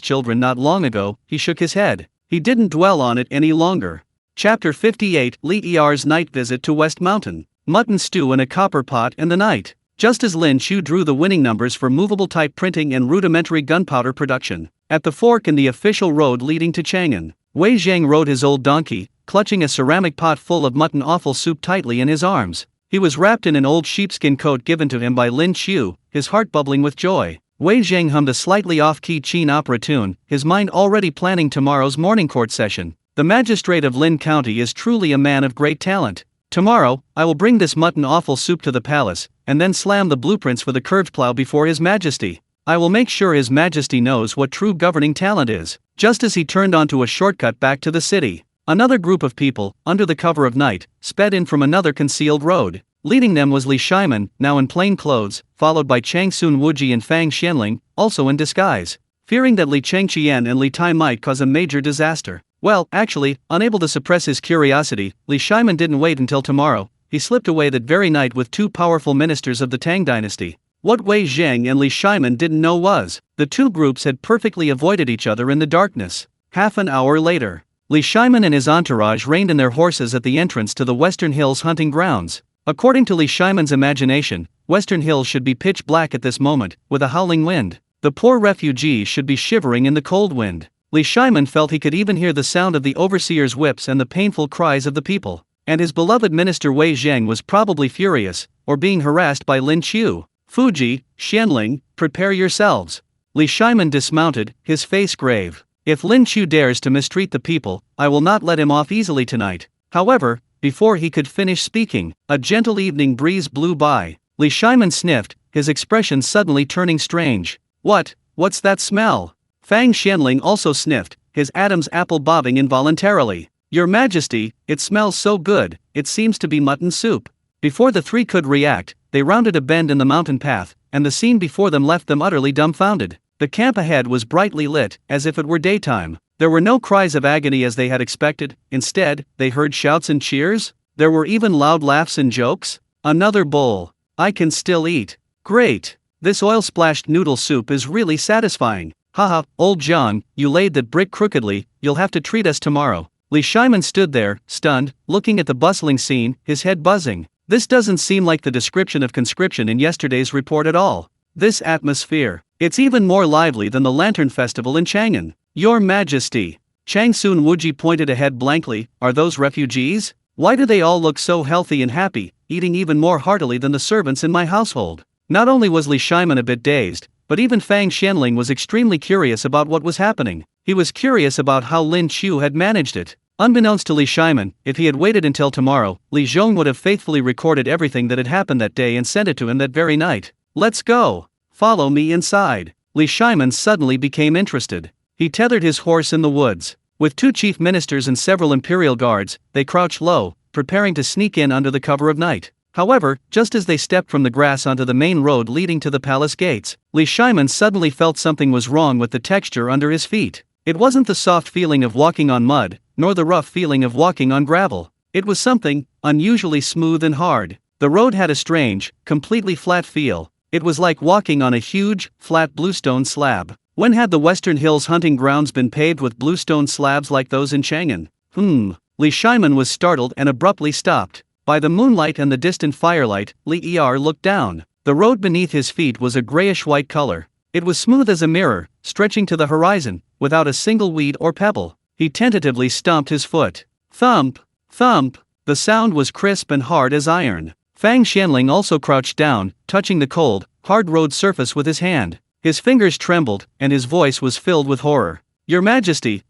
children not long ago, he shook his head. He didn't dwell on it any longer. Chapter 58, Li Er's night visit to West Mountain. Mutton stew in a copper pot in the night. Just as Lin Qiu drew the winning numbers for movable type printing and rudimentary gunpowder production, at the fork in the official road leading to Chang'an, Wei Zhang rode his old donkey, clutching a ceramic pot full of mutton offal soup tightly in his arms. He was wrapped in an old sheepskin coat given to him by Lin Qiu, his heart bubbling with joy. Wei Zhang hummed a slightly off-key Qin opera tune, his mind already planning tomorrow's morning court session. The magistrate of Lin County is truly a man of great talent. Tomorrow, I will bring this mutton offal soup to the palace, and then slam the blueprints for the curved plow before His Majesty. I will make sure His Majesty knows what true governing talent is. Just as he turned onto a shortcut back to the city, another group of people, under the cover of night, sped in from another concealed road. Leading them was Li Shiman, now in plain clothes, followed by Chang Sun Wuji and Fang Xianling, also in disguise. fearing that Li Changqian and Li Tai might cause a major disaster. Well, actually, unable to suppress his curiosity, Li Shiman didn't wait until tomorrow. He slipped away that very night with two powerful ministers of the Tang Dynasty. What Wei Zheng and Li Shiman didn't know was, the two groups had perfectly avoided each other in the darkness. Half an hour later, Li Shiman and his entourage reined in their horses at the entrance to the Western Hills hunting grounds. According to Li Shiman's imagination, Western Hills should be pitch black at this moment, with a howling wind. The poor refugees should be shivering in the cold wind. Li Shiman felt he could even hear the sound of the overseer's whips and the painful cries of the people. And his beloved minister Wei Zheng was probably furious, or being harassed by Lin Qiu. Fuji, Xianling, prepare yourselves. Li Shiman dismounted, his face grave. If Lin Qiu dares to mistreat the people, I will not let him off easily tonight. However, before he could finish speaking, a gentle evening breeze blew by. Li Shiman sniffed, his expression suddenly turning strange. What's that smell? Fang Xianling also sniffed, his Adam's apple bobbing involuntarily. Your Majesty, it smells so good, it seems to be mutton soup. Before the three could react, they rounded a bend in the mountain path, and the scene before them left them utterly dumbfounded. The camp ahead was brightly lit, as if it were daytime. There were no cries of agony as they had expected. Instead, they heard shouts and cheers. There were even loud laughs and jokes. Another bowl. I can still eat. Great. This oil-splashed noodle soup is really satisfying. Haha, old John, you laid that brick crookedly, you'll have to treat us tomorrow. Li Shiman stood there, stunned, looking at the bustling scene, his head buzzing. This doesn't seem like the description of conscription in yesterday's report at all. This atmosphere. It's even more lively than the Lantern Festival in Chang'an. Your Majesty. Chang Sun Wuji pointed ahead blankly, are those refugees? Why do they all look so healthy and happy, eating even more heartily than the servants in my household? Not only was Li Shiman a bit dazed, but even Fang Xianling was extremely curious about what was happening. He was curious about how Lin Qiu had managed it. Unbeknownst to Li Shiman, if he had waited until tomorrow, Li Zhong would have faithfully recorded everything that had happened that day and sent it to him that very night. Let's go. Follow me inside. Li Shiman suddenly became interested. He tethered his horse in the woods. With two chief ministers and several imperial guards, they crouched low, preparing to sneak in under the cover of night. However, just as they stepped from the grass onto the main road leading to the palace gates, Li Shiman suddenly felt something was wrong with the texture under his feet. It wasn't the soft feeling of walking on mud, nor the rough feeling of walking on gravel. It was something unusually smooth and hard. The road had a strange, completely flat feel. It was like walking on a huge, flat bluestone slab. When had the Western Hills hunting grounds been paved with bluestone slabs like those in Chang'an? Li Shiman was startled and abruptly stopped. By the moonlight and the distant firelight, Li Er looked down. The road beneath his feet was a grayish-white color. It was smooth as a mirror, stretching to the horizon, without a single weed or pebble. He tentatively stomped his foot. Thump! Thump! The sound was crisp and hard as iron. Fang Xianling also crouched down, touching the cold, hard road surface with his hand. His fingers trembled, and his voice was filled with horror. Your Majesty,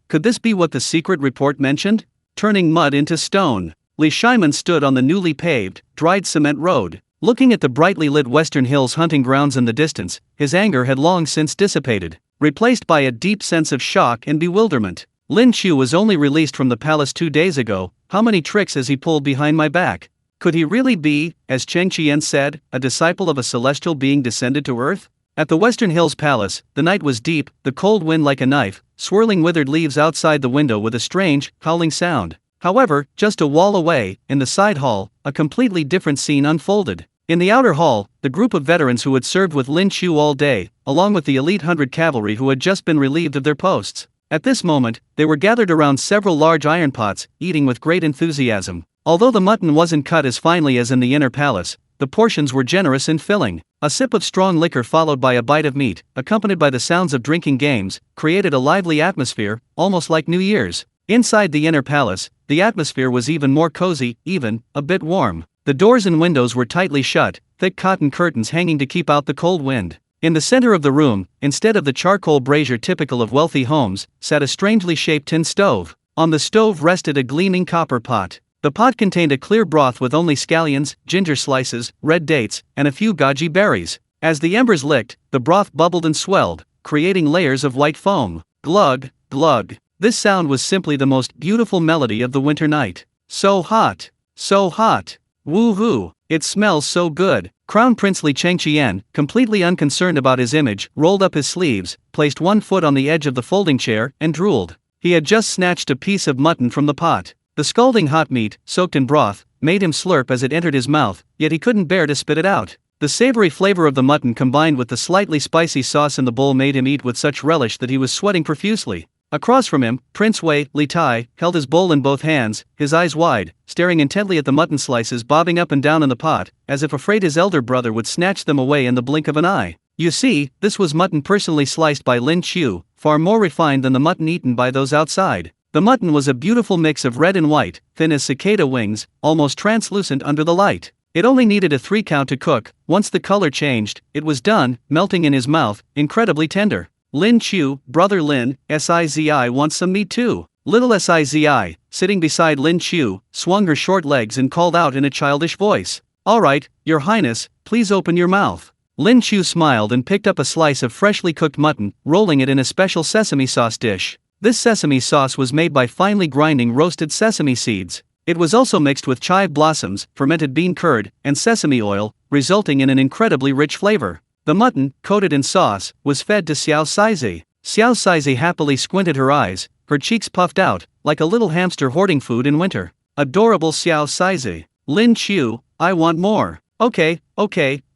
could this be what the secret report mentioned? Turning mud into stone. Li Shiman stood on the newly paved, dried cement road. Looking at the brightly lit Western Hills hunting grounds in the distance, his anger had long since dissipated, replaced by a deep sense of shock and bewilderment. Lin Qiu was only released from the palace 2 days ago. How many tricks has he pulled behind my back? Could he really be, as Cheng Qian said, a disciple of a celestial being descended to earth? At the Western Hills Palace, the night was deep, the cold wind like a knife, swirling withered leaves outside the window with a strange, howling sound. However, just a wall away, in the side hall, a completely different scene unfolded. In the outer hall, the group of veterans who had served with Lin Qiu all day, along with the elite 100 cavalry who had just been relieved of their posts. At this moment, they were gathered around several large iron pots, eating with great enthusiasm. Although the mutton wasn't cut as finely as in the inner palace, the portions were generous and filling. A sip of strong liquor followed by a bite of meat, accompanied by the sounds of drinking games, created a lively atmosphere, almost like New Year's. Inside the inner palace, the atmosphere was even more cozy, even a bit warm. The doors and windows were tightly shut, thick cotton curtains hanging to keep out the cold wind. In the center of the room, instead of the charcoal brazier typical of wealthy homes, sat a strangely shaped tin stove. On the stove rested a gleaming copper pot. The pot contained a clear broth with only scallions, ginger slices, red dates, and a few goji berries. As the embers licked, the broth bubbled and swelled, creating layers of white foam. Glug, glug. This sound was simply the most beautiful melody of the winter night. So hot. So hot. Woo-hoo. It smells so good. Crown Prince Li Qiu, completely unconcerned about his image, rolled up his sleeves, placed one foot on the edge of the folding chair, and drooled. He had just snatched a piece of mutton from the pot. The scalding hot meat, soaked in broth, made him slurp as it entered his mouth, yet he couldn't bear to spit it out. The savory flavor of the mutton combined with the slightly spicy sauce in the bowl made him eat with such relish that he was sweating profusely. Across from him, Prince Wei, Li Tai, held his bowl in both hands, his eyes wide, staring intently at the mutton slices bobbing up and down in the pot, as if afraid his elder brother would snatch them away in the blink of an eye. You see, this was mutton personally sliced by Lin Qiu, far more refined than the mutton eaten by those outside. The mutton was a beautiful mix of red and white, thin as cicada wings, almost translucent under the light. It only needed a 3 count to cook. Once the color changed, it was done, melting in his mouth, incredibly tender. Lin Qiu, brother Lin, Sizi wants some meat too. Little Sizi, sitting beside Lin Qiu, swung her short legs and called out in a childish voice. All right, your highness, please open your mouth. Lin Qiu smiled and picked up a slice of freshly cooked mutton, rolling it in a special sesame sauce dish. This sesame sauce was made by finely grinding roasted sesame seeds. It was also mixed with chive blossoms, fermented bean curd, and sesame oil, resulting in an incredibly rich flavor. The mutton, coated in sauce, was fed to Xiao Saizi. Xiao Saizi happily squinted her eyes, her cheeks puffed out, like a little hamster hoarding food in winter. Adorable Xiao Saizi. Lin Qiu, I want more. Okay,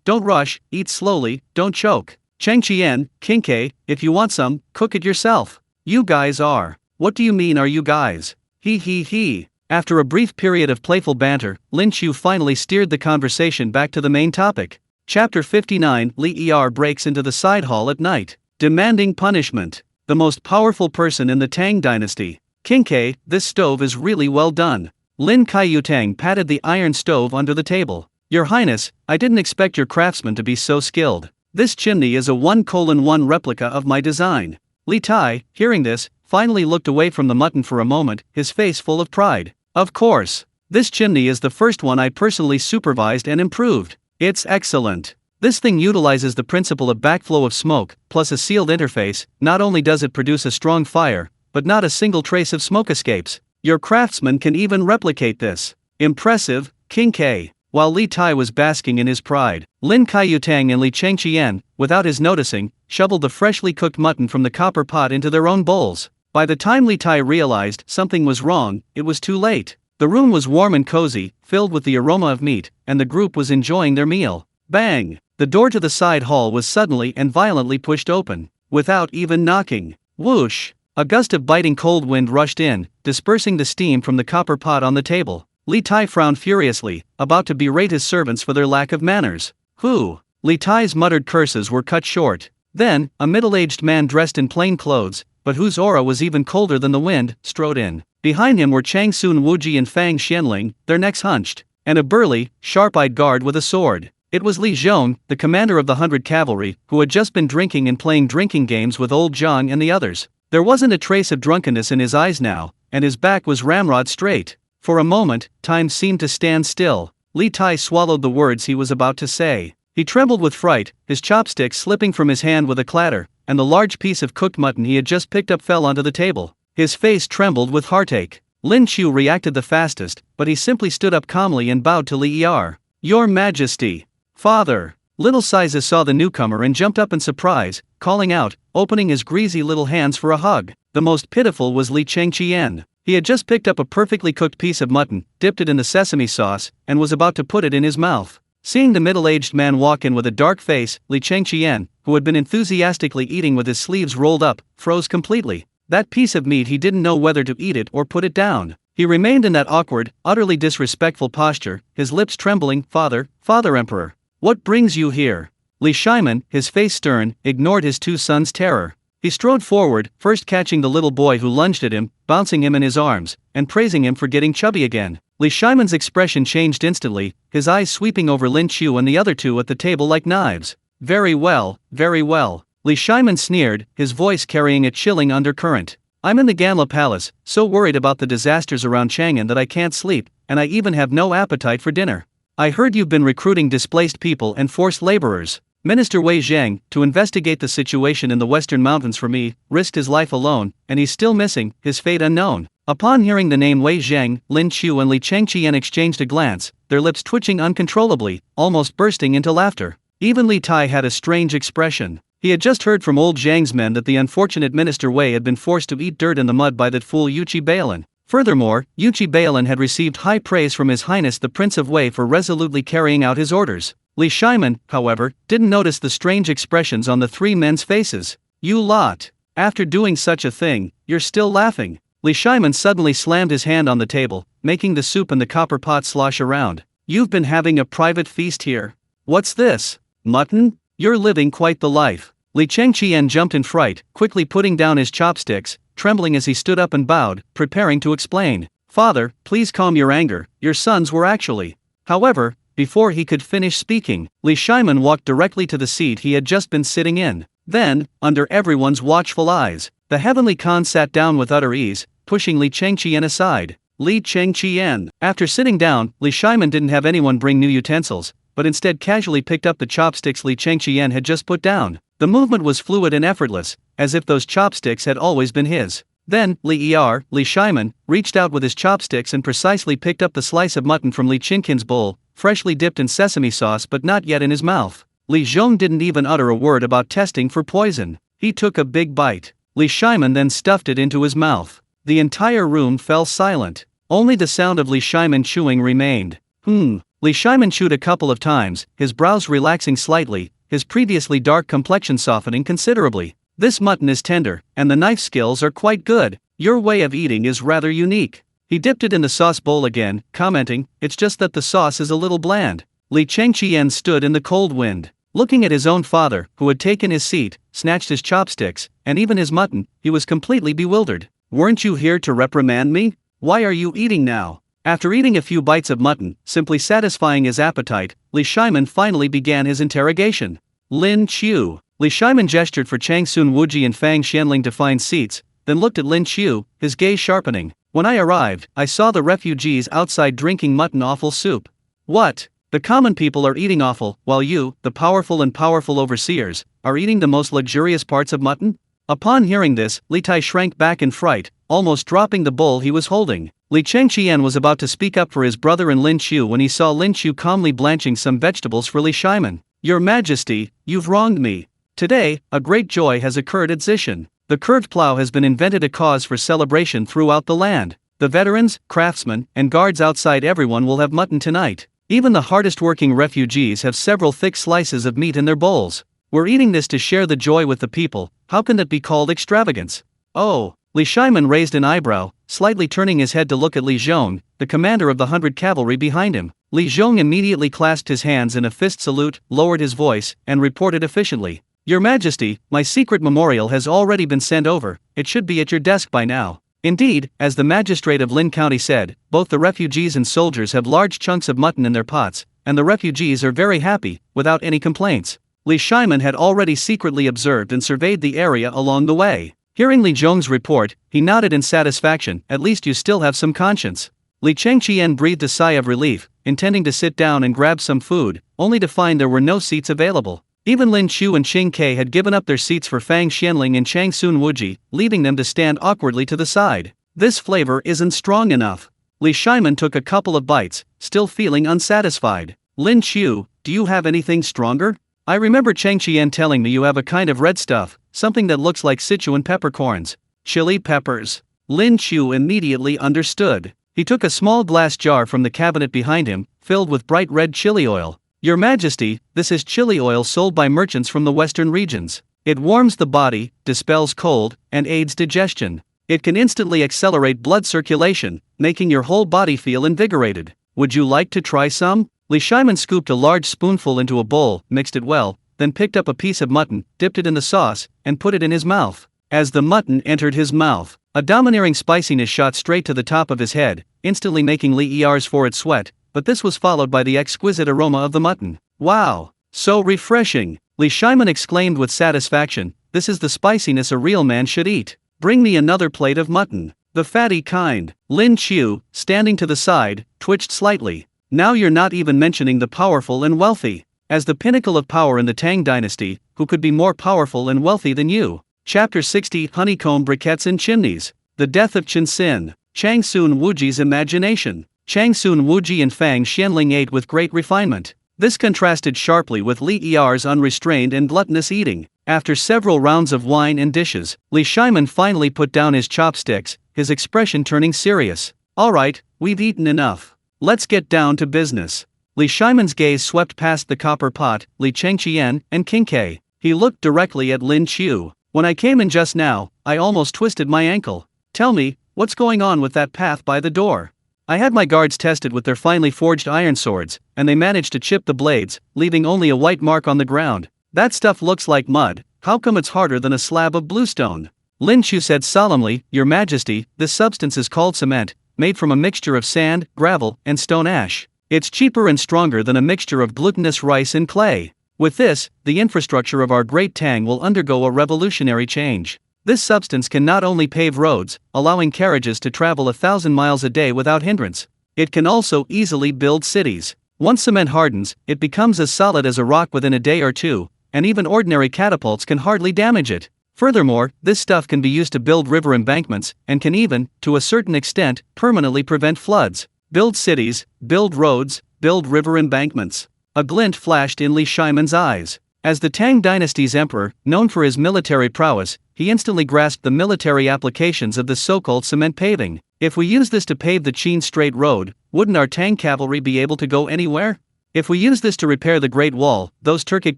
don't rush, eat slowly, don't choke. Cheng Qian, Kinke, if you want some, cook it yourself. You guys are. What do you mean are you guys? He. After a brief period of playful banter, Lin Qiu finally steered the conversation back to the main topic. Chapter 59. Li Er breaks into the side hall at night, demanding punishment. The most powerful person in the Tang Dynasty. Kinke, this stove is really well done. Lin Qiu patted the iron stove under the table. Your Highness, I didn't expect your craftsman to be so skilled. This chimney is a 1:1 replica of my design. Li Tai, hearing this, finally looked away from the mutton for a moment, his face full of pride. Of course. This chimney is the first one I personally supervised and improved. It's excellent. This thing utilizes the principle of backflow of smoke, plus a sealed interface. Not only does it produce a strong fire, but not a single trace of smoke escapes. Your craftsman can even replicate this. Impressive, King K. While Li Tai was basking in his pride, Lin Qiu and Li Qian, without his noticing, shoveled the freshly cooked mutton from the copper pot into their own bowls. By the time Li Tai realized something was wrong, it was too late. The room was warm and cozy, filled with the aroma of meat, and the group was enjoying their meal. Bang! The door to the side hall was suddenly and violently pushed open, without even knocking. Whoosh! A gust of biting cold wind rushed in, dispersing the steam from the copper pot on the table. Li Tai frowned furiously, about to berate his servants for their lack of manners. Who? Li Tai's muttered curses were cut short. Then, a middle-aged man dressed in plain clothes, but whose aura was even colder than the wind, strode in. Behind him were Chang Sun Wuji and Fang Xianling, their necks hunched, and a burly, sharp-eyed guard with a sword. It was Li Zhong, the commander of the 100 Cavalry, who had just been drinking and playing drinking games with old Zhang and the others. There wasn't a trace of drunkenness in his eyes now, and his back was ramrod straight. For a moment, time seemed to stand still. Li Tai swallowed the words he was about to say. He trembled with fright, his chopstick slipping from his hand with a clatter, and the large piece of cooked mutton he had just picked up fell onto the table. His face trembled with heartache. Lin Qiu reacted the fastest, but he simply stood up calmly and bowed to Li Er. Your Majesty. Father. Little Siza saw the newcomer and jumped up in surprise, calling out, opening his greasy little hands for a hug. The most pitiful was Li Qian. He had just picked up a perfectly cooked piece of mutton, dipped it in the sesame sauce, and was about to put it in his mouth. Seeing the middle-aged man walk in with a dark face, Li Qian, who had been enthusiastically eating with his sleeves rolled up, froze completely. That piece of meat he didn't know whether to eat it or put it down. He remained in that awkward, utterly disrespectful posture, his lips trembling. Father Emperor. What brings you here? Li Shiman, his face stern, ignored his two sons' terror. He strode forward, first catching the little boy who lunged at him, bouncing him in his arms, and praising him for getting chubby again. Li Shiman's expression changed instantly, his eyes sweeping over Lin Qiu and the other two at the table like knives. Very well. Li Shiman sneered, his voice carrying a chilling undercurrent. I'm in the Ganla Palace, so worried about the disasters around Chang'an that I can't sleep, and I even have no appetite for dinner. I heard you've been recruiting displaced people and forced laborers. Minister Wei Zhang, to investigate the situation in the Western Mountains for me, risked his life alone, and he's still missing, his fate unknown. Upon hearing the name Wei Zheng, Lin Qiu and Li Chengqian exchanged a glance, their lips twitching uncontrollably, almost bursting into laughter. Even Li Tai had a strange expression. He had just heard from old Zhang's men that the unfortunate Minister Wei had been forced to eat dirt in the mud by that fool Yuchi Bailin. Furthermore, Yuchi Bailin had received high praise from His Highness the Prince of Wei for resolutely carrying out his orders. Li Shiman, however, didn't notice the strange expressions on the three men's faces. You lot. After doing such a thing, you're still laughing. Li Shiman suddenly slammed his hand on the table, making the soup and the copper pot slosh around. You've been having a private feast here? What's this? Mutton? You're living quite the life. Li Chengqian jumped in fright, quickly putting down his chopsticks, trembling as he stood up and bowed, preparing to explain. Father, please calm your anger, your sons were actually. However, before he could finish speaking, Li Shiman walked directly to the seat he had just been sitting in. Then, under everyone's watchful eyes, the heavenly Khan sat down with utter ease, pushing Li Chengqian aside. Li Chengqian. After sitting down, Li Shiman didn't have anyone bring new utensils, but instead casually picked up the chopsticks Li Chengqian had just put down. The movement was fluid and effortless, as if those chopsticks had always been his. Then, Li Shiman, reached out with his chopsticks and precisely picked up the slice of mutton from Li Chinkin's bowl, freshly dipped in sesame sauce but not yet in his mouth. Li Zhong didn't even utter a word about testing for poison. He took a big bite. Li Shiman then stuffed it into his mouth. The entire room fell silent. Only the sound of Li Shiman chewing remained. Li Shiman chewed a couple of times, his brows relaxing slightly, his previously dark complexion softening considerably. This mutton is tender, and the knife skills are quite good. Your way of eating is rather unique. He dipped it in the sauce bowl again, commenting, it's just that the sauce is a little bland. Li Chengqian stood in the cold wind. Looking at his own father, who had taken his seat, snatched his chopsticks, and even his mutton, he was completely bewildered. Weren't you here to reprimand me? Why are you eating now? After eating a few bites of mutton, simply satisfying his appetite, Li Shiman finally began his interrogation. Lin Qiu. Li Shiman gestured for Chang Sun Wuji and Fang Xianling to find seats, then looked at Lin Qiu, his gaze sharpening. When I arrived, I saw the refugees outside drinking mutton offal soup. What? The common people are eating offal, while you, the powerful and powerful overseers, are eating the most luxurious parts of mutton? Upon hearing this, Li Tai shrank back in fright, almost dropping the bowl he was holding. Li Chengqian was about to speak up for his brother and Lin Qiu when he saw Lin Qiu calmly blanching some vegetables for Li Shiman. Your Majesty, you've wronged me. Today, a great joy has occurred at Zishan. The curved plow has been invented, a cause for celebration throughout the land. The veterans, craftsmen, and guards outside, everyone will have mutton tonight. Even the hardest working refugees have several thick slices of meat in their bowls. We're eating this to share the joy with the people. How can that be called extravagance? Oh. Li Shiman raised an eyebrow, slightly turning his head to look at Li Zhong, the commander of the 100 cavalry behind him. Li Zhong immediately clasped his hands in a fist salute, lowered his voice, and reported efficiently. Your Majesty, my secret memorial has already been sent over. It should be at your desk by now. Indeed, as the magistrate of Lin County said, both the refugees and soldiers have large chunks of mutton in their pots, and the refugees are very happy, without any complaints. Li Shiman had already secretly observed and surveyed the area along the way. Hearing Li Zhong's report, he nodded in satisfaction. At least you still have some conscience. Li Chengqian breathed a sigh of relief, intending to sit down and grab some food, only to find there were no seats available. Even Lin Qiu and Qing Ke had given up their seats for Fang Xianling and Chang Sun Wuji, leaving them to stand awkwardly to the side. This flavor isn't strong enough. Li Shiman took a couple of bites, still feeling unsatisfied. Lin Qiu, do you have anything stronger? I remember Chang Qian telling me you have a kind of red stuff, something that looks like Sichuan peppercorns. Chili peppers. Lin Qiu immediately understood. He took a small glass jar from the cabinet behind him, filled with bright red chili oil. Your Majesty, this is chili oil sold by merchants from the western regions. It warms the body, dispels cold, and aids digestion. It can instantly accelerate blood circulation, making your whole body feel invigorated. Would you like to try some? Li Shiman scooped a large spoonful into a bowl, mixed it well, then picked up a piece of mutton, dipped it in the sauce, and put it in his mouth. As the mutton entered his mouth, a domineering spiciness shot straight to the top of his head, instantly making Li Er's forehead sweat, but this was followed by the exquisite aroma of the mutton. Wow! So refreshing! Li Shiman exclaimed with satisfaction, this is the spiciness a real man should eat. Bring me another plate of mutton. The fatty kind. Lin Qiu, standing to the side, twitched slightly. Now you're not even mentioning the powerful and wealthy. As the pinnacle of power in the Tang Dynasty, who could be more powerful and wealthy than you? Chapter 60 Honeycomb Briquettes and Chimneys. The Death of Chen Xin. Chang Sun Wuji's imagination. Chang Sun Wuji and Fang Xianling ate with great refinement. This contrasted sharply with Li Yi's unrestrained and gluttonous eating. After several rounds of wine and dishes, Li Shiman finally put down his chopsticks, his expression turning serious. Alright, we've eaten enough. Let's get down to business. Li Shiman's gaze swept past the copper pot, Li Chengqian, and King K. He looked directly at Lin Qiu. When I came in just now, I almost twisted my ankle. Tell me, what's going on with that path by the door? I had my guards tested with their finely forged iron swords, and they managed to chip the blades, leaving only a white mark on the ground. That stuff looks like mud. How come it's harder than a slab of bluestone? Lin Qiu said solemnly, Your Majesty, this substance is called cement, made from a mixture of sand, gravel, and stone ash. It's cheaper and stronger than a mixture of glutinous rice and clay. With this, the infrastructure of our great Tang will undergo a revolutionary change. This substance can not only pave roads, allowing carriages to travel 1,000 miles a day without hindrance, it can also easily build cities. Once cement hardens, it becomes as solid as a rock within a day or two, and even ordinary catapults can hardly damage it. Furthermore, this stuff can be used to build river embankments, and can even, to a certain extent, permanently prevent floods. Build cities, build roads, build river embankments. A glint flashed in Li Shiman's eyes. As the Tang Dynasty's emperor, known for his military prowess, he instantly grasped the military applications of this so-called cement paving. If we use this to pave the Qin Strait Road, wouldn't our Tang cavalry be able to go anywhere? If we use this to repair the Great Wall, those Turkic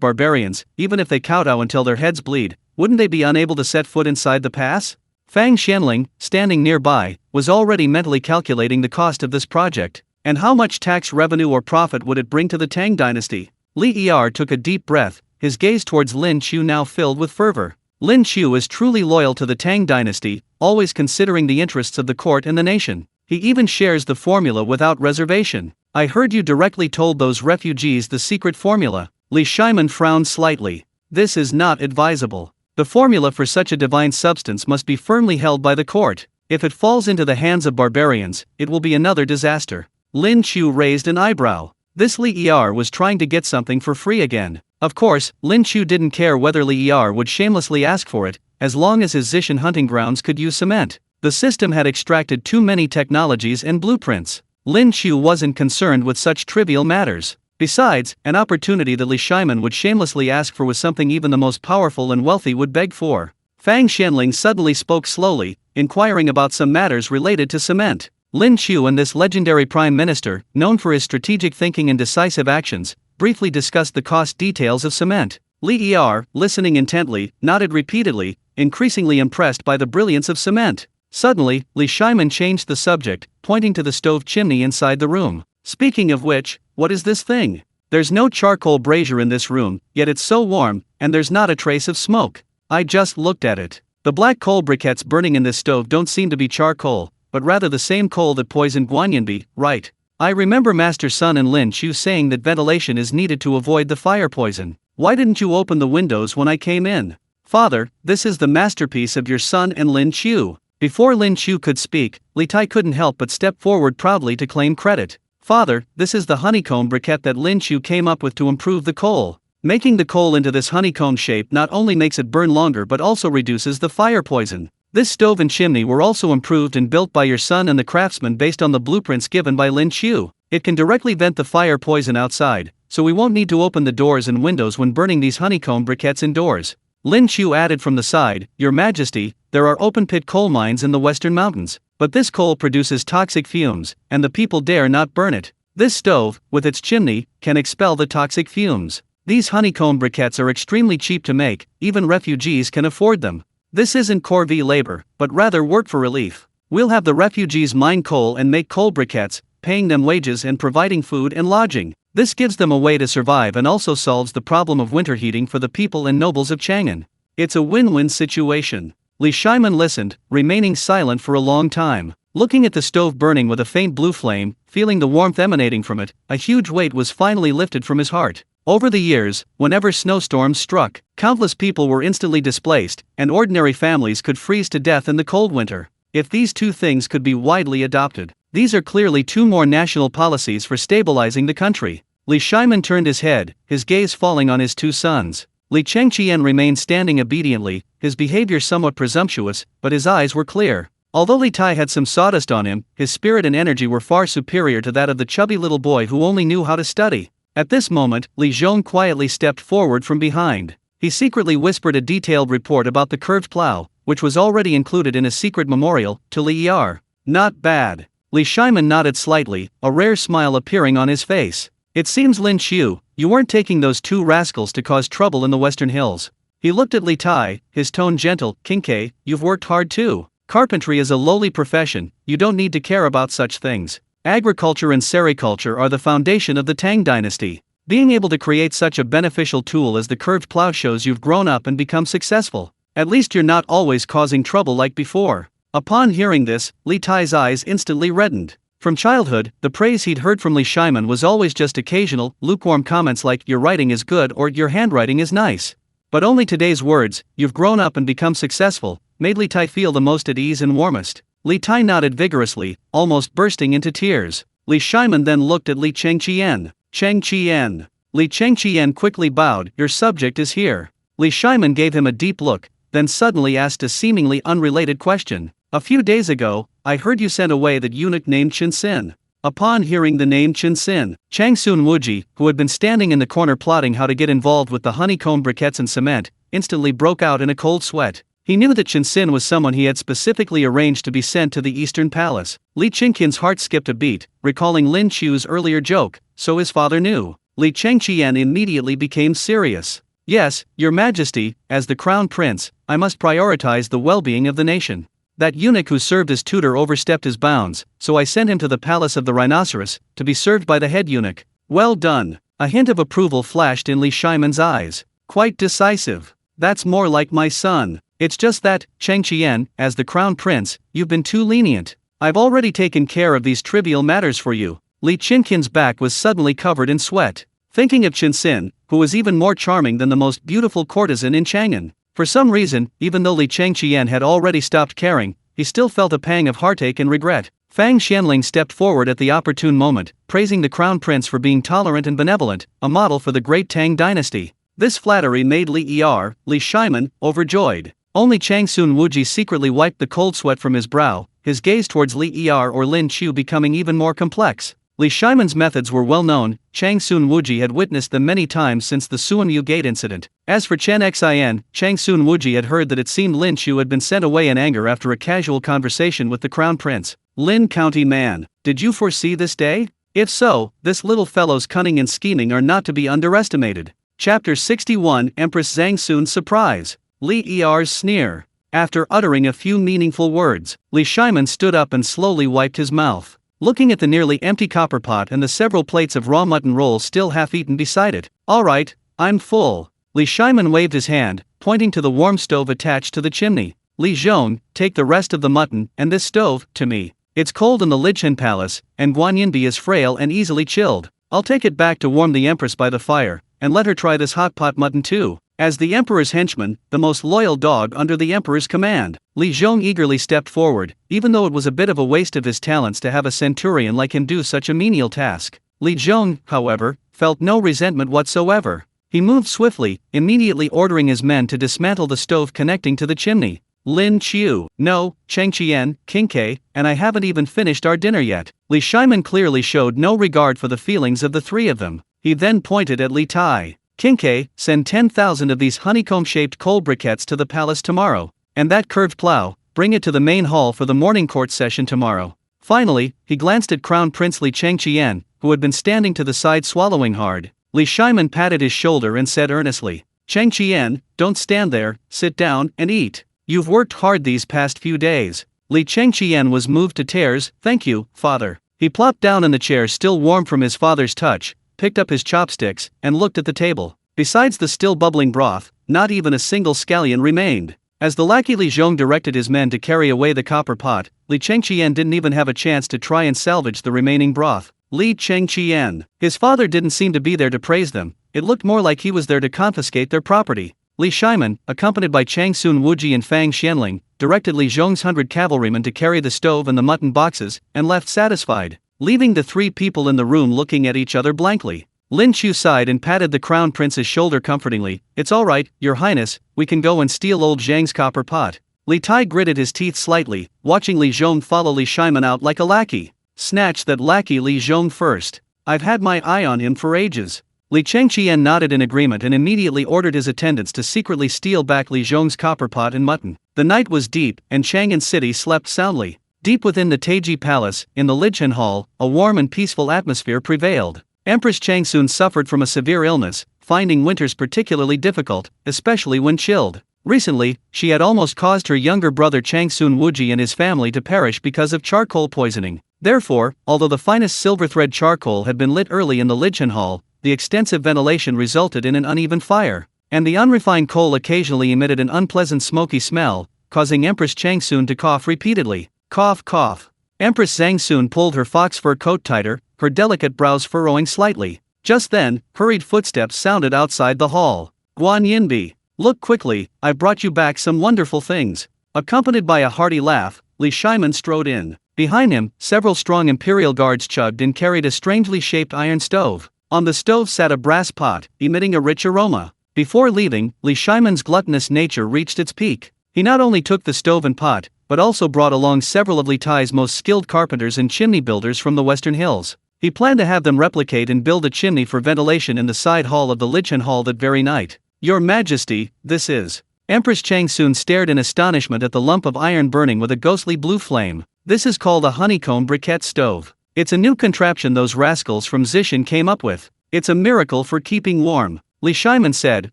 barbarians, even if they kowtow until their heads bleed, wouldn't they be unable to set foot inside the pass? Fang Xianling, standing nearby, was already mentally calculating the cost of this project, and how much tax revenue or profit would it bring to the Tang Dynasty. Li Yi took a deep breath, his gaze towards Lin Qiu now filled with fervor. Lin Qiu is truly loyal to the Tang Dynasty, always considering the interests of the court and the nation. He even shares the formula without reservation. I heard you directly told those refugees the secret formula. Li Shiman frowned slightly. This is not advisable. The formula for such a divine substance must be firmly held by the court. If it falls into the hands of barbarians, it will be another disaster. Lin Qiu raised an eyebrow. This Li Yi was trying to get something for free again. Of course, Lin Qiu didn't care whether Li Yi would shamelessly ask for it, as long as his Zishan hunting grounds could use cement. The system had extracted too many technologies and blueprints. Lin Qiu wasn't concerned with such trivial matters. Besides, an opportunity that Li Shiman would shamelessly ask for was something even the most powerful and wealthy would beg for. Fang Xianling suddenly spoke slowly, inquiring about some matters related to cement. Lin Qiu and this legendary prime minister, known for his strategic thinking and decisive actions, briefly discussed the cost details of cement. Li Yi, listening intently, nodded repeatedly, increasingly impressed by the brilliance of cement. Suddenly, Li Shiman changed the subject, pointing to the stove chimney inside the room. Speaking of which, what is this thing? There's no charcoal brazier in this room, yet it's so warm, and there's not a trace of smoke. I just looked at it. The black coal briquettes burning in this stove don't seem to be charcoal, but rather the same coal that poisoned Guanyanbi, right? I remember Master Sun and Lin Qiu saying that ventilation is needed to avoid the fire poison. Why didn't you open the windows when I came in? Father, this is the masterpiece of your son and Lin Qiu. Before Lin Qiu could speak, Li Tai couldn't help but step forward proudly to claim credit. Father, this is the honeycomb briquette that Lin Qiu came up with to improve the coal. Making the coal into this honeycomb shape not only makes it burn longer but also reduces the fire poison. This stove and chimney were also improved and built by your son and the craftsman based on the blueprints given by Lin Qiu. It can directly vent the fire poison outside, so we won't need to open the doors and windows when burning these honeycomb briquettes indoors. Lin Qiu added from the side, Your Majesty, there are open-pit coal mines in the western mountains, but this coal produces toxic fumes, and the people dare not burn it. This stove, with its chimney, can expel the toxic fumes. These honeycomb briquettes are extremely cheap to make, even refugees can afford them. This isn't corvée labor, but rather work for relief. We'll have the refugees mine coal and make coal briquettes, paying them wages and providing food and lodging. This gives them a way to survive and also solves the problem of winter heating for the people and nobles of Chang'an. It's a win-win situation. Li Shiman listened, remaining silent for a long time. Looking at the stove burning with a faint blue flame, feeling the warmth emanating from it, a huge weight was finally lifted from his heart. Over the years, whenever snowstorms struck, countless people were instantly displaced, and ordinary families could freeze to death in the cold winter. If these two things could be widely adopted, these are clearly two more national policies for stabilizing the country. Li Shiman turned his head, his gaze falling on his two sons. Li Chengqian remained standing obediently, his behavior somewhat presumptuous, but his eyes were clear. Although Li Tai had some sawdust on him, his spirit and energy were far superior to that of the chubby little boy who only knew how to study. At this moment, Li Zhong quietly stepped forward from behind. He secretly whispered a detailed report about the curved plow, which was already included in a secret memorial, to Li Er. Not bad. Li Shiman nodded slightly, a rare smile appearing on his face. It seems Lin Qiu, you weren't taking those two rascals to cause trouble in the Western Hills. He looked at Li Tai, his tone gentle. Kinke, you've worked hard too. Carpentry is a lowly profession, you don't need to care about such things. Agriculture and sericulture are the foundation of the Tang Dynasty. Being able to create such a beneficial tool as the curved plow shows you've grown up and become successful. At least you're not always causing trouble like before. Upon hearing this, Li Tai's eyes instantly reddened. From childhood, the praise he'd heard from Li Shiman was always just occasional, lukewarm comments like, your writing is good or your handwriting is nice. But only today's words, you've grown up and become successful, made Li Tai feel the most at ease and warmest. Li Tai nodded vigorously, almost bursting into tears. Li Shiman then looked at Li Chengqian. Chengqian. Li Chengqian quickly bowed, your subject is here. Li Shiman gave him a deep look, then suddenly asked a seemingly unrelated question. A few days ago, I heard you sent away that eunuch named Chinsin. Upon hearing the name Chinsin, Changsun Wuji, who had been standing in the corner plotting how to get involved with the honeycomb briquettes and cement, instantly broke out in a cold sweat. He knew that Chinsin was someone he had specifically arranged to be sent to the Eastern Palace. Li Chengqian's heart skipped a beat, recalling Lin Qiu's earlier joke, so his father knew. Li Chengqian immediately became serious. Yes, Your Majesty, as the Crown Prince, I must prioritize the well-being of the nation. That eunuch who served as tutor overstepped his bounds, so I sent him to the palace of the rhinoceros, to be served by the head eunuch. Well done. A hint of approval flashed in Li Shiman's eyes. Quite decisive. That's more like my son. It's just that, Chengqian, as the Crown Prince, you've been too lenient. I've already taken care of these trivial matters for you. Li Chengqian's back was suddenly covered in sweat. Thinking of Chinsin, who was even more charming than the most beautiful courtesan in Chang'an. For some reason, even though Li Chengqian had already stopped caring, he still felt a pang of heartache and regret. Fang Xianling stepped forward at the opportune moment, praising the Crown Prince for being tolerant and benevolent, a model for the Great Tang Dynasty. This flattery made Li Shiman, overjoyed. Only Changsun Wuji secretly wiped the cold sweat from his brow, his gaze towards Li or Lin Qiu becoming even more complex. Li Shiman's methods were well known, Changsun Wuji had witnessed them many times since the Suanyu Gate incident. As for Chen Xian, Changsun Wuji had heard that it seemed Lin Qiu had been sent away in anger after a casual conversation with the Crown Prince. Lin County man, did you foresee this day? If so, this little fellow's cunning and scheming are not to be underestimated. Chapter 61 Empress Zhangsun's surprise. Li Er's sneer. After uttering a few meaningful words, Li Shiman stood up and slowly wiped his mouth. Looking at the nearly empty copper pot and the several plates of raw mutton rolls still half-eaten beside it. All right, I'm full. Li Shiman waved his hand, pointing to the warm stove attached to the chimney. Li Zhong, take the rest of the mutton and this stove, to me. It's cold in the Lichen Palace, and Guanyinbi is frail and easily chilled. I'll take it back to warm the Empress by the fire, and let her try this hot pot mutton too. As the Emperor's henchman, the most loyal dog under the Emperor's command, Li Zhong eagerly stepped forward, even though it was a bit of a waste of his talents to have a centurion like him do such a menial task. Li Zhong, however, felt no resentment whatsoever. He moved swiftly, immediately ordering his men to dismantle the stove connecting to the chimney. Lin Qiu, no, Chengqian, Kinke, and I haven't even finished our dinner yet. Li Shiman clearly showed no regard for the feelings of the three of them. He then pointed at Li Tai. Kinke, send 10,000 of these honeycomb-shaped coal briquettes to the palace tomorrow. And that curved plow, bring it to the main hall for the morning court session tomorrow. Finally, he glanced at Crown Prince Li Chengqian, who had been standing to the side swallowing hard. Li Shiman patted his shoulder and said earnestly, Chengqian, don't stand there, sit down and eat. You've worked hard these past few days. Li Chengqian was moved to tears. Thank you, father. He plopped down in the chair still warm from his father's touch, picked up his chopsticks, and looked at the table. Besides the still bubbling broth, not even a single scallion remained. As the lackey Li Zhong directed his men to carry away the copper pot, Li Chengqian didn't even have a chance to try and salvage the remaining broth. Li Chengqian. His father didn't seem to be there to praise them, it looked more like he was there to confiscate their property. Li Shiman, accompanied by Changsun Wuji and Fang Xianling, directed Li Zhong's 100 cavalrymen to carry the stove and the mutton boxes, and left satisfied, leaving the three people in the room looking at each other blankly. Lin Qiu sighed and patted the Crown Prince's shoulder comfortingly. It's all right, Your Highness, we can go and steal old Zhang's copper pot. Li Tai gritted his teeth slightly, watching Li Zhong follow Li Shiman out like a lackey. Snatch that lackey Li Zhong first. I've had my eye on him for ages. Li Chengqian nodded in agreement and immediately ordered his attendants to secretly steal back Li Zhong's copper pot and mutton. The night was deep, and Chang'an City slept soundly. Deep within the Taiji Palace, in the Lichen Hall, a warm and peaceful atmosphere prevailed. Empress Changsun suffered from a severe illness, finding winters particularly difficult, especially when chilled. Recently, she had almost caused her younger brother Changsun Wuji and his family to perish because of charcoal poisoning. Therefore, although the finest silver thread charcoal had been lit early in the Lichen Hall, the extensive ventilation resulted in an uneven fire, and the unrefined coal occasionally emitted an unpleasant smoky smell, causing Empress Changsun to cough repeatedly. Cough, cough. Empress Zhangsun pulled her fox fur coat tighter, her delicate brows furrowing slightly. Just then, hurried footsteps sounded outside the hall. Guan Yinbi, look quickly, I've brought you back some wonderful things. Accompanied by a hearty laugh, Li Shiman strode in. Behind him, several strong imperial guards chugged and carried a strangely shaped iron stove. On the stove sat a brass pot, emitting a rich aroma. Before leaving, Li Shiman's gluttonous nature reached its peak. He not only took the stove and pot, but also brought along several of Li Tai's most skilled carpenters and chimney builders from the western hills. He planned to have them replicate and build a chimney for ventilation in the side hall of the Lichen Hall that very night. Your Majesty, this is. Empress Changsun stared in astonishment at the lump of iron burning with a ghostly blue flame. This is called a honeycomb briquette stove. It's a new contraption those rascals from Zishan came up with. It's a miracle for keeping warm, Li Shiman said,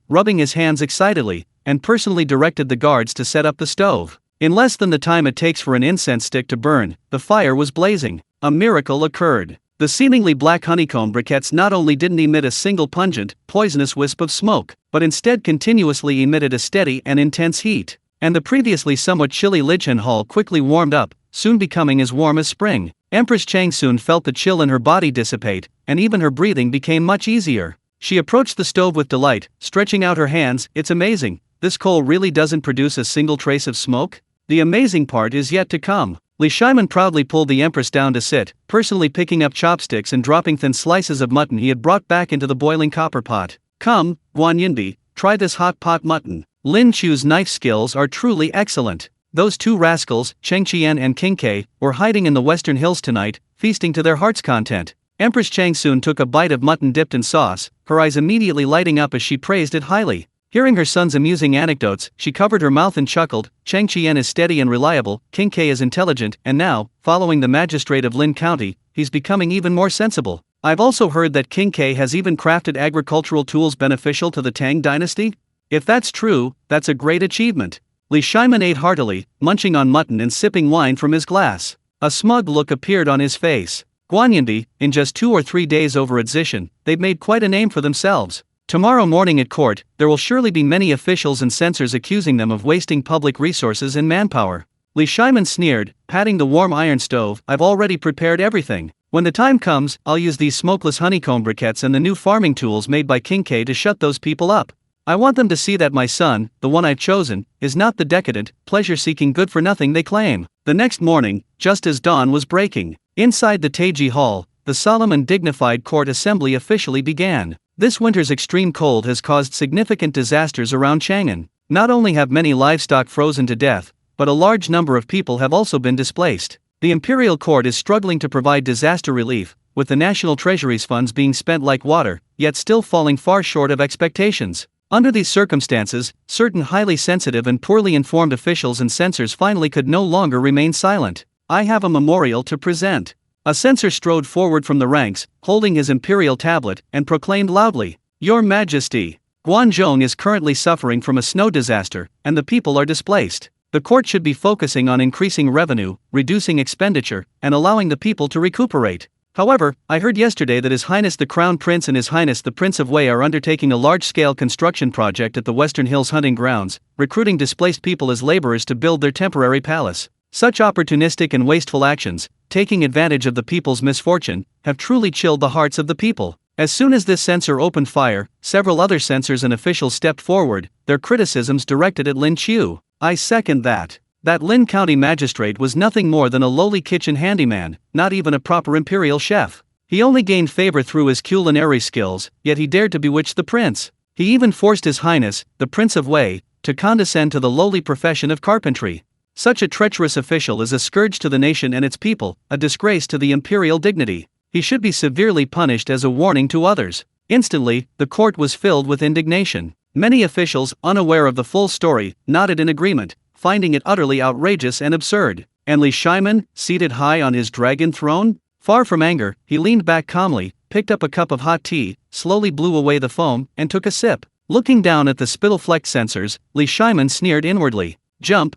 rubbing his hands excitedly, and personally directed the guards to set up the stove. In less than the time it takes for an incense stick to burn, the fire was blazing. A miracle occurred. The seemingly black honeycomb briquettes not only didn't emit a single pungent, poisonous wisp of smoke, but instead continuously emitted a steady and intense heat. And the previously somewhat chilly Lichen Hall quickly warmed up, soon becoming as warm as spring. Empress Changsun felt the chill in her body dissipate, and even her breathing became much easier. She approached the stove with delight, stretching out her hands. It's amazing, this coal really doesn't produce a single trace of smoke? The amazing part is yet to come. Li Shiman proudly pulled the Empress down to sit, personally picking up chopsticks and dropping thin slices of mutton he had brought back into the boiling copper pot. Come, Guan Yinbi, try this hot pot mutton. Lin Qiu's knife skills are truly excellent. Those two rascals, Cheng Qian and King Ke, were hiding in the western hills tonight, feasting to their heart's content. Empress Changsun took a bite of mutton dipped in sauce, her eyes immediately lighting up as she praised it highly. Hearing her son's amusing anecdotes, she covered her mouth and chuckled. Cheng Qian is steady and reliable, King Ke is intelligent, and now, following the magistrate of Lin County, he's becoming even more sensible. I've also heard that King Ke has even crafted agricultural tools beneficial to the Tang Dynasty? If that's true, that's a great achievement. Li Shiman ate heartily, munching on mutton and sipping wine from his glass. A smug look appeared on his face. Guan Yinbi, in just 2 or 3 days over at Zishan, they've made quite a name for themselves. Tomorrow morning at court, there will surely be many officials and censors accusing them of wasting public resources and manpower. Li Shiman sneered, patting the warm iron stove. I've already prepared everything. When the time comes, I'll use these smokeless honeycomb briquettes and the new farming tools made by King Ke to shut those people up. I want them to see that my son, the one I've chosen, is not the decadent, pleasure-seeking good-for-nothing they claim. The next morning, just as dawn was breaking, inside the Taiji Hall, the solemn and dignified court assembly officially began. This winter's extreme cold has caused significant disasters around Chang'an. Not only have many livestock frozen to death, but a large number of people have also been displaced. The imperial court is struggling to provide disaster relief, with the national treasury's funds being spent like water, yet still falling far short of expectations. Under these circumstances, certain highly sensitive and poorly informed officials and censors finally could no longer remain silent. I have a memorial to present. A censor strode forward from the ranks, holding his imperial tablet, and proclaimed loudly, Your Majesty, Guangzhou is currently suffering from a snow disaster, and the people are displaced. The court should be focusing on increasing revenue, reducing expenditure, and allowing the people to recuperate. However, I heard yesterday that His Highness the Crown Prince and His Highness the Prince of Wei are undertaking a large-scale construction project at the Western Hills hunting grounds, recruiting displaced people as laborers to build their temporary palace. Such opportunistic and wasteful actions, taking advantage of the people's misfortune, have truly chilled the hearts of the people. As soon as this censor opened fire, several other censors and officials stepped forward, their criticisms directed at Lin Qiu. I second that. That Lin County magistrate was nothing more than a lowly kitchen handyman, not even a proper imperial chef. He only gained favor through his culinary skills, yet he dared to bewitch the prince. He even forced His Highness, the Prince of Wei, to condescend to the lowly profession of carpentry. Such a treacherous official is a scourge to the nation and its people, a disgrace to the imperial dignity. He should be severely punished as a warning to others. Instantly, the court was filled with indignation. Many officials, unaware of the full story, nodded in agreement, finding it utterly outrageous and absurd. And Li Shiman, seated high on his dragon throne? Far from anger, he leaned back calmly, picked up a cup of hot tea, slowly blew away the foam, and took a sip. Looking down at the spittle-flecked censers, Li Shiman sneered inwardly. Jump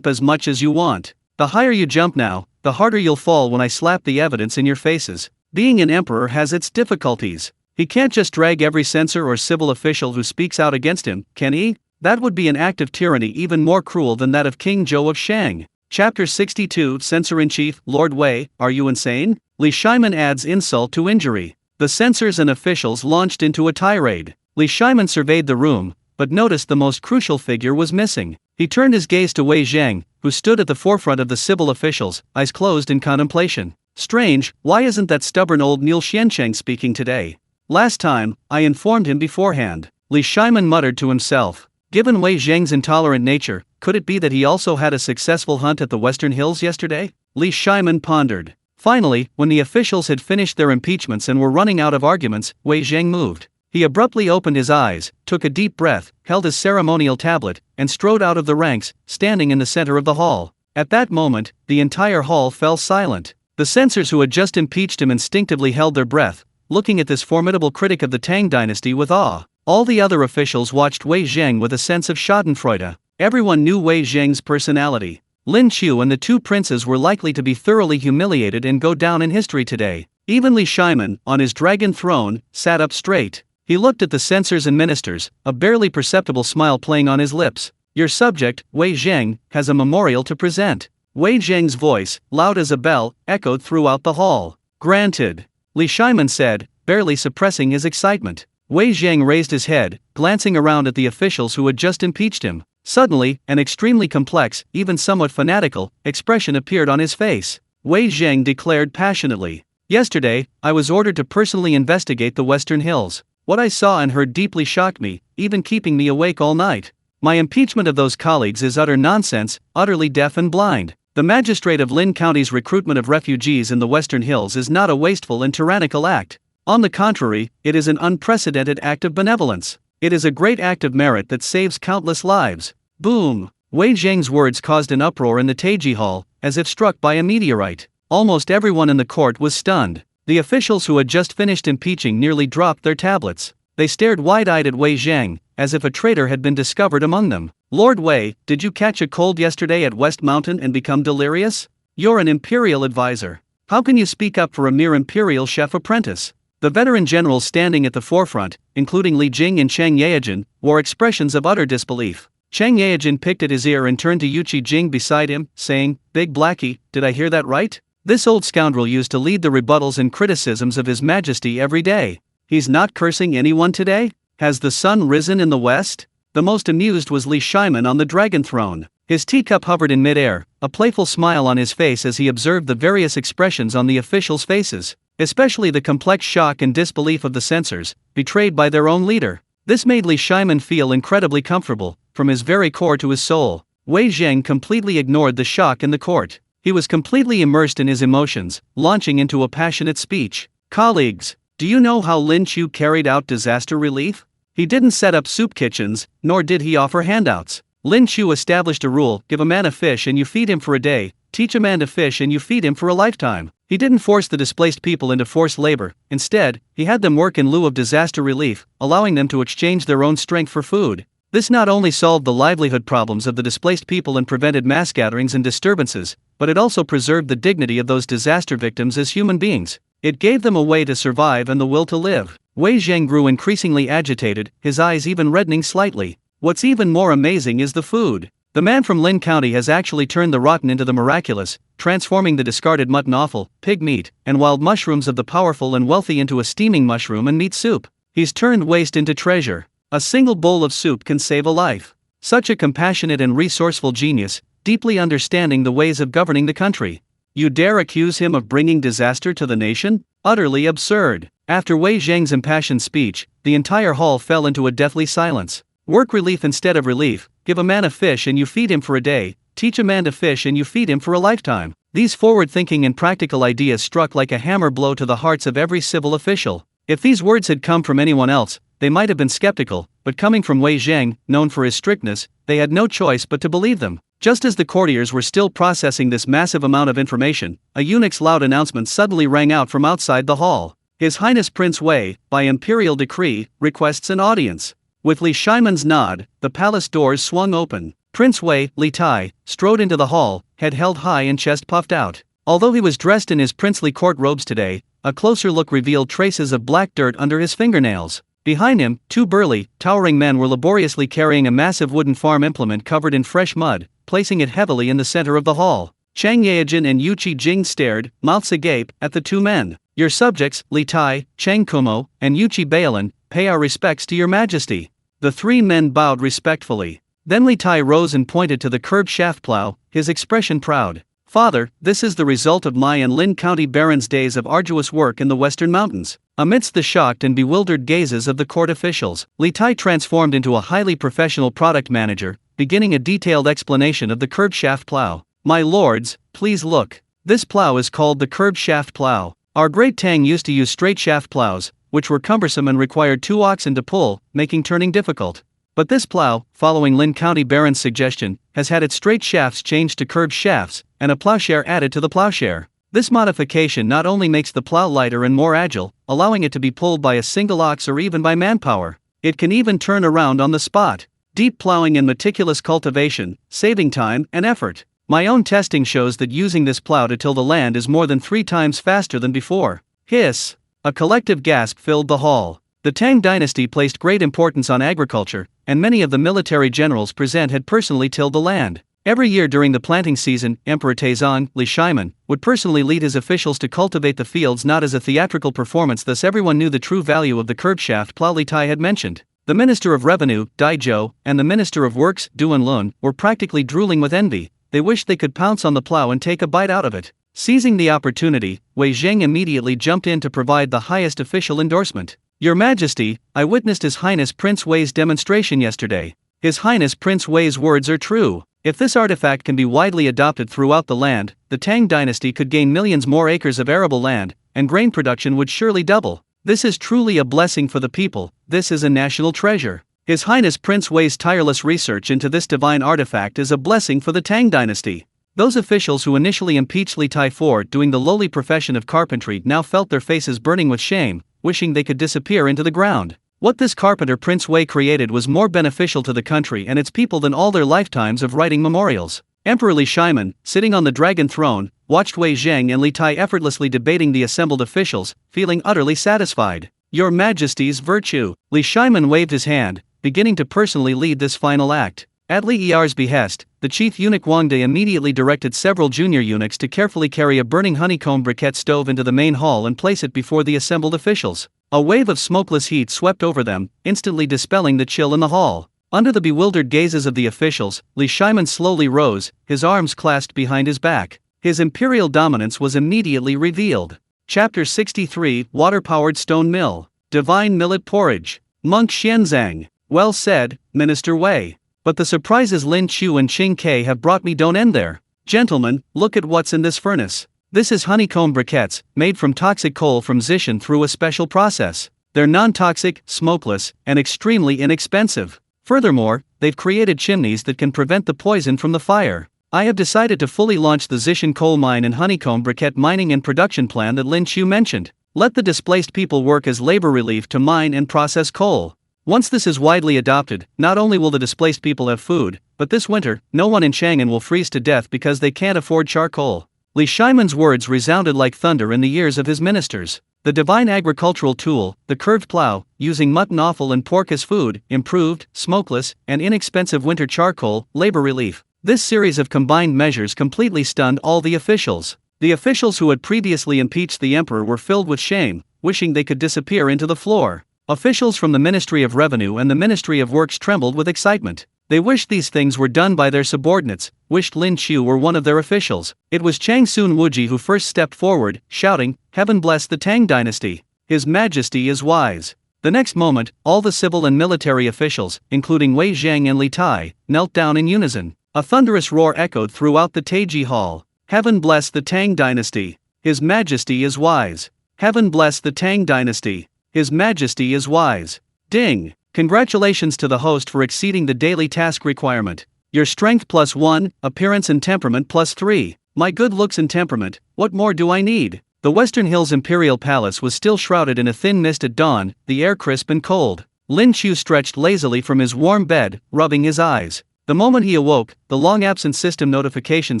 as much as you want. The higher you jump now, the harder you'll fall when I slap the evidence in your faces. Being an emperor has its difficulties. He can't just drag every censor or civil official who speaks out against him, can he? That would be an act of tyranny even more cruel than that of King Zhou of Shang. Chapter 62 Censor-in-Chief, Lord Wei, are you insane? Li Shiman adds insult to injury. The censors and officials launched into a tirade. Li Shiman surveyed the room, but noticed the most crucial figure was missing. He turned his gaze to Wei Zhang, who stood at the forefront of the civil officials, eyes closed in contemplation. Strange, why isn't that stubborn old Niu Xiancheng speaking today? Last time, I informed him beforehand. Li Shiman muttered to himself. Given Wei Zhang's intolerant nature, could it be that he also had a successful hunt at the Western Hills yesterday? Li Shiman pondered. Finally, when the officials had finished their impeachments and were running out of arguments, Wei Zhang moved. He abruptly opened his eyes, took a deep breath, held his ceremonial tablet, and strode out of the ranks, standing in the center of the hall. At that moment, the entire hall fell silent. The censors who had just impeached him instinctively held their breath, looking at this formidable critic of the Tang Dynasty with awe. All the other officials watched Wei Zhang with a sense of schadenfreude. Everyone knew Wei Zhang's personality. Lin Qiu and the two princes were likely to be thoroughly humiliated and go down in history today. Even Li Shiman, on his dragon throne, sat up straight. He looked at the censors and ministers, a barely perceptible smile playing on his lips. Your subject, Wei Zhang, has a memorial to present. Wei Zhang's voice, loud as a bell, echoed throughout the hall. Granted, Li Shiman said, barely suppressing his excitement. Wei Zhang raised his head, glancing around at the officials who had just impeached him. Suddenly, an extremely complex, even somewhat fanatical, expression appeared on his face. Wei Zhang declared passionately. Yesterday, I was ordered to personally investigate the Western Hills. What I saw and heard deeply shocked me, even keeping me awake all night. My impeachment of those colleagues is utter nonsense, utterly deaf and blind. The magistrate of Lin County's recruitment of refugees in the Western Hills is not a wasteful and tyrannical act. On the contrary, it is an unprecedented act of benevolence. It is a great act of merit that saves countless lives. Boom! Wei Zhang's words caused an uproar in the Taiji Hall, as if struck by a meteorite. Almost everyone in the court was stunned. The officials who had just finished impeaching nearly dropped their tablets. They stared wide-eyed at Wei Zhang, as if a traitor had been discovered among them. Lord Wei, did you catch a cold yesterday at West Mountain and become delirious? You're an imperial advisor. How can you speak up for a mere imperial chef apprentice? The veteran generals standing at the forefront, including Li Jing and Chang Yaojin, wore expressions of utter disbelief. Chang Yaojin picked at his ear and turned to Yuqi Jing beside him, saying, Big Blackie, did I hear that right? This old scoundrel used to lead the rebuttals and criticisms of His Majesty every day. He's not cursing anyone today? Has the sun risen in the west? The most amused was Li Shiman on the dragon throne. His teacup hovered in midair, a playful smile on his face as he observed the various expressions on the officials' faces, especially the complex shock and disbelief of the censors, betrayed by their own leader. This made Li Shiman feel incredibly comfortable, from his very core to his soul. Wei Zhang completely ignored the shock in the court. He was completely immersed in his emotions, launching into a passionate speech. Colleagues, do you know how Lin Qiu carried out disaster relief? He didn't set up soup kitchens, nor did he offer handouts. Lin Qiu established a rule: give a man a fish and you feed him for a day, teach a man to fish and you feed him for a lifetime. He didn't force the displaced people into forced labor. Instead, he had them work in lieu of disaster relief, allowing them to exchange their own strength for food. This not only solved the livelihood problems of the displaced people and prevented mass gatherings and disturbances, but it also preserved the dignity of those disaster victims as human beings. It gave them a way to survive and the will to live. Wei Zhang grew increasingly agitated, his eyes even reddening slightly. What's even more amazing is the food. The man from Lin County has actually turned the rotten into the miraculous, transforming the discarded mutton offal, pig meat, and wild mushrooms of the powerful and wealthy into a steaming mushroom and meat soup. He's turned waste into treasure. A single bowl of soup can save a life. Such a compassionate and resourceful genius, deeply understanding the ways of governing the country. You dare accuse him of bringing disaster to the nation? Utterly absurd. After Wei Zhang's impassioned speech, the entire hall fell into a deathly silence. Work relief instead of relief, give a man a fish and you feed him for a day, teach a man to fish and you feed him for a lifetime. These forward-thinking and practical ideas struck like a hammer blow to the hearts of every civil official. If these words had come from anyone else, they might have been skeptical, but coming from Wei Zheng, known for his strictness, they had no choice but to believe them. Just as the courtiers were still processing this massive amount of information, a eunuch's loud announcement suddenly rang out from outside the hall. His Highness Prince Wei, by imperial decree, requests an audience. With Li Shimon's nod, the palace doors swung open. Prince Wei, Li Tai, strode into the hall, head held high and chest puffed out. Although he was dressed in his princely court robes today, a closer look revealed traces of black dirt under his fingernails. Behind him, two burly, towering men were laboriously carrying a massive wooden farm implement covered in fresh mud, placing it heavily in the center of the hall. Chang Yaojin and Yu Qijing stared, mouths agape, at the two men. Your subjects, Li Tai, Chang Kumo, and Yu Bailin, pay our respects to your majesty. The three men bowed respectfully. Then Li Tai rose and pointed to the curved shaft plow, his expression proud. Father, this is the result of my and Lin County Baron's days of arduous work in the Western Mountains. Amidst the shocked and bewildered gazes of the court officials, Li Tai transformed into a highly professional product manager, beginning a detailed explanation of the curved shaft plow. My lords, please look. This plow is called the curved shaft plow. Our great Tang used to use straight shaft plows, which were cumbersome and required 2 oxen to pull, making turning difficult. But this plow, following Lin County Baron's suggestion, has had its straight shafts changed to curved shafts, and a plowshare added to the plowshare. This modification not only makes the plow lighter and more agile, allowing it to be pulled by a single ox or even by manpower. It can even turn around on the spot. Deep plowing and meticulous cultivation, saving time and effort. My own testing shows that using this plow to till the land is more than 3 times faster than before. Hiss! A collective gasp filled the hall. The Tang Dynasty placed great importance on agriculture, and many of the military generals present had personally tilled the land. Every year during the planting season, Emperor Taizong, Li Shimon, would personally lead his officials to cultivate the fields not as a theatrical performance, thus everyone knew the true value of the curved shaft plow Li Tai had mentioned. The Minister of Revenue, Dai Zhou, and the Minister of Works, Duan Lun, were practically drooling with envy. They wished they could pounce on the plow and take a bite out of it. Seizing the opportunity, Wei Zheng immediately jumped in to provide the highest official endorsement. Your Majesty, I witnessed His Highness Prince Wei's demonstration yesterday. His Highness Prince Wei's words are true. If this artifact can be widely adopted throughout the land, the Tang Dynasty could gain millions more acres of arable land, and grain production would surely double. This is truly a blessing for the people. This is a national treasure. His Highness Prince Wei's tireless research into this divine artifact is a blessing for the Tang Dynasty. Those officials who initially impeached Li Tai for doing the lowly profession of carpentry now felt their faces burning with shame, wishing they could disappear into the ground. What this carpenter Prince Wei created was more beneficial to the country and its people than all their lifetimes of writing memorials. Emperor Li Shimon, sitting on the dragon throne, watched Wei Zheng and Li Tai effortlessly debating the assembled officials, feeling utterly satisfied. Your Majesty's virtue. Li Shimon waved his hand, beginning to personally lead this final act. At Li Er's behest, the chief eunuch Wang De immediately directed several junior eunuchs to carefully carry a burning honeycomb briquette stove into the main hall and place it before the assembled officials. A wave of smokeless heat swept over them, instantly dispelling the chill in the hall. Under the bewildered gazes of the officials, Li Shimon slowly rose, his arms clasped behind his back. His imperial dominance was immediately revealed. Chapter 63, Water-Powered Stone Mill. Divine Millet Porridge. Monk Xianzang. Well said, Minister Wei. But the surprises Lin Qiu and Qing Ke have brought me don't end there. Gentlemen, look at what's in this furnace. This is honeycomb briquettes, made from toxic coal from Zishan through a special process. They're non-toxic, smokeless, and extremely inexpensive. Furthermore, they've created chimneys that can prevent the poison from the fire. I have decided to fully launch the Zishan coal mine and honeycomb briquette mining and production plan that Lin Qiu mentioned. Let the displaced people work as labor relief to mine and process coal. Once this is widely adopted, not only will the displaced people have food, but this winter, no one in Chang'an will freeze to death because they can't afford charcoal. Li Shimon's words resounded like thunder in the ears of his ministers. The divine agricultural tool, the curved plow, using mutton offal and pork as food, improved, smokeless, and inexpensive winter charcoal, labor relief. This series of combined measures completely stunned all the officials. The officials who had previously impeached the emperor were filled with shame, wishing they could disappear into the floor. Officials from the Ministry of Revenue and the Ministry of Works trembled with excitement. They wished these things were done by their subordinates, wished Lin Qiu were one of their officials. It was Chang Sun Wuji who first stepped forward, shouting, "Heaven bless the Tang Dynasty. His Majesty is wise." The next moment, all the civil and military officials, including Wei Zhang and Li Tai, knelt down in unison. A thunderous roar echoed throughout the Taiji Hall. Heaven bless the Tang Dynasty. His Majesty is wise. Heaven bless the Tang Dynasty. His Majesty is wise. Ding! Congratulations to the host for exceeding the daily task requirement. Your strength +1, appearance and temperament +3. My good looks and temperament, what more do I need? The Western Hills Imperial Palace was still shrouded in a thin mist at dawn, the air crisp and cold. Lin Qiu stretched lazily from his warm bed, rubbing his eyes. The moment he awoke, the long-absent system notification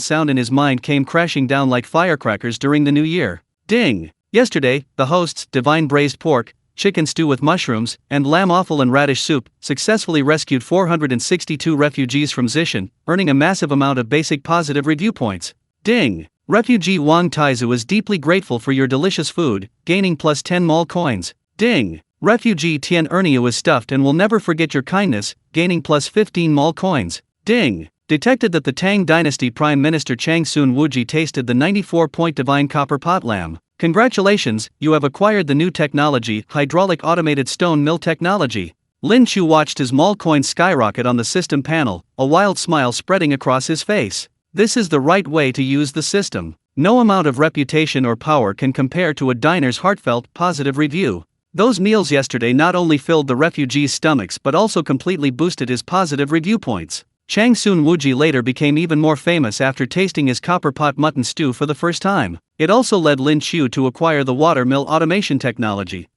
sound in his mind came crashing down like firecrackers during the new year. Ding! Yesterday, the host's divine braised pork, chicken stew with mushrooms, and lamb offal and radish soup successfully rescued 462 refugees from Zishan, earning a massive amount of basic positive review points. Ding! Refugee Wang Taizu is deeply grateful for your delicious food, gaining +10 mall coins. Ding! Refugee Tian Erniu is stuffed and will never forget your kindness, gaining +15 mall coins. Ding! Detected that the Tang Dynasty Prime Minister Chang Sun Wuji tasted the 94-point divine copper pot lamb. Congratulations, you have acquired the new technology, hydraulic automated stone mill technology. Lin Qiu watched his mall coins skyrocket on the system panel, a wild smile spreading across his face. This is the right way to use the system. No amount of reputation or power can compare to a diner's heartfelt, positive review. Those meals yesterday not only filled the refugees' stomachs but also completely boosted his positive review points. Chang Sun Wuji later became even more famous after tasting his copper pot mutton stew for the first time. It also led Lin Qiu to acquire the water mill automation technology.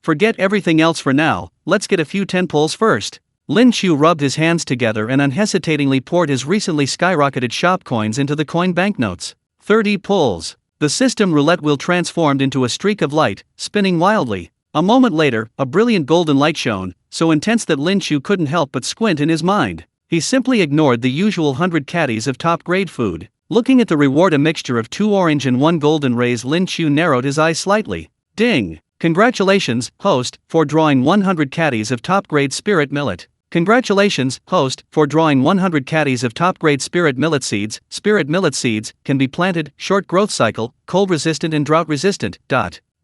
Forget everything else for now, let's get a few 10 pulls first. Lin Qiu rubbed his hands together and unhesitatingly poured his recently skyrocketed shop coins into the coin banknotes. 30 pulls. The system roulette wheel transformed into a streak of light, spinning wildly. A moment later, a brilliant golden light shone, so intense that Lin Qiu couldn't help but squint in his mind. He simply ignored the usual 100 caddies of top-grade food. Looking at the reward, a mixture of 2 orange and 1 golden rays, Lin Qiu narrowed his eyes slightly. Ding! Congratulations, host, for drawing 100 caddies of top-grade spirit millet. Congratulations, host, for drawing 100 caddies of top-grade spirit millet seeds. Spirit millet seeds can be planted, short growth cycle, cold-resistant and drought-resistant.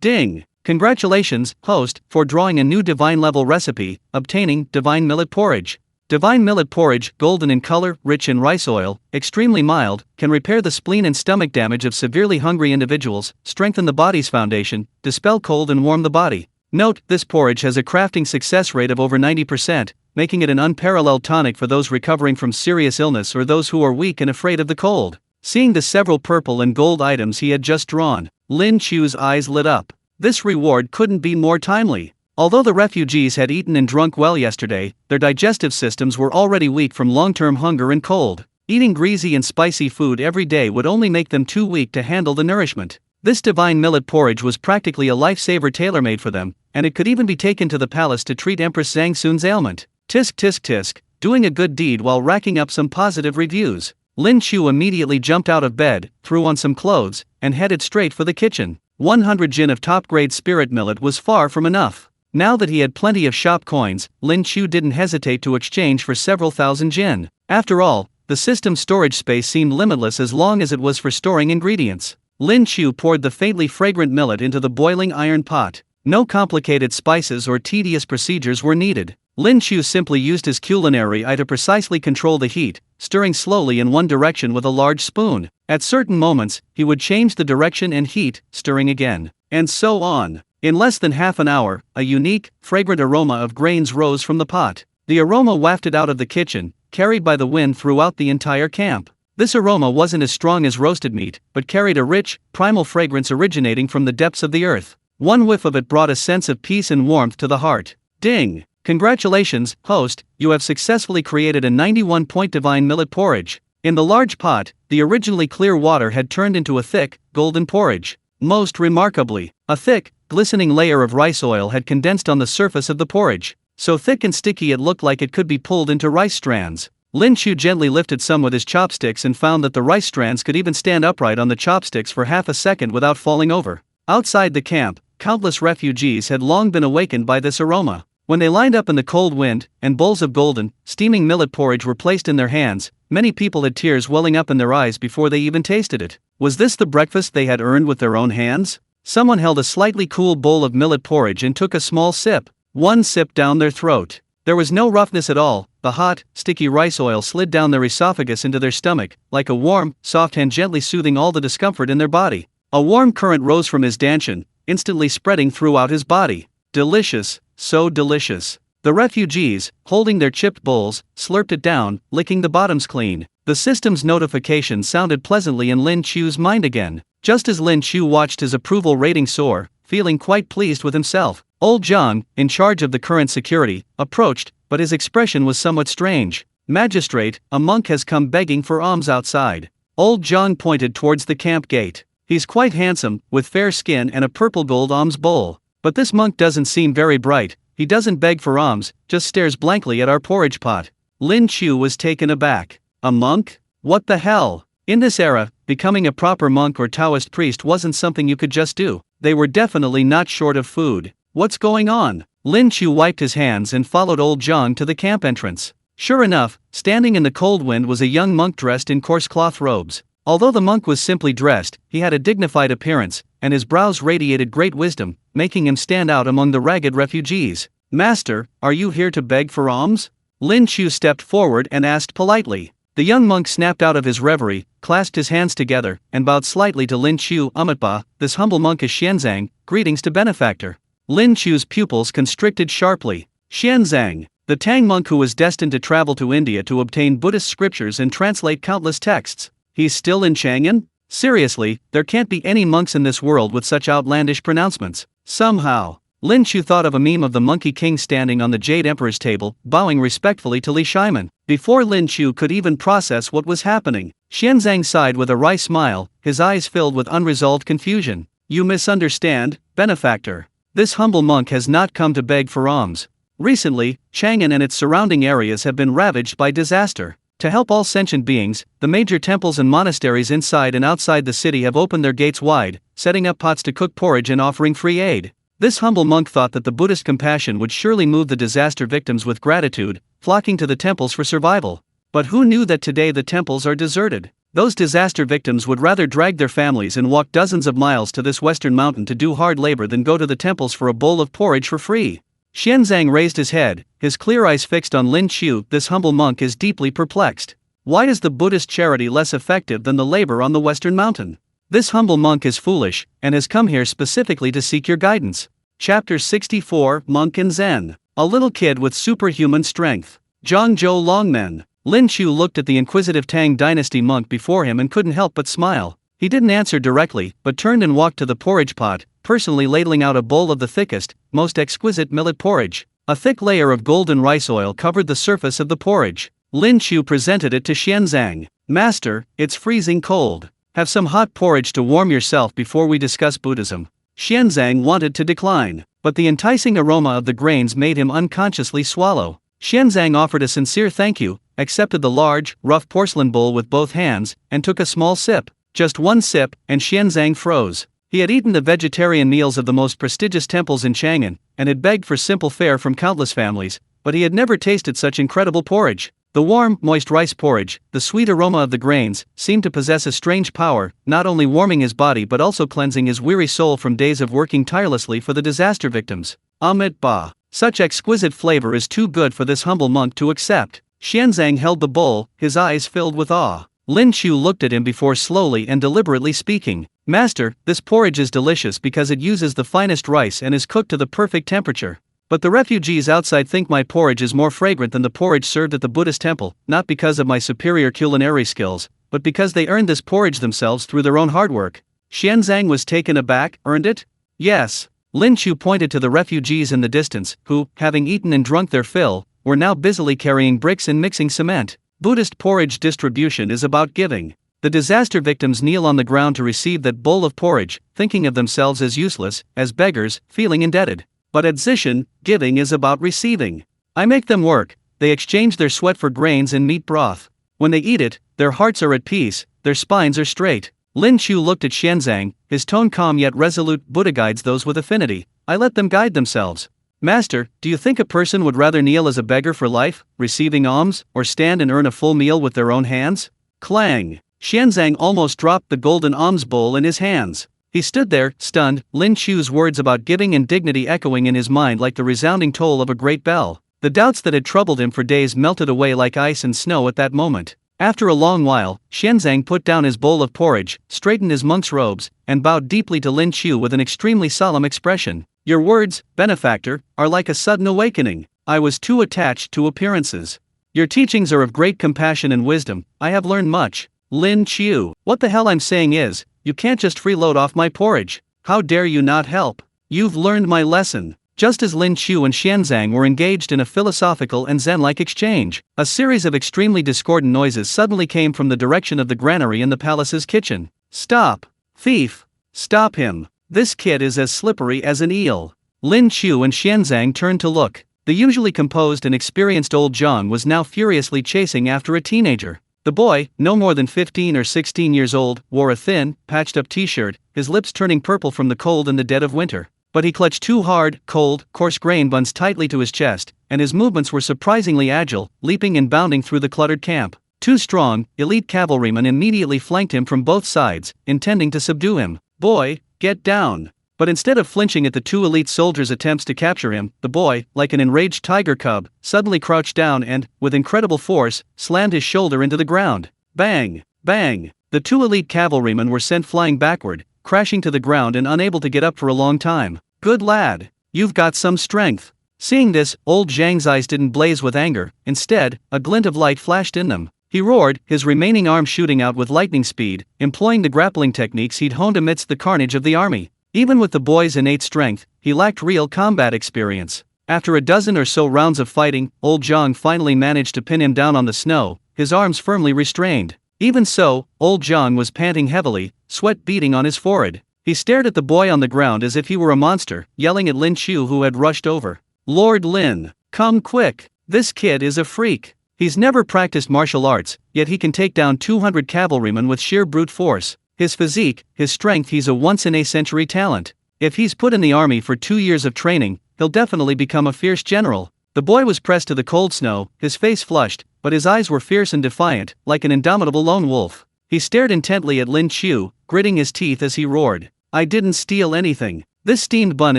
Ding! Congratulations, host, for drawing a new divine level recipe, obtaining divine millet porridge. Divine millet porridge, golden in color, rich in rice oil, extremely mild, can repair the spleen and stomach damage of severely hungry individuals, strengthen the body's foundation, dispel cold and warm the body. Note, this porridge has a crafting success rate of over 90%, making it an unparalleled tonic for those recovering from serious illness or those who are weak and afraid of the cold. Seeing the several purple and gold items he had just drawn, Lin Qiu's eyes lit up. This reward couldn't be more timely. Although the refugees had eaten and drunk well yesterday, their digestive systems were already weak from long-term hunger and cold. Eating greasy and spicy food every day would only make them too weak to handle the nourishment. This divine millet porridge was practically a lifesaver tailor-made for them, and it could even be taken to the palace to treat Empress Zhang Sun's ailment. Tisk tisk tisk, doing a good deed while racking up some positive reviews. Lin Qiu immediately jumped out of bed, threw on some clothes, and headed straight for the kitchen. 100 jin of top-grade spirit millet was far from enough. Now that he had plenty of shop coins, Lin Qiu didn't hesitate to exchange for several thousand jin. After all, the system's storage space seemed limitless as long as it was for storing ingredients. Lin Qiu poured the faintly fragrant millet into the boiling iron pot. No complicated spices or tedious procedures were needed. Lin Qiu simply used his culinary eye to precisely control the heat, stirring slowly in one direction with a large spoon. At certain moments, he would change the direction and heat, stirring again, and so on. In less than half an hour, a unique, fragrant aroma of grains rose from the pot. The aroma wafted out of the kitchen, carried by the wind throughout the entire camp. This aroma wasn't as strong as roasted meat, but carried a rich, primal fragrance originating from the depths of the earth. One whiff of it brought a sense of peace and warmth to the heart. Ding! Congratulations, host, you have successfully created a 91-point divine millet porridge. In the large pot, the originally clear water had turned into a thick, golden porridge. Most remarkably, a thick, glistening layer of rice oil had condensed on the surface of the porridge. So thick and sticky it looked like it could be pulled into rice strands. Lin Qiu gently lifted some with his chopsticks and found that the rice strands could even stand upright on the chopsticks for half a second without falling over. Outside the camp, countless refugees had long been awakened by this aroma. When they lined up in the cold wind, and bowls of golden, steaming millet porridge were placed in their hands, many people had tears welling up in their eyes before they even tasted it. Was this the breakfast they had earned with their own hands? Someone held a slightly cool bowl of millet porridge and took a small sip. one sip down their throat. There was no roughness at all. The hot, sticky rice oil slid down their esophagus into their stomach, like a warm, soft hand gently soothing all the discomfort in their body. A warm current rose from his danchan, instantly spreading throughout his body. Delicious, so delicious. The refugees, holding their chipped bowls, slurped it down, licking the bottoms clean. The system's notification sounded pleasantly in Lin Qiu's mind again. Just as Lin Qiu watched his approval rating soar, feeling quite pleased with himself, old Zhang, in charge of the current security, approached, but his expression was somewhat strange. Magistrate, a monk has come begging for alms outside. Old Zhang pointed towards the camp gate. He's quite handsome, with fair skin and a purple gold alms bowl. But this monk doesn't seem very bright. He doesn't beg for alms, just stares blankly at our porridge pot. Lin Qiu was taken aback. A monk? What the hell? In this era, becoming a proper monk or Taoist priest wasn't something you could just do. They were definitely not short of food. What's going on? Lin Qiu wiped his hands and followed old Zhang to the camp entrance. Sure enough, standing in the cold wind was a young monk dressed in coarse cloth robes. Although the monk was simply dressed, he had a dignified appearance, and his brows radiated great wisdom, making him stand out among the ragged refugees. Master, are you here to beg for alms? Lin Qiu stepped forward and asked politely. The young monk snapped out of his reverie, clasped his hands together, and bowed slightly to Lin Qiu. Ba, this humble monk is Xianzang, greetings to benefactor. Lin Qiu's pupils constricted sharply. Xianzang, the Tang monk who was destined to travel to India to obtain Buddhist scriptures and translate countless texts. He's still in Chang'an? Seriously, there can't be any monks in this world with such outlandish pronouncements. Somehow, Lin Qiu thought of a meme of the Monkey King standing on the Jade Emperor's table, bowing respectfully to Li Shiman. Before Lin Qiu could even process what was happening, Xianzang sighed with a wry smile, his eyes filled with unresolved confusion. You misunderstand, benefactor. This humble monk has not come to beg for alms. Recently, Chang'an and its surrounding areas have been ravaged by disaster. To help all sentient beings, the major temples and monasteries inside and outside the city have opened their gates wide, setting up pots to cook porridge and offering free aid. This humble monk thought that the Buddhist compassion would surely move the disaster victims with gratitude, flocking to the temples for survival. But who knew that today the temples are deserted? Those disaster victims would rather drag their families and walk dozens of miles to this western mountain to do hard labor than go to the temples for a bowl of porridge for free. Xianzang raised his head, his clear eyes fixed on Lin Qiu. This humble monk is deeply perplexed. Why is the Buddhist charity less effective than the labor on the western mountain? This humble monk is foolish, and has come here specifically to seek your guidance. Chapter 64, Monk and Zen. A little kid with superhuman strength. Zhangzhou Longmen. Lin Qiu looked at the inquisitive Tang Dynasty monk before him and couldn't help but smile. He didn't answer directly, but turned and walked to the porridge pot, personally ladling out a bowl of the thickest, most exquisite millet porridge. A thick layer of golden rice oil covered the surface of the porridge. Lin Qiu presented it to Xianzang. Master, it's freezing cold. Have some hot porridge to warm yourself before we discuss Buddhism. Xianzang wanted to decline, but the enticing aroma of the grains made him unconsciously swallow. Xianzang offered a sincere thank you, accepted the large, rough porcelain bowl with both hands, and took a small sip. Just one sip, and Xianzang froze. He had eaten the vegetarian meals of the most prestigious temples in Chang'an, and had begged for simple fare from countless families, but he had never tasted such incredible porridge. The warm, moist rice porridge, the sweet aroma of the grains, seemed to possess a strange power, not only warming his body but also cleansing his weary soul from days of working tirelessly for the disaster victims. Ba. Such exquisite flavor is too good for this humble monk to accept. Xianzang held the bowl, his eyes filled with awe. Lin Qiu looked at him before slowly and deliberately speaking. Master, this porridge is delicious because it uses the finest rice and is cooked to the perfect temperature. But the refugees outside think my porridge is more fragrant than the porridge served at the Buddhist temple, not because of my superior culinary skills, but because they earned this porridge themselves through their own hard work. Xianzang was taken aback. Earned it? Yes. Lin Qiu pointed to the refugees in the distance, who, having eaten and drunk their fill, were now busily carrying bricks and mixing cement. Buddhist porridge distribution is about giving. The disaster victims kneel on the ground to receive that bowl of porridge, thinking of themselves as useless, as beggars, feeling indebted. But at Zishan, giving is about receiving. I make them work, they exchange their sweat for grains and meat broth. When they eat it, their hearts are at peace, their spines are straight. Lin Qiu looked at Xianzang, his tone calm yet resolute. Buddha guides those with affinity. I let them guide themselves. Master, do you think a person would rather kneel as a beggar for life, receiving alms, or stand and earn a full meal with their own hands? Clang! Xianzang almost dropped the golden alms bowl in his hands. He stood there, stunned, Lin Qiu's words about giving and dignity echoing in his mind like the resounding toll of a great bell. The doubts that had troubled him for days melted away like ice and snow at that moment. After a long while, Xianzang put down his bowl of porridge, straightened his monk's robes, and bowed deeply to Lin Qiu with an extremely solemn expression. Your words, benefactor, are like a sudden awakening. I was too attached to appearances. Your teachings are of great compassion and wisdom. I have learned much. Lin Qiu, what the hell I'm saying is, you can't just freeload off my porridge. How dare you not help? You've learned my lesson. Just as Lin Qiu and Xianzang were engaged in a philosophical and zen-like exchange, a series of extremely discordant noises suddenly came from the direction of the granary in the palace's kitchen. Stop! Thief! Stop him! This kid is as slippery as an eel. Lin Qiu and Xianzang turned to look. The usually composed and experienced old Zhang was now furiously chasing after a teenager. The boy, no more than 15 or 16 years old, wore a thin, patched-up t-shirt, his lips turning purple from the cold in the dead of winter. But he clutched two hard, cold, coarse grain buns tightly to his chest, and his movements were surprisingly agile, leaping and bounding through the cluttered camp. Two strong, elite cavalrymen immediately flanked him from both sides, intending to subdue him. Boy, get down! But instead of flinching at the two elite soldiers' attempts to capture him, the boy, like an enraged tiger cub, suddenly crouched down and, with incredible force, slammed his shoulder into the ground. Bang! Bang! The two elite cavalrymen were sent flying backward, crashing to the ground and unable to get up for a long time. Good lad, you've got some strength. Seeing this, old Zhang's eyes didn't blaze with anger, instead, a glint of light flashed in them. He roared, his remaining arm shooting out with lightning speed, employing the grappling techniques he'd honed amidst the carnage of the army. Even with the boy's innate strength, he lacked real combat experience. After a dozen or so rounds of fighting, old Zhang finally managed to pin him down on the snow, his arms firmly restrained. Even so, old Zhang was panting heavily, sweat beading on his forehead. He stared at the boy on the ground as if he were a monster, yelling at Lin Qiu who had rushed over. Lord Lin, come quick, this kid is a freak. He's never practiced martial arts, yet he can take down 200 cavalrymen with sheer brute force. His physique, his strength, he's a once-in-a-century talent. If he's put in the army for 2 years of training, he'll definitely become a fierce general. The boy was pressed to the cold snow, his face flushed, but his eyes were fierce and defiant, like an indomitable lone wolf. He stared intently at Lin Qiu, gritting his teeth as he roared. I didn't steal anything. This steamed bun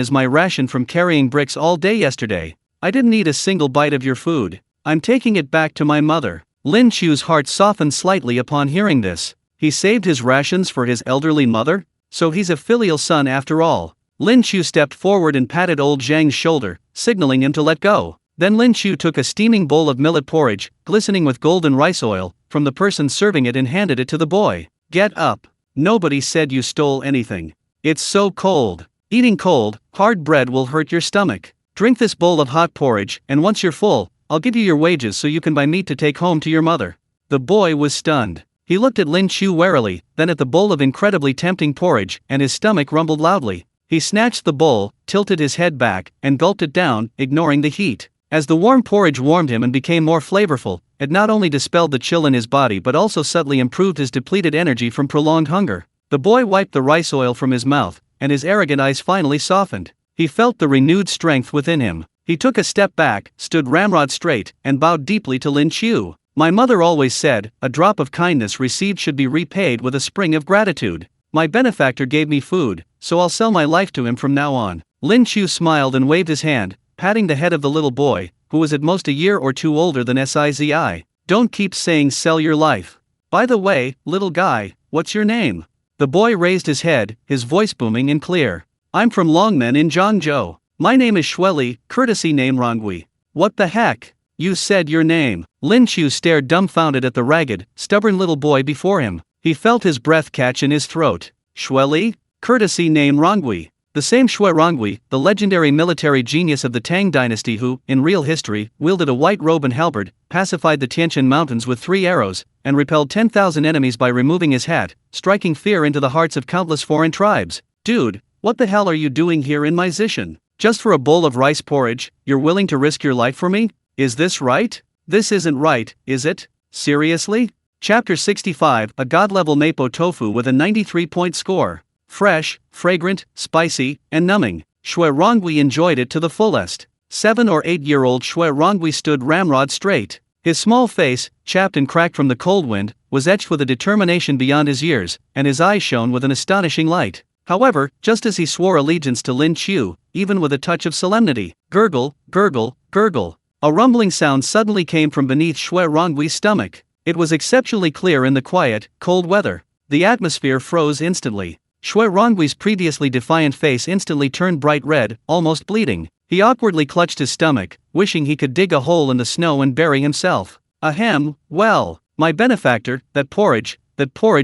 is my ration from carrying bricks all day yesterday. I didn't eat a single bite of your food. I'm taking it back to my mother. Lin Qiu's heart softened slightly upon hearing this. He saved his rations for his elderly mother? So he's a filial son after all. Lin Qiu stepped forward and patted old Zhang's shoulder, signaling him to let go. Then Lin Qiu took a steaming bowl of millet porridge, glistening with golden rice oil, from the person serving it and handed it to the boy. Get up. Nobody said you stole anything. It's so cold. Eating cold, hard bread will hurt your stomach. Drink this bowl of hot porridge, and once you're full, I'll give you your wages so you can buy meat to take home to your mother. The boy was stunned. He looked at Lin Qiu warily, then at the bowl of incredibly tempting porridge, and his stomach rumbled loudly. He snatched the bowl, tilted his head back, and gulped it down, ignoring the heat. As the warm porridge warmed him and became more flavorful, it not only dispelled the chill in his body but also subtly improved his depleted energy from prolonged hunger. The boy wiped the rice oil from his mouth, and his arrogant eyes finally softened. He felt the renewed strength within him. He took a step back, stood ramrod straight, and bowed deeply to Lin Qiu. My mother always said, a drop of kindness received should be repaid with a spring of gratitude. My benefactor gave me food, so I'll sell my life to him from now on. Lin Qiu smiled and waved his hand, patting the head of the little boy, who was at most a year or two older than Sizi. Don't keep saying sell your life. By the way, little guy, what's your name? The boy raised his head, his voice booming and clear. I'm from Longmen in Zhangzhou. My name is Shueli, courtesy name Rongui. What the heck? You said your name. Lin Qiu stared dumbfounded at the ragged, stubborn little boy before him. He felt his breath catch in his throat. Shueli? Courtesy name Rongui. The same Shui Rongui, the legendary military genius of the Tang Dynasty who, in real history, wielded a white robe and halberd, pacified the Tianqian Mountains with 3 arrows, and repelled 10,000 enemies by removing his hat, striking fear into the hearts of countless foreign tribes. Dude, what the hell are you doing here in my Zishan? Just for a bowl of rice porridge, you're willing to risk your life for me? Is this right? This isn't right, is it? Seriously? Chapter 65, a god-level Mapo tofu with a 93-point score. Fresh, fragrant, spicy, and numbing. Shui Rongui enjoyed it to the fullest. 7 or 8-year-old Shui Rongui stood ramrod straight. His small face, chapped and cracked from the cold wind, was etched with a determination beyond his years, and his eyes shone with an astonishing light. However, just as he swore allegiance to Lin Qiu, even with a touch of solemnity, gurgle, gurgle, gurgle, a rumbling sound suddenly came from beneath Shui Ronggui's stomach. It was exceptionally clear in the quiet, cold weather. The atmosphere froze instantly. Shui Ronggui's previously defiant face instantly turned bright red, almost bleeding. He awkwardly clutched his stomach, wishing he could dig a hole in the snow and bury himself. Ahem, well, my benefactor, that porridge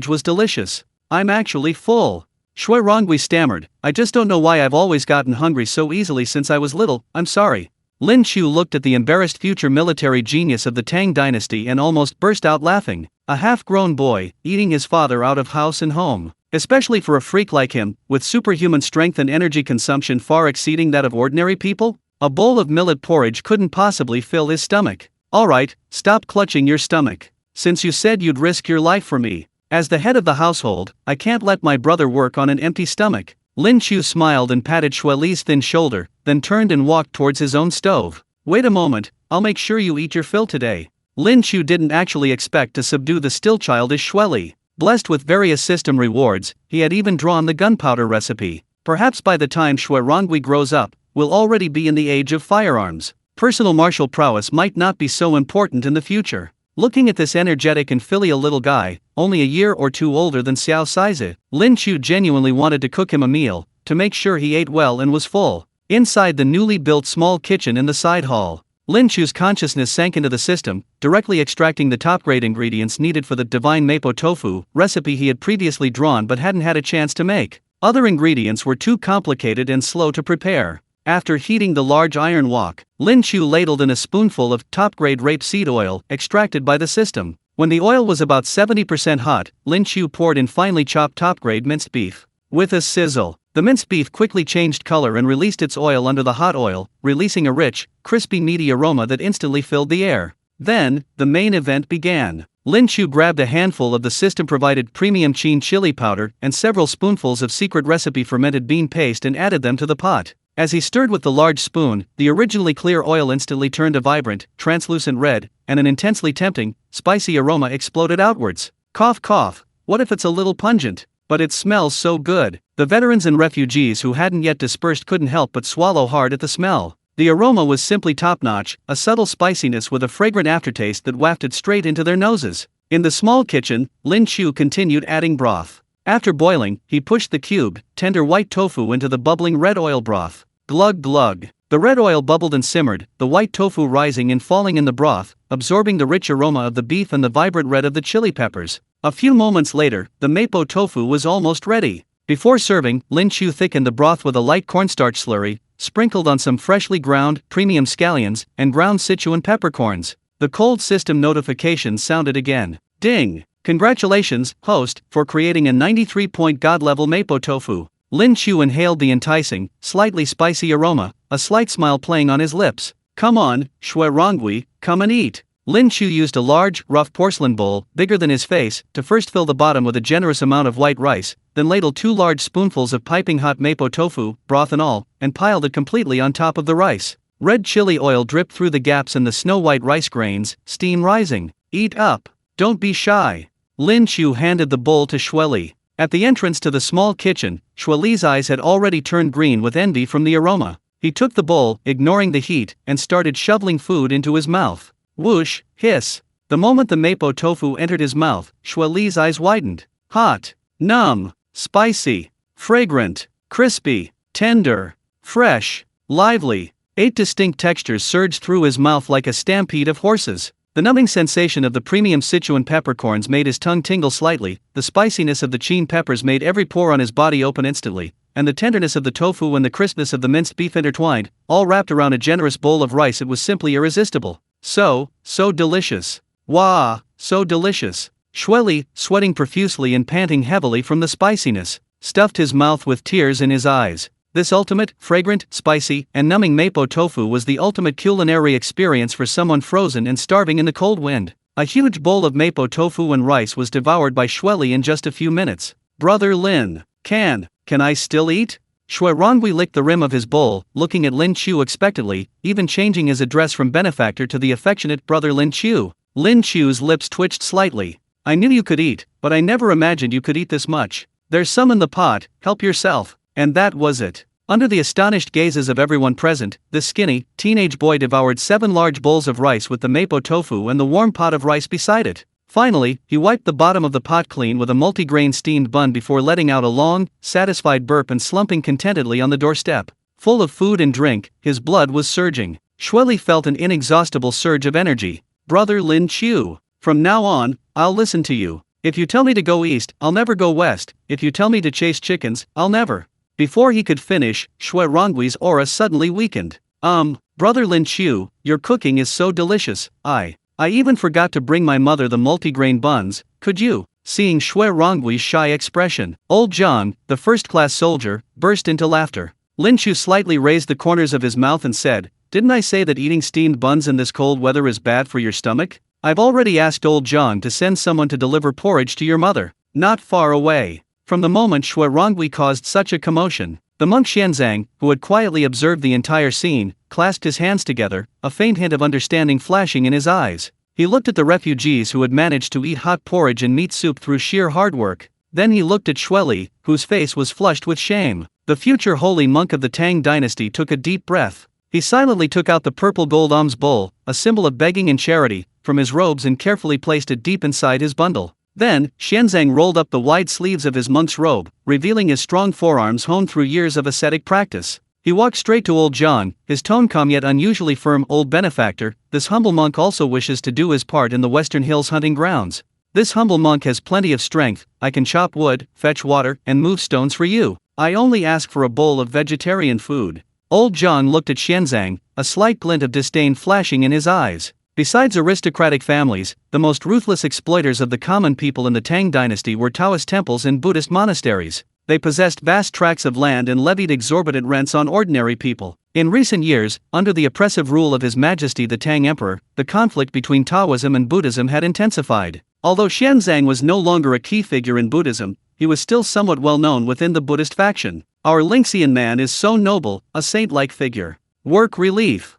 was delicious. I'm actually full. Shui Rongui stammered, I just don't know why I've always gotten hungry so easily since I was little, I'm sorry. Lin Qiu looked at the embarrassed future military genius of the Tang Dynasty and almost burst out laughing. A half-grown boy, eating his father out of house and home. Especially for a freak like him, with superhuman strength and energy consumption far exceeding that of ordinary people? A bowl of millet porridge couldn't possibly fill his stomach. Alright, stop clutching your stomach. Since you said you'd risk your life for me. As the head of the household, I can't let my brother work on an empty stomach. Lin Qiu smiled and patted Shui Li's thin shoulder, then turned and walked towards his own stove. Wait a moment, I'll make sure you eat your fill today. Lin Qiu didn't actually expect to subdue the still childish Shui Li. Blessed with various system rewards, he had even drawn the gunpowder recipe. Perhaps by the time Shui Rongui grows up, we'll already be in the age of firearms. Personal martial prowess might not be so important in the future. Looking at this energetic and filial little guy, only a year or two older than Xiao Saizi, Lin Qiu genuinely wanted to cook him a meal, to make sure he ate well and was full. Inside the newly built small kitchen in the side hall, Lin Qiu's consciousness sank into the system, directly extracting the top-grade ingredients needed for the divine mapo tofu recipe he had previously drawn but hadn't had a chance to make. Other ingredients were too complicated and slow to prepare. After heating the large iron wok, Lin Qiu ladled in a spoonful of top-grade rapeseed oil extracted by the system. When the oil was about 70% hot, Lin Qiu poured in finely chopped top-grade minced beef. With a sizzle, the minced beef quickly changed color and released its oil under the hot oil, releasing a rich, crispy meaty aroma that instantly filled the air. Then, the main event began. Lin Qiu grabbed a handful of the system-provided premium chin chili powder and several spoonfuls of secret recipe fermented bean paste and added them to the pot. As he stirred with the large spoon, the originally clear oil instantly turned a vibrant, translucent red, and an intensely tempting, spicy aroma exploded outwards. Cough cough, what if it's a little pungent? But it smells so good. The veterans and refugees who hadn't yet dispersed couldn't help but swallow hard at the smell. The aroma was simply top-notch, a subtle spiciness with a fragrant aftertaste that wafted straight into their noses. In the small kitchen, Lin Qiu continued adding broth. After boiling, he pushed the cubed, tender white tofu into the bubbling red oil broth. Glug glug. The red oil bubbled and simmered, the white tofu rising and falling in the broth, absorbing the rich aroma of the beef and the vibrant red of the chili peppers. A few moments later, the mapo tofu was almost ready. Before serving, Lin Qiu thickened the broth with a light cornstarch slurry, sprinkled on some freshly ground, premium scallions, and ground Sichuan peppercorns. The cold system notification sounded again. Ding! Congratulations, host, for creating a 93-point god-level mapo tofu. Lin Qiu inhaled the enticing, slightly spicy aroma, a slight smile playing on his lips. Come on, Shui Rongui, come and eat. Lin Qiu used a large, rough porcelain bowl, bigger than his face, to first fill the bottom with a generous amount of white rice, then ladled 2 large spoonfuls of piping hot mapo tofu, broth and all, and piled it completely on top of the rice. Red chili oil dripped through the gaps in the snow-white rice grains, steam rising. Eat up. Don't be shy. Lin Qiu handed the bowl to Shui Li. At the entrance to the small kitchen, Shui Li's eyes had already turned green with envy from the aroma. He took the bowl, ignoring the heat, and started shoveling food into his mouth. Whoosh, hiss. The moment the mapo tofu entered his mouth, Shui Li's eyes widened. Hot, numb, spicy, fragrant, crispy, tender, fresh, lively. 8 distinct textures surged through his mouth like a stampede of horses. The numbing sensation of the premium Sichuan peppercorns made his tongue tingle slightly, the spiciness of the chin peppers made every pore on his body open instantly, and the tenderness of the tofu and the crispness of the minced beef intertwined, all wrapped around a generous bowl of rice. It was simply irresistible. So delicious. Wah, so delicious. Shui Li, sweating profusely and panting heavily from the spiciness, stuffed his mouth with tears in his eyes. This ultimate, fragrant, spicy, and numbing mapo tofu was the ultimate culinary experience for someone frozen and starving in the cold wind. A huge bowl of mapo tofu and rice was devoured by Shui Li in just a few minutes. Brother Lin, can I still eat? Shui Rongui licked the rim of his bowl, looking at Lin Qiu expectantly, even changing his address from benefactor to the affectionate brother Lin Qiu. Lin Qiu's lips twitched slightly. I knew you could eat, but I never imagined you could eat this much. There's some in the pot, help yourself. And that was it. Under the astonished gazes of everyone present, this skinny, teenage boy devoured 7 large bowls of rice with the mapo tofu and the warm pot of rice beside it. Finally, he wiped the bottom of the pot clean with a multigrain steamed bun before letting out a long, satisfied burp and slumping contentedly on the doorstep. Full of food and drink, his blood was surging. Shweli felt an inexhaustible surge of energy. Brother Lin Qiu, from now on, I'll listen to you. If you tell me to go east, I'll never go west. If you tell me to chase chickens, I'll never. Before he could finish, Xue Ronggui's aura suddenly weakened. Brother Lin Qiu, your cooking is so delicious. I even forgot to bring my mother the multigrain buns, could you? Seeing Xue Ronggui's shy expression, old Zhang, the first-class soldier, burst into laughter. Lin Qiu slightly raised the corners of his mouth and said, didn't I say that eating steamed buns in this cold weather is bad for your stomach? I've already asked old Zhang to send someone to deliver porridge to your mother. Not far away. From the moment Xue Rongui caused such a commotion, the monk Xianzang, who had quietly observed the entire scene, clasped his hands together, a faint hint of understanding flashing in his eyes. He looked at the refugees who had managed to eat hot porridge and meat soup through sheer hard work. Then he looked at Shweli, whose face was flushed with shame. The future holy monk of the Tang Dynasty took a deep breath. He silently took out the purple gold alms bowl, a symbol of begging and charity, from his robes and carefully placed it deep inside his bundle. Then, Xianzang rolled up the wide sleeves of his monk's robe, revealing his strong forearms honed through years of ascetic practice. He walked straight to old Zhang, his tone calm yet unusually firm. Old benefactor, this humble monk also wishes to do his part in the Western Hills hunting grounds. This humble monk has plenty of strength. I can chop wood, fetch water, and move stones for you. I only ask for a bowl of vegetarian food. Old Zhang looked at Xianzang, a slight glint of disdain flashing in his eyes. Besides aristocratic families, the most ruthless exploiters of the common people in the Tang Dynasty were Taoist temples and Buddhist monasteries. They possessed vast tracts of land and levied exorbitant rents on ordinary people. In recent years, under the oppressive rule of His Majesty the Tang Emperor, the conflict between Taoism and Buddhism had intensified. Although Xianzang was no longer a key figure in Buddhism, he was still somewhat well known within the Buddhist faction. Our Lingxian man is so noble, a saint-like figure. Work relief.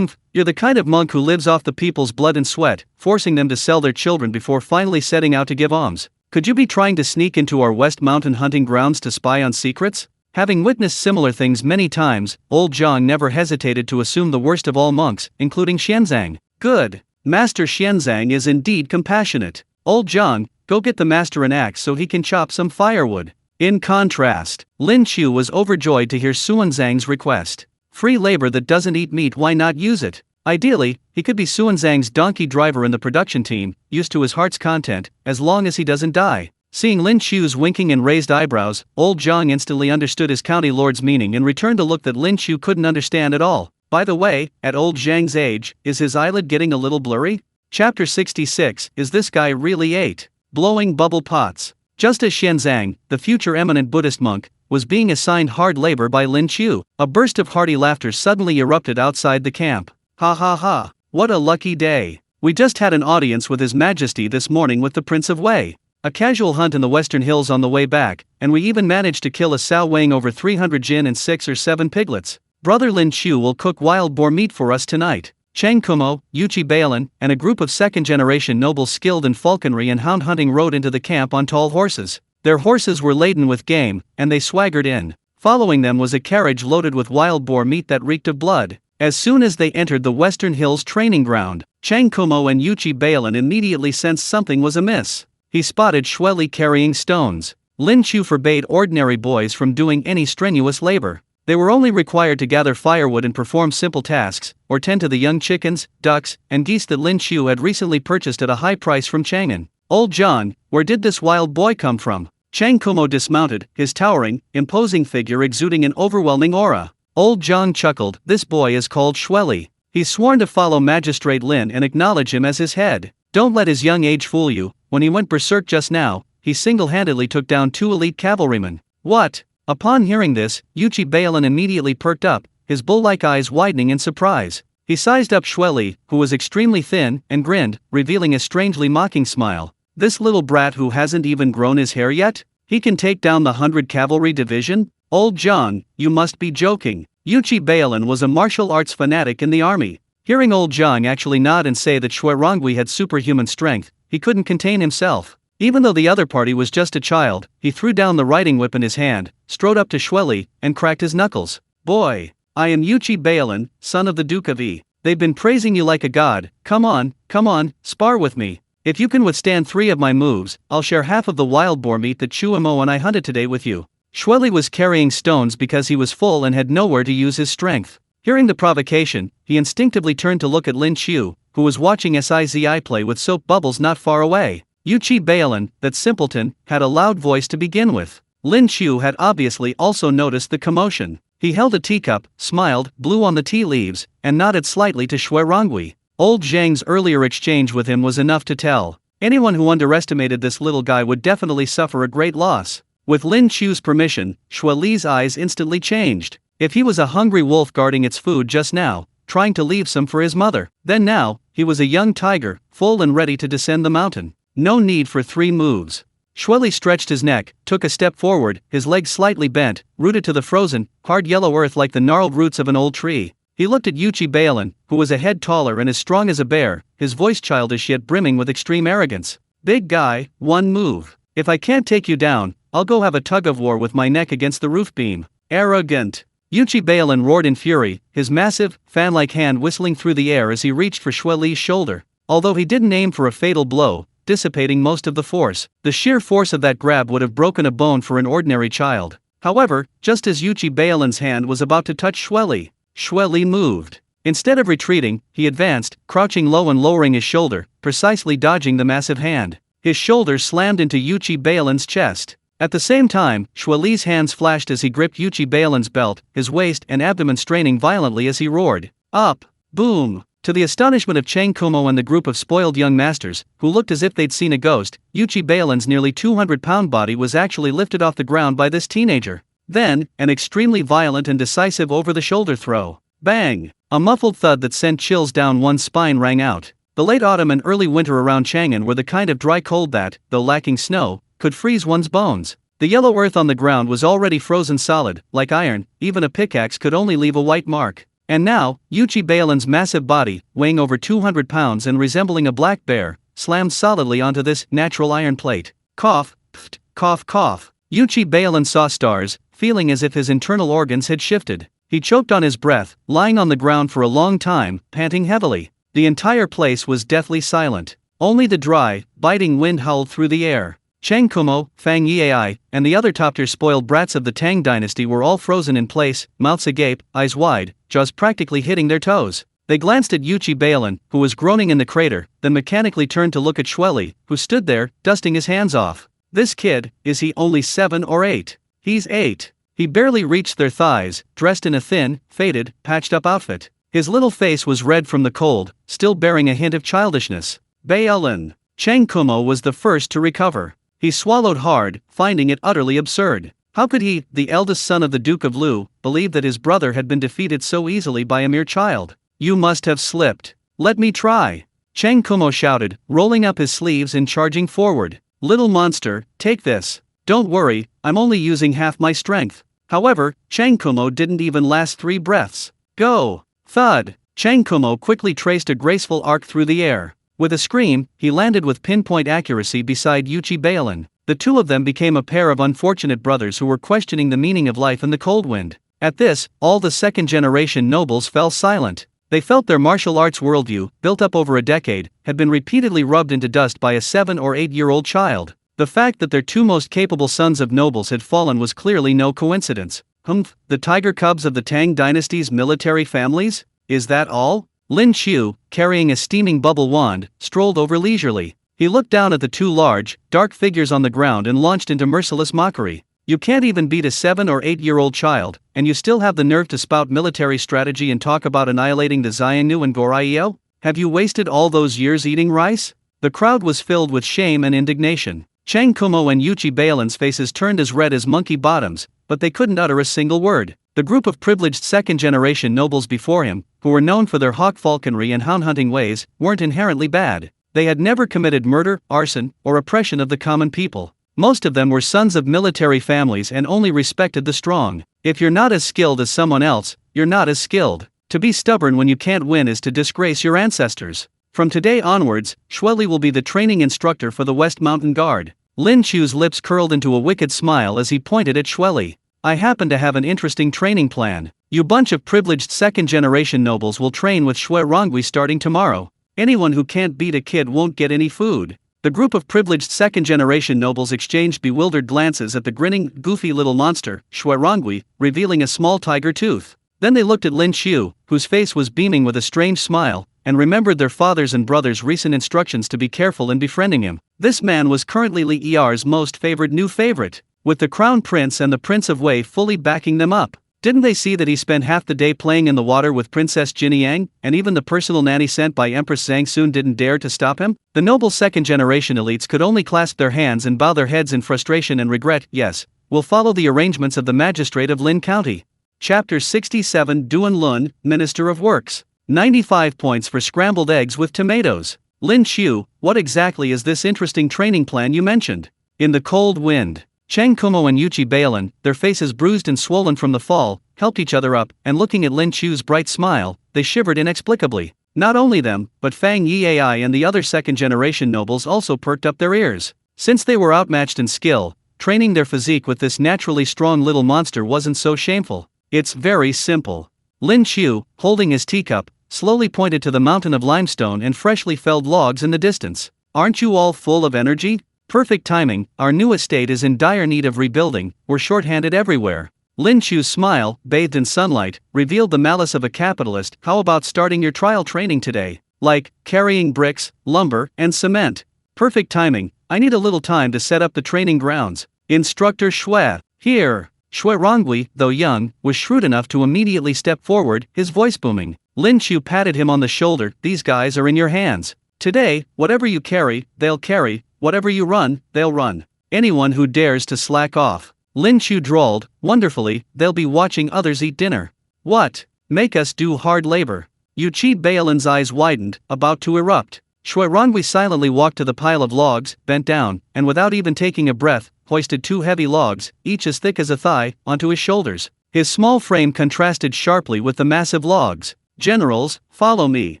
You're the kind of monk who lives off the people's blood and sweat, forcing them to sell their children before finally setting out to give alms. Could you be trying to sneak into our West Mountain hunting grounds to spy on secrets? Having witnessed similar things many times, old Zhang never hesitated to assume the worst of all monks, including Xianzang. Good. Master Xianzang is indeed compassionate. Old Zhang, go get the master an axe so he can chop some firewood. In contrast, Lin Qiu was overjoyed to hear Xuanzang's request. Free labor that doesn't eat meat, why not use it? Ideally, he could be Xuanzang's donkey driver in the production team, used to his heart's content, as long as he doesn't die. Seeing Lin Qiu's winking and raised eyebrows, old Zhang instantly understood his county lord's meaning and returned a look that Lin Qiu couldn't understand at all. By the way, at old Zhang's age, is his eyelid getting a little blurry? Chapter 66, Is this guy really 8? Blowing bubble pots. Just as Xianzang, the future eminent Buddhist monk, was being assigned hard labor by Lin Qiu, a burst of hearty laughter suddenly erupted outside the camp. Ha ha ha, what a lucky day. We just had an audience with His Majesty this morning with the Prince of Wei. A casual hunt in the Western Hills on the way back, and we even managed to kill a sow weighing over 300 jin and 6 or 7 piglets. Brother Lin Qiu will cook wild boar meat for us tonight. Cheng Kumo, Yuchi Bailin, and a group of second-generation nobles skilled in falconry and hound hunting rode into the camp on tall horses. Their horses were laden with game, and they swaggered in. Following them was a carriage loaded with wild boar meat that reeked of blood. As soon as they entered the Western Hills training ground, Cheng Kumo and Yuchi Bailin immediately sensed something was amiss. He spotted Shweli carrying stones. Lin Qiu forbade ordinary boys from doing any strenuous labor. They were only required to gather firewood and perform simple tasks, or tend to the young chickens, ducks, and geese that Lin Qiu had recently purchased at a high price from Chang'an. Old Zhang, where did this wild boy come from? Cheng Kumo dismounted, his towering, imposing figure exuding an overwhelming aura. Old Zhang chuckled, this boy is called Shweli. He's sworn to follow Magistrate Lin and acknowledge him as his head. Don't let his young age fool you. When he went berserk just now, he single-handedly took down 2 elite cavalrymen. What? Upon hearing this, Yuchi Bailin immediately perked up, his bull-like eyes widening in surprise. He sized up Shweli, who was extremely thin, and grinned, revealing a strangely mocking smile. This little brat who hasn't even grown his hair yet? He can take down the 100 Cavalry Division? Old Zhang, you must be joking. Yuchi Bailin was a martial arts fanatic in the army. Hearing old Zhang actually nod and say that Xue Rongui had superhuman strength, he couldn't contain himself. Even though the other party was just a child, he threw down the riding whip in his hand, strode up to Xueli, and cracked his knuckles. Boy, I am Yuchi Baolin, son of the Duke of E. They've been praising you like a god. Come on, spar with me. If you can withstand 3 of my moves, I'll share half of the wild boar meat that Chuamo and I hunted today with you. Xueli was carrying stones because he was full and had nowhere to use his strength. Hearing the provocation, he instinctively turned to look at Lin Qiu, who was watching Sizi play with soap bubbles not far away. Yuchi Baolin, that simpleton, had a loud voice to begin with. Lin Qiu had obviously also noticed the commotion. He held a teacup, smiled, blew on the tea leaves, and nodded slightly to Xue Rongui. Old Zhang's earlier exchange with him was enough to tell. Anyone who underestimated this little guy would definitely suffer a great loss. With Lin Qiu's permission, Xueli's eyes instantly changed. If he was a hungry wolf guarding its food just now, trying to leave some for his mother, then now, he was a young tiger, full and ready to descend the mountain. No need for 3 moves. Xueli stretched his neck, took a step forward, his legs slightly bent, rooted to the frozen, hard yellow earth like the gnarled roots of an old tree. He looked at Yuchi Baolin, who was a head taller and as strong as a bear, his voice childish yet brimming with extreme arrogance. Big guy, 1 move. If I can't take you down, I'll go have a tug-of-war with my neck against the roof beam. Arrogant. Yuchi Baolin roared in fury, his massive, fan-like hand whistling through the air as he reached for Xueli's shoulder. Although he didn't aim for a fatal blow, dissipating most of the force, the sheer force of that grab would have broken a bone for an ordinary child. However, just as Yuchi Baolin's hand was about to touch Xueli moved. Instead of retreating, he advanced, crouching low and lowering his shoulder, precisely dodging the massive hand. His shoulder slammed into Yuchi Baolin's chest. At the same time, Xueli's hands flashed as he gripped Yuchi Baolin's belt, his waist and abdomen straining violently as he roared. Up! Boom! To the astonishment of Chang Kumo and the group of spoiled young masters, who looked as if they'd seen a ghost, Yuchi Baolin's nearly 200-pound body was actually lifted off the ground by this teenager. Then, an extremely violent and decisive over-the-shoulder throw. Bang! A muffled thud that sent chills down one's spine rang out. The late autumn and early winter around Chang'an were the kind of dry cold that, though lacking snow, could freeze one's bones. The yellow earth on the ground was already frozen solid, like iron, even a pickaxe could only leave a white mark. And now, Yuchi Baolin's massive body, weighing over 200 pounds and resembling a black bear, slammed solidly onto this natural iron plate. Cough, pft, cough, cough. Yuchi Baolin saw stars, feeling as if his internal organs had shifted. He choked on his breath, lying on the ground for a long time, panting heavily. The entire place was deathly silent. Only the dry, biting wind howled through the air. Chang Kumo, Fang Yiai, and the other top-tier spoiled brats of the Tang Dynasty were all frozen in place, mouths agape, eyes wide, jaws practically hitting their toes. They glanced at Yuchi Baolin, who was groaning in the crater, then mechanically turned to look at Xueli, who stood there, dusting his hands off. This kid, is he only 7 or 8? He's 8. He barely reached their thighs, dressed in a thin, faded, patched-up outfit. His little face was red from the cold, still bearing a hint of childishness. Baolin. Chang Kumo was the first to recover. He swallowed hard, finding it utterly absurd. How could he, the eldest son of the Duke of Lu, believe that his brother had been defeated so easily by a mere child? You must have slipped. Let me try. Chang Kumo shouted, rolling up his sleeves and charging forward. Little monster, take this. Don't worry, I'm only using half my strength. However, Chang Kumo didn't even last 3 breaths. Go! Thud! Chang Kumo quickly traced a graceful arc through the air. With a scream, he landed with pinpoint accuracy beside Yuchi Baolin. The two of them became a pair of unfortunate brothers who were questioning the meaning of life in the cold wind. At this, all the second-generation nobles fell silent. They felt their martial arts worldview, built up over a decade, had been repeatedly rubbed into dust by a 7 or 8-year-old child. The fact that their 2 most capable sons of nobles had fallen was clearly no coincidence. The tiger cubs of the Tang Dynasty's military families? Is that all? Lin Qiu, carrying a steaming bubble wand, strolled over leisurely. He looked down at the 2 large, dark figures on the ground and launched into merciless mockery. You can't even beat a 7 or 8-year-old child, and you still have the nerve to spout military strategy and talk about annihilating the Xiongnu and Goryeo? Have you wasted all those years eating rice? The crowd was filled with shame and indignation. Chang Kumo and Yuchi Baolin's faces turned as red as monkey bottoms, but they couldn't utter a single word. The group of privileged second-generation nobles before him, who were known for their hawk falconry and hound-hunting ways, weren't inherently bad. They had never committed murder, arson, or oppression of the common people. Most of them were sons of military families and only respected the strong. If you're not as skilled as someone else, you're not as skilled. To be stubborn when you can't win is to disgrace your ancestors. From today onwards, Xueli will be the training instructor for the West Mountain Guard. Lin Qiu's lips curled into a wicked smile as he pointed at Xueli. I happen to have an interesting training plan. You bunch of privileged second-generation nobles will train with Xue Rongui starting tomorrow. Anyone who can't beat a kid won't get any food. The group of privileged second-generation nobles exchanged bewildered glances at the grinning, goofy little monster, Xue Rongui, revealing a small tiger tooth. Then they looked at Lin Qiu, whose face was beaming with a strange smile, and remembered their father's and brother's recent instructions to be careful in befriending him. This man was currently Li Er's most favored new favorite, with the Crown Prince and the Prince of Wei fully backing them up. Didn't they see that he spent half the day playing in the water with Princess Jiniang, and even the personal nanny sent by Empress Zhang Sun didn't dare to stop him? The noble second-generation elites could only clasp their hands and bow their heads in frustration and regret. Yes, we'll follow the arrangements of the magistrate of Lin County. Chapter 67 Duan Lun, Minister of Works. 95 points for scrambled eggs with tomatoes. Lin Qiu, what exactly is this interesting training plan you mentioned? In the cold wind, Chang Kumo and Yuchi Bailin, their faces bruised and swollen from the fall, helped each other up, and looking at Lin Qiu's bright smile, they shivered inexplicably. Not only them, but Fang Yiai and the other second-generation nobles also perked up their ears. Since they were outmatched in skill, training their physique with this naturally strong little monster wasn't so shameful. It's very simple. Lin Qiu, holding his teacup, slowly pointed to the mountain of limestone and freshly felled logs in the distance. Aren't you all full of energy? Perfect timing, our new estate is in dire need of rebuilding, we're short-handed everywhere. Lin Qiu's smile, bathed in sunlight, revealed the malice of a capitalist. How about starting your trial training today? Like, carrying bricks, lumber, and cement. Perfect timing, I need a little time to set up the training grounds. Instructor Xue, here. Xue Rongui, though young, was shrewd enough to immediately step forward, his voice booming. Lin Qiu patted him on the shoulder. These guys are in your hands. Today, whatever you carry, they'll carry. Whatever you run, they'll run. Anyone who dares to slack off. Lin Qiu drawled, wonderfully, they'll be watching others eat dinner. What? Make us do hard labor. Yuchi Bailin's eyes widened, about to erupt. Xue Rongui silently walked to the pile of logs, bent down, and without even taking a breath, hoisted 2 heavy logs, each as thick as a thigh, onto his shoulders. His small frame contrasted sharply with the massive logs. Generals, follow me.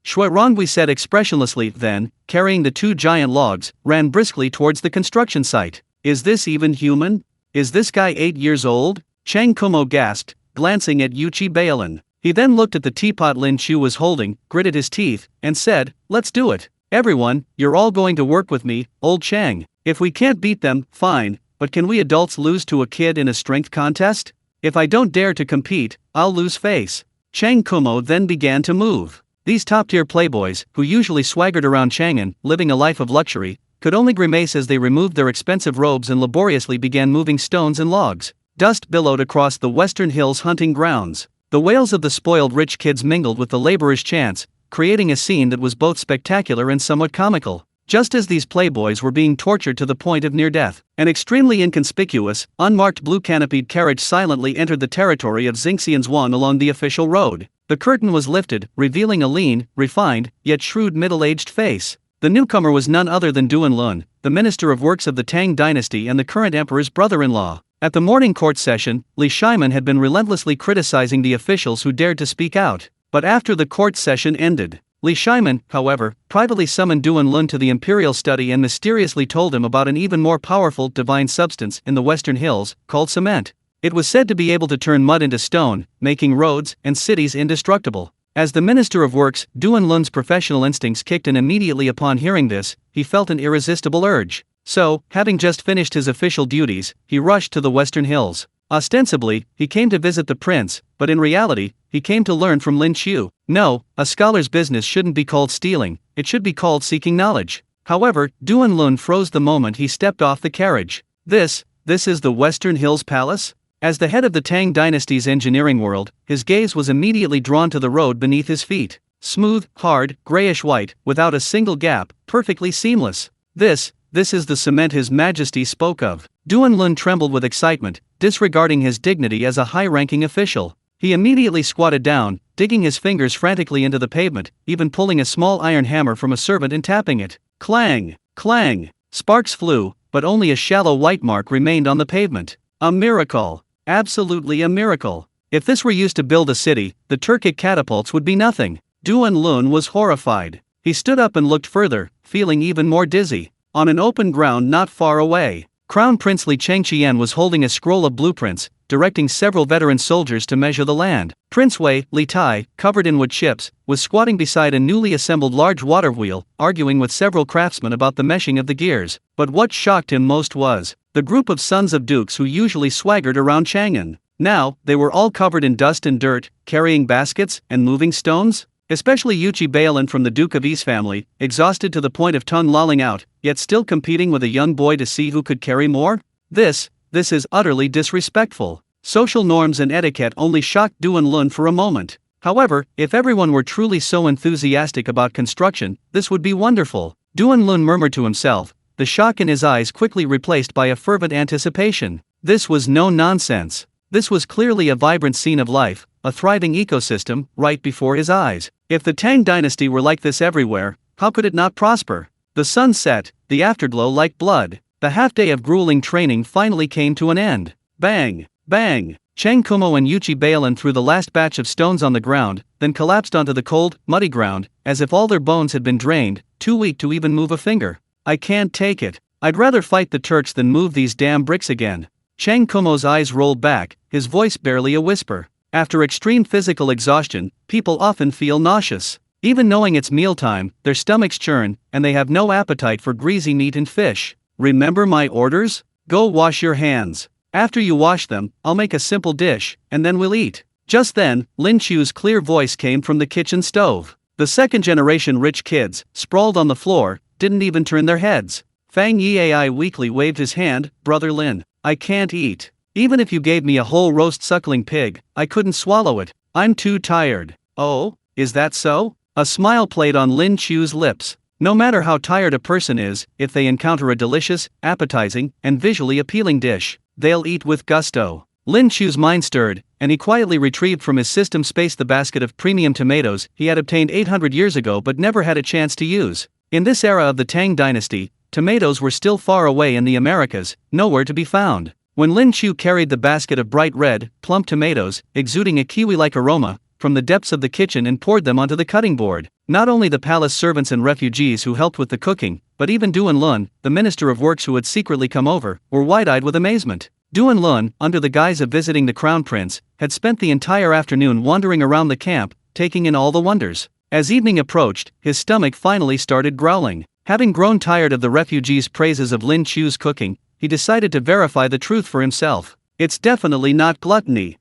Xue Rongui said expressionlessly, then, carrying the 2 giant logs, ran briskly towards the construction site. Is this even human? Is this guy 8 years old? Chang Kumo gasped, glancing at Yuchi Bailin. He then looked at the teapot Lin Qiu was holding, gritted his teeth, and said, let's do it. Everyone, you're all going to work with me, old Chang. If we can't beat them, fine, but can we adults lose to a kid in a strength contest? If I don't dare to compete, I'll lose face. Chang Kumo then began to move. These top-tier playboys, who usually swaggered around Chang'an, living a life of luxury, could only grimace as they removed their expensive robes and laboriously began moving stones and logs. Dust billowed across the western hills hunting grounds. The wails of the spoiled rich kids mingled with the laborers' chants, creating a scene that was both spectacular and somewhat comical. Just as these playboys were being tortured to the point of near death, an extremely inconspicuous, unmarked blue-canopied carriage silently entered the territory of Xingxian's One along the official road. The curtain was lifted, revealing a lean, refined, yet shrewd middle-aged face. The newcomer was none other than Duan Lun, the Minister of Works of the Tang Dynasty and the current emperor's brother-in-law. At the morning court session, Li Shaiman had been relentlessly criticizing the officials who dared to speak out. But after the court session ended, Li Shaiman, however, privately summoned Duan Lun to the imperial study and mysteriously told him about an even more powerful divine substance in the western hills, called cement. It was said to be able to turn mud into stone, making roads and cities indestructible. As the Minister of Works, Duan Lun's professional instincts kicked in immediately upon hearing this. He felt an irresistible urge. So, having just finished his official duties, he rushed to the western hills. Ostensibly, he came to visit the prince, but in reality, he came to learn from Lin Qiu. No, a scholar's business shouldn't be called stealing, it should be called seeking knowledge. However, Duan Lun froze the moment he stepped off the carriage. This is the Western Hills Palace? As the head of the Tang Dynasty's engineering world, his gaze was immediately drawn to the road beneath his feet. Smooth, hard, grayish-white, without a single gap, perfectly seamless. This is the cement His Majesty spoke of. Duan Lun trembled with excitement, disregarding his dignity as a high-ranking official. He immediately squatted down, digging his fingers frantically into the pavement, even pulling a small iron hammer from a servant and tapping it. Clang! Clang! Sparks flew, but only a shallow white mark remained on the pavement. A miracle! Absolutely a miracle. If this were used to build a city, the Turkic catapults would be nothing. Duan Lun was horrified. He stood up and looked further, feeling even more dizzy. On an open ground not far away, Crown Prince Li Chengqian was holding a scroll of blueprints, directing several veteran soldiers to measure the land. Prince Wei, Li Tai, covered in wood chips, was squatting beside a newly assembled large water wheel, arguing with several craftsmen about the meshing of the gears. But what shocked him most was the group of sons of dukes who usually swaggered around Chang'an. Now, they were all covered in dust and dirt, carrying baskets and moving stones. Especially Yuchi Bailin from the Duke of Yi's family, exhausted to the point of tongue lolling out, yet still competing with a young boy to see who could carry more? This is utterly disrespectful. Social norms and etiquette only shocked Duan Lun for a moment. However, if everyone were truly so enthusiastic about construction, this would be wonderful. Duan Lun murmured to himself, the shock in his eyes quickly replaced by a fervent anticipation. This was no nonsense. This was clearly a vibrant scene of life, a thriving ecosystem, right before his eyes. If the Tang Dynasty were like this everywhere, how could it not prosper? The sun set, the afterglow like blood. The half-day of grueling training finally came to an end. Bang! Bang! Cheng Kumo and Yuchi Bailin threw the last batch of stones on the ground, then collapsed onto the cold, muddy ground, as if all their bones had been drained, too weak to even move a finger. I can't take it. I'd rather fight the Turks than move these damn bricks again. Cheng Kumo's eyes rolled back, his voice barely a whisper. After extreme physical exhaustion, people often feel nauseous. Even knowing it's mealtime, their stomachs churn, and they have no appetite for greasy meat and fish. Remember my orders? Go wash your hands. After you wash them, I'll make a simple dish, and then we'll eat. Just then, Lin Qiu's clear voice came from the kitchen stove. The second-generation rich kids, sprawled on the floor, didn't even turn their heads. Fang Yiai weakly waved his hand. Brother Lin, I can't eat. Even if you gave me a whole roast suckling pig, I couldn't swallow it. I'm too tired. Oh, is that so? A smile played on Lin Qiu's lips. No matter how tired a person is, if they encounter a delicious, appetizing, and visually appealing dish, they'll eat with gusto. Lin Qiu's mind stirred, and he quietly retrieved from his system space the basket of premium tomatoes he had obtained 800 years ago but never had a chance to use. In this era of the Tang Dynasty, tomatoes were still far away in the Americas, nowhere to be found. When Lin Qiu carried the basket of bright red, plump tomatoes, exuding a kiwi-like aroma, from the depths of the kitchen and poured them onto the cutting board, not only the palace servants and refugees who helped with the cooking, but even Duan Lun, the Minister of Works who had secretly come over, were wide-eyed with amazement. Duan Lun, under the guise of visiting the Crown Prince, had spent the entire afternoon wandering around the camp, taking in all the wonders. As evening approached, his stomach finally started growling. Having grown tired of the refugees' praises of Lin Qiu's cooking, he decided to verify the truth for himself. It's definitely not gluttony.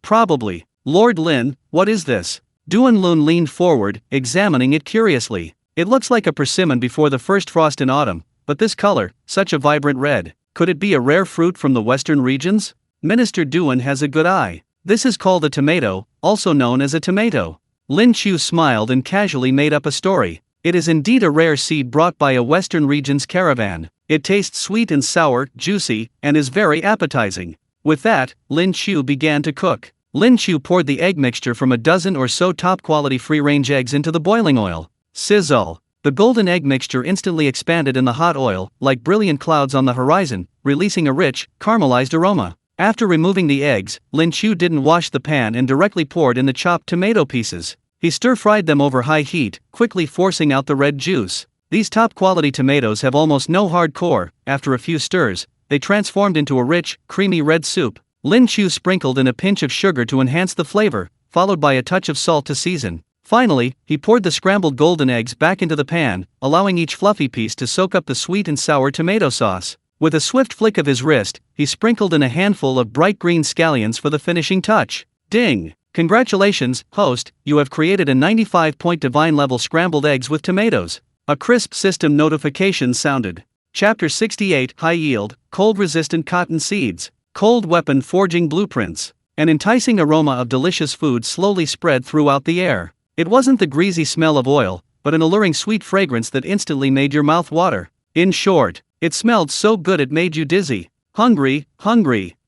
Probably. Lord Lin, what is this? Duan Lun leaned forward, examining it curiously. It looks like a persimmon before the first frost in autumn, but this color, such a vibrant red. Could it be a rare fruit from the western regions? Minister Duan has a good eye. This is called a tomato, also known as a tomato. Lin Qiu smiled and casually made up a story. It is indeed a rare seed brought by a western region's caravan. It tastes sweet and sour, juicy, and is very appetizing. With that, Lin Qiu began to cook. Lin Qiu poured the egg mixture from a dozen or so top-quality free-range eggs into the boiling oil. Sizzle! The golden egg mixture instantly expanded in the hot oil, like brilliant clouds on the horizon, releasing a rich, caramelized aroma. After removing the eggs, Lin Qiu didn't wash the pan and directly poured in the chopped tomato pieces. He stir-fried them over high heat, quickly forcing out the red juice. These top-quality tomatoes have almost no hard core. After a few stirs, they transformed into a rich, creamy red soup. Lin Qiu sprinkled in a pinch of sugar to enhance the flavor, followed by a touch of salt to season. Finally, he poured the scrambled golden eggs back into the pan, allowing each fluffy piece to soak up the sweet and sour tomato sauce. With a swift flick of his wrist, he sprinkled in a handful of bright green scallions for the finishing touch. Ding! Congratulations, host, you have created a 95-point divine-level scrambled eggs with tomatoes. A crisp system notification sounded. Chapter 68 High Yield, Cold-Resistant Cotton Seeds. Cold Weapon Forging Blueprints. An enticing aroma of delicious food slowly spread throughout the air. It wasn't the greasy smell of oil, but an alluring sweet fragrance that instantly made your mouth water. In short, it smelled so good it made you dizzy. Hungry.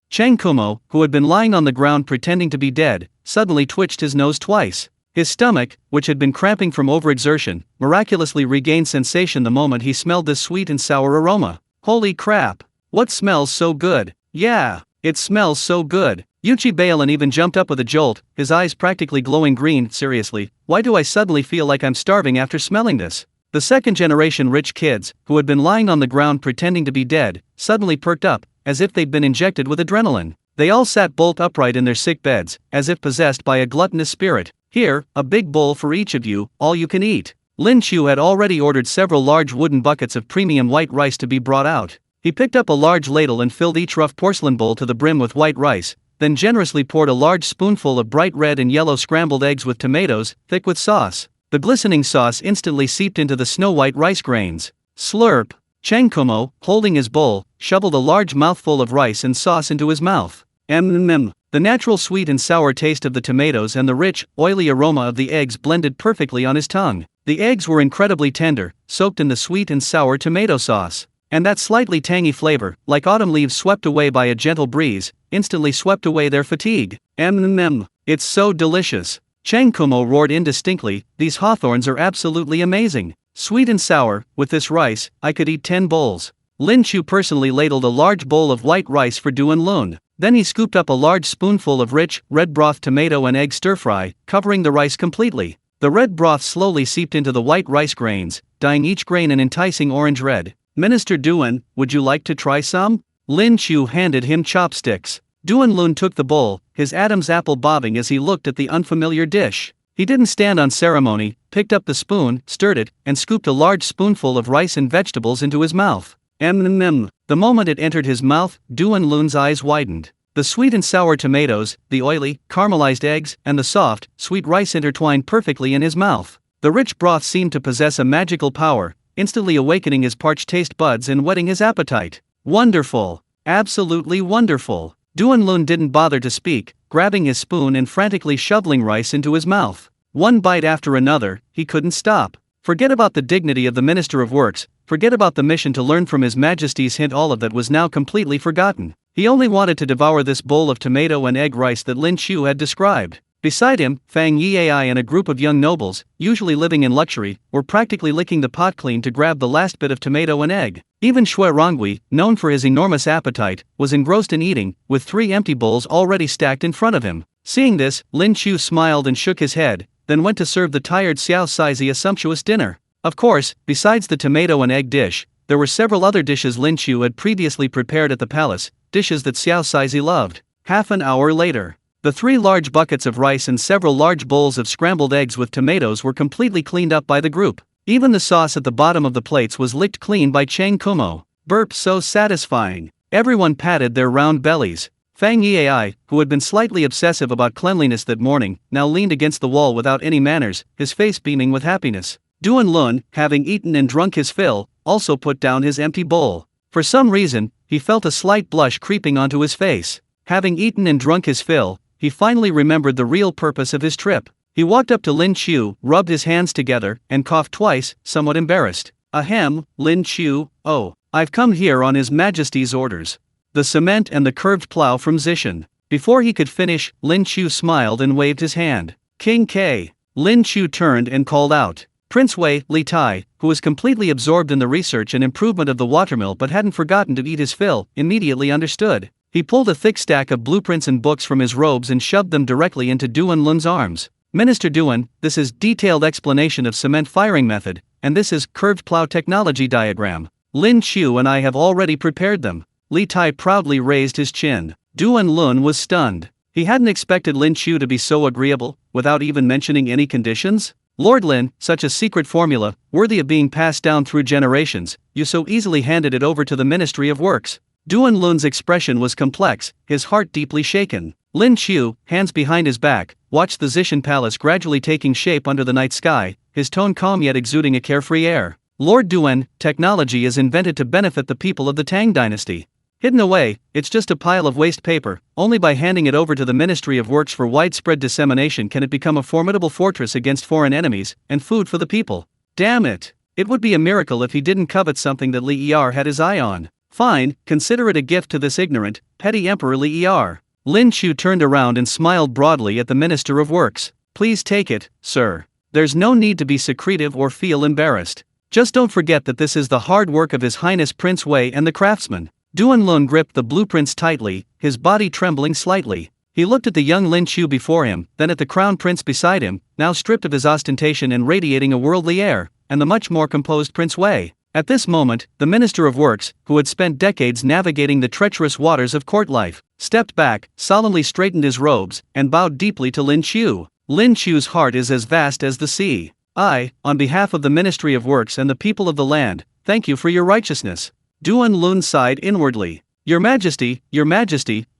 Cheng Kumo, who had been lying on the ground pretending to be dead, suddenly twitched his nose twice. His stomach, which had been cramping from overexertion, miraculously regained sensation the moment he smelled this sweet and sour aroma. Holy crap! What smells so good? Yeah, it smells so good. Yuchi Bailin even jumped up with a jolt, his eyes practically glowing green. Seriously, why do I suddenly feel like I'm starving after smelling this? The second-generation rich kids, who had been lying on the ground pretending to be dead, suddenly perked up, as if they'd been injected with adrenaline. They all sat bolt upright in their sick beds, as if possessed by a gluttonous spirit. Here, a big bowl for each of you, all you can eat. Lin Qiu had already ordered several large wooden buckets of premium white rice to be brought out. He picked up a large ladle and filled each rough porcelain bowl to the brim with white rice, then generously poured a large spoonful of bright red and yellow scrambled eggs with tomatoes, thick with sauce. The glistening sauce instantly seeped into the snow-white rice grains. Slurp! Chang Kumo, holding his bowl, shoveled a large mouthful of rice and sauce into his mouth. The natural sweet and sour taste of the tomatoes and the rich, oily aroma of the eggs blended perfectly on his tongue. The eggs were incredibly tender, soaked in the sweet and sour tomato sauce. And that slightly tangy flavor, like autumn leaves swept away by a gentle breeze, instantly swept away their fatigue. It's so delicious. Chang Kumo roared indistinctly, these hawthorns are absolutely amazing. Sweet and sour, with this rice, I could eat 10 bowls. Lin Qiu personally ladled a large bowl of white rice for Duan Lun. Then he scooped up a large spoonful of rich, red broth tomato and egg stir-fry, covering the rice completely. The red broth slowly seeped into the white rice grains, dyeing each grain an enticing orange red. Minister Duan, would you like to try some? Lin Qiu handed him chopsticks. Duan Lun took the bowl, his Adam's apple bobbing as he looked at the unfamiliar dish. He didn't stand on ceremony, picked up the spoon, stirred it, and scooped a large spoonful of rice and vegetables into his mouth. The moment it entered his mouth, Duan Lun's eyes widened. The sweet and sour tomatoes, the oily, caramelized eggs, and the soft, sweet rice intertwined perfectly in his mouth. The rich broth seemed to possess a magical power, instantly awakening his parched taste buds and whetting his appetite. Wonderful! Absolutely wonderful! Duan Lun didn't bother to speak, grabbing his spoon and frantically shoveling rice into his mouth. One bite after another, he couldn't stop. Forget about the dignity of the Minister of Works, forget about the mission to learn from His Majesty's hint, all of that was now completely forgotten. He only wanted to devour this bowl of tomato and egg rice that Lin Qiu had described. Beside him, Fang Yai and a group of young nobles, usually living in luxury, were practically licking the pot clean to grab the last bit of tomato and egg. Even Shui Rongui, known for his enormous appetite, was engrossed in eating, with 3 empty bowls already stacked in front of him. Seeing this, Lin Qiu smiled and shook his head, then went to serve the tired Xiao Saizi a sumptuous dinner. Of course, besides the tomato and egg dish, there were several other dishes Lin Qiu had previously prepared at the palace, dishes that Xiao Saizi loved. Half an hour later, the 3 large buckets of rice and several large bowls of scrambled eggs with tomatoes were completely cleaned up by the group. Even the sauce at the bottom of the plates was licked clean by Chang Kumo. Burp, so satisfying. Everyone patted their round bellies. Fang Yai, who had been slightly obsessive about cleanliness that morning, now leaned against the wall without any manners, his face beaming with happiness. Duan Lun, having eaten and drunk his fill, also put down his empty bowl. For some reason, he felt a slight blush creeping onto his face. Having eaten and drunk his fill, he finally remembered the real purpose of his trip. He walked up to Lin Qiu, rubbed his hands together, and coughed twice, somewhat embarrassed. Ahem, Lin Qiu, oh, I've come here on His Majesty's orders. The cement and the curved plow from Zishan. Before he could finish, Lin Qiu smiled and waved his hand. King K. Lin Qiu turned and called out. Prince Wei, Li Tai, who was completely absorbed in the research and improvement of the watermill but hadn't forgotten to eat his fill, immediately understood. He pulled a thick stack of blueprints and books from his robes and shoved them directly into Duan Lun's arms. Minister Duan, this is detailed explanation of cement firing method, and this is curved plow technology diagram. Lin Qiu and I have already prepared them. Li Tai proudly raised his chin. Duan Lun was stunned. He hadn't expected Lin Qiu to be so agreeable, without even mentioning any conditions. Lord Lin, such a secret formula, worthy of being passed down through generations, you so easily handed it over to the Ministry of Works. Duan Lun's expression was complex, his heart deeply shaken. Lin Qiu, hands behind his back, watched the Zishan palace gradually taking shape under the night sky, his tone calm yet exuding a carefree air. Lord Duan, technology is invented to benefit the people of the Tang Dynasty. Hidden away, it's just a pile of waste paper. Only by handing it over to the Ministry of Works for widespread dissemination can it become a formidable fortress against foreign enemies, and food for the people. Damn it! It would be a miracle if he didn't covet something that Li Er had his eye on. Fine, consider it a gift to this ignorant, petty Emperor Li Er. Lin Qiu turned around and smiled broadly at the Minister of Works. Please take it, sir. There's no need to be secretive or feel embarrassed. Just don't forget that this is the hard work of His Highness Prince Wei and the craftsmen. Duan Lun gripped the blueprints tightly, his body trembling slightly. He looked at the young Lin Qiu before him, then at the crown prince beside him, now stripped of his ostentation and radiating a worldly air, and the much more composed Prince Wei. At this moment, the Minister of Works, who had spent decades navigating the treacherous waters of court life, stepped back, solemnly straightened his robes, and bowed deeply to Lin Qiu. Lin Qiu's heart is as vast as the sea. I, on behalf of the Ministry of Works and the people of the land, thank you for your righteousness. Duan Lun sighed inwardly. Your Majesty,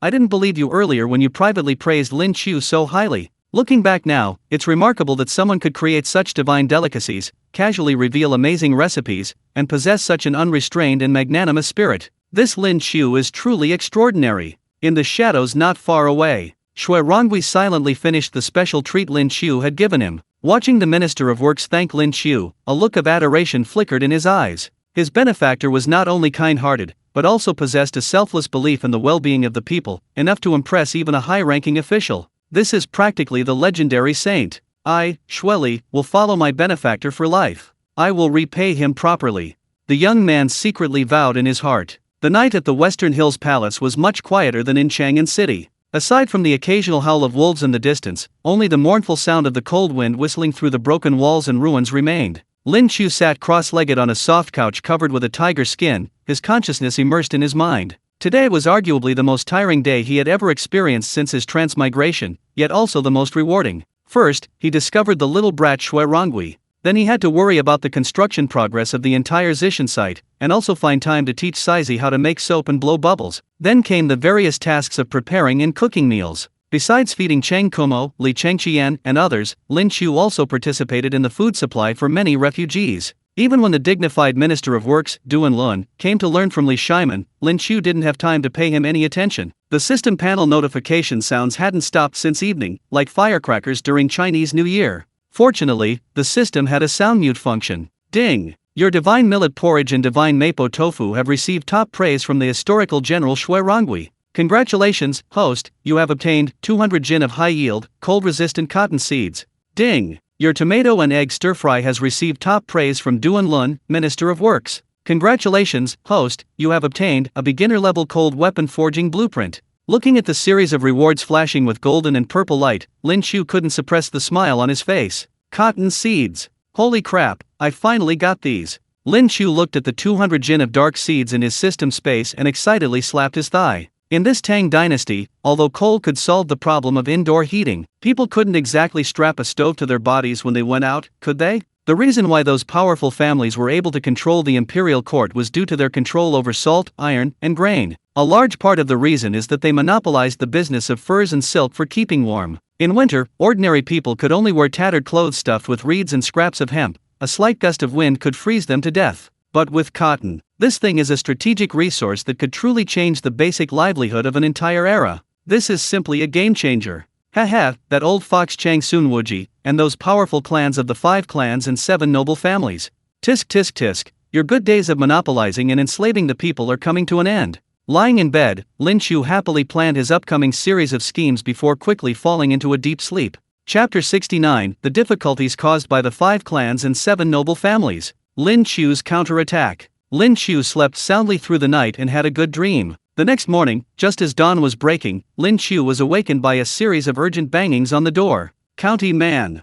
I didn't believe you earlier when you privately praised Lin Qiu so highly. Looking back now, it's remarkable that someone could create such divine delicacies, casually reveal amazing recipes, and possess such an unrestrained and magnanimous spirit. This Lin Qiu is truly extraordinary. In the shadows not far away, Shui Rongui silently finished the special treat Lin Qiu had given him. Watching the Minister of Works thank Lin Qiu, a look of adoration flickered in his eyes. His benefactor was not only kind-hearted, but also possessed a selfless belief in the well-being of the people, enough to impress even a high-ranking official. This is practically the legendary saint. I, Shueli, will follow my benefactor for life. I will repay him properly. The young man secretly vowed in his heart. The night at the Western Hills Palace was much quieter than in Chang'an City. Aside from the occasional howl of wolves in the distance, only the mournful sound of the cold wind whistling through the broken walls and ruins remained. Lin Qiu sat cross-legged on a soft couch covered with a tiger skin, his consciousness immersed in his mind. Today was arguably the most tiring day he had ever experienced since his transmigration, yet also the most rewarding. First, he discovered the little brat Shui Rongui. Then he had to worry about the construction progress of the entire Zishan site, and also find time to teach Saizi how to make soap and blow bubbles. Then came the various tasks of preparing and cooking meals. Besides feeding Cheng Kumo, Li Chengqian, and others, Lin Qiu also participated in the food supply for many refugees. Even when the dignified Minister of Works, Duan Lun, came to learn from Li Shiman, Lin Qiu didn't have time to pay him any attention. The system panel notification sounds hadn't stopped since evening, like firecrackers during Chinese New Year. Fortunately, the system had a sound mute function. Ding! Your divine millet porridge and divine mapo tofu have received top praise from the historical general Shui Rongui. Congratulations, host, you have obtained 200 jin of high-yield, cold-resistant cotton seeds. Ding! Your tomato and egg stir-fry has received top praise from Duan Lun, Minister of Works. Congratulations, host, you have obtained a beginner-level cold weapon forging blueprint. Looking at the series of rewards flashing with golden and purple light, Lin Qiu couldn't suppress the smile on his face. Cotton seeds. Holy crap, I finally got these. Lin Qiu looked at the 200 jin of dark seeds in his system space and excitedly slapped his thigh. In this Tang Dynasty, although coal could solve the problem of indoor heating, people couldn't exactly strap a stove to their bodies when they went out, could they? The reason why those powerful families were able to control the imperial court was due to their control over salt, iron, and grain. A large part of the reason is that they monopolized the business of furs and silk for keeping warm. In winter, ordinary people could only wear tattered clothes stuffed with reeds and scraps of hemp. A slight gust of wind could freeze them to death. But with cotton, this thing is a strategic resource that could truly change the basic livelihood of an entire era. This is simply a game changer. Haha, that old fox Chang Sun Wuji, and those powerful clans of the 5 clans and 7 noble families. Tisk tisk tisk, your good days of monopolizing and enslaving the people are coming to an end. Lying in bed, Lin Qiu happily planned his upcoming series of schemes before quickly falling into a deep sleep. Chapter 69, The Difficulties Caused by the 5 Clans and 7 Noble Families. Lin Qiu's counterattack. Lin Qiu slept soundly through the night and had a good dream. The next morning, just as dawn was breaking, Lin Qiu was awakened by a series of urgent bangings on the door. County man,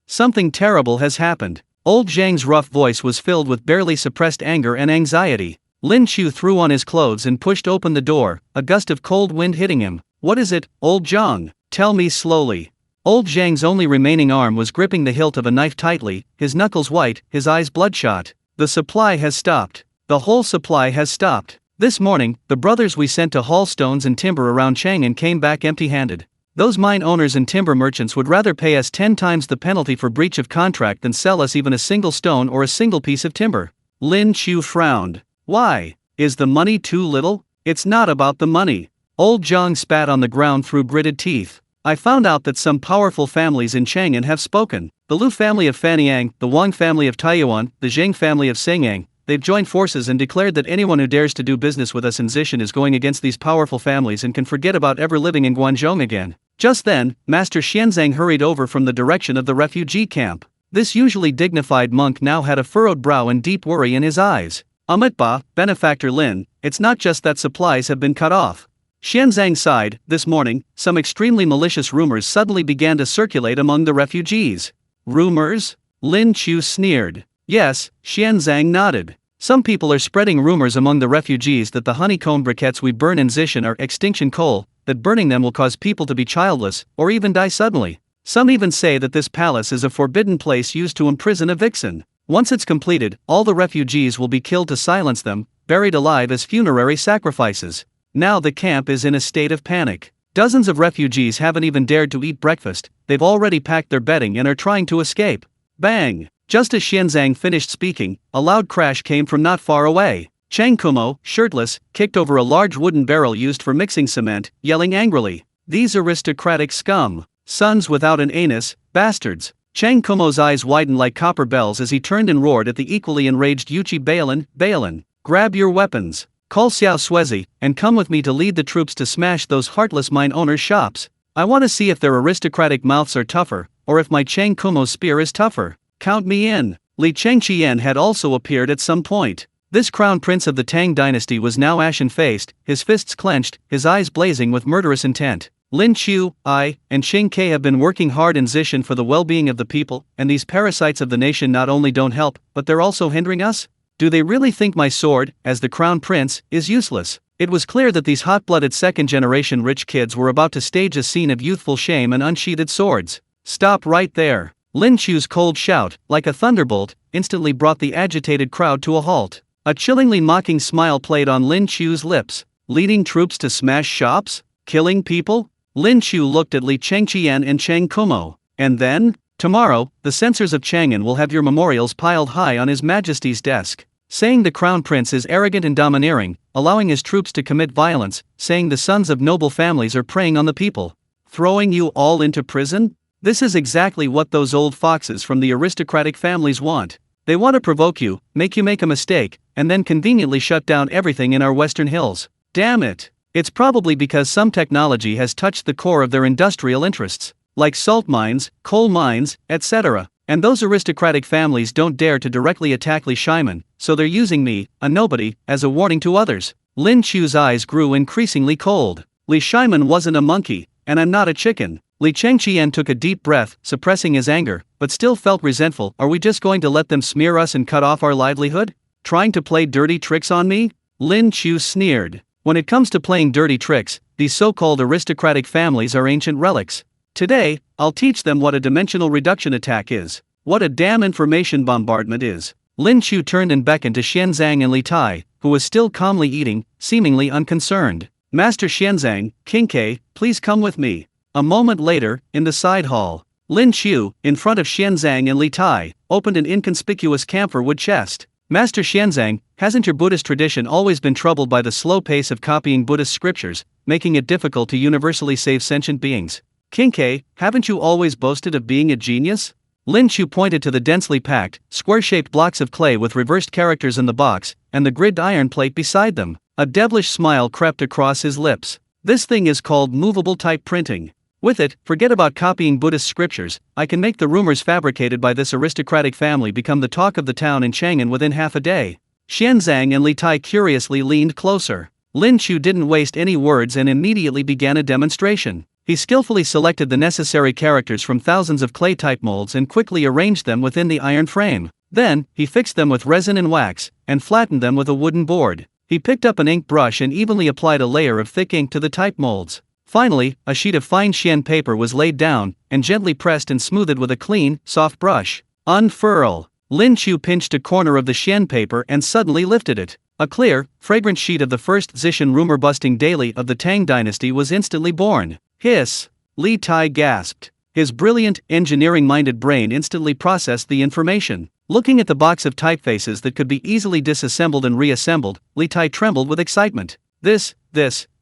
something terrible has happened. Old Zhang's rough voice was filled with barely suppressed anger and anxiety. Lin Qiu threw on his clothes and pushed open the door, a gust of cold wind hitting him. What is it, old Zhang? Tell me slowly. Old Zhang's only remaining arm was gripping the hilt of a knife tightly, his knuckles white, his eyes bloodshot. The supply has stopped. The whole supply has stopped. This morning, the brothers we sent to haul stones and timber around Chang'an came back empty-handed. Those mine owners and timber merchants would rather pay us 10 times the penalty for breach of contract than sell us even a single stone or a single piece of timber. Lin Qiu frowned. Why? Is the money too little? It's not about the money. Old Zhang spat on the ground through gritted teeth. I found out that some powerful families in Chang'an have spoken. The Lu family of Fanyang, the Wang family of Taiyuan, the Zheng family of Sengyang. They've joined forces and declared that anyone who dares to do business with us in Zishan is going against these powerful families and can forget about ever living in Guangzhou again. Just then, Master Xianzang hurried over from the direction of the refugee camp. This usually dignified monk now had a furrowed brow and deep worry in his eyes. Amitba, benefactor Lin, it's not just that supplies have been cut off. Xianzang sighed. This morning, some extremely malicious rumors suddenly began to circulate among the refugees. Rumors? Lin Qiu sneered. Yes, Xianzang nodded. Some people are spreading rumors among the refugees that the honeycomb briquettes we burn in Xishan are extinction coal, that burning them will cause people to be childless, or even die suddenly. Some even say that this palace is a forbidden place used to imprison a vixen. Once it's completed, all the refugees will be killed to silence them, buried alive as funerary sacrifices. Now the camp is in a state of panic. Dozens of refugees haven't even dared to eat breakfast, they've already packed their bedding and are trying to escape. Bang! Just as Xianzang finished speaking, a loud crash came from not far away. Chang Kumo, shirtless, kicked over a large wooden barrel used for mixing cement, yelling angrily, "These aristocratic scum! Sons without an anus, bastards!" Chang Kumo's eyes widened like copper bells as he turned and roared at the equally enraged Yuchi Bailin, "Grab your weapons! Call Xiao Swezi, and come with me to lead the troops to smash those heartless mine owners' shops. I want to see if their aristocratic mouths are tougher, or if my Chang Kumo's spear is tougher. Count me in." Li Chengqian had also appeared at some point. This crown prince of the Tang Dynasty was now ashen-faced, his fists clenched, his eyes blazing with murderous intent. Lin Qiu, I, and Xing Ke have been working hard in Xishan for the well-being of the people, and these parasites of the nation not only don't help, but they're also hindering us? Do they really think my sword, as the crown prince, is useless? It was clear that these hot-blooded second-generation rich kids were about to stage a scene of youthful shame and unsheathed swords. Stop right there. Lin Qiu's cold shout, like a thunderbolt, instantly brought the agitated crowd to a halt. A chillingly mocking smile played on Lin Qiu's lips. Leading troops to smash shops? Killing people? Lin Qiu looked at Li Chengqian and Chang Kumo. And then? Tomorrow, the censors of Chang'an will have your memorials piled high on His Majesty's desk. Saying the crown prince is arrogant and domineering, allowing his troops to commit violence, saying the sons of noble families are preying on the people. Throwing you all into prison? This is exactly what those old foxes from the aristocratic families want. They want to provoke you make a mistake, and then conveniently shut down everything in our western hills. Damn it! It's probably because some technology has touched the core of their industrial interests, like salt mines, coal mines, etc. And those aristocratic families don't dare to directly attack Li Shiman, so they're using me, a nobody, as a warning to others. Lin Qiu's eyes grew increasingly cold. Li Shiman wasn't a monkey, and I'm not a chicken. Li Chengqian took a deep breath, suppressing his anger, but still felt resentful. Are we just going to let them smear us and cut off our livelihood? Trying to play dirty tricks on me? Lin Qiu sneered. When it comes to playing dirty tricks, these so-called aristocratic families are ancient relics. Today, I'll teach them what a dimensional reduction attack is, what a damn information bombardment is. Lin Qiu turned and beckoned to Xianzang and Li Tai, who was still calmly eating, seemingly unconcerned. Master Xianzang, King Ke, please come with me. A moment later, in the side hall, Lin Qiu, in front of Xianzang and Li Tai, opened an inconspicuous camphor wood chest. Master Xianzang, hasn't your Buddhist tradition always been troubled by the slow pace of copying Buddhist scriptures, making it difficult to universally save sentient beings? King Ke, haven't you always boasted of being a genius? Lin Qiu pointed to the densely packed, square-shaped blocks of clay with reversed characters in the box, and the gridded iron plate beside them. A devilish smile crept across his lips. This thing is called movable type printing. With it, forget about copying Buddhist scriptures, I can make the rumors fabricated by this aristocratic family become the talk of the town in Chang'an within half a day. Xianzang and Li Tai curiously leaned closer. Lin Qiu didn't waste any words and immediately began a demonstration. He skillfully selected the necessary characters from thousands of clay-type molds and quickly arranged them within the iron frame. Then, he fixed them with resin and wax, and flattened them with a wooden board. He picked up an ink brush and evenly applied a layer of thick ink to the type molds. Finally, a sheet of fine Xian paper was laid down, and gently pressed and smoothed with a clean, soft brush. Unfurl. Lin Qiu pinched a corner of the Xian paper and suddenly lifted it. A clear, fragrant sheet of the first Xishan rumor-busting daily of the Tang Dynasty was instantly born. Hiss! Li Tai gasped. His brilliant, engineering-minded brain instantly processed the information. Looking at the box of typefaces that could be easily disassembled and reassembled, Li Tai trembled with excitement. This,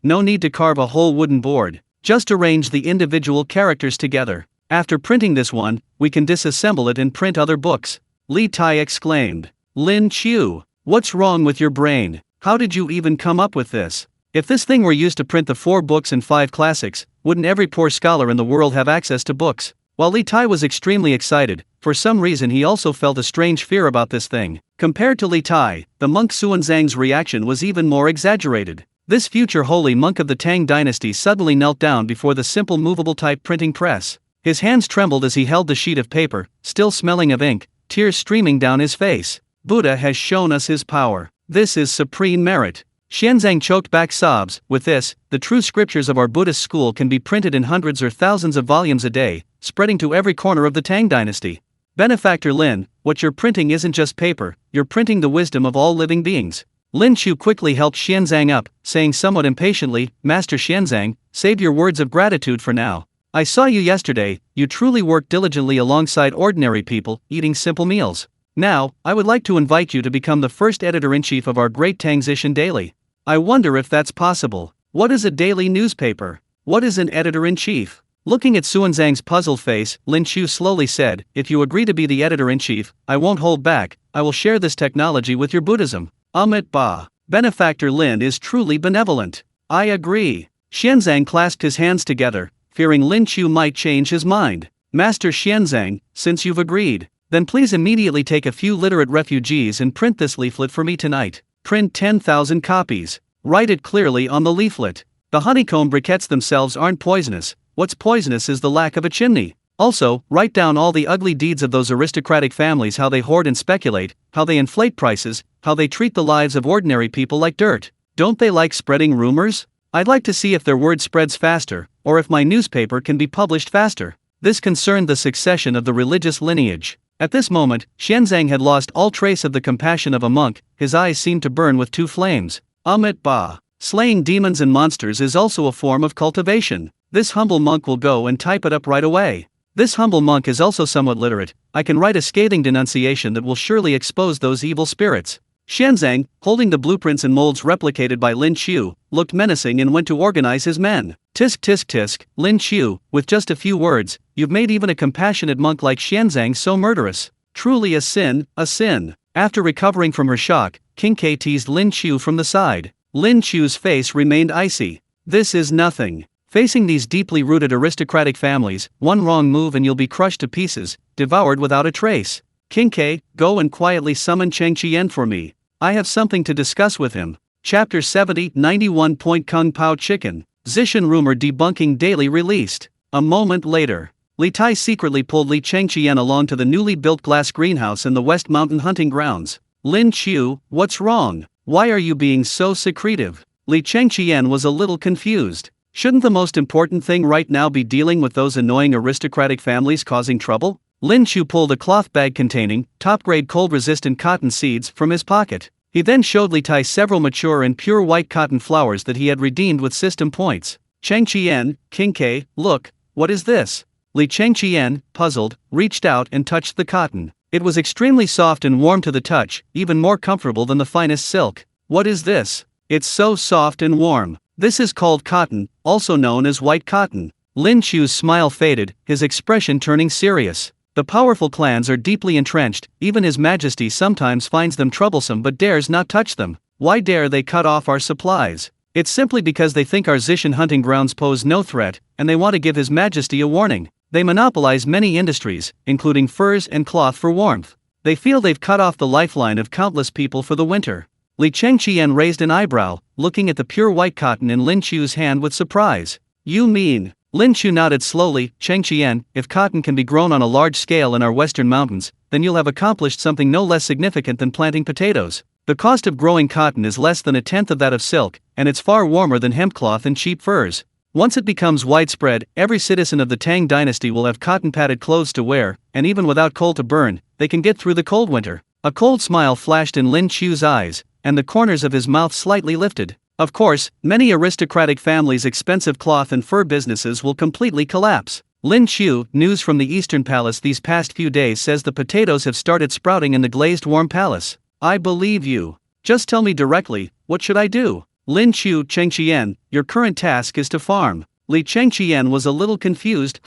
no need to carve a whole wooden board. Just arrange the individual characters together. After printing this one, we can disassemble it and print other books. Li Tai exclaimed. Lin Qiu, what's wrong with your brain? How did you even come up with this? If this thing were used to print the 4 books and 5 classics, wouldn't every poor scholar in the world have access to books? While Li Tai was extremely excited, for some reason he also felt a strange fear about this thing. Compared to Li Tai, the monk Xuanzang's reaction was even more exaggerated. This future holy monk of the Tang Dynasty suddenly knelt down before the simple movable type printing press. His hands trembled as he held the sheet of paper, still smelling of ink, tears streaming down his face. Buddha has shown us his power. This is supreme merit. Xianzang choked back sobs. With this, the true scriptures of our Buddhist school can be printed in hundreds or thousands of volumes a day, spreading to every corner of the Tang Dynasty. Benefactor Lin, what you're printing isn't just paper, you're printing the wisdom of all living beings. Lin Qiu quickly helped Xianzang up, saying somewhat impatiently, Master Xianzang, save your words of gratitude for now. I saw you yesterday, you truly worked diligently alongside ordinary people, eating simple meals. Now, I would like to invite you to become the first editor-in-chief of our great Tangzishan daily. I wonder if that's possible. What is a daily newspaper? What is an editor-in-chief? Looking at Xuanzang's puzzled face, Lin Qiu slowly said, if you agree to be the editor-in-chief, I won't hold back, I will share this technology with your Buddhism. Amit Ba. Benefactor Lin is truly benevolent. I agree. Xianzang clasped his hands together, fearing Lin Qiu might change his mind. Master Xianzang, since you've agreed, then please immediately take a few literate refugees and print this leaflet for me tonight. Print 10,000 copies. Write it clearly on the leaflet. The honeycomb briquettes themselves aren't poisonous. What's poisonous is the lack of a chimney. Also, write down all the ugly deeds of those aristocratic families, how they hoard and speculate, how they inflate prices, how they treat the lives of ordinary people like dirt. Don't they like spreading rumors? I'd like to see if their word spreads faster, or if my newspaper can be published faster. This concerned the succession of the religious lineage. At this moment, Xianzang had lost all trace of the compassion of a monk, his eyes seemed to burn with two flames. Amit Ba. Slaying demons and monsters is also a form of cultivation. This humble monk will go and type it up right away. This humble monk is also somewhat literate. I can write a scathing denunciation that will surely expose those evil spirits. Xianzang, holding the blueprints and molds replicated by Lin Qiu, looked menacing and went to organize his men. Tisk tisk tisk, Lin Qiu, with just a few words, you've made even a compassionate monk like Xianzang so murderous. Truly a sin, a sin. After recovering from her shock, King K teased Lin Qiu from the side. Lin Qiu's face remained icy. This is nothing. Facing these deeply rooted aristocratic families, one wrong move and you'll be crushed to pieces, devoured without a trace. King K, go and quietly summon Cheng Qian for me. I have something to discuss with him. Chapter 70-91. Kung Pao Chicken. Zishan rumor debunking daily released. A moment later, Li Tai secretly pulled Li Chengqian along to the newly built glass greenhouse in the West Mountain hunting grounds. Lin Qiu, what's wrong? Why are you being so secretive? Li Chengqian was a little confused. Shouldn't the most important thing right now be dealing with those annoying aristocratic families causing trouble? Lin Qiu pulled a cloth bag containing top-grade cold-resistant cotton seeds from his pocket. He then showed Li Tai several mature and pure white cotton flowers that he had redeemed with system points. Cheng Qian, King K, look, what is this? Li Chengqian, puzzled, reached out and touched the cotton. It was extremely soft and warm to the touch, even more comfortable than the finest silk. What is this? It's so soft and warm. This is called cotton, also known as white cotton. Lin Qiu's smile faded, his expression turning serious. The powerful clans are deeply entrenched, even His Majesty sometimes finds them troublesome but dares not touch them. Why dare they cut off our supplies? It's simply because they think our Zishan hunting grounds pose no threat, and they want to give His Majesty a warning. They monopolize many industries, including furs and cloth for warmth. They feel they've cut off the lifeline of countless people for the winter. Li Chengqian raised an eyebrow, looking at the pure white cotton in Lin Qiu's hand with surprise. You mean? Lin Qiu nodded slowly. Chengqian, if cotton can be grown on a large scale in our western mountains, then you'll have accomplished something no less significant than planting potatoes. The cost of growing cotton is less than a tenth of that of silk, and it's far warmer than hemp cloth and cheap furs. Once it becomes widespread, every citizen of the Tang Dynasty will have cotton-padded clothes to wear, and even without coal to burn, they can get through the cold winter. A cold smile flashed in Lin Qiu's eyes, and the corners of his mouth slightly lifted. Of course, many aristocratic families' expensive cloth and fur businesses will completely collapse. Lin Qiu, news from the Eastern Palace these past few days says the potatoes have started sprouting in the glazed warm palace. I believe you. Just tell me directly, what should I do? Lin Qiu, Chengqian, your current task is to farm. Li Chengqian was a little confused,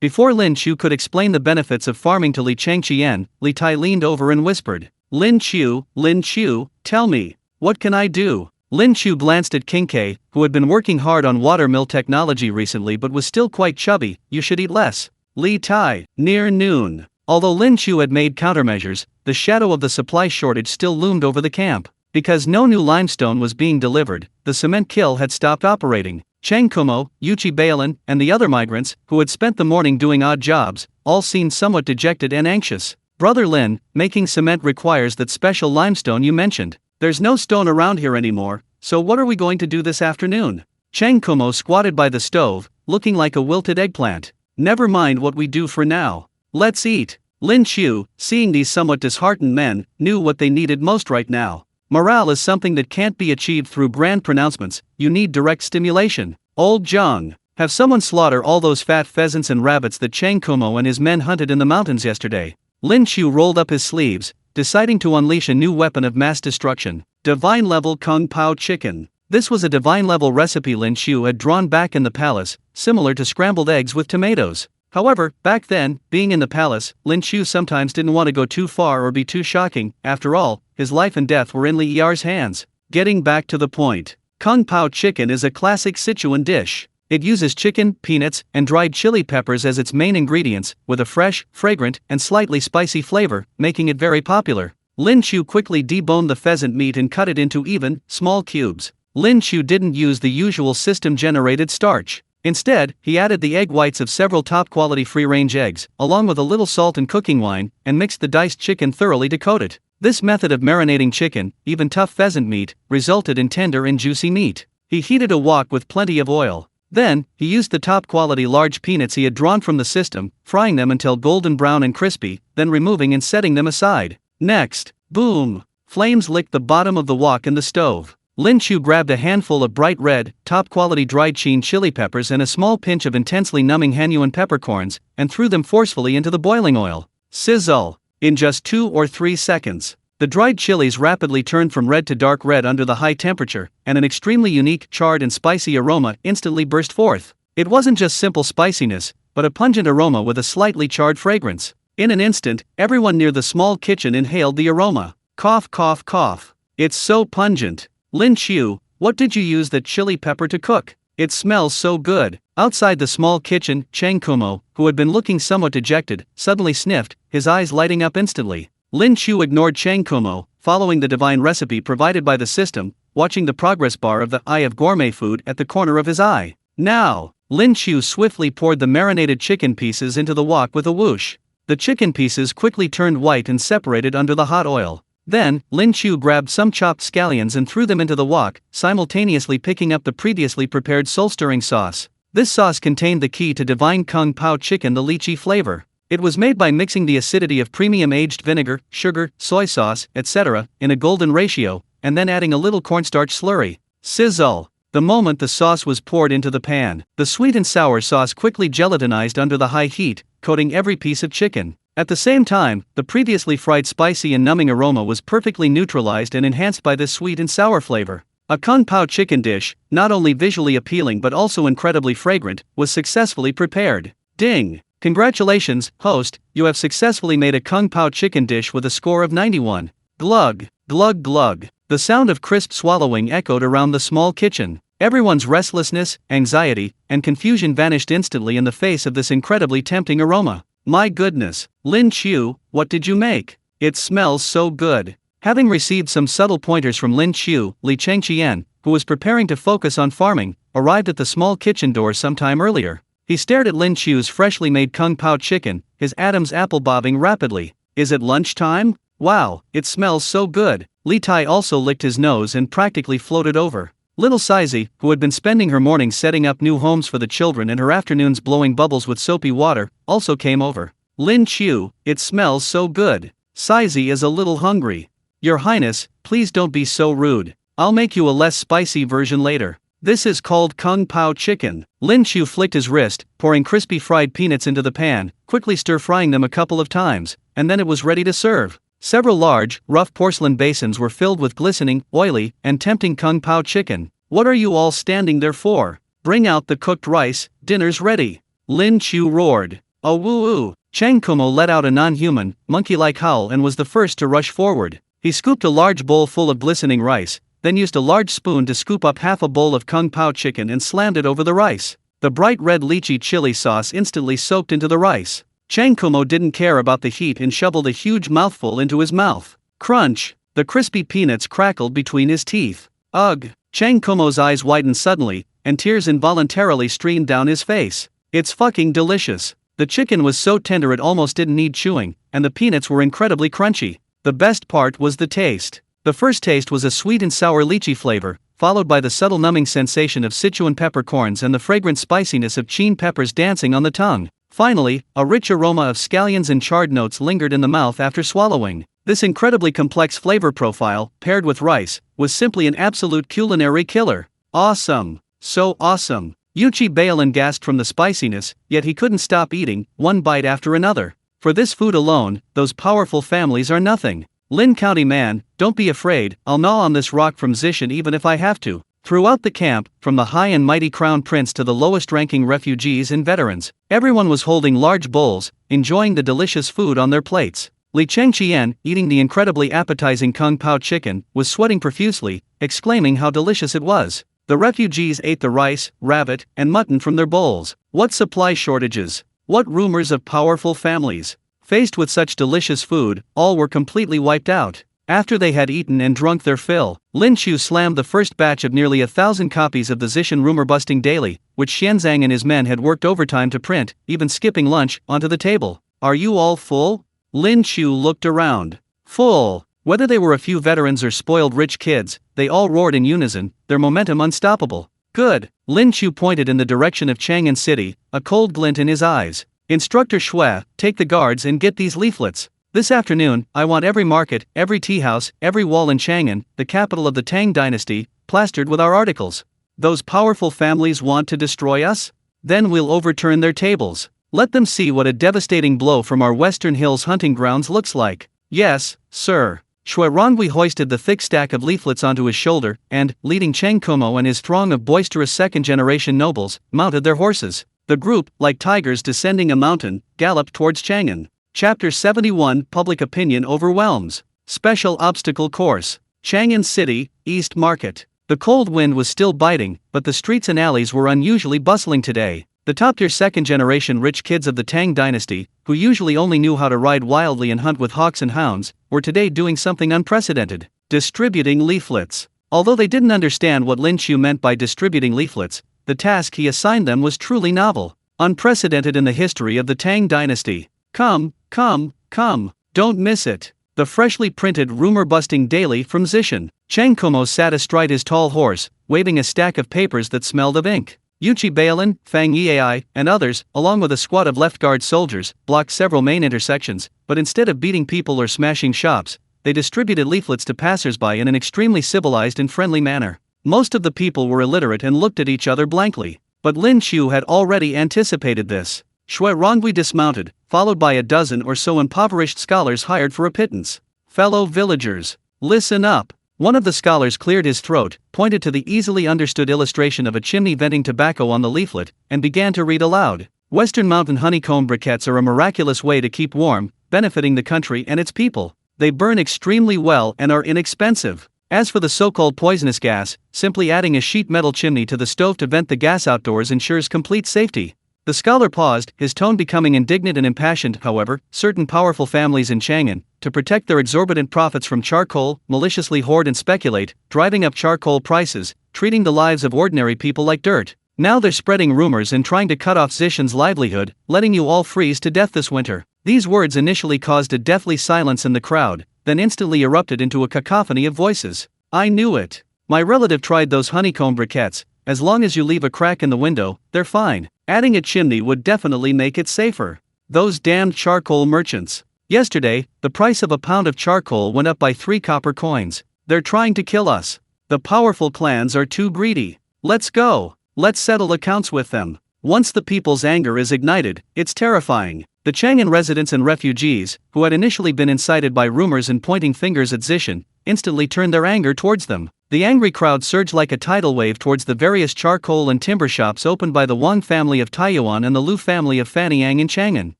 Before Lin Qiu could explain the benefits of farming to Li Chengqian, Li Tai leaned over and whispered, Lin Qiu, tell me, what can I do? Lin Qiu glanced at King K, who had been working hard on watermill technology recently but was still quite chubby. You should eat less. Li Tai, near noon. Although Lin Qiu had made countermeasures, the shadow of the supply shortage still loomed over the camp. Because no new limestone was being delivered, the cement kiln had stopped operating. Chang Kumo, Yuchi Bailin, and the other migrants, who had spent the morning doing odd jobs, all seemed somewhat dejected and anxious. Brother Lin, making cement requires that special limestone you mentioned. There's no stone around here anymore, so what are we going to do this afternoon? Chang Kumo squatted by the stove, looking like a wilted eggplant. Never mind what we do for now. Let's eat. Lin Qiu, seeing these somewhat disheartened men, knew what they needed most right now. Morale is something that can't be achieved through grand pronouncements, you need direct stimulation. Old Zhang, have someone slaughter all those fat pheasants and rabbits that Chang Kumo and his men hunted in the mountains yesterday. Lin Qiu rolled up his sleeves, deciding to unleash a new weapon of mass destruction. Divine level Kung Pao chicken. This was a divine level recipe Lin Qiu had drawn back in the palace, similar to scrambled eggs with tomatoes. However, back then, being in the palace, Lin Qiu sometimes didn't want to go too far or be too shocking. After all, his life and death were in Li Yar's hands. Getting back to the point, Kung Pao chicken is a classic Sichuan dish. It uses chicken, peanuts, and dried chili peppers as its main ingredients, with a fresh, fragrant, and slightly spicy flavor, making it very popular. Lin Qiu quickly deboned the pheasant meat and cut it into even, small cubes. Lin Qiu didn't use the usual system-generated starch. Instead, he added the egg whites of several top-quality free-range eggs, along with a little salt and cooking wine, and mixed the diced chicken thoroughly to coat it. This method of marinating chicken, even tough pheasant meat, resulted in tender and juicy meat. He heated a wok with plenty of oil. Then, he used the top-quality large peanuts he had drawn from the system, frying them until golden brown and crispy, then removing and setting them aside. Next, boom! Flames licked the bottom of the wok and the stove. Lin Qiu grabbed a handful of bright red, top-quality dried chin chili peppers and a small pinch of intensely numbing Hanyuan peppercorns, and threw them forcefully into the boiling oil. Sizzle! In just 2 or 3 seconds, the dried chilies rapidly turned from red to dark red under the high temperature, and an extremely unique, charred and spicy aroma instantly burst forth. It wasn't just simple spiciness, but a pungent aroma with a slightly charred fragrance. In an instant, everyone near the small kitchen inhaled the aroma. Cough, cough, cough. It's so pungent. Lin Qiu, what did you use that chili pepper to cook? It smells so good. Outside the small kitchen, Chang Kumo, who had been looking somewhat dejected, suddenly sniffed, his eyes lighting up instantly. Lin Qiu ignored Chang Kumo, following the divine recipe provided by the system, watching the progress bar of the eye of gourmet food at the corner of his eye. Now, Lin Qiu swiftly poured the marinated chicken pieces into the wok with a whoosh. The chicken pieces quickly turned white and separated under the hot oil. Then, Lin Qiu grabbed some chopped scallions and threw them into the wok, simultaneously picking up the previously prepared soul-stirring sauce. This sauce contained the key to divine Kung Pao chicken, the lychee flavor. It was made by mixing the acidity of premium aged vinegar, sugar, soy sauce, etc., in a golden ratio, and then adding a little cornstarch slurry. Sizzle! The moment the sauce was poured into the pan, the sweet and sour sauce quickly gelatinized under the high heat, coating every piece of chicken. At the same time, the previously fried spicy and numbing aroma was perfectly neutralized and enhanced by this sweet and sour flavor. A Kung Pao chicken dish, not only visually appealing but also incredibly fragrant, was successfully prepared. Ding! Congratulations, host, you have successfully made a Kung Pao chicken dish with a score of 91. Glug, glug, glug. The sound of crisp swallowing echoed around the small kitchen. Everyone's restlessness, anxiety, and confusion vanished instantly in the face of this incredibly tempting aroma. My goodness, Lin Qiu, what did you make? It smells so good. Having received some subtle pointers from Lin Qiu, Li Chengqian, who was preparing to focus on farming, arrived at the small kitchen door sometime earlier. He stared at Lin Qiu's freshly made Kung Pao chicken, his Adam's apple bobbing rapidly. Is it lunchtime? Wow, it smells so good. Li Tai also licked his nose and practically floated over. Little Sizey, who had been spending her mornings setting up new homes for the children and her afternoons blowing bubbles with soapy water, also came over. Lin Qiu, it smells so good. Sizey is a little hungry. Your Highness, please don't be so rude. I'll make you a less spicy version later. This is called Kung Pao chicken. Lin Qiu flicked his wrist, pouring crispy fried peanuts into the pan, quickly stir-frying them a couple of times, and then it was ready to serve. Several large, rough porcelain basins were filled with glistening, oily, and tempting Kung Pao chicken. What are you all standing there for? Bring out the cooked rice, dinner's ready. Lin Qiu roared. Oh woo-oo. Chang Kumo let out a non-human, monkey-like howl and was the first to rush forward. He scooped a large bowl full of glistening rice, then used a large spoon to scoop up half a bowl of Kung Pao chicken and slammed it over the rice. The bright red lychee chili sauce instantly soaked into the rice. Chang Kumo didn't care about the heat and shoveled a huge mouthful into his mouth. Crunch! The crispy peanuts crackled between his teeth. Ugh! Chang Kumo's eyes widened suddenly, and tears involuntarily streamed down his face. It's fucking delicious. The chicken was so tender it almost didn't need chewing, and the peanuts were incredibly crunchy. The best part was the taste. The first taste was a sweet and sour lychee flavor, followed by the subtle numbing sensation of Sichuan peppercorns and the fragrant spiciness of cheen peppers dancing on the tongue. Finally, a rich aroma of scallions and charred notes lingered in the mouth after swallowing. This incredibly complex flavor profile, paired with rice, was simply an absolute culinary killer. Awesome! So awesome! Yuchi Bailin gasped from the spiciness, yet he couldn't stop eating, one bite after another. For this food alone, those powerful families are nothing. Lin County man, don't be afraid, I'll gnaw on this rock from Zishan even if I have to. Throughout the camp, from the high and mighty crown prince to the lowest-ranking refugees and veterans, everyone was holding large bowls, enjoying the delicious food on their plates. Li Chengqian, eating the incredibly appetizing Kung Pao chicken, was sweating profusely, exclaiming how delicious it was. The refugees ate the rice, rabbit, and mutton from their bowls. What supply shortages! What rumors of powerful families! Faced with such delicious food, all were completely wiped out. After they had eaten and drunk their fill, Lin Qiu slammed the first batch of nearly 1,000 copies of the Zishan rumor-busting daily, which Xianzang and his men had worked overtime to print, even skipping lunch, onto the table. Are you all full? Lin Qiu looked around. Full. Whether they were a few veterans or spoiled rich kids, they all roared in unison, their momentum unstoppable. Good. Lin Qiu pointed in the direction of Chang'an City, a cold glint in his eyes. Instructor Shui, take the guards and get these leaflets. This afternoon, I want every market, every tea house, every wall in Chang'an, the capital of the Tang Dynasty, plastered with our articles. Those powerful families want to destroy us? Then we'll overturn their tables. Let them see what a devastating blow from our Western Hills hunting grounds looks like. Yes, sir. Shui Rongui hoisted the thick stack of leaflets onto his shoulder, and, leading Cheng Kumo and his throng of boisterous second-generation nobles, mounted their horses. The group, like tigers descending a mountain, galloped towards Chang'an. Chapter 71 Public Opinion Overwhelms. Special Obstacle Course. Chang'an City, East Market. The cold wind was still biting, but the streets and alleys were unusually bustling today. The top-tier second-generation rich kids of the Tang Dynasty, who usually only knew how to ride wildly and hunt with hawks and hounds, were today doing something unprecedented: distributing leaflets. Although they didn't understand what Lin Qiu meant by distributing leaflets, the task he assigned them was truly novel, unprecedented in the history of the Tang Dynasty. Come, don't miss it. The freshly printed rumor-busting daily from Zishan. Cheng Kumo sat astride his tall horse, waving a stack of papers that smelled of ink. Yuchi Bailin, Fang Yiai, and others, along with a squad of left-guard soldiers, blocked several main intersections, but instead of beating people or smashing shops, they distributed leaflets to passers-by in an extremely civilized and friendly manner. Most of the people were illiterate and looked at each other blankly, but Lin Qiu had already anticipated this. Shui Rongui dismounted, followed by a dozen or so impoverished scholars hired for a pittance. Fellow villagers, listen up. One of the scholars cleared his throat, pointed to the easily understood illustration of a chimney venting tobacco on the leaflet, and began to read aloud. Western mountain honeycomb briquettes are a miraculous way to keep warm, benefiting the country and its people. They burn extremely well and are inexpensive. As for the so-called poisonous gas, simply adding a sheet metal chimney to the stove to vent the gas outdoors ensures complete safety. The scholar paused, his tone becoming indignant and impassioned. However, certain powerful families in Chang'an, to protect their exorbitant profits from charcoal, maliciously hoard and speculate, driving up charcoal prices, treating the lives of ordinary people like dirt. Now they're spreading rumors and trying to cut off Zishan's livelihood, letting you all freeze to death this winter. These words initially caused a deathly silence in the crowd, then instantly erupted into a cacophony of voices. I knew it. My relative tried those honeycomb briquettes. As long as you leave a crack in the window, they're fine. Adding a chimney would definitely make it safer. Those damned charcoal merchants. Yesterday, the price of a pound of charcoal went up by 3 copper coins. They're trying to kill us. The powerful clans are too greedy. Let's go. Let's settle accounts with them. Once the people's anger is ignited, it's terrifying. The Chang'an residents and refugees, who had initially been incited by rumors and pointing fingers at Zishan, instantly turned their anger towards them. The angry crowd surged like a tidal wave towards the various charcoal and timber shops opened by the Wang family of Taiyuan and the Lu family of Fanyang in Chang'an.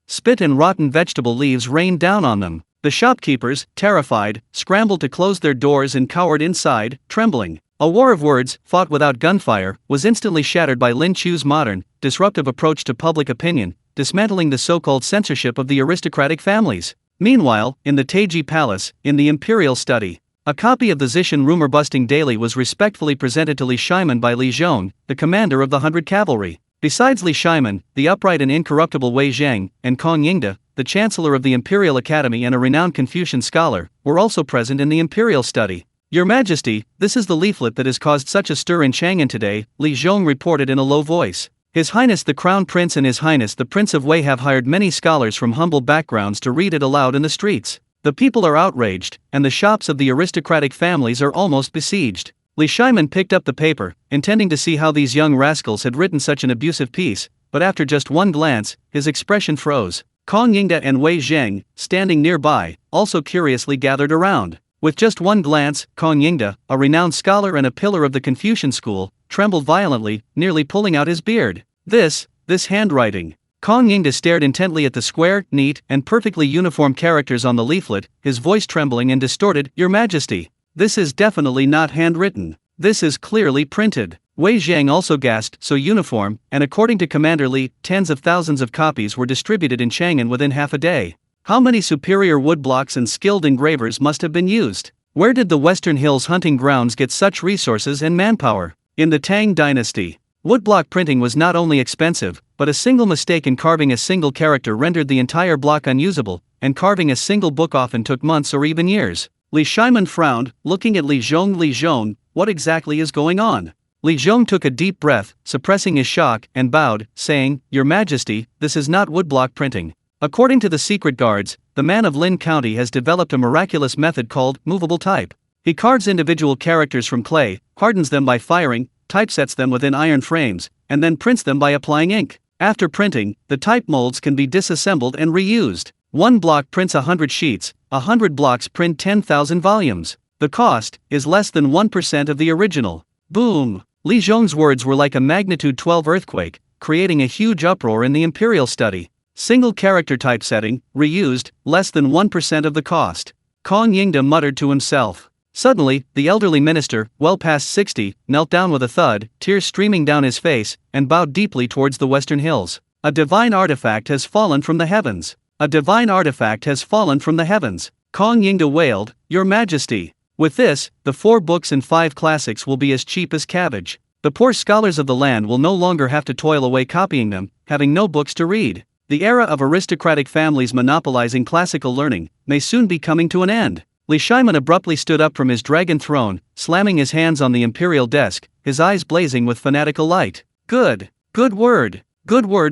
Spit and rotten vegetable leaves rained down on them. The shopkeepers, terrified, scrambled to close their doors and cowered inside, trembling. A war of words, fought without gunfire, was instantly shattered by Lin Qiu's modern, disruptive approach to public opinion, dismantling the so-called censorship of the aristocratic families. Meanwhile, in the Taiji Palace, in the imperial study, A copy of the Zishan rumor-busting daily was respectfully presented to Li Shiman by Li Zhong, the commander of the 100 Cavalry. Besides Li Shiman, the upright and incorruptible Wei Zheng, and Kong Yingde, the chancellor of the Imperial Academy and a renowned Confucian scholar, were also present in the imperial study. Your Majesty, this is the leaflet that has caused such a stir in Chang'an today, Li Zhong reported in a low voice. His Highness the Crown Prince and His Highness the Prince of Wei have hired many scholars from humble backgrounds to read it aloud in the streets. The people are outraged, and the shops of the aristocratic families are almost besieged. Li Shiman picked up the paper, intending to see how these young rascals had written such an abusive piece, but after just one glance, his expression froze. Kong Yingde and Wei Zheng, standing nearby, also curiously gathered around. With just one glance, Kong Yingde, a renowned scholar and a pillar of the Confucian school, trembled violently, nearly pulling out his beard. This handwriting. Kong Yingde stared intently at the square, neat, and perfectly uniform characters on the leaflet, his voice trembling and distorted. Your Majesty, this is definitely not handwritten. This is clearly printed. Wei Zheng also gasped, so uniform, and according to Commander Li, tens of thousands of copies were distributed in Chang'an within half a day. How many superior woodblocks and skilled engravers must have been used? Where did the Western Hills hunting grounds get such resources and manpower? In the Tang Dynasty, woodblock printing was not only expensive, but a single mistake in carving a single character rendered the entire block unusable, and carving a single book often took months or even years. Li Shiman frowned, looking at Li Zhong. Li Zhong, what exactly is going on? Li Zhong took a deep breath, suppressing his shock, and bowed, saying, Your Majesty, this is not woodblock printing. According to the secret guards, the man of Lin County has developed a miraculous method called movable type. He carves individual characters from clay, hardens them by firing, typesets them within iron frames, and then prints them by applying ink. After printing, the type molds can be disassembled and reused. One block prints 100 sheets, 100 blocks print 10,000 volumes. The cost is less than 1% of the original. Boom! Li Zhong's words were like a magnitude 12 earthquake, creating a huge uproar in the imperial study. Single character typesetting, reused, less than 1% of the cost. Kong Yingde muttered to himself. Suddenly, the elderly minister, well past 60, knelt down with a thud, tears streaming down his face, and bowed deeply towards the Western Hills. A divine artifact has fallen from the heavens. A divine artifact has fallen from the heavens. Kong Yingde wailed, Your Majesty. With this, the 4 books and 5 classics will be as cheap as cabbage. The poor scholars of the land will no longer have to toil away copying them, having no books to read. The era of aristocratic families monopolizing classical learning may soon be coming to an end. Li Shiman abruptly stood up from his dragon throne, slamming his hands on the imperial desk, his eyes blazing with fanatical light. Good word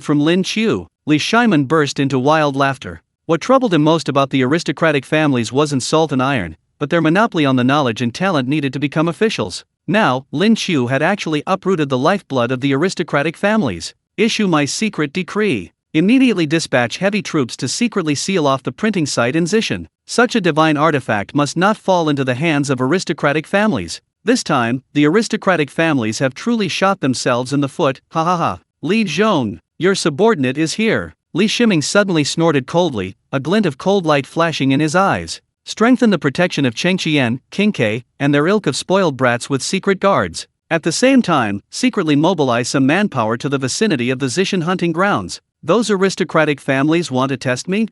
from Lin Qiu. Li Shiman burst into wild laughter. What troubled him most about the aristocratic families wasn't salt and iron, but their monopoly on the knowledge and talent needed to become officials. Now, Lin Qiu had actually uprooted the lifeblood of the aristocratic families. Issue my secret decree. Immediately dispatch heavy troops to secretly seal off the printing site in Zishan. Such a divine artifact must not fall into the hands of aristocratic families. This time, the aristocratic families have truly shot themselves in the foot. Ha ha ha. Li Zhong, your subordinate is here. Li Shiming suddenly snorted coldly, a glint of cold light flashing in his eyes. Strengthen the protection of Chengqian, Qingke, and their ilk of spoiled brats with secret guards. At the same time, secretly mobilize some manpower to the vicinity of the Zishan hunting grounds. Those aristocratic families want to test me?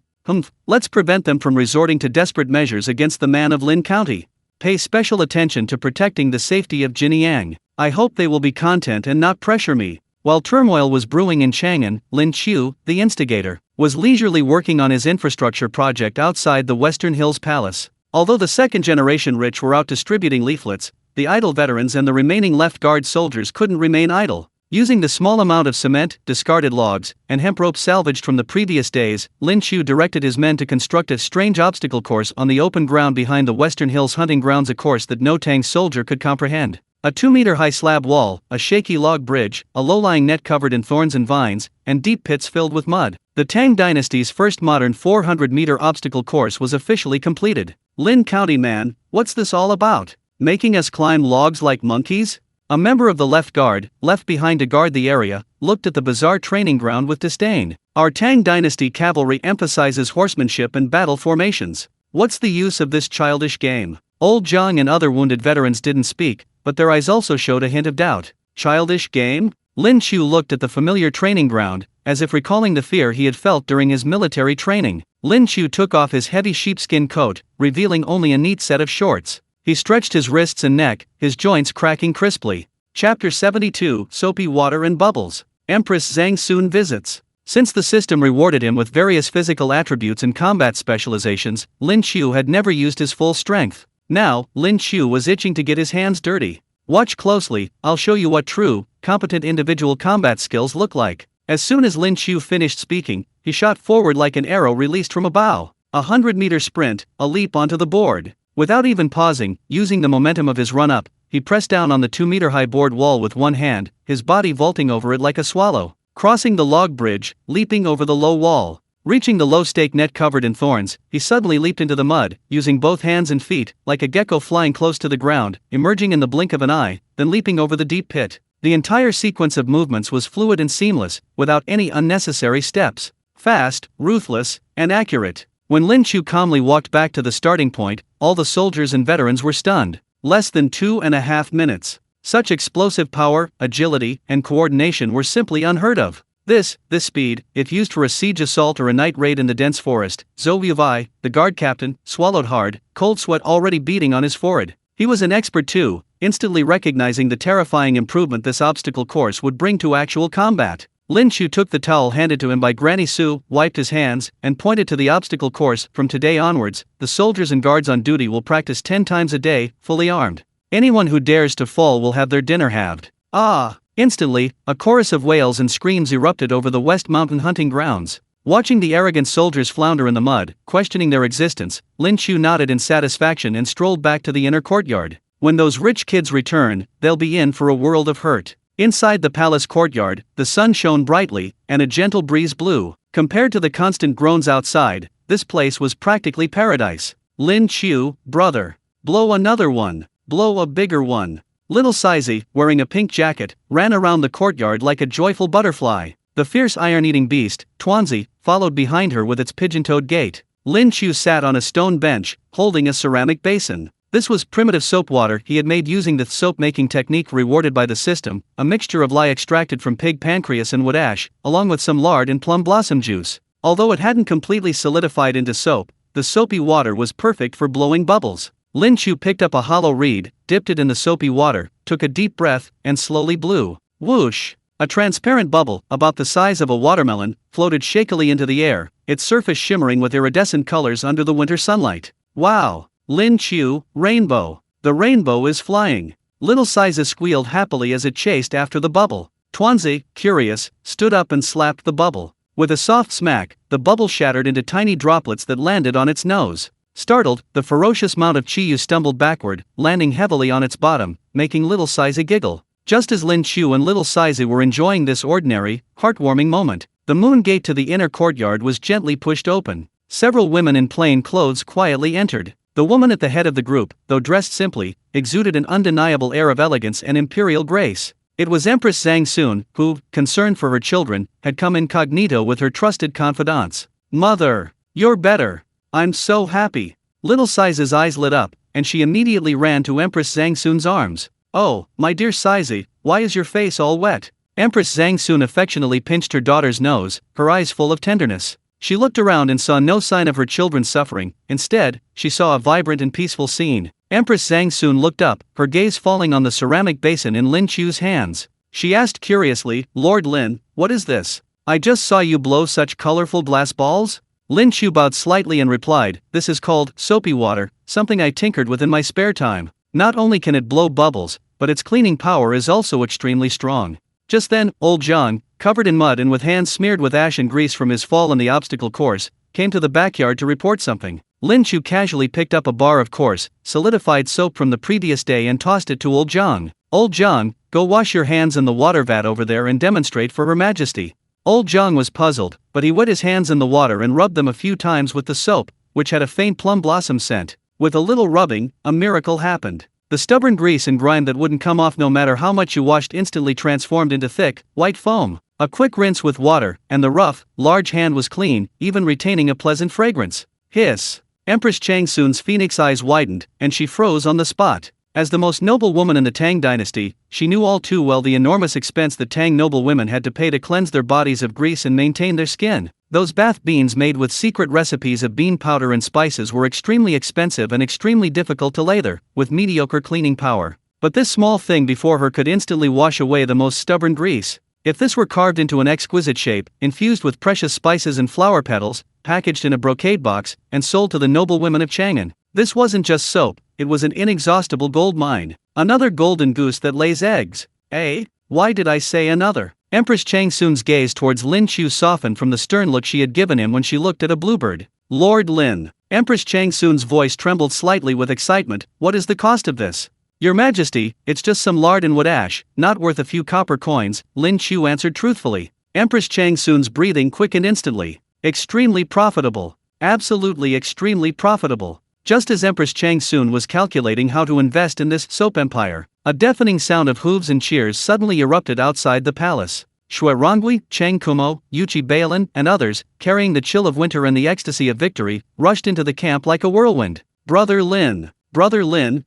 Let's prevent them from resorting to desperate measures against the man of Lin County. Pay special attention to protecting the safety of Jinyang. I hope they will be content and not pressure me. While turmoil was brewing in Chang'an, Lin Qiu, the instigator, was leisurely working on his infrastructure project outside the Western Hills Palace. Although the second-generation rich were out distributing leaflets, the idle veterans and the remaining left-guard soldiers couldn't remain idle. Using the small amount of cement, discarded logs, and hemp rope salvaged from the previous days, Lin Qiu directed his men to construct a strange obstacle course on the open ground behind the Western Hills hunting grounds, a course that no Tang soldier could comprehend. A 2-meter-high slab wall, a shaky log bridge, a low-lying net covered in thorns and vines, and deep pits filled with mud. The Tang Dynasty's first modern 400-meter obstacle course was officially completed. Lin County man, what's this all about? Making us climb logs like monkeys? A member of the left guard, left behind to guard the area, looked at the bizarre training ground with disdain. Our Tang Dynasty cavalry emphasizes horsemanship and battle formations. What's the use of this childish game? Old Zhang and other wounded veterans didn't speak, but their eyes also showed a hint of doubt. Childish game? Lin Qiu looked at the familiar training ground, as if recalling the fear he had felt during his military training. Lin Qiu took off his heavy sheepskin coat, revealing only a neat set of shorts. He stretched his wrists and neck, his joints cracking crisply. Chapter 72: Soapy Water and Bubbles. Empress Zhang soon visits. Since the system rewarded him with various physical attributes and combat specializations, Lin Qiu had never used his full strength. Now, Lin Qiu was itching to get his hands dirty. Watch closely, I'll show you what true, competent individual combat skills look like. As soon as Lin Qiu finished speaking, he shot forward like an arrow released from a bow. 100-meter sprint, a leap onto the board. Without even pausing, using the momentum of his run-up, he pressed down on the 2-meter-high board wall with one hand, his body vaulting over it like a swallow. Crossing the log bridge, leaping over the low wall. Reaching the low stake net covered in thorns, he suddenly leaped into the mud, using both hands and feet, like a gecko flying close to the ground, emerging in the blink of an eye, then leaping over the deep pit. The entire sequence of movements was fluid and seamless, without any unnecessary steps. Fast, ruthless, and accurate. When Lin Qiu calmly walked back to the starting point, all the soldiers and veterans were stunned. Less than 2.5 minutes. Such explosive power, agility, and coordination were simply unheard of. This speed, if used for a siege assault or a night raid in the dense forest, Zhou Yuvai, the guard captain, swallowed hard, cold sweat already beading on his forehead. He was an expert too, instantly recognizing the terrifying improvement this obstacle course would bring to actual combat. Lin Qiu took the towel handed to him by Granny Su, wiped his hands, and pointed to the obstacle course. From today onwards, the soldiers and guards on duty will practice 10 times a day, fully armed. Anyone who dares to fall will have their dinner halved. Ah! Instantly, a chorus of wails and screams erupted over the West Mountain hunting grounds. Watching the arrogant soldiers flounder in the mud, questioning their existence, Lin Qiu nodded in satisfaction and strolled back to the inner courtyard. When those rich kids return, they'll be in for a world of hurt. Inside the palace courtyard, the sun shone brightly, and a gentle breeze blew. Compared to the constant groans outside, this place was practically paradise. Lin Qiu, brother. Blow another one. Blow a bigger one. Little Sizey, wearing a pink jacket, ran around the courtyard like a joyful butterfly. The fierce iron-eating beast, Tuanzi, followed behind her with its pigeon-toed gait. Lin Qiu sat on a stone bench, holding a ceramic basin. This was primitive soap water he had made using the soap-making technique rewarded by the system, a mixture of lye extracted from pig pancreas and wood ash, along with some lard and plum blossom juice. Although it hadn't completely solidified into soap, the soapy water was perfect for blowing bubbles. Lin Qiu picked up a hollow reed, dipped it in the soapy water, took a deep breath, and slowly blew. Whoosh! A transparent bubble, about the size of a watermelon, floated shakily into the air, its surface shimmering with iridescent colors under the winter sunlight. Wow! Lin Qiu, rainbow! The rainbow is flying! Little Siza squealed happily as it chased after the bubble. Tuanzi, curious, stood up and slapped the bubble. With a soft smack, the bubble shattered into tiny droplets that landed on its nose. Startled, the ferocious Mount of Qiu stumbled backward, landing heavily on its bottom, making Little Siza giggle. Just as Lin Qiu and Little Siza were enjoying this ordinary, heartwarming moment, the moon gate to the inner courtyard was gently pushed open. Several women in plain clothes quietly entered. The woman at the head of the group, though dressed simply, exuded an undeniable air of elegance and imperial grace. It was Empress Zhang Sun, who, concerned for her children, had come incognito with her trusted confidants. Mother, you're better. I'm so happy. Little Siza's eyes lit up, and she immediately ran to Empress Zhang Sun's arms. Oh, my dear Siza, why is your face all wet? Empress Zhang Sun affectionately pinched her daughter's nose, her eyes full of tenderness. She looked around and saw no sign of her children's suffering. Instead, she saw a vibrant and peaceful scene. Empress Zhang Sun looked up, her gaze falling on the ceramic basin in Lin Qiu's hands. She asked curiously, Lord Lin, what is this? I just saw you blow such colorful glass balls? Lin Qiu bowed slightly and replied, this is called soapy water, something I tinkered with in my spare time. Not only can it blow bubbles, but its cleaning power is also extremely strong. Just then, old Zhang, covered in mud and with hands smeared with ash and grease from his fall on the obstacle course, came to the backyard to report something. Lin Qiu casually picked up a bar of coarse, solidified soap from the previous day and tossed it to old Zhang. Old Zhang, go wash your hands in the water vat over there and demonstrate for Her Majesty. Old Zhang was puzzled, but he wet his hands in the water and rubbed them a few times with the soap, which had a faint plum blossom scent. With a little rubbing, a miracle happened. The stubborn grease and grime that wouldn't come off no matter how much you washed instantly transformed into thick, white foam. A quick rinse with water, and the rough, large hand was clean, even retaining a pleasant fragrance. Hiss! Empress Chang Sun's phoenix eyes widened, and she froze on the spot. As the most noble woman in the Tang Dynasty, she knew all too well the enormous expense that Tang noble women had to pay to cleanse their bodies of grease and maintain their skin. Those bath beans made with secret recipes of bean powder and spices were extremely expensive and extremely difficult to lather, with mediocre cleaning power. But this small thing before her could instantly wash away the most stubborn grease. If this were carved into an exquisite shape, infused with precious spices and flower petals, packaged in a brocade box, and sold to the noble women of Chang'an, this wasn't just soap, it was an inexhaustible gold mine. Another golden goose that lays eggs. Eh? Why did I say another? Empress Changsun's gaze towards Lin Qiu softened from the stern look she had given him when she looked at a bluebird. Lord Lin. Empress Changsun's voice trembled slightly with excitement. What is the cost of this? Your Majesty, it's just some lard and wood ash, not worth a few copper coins, Lin Qiu answered truthfully. Empress Changsun's breathing quickened instantly. Extremely profitable. Absolutely extremely profitable. Just as Empress Changsun was calculating how to invest in this soap empire, a deafening sound of hooves and cheers suddenly erupted outside the palace. Shui Rongui, Chang Kumo, Yuchi Bailin, and others, carrying the chill of winter and the ecstasy of victory, rushed into the camp like a whirlwind. Brother Lin,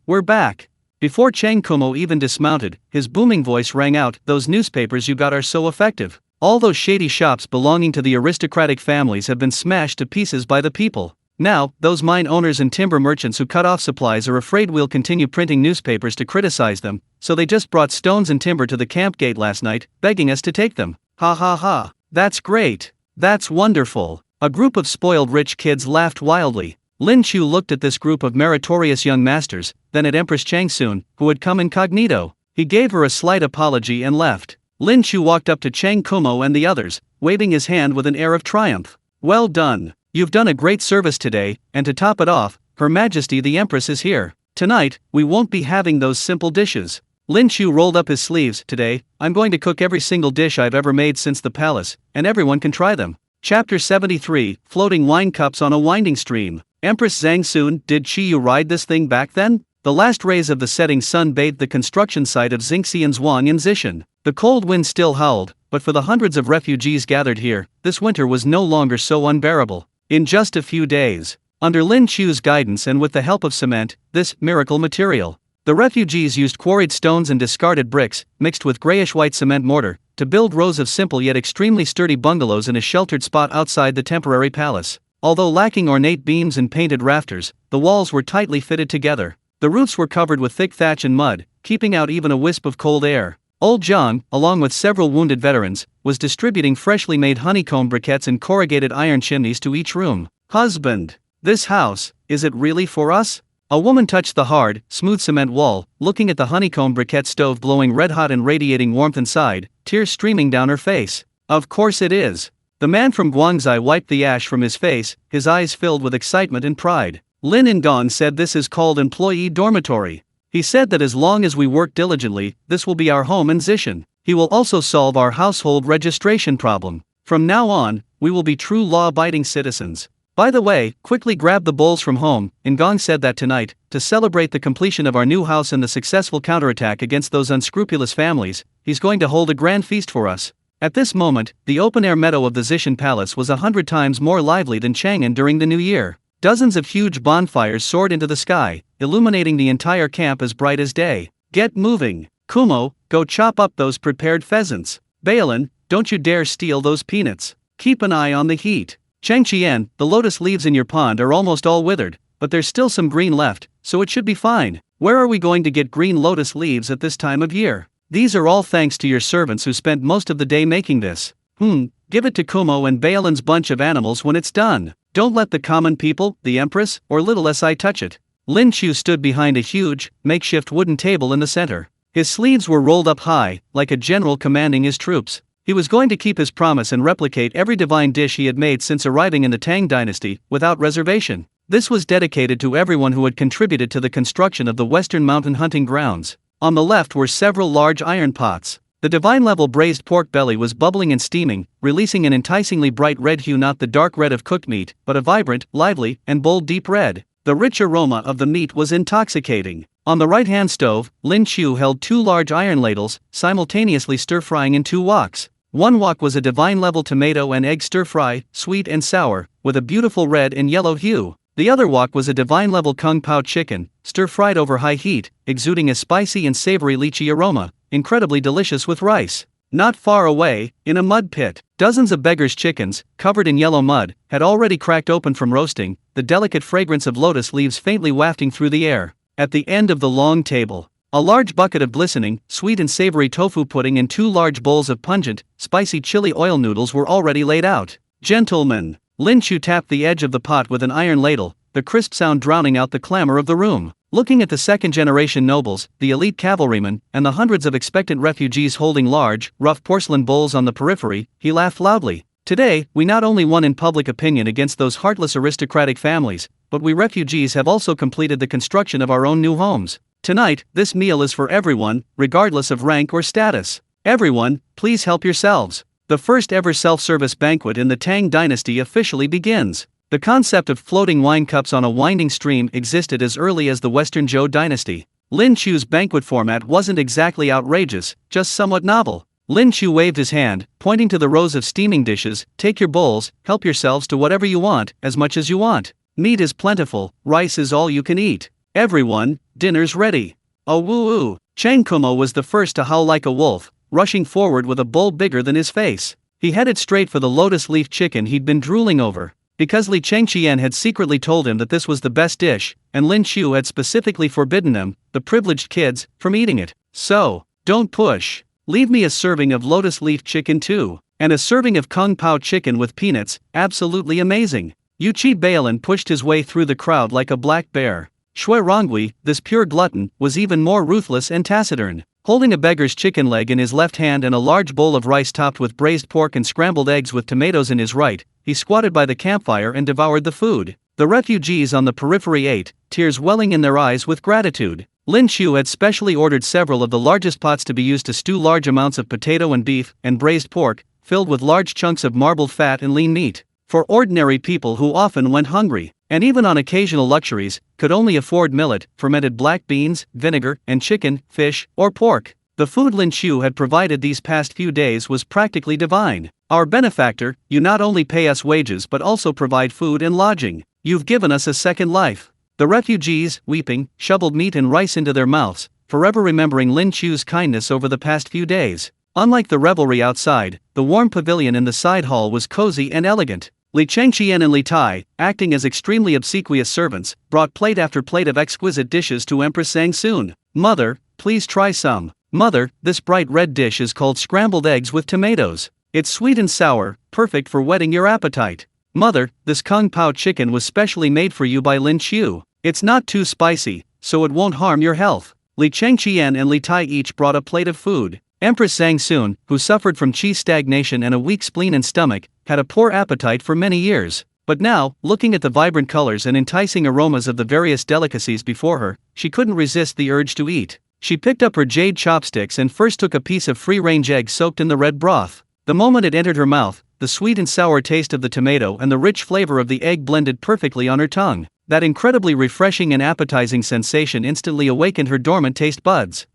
we're back. Before Chang Kumo even dismounted, his booming voice rang out, those newspapers you got are so effective. All those shady shops belonging to the aristocratic families have been smashed to pieces by the people. Now, those mine owners and timber merchants who cut off supplies are afraid we'll continue printing newspapers to criticize them, so they just brought stones and timber to the camp gate last night, begging us to take them. Ha ha ha. That's great. That's wonderful. A group of spoiled rich kids laughed wildly. Lin Qiu looked at this group of meritorious young masters, then at Empress Changsun, who had come incognito. He gave her a slight apology and left. Lin Qiu walked up to Chang Kumo and the others, waving his hand with an air of triumph. Well done. You've done a great service today, and to top it off, Her Majesty the Empress is here. Tonight, we won't be having those simple dishes. Lin Qiu rolled up his sleeves. Today, I'm going to cook every single dish I've ever made since the palace, and everyone can try them. Chapter 73, Floating Wine Cups on a Winding Stream. Empress Zhangsun, did Qiu ride this thing back then? The last rays of the setting sun bathed the construction site of Xingxian's Wang in Zishan. The cold wind still howled, but for the hundreds of refugees gathered here, this winter was no longer so unbearable. In just a few days, under Lin Qiu's guidance and with the help of cement, this miracle material, the refugees used quarried stones and discarded bricks, mixed with grayish-white cement mortar, to build rows of simple yet extremely sturdy bungalows in a sheltered spot outside the temporary palace. Although lacking ornate beams and painted rafters, the walls were tightly fitted together. The roofs were covered with thick thatch and mud, keeping out even a wisp of cold air. Old Zhang, along with several wounded veterans, was distributing freshly made honeycomb briquettes and corrugated iron chimneys to each room. Husband, this house, is it really for us? A woman touched the hard, smooth cement wall, looking at the honeycomb briquette stove glowing red-hot and radiating warmth inside, tears streaming down her face. Of course it is. The man from Guangzhou wiped the ash from his face, his eyes filled with excitement and pride. Lin Ingong said this is called employee dormitory. He said that as long as we work diligently, this will be our home in Zishan. He will also solve our household registration problem. From now on, we will be true law-abiding citizens. By the way, quickly grab the bowls from home. Ingong said that tonight, to celebrate the completion of our new house and the successful counterattack against those unscrupulous families, he's going to hold a grand feast for us. At this moment, the open-air meadow of the Zishan Palace was 100 times more lively than Chang'an during the New Year. Dozens of huge bonfires soared into the sky, illuminating the entire camp as bright as day. Get moving. Kumo, go chop up those prepared pheasants. Bailin, don't you dare steal those peanuts. Keep an eye on the heat. Changqian, the lotus leaves in your pond are almost all withered, but there's still some green left, so it should be fine. Where are we going to get green lotus leaves at this time of year? These are all thanks to your servants who spent most of the day making this. Give it to Kumo and Bailin's bunch of animals when it's done. Don't let the common people, the Empress, or little Si touch it. Lin Qiu stood behind a huge, makeshift wooden table in the center. His sleeves were rolled up high, like a general commanding his troops. He was going to keep his promise and replicate every divine dish he had made since arriving in the Tang Dynasty, without reservation. This was dedicated to everyone who had contributed to the construction of the Western Mountain hunting grounds. On the left were several large iron pots. The divine-level braised pork belly was bubbling and steaming, releasing an enticingly bright red hue, not the dark red of cooked meat, but a vibrant, lively, and bold deep red. The rich aroma of the meat was intoxicating. On the right-hand stove, Lin Qiu held 2 large iron ladles, simultaneously stir-frying in 2 woks. One wok was a divine-level tomato and egg stir-fry, sweet and sour, with a beautiful red and yellow hue. The other wok was a divine-level kung pao chicken, stir-fried over high heat, exuding a spicy and savory lychee aroma, incredibly delicious with rice. Not far away, in a mud pit, dozens of Beggar's chickens, covered in yellow mud, had already cracked open from roasting, the delicate fragrance of lotus leaves faintly wafting through the air. At the end of the long table, a large bucket of glistening, sweet and savory tofu pudding and 2 large bowls of pungent, spicy chili oil noodles were already laid out. "Gentlemen," Lin Qiu tapped the edge of the pot with an iron ladle, the crisp sound drowning out the clamor of the room. Looking at the second-generation nobles, the elite cavalrymen, and the hundreds of expectant refugees holding large, rough porcelain bowls on the periphery, he laughed loudly. "Today, we not only won in public opinion against those heartless aristocratic families, but we refugees have also completed the construction of our own new homes. Tonight, this meal is for everyone, regardless of rank or status. Everyone, please help yourselves." The first ever self-service banquet in the Tang Dynasty officially begins. The concept of floating wine cups on a winding stream existed as early as the Western Zhou Dynasty. Lin Qiu's banquet format wasn't exactly outrageous, just somewhat novel. Lin Qiu waved his hand, pointing to the rows of steaming dishes. "Take your bowls, help yourselves to whatever you want, as much as you want. Meat is plentiful, rice is all you can eat. Everyone, dinner's ready." "Oh woo-woo!" Chang Kumo was the first to howl like a wolf, rushing forward with a bowl bigger than his face. He headed straight for the lotus leaf chicken he'd been drooling over. Because Li Changqian had secretly told him that this was the best dish, and Lin Qiu had specifically forbidden them, the privileged kids, from eating it. "So, don't push. Leave me a serving of lotus leaf chicken too, and a serving of kung pao chicken with peanuts, absolutely amazing." Yu Qi Bailin pushed his way through the crowd like a black bear. Shui Rongui, this pure glutton, was even more ruthless and taciturn. Holding a beggar's chicken leg in his left hand and a large bowl of rice topped with braised pork and scrambled eggs with tomatoes in his right, he squatted by the campfire and devoured the food. The refugees on the periphery ate, tears welling in their eyes with gratitude. Lin Qiu had specially ordered several of the largest pots to be used to stew large amounts of potato and beef and braised pork, filled with large chunks of marbled fat and lean meat. For ordinary people who often went hungry, and even on occasional luxuries, could only afford millet, fermented black beans, vinegar, and chicken, fish, or pork, the food Lin Qiu had provided these past few days was practically divine. "Our benefactor, you not only pay us wages but also provide food and lodging. You've given us a second life." The refugees, weeping, shoveled meat and rice into their mouths, forever remembering Lin Qiu's kindness over the past few days. Unlike the revelry outside, the warm pavilion in the side hall was cozy and elegant. Li Changqian and Li Tai, acting as extremely obsequious servants, brought plate after plate of exquisite dishes to Empress Zhang Sun. "Mother, please try some. Mother, this bright red dish is called scrambled eggs with tomatoes. It's sweet and sour, perfect for whetting your appetite. Mother, this kung pao chicken was specially made for you by Lin Qiu. It's not too spicy, so it won't harm your health." Li Changqian and Li Tai each brought a plate of food. Empress Zhang Sun, who suffered from qi stagnation and a weak spleen and stomach, had a poor appetite for many years. But now, looking at the vibrant colors and enticing aromas of the various delicacies before her, she couldn't resist the urge to eat. She picked up her jade chopsticks and first took a piece of free-range egg soaked in the red broth. The moment it entered her mouth, the sweet and sour taste of the tomato and the rich flavor of the egg blended perfectly on her tongue. That incredibly refreshing and appetizing sensation instantly awakened her dormant taste buds.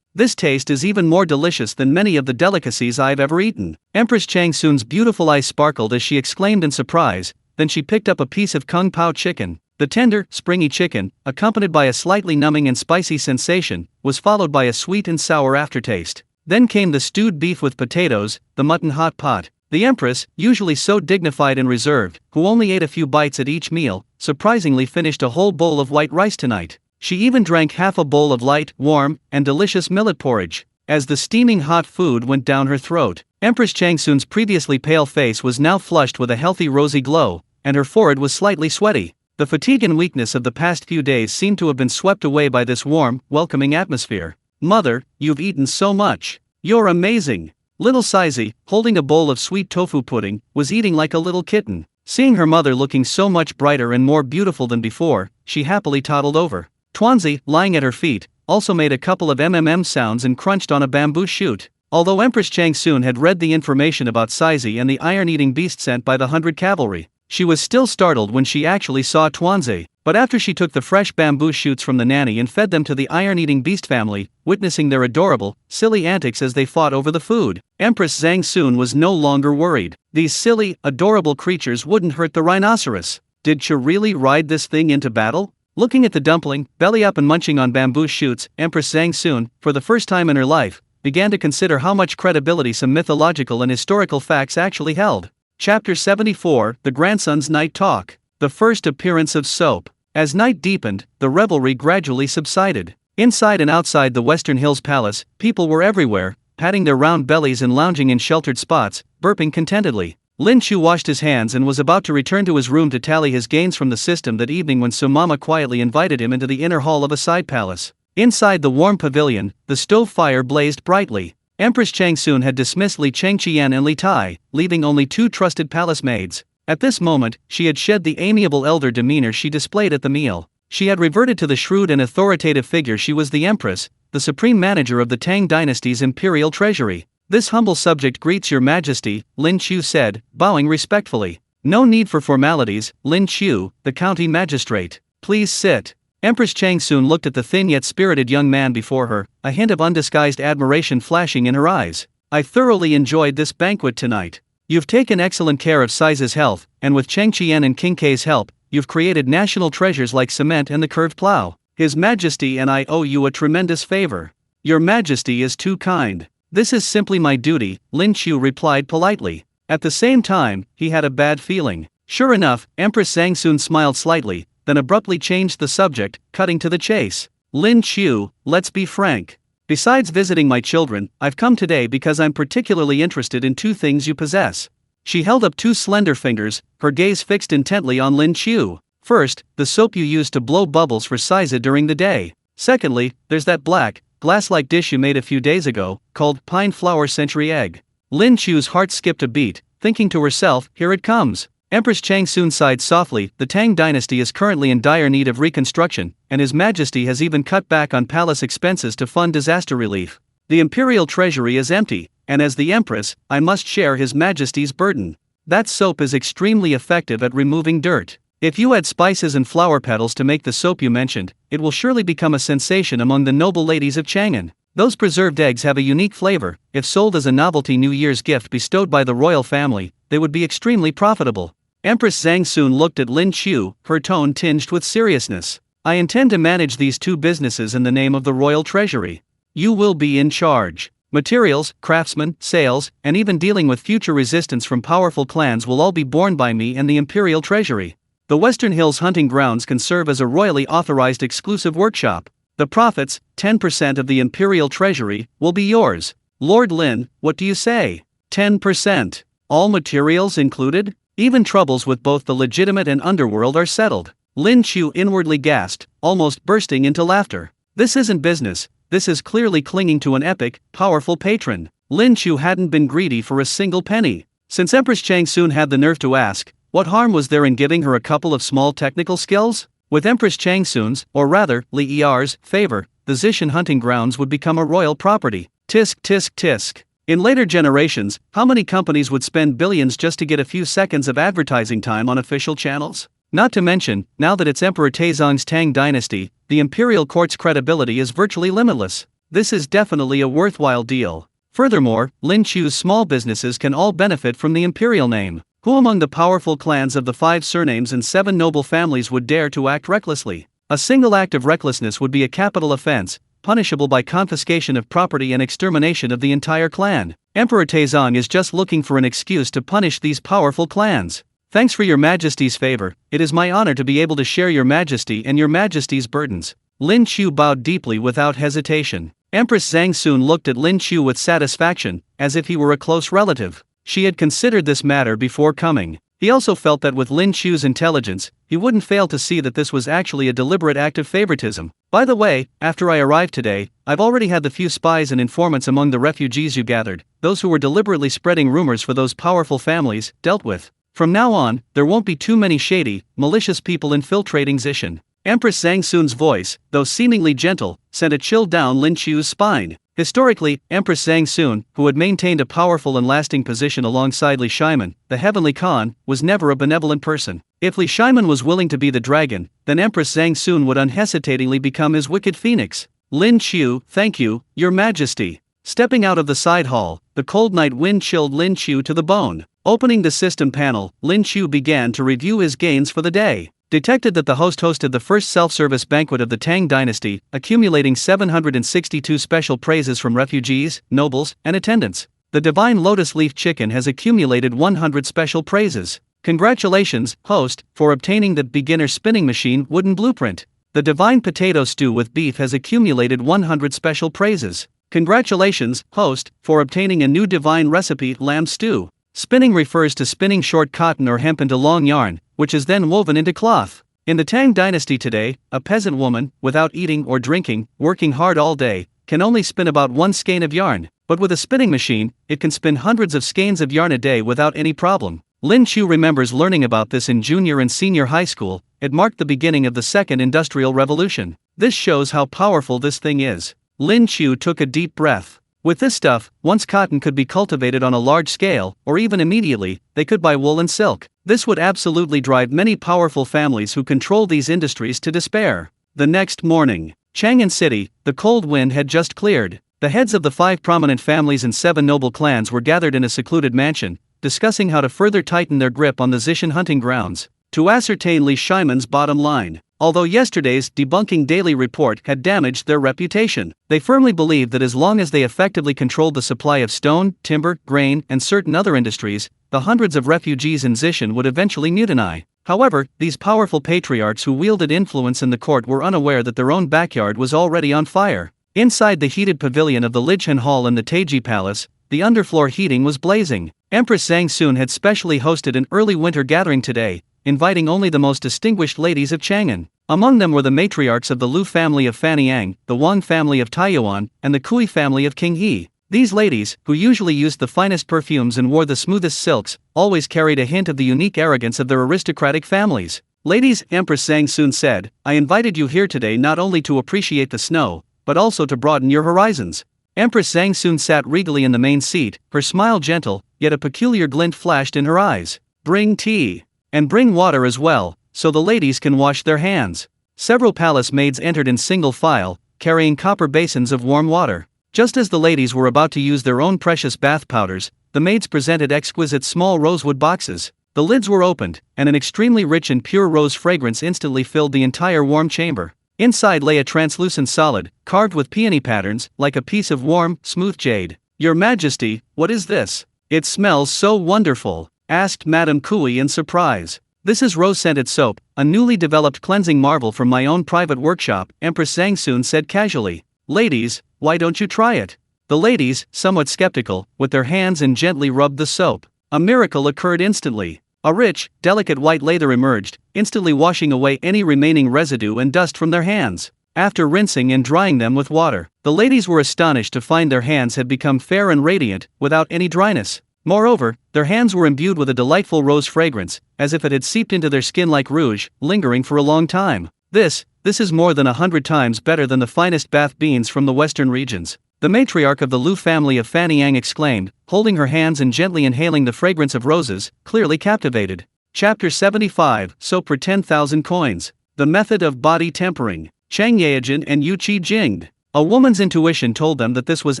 This taste is even more delicious than many of the delicacies I've ever eaten." Empress Chang Sun's beautiful eyes sparkled as she exclaimed in surprise, then she picked up a piece of kung pao chicken. The tender, springy chicken, accompanied by a slightly numbing and spicy sensation, was followed by a sweet and sour aftertaste. Then came the stewed beef with potatoes, the mutton hot pot. The Empress, usually so dignified and reserved, who only ate a few bites at each meal, surprisingly finished a whole bowl of white rice tonight. She even drank half a bowl of light, warm, and delicious millet porridge. As the steaming hot food went down her throat, Empress Chang Sun's previously pale face was now flushed with a healthy rosy glow, and her forehead was slightly sweaty. The fatigue and weakness of the past few days seemed to have been swept away by this warm, welcoming atmosphere. "Mother, you've eaten so much. You're amazing." Little Sizey, holding a bowl of sweet tofu pudding, was eating like a little kitten. Seeing her mother looking so much brighter and more beautiful than before, she happily toddled over. Tuanzi, lying at her feet, also made a couple of sounds and crunched on a bamboo shoot. Although Empress Chang Sun had read the information about Sizey and the iron-eating beast sent by the 100 Cavalry, she was still startled when she actually saw Tuanzi. But after she took the fresh bamboo shoots from the nanny and fed them to the iron-eating beast family, witnessing their adorable, silly antics as they fought over the food, Empress Zhang Sun was no longer worried. These silly, adorable creatures wouldn't hurt the rhinoceros. Did she really ride this thing into battle? Looking at the dumpling, belly up and munching on bamboo shoots, Empress Zhang Sun, for the first time in her life, began to consider how much credibility some mythological and historical facts actually held. Chapter 74, The Grandson's Night Talk. The first appearance of soap. As night deepened, the revelry gradually subsided. Inside and outside the Western Hills Palace, people were everywhere, patting their round bellies and lounging in sheltered spots, burping contentedly. Lin Qiu washed his hands and was about to return to his room to tally his gains from the system that evening when Su Mama quietly invited him into the inner hall of a side palace. Inside the warm pavilion, the stove fire blazed brightly. Empress Changsun had dismissed Li Chengqian and Li Tai, leaving only 2 trusted palace maids. At this moment, she had shed the amiable elder demeanor she displayed at the meal. She had reverted to the shrewd and authoritative figure she was, the empress, the supreme manager of the Tang Dynasty's imperial treasury. "This humble subject greets your majesty," Lin Qiu said, bowing respectfully. "No need for formalities, Lin Qiu, the county magistrate. Please sit." Empress Changsun looked at the thin yet spirited young man before her, a hint of undisguised admiration flashing in her eyes. "I thoroughly enjoyed this banquet tonight. You've taken excellent care of Sai's health, and with Chengqian and King K's help, you've created national treasures like cement and the curved plow. His Majesty and I owe you a tremendous favor." "Your Majesty is too kind. This is simply my duty," Lin Qiu replied politely. At the same time, he had a bad feeling. Sure enough, Empress Zhangsun smiled slightly, then abruptly changed the subject, cutting to the chase. "Lin Qiu, let's be frank. Besides visiting my children, I've come today because I'm particularly interested in 2 things you possess." She held up 2 slender fingers, her gaze fixed intently on Lin Qiu. "First, the soap you use to blow bubbles for Saiza during the day. Secondly, there's that black, glass-like dish you made a few days ago, called pine flower century egg." Lin Qiu's heart skipped a beat, thinking to herself, here it comes. Empress Changsun sighed softly. The Tang Dynasty is currently in dire need of reconstruction, and His Majesty has even cut back on palace expenses to fund disaster relief. The imperial treasury is empty, and as the Empress, I must share His Majesty's burden. That soap is extremely effective at removing dirt. If you add spices and flower petals to make the soap you mentioned, it will surely become a sensation among the noble ladies of Chang'an. Those preserved eggs have a unique flavor. If sold as a novelty New Year's gift bestowed by the royal family, they would be extremely profitable. Empress Zhangsun looked at Lin Qiu, her tone tinged with seriousness. "I intend to manage these 2 businesses in the name of the royal treasury. You will be in charge. Materials, craftsmen, sales, and even dealing with future resistance from powerful clans will all be borne by me and the imperial treasury. The Western Hills hunting grounds can serve as a royally authorized exclusive workshop. The profits, 10% of the imperial treasury, will be yours. Lord Lin, what do you say? 10%. All materials included? Even troubles with both the legitimate and underworld are settled." Lin Qiu inwardly gasped, almost bursting into laughter. This isn't business, this is clearly clinging to an epic, powerful patron. Lin Qiu hadn't been greedy for a single penny. Since Empress Changsun had the nerve to ask, what harm was there in giving her a couple of small technical skills? With Empress Changsun's, or rather, Li Er's, favor, the Zishan hunting grounds would become a royal property. Tisk tisk tisk. In later generations, how many companies would spend billions just to get a few seconds of advertising time on official channels? Not to mention, now that it's Emperor Taizong's Tang Dynasty, the imperial court's credibility is virtually limitless. This is definitely a worthwhile deal. Furthermore, Lin Qiu's small businesses can all benefit from the imperial name. Who among the powerful clans of the 5 surnames and 7 noble families would dare to act recklessly? A single act of recklessness would be a capital offense, punishable by confiscation of property and extermination of the entire clan. Emperor Taizong is just looking for an excuse to punish these powerful clans. "Thanks for your Majesty's favor. It is my honor to be able to share your Majesty and your Majesty's burdens." Lin Qiu bowed deeply without hesitation. Empress Zhangsun looked at Lin Qiu with satisfaction, as if he were a close relative. She had considered this matter before coming. He also felt that with Lin Qiu's intelligence, he wouldn't fail to see that this was actually a deliberate act of favoritism. "By the way, after I arrived today, I've already had the few spies and informants among the refugees you gathered, those who were deliberately spreading rumors for those powerful families, dealt with. From now on, there won't be too many shady, malicious people infiltrating Zishan." Empress Zhangsun's voice, though seemingly gentle, sent a chill down Lin Qiu's spine. Historically, Empress Zhangsun, who had maintained a powerful and lasting position alongside Li Shiman, the heavenly Khan, was never a benevolent person. If Li Shiman was willing to be the dragon, then Empress Zhangsun would unhesitatingly become his wicked phoenix. "Lin Qiu, thank you, your Majesty." Stepping out of the side hall, the cold night wind chilled Lin Qiu to the bone. Opening the system panel, Lin Qiu began to review his gains for the day. detected that the host hosted the first self-service banquet of the Tang Dynasty, accumulating 762 special praises from refugees, nobles, and attendants. The divine lotus leaf chicken has accumulated 100 special praises. Congratulations, host, for obtaining the beginner spinning machine wooden blueprint. The divine potato stew with beef has accumulated 100 special praises. Congratulations, host, for obtaining a new divine recipe lamb stew. Spinning refers to spinning short cotton or hemp into long yarn, which is then woven into cloth. In the Tang Dynasty today, a peasant woman, without eating or drinking, working hard all day, can only spin about one skein of yarn, but with a spinning machine, it can spin hundreds of skeins of yarn a day without any problem. Lin Qiu remembers learning about this in junior and senior high school. It marked the beginning of the Second Industrial Revolution. This shows how powerful this thing is. Lin Qiu took a deep breath. With this stuff, once cotton could be cultivated on a large scale, or even immediately, they could buy wool and silk. This would absolutely drive many powerful families who control these industries to despair. The next morning, Chang'an City, the cold wind had just cleared. The heads of the 5 prominent families and 7 noble clans were gathered in a secluded mansion, discussing how to further tighten their grip on the Xishan hunting grounds, to ascertain Li Shimon's bottom line. Although yesterday's debunking daily report had damaged their reputation, they firmly believed that as long as they effectively controlled the supply of stone, timber, grain, and certain other industries, the hundreds of refugees in Xishan would eventually mutiny. However, these powerful patriarchs who wielded influence in the court were unaware that their own backyard was already on fire. Inside the heated pavilion of the Lijian Hall in the Taiji Palace, the underfloor heating was blazing. Empress Zhang Sun had specially hosted an early winter gathering today, inviting only the most distinguished ladies of Chang'an. Among them were the matriarchs of the Lu family of Fanyang, the Wang family of Taiyuan, and the Kui family of King He. These ladies, who usually used the finest perfumes and wore the smoothest silks, always carried a hint of the unique arrogance of their aristocratic families. Ladies, Empress Zhang Sun said, I invited you here today not only to appreciate the snow, but also to broaden your horizons. Empress Zhang Sun sat regally in the main seat, her smile gentle, yet a peculiar glint flashed in her eyes. Bring tea. And bring water as well, so the ladies can wash their hands. Several palace maids entered in single file, carrying copper basins of warm water. Just as the ladies were about to use their own precious bath powders, the maids presented exquisite small rosewood boxes. The lids were opened, and an extremely rich and pure rose fragrance instantly filled the entire warm chamber. Inside lay a translucent solid, carved with peony patterns, like a piece of warm, smooth jade. Your Majesty, what is this? It smells so wonderful, asked Madame Kui in surprise. This is rose-scented soap, a newly developed cleansing marvel from my own private workshop, Empress Zhang Sun said casually. Ladies, why don't you try it? The ladies, somewhat skeptical, with their hands and gently rubbed the soap. A miracle occurred instantly. A rich, delicate white lather emerged, instantly washing away any remaining residue and dust from their hands. After rinsing and drying them with water, the ladies were astonished to find their hands had become fair and radiant, without any dryness. Moreover, their hands were imbued with a delightful rose fragrance, as if it had seeped into their skin like rouge, lingering for a long time. This is more than 100 times better than the finest bath beans from the western regions. The matriarch of the Lu family of Fanyang exclaimed, holding her hands and gently inhaling the fragrance of roses, clearly captivated. Chapter 75, Soap for 10,000 Coins. The Method of Body Tempering. Chang Yaojin and Yu Qi Jinged. A woman's intuition told them that this was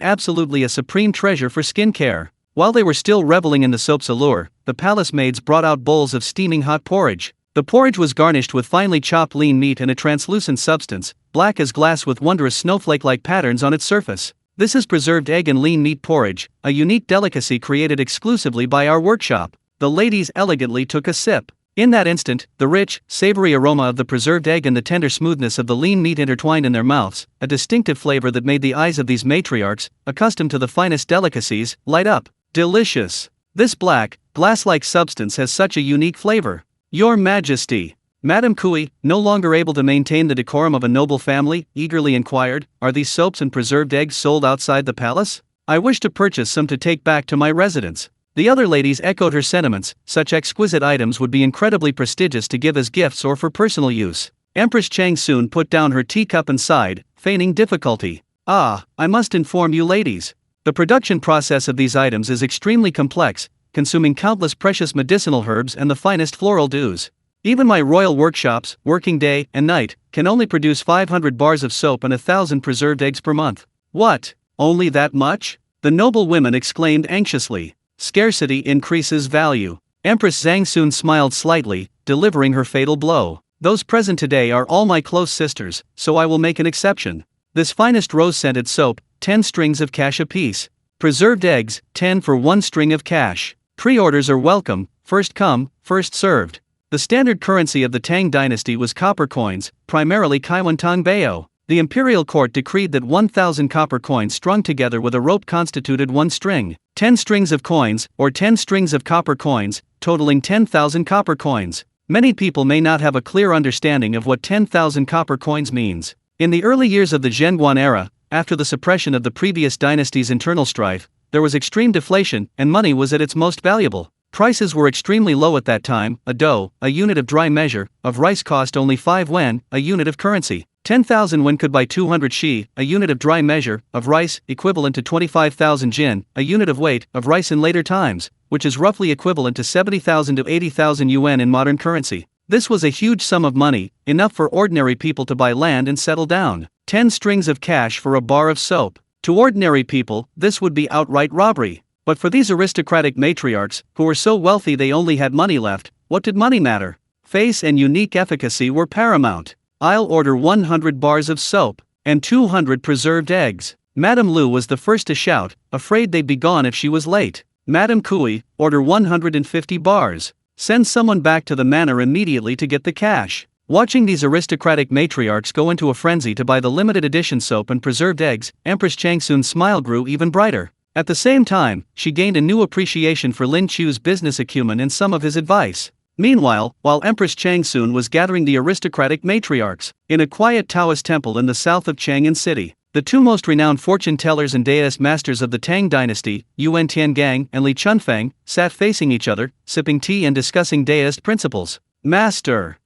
absolutely a supreme treasure for skin care. While they were still reveling in the soap's allure, the palace maids brought out bowls of steaming hot porridge. The porridge was garnished with finely chopped lean meat and a translucent substance, black as glass with wondrous snowflake-like patterns on its surface. This is preserved egg and lean meat porridge, a unique delicacy created exclusively by our workshop. The ladies elegantly took a sip. In that instant, the rich, savory aroma of the preserved egg and the tender smoothness of the lean meat intertwined in their mouths, a distinctive flavor that made the eyes of these matriarchs, accustomed to the finest delicacies, light up. Delicious. This black, glass-like substance has such a unique flavor. Your Majesty. Madame Kui, no longer able to maintain the decorum of a noble family, eagerly inquired, are these soaps and preserved eggs sold outside the palace? I wish to purchase some to take back to my residence. The other ladies echoed her sentiments. Such exquisite items would be incredibly prestigious to give as gifts or for personal use. Empress Chang soon put down her teacup and sighed, feigning difficulty. I must inform you ladies. The production process of these items is extremely complex, consuming countless precious medicinal herbs and the finest floral dews. Even my royal workshops, working day and night, can only produce 500 bars of soap and 1,000 preserved eggs per month. What? Only that much? The noble women exclaimed anxiously. Scarcity increases value. Empress Zhang soon smiled slightly, delivering her fatal blow. Those present today are all my close sisters, so I will make an exception. This finest rose-scented soap, 10 strings of cash apiece. Preserved eggs, 10 for 1 string of cash. Pre-orders are welcome, first come, first served. The standard currency of the Tang Dynasty was copper coins, primarily Kaiwan Bao. The imperial court decreed that 1,000 copper coins strung together with a rope constituted 1 string. 10 strings of coins, or 10 strings of copper coins, totaling 10,000 copper coins. Many people may not have a clear understanding of what 10,000 copper coins means. In the early years of the Zhenguan era, after the suppression of the previous dynasty's internal strife, there was extreme deflation and money was at its most valuable. Prices were extremely low at that time. A dough, a unit of dry measure, of rice cost only 5 wen, a unit of currency. 10,000 wen could buy 200 shi, a unit of dry measure, of rice, equivalent to 25,000 jin, a unit of weight, of rice in later times, which is roughly equivalent to 70,000 to 80,000 yuan in modern currency. This was a huge sum of money, enough for ordinary people to buy land and settle down. 10 strings of cash for a bar of soap. To ordinary people, this would be outright robbery. But for these aristocratic matriarchs, who were so wealthy they only had money left, what did money matter? Face and unique efficacy were paramount. I'll order 100 bars of soap, and 200 preserved eggs. Madame Lu was the first to shout, afraid they'd be gone if she was late. Madame Kui, order 150 bars. Send someone back to the manor immediately to get the cash. Watching these aristocratic matriarchs go into a frenzy to buy the limited edition soap and preserved eggs, Empress Changsun's smile grew even brighter. At the same time, she gained a new appreciation for Lin Qiu's business acumen and some of his advice. Meanwhile, while Empress Changsun was gathering the aristocratic matriarchs, in a quiet Taoist temple in the south of Chang'an City, the two most renowned fortune tellers and deist masters of the Tang Dynasty, Yuan Tiangang and Li Chunfeng, sat facing each other, sipping tea and discussing deist principles. Master,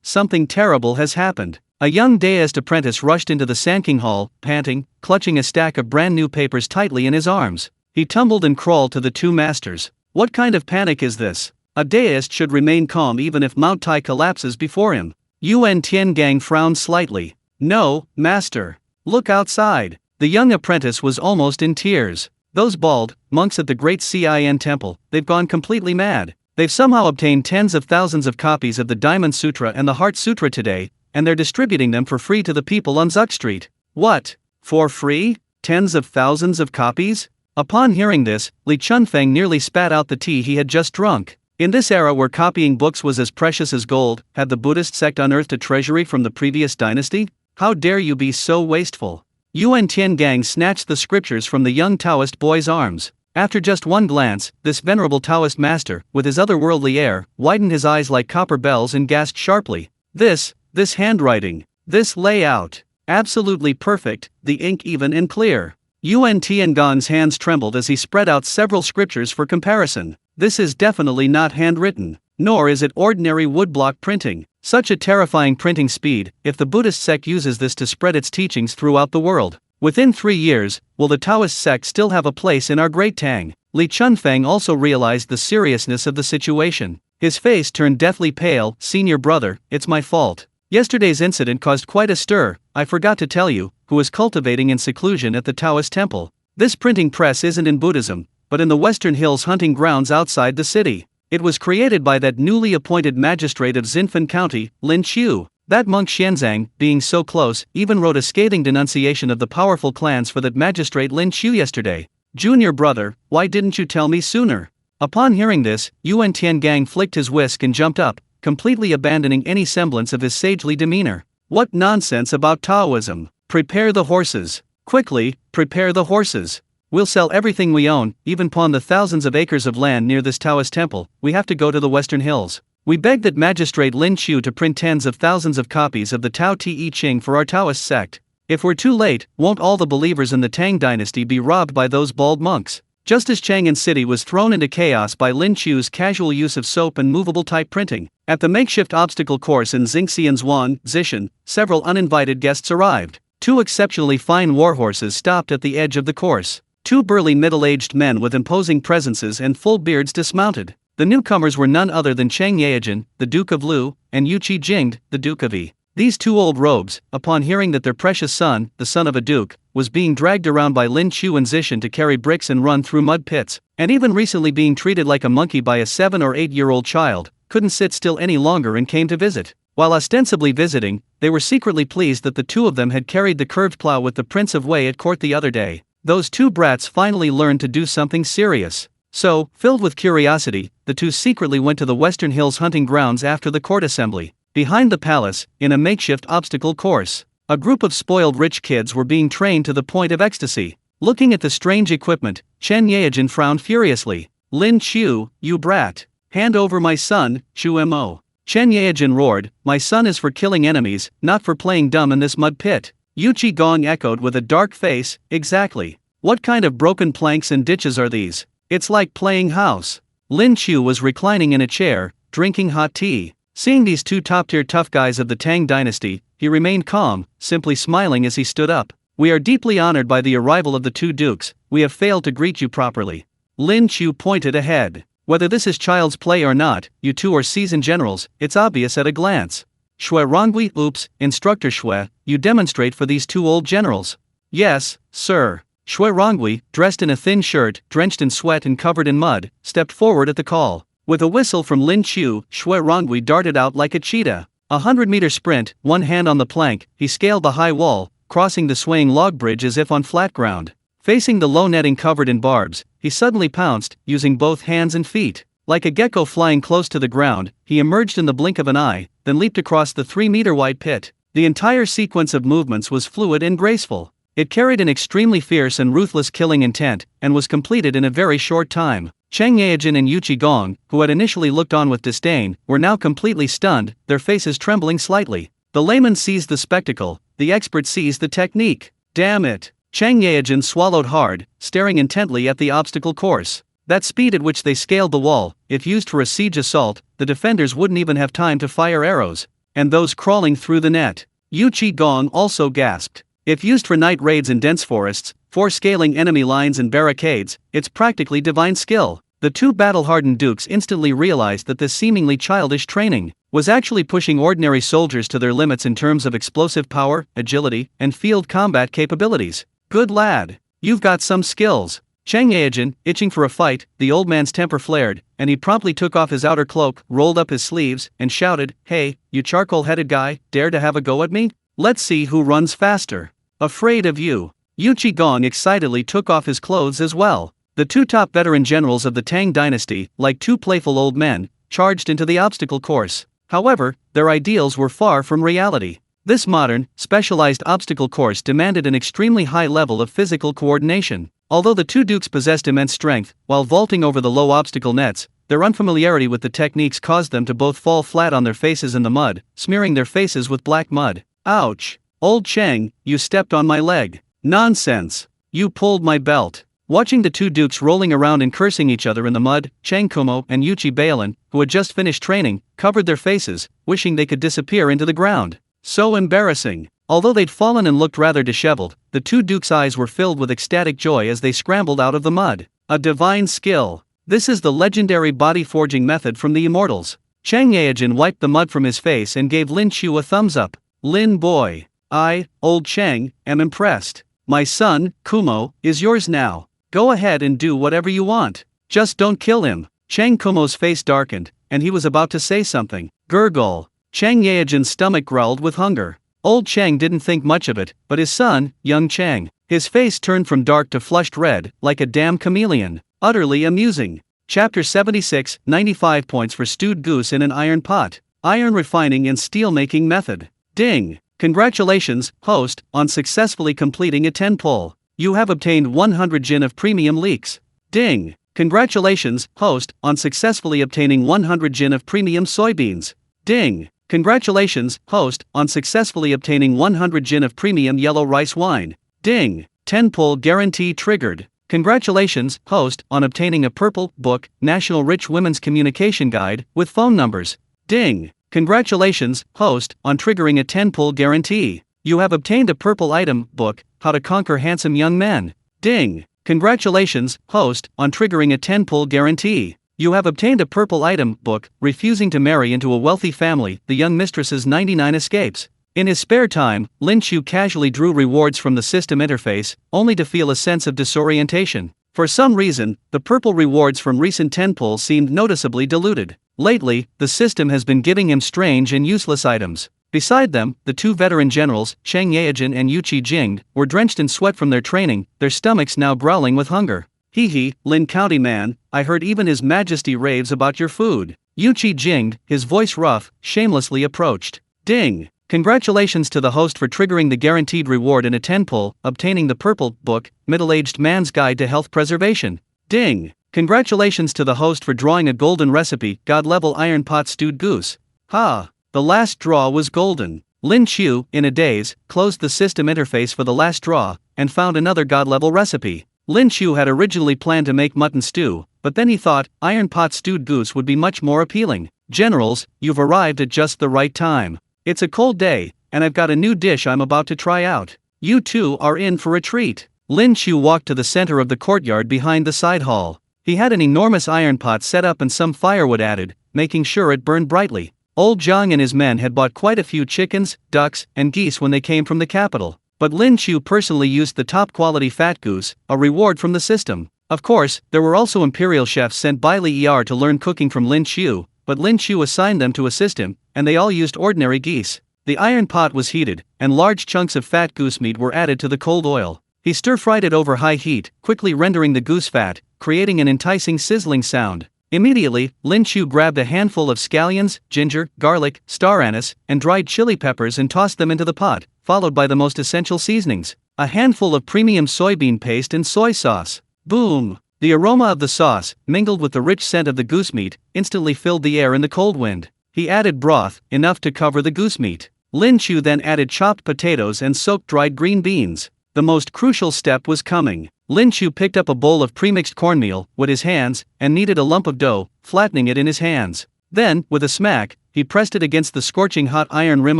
something terrible has happened. A young deist apprentice rushed into the Sanking Hall, panting, clutching a stack of brand new papers tightly in his arms. He tumbled and crawled to the two masters. What kind of panic is this? A deist should remain calm even if Mount Tai collapses before him. Yuan Tiangang frowned slightly. No, master. Look outside. The young apprentice was almost in tears. Those bald monks at the Great Xia temple, they've gone completely mad. They've somehow obtained tens of thousands of copies of the Diamond Sutra and the Heart Sutra today, and they're distributing them for free to the people on Zuk Street. What? For free? Tens of thousands of copies? Upon hearing this, Li Chunfeng nearly spat out the tea he had just drunk. In this era where copying books was as precious as gold, had the Buddhist sect unearthed a treasury from the previous dynasty? How dare you be so wasteful? Yuan Tiangang snatched the scriptures from the young Taoist boy's arms. After just one glance, this venerable Taoist master, with his otherworldly air, widened his eyes like copper bells and gasped sharply. This handwriting, this layout, absolutely perfect, the ink even and clear. Yuan Tiangang's hands trembled as he spread out several scriptures for comparison. This is definitely not handwritten, nor is it ordinary woodblock printing. Such a terrifying printing speed, if the Buddhist sect uses this to spread its teachings throughout the world. Within 3 years, will the Taoist sect still have a place in our great Tang? Li Chunfeng also realized the seriousness of the situation. His face turned deathly pale. Senior brother, it's my fault. Yesterday's incident caused quite a stir. I forgot to tell you, who was cultivating in seclusion at the Taoist temple. This printing press isn't in Buddhism, but in the Western Hills hunting grounds outside the city. It was created by that newly appointed magistrate of Xinfan County, Lin Qiu. That monk Xianzang, being so close, even wrote a scathing denunciation of the powerful clans for that magistrate Lin Qiu yesterday. Junior brother, why didn't you tell me sooner? Upon hearing this, Yuan Tiangang flicked his whisk and jumped up, completely abandoning any semblance of his sagely demeanor. What nonsense about Taoism! Prepare the horses. Quickly, prepare the horses. We'll sell everything we own, even pawn the thousands of acres of land near this Taoist temple. We have to go to the Western Hills. We beg that Magistrate Lin Qiu to print tens of thousands of copies of the Tao Te Ching for our Taoist sect. If we're too late, won't all the believers in the Tang Dynasty be robbed by those bald monks? Just as Chang'an City was thrown into chaos by Lin Qiu's casual use of soap and movable type printing, at the makeshift obstacle course in Xingxian's Wan, Zishan, several uninvited guests arrived. 2 exceptionally fine warhorses stopped at the edge of the course. 2 burly middle-aged men with imposing presences and full beards dismounted. The newcomers were none other than Cheng Yaojin, the Duke of Lu, and Yu Qi Jingde, the Duke of Yi. These 2 old robes, upon hearing that their precious son, the son of a duke, was being dragged around by Lin Qiu and Zishan to carry bricks and run through mud pits, and even recently being treated like a monkey by a 7 or 8-year-old child, couldn't sit still any longer and came to visit. While ostensibly visiting, they were secretly pleased that the two of them had carried the curved plow with the Prince of Wei at court the other day. Those two brats finally learned to do something serious. So, filled with curiosity, the two secretly went to the Western Hills hunting grounds after the court assembly. Behind the palace, in a makeshift obstacle course, a group of spoiled rich kids were being trained to the point of ecstasy. Looking at the strange equipment, Chen Yaojin frowned furiously. "Lin Qiu, you brat! Hand over my son, Chu Mo." Chen Yaojin roared, "My son is for killing enemies, not for playing dumb in this mud pit." Yu Qigong echoed with a dark face, "Exactly. What kind of broken planks and ditches are these? It's like playing house." Lin Qiu was reclining in a chair, drinking hot tea. Seeing these two top-tier tough guys of the Tang Dynasty, he remained calm, simply smiling as he stood up. "We are deeply honored by the arrival of the two dukes. We have failed to greet you properly." Lin Qiu pointed ahead. "Whether this is child's play or not, you two are seasoned generals, it's obvious at a glance." "Shui Rongui, oops, Instructor Shui, you demonstrate for these two old generals." "Yes, sir." Shui Rongui, dressed in a thin shirt, drenched in sweat and covered in mud, stepped forward at the call. With a whistle from Lin Qiu, Shui Rongui darted out like a cheetah. 100-meter sprint, one hand on the plank, he scaled the high wall, crossing the swaying log bridge as if on flat ground. Facing the low netting covered in barbs, he suddenly pounced, using both hands and feet. Like a gecko flying close to the ground, he emerged in the blink of an eye, then leaped across the 3-meter-wide pit. The entire sequence of movements was fluid and graceful. It carried an extremely fierce and ruthless killing intent, and was completed in a very short time. Cheng Yaojin and Yu Qigong, who had initially looked on with disdain, were now completely stunned, their faces trembling slightly. The layman sees the spectacle, the expert sees the technique. Damn it! Cheng Yaojin swallowed hard, staring intently at the obstacle course. That speed at which they scaled the wall, if used for a siege assault, the defenders wouldn't even have time to fire arrows. And those crawling through the net. Yu Qigong also gasped. If used for night raids in dense forests, for scaling enemy lines and barricades, it's practically divine skill. The two battle-hardened dukes instantly realized that this seemingly childish training was actually pushing ordinary soldiers to their limits in terms of explosive power, agility, and field combat capabilities. "Good lad. You've got some skills." Cheng Yaojin, itching for a fight, the old man's temper flared, and he promptly took off his outer cloak, rolled up his sleeves, and shouted, "Hey, you charcoal-headed guy, dare to have a go at me? Let's see who runs faster." "Afraid of you." Yu Qigong excitedly took off his clothes as well. The two top veteran generals of the Tang Dynasty, like two playful old men, charged into the obstacle course. However, their ideals were far from reality. This modern, specialized obstacle course demanded an extremely high level of physical coordination. Although the two dukes possessed immense strength, while vaulting over the low obstacle nets, their unfamiliarity with the techniques caused them to both fall flat on their faces in the mud, smearing their faces with black mud. "Ouch! Old Cheng, you stepped on my leg." "Nonsense! You pulled my belt." Watching the two dukes rolling around and cursing each other in the mud, Cheng Kumo and Yuchi Bailin, who had just finished training, covered their faces, wishing they could disappear into the ground. So embarrassing. Although they'd fallen and looked rather disheveled, the two dukes' eyes were filled with ecstatic joy as they scrambled out of the mud. A divine skill. This is the legendary body forging method from the immortals. Cheng Yaojin wiped the mud from his face and gave Lin Qiu a thumbs up. "Lin boy. I, old Cheng, am impressed. My son, Kumo, is yours now. Go ahead and do whatever you want. Just don't kill him." Cheng Kumo's face darkened, and he was about to say something. Gurgle. Cheng Yaojin's stomach growled with hunger. Old Cheng didn't think much of it, but his son, young Cheng, his face turned from dark to flushed red, like a damn chameleon. Utterly amusing. Chapter 76, 95 points for stewed goose in an iron pot. Iron refining and steelmaking method. Ding. Congratulations, host, on successfully completing a 10-pull. You have obtained 100 jin of premium leeks. Ding. Congratulations, host, on successfully obtaining 100 jin of premium soybeans. Ding. Congratulations, host, on successfully obtaining 100 jin of premium yellow rice wine. Ding. 10-pull guarantee triggered. Congratulations, host, on obtaining a purple book, National Rich Women's Communication Guide, with phone numbers. Ding. Congratulations, host, on triggering a 10-pull guarantee. You have obtained a purple item book, How to Conquer Handsome Young Men. Ding. Congratulations, host, on triggering a 10-pull guarantee. You have obtained a purple item book, Refusing to Marry into a Wealthy Family, The Young Mistress's 99 Escapes. In his spare time, Lin Qiu casually drew rewards from the system interface, only to feel a sense of disorientation. For some reason, the purple rewards from recent tentpoles seemed noticeably diluted. Lately, the system has been giving him strange and useless items. Beside them, the two veteran generals, Cheng Yaojin and Yu Qi, were drenched in sweat from their training, their stomachs now growling with hunger. Hee, Lin County man, I heard even His Majesty raves about your food. Yu Qi, his voice rough, shamelessly approached. Ding! Congratulations to the host for triggering the guaranteed reward in a tentpole, obtaining the purple book, Middle-Aged Man's Guide to Health Preservation. Ding! Congratulations to the host for drawing a golden recipe, God-level iron pot stewed goose. Ha! The last draw was golden. Lin Qiu, in a daze, closed the system interface for the last draw, and found another God-level recipe. Lin Qiu had originally planned to make mutton stew, but then he thought, iron pot stewed goose would be much more appealing. Generals, you've arrived at just the right time. It's a cold day, and I've got a new dish I'm about to try out. You two are in for a treat. Lin Qiu walked to the center of the courtyard behind the side hall. He had an enormous iron pot set up and some firewood added, making sure it burned brightly. Old Zhang and his men had bought quite a few chickens, ducks, and geese when they came from the capital. But Lin Qiu personally used the top-quality fat goose, a reward from the system. Of course, there were also imperial chefs sent by Li Er to learn cooking from Lin Qiu, but Lin Qiu assigned them to assist him, and they all used ordinary geese. The iron pot was heated, and large chunks of fat goose meat were added to the cold oil. He stir-fried it over high heat, quickly rendering the goose fat, creating an enticing sizzling sound. Immediately, Lin Qiu grabbed a handful of scallions, ginger, garlic, star anise, and dried chili peppers and tossed them into the pot, followed by the most essential seasonings, a handful of premium soybean paste and soy sauce. Boom! The aroma of the sauce, mingled with the rich scent of the goose meat, instantly filled the air in the cold wind. He added broth, enough to cover the goose meat. Lin Qiu then added chopped potatoes and soaked dried green beans. The most crucial step was coming. Lin Qiu picked up a bowl of premixed cornmeal with his hands and kneaded a lump of dough, flattening it in his hands. Then, with a smack, he pressed it against the scorching hot iron rim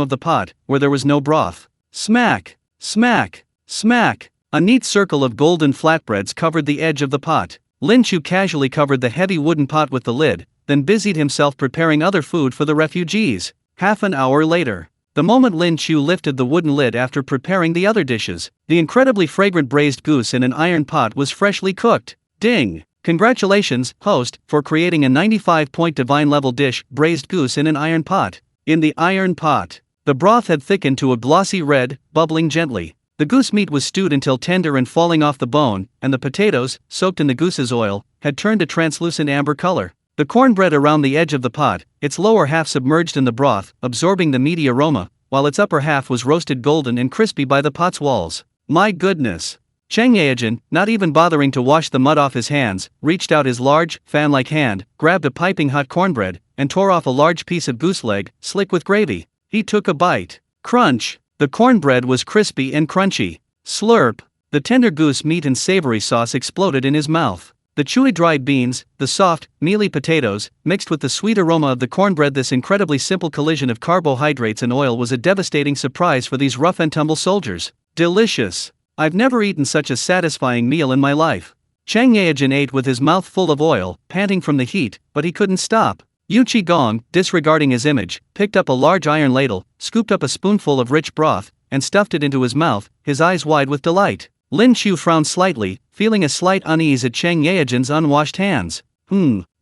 of the pot, where there was no broth. Smack! Smack! Smack! A neat circle of golden flatbreads covered the edge of the pot. Lin Qiu casually covered the heavy wooden pot with the lid, then busied himself preparing other food for the refugees. Half an hour later, the moment Lin Qiu lifted the wooden lid after preparing the other dishes, the incredibly fragrant braised goose in an iron pot was freshly cooked. Ding! Congratulations, host, for creating a 95-point divine-level dish, braised goose in an iron pot. In the iron pot, the broth had thickened to a glossy red, bubbling gently. The goose meat was stewed until tender and falling off the bone, and the potatoes, soaked in the goose's oil, had turned a translucent amber color. The cornbread around the edge of the pot, its lower half submerged in the broth, absorbing the meaty aroma, while its upper half was roasted golden and crispy by the pot's walls. My goodness! Cheng Yaojin, not even bothering to wash the mud off his hands, reached out his large, fan-like hand, grabbed a piping hot cornbread, and tore off a large piece of goose leg, slick with gravy. He took a bite. Crunch! The cornbread was crispy and crunchy. Slurp! The tender goose meat and savory sauce exploded in his mouth. The chewy dried beans, the soft, mealy potatoes, mixed with the sweet aroma of the cornbread. This incredibly simple collision of carbohydrates and oil was a devastating surprise for these rough-and-tumble soldiers. Delicious! I've never eaten such a satisfying meal in my life. Cheng Yaojin ate with his mouth full of oil, panting from the heat, but he couldn't stop. Yu Qi, disregarding his image, picked up a large iron ladle, scooped up a spoonful of rich broth, and stuffed it into his mouth, his eyes wide with delight. Lin Qiu frowned slightly, feeling a slight unease at Cheng Yaojin's unwashed hands.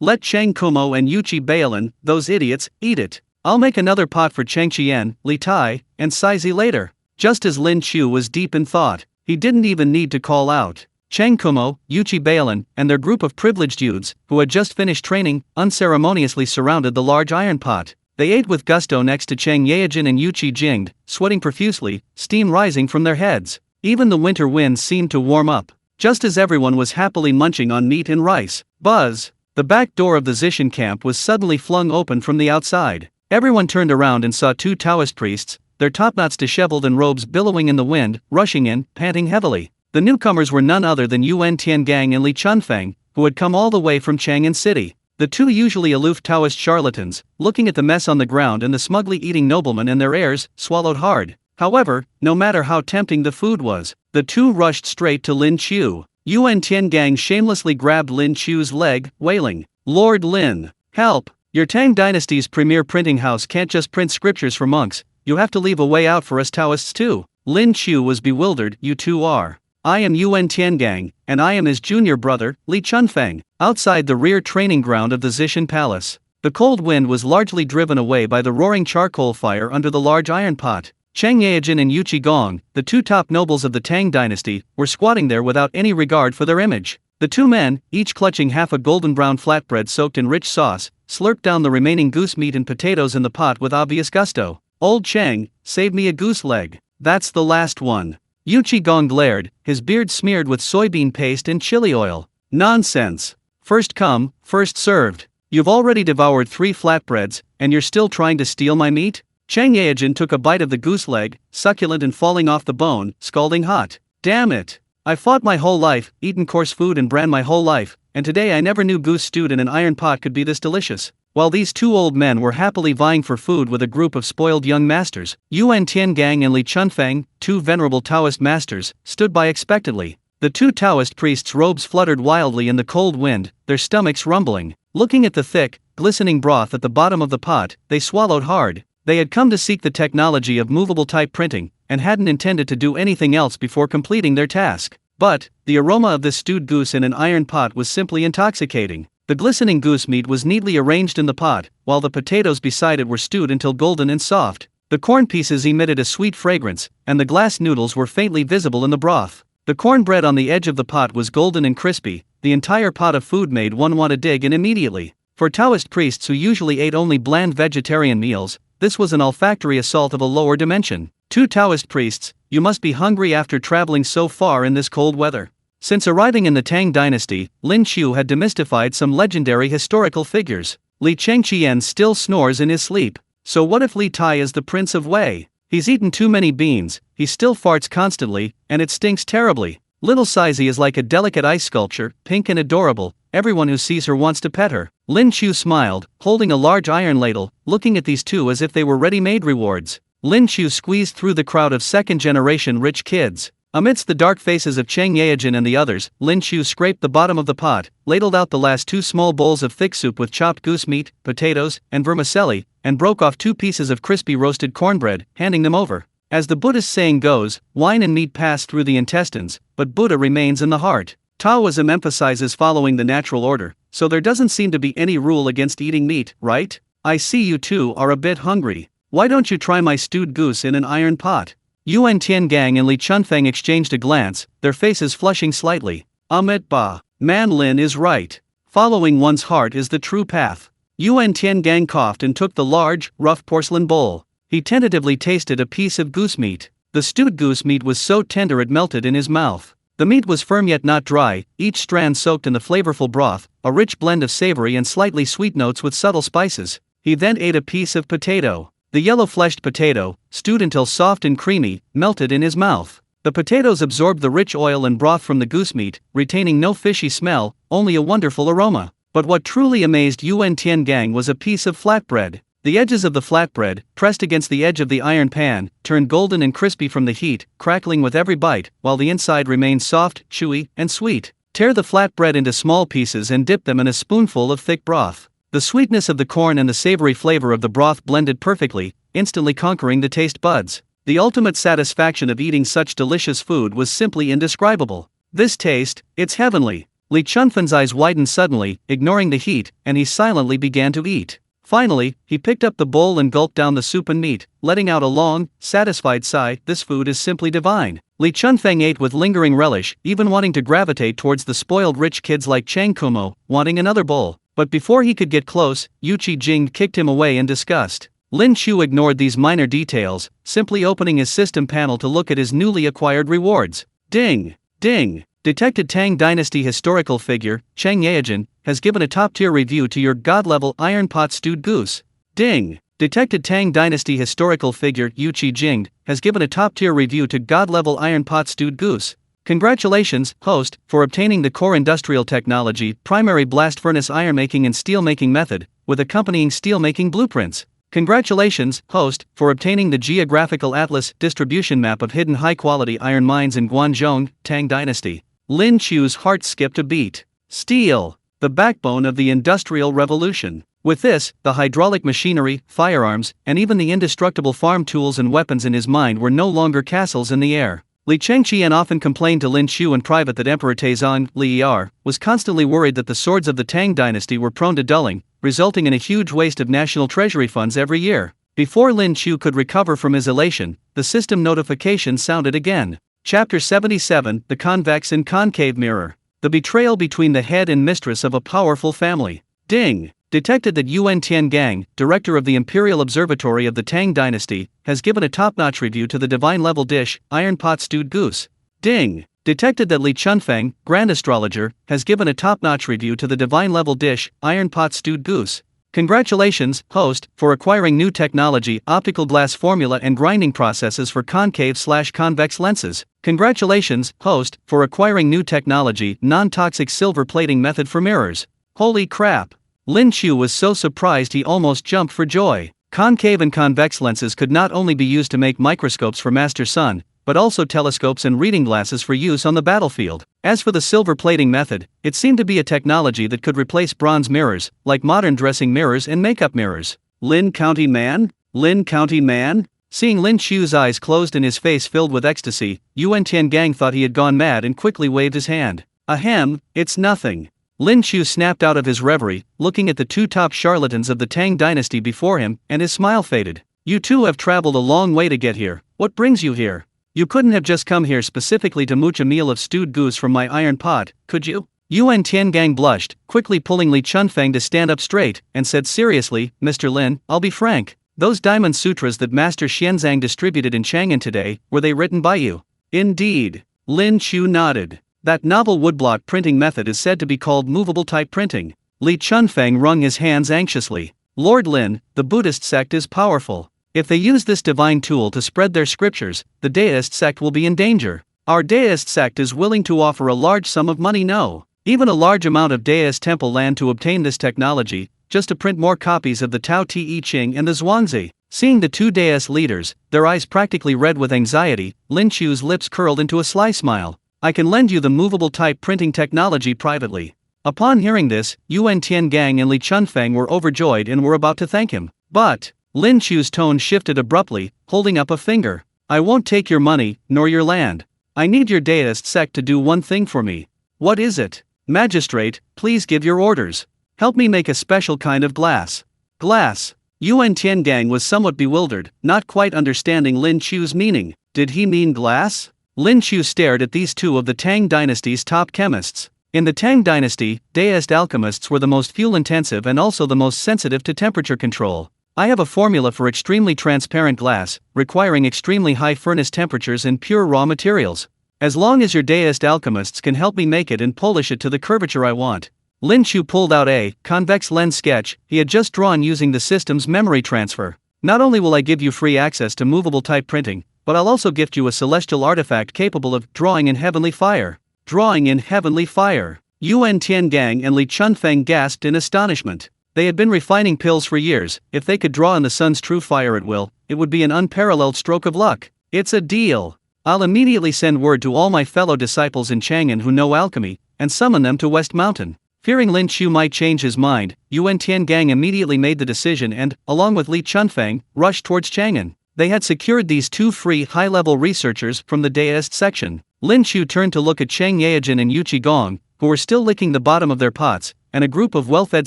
Let Cheng Kumo and Yu Qi Bailin, those idiots, eat it. I'll make another pot for Cheng Qian, Li Tai, and Saizi later. Just as Lin Qiu was deep in thought, he didn't even need to call out. Cheng Kumo, Yu Qi Bailin, and their group of privileged youths, who had just finished training, unceremoniously surrounded the large iron pot. They ate with gusto next to Cheng Yaojin and Yu Qi, sweating profusely, steam rising from their heads. Even the winter winds seemed to warm up. Just as everyone was happily munching on meat and rice, buzz! The back door of the Zishan camp was suddenly flung open from the outside. Everyone turned around and saw two Taoist priests, their topknots disheveled and robes billowing in the wind, rushing in, panting heavily. The newcomers were none other than Yuan Tiangang and Li Chunfeng, who had come all the way from Chang'an City. The two usually aloof Taoist charlatans, looking at the mess on the ground and the smugly eating noblemen and their heirs, swallowed hard. However, no matter how tempting the food was, the two rushed straight to Lin Qiu. Yuan Tiangang shamelessly grabbed Lin Qiu's leg, wailing, "Lord Lin, help! Your Tang Dynasty's premier printing house can't just print scriptures for monks, you have to leave a way out for us Taoists too." Lin Qiu was bewildered. "You two are. I am Yuan Tiangang, and I am his junior brother, Li Chunfeng, outside the rear training ground of the Zishan Palace. The cold wind was largely driven away by the roaring charcoal fire under the large iron pot. Cheng Yaojin and Yu Qigong, the two top nobles of the Tang Dynasty, were squatting there without any regard for their image. The two men, each clutching half a golden brown flatbread soaked in rich sauce, slurped down the remaining goose meat and potatoes in the pot with obvious gusto. "Old Cheng, save me a goose leg. That's the last one." Yu Qigong glared, his beard smeared with soybean paste and chili oil. "Nonsense. First come, first served. You've already devoured 3 flatbreads, and you're still trying to steal my meat?" Cheng Yaojin took a bite of the goose leg, succulent and falling off the bone, scalding hot. "Damn it. I fought my whole life, eaten coarse food and bran my whole life, and today I never knew goose stewed in an iron pot could be this delicious." While these two old men were happily vying for food with a group of spoiled young masters, Yuan Tiangang and Li Chunfeng, two venerable Taoist masters, stood by expectantly. The two Taoist priests' robes fluttered wildly in the cold wind, their stomachs rumbling. Looking at the thick, glistening broth at the bottom of the pot, they swallowed hard. They had come to seek the technology of movable type printing, and hadn't intended to do anything else before completing their task. But, the aroma of this stewed goose in an iron pot was simply intoxicating. The glistening goose meat was neatly arranged in the pot, while the potatoes beside it were stewed until golden and soft. The corn pieces emitted a sweet fragrance, and the glass noodles were faintly visible in the broth. The cornbread on the edge of the pot was golden and crispy. The entire pot of food made one want to dig in immediately. For Taoist priests who usually ate only bland vegetarian meals, this was an olfactory assault of a lower dimension. Two Taoist priests, you must be hungry after traveling so far in this cold weather. Since arriving in the Tang Dynasty, Lin Qiu had demystified some legendary historical figures. Li Chengqian still snores in his sleep. So what if Li Tai is the Prince of Wei? He's eaten too many beans, he still farts constantly, and it stinks terribly. Little Sizey is like a delicate ice sculpture, pink and adorable. Everyone who sees her wants to pet her. Lin Qiu smiled, holding a large iron ladle, looking at these two as if they were ready-made rewards. Lin Qiu squeezed through the crowd of second-generation rich kids. Amidst the dark faces of Cheng Yaojin and the others, Lin Qiu scraped the bottom of the pot, ladled out the last 2 small bowls of thick soup with chopped goose meat, potatoes, and vermicelli, and broke off 2 pieces of crispy roasted cornbread, handing them over. As the Buddhist saying goes, wine and meat pass through the intestines, but Buddha remains in the heart. Taoism emphasizes following the natural order, so there doesn't seem to be any rule against eating meat, right? I see you two are a bit hungry. Why don't you try my stewed goose in an iron pot? Yuan Tiangang and Li Chunfeng exchanged a glance, their faces flushing slightly. Amit Ba. Man Lin is right. Following one's heart is the true path. Yuan Tiangang coughed and took the large, rough porcelain bowl. He tentatively tasted a piece of goose meat. The stewed goose meat was so tender it melted in his mouth. The meat was firm yet not dry, each strand soaked in the flavorful broth, a rich blend of savory and slightly sweet notes with subtle spices. He then ate a piece of potato. The yellow-fleshed potato, stewed until soft and creamy, melted in his mouth. The potatoes absorbed the rich oil and broth from the goose meat, retaining no fishy smell, only a wonderful aroma. But what truly amazed Yuan Tiangang was a piece of flatbread. The edges of the flatbread, pressed against the edge of the iron pan, turned golden and crispy from the heat, crackling with every bite, while the inside remained soft, chewy, and sweet. Tear the flatbread into small pieces and dip them in a spoonful of thick broth. The sweetness of the corn and the savory flavor of the broth blended perfectly, instantly conquering the taste buds. The ultimate satisfaction of eating such delicious food was simply indescribable. This taste, it's heavenly. Li Chunfen's eyes widened suddenly, ignoring the heat, and he silently began to eat. Finally, he picked up the bowl and gulped down the soup and meat, letting out a long, satisfied sigh. This food is simply divine. Li Chunfeng ate with lingering relish, even wanting to gravitate towards the spoiled rich kids like Chang Kumo, wanting another bowl. But before he could get close, Yu Qijing kicked him away in disgust. Lin Qiu ignored these minor details, simply opening his system panel to look at his newly acquired rewards. Ding! Ding! Detected Tang Dynasty historical figure, Cheng Yaojin, has given a top-tier review to your god-level iron pot stewed goose. Ding! Detected Tang Dynasty historical figure, Yu Qijing, has given a top-tier review to god-level iron pot stewed goose. Congratulations, host, for obtaining the core industrial technology, primary blast furnace ironmaking and steelmaking method, with accompanying steelmaking blueprints. Congratulations, host, for obtaining the geographical atlas distribution map of hidden high-quality iron mines in Guangzhou, Tang Dynasty. Lin Qiu's heart skipped a beat. Steel, the backbone of the Industrial Revolution. With this, the hydraulic machinery, firearms, and even the indestructible farm tools and weapons in his mind were no longer castles in the air. Li Chengqian often complained to Lin Qiu in private that Emperor Taizong, Li Er, was constantly worried that the swords of the Tang Dynasty were prone to dulling, resulting in a huge waste of national treasury funds every year. Before Lin Qiu could recover from his elation, the system notification sounded again. Chapter 77, The Convex and Concave Mirror. The betrayal between the head and mistress of a powerful family. Ding! Detected that Yuan Tiangang, director of the Imperial Observatory of the Tang Dynasty, has given a top-notch review to the divine-level dish, Iron Pot Stewed Goose. Ding! Detected that Li Chunfeng, Grand Astrologer, has given a top-notch review to the divine-level dish, Iron Pot Stewed Goose. Congratulations, host, for acquiring new technology, optical glass formula and grinding processes for concave/convex lenses. Congratulations, host, for acquiring new technology, non-toxic silver plating method for mirrors. Holy crap! Lin Qiu was so surprised he almost jumped for joy. Concave and convex lenses could not only be used to make microscopes for Master Sun, but also telescopes and reading glasses for use on the battlefield. As for the silver plating method, it seemed to be a technology that could replace bronze mirrors, like modern dressing mirrors and makeup mirrors. Lin County Man? Lin County Man? Seeing Lin Qiu's eyes closed and his face filled with ecstasy, Yuan Tiangang thought he had gone mad and quickly waved his hand. Ahem, it's nothing. Lin Qiu snapped out of his reverie, looking at the two top charlatans of the Tang Dynasty before him, and his smile faded. You two have traveled a long way to get here. What brings you here? You couldn't have just come here specifically to mooch a meal of stewed goose from my iron pot, could you? Yuan Tiangang blushed, quickly pulling Li Chunfeng to stand up straight, and said seriously, Mr. Lin, I'll be frank. Those diamond sutras that Master Xianzang distributed in Chang'an today, were they written by you? Indeed. Lin Qiu nodded. That novel woodblock printing method is said to be called movable type printing. Li Chunfeng wrung his hands anxiously. Lord Lin, the Buddhist sect is powerful. If they use this divine tool to spread their scriptures, the Daoist sect will be in danger. Our Daoist sect is willing to offer a large sum of money, no, even a large amount of Daoist temple land to obtain this technology, just to print more copies of the Tao Te Ching and the Zhuangzi. Seeing the two Daoist leaders, their eyes practically red with anxiety, Lin Qiu's lips curled into a sly smile. I can lend you the movable type printing technology privately. Upon hearing this, Yuan Tiangang and Li Chunfeng were overjoyed and were about to thank him. But Lin Qiu's tone shifted abruptly, holding up a finger. I won't take your money, nor your land. I need your Daoist sect to do one thing for me. What is it? Magistrate, please give your orders. Help me make a special kind of glass. Glass. Yuan Tiangang was somewhat bewildered, not quite understanding Lin Qiu's meaning. Did he mean glass? Lin Qiu stared at these two of the Tang Dynasty's top chemists. In the Tang Dynasty, Daoist alchemists were the most fuel-intensive and also the most sensitive to temperature control. I have a formula for extremely transparent glass, requiring extremely high furnace temperatures and pure raw materials. As long as your Daoist alchemists can help me make it and polish it to the curvature I want. Lin Qiu pulled out a convex lens sketch he had just drawn using the system's memory transfer. Not only will I give you free access to movable type printing, but I'll also gift you a celestial artifact capable of drawing in heavenly fire. Drawing in heavenly fire. Yuan Tiangang and Li Chunfeng gasped in astonishment. They had been refining pills for years. If they could draw in the sun's true fire at will, it would be an unparalleled stroke of luck. It's a deal. I'll immediately send word to all my fellow disciples in Chang'an who know alchemy, and summon them to West Mountain. Fearing Lin Qiu might change his mind, Yuan Tiangang immediately made the decision and, along with Li Chunfeng, rushed towards Chang'an. They had secured these two free high-level researchers from the Daoist section. Lin Qiu turned to look at Cheng Yaojin and Yu Qigong, who were still licking the bottom of their pots, and a group of well-fed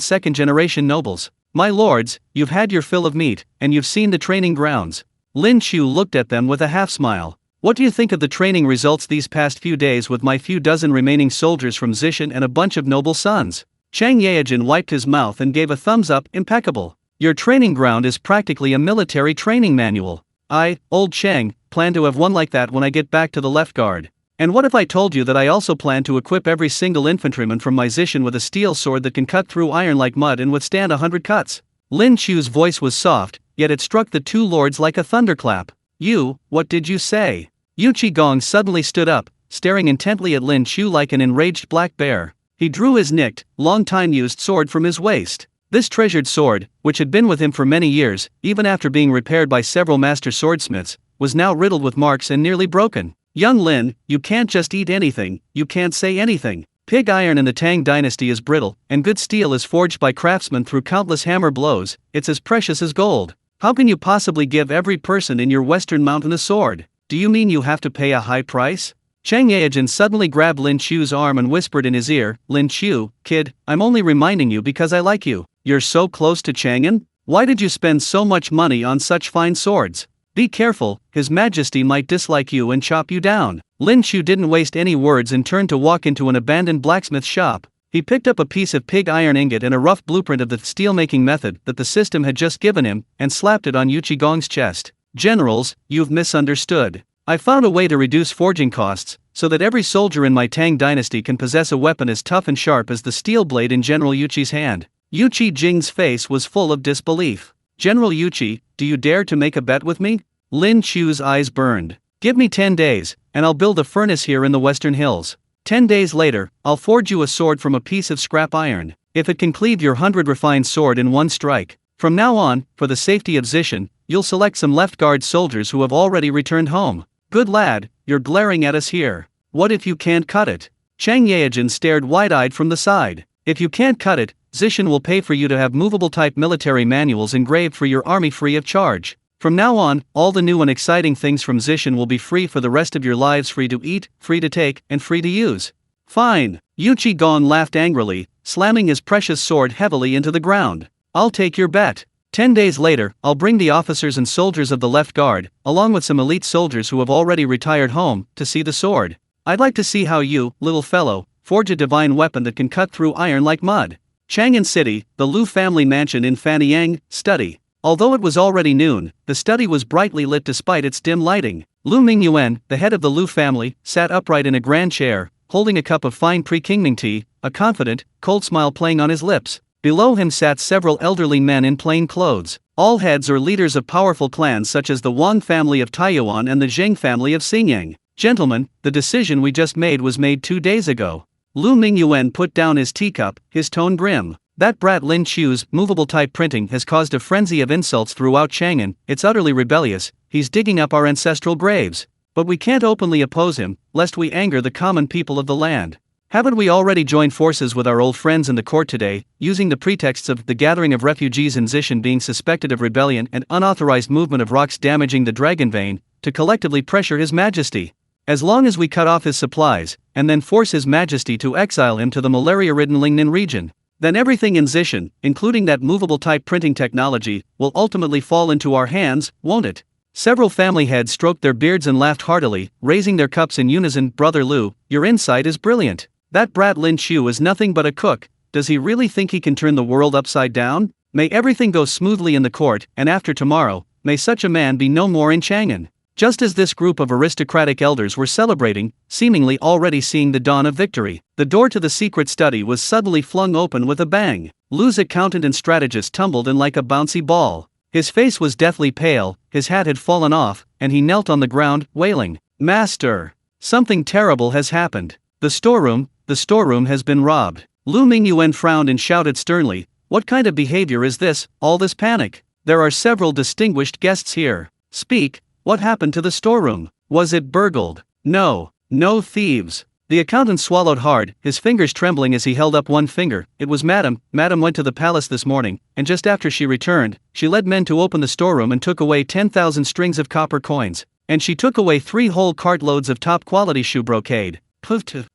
second-generation nobles. My lords, you've had your fill of meat, and you've seen the training grounds. Lin Qiu looked at them with a half-smile. What do you think of the training results these past few days with my few dozen remaining soldiers from Zishan and a bunch of noble sons? Cheng Yaojin wiped his mouth and gave a thumbs-up, impeccable. Your training ground is practically a military training manual. I, old Cheng, plan to have one like that when I get back to the left guard. And what if I told you that I also plan to equip every single infantryman from my Zishan with a steel sword that can cut through iron like mud and withstand 100 cuts? Lin Qiu's voice was soft, yet it struck the two lords like a thunderclap. You, what did you say? Yu Qigong suddenly stood up, staring intently at Lin Qiu like an enraged black bear. He drew his nicked, long-time-used sword from his waist. This treasured sword, which had been with him for many years, even after being repaired by several master swordsmiths, was now riddled with marks and nearly broken. Young Lin, you can't just eat anything, you can't say anything. Pig iron in the Tang Dynasty is brittle, and good steel is forged by craftsmen through countless hammer blows. It's as precious as gold. How can you possibly give every person in your western mountain a sword? do you mean you have to pay a high price? Chang Yaojin suddenly grabbed Lin Qiu's arm and whispered in his ear, Lin Qiu, kid, I'm only reminding you because I like you. You're so close to Chang'an? Why did you spend so much money on such fine swords? Be careful, His Majesty might dislike you and chop you down. Lin Qiu didn't waste any words and turned to walk into an abandoned blacksmith shop. He picked up a piece of pig iron ingot and a rough blueprint of the steelmaking method that the system had just given him, and slapped it on Yu Qigong's chest. Generals, you've misunderstood. I found a way to reduce forging costs, so that every soldier in my Tang Dynasty can possess a weapon as tough and sharp as the steel blade in General Yu Qi's hand. Yu Qi-jing's face was full of disbelief. General Yu Qi, do you dare to make a bet with me? Lin Qiu's eyes burned. Give me 10 days, and I'll build a furnace here in the Western Hills. 10 days later, I'll forge you a sword from a piece of scrap iron. If it can cleave your 100 refined sword in one strike. From now on, for the safety of Xishan, you'll select some left guard soldiers who have already returned home. Good lad, you're glaring at us here. What if you can't cut it? Chang Yaojin stared wide-eyed from the side. If you can't cut it, Xishan will pay for you to have movable-type military manuals engraved for your army free of charge. From now on, all the new and exciting things from Xishan will be free for the rest of your lives, free to eat, free to take, and free to use. Fine. Yu Qigong laughed angrily, slamming his precious sword heavily into the ground. I'll take your bet. 10 days later, I'll bring the officers and soldiers of the left guard, along with some elite soldiers who have already retired home, to see the sword. I'd like to see how you, little fellow, forge a divine weapon that can cut through iron like mud. Chang'an City, the Lu family mansion in Fanyang, study. Although it was already noon, the study was brightly lit despite its dim lighting. Lu Mingyuan, the head of the Lu family, sat upright in a grand chair, holding a cup of fine pre-Qingming tea, a confident, cold smile playing on his lips. Below him sat several elderly men in plain clothes, all heads or leaders of powerful clans such as the Wang family of Taiyuan and the Zheng family of Xingyang. Gentlemen, the decision we just made was made 2 days ago. Lu Mingyuan put down his teacup, his tone grim. That brat Lin Qiu's movable type printing has caused a frenzy of insults throughout Chang'an. It's utterly rebellious. He's digging up our ancestral graves. But we can't openly oppose him, lest we anger the common people of the land. Haven't we already joined forces with our old friends in the court today, using the pretexts of the gathering of refugees in Xishan being suspected of rebellion and unauthorized movement of rocks damaging the dragon vein, to collectively pressure His Majesty? As long as we cut off his supplies, and then force His Majesty to exile him to the malaria-ridden Lingnan region, then everything in Xishan, including that movable type printing technology, will ultimately fall into our hands, won't it? Several family heads stroked their beards and laughed heartily, raising their cups in unison. Brother Lu, your insight is brilliant. That brat Lin Qiu is nothing but a cook. Does he really think he can turn the world upside down? May everything go smoothly in the court, and after tomorrow, may such a man be no more in Chang'an. Just as this group of aristocratic elders were celebrating, seemingly already seeing the dawn of victory, the door to the secret study was suddenly flung open with a bang. Lu's accountant and strategist tumbled in like a bouncy ball. His face was deathly pale, his hat had fallen off, and he knelt on the ground, wailing, Master! Something terrible has happened. The storeroom has been robbed. Lu Mingyuan frowned and shouted sternly, what kind of behavior is this, all this panic? There are several distinguished guests here. Speak, what happened to the storeroom? Was it burgled? No thieves. The accountant swallowed hard, his fingers trembling as he held up one finger. It was Madam went to the palace this morning, and just after she returned, she led men to open the storeroom and took away 10,000 strings of copper coins. And she took away 3 whole cartloads of top-quality shoe brocade.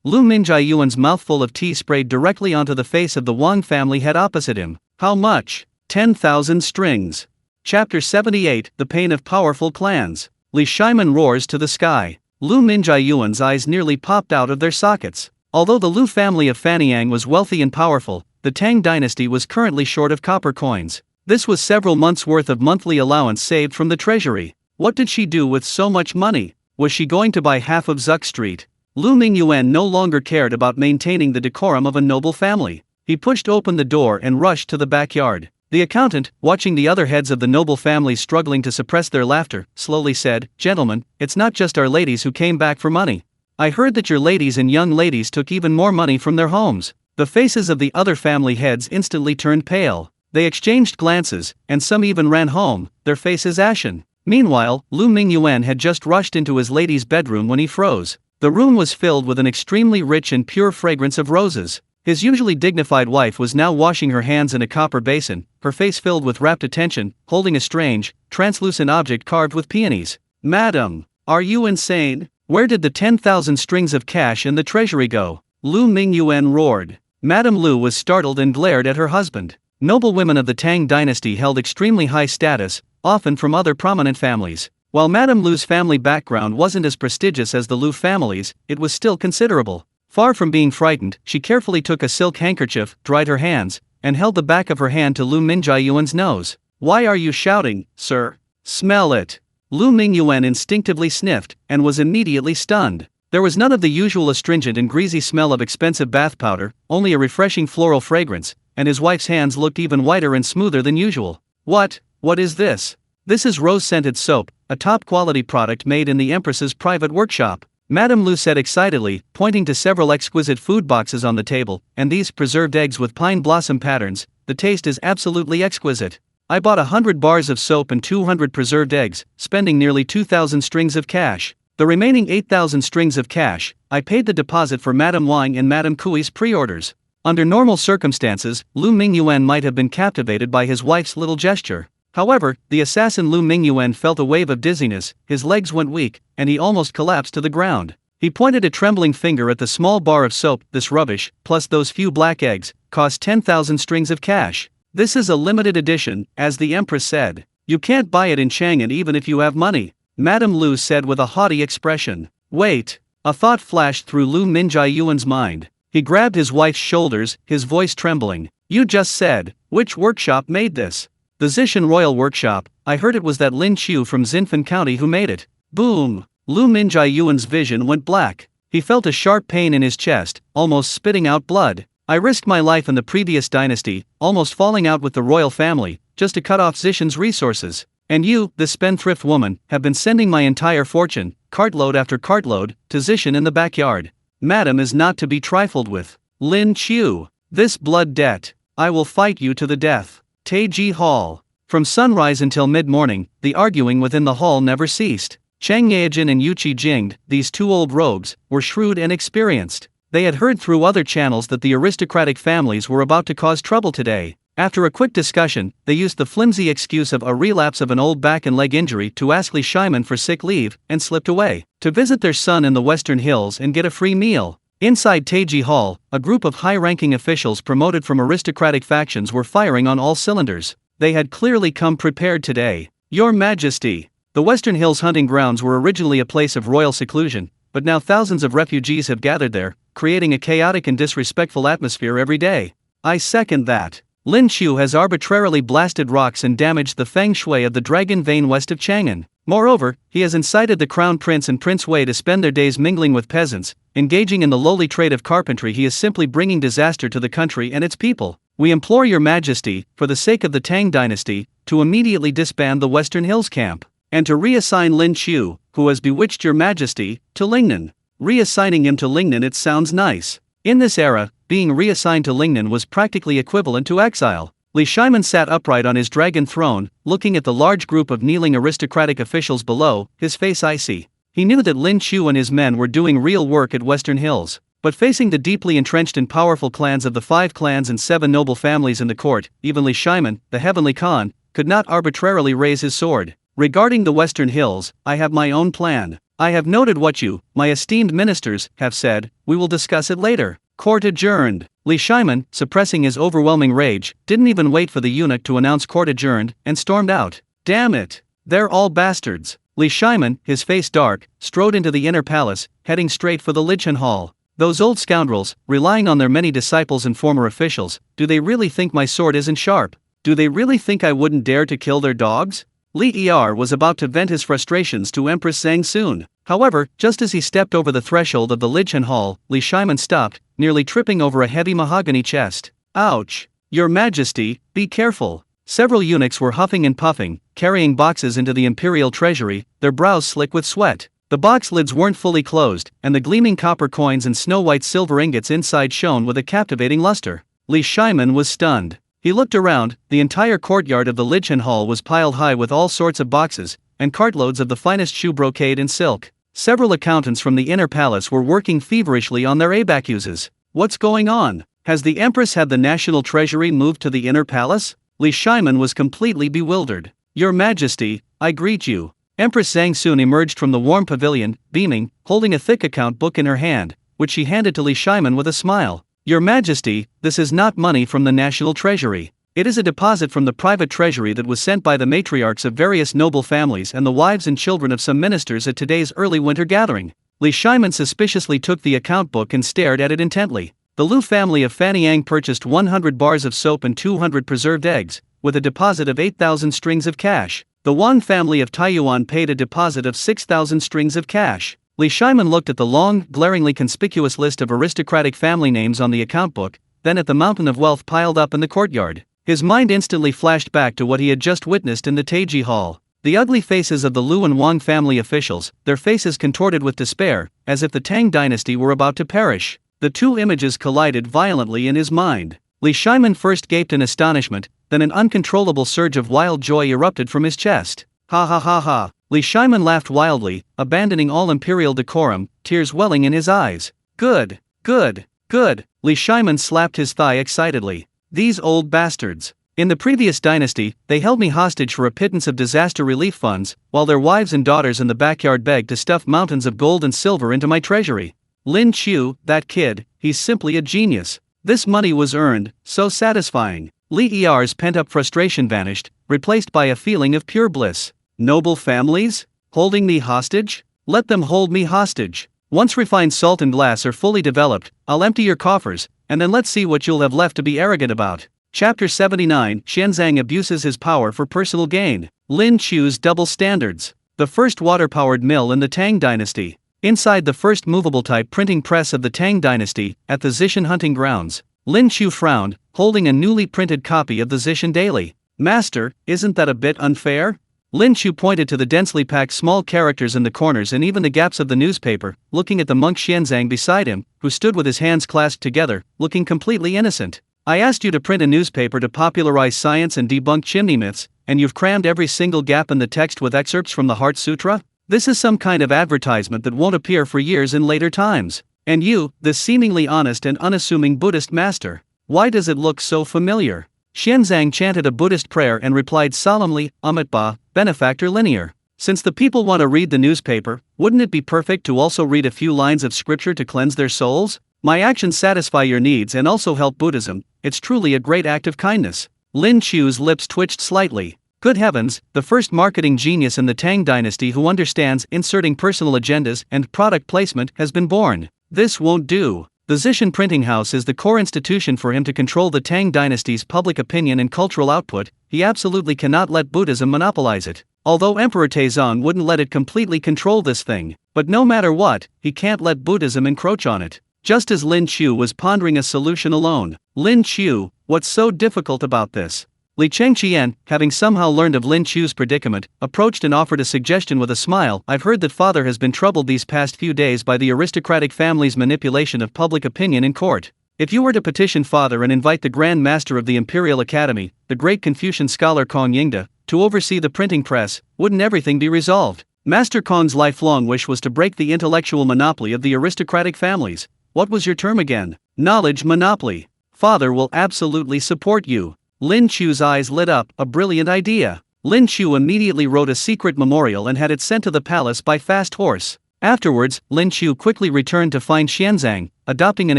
Lu Mingyuan's mouthful of tea sprayed directly onto the face of the Wang family head opposite him. How much? 10,000 strings. Chapter 78, The Pain of Powerful Clans. Li Shiman roars to the sky. Lu Mingyuan's eyes nearly popped out of their sockets. Although the Lu family of Fanyang was wealthy and powerful, the Tang Dynasty was currently short of copper coins. This was several months' worth of monthly allowance saved from the treasury. What did she do with so much money? Was she going to buy half of Zuck Street? Lu Mingyuan no longer cared about maintaining the decorum of a noble family. He pushed open the door and rushed to the backyard. The accountant, watching the other heads of the noble families struggling to suppress their laughter, slowly said, Gentlemen, it's not just our ladies who came back for money. I heard that your ladies and young ladies took even more money from their homes. The faces of the other family heads instantly turned pale. They exchanged glances, and some even ran home, their faces ashen. Meanwhile, Lu Mingyuan had just rushed into his lady's bedroom when he froze. The room was filled with an extremely rich and pure fragrance of roses. His usually dignified wife was now washing her hands in a copper basin, her face filled with rapt attention, holding a strange, translucent object carved with peonies. Madam! Are you insane? Where did the 10,000 strings of cash in the treasury go? Lu Mingyuan roared. Madame Lu was startled and glared at her husband. Noblewomen of the Tang Dynasty held extremely high status, often from other prominent families. While Madame Lu's family background wasn't as prestigious as the Lu family's, it was still considerable. Far from being frightened, she carefully took a silk handkerchief, dried her hands, and held the back of her hand to Lu Mingyuan's nose. Why are you shouting, sir? Smell it. Lu Mingyuan instinctively sniffed, and was immediately stunned. There was none of the usual astringent and greasy smell of expensive bath powder, only a refreshing floral fragrance, and his wife's hands looked even whiter and smoother than usual. What is this? This is rose-scented soap, a top-quality product made in the Empress's private workshop. Madame Lu said excitedly, pointing to several exquisite food boxes on the table, and these preserved eggs with pine blossom patterns. The taste is absolutely exquisite. I bought 100 bars of soap and 200 preserved eggs, spending nearly 2,000 strings of cash. The remaining 8,000 strings of cash, I paid the deposit for Madame Wang and Madame Kui's pre-orders. Under normal circumstances, Lu Mingyuan might have been captivated by his wife's little gesture. However, the assassin Lu Mingyuan felt a wave of dizziness, his legs went weak, and he almost collapsed to the ground. He pointed a trembling finger at the small bar of soap. This rubbish, plus those few black eggs, cost 10,000 strings of cash. This is a limited edition, as the Empress said. You can't buy it in Chang'an even if you have money, Madame Lu said with a haughty expression. Wait. A thought flashed through Lu Mingyuan's mind. He grabbed his wife's shoulders, his voice trembling. You just said, which workshop made this? The Zishan Royal Workshop. I heard it was that Lin Qiu from Xinfen County who made it. Boom! Lu Mingyuan's vision went black. He felt a sharp pain in his chest, almost spitting out blood. I risked my life in the previous dynasty, almost falling out with the royal family, just to cut off Zishan's resources. And you, this spendthrift woman, have been sending my entire fortune, cartload after cartload, to Zishan in the backyard. Madam is not to be trifled with. Lin Qiu. This blood debt. I will fight you to the death. Taiji Hall. From sunrise until mid-morning, the arguing within the hall never ceased. Chang Yejin and Yu Qijing, these two old rogues, were shrewd and experienced. They had heard through other channels that the aristocratic families were about to cause trouble today. After a quick discussion, they used the flimsy excuse of a relapse of an old back and leg injury to ask Li Shiman for sick leave, and slipped away to visit their son in the Western Hills and get a free meal. Inside Taiji Hall, a group of high-ranking officials promoted from aristocratic factions were firing on all cylinders. They had clearly come prepared today. Your Majesty. The Western Hills hunting grounds were originally a place of royal seclusion, but now thousands of refugees have gathered there, creating a chaotic and disrespectful atmosphere every day. I second that. Lin Qiu has arbitrarily blasted rocks and damaged the feng shui of the Dragon Vein west of Chang'an. Moreover, he has incited the Crown Prince and Prince Wei to spend their days mingling with peasants, engaging in the lowly trade of carpentry. He is simply bringing disaster to the country and its people. We implore your Majesty, for the sake of the Tang Dynasty, to immediately disband the Western Hills camp, and to reassign Lin Qiu, who has bewitched your Majesty, to Lingnan. Reassigning him to Lingnan, it sounds nice. In this era, being reassigned to Lingnan was practically equivalent to exile. Li Shiman sat upright on his dragon throne, looking at the large group of kneeling aristocratic officials below, his face icy. He knew that Lin Qiu and his men were doing real work at Western Hills, but facing the deeply entrenched and powerful clans of the 5 clans and 7 noble families in the court, even Li Shiman, the Heavenly Khan, could not arbitrarily raise his sword. Regarding the Western Hills, I have my own plan. I have noted what you, my esteemed ministers, have said. We will discuss it later. Court adjourned. Li Shiman, suppressing his overwhelming rage, didn't even wait for the eunuch to announce court adjourned, and stormed out. Damn it! They're all bastards. Li Shiman, his face dark, strode into the inner palace, heading straight for the Lichen Hall. Those old scoundrels, relying on their many disciples and former officials, do they really think my sword isn't sharp? Do they really think I wouldn't dare to kill their dogs? Li Er was about to vent his frustrations to Empress Zhang soon. However, just as he stepped over the threshold of the Lichen Hall, Li Shiman stopped, nearly tripping over a heavy mahogany chest. Ouch! Your Majesty, be careful. Several eunuchs were huffing and puffing, carrying boxes into the imperial treasury, their brows slick with sweat. The box lids weren't fully closed, and the gleaming copper coins and snow-white silver ingots inside shone with a captivating luster. Li Shiman was stunned. He looked around. The entire courtyard of the Lichen Hall was piled high with all sorts of boxes, and cartloads of the finest shoe brocade and silk. Several accountants from the inner palace were working feverishly on their abacuses. What's going on? Has the Empress had the national treasury moved to the inner palace? Li Shiman was completely bewildered. Your Majesty, I greet you. Empress Zhang soon emerged from the warm pavilion, beaming, holding a thick account book in her hand, which she handed to Li Shimen with a smile. Your Majesty, this is not money from the national treasury. It is a deposit from the private treasury that was sent by the matriarchs of various noble families and the wives and children of some ministers at today's early winter gathering. Li Shimen suspiciously took the account book and stared at it intently. The Lu family of Fanyang purchased 100 bars of soap and 200 preserved eggs, with a deposit of 8,000 strings of cash. The Wang family of Taiyuan paid a deposit of 6,000 strings of cash. Li Shimen looked at the long, glaringly conspicuous list of aristocratic family names on the account book, then at the mountain of wealth piled up in the courtyard. His mind instantly flashed back to what he had just witnessed in the Taiji Hall. The ugly faces of the Lu and Wang family officials, their faces contorted with despair, as if the Tang Dynasty were about to perish. The two images collided violently in his mind. Li Shimen first gaped in astonishment, then an uncontrollable surge of wild joy erupted from his chest. Ha ha ha ha. Li Shimen laughed wildly, abandoning all imperial decorum, tears welling in his eyes. Good, good, good. Li Shimen slapped his thigh excitedly. These old bastards. In the previous dynasty, they held me hostage for a pittance of disaster relief funds, while their wives and daughters in the backyard begged to stuff mountains of gold and silver into my treasury. Lin Qiu, that kid, he's simply a genius. This money was earned, so satisfying. Li Er's pent-up frustration vanished, replaced by a feeling of pure bliss. Noble families? Holding me hostage? Let them hold me hostage. Once refined salt and glass are fully developed, I'll empty your coffers, and then let's see what you'll have left to be arrogant about. Chapter 79. Xianzang abuses his power for personal gain. Lin Qiu's double standards. The first water-powered mill in the Tang Dynasty. Inside the first movable-type printing press of the Tang Dynasty, at the Zishan hunting grounds, Lin Qiu frowned, holding a newly printed copy of the Zishan Daily. Master, isn't that a bit unfair? Lin Qiu pointed to the densely packed small characters in the corners and even the gaps of the newspaper, looking at the monk Xianzang beside him, who stood with his hands clasped together, looking completely innocent. I asked you to print a newspaper to popularize science and debunk chimney myths, and you've crammed every single gap in the text with excerpts from the Heart Sutra? This is some kind of advertisement that won't appear for years in later times. And you, this seemingly honest and unassuming Buddhist master, why does it look so familiar? Xianzang chanted a Buddhist prayer and replied solemnly, Amitba, benefactor linear. Since the people want to read the newspaper, wouldn't it be perfect to also read a few lines of scripture to cleanse their souls? My actions satisfy your needs and also help Buddhism. It's truly a great act of kindness. Lin Qiu's lips twitched slightly. Good heavens, the first marketing genius in the Tang Dynasty who understands inserting personal agendas and product placement has been born. This won't do. The Zishan printing house is the core institution for him to control the Tang Dynasty's public opinion and cultural output. He absolutely cannot let Buddhism monopolize it. Although Emperor Taizong wouldn't let it completely control this thing, but no matter what, he can't let Buddhism encroach on it. Just as Lin Qiu was pondering a solution alone. Lin Qiu, what's so difficult about this? Li Chengqian, having somehow learned of Lin Qiu's predicament, approached and offered a suggestion with a smile. I've heard that father has been troubled these past few days by the aristocratic family's manipulation of public opinion in court. If you were to petition father and invite the Grand Master of the Imperial Academy, the great Confucian scholar Kong Yingde, to oversee the printing press, wouldn't everything be resolved? Master Kong's lifelong wish was to break the intellectual monopoly of the aristocratic families. What was your term again? Knowledge monopoly. Father will absolutely support you. Lin Qiu's eyes lit up, a brilliant idea. Lin Qiu immediately wrote a secret memorial and had it sent to the palace by fast horse. Afterwards, Lin Qiu quickly returned to find Xianzang, adopting an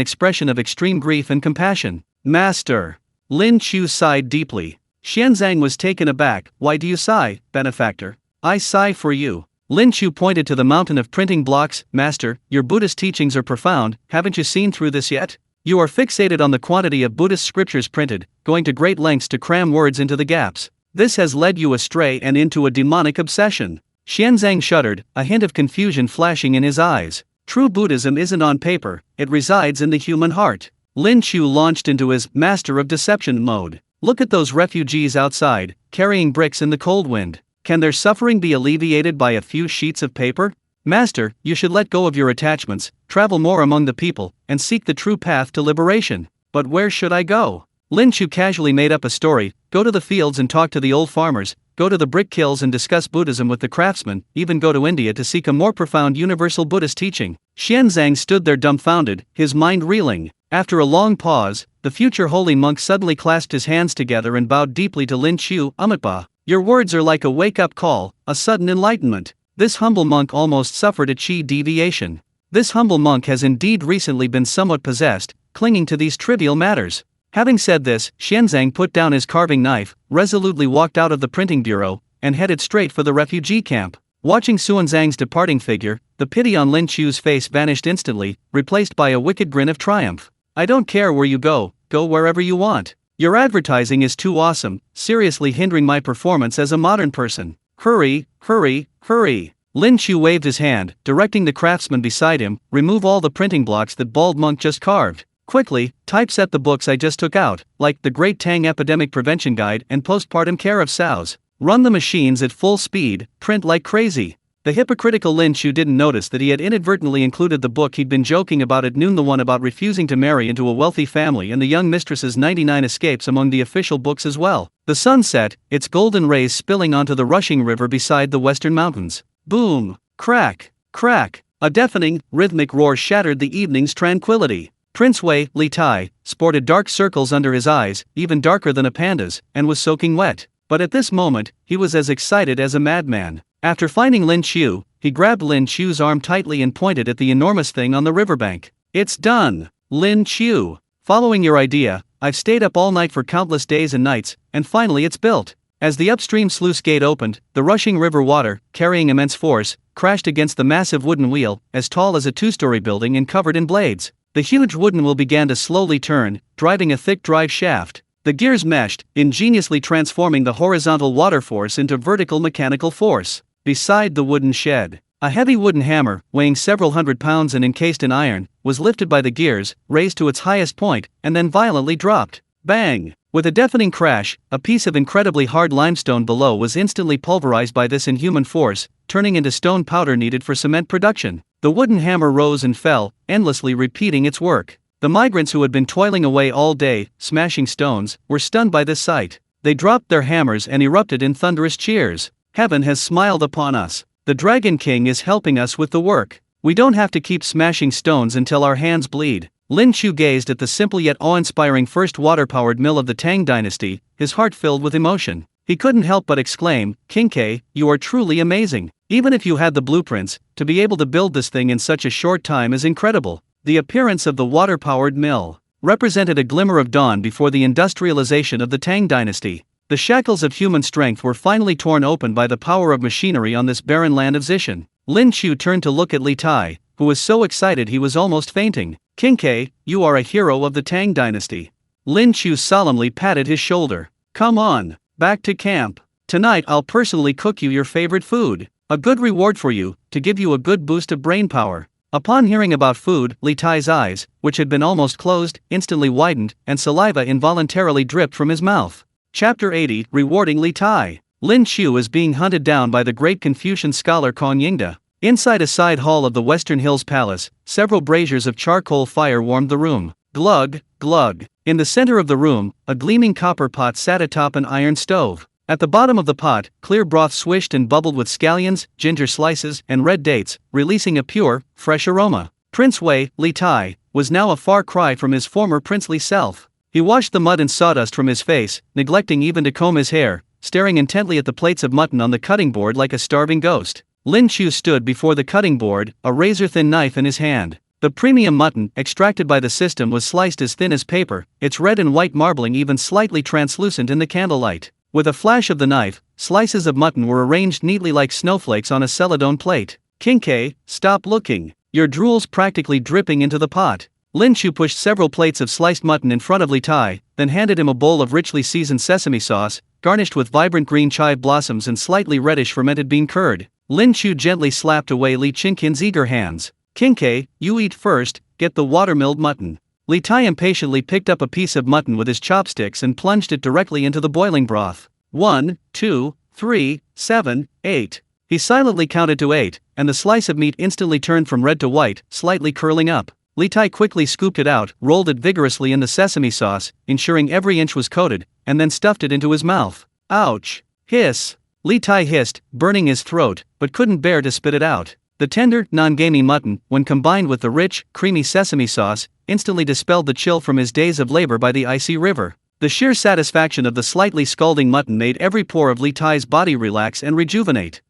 expression of extreme grief and compassion. Master. Lin Qiu sighed deeply. Xianzang was taken aback. Why do you sigh, benefactor? I sigh for you. Lin Qiu pointed to the mountain of printing blocks. Master, your Buddhist teachings are profound, haven't you seen through this yet? You are fixated on the quantity of Buddhist scriptures printed, going to great lengths to cram words into the gaps. This has led you astray and into a demonic obsession. Xianzang shuddered, a hint of confusion flashing in his eyes. True Buddhism isn't on paper, it resides in the human heart. Lin Qiu launched into his master of deception mode. Look at those refugees outside, carrying bricks in the cold wind. Can their suffering be alleviated by a few sheets of paper? Master, you should let go of your attachments, travel more among the people, and seek the true path to liberation. But where should I go? Lin Qiu casually made up a story. Go to the fields and talk to the old farmers, go to the brick kilns and discuss Buddhism with the craftsmen, even go to India to seek a more profound universal Buddhist teaching. Xianzang stood there dumbfounded, his mind reeling. After a long pause, the future holy monk suddenly clasped his hands together and bowed deeply to Lin Qiu. Amitba, Your words are like a wake-up call, a sudden enlightenment. This humble monk almost suffered a chi deviation. This humble monk has indeed recently been somewhat possessed, clinging to these trivial matters. Having said this, Xianzang put down his carving knife, resolutely walked out of the printing bureau, and headed straight for the refugee camp. Watching Xuanzang's departing figure, the pity on Lin Qiu's face vanished instantly, replaced by a wicked grin of triumph. I don't care where you go wherever you want. Your advertising is too awesome, seriously hindering my performance as a modern person. Hurry, hurry, hurry. Lin Qiu waved his hand, directing the craftsman beside him, remove all the printing blocks that bald monk just carved. Quickly, typeset the books I just took out, like the Great Tang Epidemic Prevention Guide and Postpartum Care of Sows. Run the machines at full speed, print like crazy. The hypocritical Lin Qiu didn't notice that he had inadvertently included the book he'd been joking about at noon, the one about refusing to marry into a wealthy family, and the young mistress's 99 escapes among the official books as well. The sun set, its golden rays spilling onto the rushing river beside the western mountains. Boom! Crack! Crack! A deafening, rhythmic roar shattered the evening's tranquility. Prince Wei, Li Tai, sported dark circles under his eyes, even darker than a panda's, and was soaking wet. But at this moment, he was as excited as a madman. After finding Lin Qiu, he grabbed Lin Qiu's arm tightly and pointed at the enormous thing on the riverbank. It's done! Lin Qiu! Following your idea, I've stayed up all night for countless days and nights, and finally it's built. As the upstream sluice gate opened, the rushing river water, carrying immense force, crashed against the massive wooden wheel, as tall as a two-story building and covered in blades. The huge wooden wheel began to slowly turn, driving a thick drive shaft. The gears meshed, ingeniously transforming the horizontal water force into vertical mechanical force. Beside the wooden shed, a heavy wooden hammer, weighing several hundred pounds and encased in iron, was lifted by the gears, raised to its highest point, and then violently dropped. Bang! With a deafening crash, a piece of incredibly hard limestone below was instantly pulverized by this inhuman force, turning into stone powder needed for cement production. The wooden hammer rose and fell, endlessly repeating its work. The migrants who had been toiling away all day, smashing stones, were stunned by this sight. They dropped their hammers and erupted in thunderous cheers. Heaven has smiled upon us. The Dragon King is helping us with the work. We don't have to keep smashing stones until our hands bleed. Lin Qiu gazed at the simple yet awe-inspiring first water-powered mill of the Tang Dynasty, his heart filled with emotion. He couldn't help but exclaim, King K, you are truly amazing. Even if you had the blueprints, to be able to build this thing in such a short time is incredible. The appearance of the water-powered mill represented a glimmer of dawn before the industrialization of the Tang Dynasty. The shackles of human strength were finally torn open by the power of machinery on this barren land of Xishan. Lin Qiu turned to look at Li Tai, who was so excited he was almost fainting. King K, you are a hero of the Tang Dynasty. Lin Qiu solemnly patted his shoulder. Come on, back to camp. Tonight I'll personally cook you your favorite food. A good reward for you, to give you a good boost of brain power. Upon hearing about food, Li Tai's eyes, which had been almost closed, instantly widened, and saliva involuntarily dripped from his mouth. Chapter 80, Rewarding Li Tai. Lin Qiu is being hunted down by the great Confucian scholar Kong Yingda. Inside a side hall of the Western Hills Palace, several braziers of charcoal fire warmed the room. Glug, glug. In the center of the room, a gleaming copper pot sat atop an iron stove. At the bottom of the pot, clear broth swished and bubbled with scallions, ginger slices, and red dates, releasing a pure, fresh aroma. Prince Wei, Li Tai, was now a far cry from his former princely self. He washed the mud and sawdust from his face, neglecting even to comb his hair, staring intently at the plates of mutton on the cutting board like a starving ghost. Lin Qiu stood before the cutting board, a razor-thin knife in his hand. The premium mutton, extracted by the system, was sliced as thin as paper, its red and white marbling even slightly translucent in the candlelight. With a flash of the knife, slices of mutton were arranged neatly like snowflakes on a celadon plate. King K, stop looking. Your drool's practically dripping into the pot. Lin Qiu pushed several plates of sliced mutton in front of Li Tai, then handed him a bowl of richly seasoned sesame sauce, garnished with vibrant green chive blossoms and slightly reddish fermented bean curd. Lin Qiu gently slapped away Li Qingqian's eager hands. King K, you eat first, get the water-milled mutton. Li Tai impatiently picked up a piece of mutton with his chopsticks and plunged it directly into the boiling broth. 1, 2, 3, 7, 8. He silently counted to 8, and the slice of meat instantly turned from red to white, slightly curling up. Li Tai quickly scooped it out, rolled it vigorously in the sesame sauce, ensuring every inch was coated, and then stuffed it into his mouth. Ouch! Hiss! Li Tai hissed, burning his throat, but couldn't bear to spit it out. The tender, non-gamey mutton, when combined with the rich, creamy sesame sauce, instantly dispelled the chill from his days of labor by the icy river. The sheer satisfaction of the slightly scalding mutton made every pore of Li Tai's body relax and rejuvenate.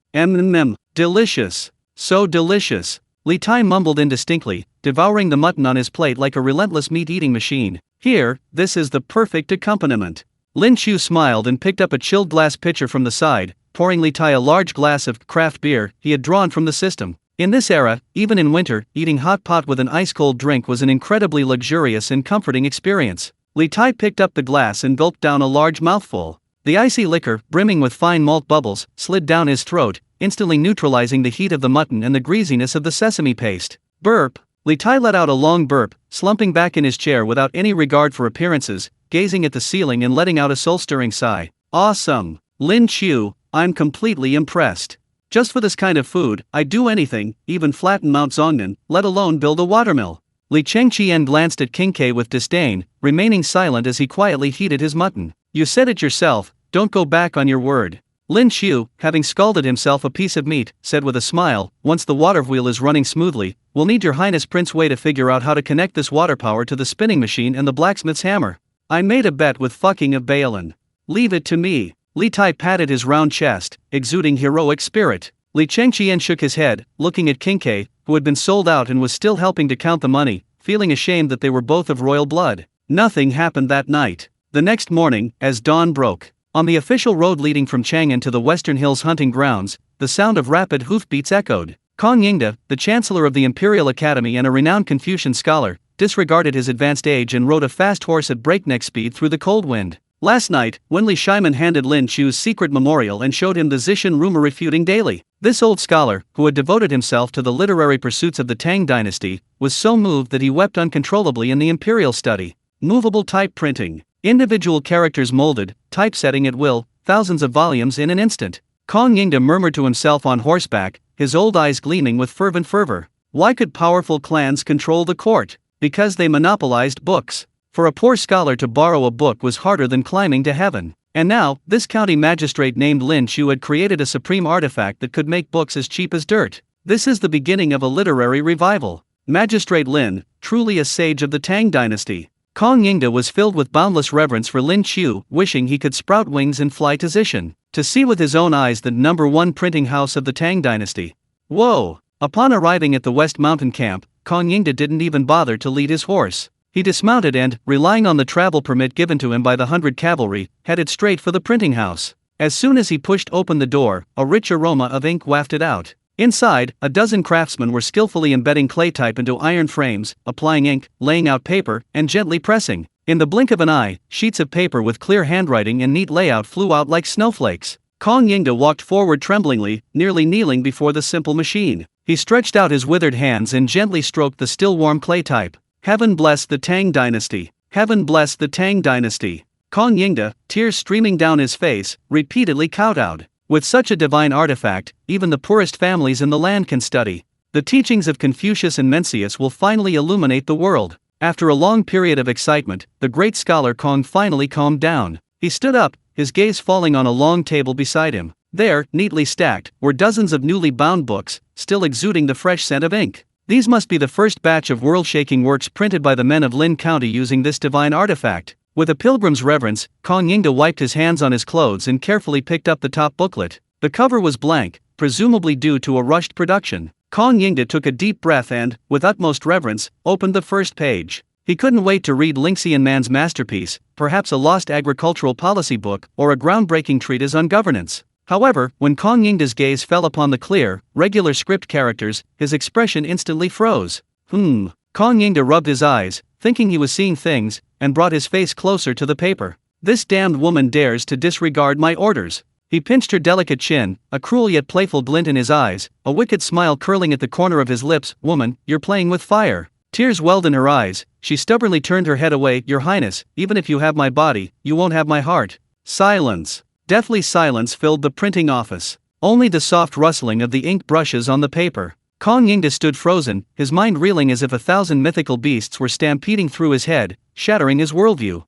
Delicious. So delicious. Li Tai mumbled indistinctly, devouring the mutton on his plate like a relentless meat-eating machine. Here, this is the perfect accompaniment. Lin Qiu smiled and picked up a chilled glass pitcher from the side, pouring Li Tai a large glass of craft beer he had drawn from the system. In this era, even in winter, eating hot pot with an ice-cold drink was an incredibly luxurious and comforting experience. Li Tai picked up the glass and gulped down a large mouthful. The icy liquor, brimming with fine malt bubbles, slid down his throat, instantly neutralizing the heat of the mutton and the greasiness of the sesame paste. Burp. Li Tai let out a long burp, slumping back in his chair without any regard for appearances, gazing at the ceiling and letting out a soul-stirring sigh. Awesome. Lin Qiu, I'm completely impressed. Just for this kind of food, I'd do anything, even flatten Mount Zongnan, let alone build a watermill. Li Chengqian glanced at King K with disdain, remaining silent as he quietly heated his mutton. You said it yourself, don't go back on your word. Lin Qiu, having scalded himself a piece of meat, said with a smile, once the water wheel is running smoothly, we'll need your highness Prince Wei to figure out how to connect this water power to the spinning machine and the blacksmith's hammer. I made a bet with fucking of Baelin. Leave it to me. Li Tai patted his round chest, exuding heroic spirit. Li Chengqian shook his head, looking at King K, who had been sold out and was still helping to count the money, feeling ashamed that they were both of royal blood. Nothing happened that night. The next morning, as dawn broke, on the official road leading from Chang'an to the Western Hills hunting grounds, the sound of rapid hoofbeats echoed. Kong Yingde, the chancellor of the Imperial Academy and a renowned Confucian scholar, disregarded his advanced age and rode a fast horse at breakneck speed through the cold wind. Last night, Wenli Shaiman handed Lin Qiu's secret memorial and showed him the Zishan rumor refuting daily. This old scholar, who had devoted himself to the literary pursuits of the Tang Dynasty, was so moved that he wept uncontrollably in the imperial study. Movable type printing. Individual characters molded, typesetting at will, thousands of volumes in an instant. Kong Yingde murmured to himself on horseback, his old eyes gleaming with fervent fervor. Why could powerful clans control the court? Because they monopolized books. For a poor scholar to borrow a book was harder than climbing to heaven. And now, this county magistrate named Lin Qiu had created a supreme artifact that could make books as cheap as dirt. This is the beginning of a literary revival. Magistrate Lin, truly a sage of the Tang Dynasty. Kong Yingde was filled with boundless reverence for Lin Qiu, wishing he could sprout wings and fly to Zishan, to see with his own eyes the #1 printing house of the Tang Dynasty. Whoa! Upon arriving at the West Mountain camp, Kong Yingde didn't even bother to lead his horse. He dismounted and, relying on the travel permit given to him by the 100 Cavalry, headed straight for the printing house. As soon as he pushed open the door, a rich aroma of ink wafted out. Inside, a dozen craftsmen were skillfully embedding clay type into iron frames, applying ink, laying out paper, and gently pressing. In the blink of an eye, sheets of paper with clear handwriting and neat layout flew out like snowflakes. Kong Yingde walked forward tremblingly, nearly kneeling before the simple machine. He stretched out his withered hands and gently stroked the still warm clay type. Heaven bless the Tang Dynasty. Heaven bless the Tang Dynasty. Kong Yingde, tears streaming down his face, repeatedly kowtowed. With such a divine artifact, even the poorest families in the land can study. The teachings of Confucius and Mencius will finally illuminate the world. After a long period of excitement, the great scholar Kong finally calmed down. He stood up, his gaze falling on a long table beside him. There, neatly stacked, were dozens of newly bound books, still exuding the fresh scent of ink. These must be the first batch of world-shaking works printed by the men of Lin County using this divine artifact. With a pilgrim's reverence, Kong Yingde wiped his hands on his clothes and carefully picked up the top booklet. The cover was blank, presumably due to a rushed production. Kong Yingde took a deep breath and, with utmost reverence, opened the first page. He couldn't wait to read Lin Qianman's masterpiece, perhaps a lost agricultural policy book or a groundbreaking treatise on governance. However, when Kong Yingde's gaze fell upon the clear, regular script characters, his expression instantly froze. Kong Yingde rubbed his eyes, thinking he was seeing things, and brought his face closer to the paper. This damned woman dares to disregard my orders. He pinched her delicate chin, a cruel yet playful glint in his eyes, a wicked smile curling at the corner of his lips. Woman, you're playing with fire. Tears welled in her eyes, she stubbornly turned her head away. Your Highness, even if you have my body, you won't have my heart. Silence. Deathly silence filled the printing office. Only the soft rustling of the ink brushes on the paper. Kong Yingde stood frozen, his mind reeling as if 1,000 mythical beasts were stampeding through his head, shattering his worldview.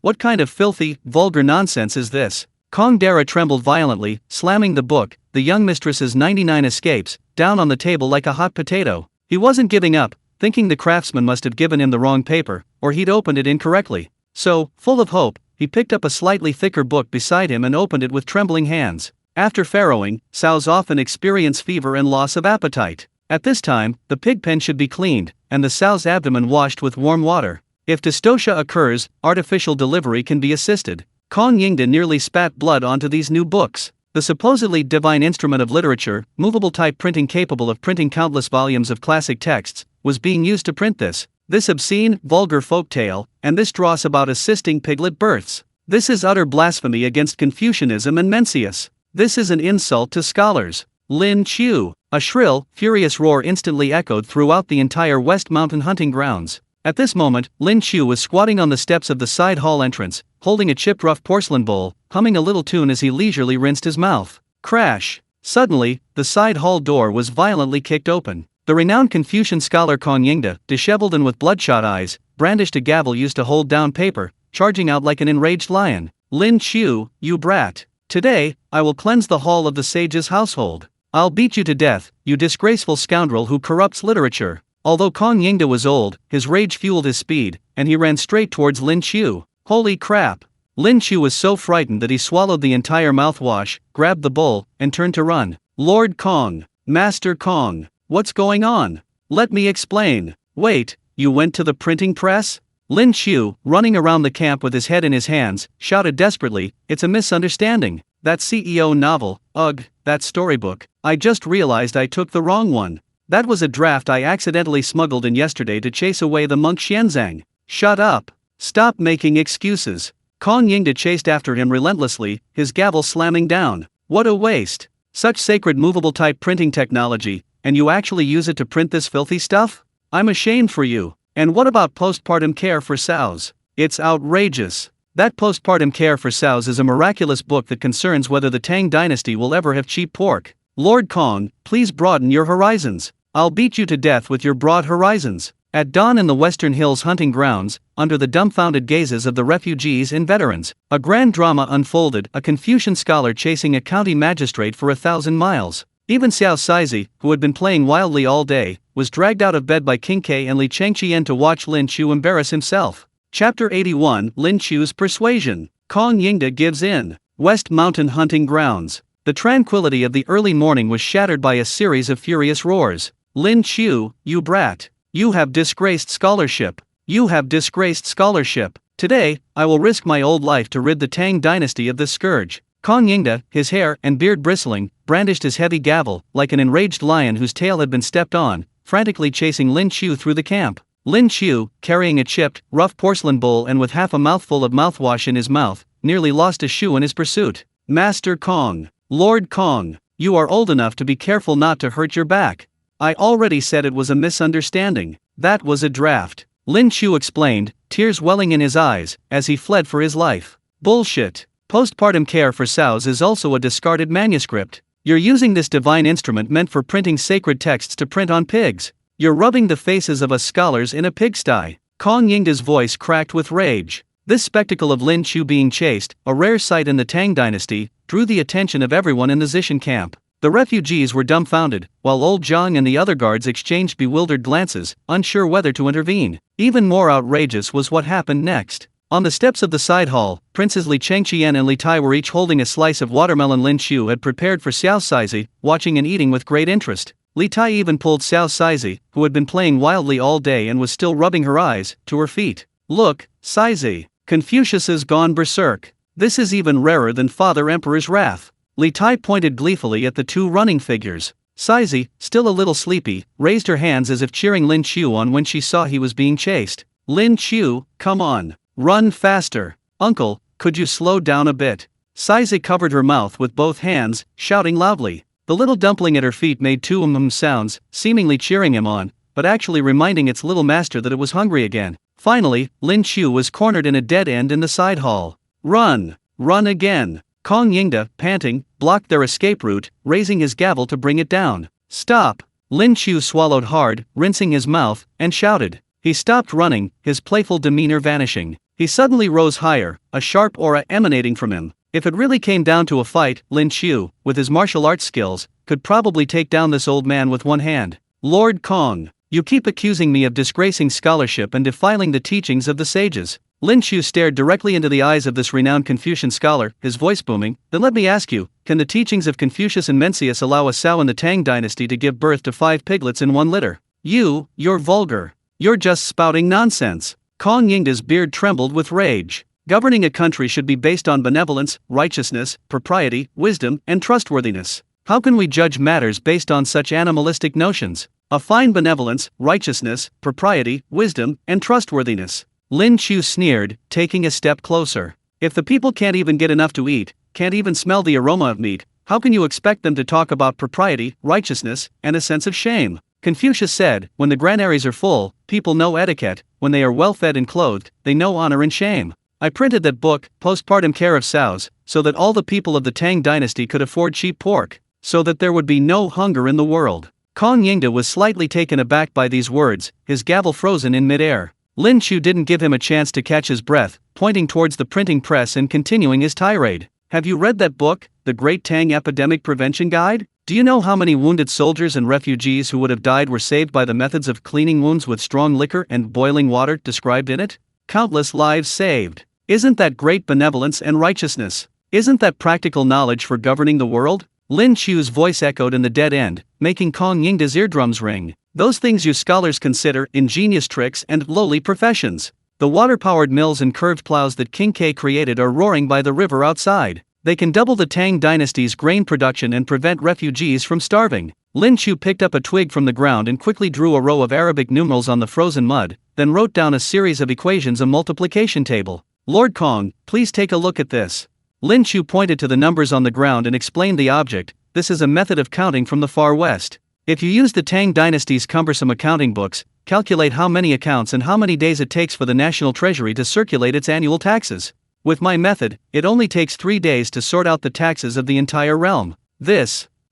What kind of filthy, vulgar nonsense is this? Kong Dara trembled violently, slamming the book, The Young Mistress's 99 Escapes, down on the table like a hot potato. He wasn't giving up, thinking the craftsman must have given him the wrong paper, or he'd opened it incorrectly. So, full of hope, he picked up a slightly thicker book beside him and opened it with trembling hands. After farrowing, sows often experience fever and loss of appetite. At this time, the pig pen should be cleaned, and the sow's abdomen washed with warm water. If dystocia occurs, artificial delivery can be assisted. Kong Yingde nearly spat blood onto these new books. The supposedly divine instrument of literature, movable type printing capable of printing countless volumes of classic texts, was being used to print this obscene, vulgar folktale, and this dross about assisting piglet births. This is utter blasphemy against Confucianism and Mencius. This is an insult to scholars. Lin Qiu. A shrill, furious roar instantly echoed throughout the entire West Mountain hunting grounds. At this moment, Lin Qiu was squatting on the steps of the side hall entrance, holding a chipped rough porcelain bowl, humming a little tune as he leisurely rinsed his mouth. Crash! Suddenly, the side hall door was violently kicked open. The renowned Confucian scholar Kong Yingde, disheveled and with bloodshot eyes, brandished a gavel used to hold down paper, charging out like an enraged lion. Lin Qiu, you brat! Today, I will cleanse the hall of the sage's household. I'll beat you to death, you disgraceful scoundrel who corrupts literature. Although Kong Yingde was old, his rage fueled his speed, and he ran straight towards Lin Qiu. Holy crap! Lin Qiu was so frightened that he swallowed the entire mouthwash, grabbed the bowl, and turned to run. Lord Kong! Master Kong! What's going on? Let me explain. Wait, you went to the printing press? Lin Qiu, running around the camp with his head in his hands, shouted desperately, it's a misunderstanding. That CEO novel, ugh, that storybook, I just realized I took the wrong one. That was a draft I accidentally smuggled in yesterday to chase away the monk Xianzang. Shut up. Stop making excuses. Kong Yingde chased after him relentlessly, his gavel slamming down. What a waste. Such sacred movable type printing technology, and you actually use it to print this filthy stuff? I'm ashamed for you. And what about postpartum care for sows? It's outrageous. That postpartum care for sows is a miraculous book that concerns whether the Tang Dynasty will ever have cheap pork. Lord Kong, please broaden your horizons. I'll beat you to death with your broad horizons. At dawn in the Western Hills hunting grounds, under the dumbfounded gazes of the refugees and veterans, a grand drama unfolded, a Confucian scholar chasing a county magistrate for 1,000 miles. Even Xiao Saizi, who had been playing wildly all day, was dragged out of bed by King K and Li Chengqian to watch Lin Qiu embarrass himself. Chapter 81, Lin Qiu's Persuasion. Kong Yingde gives in. West Mountain hunting grounds. The tranquility of the early morning was shattered by a series of furious roars. Lin Qiu, you brat. You have disgraced scholarship. You have disgraced scholarship. Today, I will risk my old life to rid the Tang Dynasty of this scourge. Kong Yingde, his hair and beard bristling, brandished his heavy gavel, like an enraged lion whose tail had been stepped on, frantically chasing Lin Qiu through the camp. Lin Qiu, carrying a chipped, rough porcelain bowl and with half a mouthful of mouthwash in his mouth, nearly lost a shoe in his pursuit. Master Kong. Lord Kong, you are old enough to be careful not to hurt your back. I already said it was a misunderstanding. That was a draft. Lin Qiu explained, tears welling in his eyes, as he fled for his life. Bullshit. Postpartum care for sows is also a discarded manuscript. You're using this divine instrument meant for printing sacred texts to print on pigs. You're rubbing the faces of us scholars in a pigsty. Kong Yingde's voice cracked with rage. This spectacle of Lin Qiu being chased, a rare sight in the Tang Dynasty, drew the attention of everyone in the Zishan camp. The refugees were dumbfounded, while old Zhang and the other guards exchanged bewildered glances, unsure whether to intervene. Even more outrageous was what happened next. On the steps of the side hall, Princes Li Chengqian and Li Tai were each holding a slice of watermelon Lin Qiu had prepared for Xiao Saizi, watching and eating with great interest. Li Tai even pulled Xiao Saizi, who had been playing wildly all day and was still rubbing her eyes, to her feet. Look, Saizi, Confucius has gone berserk. This is even rarer than Father Emperor's wrath. Li Tai pointed gleefully at the two running figures. Saizi, still a little sleepy, raised her hands as if cheering Lin Qiu on when she saw he was being chased. Lin Qiu, come on. Run faster. Uncle, could you slow down a bit? Saizi covered her mouth with both hands, shouting loudly. The little dumpling at her feet made two sounds, seemingly cheering him on, but actually reminding its little master that it was hungry again. Finally, Lin Qiu was cornered in a dead end in the side hall. Run! Run again! Kong Yingde, panting, blocked their escape route, raising his gavel to bring it down. Stop! Lin Qiu swallowed hard, rinsing his mouth, and shouted. He stopped running, his playful demeanor vanishing. He suddenly rose higher, a sharp aura emanating from him. If it really came down to a fight, Lin Qiu, with his martial arts skills, could probably take down this old man with one hand. Lord Kong, you keep accusing me of disgracing scholarship and defiling the teachings of the sages. Lin Qiu stared directly into the eyes of this renowned Confucian scholar, his voice booming. Then let me ask you, can the teachings of Confucius and Mencius allow a sow in the Tang Dynasty to give birth to 5 piglets in one litter? You're vulgar. You're just spouting nonsense. Kong Yingda's beard trembled with rage. Governing a country should be based on benevolence, righteousness, propriety, wisdom, and trustworthiness. How can we judge matters based on such animalistic notions? A fine benevolence, righteousness, propriety, wisdom, and trustworthiness. Lin Qiu sneered, taking a step closer. If the people can't even get enough to eat, can't even smell the aroma of meat, how can you expect them to talk about propriety, righteousness, and a sense of shame? Confucius said, when the granaries are full, people know etiquette, when they are well fed and clothed, they know honor and shame. I printed that book, Postpartum Care of Sows, so that all the people of the Tang Dynasty could afford cheap pork, so that there would be no hunger in the world. Kong Yingda was slightly taken aback by these words, his gavel frozen in midair. Lin Qiu didn't give him a chance to catch his breath, pointing towards the printing press and continuing his tirade. Have you read that book, The Great Tang Epidemic Prevention Guide? Do you know how many wounded soldiers and refugees who would have died were saved by the methods of cleaning wounds with strong liquor and boiling water described in it? Countless lives saved. Isn't that great benevolence and righteousness? Isn't that practical knowledge for governing the world? Lin Qiu's voice echoed in the dead end, making Kong Yingda's eardrums ring. Those things you scholars consider ingenious tricks and lowly professions. The water-powered mills and curved plows that King K created are roaring by the river outside. They can double the Tang Dynasty's grain production and prevent refugees from starving. Lin Qiu picked up a twig from the ground and quickly drew a row of Arabic numerals on the frozen mud, then wrote down a series of equations, a multiplication table. Lord Kong, please take a look at this. Lin Qiu pointed to the numbers on the ground and explained the object. This is a method of counting from the far west. If you use the Tang Dynasty's cumbersome accounting books, calculate how many accounts and how many days it takes for the national treasury to circulate its annual taxes. With my method, it only takes 3 days to sort out the taxes of the entire realm.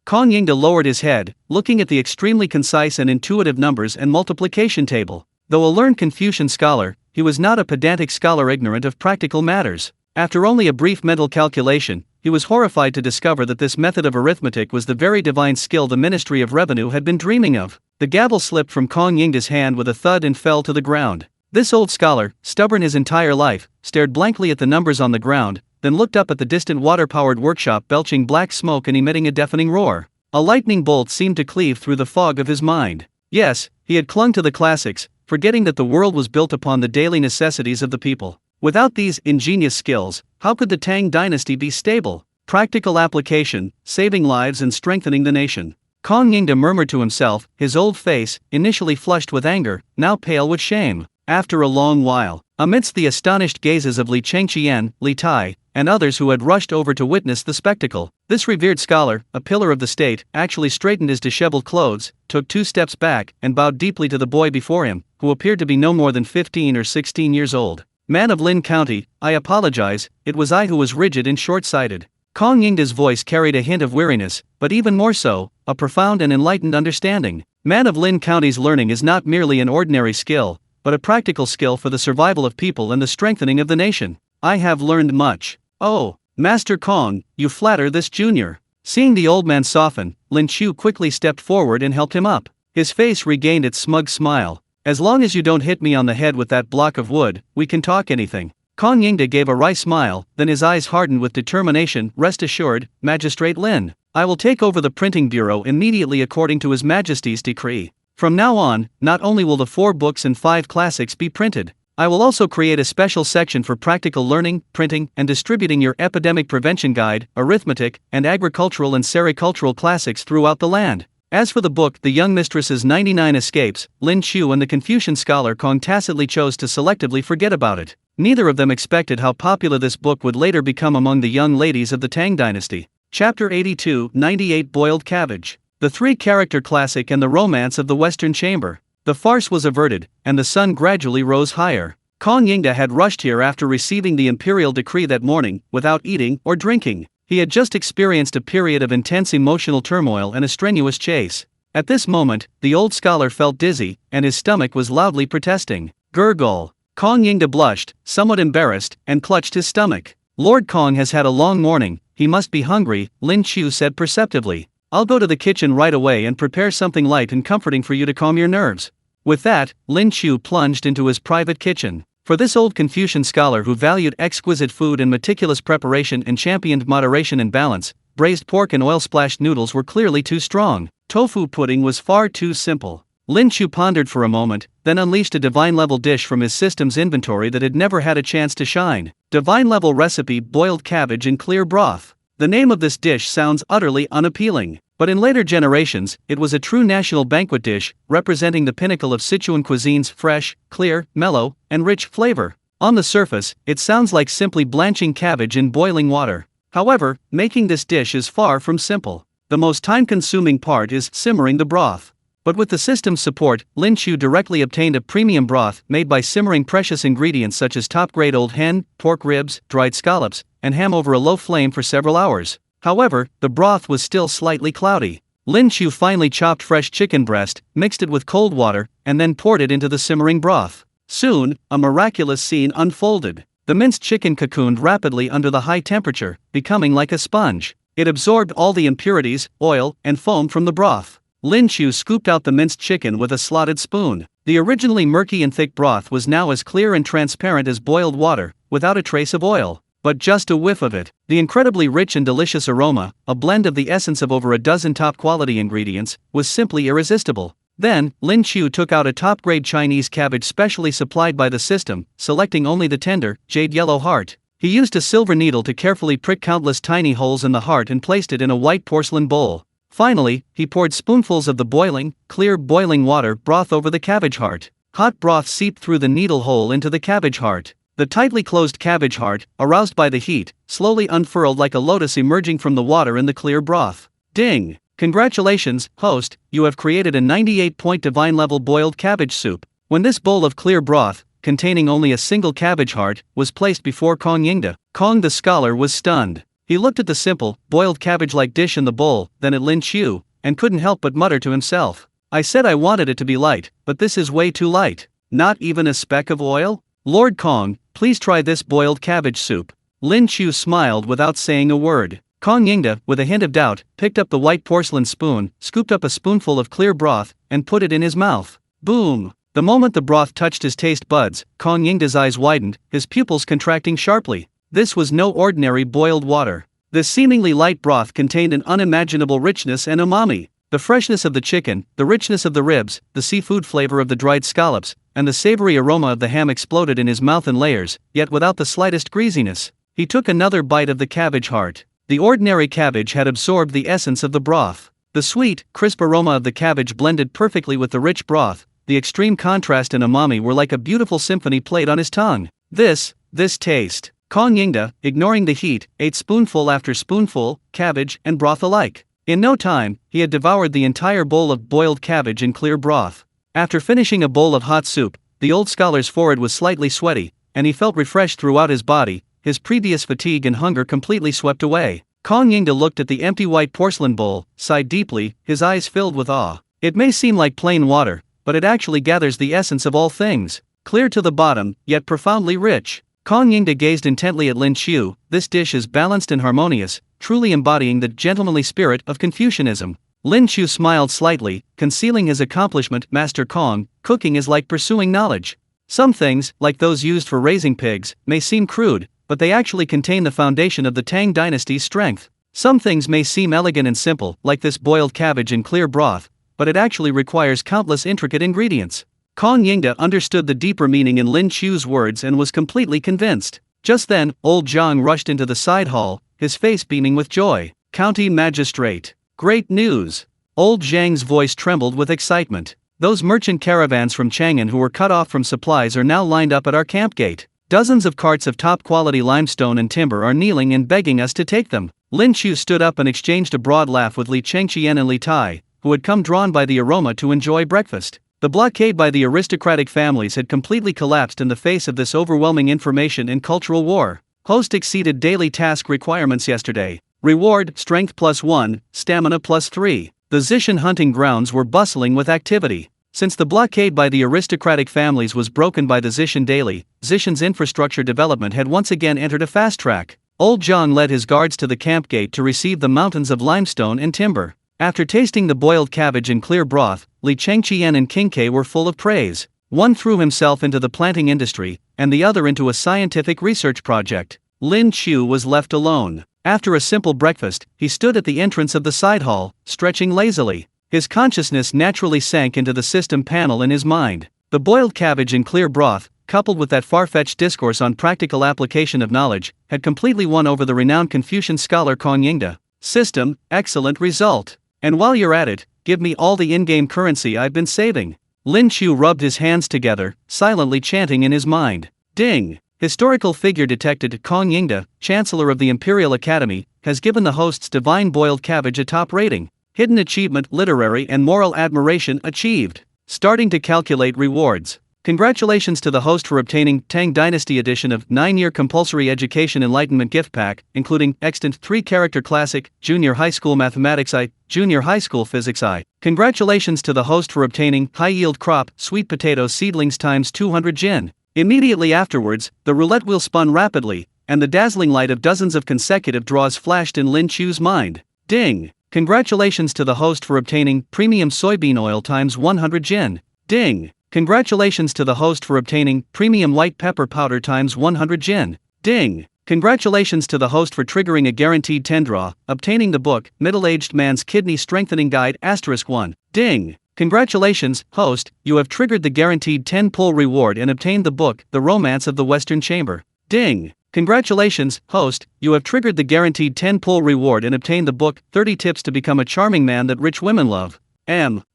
Kong Yingda lowered his head, looking at the extremely concise and intuitive numbers and multiplication table. Though a learned Confucian scholar, he was not a pedantic scholar ignorant of practical matters. After only a brief mental calculation, he was horrified to discover that this method of arithmetic was the very divine skill the Ministry of Revenue had been dreaming of. The gavel slipped from Kong Yingda's hand with a thud and fell to the ground. This old scholar, stubborn his entire life, stared blankly at the numbers on the ground, then looked up at the distant water-powered workshop belching black smoke and emitting a deafening roar. A lightning bolt seemed to cleave through the fog of his mind. Yes, he had clung to the classics, forgetting that the world was built upon the daily necessities of the people. Without these ingenious skills, how could the Tang Dynasty be stable? Practical application, saving lives and strengthening the nation. Kong Yingda murmured to himself, his old face, initially flushed with anger, now pale with shame. After a long while, amidst the astonished gazes of Li Chengqian, Li Tai, and others who had rushed over to witness the spectacle, this revered scholar, a pillar of the state, actually straightened his disheveled clothes, took 2 steps back, and bowed deeply to the boy before him, who appeared to be no more than 15 or 16 years old. Man of Lin County, I apologize, it was I who was rigid and short-sighted. Kong Yingda's voice carried a hint of weariness, but even more so, a profound and enlightened understanding. Man of Lin County's learning is not merely an ordinary skill, but a practical skill for the survival of people and the strengthening of the nation. I have learned much. Oh, Master Kong, you flatter this junior. Seeing the old man soften, Lin Qiu quickly stepped forward and helped him up. His face regained its smug smile. As long as you don't hit me on the head with that block of wood, we can talk anything. Kong Yingda gave a wry smile, then his eyes hardened with determination. Rest assured, Magistrate Lin, I will take over the printing bureau immediately according to His Majesty's decree. From now on, not only will the 4 books and 5 classics be printed, I will also create a special section for practical learning, printing, and distributing your epidemic prevention guide, arithmetic, and agricultural and sericultural classics throughout the land. As for the book, The Young Mistress's 99 Escapes, Lin Qiu and the Confucian scholar Kong tacitly chose to selectively forget about it. Neither of them expected how popular this book would later become among the young ladies of the Tang Dynasty. Chapter 82, 98 Boiled Cabbage. The 3-character classic and the romance of the Western Chamber. The farce was averted, and the sun gradually rose higher. Kong Yingda had rushed here after receiving the imperial decree that morning, without eating or drinking. He had just experienced a period of intense emotional turmoil and a strenuous chase. At this moment, the old scholar felt dizzy, and his stomach was loudly protesting. Gurgle. Kong Yingda blushed, somewhat embarrassed, and clutched his stomach. Lord Kong has had a long morning, he must be hungry, Lin Qiu said perceptively. I'll go to the kitchen right away and prepare something light and comforting for you to calm your nerves. With that, Lin Qiu plunged into his private kitchen. For this old Confucian scholar who valued exquisite food and meticulous preparation and championed moderation and balance, braised pork and oil-splashed noodles were clearly too strong. Tofu pudding was far too simple. Lin Qiu pondered for a moment, then unleashed a divine-level dish from his system's inventory that had never had a chance to shine. Divine-level recipe: boiled cabbage in clear broth. The name of this dish sounds utterly unappealing, but in later generations, it was a true national banquet dish, representing the pinnacle of Sichuan cuisine's fresh, clear, mellow, and rich flavor. On the surface, it sounds like simply blanching cabbage in boiling water. However, making this dish is far from simple. The most time-consuming part is simmering the broth. But with the system's support, Lin Qiu directly obtained a premium broth made by simmering precious ingredients such as top-grade old hen, pork ribs, dried scallops, and ham over a low flame for several hours. However, the broth was still slightly cloudy. Lin Qiu finally chopped fresh chicken breast, mixed it with cold water, and then poured it into the simmering broth. Soon, a miraculous scene unfolded. The minced chicken cocooned rapidly under the high temperature, becoming like a sponge. It absorbed all the impurities, oil, and foam from the broth. Lin Qiu scooped out the minced chicken with a slotted spoon. The originally murky and thick broth was now as clear and transparent as boiled water, without a trace of oil. But just a whiff of it. The incredibly rich and delicious aroma, a blend of the essence of over a dozen top-quality ingredients, was simply irresistible. Then, Lin Qiu took out a top-grade Chinese cabbage specially supplied by the system, selecting only the tender, jade-yellow heart. He used a silver needle to carefully prick countless tiny holes in the heart and placed it in a white porcelain bowl. Finally, he poured spoonfuls of the boiling water broth over the cabbage heart. Hot broth seeped through the needle hole into the cabbage heart. The tightly closed cabbage heart, aroused by the heat, slowly unfurled like a lotus emerging from the water in the clear broth. Ding! Congratulations, host, you have created a 98-point divine-level boiled cabbage soup. When this bowl of clear broth, containing only a single cabbage heart, was placed before Kong Yingde, Kong the scholar was stunned. He looked at the simple, boiled cabbage-like dish in the bowl, then at Lin Qiu, and couldn't help but mutter to himself. I said I wanted it to be light, but this is way too light. Not even a speck of oil? Lord Kong, please try this boiled cabbage soup. Lin Qiu smiled without saying a word. Kong Yingde, with a hint of doubt, picked up the white porcelain spoon, scooped up a spoonful of clear broth, and put it in his mouth. Boom! The moment the broth touched his taste buds, Kong Yingde's eyes widened, his pupils contracting sharply. This was no ordinary boiled water. This seemingly light broth contained an unimaginable richness and umami. The freshness of the chicken, the richness of the ribs, the seafood flavor of the dried scallops, and the savory aroma of the ham exploded in his mouth in layers, yet without the slightest greasiness. He took another bite of the cabbage heart. The ordinary cabbage had absorbed the essence of the broth. The sweet, crisp aroma of the cabbage blended perfectly with the rich broth. The extreme contrast and umami were like a beautiful symphony played on his tongue. This taste. Kong Yingde, ignoring the heat, ate spoonful after spoonful, cabbage and broth alike. In no time, he had devoured the entire bowl of boiled cabbage in clear broth. After finishing a bowl of hot soup, the old scholar's forehead was slightly sweaty, and he felt refreshed throughout his body, his previous fatigue and hunger completely swept away. Kong Yingde looked at the empty white porcelain bowl, sighed deeply, his eyes filled with awe. It may seem like plain water, but it actually gathers the essence of all things, clear to the bottom, yet profoundly rich. Kong Yingde gazed intently at Lin Qiu. This dish is balanced and harmonious, truly embodying the gentlemanly spirit of Confucianism. Lin Qiu smiled slightly, concealing his accomplishment. Master Kong, cooking is like pursuing knowledge. Some things, like those used for raising pigs, may seem crude, but they actually contain the foundation of the Tang Dynasty's strength. Some things may seem elegant and simple, like this boiled cabbage in clear broth, but it actually requires countless intricate ingredients. Kong Yingde understood the deeper meaning in Lin Qiu's words and was completely convinced. Just then, old Zhang rushed into the side hall, his face beaming with joy. County Magistrate. Great news! Old Zhang's voice trembled with excitement. Those merchant caravans from Chang'an who were cut off from supplies are now lined up at our camp gate. Dozens of carts of top-quality limestone and timber are kneeling and begging us to take them. Lin Qiu stood up and exchanged a broad laugh with Li Chengqian and Li Tai, who had come drawn by the aroma to enjoy breakfast. The blockade by the aristocratic families had completely collapsed in the face of this overwhelming information and cultural war. Host exceeded daily task requirements yesterday. Reward, strength +1, stamina +3. The Xishan hunting grounds were bustling with activity. Since the blockade by the aristocratic families was broken by the Xishan daily, Xishan's infrastructure development had once again entered a fast track. Old Zhang led his guards to the camp gate to receive the mountains of limestone and timber. After tasting the boiled cabbage in clear broth, Li Chengqian and King Ke were full of praise. One threw himself into the planting industry, and the other into a scientific research project. Lin Qiu was left alone. After a simple breakfast, he stood at the entrance of the side hall, stretching lazily. His consciousness naturally sank into the system panel in his mind. The boiled cabbage in clear broth, coupled with that far-fetched discourse on practical application of knowledge, had completely won over the renowned Confucian scholar Kong Yingde. System, excellent result. And while you're at it, give me all the in-game currency I've been saving. Lin Qiu rubbed his hands together, silently chanting in his mind. Ding! Historical figure detected. Kong Yingde, Chancellor of the Imperial Academy, has given the host's divine boiled cabbage a top rating. Hidden achievement, literary and moral admiration achieved. Starting to calculate rewards. Congratulations to the host for obtaining Tang Dynasty edition of 9-year compulsory education enlightenment gift pack, including extant 3-character classic, junior high school mathematics I, junior high school physics I. Congratulations to the host for obtaining high-yield crop, sweet potato seedlings times 200 jin. Immediately afterwards, the roulette wheel spun rapidly, and the dazzling light of dozens of consecutive draws flashed in Lin Qiu's mind. Ding! Congratulations to the host for obtaining premium soybean oil times 100 jin. Ding! Congratulations to the host for obtaining premium white pepper powder times 100 jin. Ding! Congratulations to the host for triggering a guaranteed 10 draw, obtaining the book, Middle-Aged Man's Kidney Strengthening Guide *1. Ding! Congratulations, host, you have triggered the guaranteed 10 pull reward and obtained the book, The Romance of the Western Chamber. Ding! Congratulations, host, you have triggered the guaranteed 10 pull reward and obtained the book, 30 Tips to Become a Charming Man That Rich Women Love.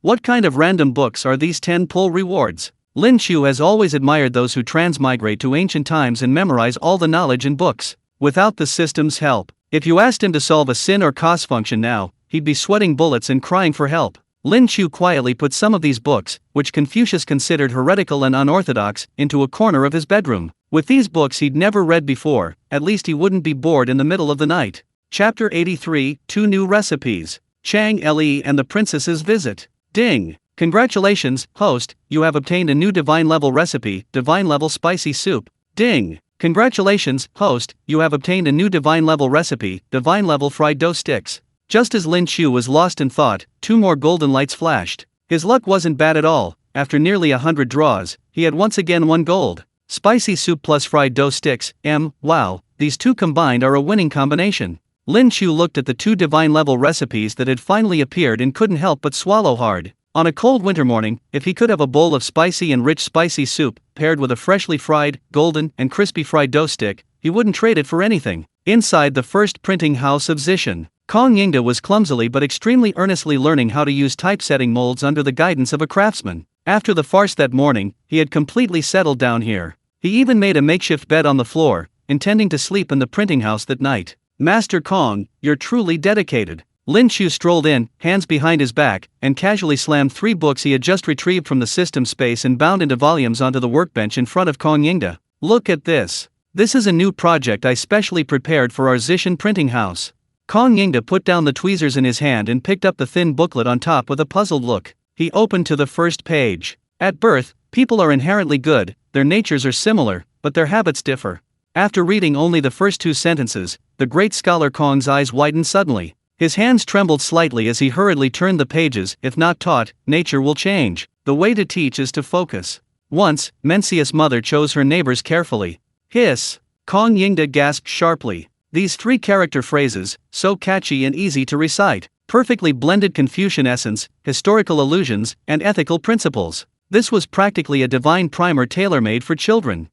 What kind of random books are these 10 pull rewards? Lin Qiu has always admired those who transmigrate to ancient times and memorize all the knowledge in books, without the system's help. If you asked him to solve a sin or cos function now, he'd be sweating bullets and crying for help. Lin Qiu quietly put some of these books, which Confucius considered heretical and unorthodox, into a corner of his bedroom. With these books he'd never read before, at least he wouldn't be bored in the middle of the night. Chapter 83, 2 New Recipes. Chang Li and the Princess's Visit. Ding! Congratulations, host, you have obtained a new divine level recipe, divine level spicy soup. Ding! Congratulations, host, you have obtained a new divine level recipe, divine level fried dough sticks. Just as Lin Qiu was lost in thought, 2 more golden lights flashed. His luck wasn't bad at all. After nearly 100 draws, he had once again won gold. Spicy soup plus fried dough sticks. Wow, these two combined are a winning combination. Lin Qiu looked at the 2 divine level recipes that had finally appeared and couldn't help but swallow hard. On a cold winter morning, if he could have a bowl of spicy and rich spicy soup, paired with a freshly fried, golden, and crispy fried dough stick, he wouldn't trade it for anything. Inside the first printing house of Zishan, Kong Yingde was clumsily but extremely earnestly learning how to use typesetting molds under the guidance of a craftsman. After the farce that morning, he had completely settled down here. He even made a makeshift bed on the floor, intending to sleep in the printing house that night. Master Kong, you're truly dedicated. Lin Qiu strolled in, hands behind his back, and casually slammed 3 books he had just retrieved from the system space and bound into volumes onto the workbench in front of Kong Yingde. Look at this. This is a new project I specially prepared for our Zishan printing house. Kong Yingde put down the tweezers in his hand and picked up the thin booklet on top with a puzzled look. He opened to the first page. At birth, people are inherently good, their natures are similar, but their habits differ. After reading only the first 2 sentences, the great scholar Kong's eyes widened suddenly. His hands trembled slightly as he hurriedly turned the pages. If not taught, nature will change. The way to teach is to focus. Once, Mencius' mother chose her neighbors carefully. Hiss! Kong Yingde gasped sharply. These 3-character phrases, so catchy and easy to recite, perfectly blended Confucian essence, historical allusions, and ethical principles. This was practically a divine primer tailor-made for children.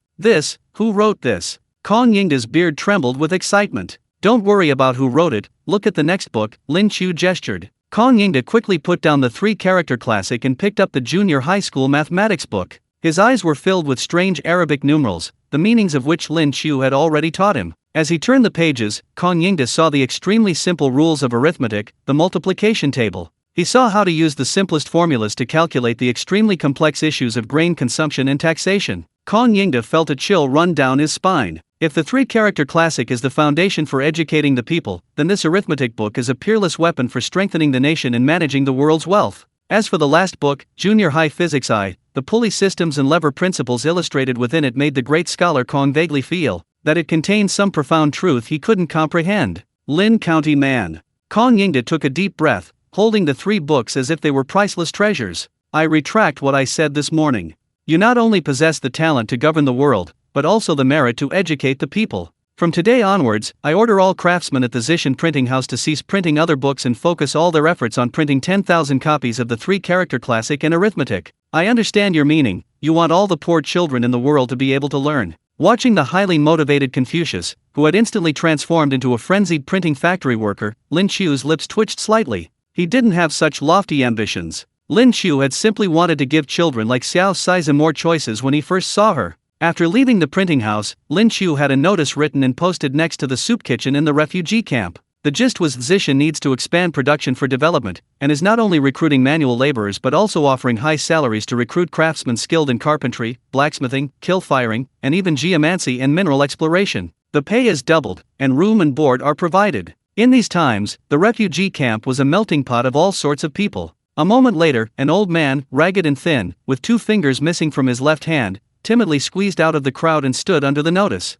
Who wrote this? Kong Yingde's beard trembled with excitement. Don't worry about who wrote it, look at the next book, Lin Qiu gestured. Kong Yingde quickly put down the 3-character classic and picked up the junior high school mathematics book. His eyes were filled with strange Arabic numerals, the meanings of which Lin Qiu had already taught him. As he turned the pages, Kong Yingde saw the extremely simple rules of arithmetic, the multiplication table. He saw how to use the simplest formulas to calculate the extremely complex issues of grain consumption and taxation. Kong Yingde felt a chill run down his spine. If the 3-character classic is the foundation for educating the people, then this arithmetic book is a peerless weapon for strengthening the nation and managing the world's wealth. As for the last book, Junior High Physics I, the pulley systems and lever principles illustrated within it made the great scholar Kong vaguely feel that it contained some profound truth he couldn't comprehend. Lin County Man. Kong Yingde took a deep breath, holding the 3 books as if they were priceless treasures. I retract what I said this morning. You not only possess the talent to govern the world, but also the merit to educate the people. From today onwards, I order all craftsmen at the Zishan printing house to cease printing other books and focus all their efforts on printing 10,000 copies of the 3-character classic and arithmetic. I understand your meaning, you want all the poor children in the world to be able to learn. Watching the highly motivated Confucius, who had instantly transformed into a frenzied printing factory worker, Lin Qiu's lips twitched slightly. He didn't have such lofty ambitions. Lin Qiu had simply wanted to give children like Xiao Saizi more choices when he first saw her. After leaving the printing house, Lin Qiu had a notice written and posted next to the soup kitchen in the refugee camp. The gist was Zishan needs to expand production for development, and is not only recruiting manual laborers but also offering high salaries to recruit craftsmen skilled in carpentry, blacksmithing, kill firing, and even geomancy and mineral exploration. The pay is doubled, and room and board are provided. In these times, the refugee camp was a melting pot of all sorts of people. A moment later, an old man, ragged and thin, with 2 fingers missing from his left hand, timidly squeezed out of the crowd and stood under the notice.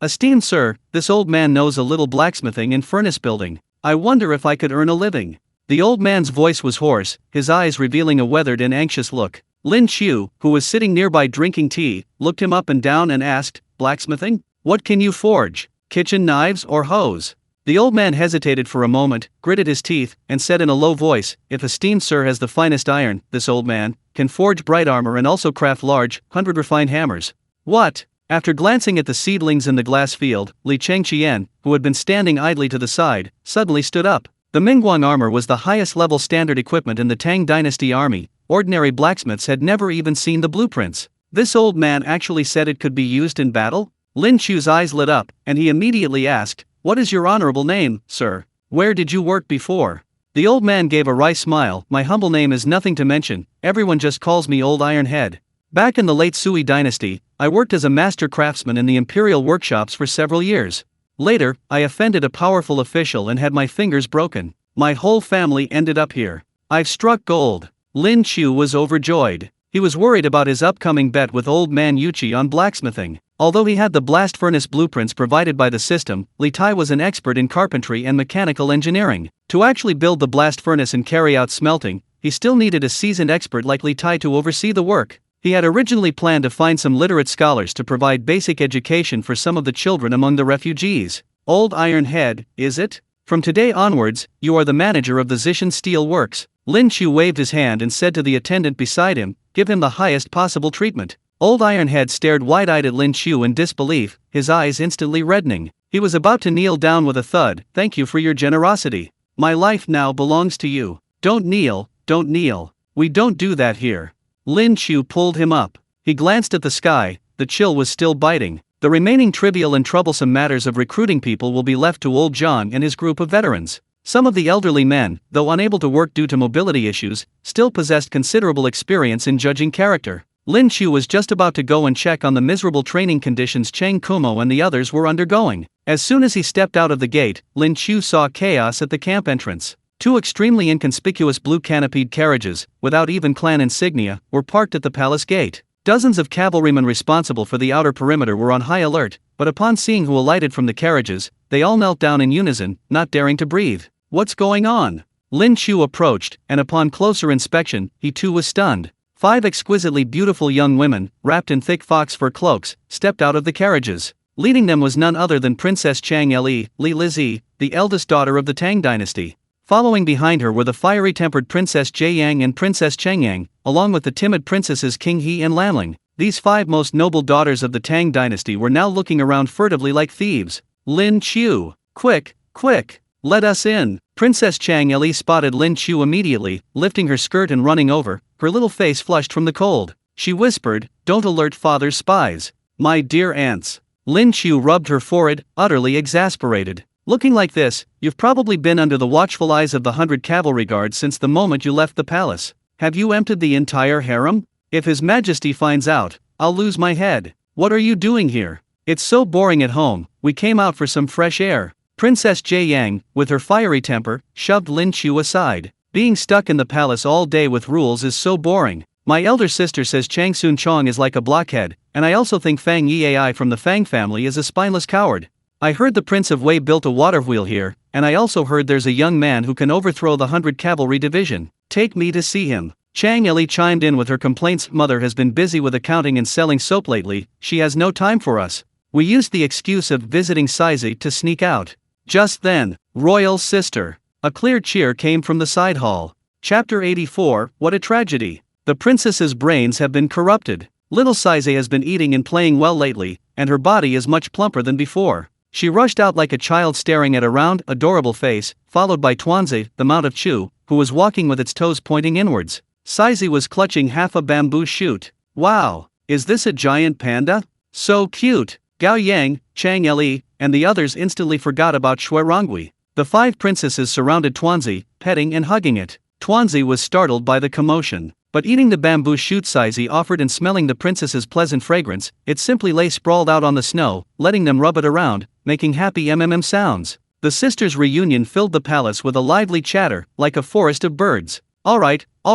Esteemed sir, this old man knows a little blacksmithing and furnace building. I wonder if I could earn a living. The old man's voice was hoarse, his eyes revealing a weathered and anxious look. Lin Qiu, who was sitting nearby drinking tea, looked him up and down and asked, blacksmithing? What can you forge? Kitchen knives or hoes? The old man hesitated for a moment, gritted his teeth, and said in a low voice, if esteemed sir has the finest iron, this old man can forge bright armor and also craft large, 100 refined hammers. What? After glancing at the seedlings in the glass field, Li Chengqian, who had been standing idly to the side, suddenly stood up. The Mingguang armor was the highest level standard equipment in the Tang Dynasty army. Ordinary blacksmiths had never even seen the blueprints. This old man actually said it could be used in battle? Lin Qiu's eyes lit up, and he immediately asked, what is your honorable name, sir? Where did you work before? The old man gave a wry smile, my humble name is nothing to mention, everyone just calls me Old Iron Head. Back in the late Sui dynasty, I worked as a master craftsman in the imperial workshops for several years. Later, I offended a powerful official and had my fingers broken. My whole family ended up here. I've struck gold. Lin Qiu was overjoyed. He was worried about his upcoming bet with old man Yuqi on blacksmithing. Although he had the blast furnace blueprints provided by the system, Li Tai was an expert in carpentry and mechanical engineering. To actually build the blast furnace and carry out smelting, he still needed a seasoned expert like Li Tai to oversee the work. He had originally planned to find some literate scholars to provide basic education for some of the children among the refugees. Old Iron Head, is it? From today onwards, you are the manager of the Zishan Steel Works. Lin Qiu waved his hand and said to the attendant beside him, give him the highest possible treatment. Old Iron Head stared wide-eyed at Lin Qiu in disbelief, his eyes instantly reddening. He was about to kneel down with a thud. Thank you for your generosity. My life now belongs to you. Don't kneel, don't kneel. We don't do that here. Lin Qiu pulled him up. He glanced at the sky, the chill was still biting. The remaining trivial and troublesome matters of recruiting people will be left to old John and his group of veterans. Some of the elderly men, though unable to work due to mobility issues, still possessed considerable experience in judging character. Lin Qiu was just about to go and check on the miserable training conditions Cheng Kumo and the others were undergoing. As soon as he stepped out of the gate, Lin Qiu saw chaos at the camp entrance. 2 extremely inconspicuous blue canopied carriages, without even clan insignia, were parked at the palace gate. Dozens of cavalrymen responsible for the outer perimeter were on high alert, but upon seeing who alighted from the carriages, they all knelt down in unison, not daring to breathe. What's going on? Lin Qiu approached, and upon closer inspection, he too was stunned. 5 exquisitely beautiful young women, wrapped in thick fox fur cloaks, stepped out of the carriages. Leading them was none other than Princess Chang Li Lizi, the eldest daughter of the Tang Dynasty. Following behind her were the fiery-tempered Princess Jiayang and Princess Chengyang, along with the timid princesses King He and Lanling. These 5 most noble daughters of the Tang Dynasty were now looking around furtively like thieves. Lin Qiu, quick, quick, let us in. Princess Chang Li spotted Lin Qiu immediately, lifting her skirt and running over, her little face flushed from the cold. She whispered, don't alert father's spies. My dear aunts. Lin Qiu rubbed her forehead, utterly exasperated. Looking like this, you've probably been under the watchful eyes of the 100 cavalry guards since the moment you left the palace. Have you emptied the entire harem? If His Majesty finds out, I'll lose my head. What are you doing here? It's so boring at home, we came out for some fresh air. Princess Jiayang, with her fiery temper, shoved Lin Qiu aside. Being stuck in the palace all day with rules is so boring. My elder sister says Chang Sun Chong is like a blockhead, and I also think Fang Yi from the Fang family is a spineless coward. I heard the Prince of Wei built a water wheel here, and I also heard there's a young man who can overthrow the 100 Cavalry Division. Take me to see him. Chang Li chimed in with her complaints. Mother has been busy with accounting and selling soap lately, she has no time for us. We used the excuse of visiting Saizi to sneak out. Just then, royal sister. A clear cheer came from the side hall. Chapter 84, What a Tragedy. The princess's brains have been corrupted. Little Saizi has been eating and playing well lately, and her body is much plumper than before. She rushed out like a child staring at a round, adorable face, followed by Tuanzi, the mount of Chu, who was walking with its toes pointing inwards. Saizi was clutching half a bamboo shoot. Wow, is this a giant panda? So cute. Gao Yang, Chang Li, and the others instantly forgot about Shui Rongui. The 5 princesses surrounded Tuanzi, petting and hugging it. Tuanzi was startled by the commotion, but eating the bamboo shoot Saizi offered and smelling the princess's pleasant fragrance, it simply lay sprawled out on the snow, letting them rub it around, making happy sounds. The sisters' reunion filled the palace with a lively chatter, like a forest of birds. All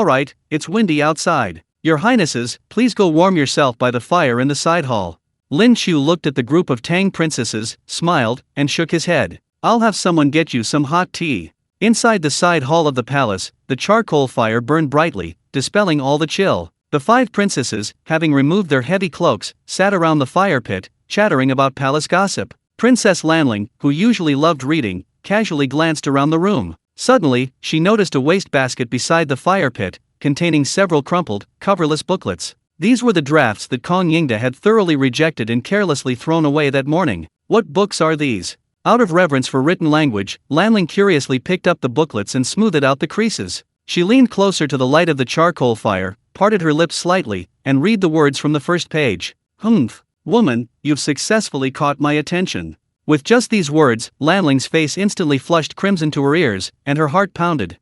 right, it's windy outside. Your highnesses, please go warm yourself by the fire in the side hall. Lin Qiu looked at the group of Tang princesses, smiled, and shook his head. I'll have someone get you some hot tea. Inside the side hall of the palace, the charcoal fire burned brightly, dispelling all the chill. The 5 princesses, having removed their heavy cloaks, sat around the fire pit, chattering about palace gossip. Princess Lanling, who usually loved reading, casually glanced around the room. Suddenly, she noticed a wastebasket beside the fire pit, containing several crumpled, coverless booklets. These were the drafts that Kong Yingda had thoroughly rejected and carelessly thrown away that morning. What books are these? Out of reverence for written language, Lanling curiously picked up the booklets and smoothed out the creases. She leaned closer to the light of the charcoal fire, parted her lips slightly, and read the words from the first page. Humph, woman, you've successfully caught my attention. With just these words, Lanling's face instantly flushed crimson to her ears, and her heart pounded.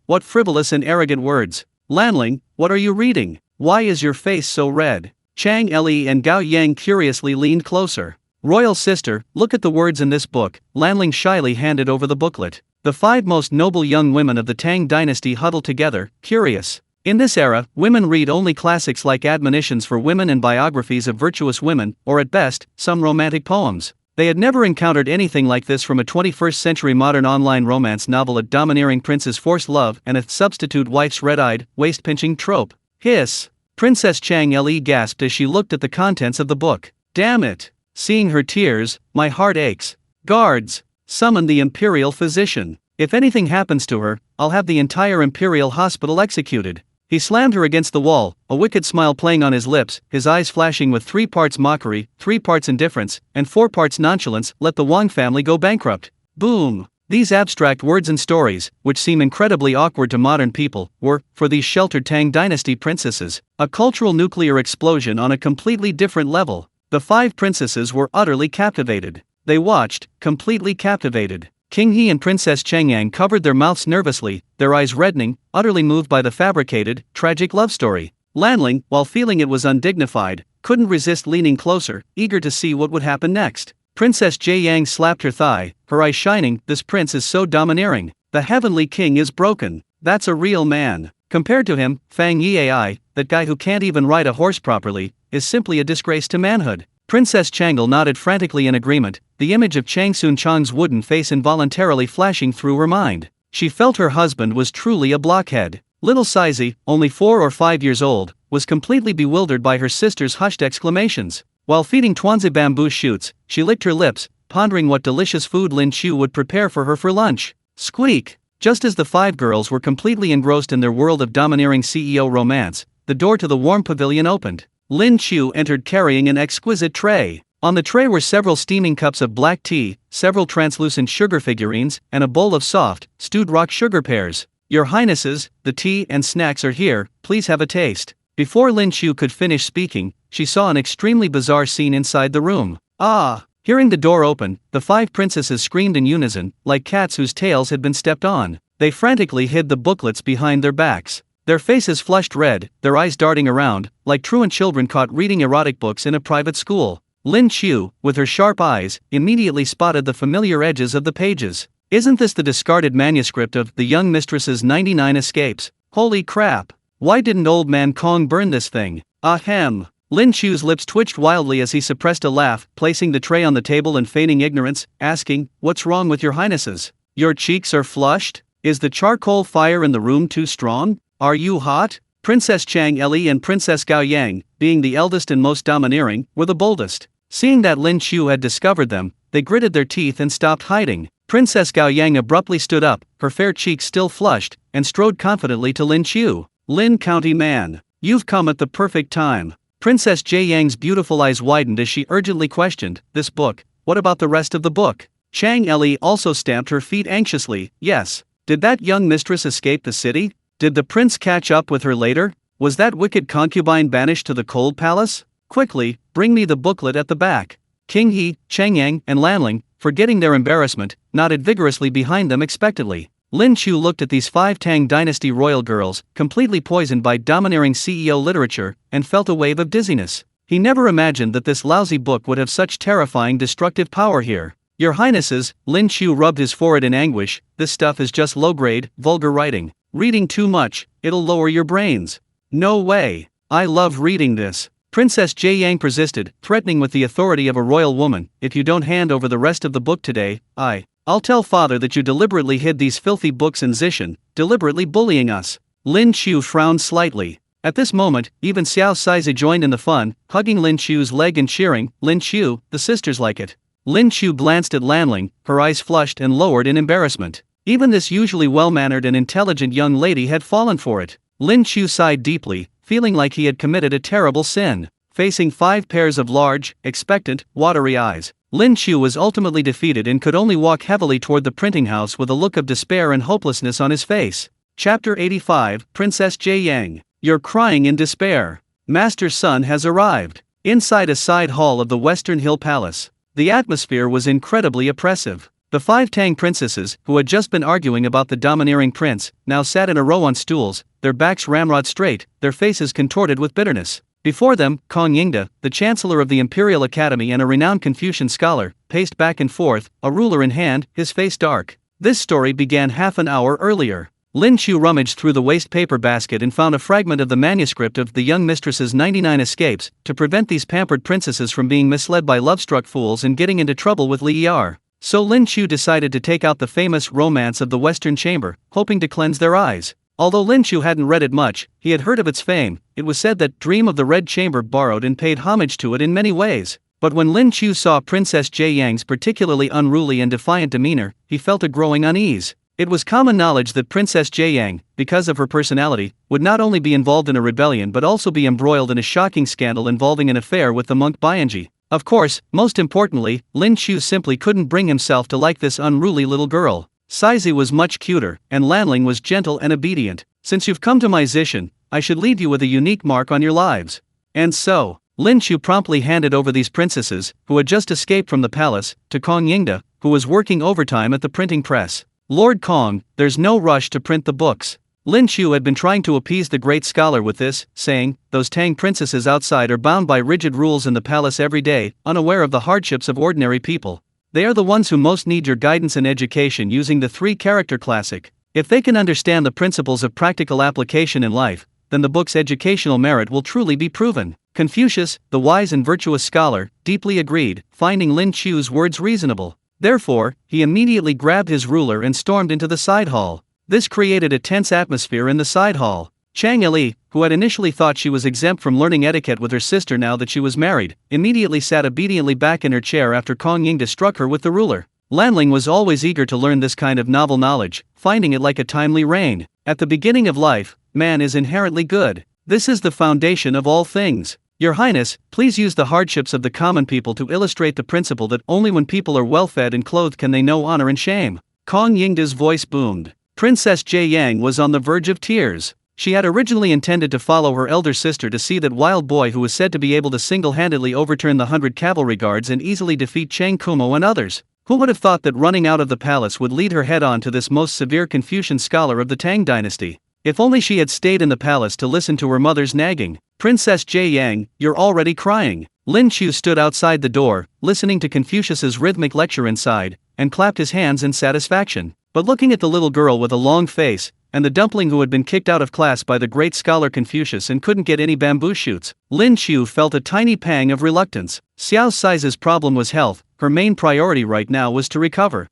What frivolous and arrogant words. Lanling, what are you reading? Why is your face so red? Chang Li and Gao Yang curiously leaned closer. Royal sister, look at the words in this book. Lanling shyly handed over the booklet. The 5 most noble young women of the Tang Dynasty huddled together, curious. In this era, women read only classics like admonitions for women and biographies of virtuous women, or at best, some romantic poems. They had never encountered anything like this from a 21st century modern online romance novel. A domineering prince's forced love and a substitute wife's red-eyed, waist-pinching trope. Hiss! Princess Chang Li gasped as she looked at the contents of the book. Damn it! Seeing her tears, my heart aches. Guards! Summon the imperial physician. If anything happens to her, I'll have the entire imperial hospital executed. He slammed her against the wall, a wicked smile playing on his lips, his eyes flashing with 3 parts mockery, 3 parts indifference, and 4 parts nonchalance. Let the Wang family go bankrupt. Boom! These abstract words and stories, which seem incredibly awkward to modern people, were, for these sheltered Tang Dynasty princesses, a cultural nuclear explosion on a completely different level. The 5 princesses were utterly captivated. They watched, completely captivated. King He and Princess Chengyang covered their mouths nervously, their eyes reddening, utterly moved by the fabricated, tragic love story. Lanling, while feeling it was undignified, couldn't resist leaning closer, eager to see what would happen next. Princess Jie Yang slapped her thigh, her eyes shining. This prince is so domineering. The heavenly king is broken. That's a real man. Compared to him, Fang Yai, that guy who can't even ride a horse properly, is simply a disgrace to manhood. Princess Changle nodded frantically in agreement, the image of Chang Sun Chang's wooden face involuntarily flashing through her mind. She felt her husband was truly a blockhead. Little Saizi, only 4 or 5 years old, was completely bewildered by her sister's hushed exclamations. While feeding Tuanzi bamboo shoots, she licked her lips, pondering what delicious food Lin Qiu would prepare for her for lunch. Squeak! Just as the 5 girls were completely engrossed in their world of domineering CEO romance, the door to the warm pavilion opened. Lin Qiu entered carrying an exquisite tray. On the tray were several steaming cups of black tea, several translucent sugar figurines, and a bowl of soft, stewed rock sugar pears. Your Highnesses, the tea and snacks are here, please have a taste. Before Lin Qiu could finish speaking, she saw an extremely bizarre scene inside the room. Ah! Hearing the door open, the 5 princesses screamed in unison, like cats whose tails had been stepped on. They frantically hid the booklets behind their backs. Their faces flushed red, their eyes darting around, like truant children caught reading erotic books in a private school. Lin Qiu, with her sharp eyes, immediately spotted the familiar edges of the pages. Isn't this the discarded manuscript of The Young Mistress's 99 Escapes? Holy crap! Why didn't old man Kong burn this thing? Ahem! Lin Qiu's lips twitched wildly as he suppressed a laugh, placing the tray on the table and feigning ignorance, asking, "What's wrong with your Highnesses? Your cheeks are flushed? Is the charcoal fire in the room too strong? Are you hot? Princess Chang Eli and Princess Gao Yang, being the eldest and most domineering, were the boldest. Seeing that Lin Qiu had discovered them, they gritted their teeth and stopped hiding. Princess Gao Yang abruptly stood up, her fair cheeks still flushed, and strode confidently to Lin Qiu. Lin County man, you've come at the perfect time. Princess Jie Yang's beautiful eyes widened as she urgently questioned, this book, what about the rest of the book? Chang Eli also stamped her feet anxiously, yes. Did that young mistress escape the city? Did the prince catch up with her later? Was that wicked concubine banished to the cold palace? Quickly, bring me the booklet at the back. King He, Cheng Yang, and Lanling, forgetting their embarrassment, nodded vigorously behind them expectantly. Lin Qiu looked at these 5 Tang Dynasty royal girls, completely poisoned by domineering CEO literature, and felt a wave of dizziness. He never imagined that this lousy book would have such terrifying destructive power here. Your Highnesses, Lin Qiu rubbed his forehead in anguish, this stuff is just low-grade, vulgar writing. Reading too much, it'll lower your brains. No way. I love reading this. Princess Jie Yang persisted, threatening with the authority of a royal woman, if you don't hand over the rest of the book today, I'll tell father that you deliberately hid these filthy books in Zishan, deliberately bullying us. Lin Qiu frowned slightly. At this moment, even Xiao Saizi joined in the fun, hugging Lin Qiu's leg and cheering, Lin Qiu, the sisters like it. Lin Qiu glanced at Lanling, her eyes flushed and lowered in embarrassment. Even this usually well-mannered and intelligent young lady had fallen for it. Lin Qiu sighed deeply, feeling like he had committed a terrible sin. Facing 5 pairs of large, expectant, watery eyes, Lin Qiu was ultimately defeated and could only walk heavily toward the printing house with a look of despair and hopelessness on his face. Chapter 85, Princess Jie Yang. You're crying in despair. Master's son has arrived. Inside a side hall of the Western Hill Palace, the atmosphere was incredibly oppressive. The 5 Tang princesses, who had just been arguing about the domineering prince, now sat in a row on stools, their backs ramrod straight, their faces contorted with bitterness. Before them, Kong Yingde, the chancellor of the Imperial Academy and a renowned Confucian scholar, paced back and forth, a ruler in hand, his face dark. This story began half an hour earlier. Lin Qiu rummaged through the waste paper basket and found a fragment of the manuscript of the young mistress's 99 escapes, to prevent these pampered princesses from being misled by love-struck fools and getting into trouble with Li Er. So Lin Qiu decided to take out the famous Romance of the Western Chamber, hoping to cleanse their eyes. Although Lin Qiu hadn't read it much, he had heard of its fame. It was said that Dream of the Red Chamber borrowed and paid homage to it in many ways. But when Lin Qiu saw Princess Jie Yang's particularly unruly and defiant demeanor, he felt a growing unease. It was common knowledge that Princess Jie Yang, because of her personality, would not only be involved in a rebellion but also be embroiled in a shocking scandal involving an affair with the monk Bianji. Of course, most importantly, Lin Qiu simply couldn't bring himself to like this unruly little girl. Saizi was much cuter, and Lanling was gentle and obedient. Since you've come to my Zishan, I should leave you with a unique mark on your lives. And so, Lin Qiu promptly handed over these princesses, who had just escaped from the palace, to Kong Yingde, who was working overtime at the printing press. Lord Kong, there's no rush to print the books. Lin Qiu had been trying to appease the great scholar with this, saying, those Tang princesses outside are bound by rigid rules in the palace every day, unaware of the hardships of ordinary people. They are the ones who most need your guidance and education using the 3-character classic. If they can understand the principles of practical application in life, then the book's educational merit will truly be proven. Confucius, the wise and virtuous scholar, deeply agreed, finding Lin Qiu's words reasonable. Therefore, he immediately grabbed his ruler and stormed into the side hall. This created a tense atmosphere in the side hall. Chang Eli, who had initially thought she was exempt from learning etiquette with her sister now that she was married, immediately sat obediently back in her chair after Kong Yingde struck her with the ruler. Lanling was always eager to learn this kind of novel knowledge, finding it like a timely rain. At the beginning of life, man is inherently good. This is the foundation of all things. Your Highness, please use the hardships of the common people to illustrate the principle that only when people are well-fed and clothed can they know honor and shame. Kong Yingde's voice boomed. Princess Jie Yang was on the verge of tears. She had originally intended to follow her elder sister to see that wild boy who was said to be able to single-handedly overturn the 100 cavalry guards and easily defeat Cheng Kumo and others. Who would have thought that running out of the palace would lead her head-on to this most severe Confucian scholar of the Tang Dynasty? If only she had stayed in the palace to listen to her mother's nagging. Princess Jie Yang, you're already crying. Lin Qiu stood outside the door, listening to Confucius's rhythmic lecture inside, and clapped his hands in satisfaction. But looking at the little girl with a long face, and the dumpling who had been kicked out of class by the great scholar Confucius and couldn't get any bamboo shoots, Lin Qiu felt a tiny pang of reluctance. Xiao Saizi's problem was health, her main priority right now was to recover.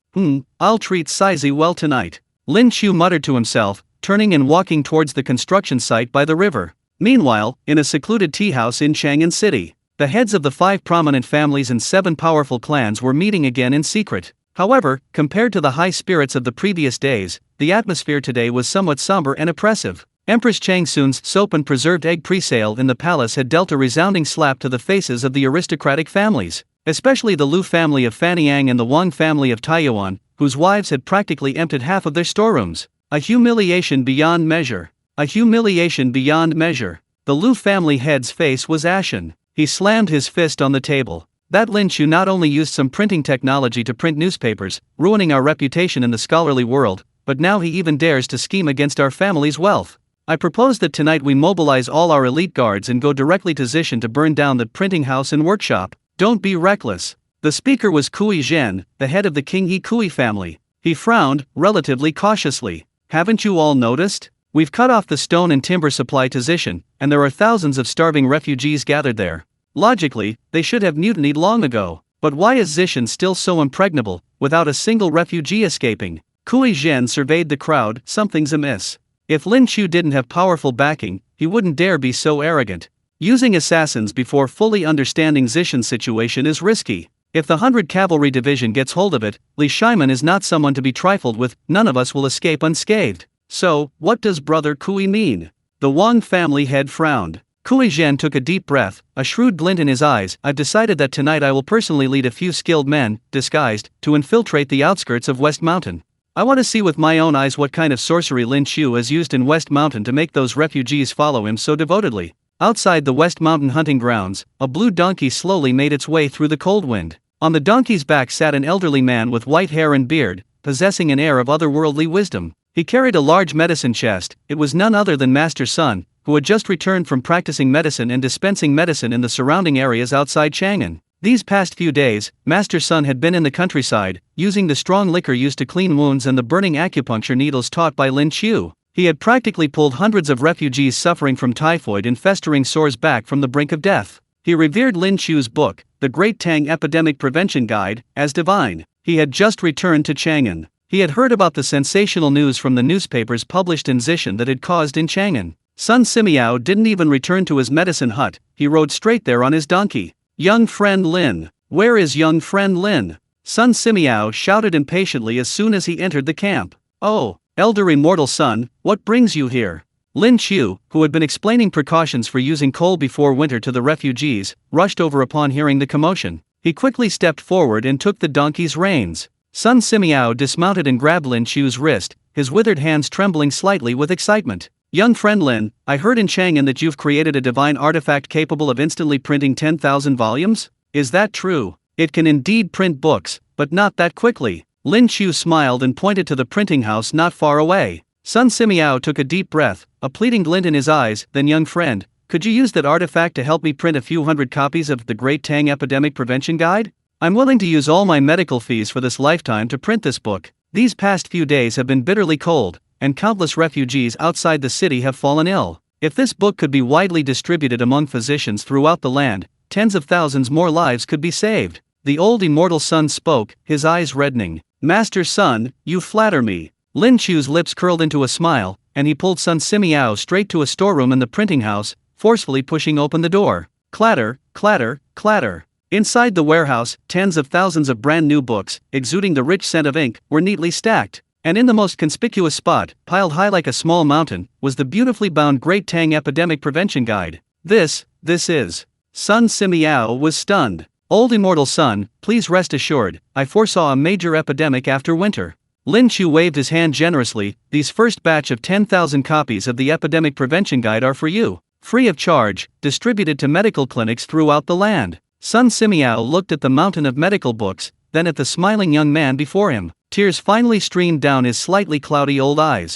I'll treat Saizi well tonight. Lin Qiu muttered to himself, turning and walking towards the construction site by the river. Meanwhile, in a secluded tea house in Chang'an City, the heads of the 5 prominent families and 7 powerful clans were meeting again in secret. However, compared to the high spirits of the previous days, the atmosphere today was somewhat somber and oppressive. Empress Changsun's soap and preserved egg presale in the palace had dealt a resounding slap to the faces of the aristocratic families, especially the Lu family of Fanyang and the Wang family of Taiyuan, whose wives had practically emptied half of their storerooms. A humiliation beyond measure. A humiliation beyond measure. The Lu family head's face was ashen. He slammed his fist on the table. That Lin Qiu not only used some printing technology to print newspapers, ruining our reputation in the scholarly world, but now he even dares to scheme against our family's wealth. I propose that tonight we mobilize all our elite guards and go directly to Zishan to burn down that printing house and workshop. Don't be reckless. The speaker was Kui Zhen, the head of the King He Kui family. He frowned, relatively cautiously. Haven't you all noticed? We've cut off the stone and timber supply to Zishan, and there are thousands of starving refugees gathered there. Logically, they should have mutinied long ago. But why is Zishan still so impregnable, without a single refugee escaping? Kui Zhen surveyed the crowd. Something's amiss. If Lin Qiu didn't have powerful backing, he wouldn't dare be so arrogant. Using assassins before fully understanding Zishan's situation is risky. If the 100 Cavalry Division gets hold of it, Li Shaiman is not someone to be trifled with. None of us will escape unscathed. So, what does Brother Kui mean? The Wang family head frowned. Kui Zhen took a deep breath, a shrewd glint in his eyes. I've decided that tonight I will personally lead a few skilled men, disguised, to infiltrate the outskirts of West Mountain. I want to see with my own eyes what kind of sorcery Lin Qiu has used in West Mountain to make those refugees follow him so devotedly. Outside the West Mountain hunting grounds, a blue donkey slowly made its way through the cold wind. On the donkey's back sat an elderly man with white hair and beard, possessing an air of otherworldly wisdom. He carried a large medicine chest. It was none other than Master Sun, who had just returned from practicing medicine and dispensing medicine in the surrounding areas outside Chang'an. These past few days, Master Sun had been in the countryside, using the strong liquor used to clean wounds and the burning acupuncture needles taught by Lin Qiu. He had practically pulled hundreds of refugees suffering from typhoid and festering sores back from the brink of death. He revered Lin Qiu's book, The Great Tang Epidemic Prevention Guide, as divine. He had just returned to Chang'an. He had heard about the sensational news from the newspapers published in Zishan that had caused in Chang'an. Sun Simiao didn't even return to his medicine hut. He rode straight there on his donkey. Young friend Lin. Where is young friend Lin? Sun Simiao shouted impatiently as soon as he entered the camp. Oh, elder immortal son, what brings you here? Lin Qiu, who had been explaining precautions for using coal before winter to the refugees, rushed over upon hearing the commotion. He quickly stepped forward and took the donkey's reins. Sun Simiao dismounted and grabbed Lin Qiu's wrist, his withered hands trembling slightly with excitement. Young friend Lin, I heard in Chang'an that you've created a divine artifact capable of instantly printing 10,000 volumes? Is that true? It can indeed print books, but not that quickly. Lin Qiu smiled and pointed to the printing house not far away. Sun Simiao took a deep breath, a pleading glint in his eyes. Then young friend, could you use that artifact to help me print a few hundred copies of The Great Tang Epidemic Prevention Guide? I'm willing to use all my medical fees for this lifetime to print this book. These past few days have been bitterly cold, and countless refugees outside the city have fallen ill. If this book could be widely distributed among physicians throughout the land, tens of thousands more lives could be saved. The old immortal son spoke, his eyes reddening. Master Sun, you flatter me. Lin Qiu's lips curled into a smile, and he pulled Sun Simiao straight to a storeroom in the printing house, forcefully pushing open the door. Clatter, clatter, clatter. Inside the warehouse, tens of thousands of brand new books, exuding the rich scent of ink, were neatly stacked. And in the most conspicuous spot, piled high like a small mountain, was the beautifully bound Great Tang Epidemic Prevention Guide. This is. Sun Simiao was stunned. Old immortal son, please rest assured, I foresaw a major epidemic after winter. Lin Qiu waved his hand generously. These first batch of 10,000 copies of the Epidemic Prevention Guide are for you, free of charge, distributed to medical clinics throughout the land. Sun Simiao looked at the mountain of medical books, then at the smiling young man before him. Tears finally streamed down his slightly cloudy old eyes.